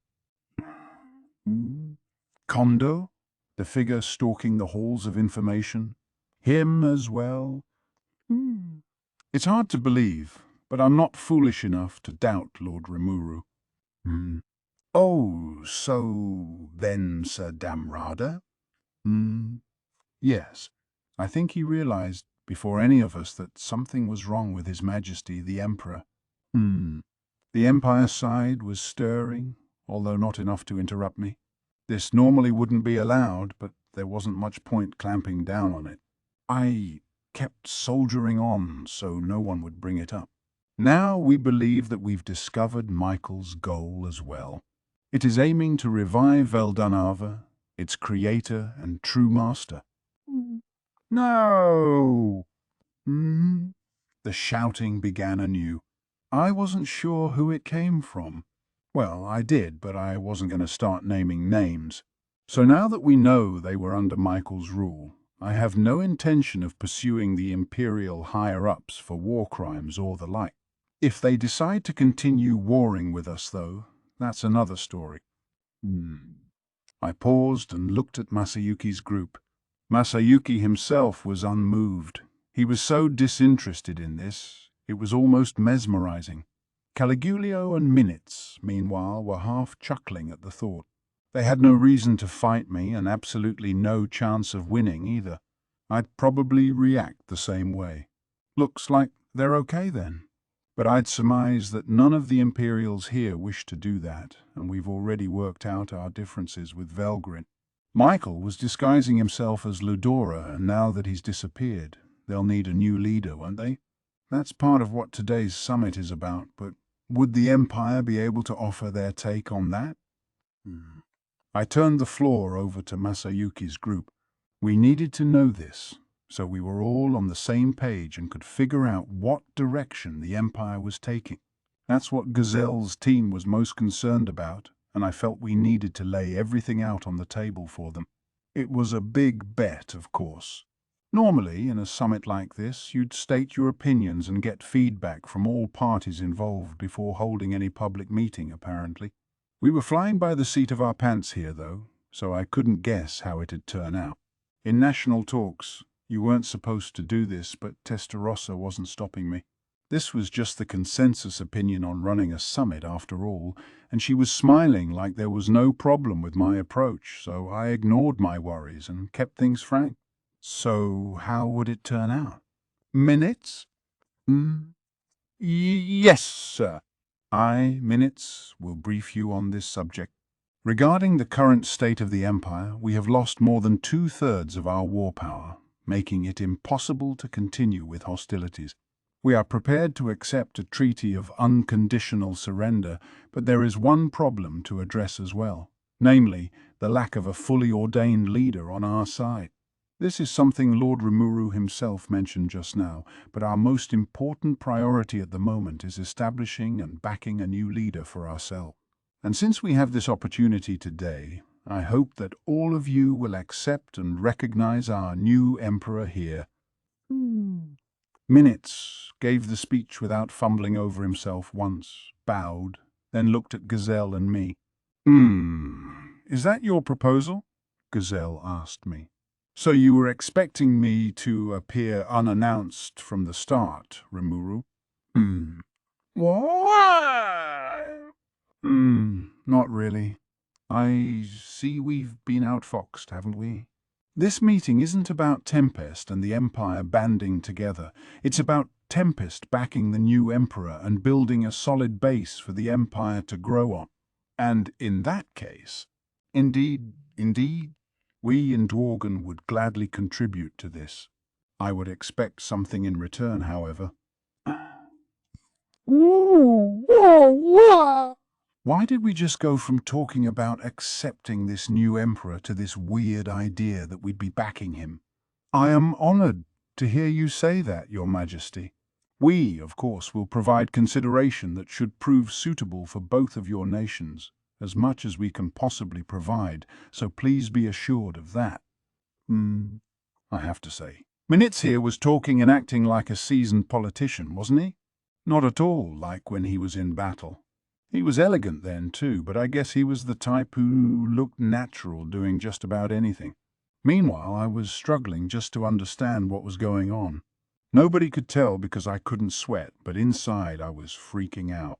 Kondo? The figure stalking the halls of information? Him as well? It's hard to believe, but I'm not foolish enough to doubt Lord Rimuru. Oh, so then Sir Damrada? Yes. I think he realized before any of us that something was wrong with His Majesty the Emperor. The Empire side was stirring, although not enough to interrupt me. This normally wouldn't be allowed, but there wasn't much point clamping down on it. I kept soldiering on so no one would bring it up. Now we believe that we've discovered Michael's goal as well. It is aiming to revive Veldunava, its creator and true master. No! The shouting began anew. I wasn't sure who it came from. Well, I did, but I wasn't going to start naming names. So now that we know they were under Michael's rule, I have no intention of pursuing the Imperial higher-ups for war crimes or the like. If they decide to continue warring with us, though, that's another story. I paused and looked at Masayuki's group. Masayuki himself was unmoved. He was so disinterested in this, it was almost mesmerizing. Caligulio and Minutes, meanwhile, were half chuckling at the thought. They had no reason to fight me and absolutely no chance of winning either. I'd probably react the same way. Looks like they're okay then. But I'd surmise that none of the Imperials here wish to do that, and we've already worked out our differences with Velgrin. Michael was disguising himself as Ludora, and now that he's disappeared, they'll need a new leader, won't they? That's part of what today's summit is about, but would the Empire be able to offer their take on that? I turned the floor over to Masayuki's group. We needed to know this, so we were all on the same page and could figure out what direction the Empire was taking. That's what Gazelle's team was most concerned about, and I felt we needed to lay everything out on the table for them. It was a big bet, of course. Normally, in a summit like this, you'd state your opinions and get feedback from all parties involved before holding any public meeting, apparently. We were flying by the seat of our pants here, though, so I couldn't guess how it'd turn out. In national talks, you weren't supposed to do this, but Testarossa wasn't stopping me. This was just the consensus opinion on running a summit after all, and she was smiling like there was no problem with my approach, so I ignored my worries and kept things frank. So how would it turn out? Minutes? Yes, sir. Minutes, will brief you on this subject. Regarding the current state of the Empire, we have lost more than 2/3 of our war power, making it impossible to continue with hostilities. We are prepared to accept a treaty of unconditional surrender, but there is one problem to address as well, namely, the lack of a fully ordained leader on our side. This is something Lord Rimuru himself mentioned just now, but our most important priority at the moment is establishing and backing a new leader for ourselves. And since we have this opportunity today, I hope that all of you will accept and recognize our new emperor here. Minutes gave the speech without fumbling over himself once, bowed, then looked at Gazelle and me. Is that your proposal? Gazelle asked me. So you were expecting me to appear unannounced from the start, Rimuru? What? Not really. I see we've been outfoxed, haven't we? This meeting isn't about Tempest and the Empire banding together. It's about Tempest backing the new Emperor and building a solid base for the Empire to grow on. And in that case, indeed, we in Dworgen would gladly contribute to this. I would expect something in return, however. Why did we just go from talking about accepting this new emperor to this weird idea that we'd be backing him? I am honored to hear you say that, Your Majesty. We, of course, will provide consideration that should prove suitable for both of your nations, as much as we can possibly provide, so please be assured of that. I have to say. Minitz here was talking and acting like a seasoned politician, wasn't he? Not at all like when he was in battle. He was elegant then too, but I guess he was the type who looked natural doing just about anything. Meanwhile, I was struggling just to understand what was going on. Nobody could tell because I couldn't sweat, but inside I was freaking out.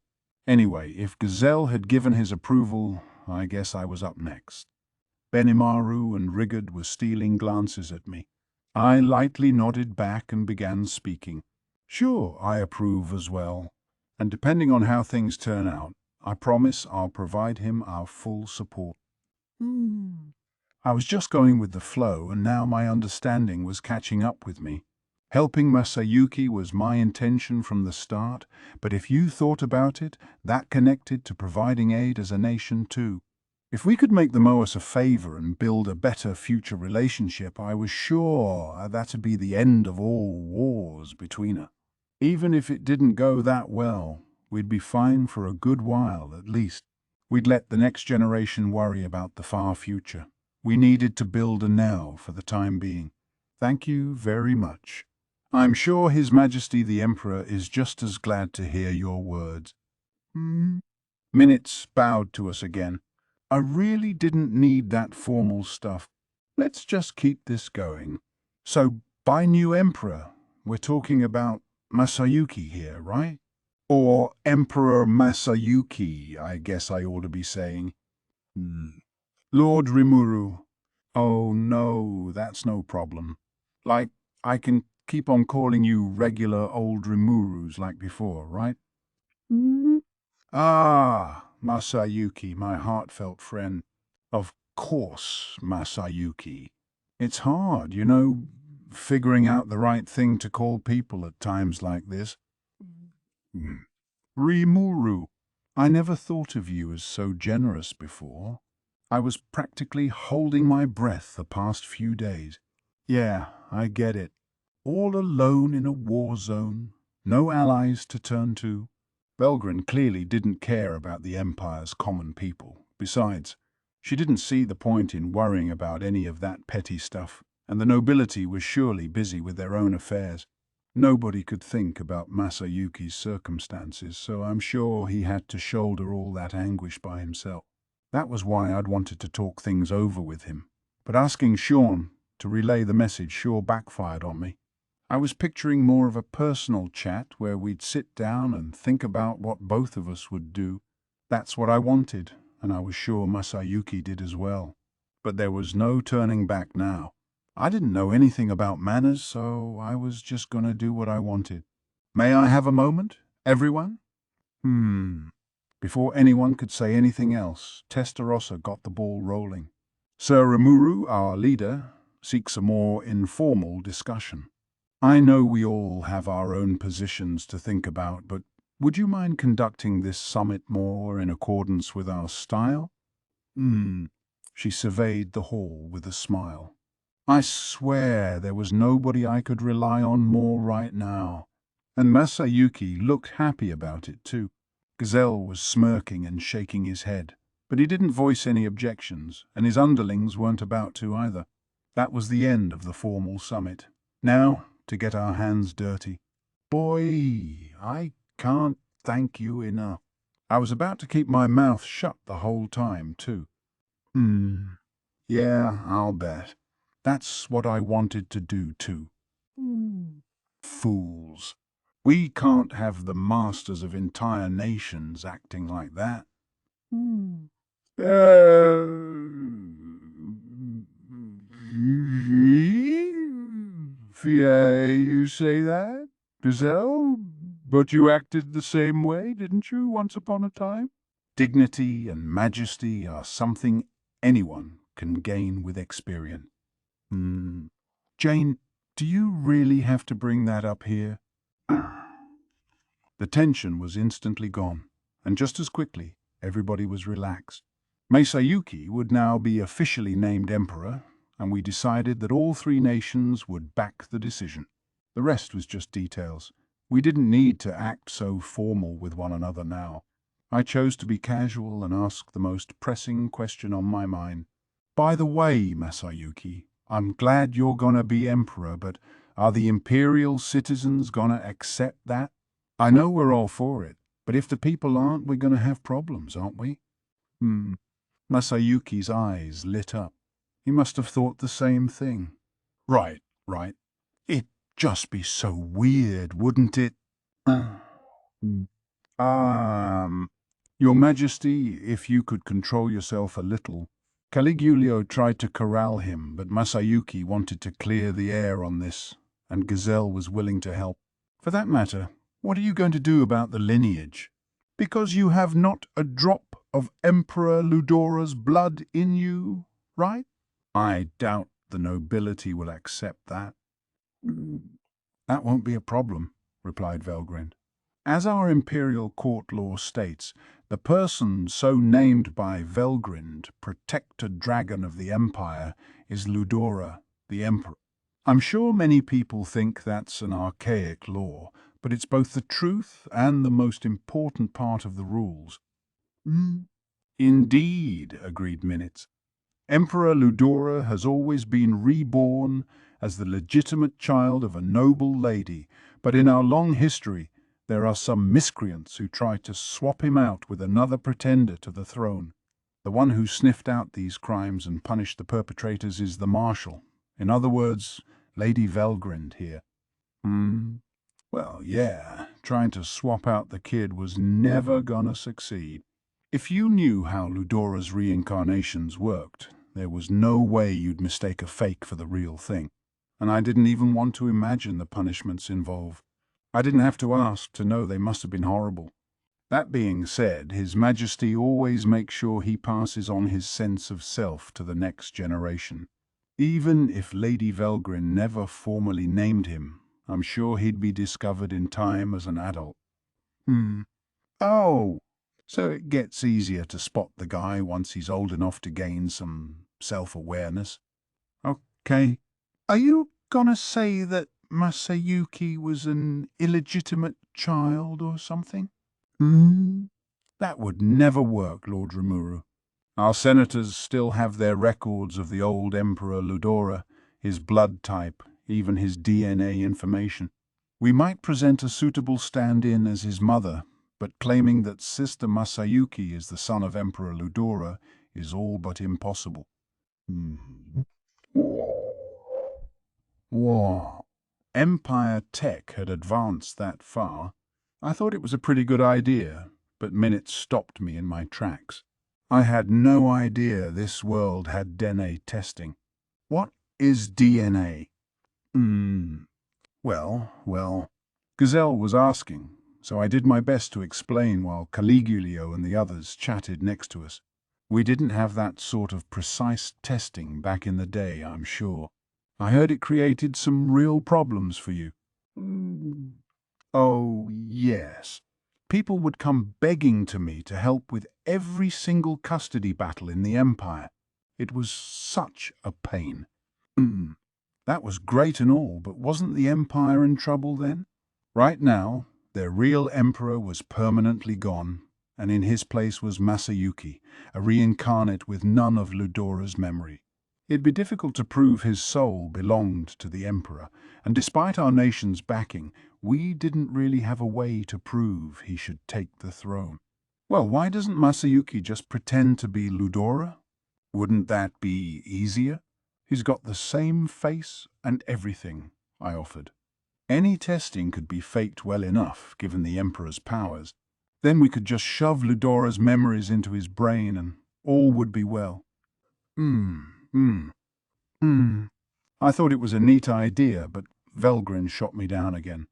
Anyway, if Gazelle had given his approval, I guess I was up next. Benimaru and Rigard were stealing glances at me. I lightly nodded back and began speaking. Sure, I approve as well. And depending on how things turn out, I promise I'll provide him our full support. I was just going with the flow, and now my understanding was catching up with me. Helping Masayuki was my intention from the start, but if you thought about it, that connected to providing aid as a nation too. If we could make the Moas a favor and build a better future relationship, I was sure that'd be the end of all wars between us. Even if it didn't go that well, we'd be fine for a good while at least. We'd let the next generation worry about the far future. We needed to build a now for the time being. Thank you very much. I'm sure His Majesty the Emperor is just as glad to hear your words. Minutes bowed to us again. I really didn't need that formal stuff. Let's just keep this going. So, by new Emperor, we're talking about Masayuki here, right? Or Emperor Masayuki, I guess I ought to be saying. Lord Rimuru. Oh no, that's no problem. Like, I can keep on calling you regular old Rimurus like before, right? Ah, Masayuki, my heartfelt friend. Of course, Masayuki. It's hard, figuring out the right thing to call people at times like this. Rimuru, I never thought of you as so generous before. I was practically holding my breath the past few days. Yeah, I get it. All alone in a war zone, no allies to turn to. Belgrin clearly didn't care about the Empire's common people. Besides, she didn't see the point in worrying about any of that petty stuff, and the nobility was surely busy with their own affairs. Nobody could think about Masayuki's circumstances, so I'm sure he had to shoulder all that anguish by himself. That was why I'd wanted to talk things over with him. But asking Sean to relay the message sure backfired on me. I was picturing more of a personal chat where we'd sit down and think about what both of us would do. That's what I wanted, and I was sure Masayuki did as well. But there was no turning back now. I didn't know anything about manners, so I was just going to do what I wanted. May I have a moment, everyone? Before anyone could say anything else, Testarossa got the ball rolling. Sir Rimuru, our leader, seeks a more informal discussion. I know we all have our own positions to think about, but would you mind conducting this summit more in accordance with our style? She surveyed the hall with a smile. I swear there was nobody I could rely on more right now. And Masayuki looked happy about it too. Gazelle was smirking and shaking his head, but he didn't voice any objections, and his underlings weren't about to either. That was the end of the formal summit. Now, to get our hands dirty. Boy, I can't thank you enough. I was about to keep my mouth shut the whole time, too. Yeah, I'll bet. That's what I wanted to do too. Hmm. Fools. We can't have the masters of entire nations acting like that. Hmm. Yeah, you say that, Giselle? But you acted the same way, didn't you, once upon a time? Dignity and majesty are something anyone can gain with experience. Jane, do you really have to bring that up here? The tension was instantly gone, and just as quickly, everybody was relaxed. Masayuki would now be officially named emperor, and we decided that all three nations would back the decision. The rest was just details. We didn't need to act so formal with one another now. I chose to be casual and ask the most pressing question on my mind. By the way, Masayuki, I'm glad you're gonna be emperor, but are the imperial citizens gonna accept that? I know we're all for it, but if the people aren't, we're gonna have problems, aren't we? Masayuki's eyes lit up. He must have thought the same thing. Right. It'd just be so weird, wouldn't it? Your Majesty, if you could control yourself a little. Caligulio tried to corral him, but Masayuki wanted to clear the air on this, and Gazelle was willing to help. For that matter, what are you going to do about the lineage? Because you have not a drop of Emperor Ludora's blood in you, right? I doubt the nobility will accept that. That won't be a problem, replied Velgrind. As our imperial court law states, the person so named by Velgrind, protector dragon of the empire, is Ludora, the emperor. I'm sure many people think that's an archaic law, but it's both the truth and the most important part of the rules. Indeed, agreed Minutes. Emperor Ludora has always been reborn as the legitimate child of a noble lady, but in our long history there are some miscreants who try to swap him out with another pretender to the throne. The one who sniffed out these crimes and punished the perpetrators is the Marshal. In other words, Lady Velgrind here. Well, yeah, trying to swap out the kid was never gonna succeed. If you knew how Ludora's reincarnations worked, there was no way you'd mistake a fake for the real thing. And I didn't even want to imagine the punishments involved. I didn't have to ask to know they must have been horrible. That being said, His Majesty always makes sure he passes on his sense of self to the next generation. Even if Lady Velgrin never formally named him, I'm sure he'd be discovered in time as an adult. Oh, so it gets easier to spot the guy once he's old enough to gain some self-awareness. Okay. Are you gonna say that Masayuki was an illegitimate child or something? That would never work, Lord Rimuru. Our senators still have their records of the old Emperor Ludora, his blood type, even his DNA information. We might present a suitable stand-in as his mother, but claiming that Sister Masayuki is the son of Emperor Ludora is all but impossible. Whoa. Empire tech had advanced that far. I thought it was a pretty good idea, but Minutes stopped me in my tracks. I had no idea this world had DNA testing. What is DNA? Well, Gazelle was asking, so I did my best to explain while Caligulio and the others chatted next to us. We didn't have that sort of precise testing back in the day, I'm sure. I heard it created some real problems for you. Oh, yes. People would come begging to me to help with every single custody battle in the Empire. It was such a pain. That was great and all, but wasn't the Empire in trouble then? Right now, their real emperor was permanently gone, and in his place was Masayuki, a reincarnate with none of Ludora's memory. It'd be difficult to prove his soul belonged to the emperor, and despite our nation's backing, we didn't really have a way to prove he should take the throne. Well, why doesn't Masayuki just pretend to be Ludora? Wouldn't that be easier? He's got the same face and everything, I offered. Any testing could be faked well enough, given the Emperor's powers. Then we could just shove Ludora's memories into his brain and all would be well. I thought it was a neat idea, but Velgrin shot me down again.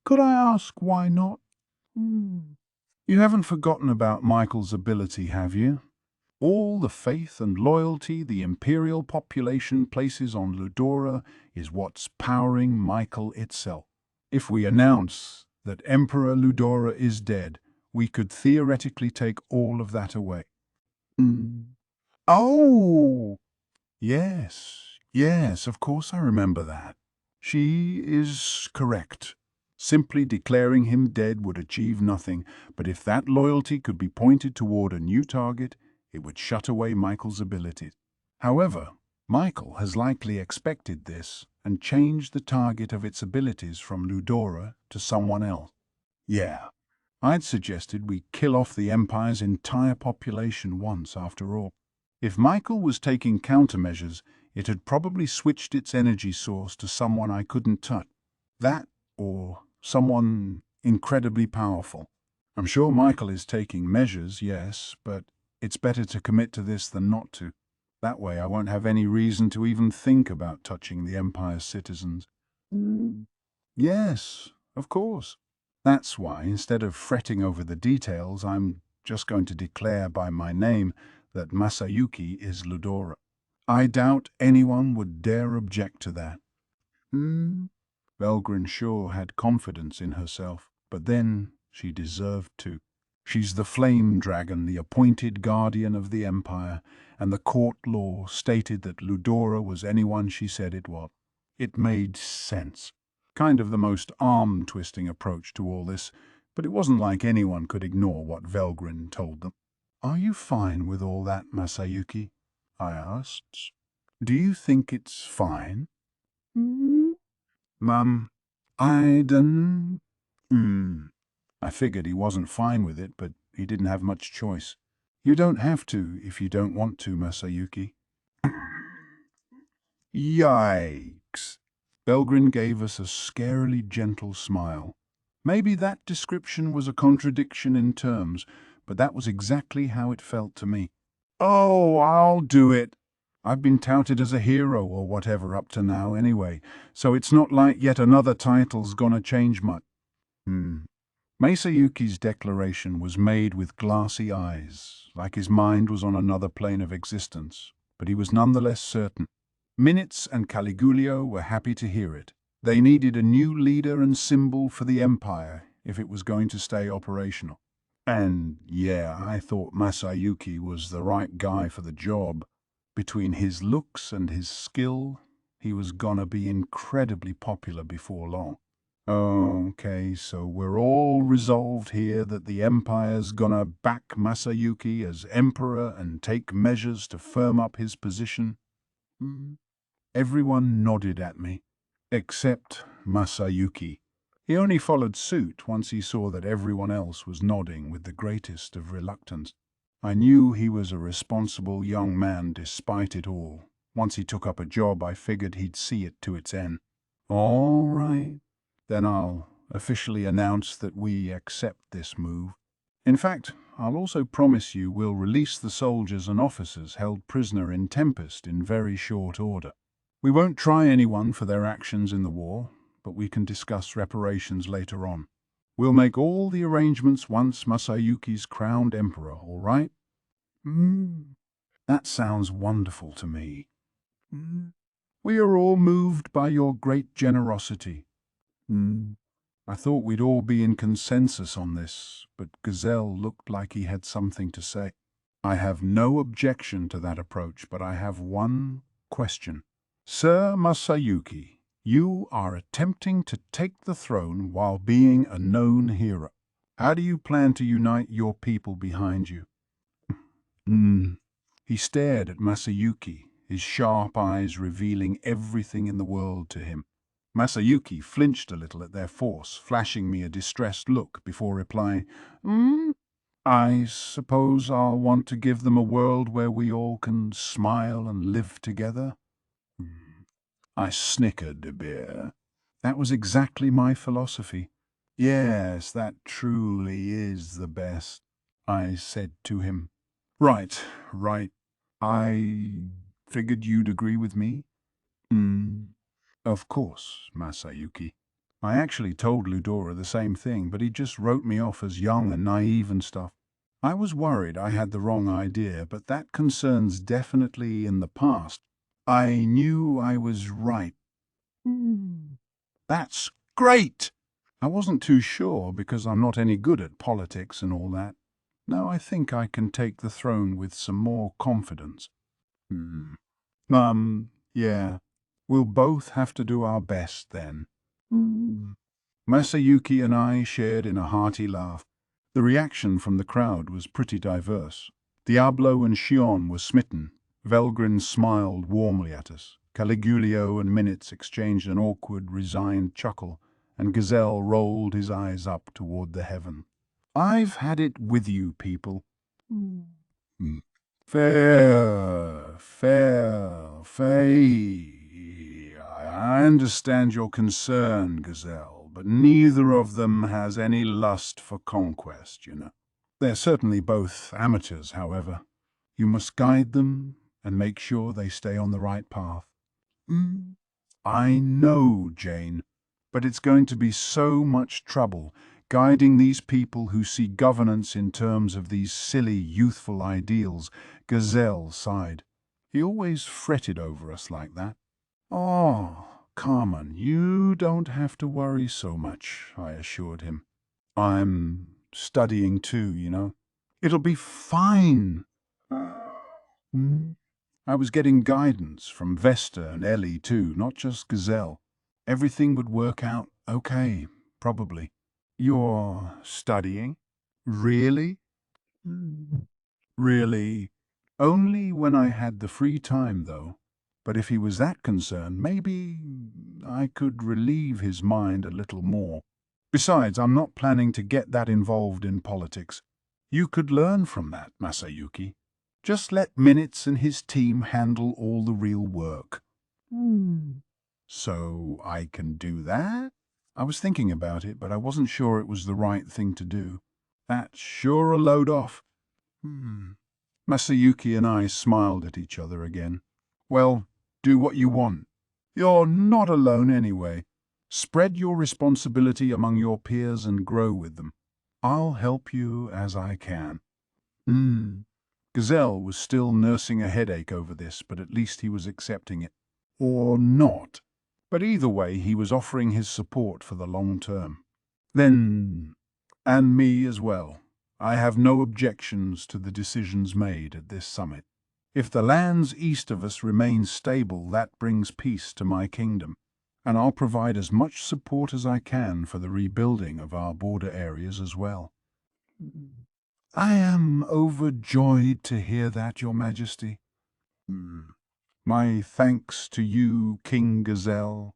Could I ask why not? You haven't forgotten about Michael's ability, have you? All the faith and loyalty the Imperial population places on Ludora is what's powering Michael itself. If we announce that Emperor Ludora is dead, we could theoretically take all of that away. Oh! Yes, of course I remember that. She is correct. Simply declaring him dead would achieve nothing, but if that loyalty could be pointed toward a new target, it would shut away Michael's abilities. However, Michael has likely expected this and changed the target of its abilities from Ludora to someone else. Yeah, I'd suggested we kill off the Empire's entire population once, after all. If Michael was taking countermeasures, it had probably switched its energy source to someone I couldn't touch. That, or someone incredibly powerful. I'm sure Michael is taking measures, yes, but it's better to commit to this than not to. That way I won't have any reason to even think about touching the Empire's citizens. Yes, of course. That's why, instead of fretting over the details, I'm just going to declare by my name that Masayuki is Ludora. I doubt anyone would dare object to that. Velgrin sure had confidence in herself, but then she deserved to. She's the flame dragon, the appointed guardian of the Empire, and the court law stated that Ludora was anyone she said it was. It made sense. Kind of the most arm-twisting approach to all this, but it wasn't like anyone could ignore what Velgrin told them. Are you fine with all that, Masayuki? I asked. Do you think it's fine? Mum, I don't... I figured he wasn't fine with it, but he didn't have much choice. You don't have to if you don't want to, Masayuki. Yikes. Velgrin gave us a scarily gentle smile. Maybe that description was a contradiction in terms, but that was exactly how it felt to me. Oh, I'll do it. I've been touted as a hero or whatever up to now anyway, so it's not like yet another title's gonna change much. Masayuki's declaration was made with glassy eyes, like his mind was on another plane of existence, but he was nonetheless certain. Minutes and Caligulio were happy to hear it. They needed a new leader and symbol for the Empire if it was going to stay operational. And yeah, I thought Masayuki was the right guy for the job. Between his looks and his skill, he was gonna be incredibly popular before long. Okay, so we're all resolved here that the Empire's gonna back Masayuki as Emperor and take measures to firm up his position. Everyone nodded at me, except Masayuki. He only followed suit once he saw that everyone else was nodding with the greatest of reluctance. I knew he was a responsible young man despite it all. Once he took up a job, I figured he'd see it to its end. All right. Then I'll officially announce that we accept this move. In fact, I'll also promise you we'll release the soldiers and officers held prisoner in Tempest in very short order. We won't try anyone for their actions in the war, but we can discuss reparations later on. We'll make all the arrangements once Masayuki's crowned emperor, all right? That sounds wonderful to me. We are all moved by your great generosity. I thought we'd all be in consensus on this, but Gazelle looked like he had something to say. I have no objection to that approach, but I have one question. Sir Masayuki, you are attempting to take the throne while being a known hero. How do you plan to unite your people behind you? He stared at Masayuki, his sharp eyes revealing everything in the world to him. Masayuki flinched a little at their force, flashing me a distressed look before replying, I suppose I'll want to give them a world where we all can smile and live together. I snickered a bit. That was exactly my philosophy. Yes, that truly is the best, I said to him. Right. I figured you'd agree with me. Of course, Masayuki. I actually told Ludora the same thing, but he just wrote me off as young and naive and stuff. I was worried I had the wrong idea, but that concern's definitely in the past. I knew I was right. That's great! I wasn't too sure because I'm not any good at politics and all that. Now I think I can take the throne with some more confidence. Yeah. We'll both have to do our best then. Masayuki and I shared in a hearty laugh. The reaction from the crowd was pretty diverse. Diablo and Shion were smitten. Velgrin smiled warmly at us. Caligulio and Minutes exchanged an awkward, resigned chuckle, and Gazelle rolled his eyes up toward the heaven. I've had it with you, people. Fair. I understand your concern, Gazelle, but neither of them has any lust for conquest, you know. They're certainly both amateurs, however. You must guide them and make sure they stay on the right path. I know, Jane, but it's going to be so much trouble guiding these people who see governance in terms of these silly, youthful ideals. Gazelle sighed. He always fretted over us like that. Oh, Carmen, you don't have to worry so much, I assured him. I'm studying too, you know. It'll be fine. I was getting guidance from Vesta and Ellie too, not just Gazelle. Everything would work out okay, probably. You're studying? Really? Really? Only when I had the free time, though. But if he was that concerned, maybe I could relieve his mind a little more. Besides, I'm not planning to get that involved in politics. You could learn from that, Masayuki. Just let Minutes and his team handle all the real work. So I can do that? I was thinking about it, but I wasn't sure it was the right thing to do. That's sure a load off. Masayuki and I smiled at each other again. Well, do what you want. You're not alone anyway. Spread your responsibility among your peers and grow with them. I'll help you as I can. Gazelle was still nursing a headache over this, but at least he was accepting it. Or not. But either way, he was offering his support for the long term. Then, and me as well. I have no objections to the decisions made at this summit. If the lands east of us remain stable, that brings peace to my kingdom, and I'll provide as much support as I can for the rebuilding of our border areas as well. I am overjoyed to hear that, Your Majesty. My thanks to you, King Gazelle.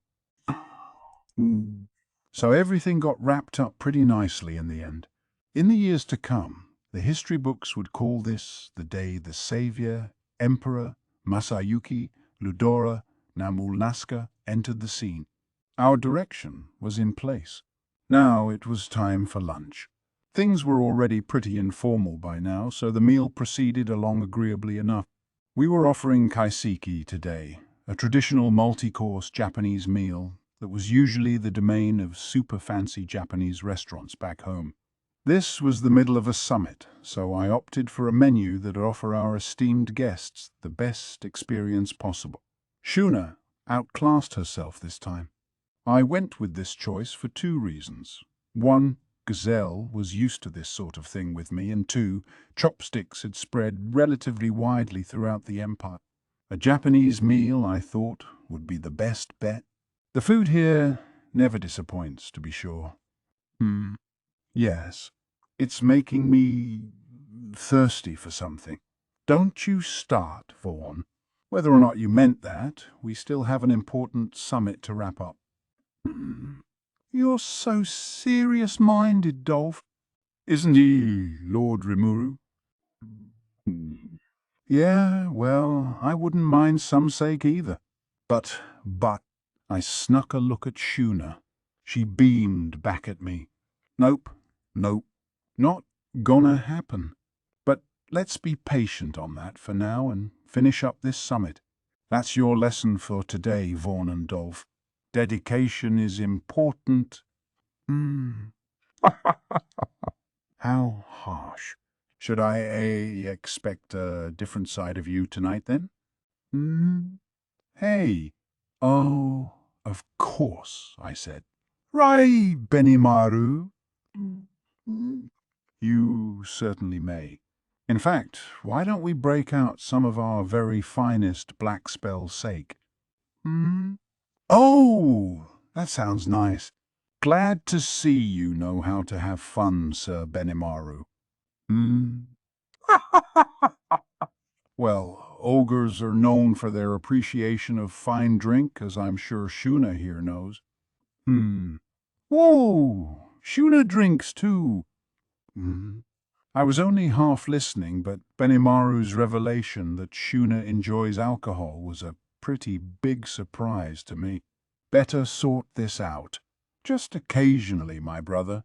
So everything got wrapped up pretty nicely in the end. In the years to come, the history books would call this the day the Savior, Emperor, Masayuki, Ludora, Namulnaska entered the scene. Our direction was in place. Now it was time for lunch. Things were already pretty informal by now, so the meal proceeded along agreeably enough. We were offering kaiseki today, a traditional multi-course Japanese meal that was usually the domain of super fancy Japanese restaurants back home. This was the middle of a summit, so I opted for a menu that would offer our esteemed guests the best experience possible. Shuna outclassed herself this time. I went with this choice for two reasons. One, Gazelle was used to this sort of thing with me, and two, chopsticks had spread relatively widely throughout the empire. A Japanese meal, I thought, would be the best bet. The food here never disappoints, to be sure. Yes, it's making me thirsty for something. Don't you start, Vaughan. Whether or not you meant that, we still have an important summit to wrap up. You're so serious-minded, Dolph. Isn't he, Lord Rimuru? Yeah, well, I wouldn't mind some sake either. But I snuck a look at Shuna. She beamed back at me. Nope, nope, not gonna happen. But let's be patient on that for now and finish up this summit. That's your lesson for today, Vaughn and Dolph. Dedication is important. How harsh. Should I expect a different side of you tonight, then? Hey. Oh, of course, I said. Right, Benimaru. You certainly may. In fact, why don't we break out some of our very finest black spell sake? Oh, that sounds nice. Glad to see you know how to have fun, Sir Benimaru. Well, ogres are known for their appreciation of fine drink, as I'm sure Shuna here knows. Whoa, Shuna drinks too. I was only half listening, but Benimaru's revelation that Shuna enjoys alcohol was a pretty big surprise to me. Better sort this out. Just occasionally, my brother.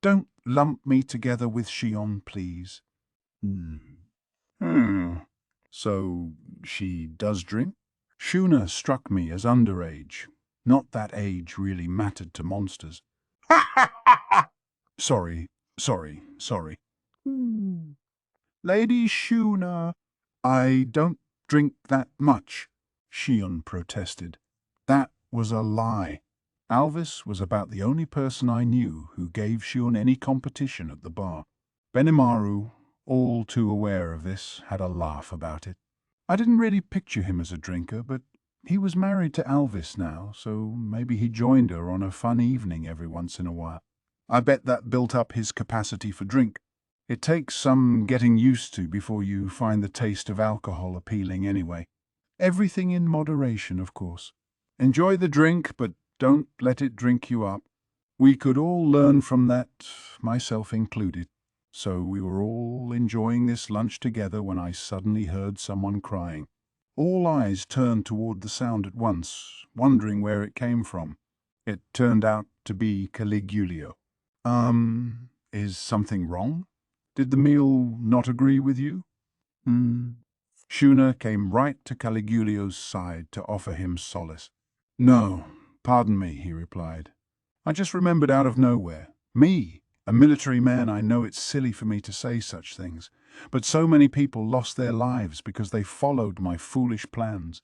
Don't lump me together with Shion, please. So, she does drink? Shuna struck me as underage. Not that age really mattered to monsters. Sorry. Lady Shuna, I don't drink that much, Shion protested. That was a lie. Alvis was about the only person I knew who gave Shion any competition at the bar. Benimaru, all too aware of this, had a laugh about it. I didn't really picture him as a drinker, but he was married to Alvis now, so maybe he joined her on a fun evening every once in a while. I bet that built up his capacity for drink. It takes some getting used to before you find the taste of alcohol appealing anyway. Everything in moderation, of course. Enjoy the drink, but don't let it drink you up. We could all learn from that, myself included. So we were all enjoying this lunch together when I suddenly heard someone crying. All eyes turned toward the sound at once, wondering where it came from. It turned out to be Caligulio. Is something wrong? Did the meal not agree with you? Shuna came right to Caligulio's side to offer him solace. No, pardon me, he replied. I just remembered out of nowhere. Me, a military man, I know it's silly for me to say such things, but so many people lost their lives because they followed my foolish plans.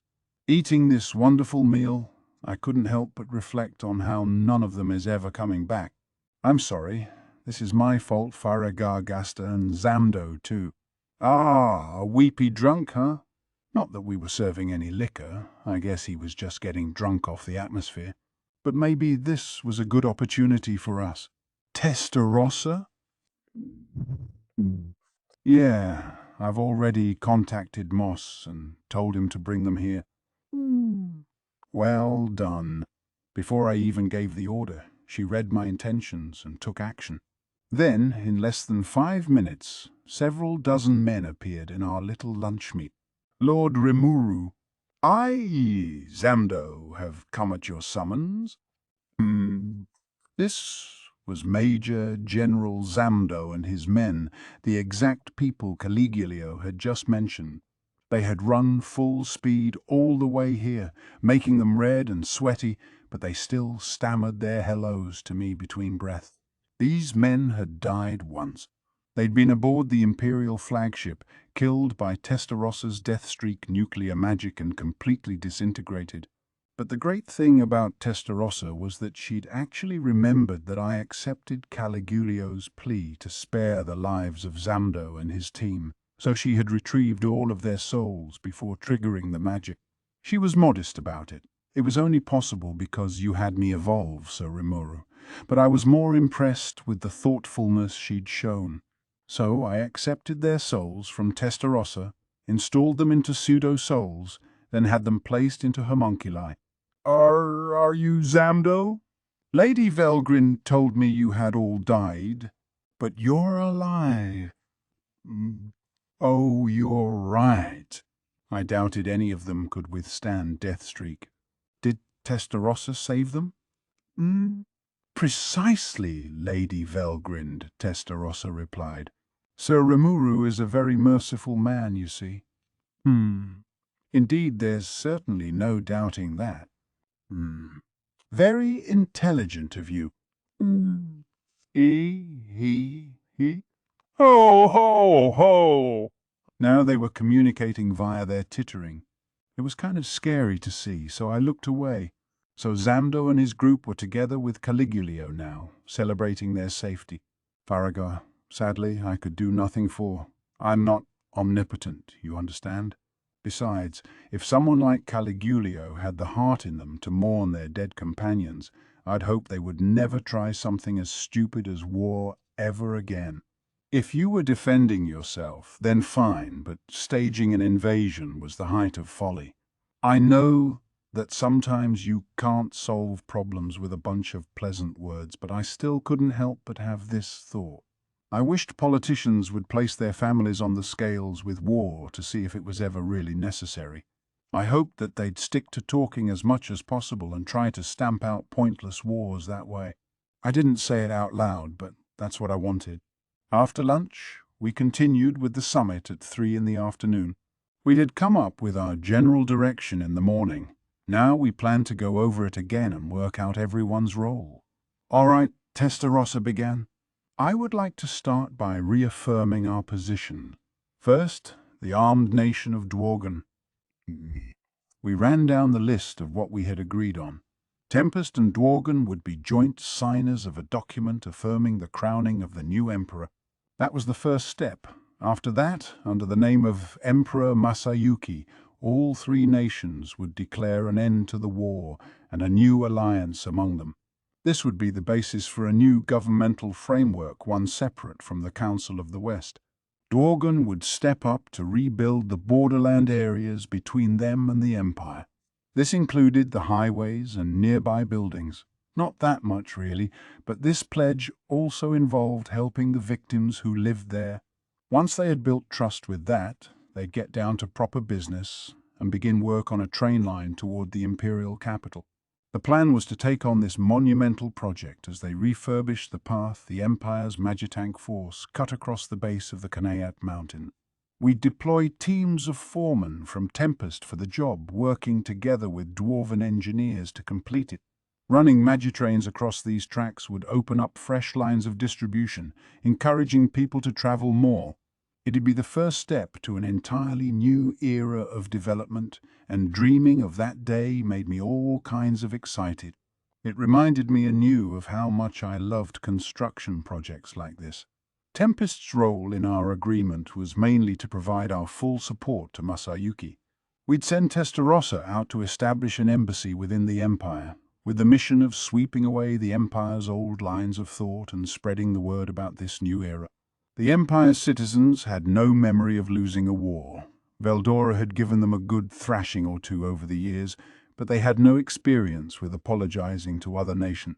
Eating this wonderful meal, I couldn't help but reflect on how none of them is ever coming back. I'm sorry. This is my fault, Faragagasta and Zamdo, too. Ah, a weepy drunk, huh? Not that we were serving any liquor. I guess he was just getting drunk off the atmosphere. But maybe this was a good opportunity for us. Testarossa? Yeah, I've already contacted Moss and told him to bring them here. Well done. Before I even gave the order, she read my intentions and took action. Then, in less than 5 minutes, several dozen men appeared in our little lunch meet. Lord Rimuru, I, Zamdo, have come at your summons. This was Major General Zamdo and his men, the exact people Caligulio had just mentioned. They had run full speed all the way here, making them red and sweaty, but they still stammered their hellos to me between breaths. These men had died once. They'd been aboard the Imperial flagship, killed by Testarossa's deathstreak nuclear magic and completely disintegrated. But the great thing about Testarossa was that she'd actually remembered that I accepted Caligulio's plea to spare the lives of Zamdo and his team, so she had retrieved all of their souls before triggering the magic. She was modest about it. It was only possible because you had me evolve, Sir Rimuru, but I was more impressed with the thoughtfulness she'd shown. So I accepted their souls from Testarossa, installed them into pseudo-souls, then had them placed into homunculi. Are you Zamdo? Lady Velgrin told me you had all died, but you're alive. Oh, you're right. I doubted any of them could withstand Deathstreak. Testarossa save them? Precisely, Lady Velgrind, Testarossa replied. Sir Rimuru is a very merciful man, you see. Indeed, there's certainly no doubting that. Very intelligent of you. He. Ho, ho, ho! Now they were communicating via their tittering. It was kind of scary to see, so I looked away. So Zamdo and his group were together with Caligulio now, celebrating their safety. Farragut, sadly, I could do nothing for. I'm not omnipotent, you understand? Besides, if someone like Caligulio had the heart in them to mourn their dead companions, I'd hope they would never try something as stupid as war ever again. If you were defending yourself, then fine, but staging an invasion was the height of folly. I know that sometimes you can't solve problems with a bunch of pleasant words, but I still couldn't help but have this thought. I wished politicians would place their families on the scales with war to see if it was ever really necessary. I hoped that they'd stick to talking as much as possible and try to stamp out pointless wars that way. I didn't say it out loud, but that's what I wanted. After lunch, we continued with the summit at 3 in the afternoon. We had come up with our general direction in the morning. Now we planned to go over it again and work out everyone's role. All right, Testarossa began. I would like to start by reaffirming our position. First, the armed nation of Dworgen. We ran down the list of what we had agreed on. Tempest and Dworgen would be joint signers of a document affirming the crowning of the new emperor. That was the first step. After that, under the name of Emperor Masayuki, all three nations would declare an end to the war and a new alliance among them. This would be the basis for a new governmental framework, one separate from the Council of the West. Dworgen would step up to rebuild the borderland areas between them and the Empire. This included the highways and nearby buildings. Not that much, really, but this pledge also involved helping the victims who lived there. Once they had built trust with that, they'd get down to proper business and begin work on a train line toward the imperial capital. The plan was to take on this monumental project as they refurbished the path the Empire's Magitank force cut across the base of the Kanayat mountain. We deployed teams of foremen from Tempest for the job, working together with dwarven engineers to complete it. Running Magitrains across these tracks would open up fresh lines of distribution, encouraging people to travel more. It'd be the first step to an entirely new era of development, and dreaming of that day made me all kinds of excited. It reminded me anew of how much I loved construction projects like this. Tempest's role in our agreement was mainly to provide our full support to Masayuki. We'd send Testarossa out to establish an embassy within the Empire, with the mission of sweeping away the Empire's old lines of thought and spreading the word about this new era. The Empire's citizens had no memory of losing a war. Veldora had given them a good thrashing or two over the years, but they had no experience with apologizing to other nations.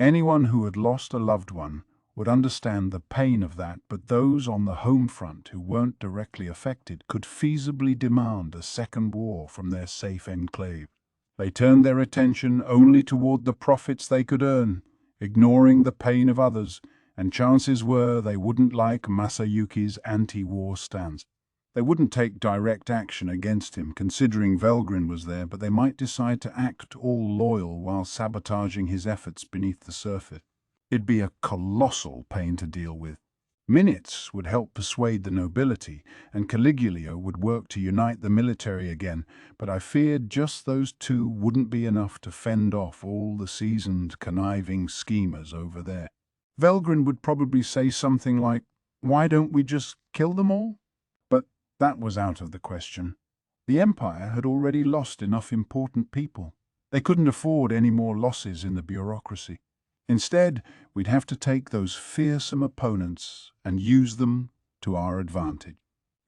Anyone who had lost a loved one would understand the pain of that, but those on the home front who weren't directly affected could feasibly demand a second war from their safe enclave. They turned their attention only toward the profits they could earn, ignoring the pain of others, and chances were they wouldn't like Masayuki's anti-war stance. They wouldn't take direct action against him, considering Velgrin was there, but they might decide to act all loyal while sabotaging his efforts beneath the surface. It'd be a colossal pain to deal with. Minutes would help persuade the nobility, and Caligulio would work to unite the military again, but I feared just those two wouldn't be enough to fend off all the seasoned, conniving schemers over there. Velgrin would probably say something like, "Why don't we just kill them all?" But that was out of the question. The Empire had already lost enough important people. They couldn't afford any more losses in the bureaucracy. Instead, we'd have to take those fearsome opponents and use them to our advantage.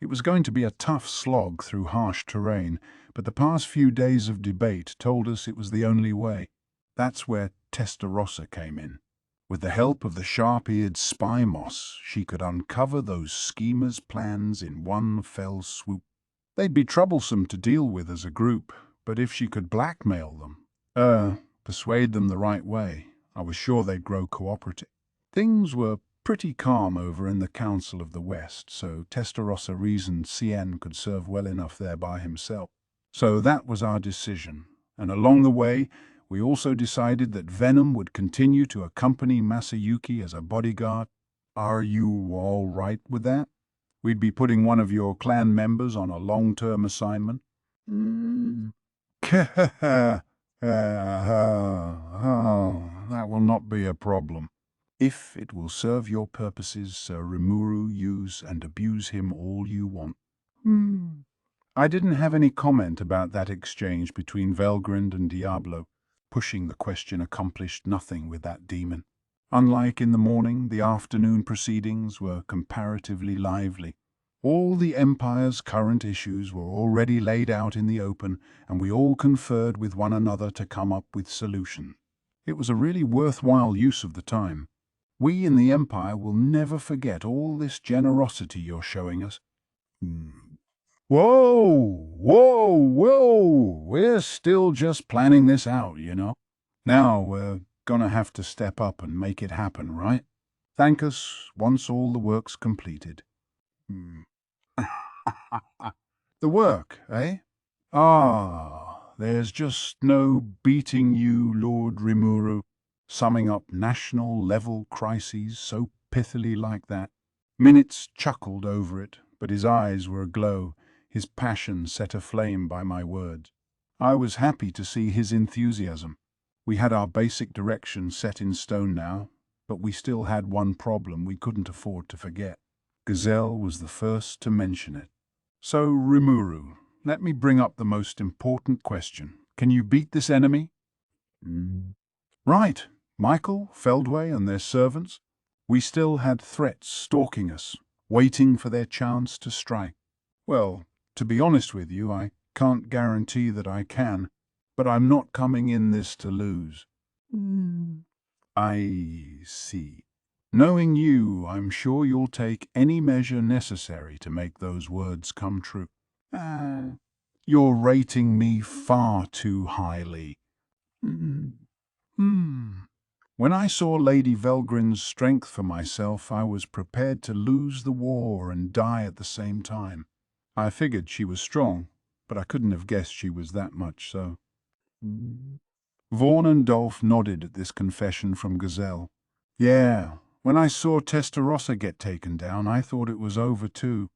It was going to be a tough slog through harsh terrain, but the past few days of debate told us it was the only way. That's where Testarossa came in. With the help of the sharp-eared spy moss, she could uncover those schemers' plans in one fell swoop. They'd be troublesome to deal with as a group, but if she could blackmail them, Persuade them the right way. I was sure they'd grow cooperative. Things were pretty calm over in the Council of the West, so Testarossa reasoned Cien could serve well enough there by himself. So that was our decision, and along the way, we also decided that Venom would continue to accompany Masayuki as a bodyguard. Are you all right with that? We'd be putting one of your clan members on a long-term assignment. That will not be a problem. If it will serve your purposes, Sir Rimuru, use and abuse him all you want. I didn't have any comment about that exchange between Velgrind and Diablo. Pushing the question accomplished nothing with that demon. Unlike in the morning, the afternoon proceedings were comparatively lively. All the Empire's current issues were already laid out in the open, and we all conferred with one another to come up with solutions. It was a really worthwhile use of the time. We in the Empire will never forget all this generosity you're showing us. Whoa, whoa, whoa! We're still just planning this out, you know. Now we're gonna have to step up and make it happen, right? Thank us once all the work's completed. The work, eh? There's just no beating you, Lord Rimuru, summing up national-level crises so pithily like that. Minutes chuckled over it, but his eyes were aglow, his passion set aflame by my words. I was happy to see his enthusiasm. We had our basic direction set in stone now, but we still had one problem we couldn't afford to forget. Gazelle was the first to mention it. So, Rimuru, let me bring up the most important question. Can you beat this enemy? Right, Michael, Feldway, and their servants. We still had threats stalking us, waiting for their chance to strike. Well, to be honest with you, I can't guarantee that I can, but I'm not coming in this to lose. I see. Knowing you, I'm sure you'll take any measure necessary to make those words come true. You're rating me far too highly. When I saw Lady Velgrin's strength for myself, I was prepared to lose the war and die at the same time. I figured she was strong, but I couldn't have guessed she was that much so. Vaughn and Dolph nodded at this confession from Gazelle. Yeah, when I saw Testarossa get taken down, I thought it was over too.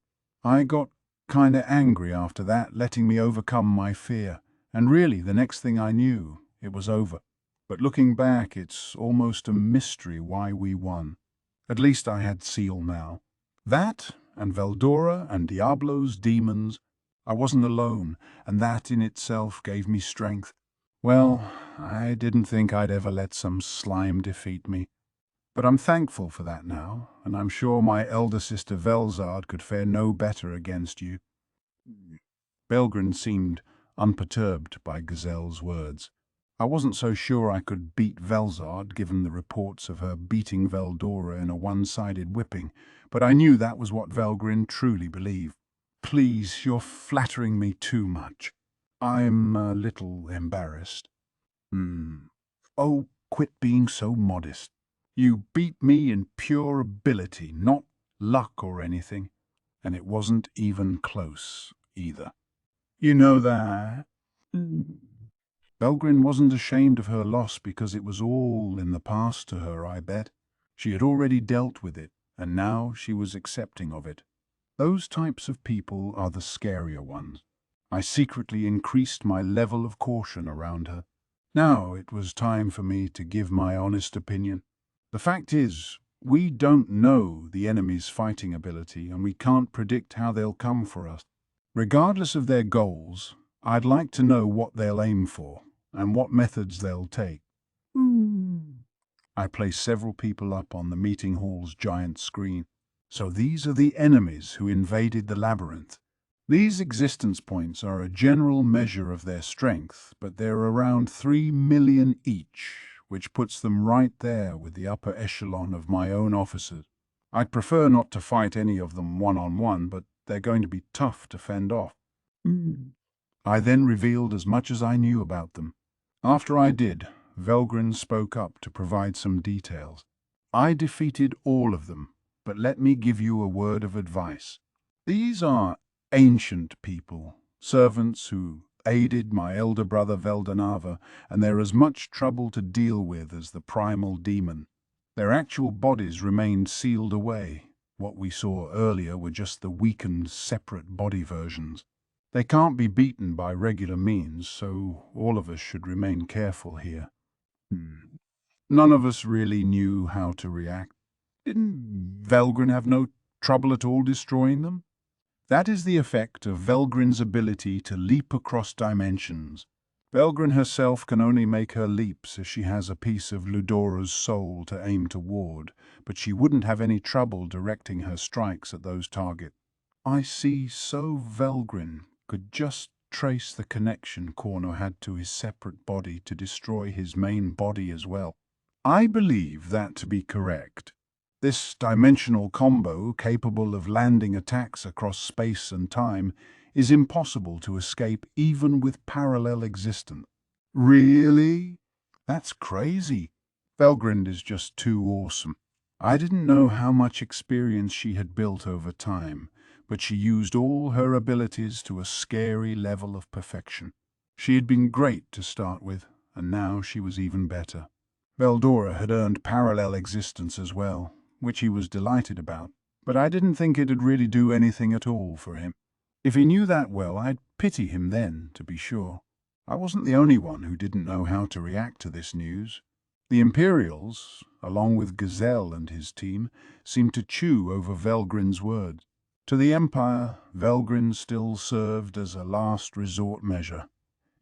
I got kinda angry after that, letting me overcome my fear, and really, the next thing I knew, it was over. But looking back, it's almost a mystery why we won. At least I had Seal now. That, and Veldora, and Diablo's demons. I wasn't alone, and that in itself gave me strength. Well, I didn't think I'd ever let some slime defeat me. But I'm thankful for that now, and I'm sure my elder sister Velzard could fare no better against you. Belgrin seemed unperturbed by Gazelle's words. I wasn't so sure I could beat Velzard, given the reports of her beating Veldora in a one-sided whipping, but I knew that was what Velgrin truly believed. Please, you're flattering me too much. I'm a little embarrassed. Oh, quit being so modest. You beat me in pure ability, not luck or anything, and it wasn't even close, either. You know that? Belgrin wasn't ashamed of her loss because it was all in the past to her, I bet. She had already dealt with it, and now she was accepting of it. Those types of people are the scarier ones. I secretly increased my level of caution around her. Now it was time for me to give my honest opinion. The fact is, we don't know the enemy's fighting ability, and we can't predict how they'll come for us. Regardless of their goals, I'd like to know what they'll aim for, and what methods they'll take. I placed several people up on the meeting hall's giant screen. So these are the enemies who invaded the labyrinth. These existence points are a general measure of their strength, but they're around 3 million each, which puts them right there with the upper echelon of my own officers. I'd prefer not to fight any of them one-on-one, but they're going to be tough to fend off. I then revealed as much as I knew about them. After I did, Velgrin spoke up to provide some details. I defeated all of them, but let me give you a word of advice. These are ancient people, servants who aided my elder brother Veldanava, and they're as much trouble to deal with as the primal demon. Their actual bodies remained sealed away. What we saw earlier were just the weakened, separate body versions. They can't be beaten by regular means, so all of us should remain careful here. None of us really knew how to react. Didn't Velgrin have no trouble at all destroying them? That is the effect of Velgrin's ability to leap across dimensions. Velgrin herself can only make her leaps as she has a piece of Ludora's soul to aim toward, but she wouldn't have any trouble directing her strikes at those targets. I see, so Velgrin could just trace the connection Korno had to his separate body to destroy his main body as well. I believe that to be correct. This dimensional combo, capable of landing attacks across space and time, is impossible to escape even with parallel existence. Really? That's crazy. Velgrind is just too awesome. I didn't know how much experience she had built over time, but she used all her abilities to a scary level of perfection. She had been great to start with, and now she was even better. Veldora had earned parallel existence as well, which he was delighted about, but I didn't think it'd really do anything at all for him. If he knew that well, I'd pity him then, to be sure. I wasn't the only one who didn't know how to react to this news. The Imperials, along with Gazelle and his team, seemed to chew over Velgrin's words. To the Empire, Velgrin still served as a last resort measure.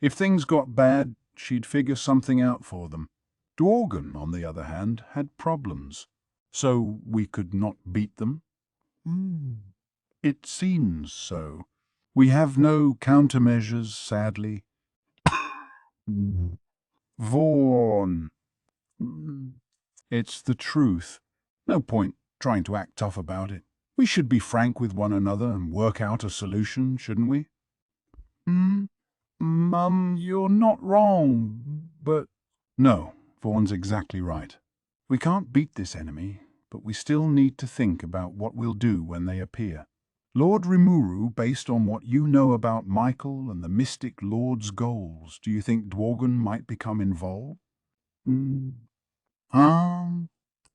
If things got bad, she'd figure something out for them. Dworgen, on the other hand, had problems. So we could not beat them? It seems so. We have no countermeasures, sadly. Vaughn. It's the truth. No point trying to act tough about it. We should be frank with one another and work out a solution, shouldn't we? Mum, you're not wrong, but... No, Vaughn's exactly right. We can't beat this enemy, but we still need to think about what we'll do when they appear. Lord Rimuru, based on what you know about Michael and the Mystic Lord's goals, do you think Dworgen might become involved?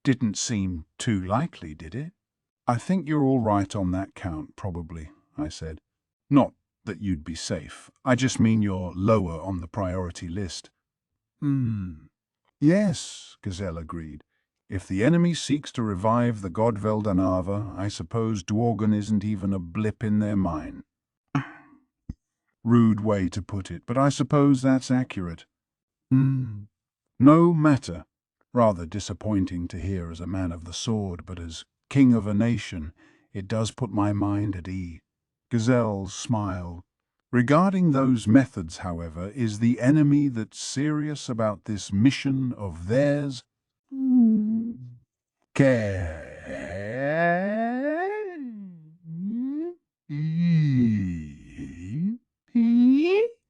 Didn't seem too likely, did it? I think you're all right on that count, probably, I said. Not that you'd be safe. I just mean you're lower on the priority list. Yes, Gazelle agreed. If the enemy seeks to revive the god Veldanava, I suppose Dworgen isn't even a blip in their mind. Rude way to put it, but I suppose that's accurate. No matter. Rather disappointing to hear as a man of the sword, but as king of a nation, it does put my mind at ease. Gazelle smiled. Regarding those methods, however, is the enemy that's serious about this mission of theirs? Care.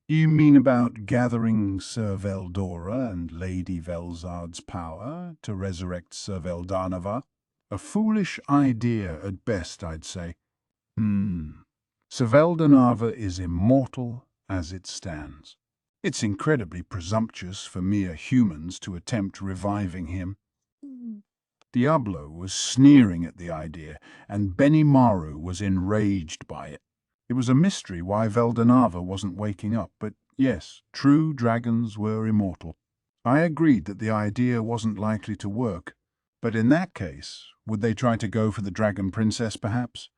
You mean about gathering Sir Veldora and Lady Velzard's power to resurrect Sir Veldanava? A foolish idea at best, I'd say. Sir Veldanava is immortal as it stands. It's incredibly presumptuous for mere humans to attempt reviving him. Diablo was sneering at the idea, and Benimaru was enraged by it. It was a mystery why Veldanava wasn't waking up, but yes, true dragons were immortal. I agreed that the idea wasn't likely to work, but in that case, would they try to go for the Dragon Princess, perhaps?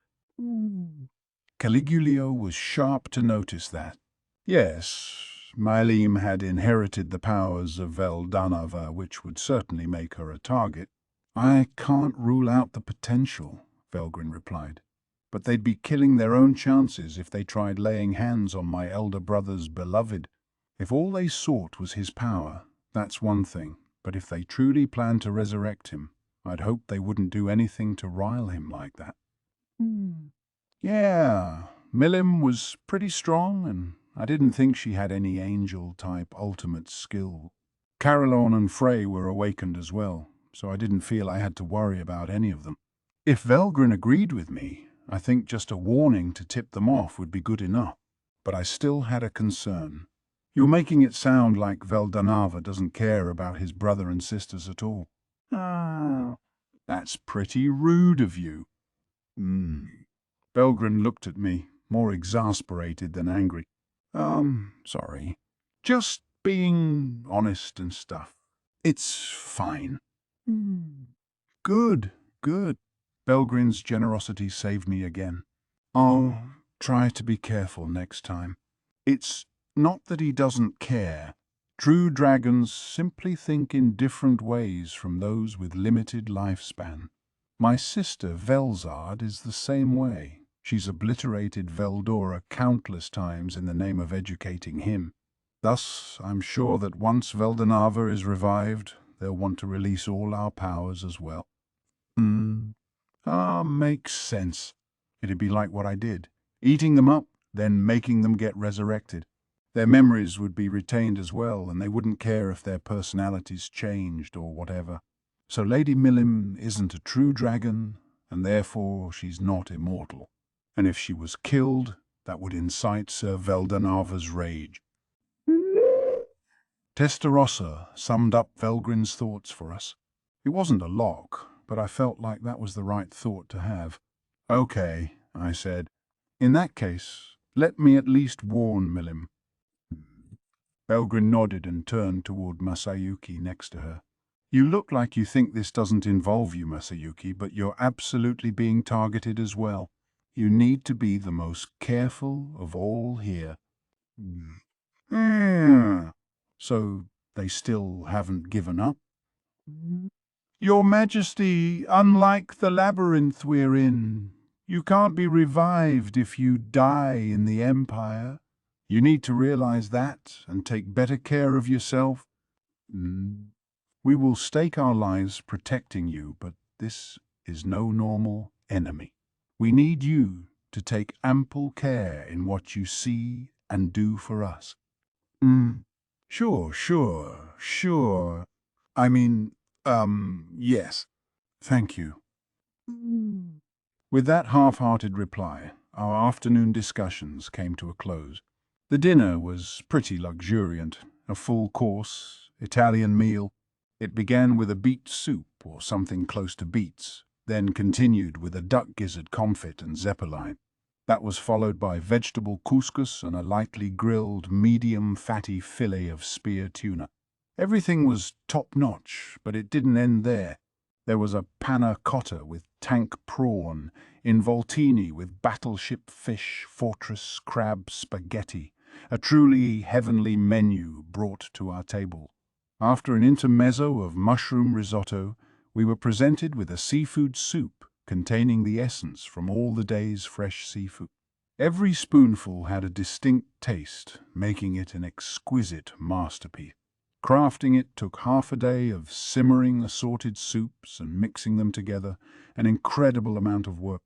Caligulio was sharp to notice that. Yes, Mylene had inherited the powers of Veldanava, which would certainly make her a target. I can't rule out the potential, Velgrin replied. But they'd be killing their own chances if they tried laying hands on my elder brother's beloved. If all they sought was his power, that's one thing, but if they truly planned to resurrect him, I'd hope they wouldn't do anything to rile him like that. Yeah, Milim was pretty strong, and I didn't think she had any angel-type ultimate skill. Caroline and Frey were awakened as well, so I didn't feel I had to worry about any of them. If Velgrin agreed with me, I think just a warning to tip them off would be good enough. But I still had a concern. You're making it sound like Veldanava doesn't care about his brother and sisters at all. Ah, that's pretty rude of you. Velgrin looked at me, more exasperated than angry. Sorry. Just being honest and stuff. It's fine. Good, good. Belgrin's generosity saved me again. I'll try to be careful next time. It's not that he doesn't care. True dragons simply think in different ways from those with limited lifespan. My sister Velzard is the same way. She's obliterated Veldora countless times in the name of educating him. Thus, I'm sure that once Veldanava is revived, they'll want to release all our powers as well. Makes sense. It'd be like what I did. Eating them up, then making them get resurrected. Their memories would be retained as well, and they wouldn't care if their personalities changed or whatever. So Lady Milim isn't a true dragon, and therefore she's not immortal. And if she was killed, that would incite Sir Veldanava's rage. Testarossa summed up Velgrin's thoughts for us. It wasn't a lock, but I felt like that was the right thought to have. Okay, I said. In that case, let me at least warn Milim. Velgrin nodded and turned toward Masayuki next to her. You look like you think this doesn't involve you, Masayuki, but you're absolutely being targeted as well. You need to be the most careful of all here. So they still haven't given up? Your Majesty, unlike the labyrinth we're in, you can't be revived if you die in the Empire. You need to realize that and take better care of yourself. We will stake our lives protecting you, but this is no normal enemy. We need you to take ample care in what you see and do for us. Sure. I mean, yes. Thank you. With that half-hearted reply, our afternoon discussions came to a close. The dinner was pretty luxuriant, a full course, Italian meal. It began with a beet soup or something close to beets, then continued with a duck gizzard confit and zeppeline. That was followed by vegetable couscous and a lightly grilled, medium fatty fillet of spear tuna. Everything was top-notch, but it didn't end there. There was a panna cotta with tank prawn, involtini with battleship fish, fortress crab spaghetti, a truly heavenly menu brought to our table. After an intermezzo of mushroom risotto, we were presented with a seafood soup containing the essence from all the day's fresh seafood. Every spoonful had a distinct taste, making it an exquisite masterpiece. Crafting it took half a day of simmering assorted soups and mixing them together, an incredible amount of work.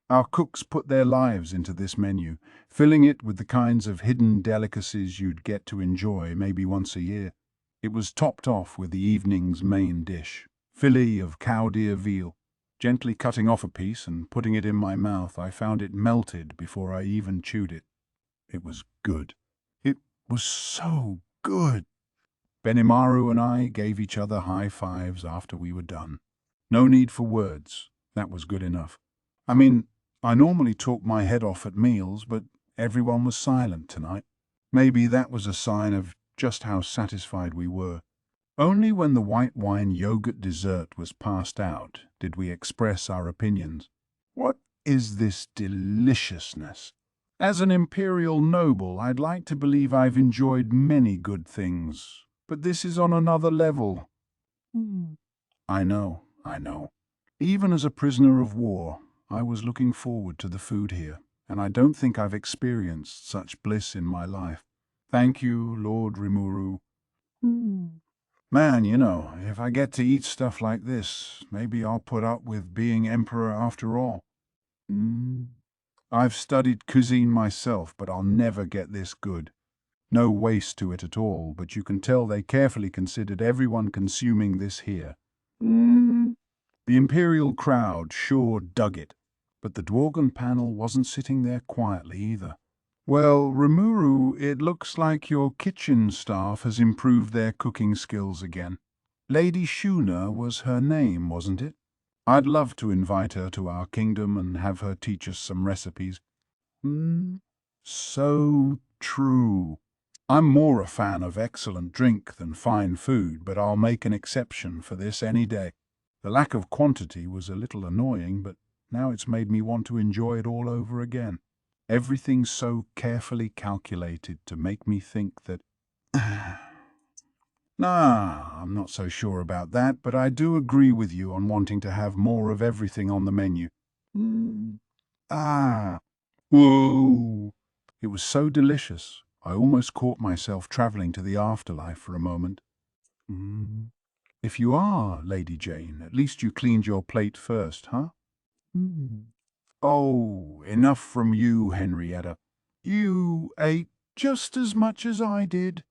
Our cooks put their lives into this menu, filling it with the kinds of hidden delicacies you'd get to enjoy maybe once a year. It was topped off with the evening's main dish, fillet of cow deer veal. Gently cutting off a piece and putting it in my mouth, I found it melted before I even chewed it. It was good. It was so good. Benimaru and I gave each other high fives after we were done. No need for words. That was good enough. I mean, I normally talk my head off at meals, but everyone was silent tonight. Maybe that was a sign of just how satisfied we were. Only when the white wine yogurt dessert was passed out did we express our opinions. What is this deliciousness? As an imperial noble, I'd like to believe I've enjoyed many good things, but this is on another level. I know. Even as a prisoner of war, I was looking forward to the food here, and I don't think I've experienced such bliss in my life. Thank you, Lord Rimuru. Man, if I get to eat stuff like this, maybe I'll put up with being emperor after all. I've studied cuisine myself, but I'll never get this good. No waste to it at all, but you can tell they carefully considered everyone consuming this here. The imperial crowd sure dug it, but the Dworgen panel wasn't sitting there quietly either. Well, Rimuru, it looks like your kitchen staff has improved their cooking skills again. Lady Shuna was her name, wasn't it? I'd love to invite her to our kingdom and have her teach us some recipes. So true. I'm more a fan of excellent drink than fine food, but I'll make an exception for this any day. The lack of quantity was a little annoying, but now it's made me want to enjoy it all over again. Everything's so carefully calculated to make me think that... Nah, I'm not so sure about that, but I do agree with you on wanting to have more of everything on the menu. Whoa! It was so delicious, I almost caught myself travelling to the afterlife for a moment. If you are, Lady Jane, at least you cleaned your plate first, huh? Oh, enough from you, Henrietta. You ate just as much as I did.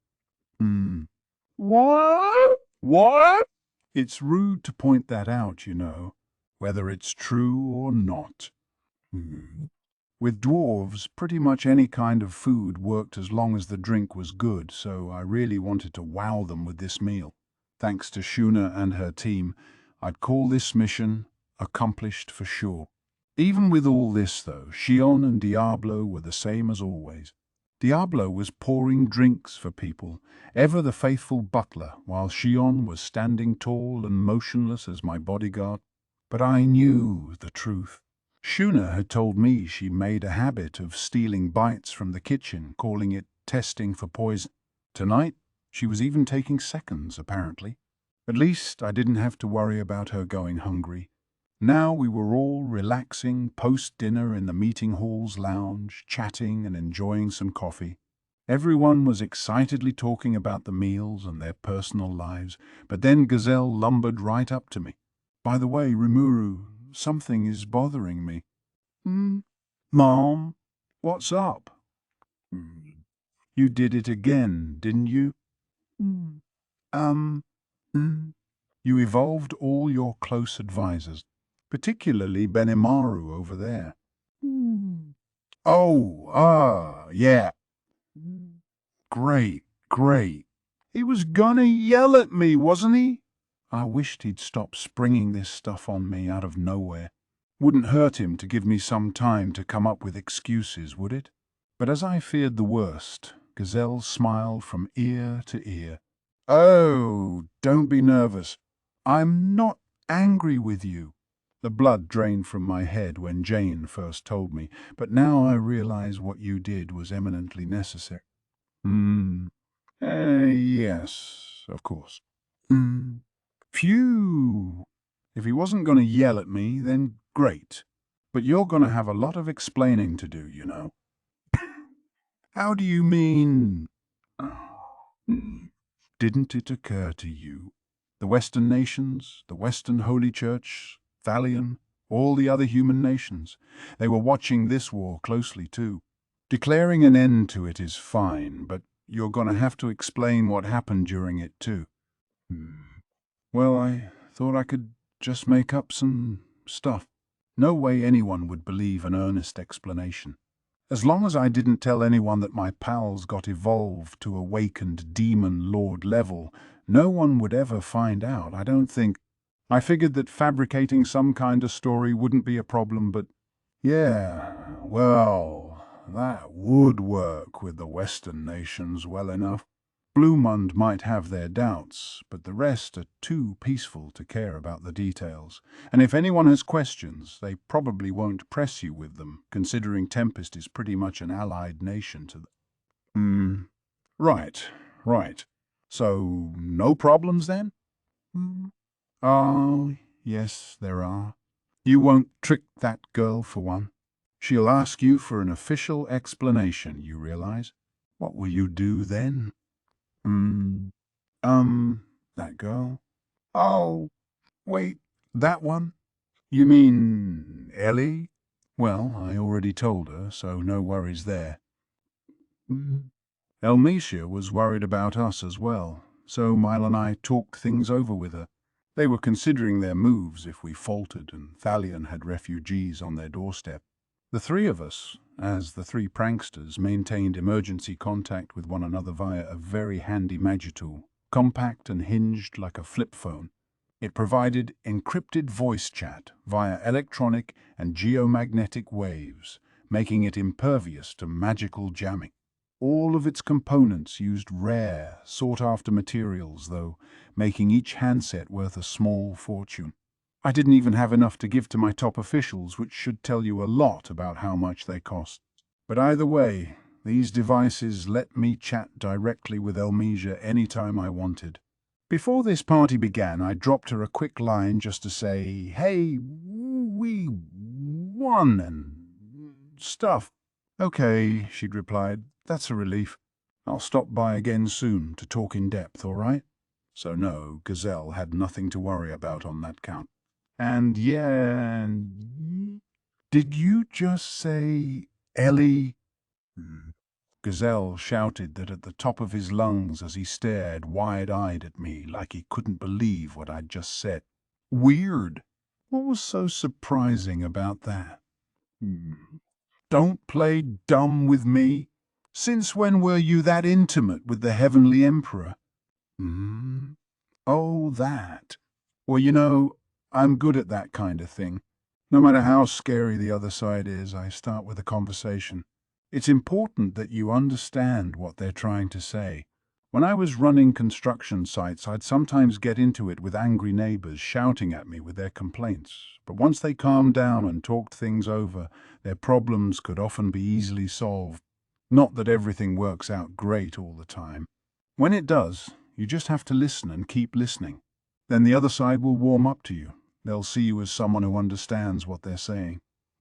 What? What? It's rude to point that out, you know, whether it's true or not. With dwarves, pretty much any kind of food worked as long as the drink was good, so I really wanted to wow them with this meal. Thanks to Shuna and her team, I'd call this mission accomplished for sure. Even with all this, though, Shion and Diablo were the same as always. Diablo was pouring drinks for people, ever the faithful butler, while Shion was standing tall and motionless as my bodyguard. But I knew the truth. Shuna had told me she made a habit of stealing bites from the kitchen, calling it testing for poison. Tonight, she was even taking seconds, apparently. At least I didn't have to worry about her going hungry. Now we were all relaxing post-dinner in the meeting hall's lounge, chatting and enjoying some coffee. Everyone was excitedly talking about the meals and their personal lives, but then Gazelle lumbered right up to me. By the way, Rimuru, something is bothering me. Mom, what's up? You did it again, didn't you? You evolved all your close advisors, particularly Benimaru over there. Yeah. Great. He was gonna yell at me, wasn't he? I wished he'd stop springing this stuff on me out of nowhere. Wouldn't hurt him to give me some time to come up with excuses, would it? But as I feared the worst, Gazelle smiled from ear to ear. Oh, don't be nervous. I'm not angry with you. The blood drained from my head when Jane first told me, but now I realize what you did was eminently necessary. Yes, of course. Phew. If he wasn't going to yell at me, then great. But you're going to have a lot of explaining to do, you know. How do you mean? Didn't it occur to you? The Western nations, the Western Holy Church, Thalion, all the other human nations, they were watching this war closely too. Declaring an end to it is fine, but you're going to have to explain what happened during it too. Well, I thought I could just make up some stuff. No way anyone would believe an earnest explanation. As long as I didn't tell anyone that my pals got evolved to awakened demon lord level, no one would ever find out, I don't think. I figured that fabricating some kind of story wouldn't be a problem, but yeah, well, that would work with the Western nations well enough. Bluemund might have their doubts, but the rest are too peaceful to care about the details. And if anyone has questions, they probably won't press you with them, considering Tempest is pretty much an allied nation to them. Right. So, no problems then? Oh, yes, there are. You won't trick that girl for one. She'll ask you for an official explanation, you realize? What will you do then? That girl? Oh, wait, that one? You mean Ellie? Well, I already told her, so no worries there. Elmesia was worried about us as well, so Mile and I talked things over with her. They were considering their moves if we faltered, and Thalion had refugees on their doorstep. The three of us, as the three pranksters, maintained emergency contact with one another via a very handy magitool, compact and hinged like a flip phone. It provided encrypted voice chat via electronic and geomagnetic waves, making it impervious to magical jamming. All of its components used rare, sought-after materials, though, making each handset worth a small fortune. I didn't even have enough to give to my top officials, which should tell you a lot about how much they cost. But either way, these devices let me chat directly with Elmesia anytime I wanted. Before this party began, I dropped her a quick line just to say, "Hey, we won and stuff." "Okay," she'd replied, "that's a relief. I'll stop by again soon to talk in depth, all right?" So no, Gazelle had nothing to worry about on that count. "And yeah, did you just say Ellie?" Gazelle shouted that at the top of his lungs as he stared wide-eyed at me like he couldn't believe what I'd just said. Weird. What was so surprising about that? "Don't play dumb with me. Since when were you that intimate with the Heavenly Emperor?" "Oh, that. Well, I'm good at that kind of thing. No matter how scary the other side is, I start with a conversation. It's important that you understand what they're trying to say. When I was running construction sites, I'd sometimes get into it with angry neighbors shouting at me with their complaints. But once they calmed down and talked things over, their problems could often be easily solved. Not that everything works out great all the time. When it does, you just have to listen and keep listening. Then the other side will warm up to you. They'll see you as someone who understands what they're saying.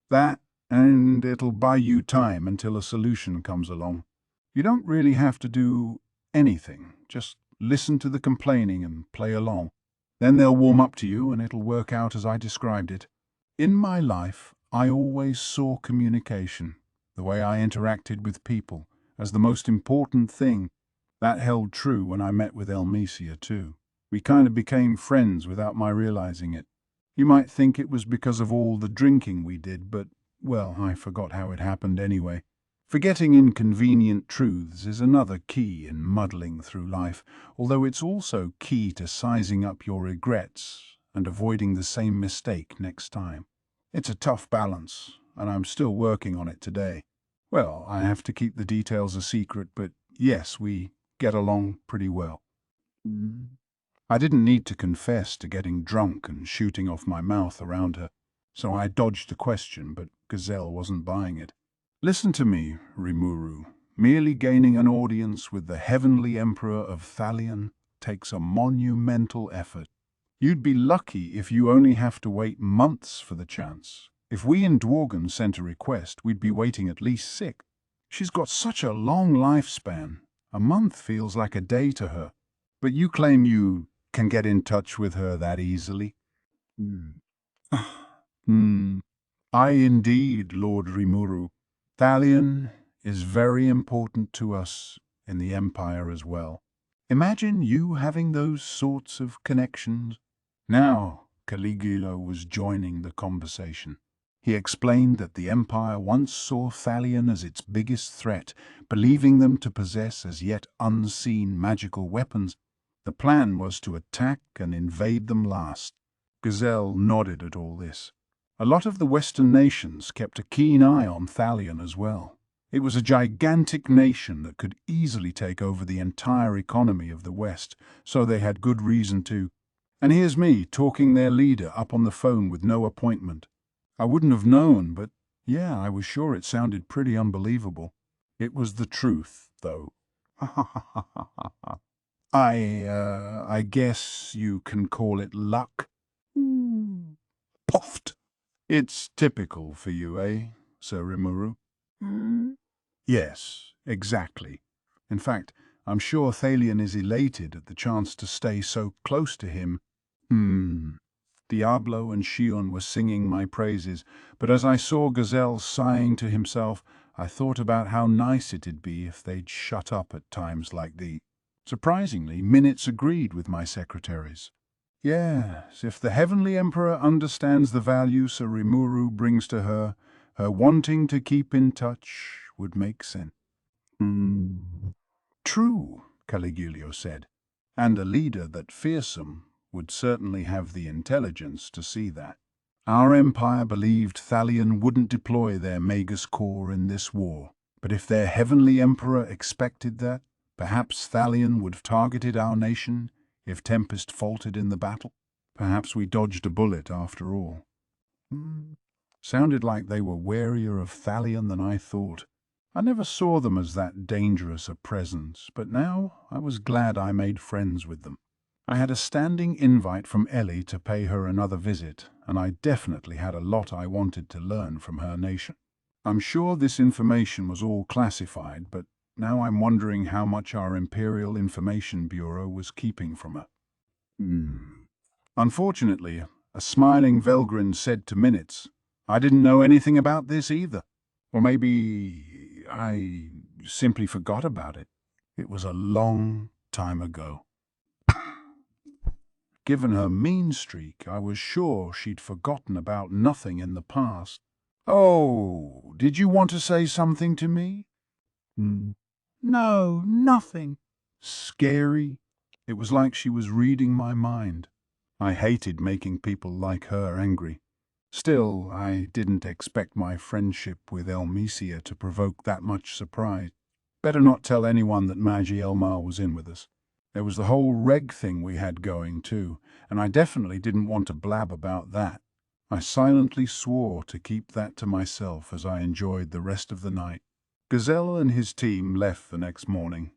That, and it'll buy you time until a solution comes along. You don't really have to do anything. Just listen to the complaining and play along. Then they'll warm up to you and it'll work out as I described it. In my life, I always saw communication, the way I interacted with people, as the most important thing. That held true when I met with Elmesia too. We kind of became friends without my realizing it. You might think it was because of all the drinking we did, but, well, I forgot how it happened anyway. Forgetting inconvenient truths is another key in muddling through life, although it's also key to sizing up your regrets and avoiding the same mistake next time. It's a tough balance, and I'm still working on it today. Well, I have to keep the details a secret, but yes, we get along pretty well. I didn't need to confess to getting drunk and shooting off my mouth around her, so I dodged the question, but Gazelle wasn't buying it. "Listen to me, Rimuru. Merely gaining an audience with the Heavenly Emperor of Thalion takes a monumental effort. You'd be lucky if you only have to wait months for the chance. If we in Dworgen sent a request, we'd be waiting at least 6. She's got such a long lifespan. A month feels like a day to her. But you claim you can get in touch with her that easily?" "I indeed, Lord Rimuru. Thalion is very important to us in the Empire as well. Imagine you having those sorts of connections." Now, Caligula was joining the conversation. He explained that the Empire once saw Thalion as its biggest threat, believing them to possess as yet unseen magical weapons. The plan was to attack and invade them last. Gazelle nodded at all this. A lot of the Western nations kept a keen eye on Thalion as well. It was a gigantic nation that could easily take over the entire economy of the West, so they had good reason to. And here's me talking their leader up on the phone with no appointment. I wouldn't have known, but yeah, I was sure it sounded pretty unbelievable. It was the truth, though. I guess you can call it luck. Puffed. It's typical for you, eh, Sir Rimuru? Yes, exactly. In fact, I'm sure Thalion is elated at the chance to stay so close to him. Diablo and Shion were singing my praises, but as I saw Gazelle sighing to himself, I thought about how nice it'd be if they'd shut up at times like these. Surprisingly, minutes agreed with my secretaries. Yes, if the Heavenly Emperor understands the value Sir Rimuru brings to her, her wanting to keep in touch would make sense. True, Caligulio said, and a leader that fearsome would certainly have the intelligence to see that. Our empire believed Thalion wouldn't deploy their Magus Corps in this war, but if their Heavenly Emperor expected that, perhaps Thalion would have targeted our nation if Tempest faltered in the battle. Perhaps we dodged a bullet after all. Sounded like they were warier of Thalion than I thought. I never saw them as that dangerous a presence, but now I was glad I made friends with them. I had a standing invite from Ellie to pay her another visit, and I definitely had a lot I wanted to learn from her nation. I'm sure this information was all classified, but now I'm wondering how much our Imperial Information Bureau was keeping from her. Unfortunately, a smiling Velgrin said to Minutes, "I didn't know anything about this either. Or maybe I simply forgot about it. It was a long time ago." Given her mean streak, I was sure she'd forgotten about nothing in the past. "Oh, did you want to say something to me?" No, nothing. Scary. It was like she was reading my mind. I hated making people like her angry. Still, I didn't expect my friendship with Elmesia to provoke that much surprise. Better not tell anyone that Magi Elmar was in with us. There was the whole reg thing we had going too, and I definitely didn't want to blab about that. I silently swore to keep that to myself as I enjoyed the rest of the night. Gazelle and his team left the next morning.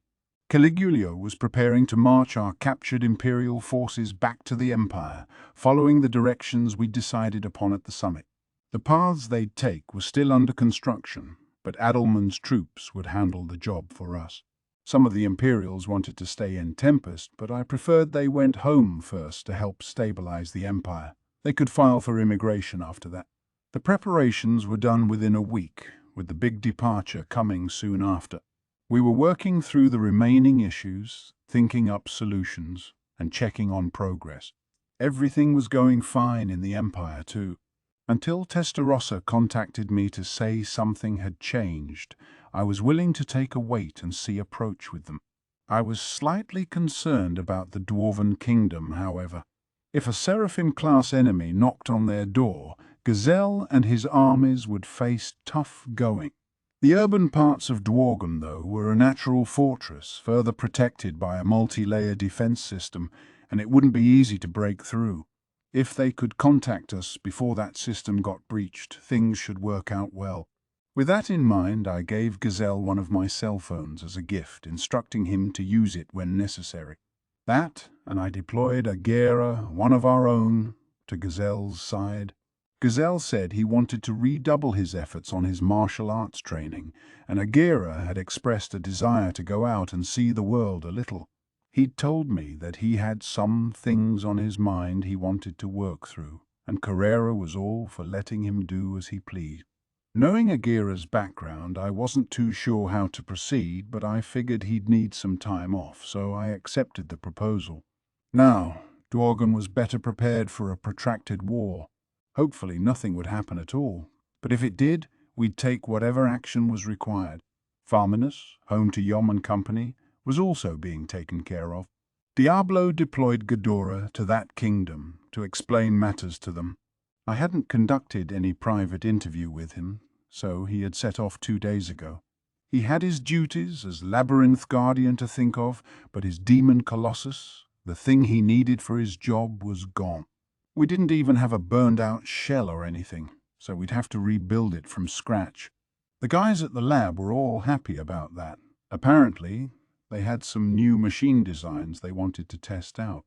Caligulio was preparing to march our captured Imperial forces back to the Empire, following the directions we decided upon at the summit. The paths they'd take were still under construction, but Adelman's troops would handle the job for us. Some of the Imperials wanted to stay in Tempest, but I preferred they went home first to help stabilize the Empire. They could file for immigration after that. The preparations were done within a week, with the big departure coming soon after. We were working through the remaining issues, thinking up solutions, and checking on progress. Everything was going fine in the Empire, too. Until Testarossa contacted me to say something had changed, I was willing to take a wait-and-see approach with them. I was slightly concerned about the Dwarven Kingdom, however. If a Seraphim-class enemy knocked on their door, Gazelle and his armies would face tough going. The urban parts of Dworgen, though, were a natural fortress, further protected by a multi-layer defense system, and it wouldn't be easy to break through. If they could contact us before that system got breached, things should work out well. With that in mind, I gave Gazelle one of my cell phones as a gift, instructing him to use it when necessary. That, and I deployed Agera, one of our own, to Gazelle's side. Gazelle said he wanted to redouble his efforts on his martial arts training, and Agera had expressed a desire to go out and see the world a little. He'd told me that he had some things on his mind he wanted to work through, and Carrera was all for letting him do as he pleased. Knowing Agera's background, I wasn't too sure how to proceed, but I figured he'd need some time off, so I accepted the proposal. Now, Dworgen was better prepared for a protracted war. Hopefully nothing would happen at all, but if it did, we'd take whatever action was required. Farminus, home to Yom and company, was also being taken care of. Diablo deployed Ghidorah to that kingdom to explain matters to them. I hadn't conducted any private interview with him, so he had set off 2 days ago. He had his duties as Labyrinth Guardian to think of, but his demon Colossus, the thing he needed for his job, was gone. We didn't even have a burned-out shell or anything, so we'd have to rebuild it from scratch. The guys at the lab were all happy about that. Apparently, they had some new machine designs they wanted to test out.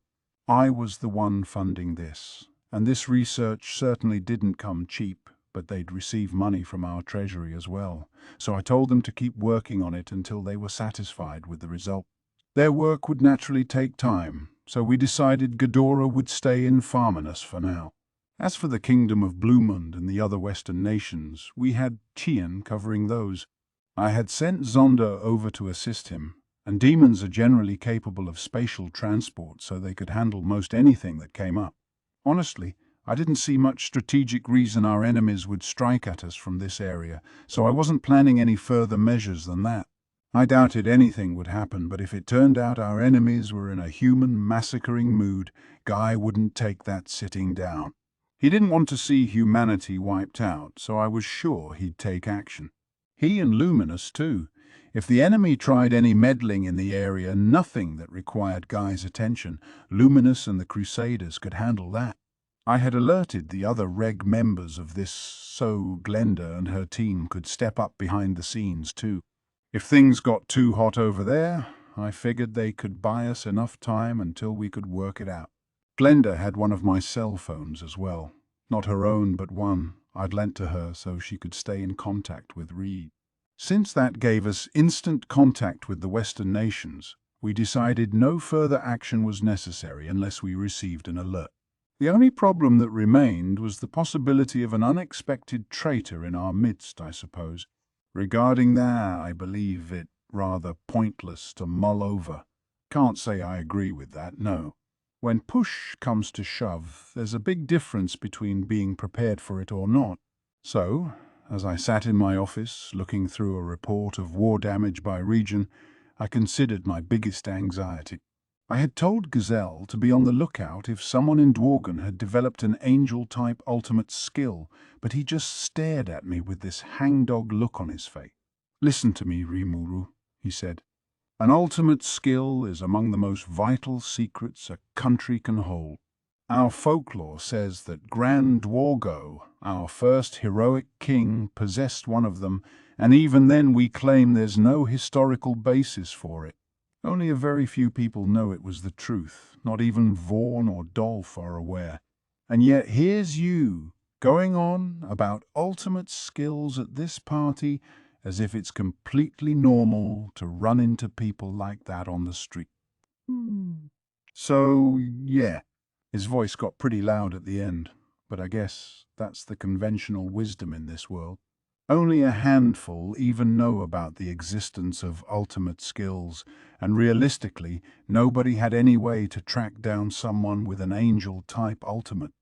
I was the one funding this, and this research certainly didn't come cheap, but they'd receive money from our treasury as well, so I told them to keep working on it until they were satisfied with the result. Their work would naturally take time, so we decided Ghidorah would stay in Farminus for now. As for the Kingdom of Bluemund and the other western nations, we had Tian covering those. I had sent Zonda over to assist him, and demons are generally capable of spatial transport so they could handle most anything that came up. Honestly, I didn't see much strategic reason our enemies would strike at us from this area, so I wasn't planning any further measures than that. I doubted anything would happen, but if it turned out our enemies were in a human massacring mood, Guy wouldn't take that sitting down. He didn't want to see humanity wiped out, so I was sure he'd take action. He and Luminous, too. If the enemy tried any meddling in the area, nothing that required Guy's attention, Luminous and the Crusaders could handle that. I had alerted the other Reg members of this, so Glenda and her team could step up behind the scenes too. If things got too hot over there, I figured they could buy us enough time until we could work it out. Glenda had one of my cell phones as well. Not her own, but one I'd lent to her so she could stay in contact with Reed. Since that gave us instant contact with the Western nations, we decided no further action was necessary unless we received an alert. The only problem that remained was the possibility of an unexpected traitor in our midst, I suppose. Regarding that, I believe it rather pointless to mull over. Can't say I agree with that, no. When push comes to shove, there's a big difference between being prepared for it or not. So, as I sat in my office looking through a report of war damage by region, I considered my biggest anxiety. I had told Gazelle to be on the lookout if someone in Dworgen had developed an angel-type ultimate skill, but he just stared at me with this hangdog look on his face. "Listen to me, Rimuru," he said. "An ultimate skill is among the most vital secrets a country can hold. Our folklore says that Grand Dwargo, our first heroic king, possessed one of them, and even then we claim there's no historical basis for it. Only a very few people know it was the truth, not even Vaughn or Dolph are aware. And yet here's you, going on about ultimate skills at this party as if it's completely normal to run into people like that on the street." So, yeah. His voice got pretty loud at the end, but I guess that's the conventional wisdom in this world. Only a handful even know about the existence of ultimate skills, and realistically, nobody had any way to track down someone with an angel-type ultimate.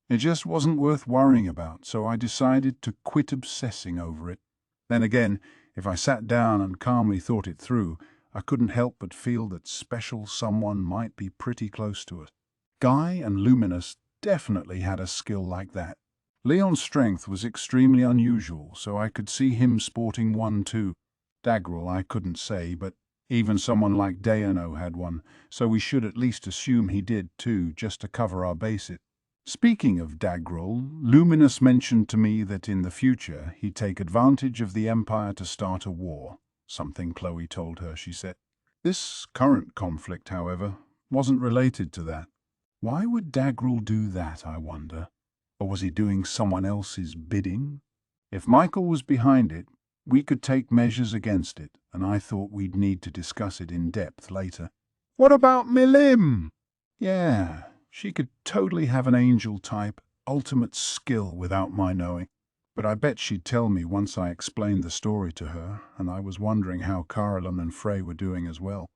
It just wasn't worth worrying about, so I decided to quit obsessing over it. Then again, if I sat down and calmly thought it through, I couldn't help but feel that special someone might be pretty close to us. Guy and Luminous definitely had a skill like that. Leon's strength was extremely unusual, so I could see him sporting one too. Daggerel I couldn't say, but even someone like Dayano had one, so we should at least assume he did too, just to cover our bases. Speaking of Daggerel, Luminous mentioned to me that in the future he'd take advantage of the Empire to start a war, something Chloe told her, she said. This current conflict, however, wasn't related to that. Why would Daggerel do that, I wonder? Or was he doing someone else's bidding? If Michael was behind it, we could take measures against it, and I thought we'd need to discuss it in depth later. What about Milim? Yeah, she could totally have an angel-type, ultimate skill without my knowing. But I bet she'd tell me once I explained the story to her, and I was wondering how Caroline and Frey were doing as well.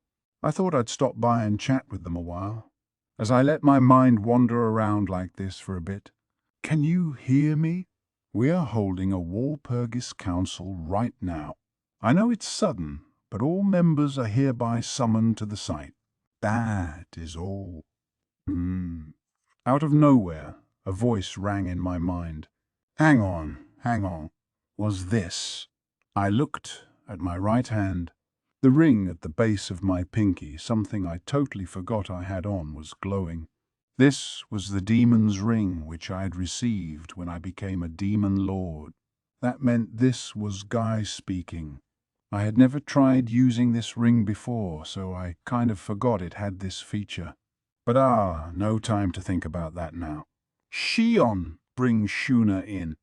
I thought I'd stop by and chat with them a while. As I let my mind wander around like this for a bit, "Can you hear me? We are holding a Walpurgis Council right now. I know it's sudden, but all members are hereby summoned to the site. That is all." Out of nowhere, a voice rang in my mind. Hang on. Was this? I looked at my right hand. The ring at the base of my pinky, something I totally forgot I had on, was glowing. This was the demon's ring which I had received when I became a demon lord. That meant this was Guy speaking. I had never tried using this ring before, so I kind of forgot it had this feature. But no time to think about that now. Shion, bring Shuna in.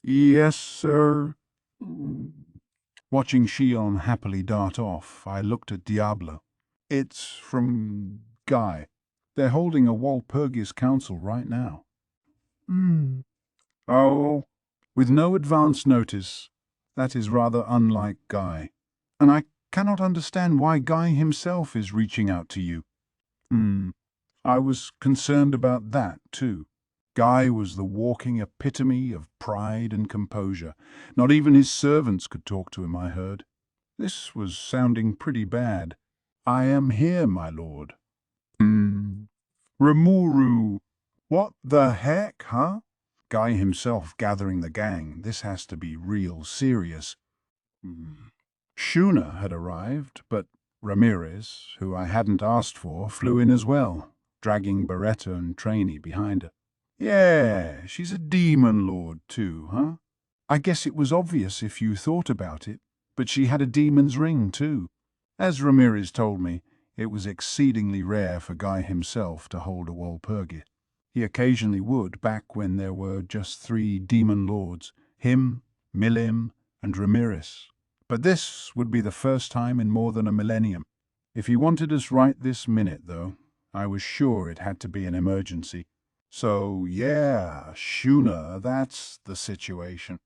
Yes, sir. Watching Shion happily dart off, I looked at Diablo. It's from Guy. They're holding a Walpurgis Council right now. Oh. With no advance notice, That is rather unlike Guy. And I cannot understand why Guy himself is reaching out to you. I was concerned about that, too. Guy was the walking epitome of pride and composure. Not even his servants could talk to him, I heard. This was sounding pretty bad. I am here, my lord. Rimuru. What the heck, huh? Guy himself gathering the gang. This has to be real serious. Shuna had arrived, but Ramirez, who I hadn't asked for, flew in as well, dragging Beretta and Trainee behind her. Yeah, she's a demon lord too, huh? I guess it was obvious if you thought about it, but she had a demon's ring too. As Ramirez told me, it was exceedingly rare for Guy himself to hold a Walpurgis. He occasionally would, back when there were just 3 demon lords, him, Milim, and Ramirez. But this would be the first time in more than a millennium. If he wanted us right this minute, though, I was sure it had to be an emergency. So, yeah, Shuna, that's the situation.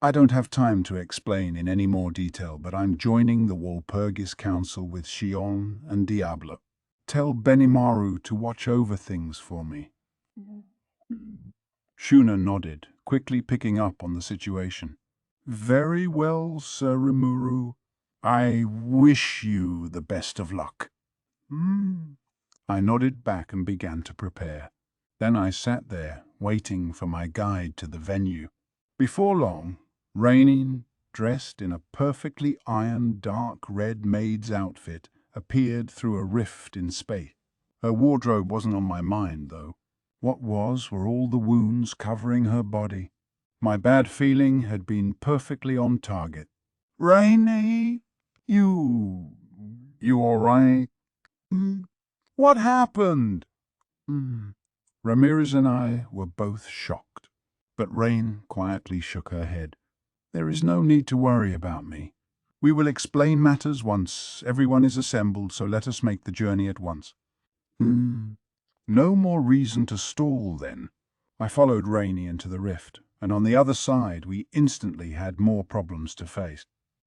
I don't have time to explain in any more detail, but I'm joining the Walpurgis Council with Shion and Diablo. Tell Benimaru to watch over things for me. Shuna nodded, quickly picking up on the situation. Very well, Sir Rimuru. I wish you the best of luck. I nodded back and began to prepare. Then I sat there, waiting for my guide to the venue. Before long, Rainin, dressed in a perfectly ironed dark red maid's outfit, appeared through a rift in space. Her wardrobe wasn't on my mind, though. What were all the wounds covering her body. My bad feeling had been perfectly on target. Rainy, you all right? What happened? Ramirez and I were both shocked, but Rain quietly shook her head. There is no need to worry about me. We will explain matters once everyone is assembled, so let us make the journey at once. No more reason to stall, then. I followed Rainey into the rift, and on the other side we instantly had more problems to face.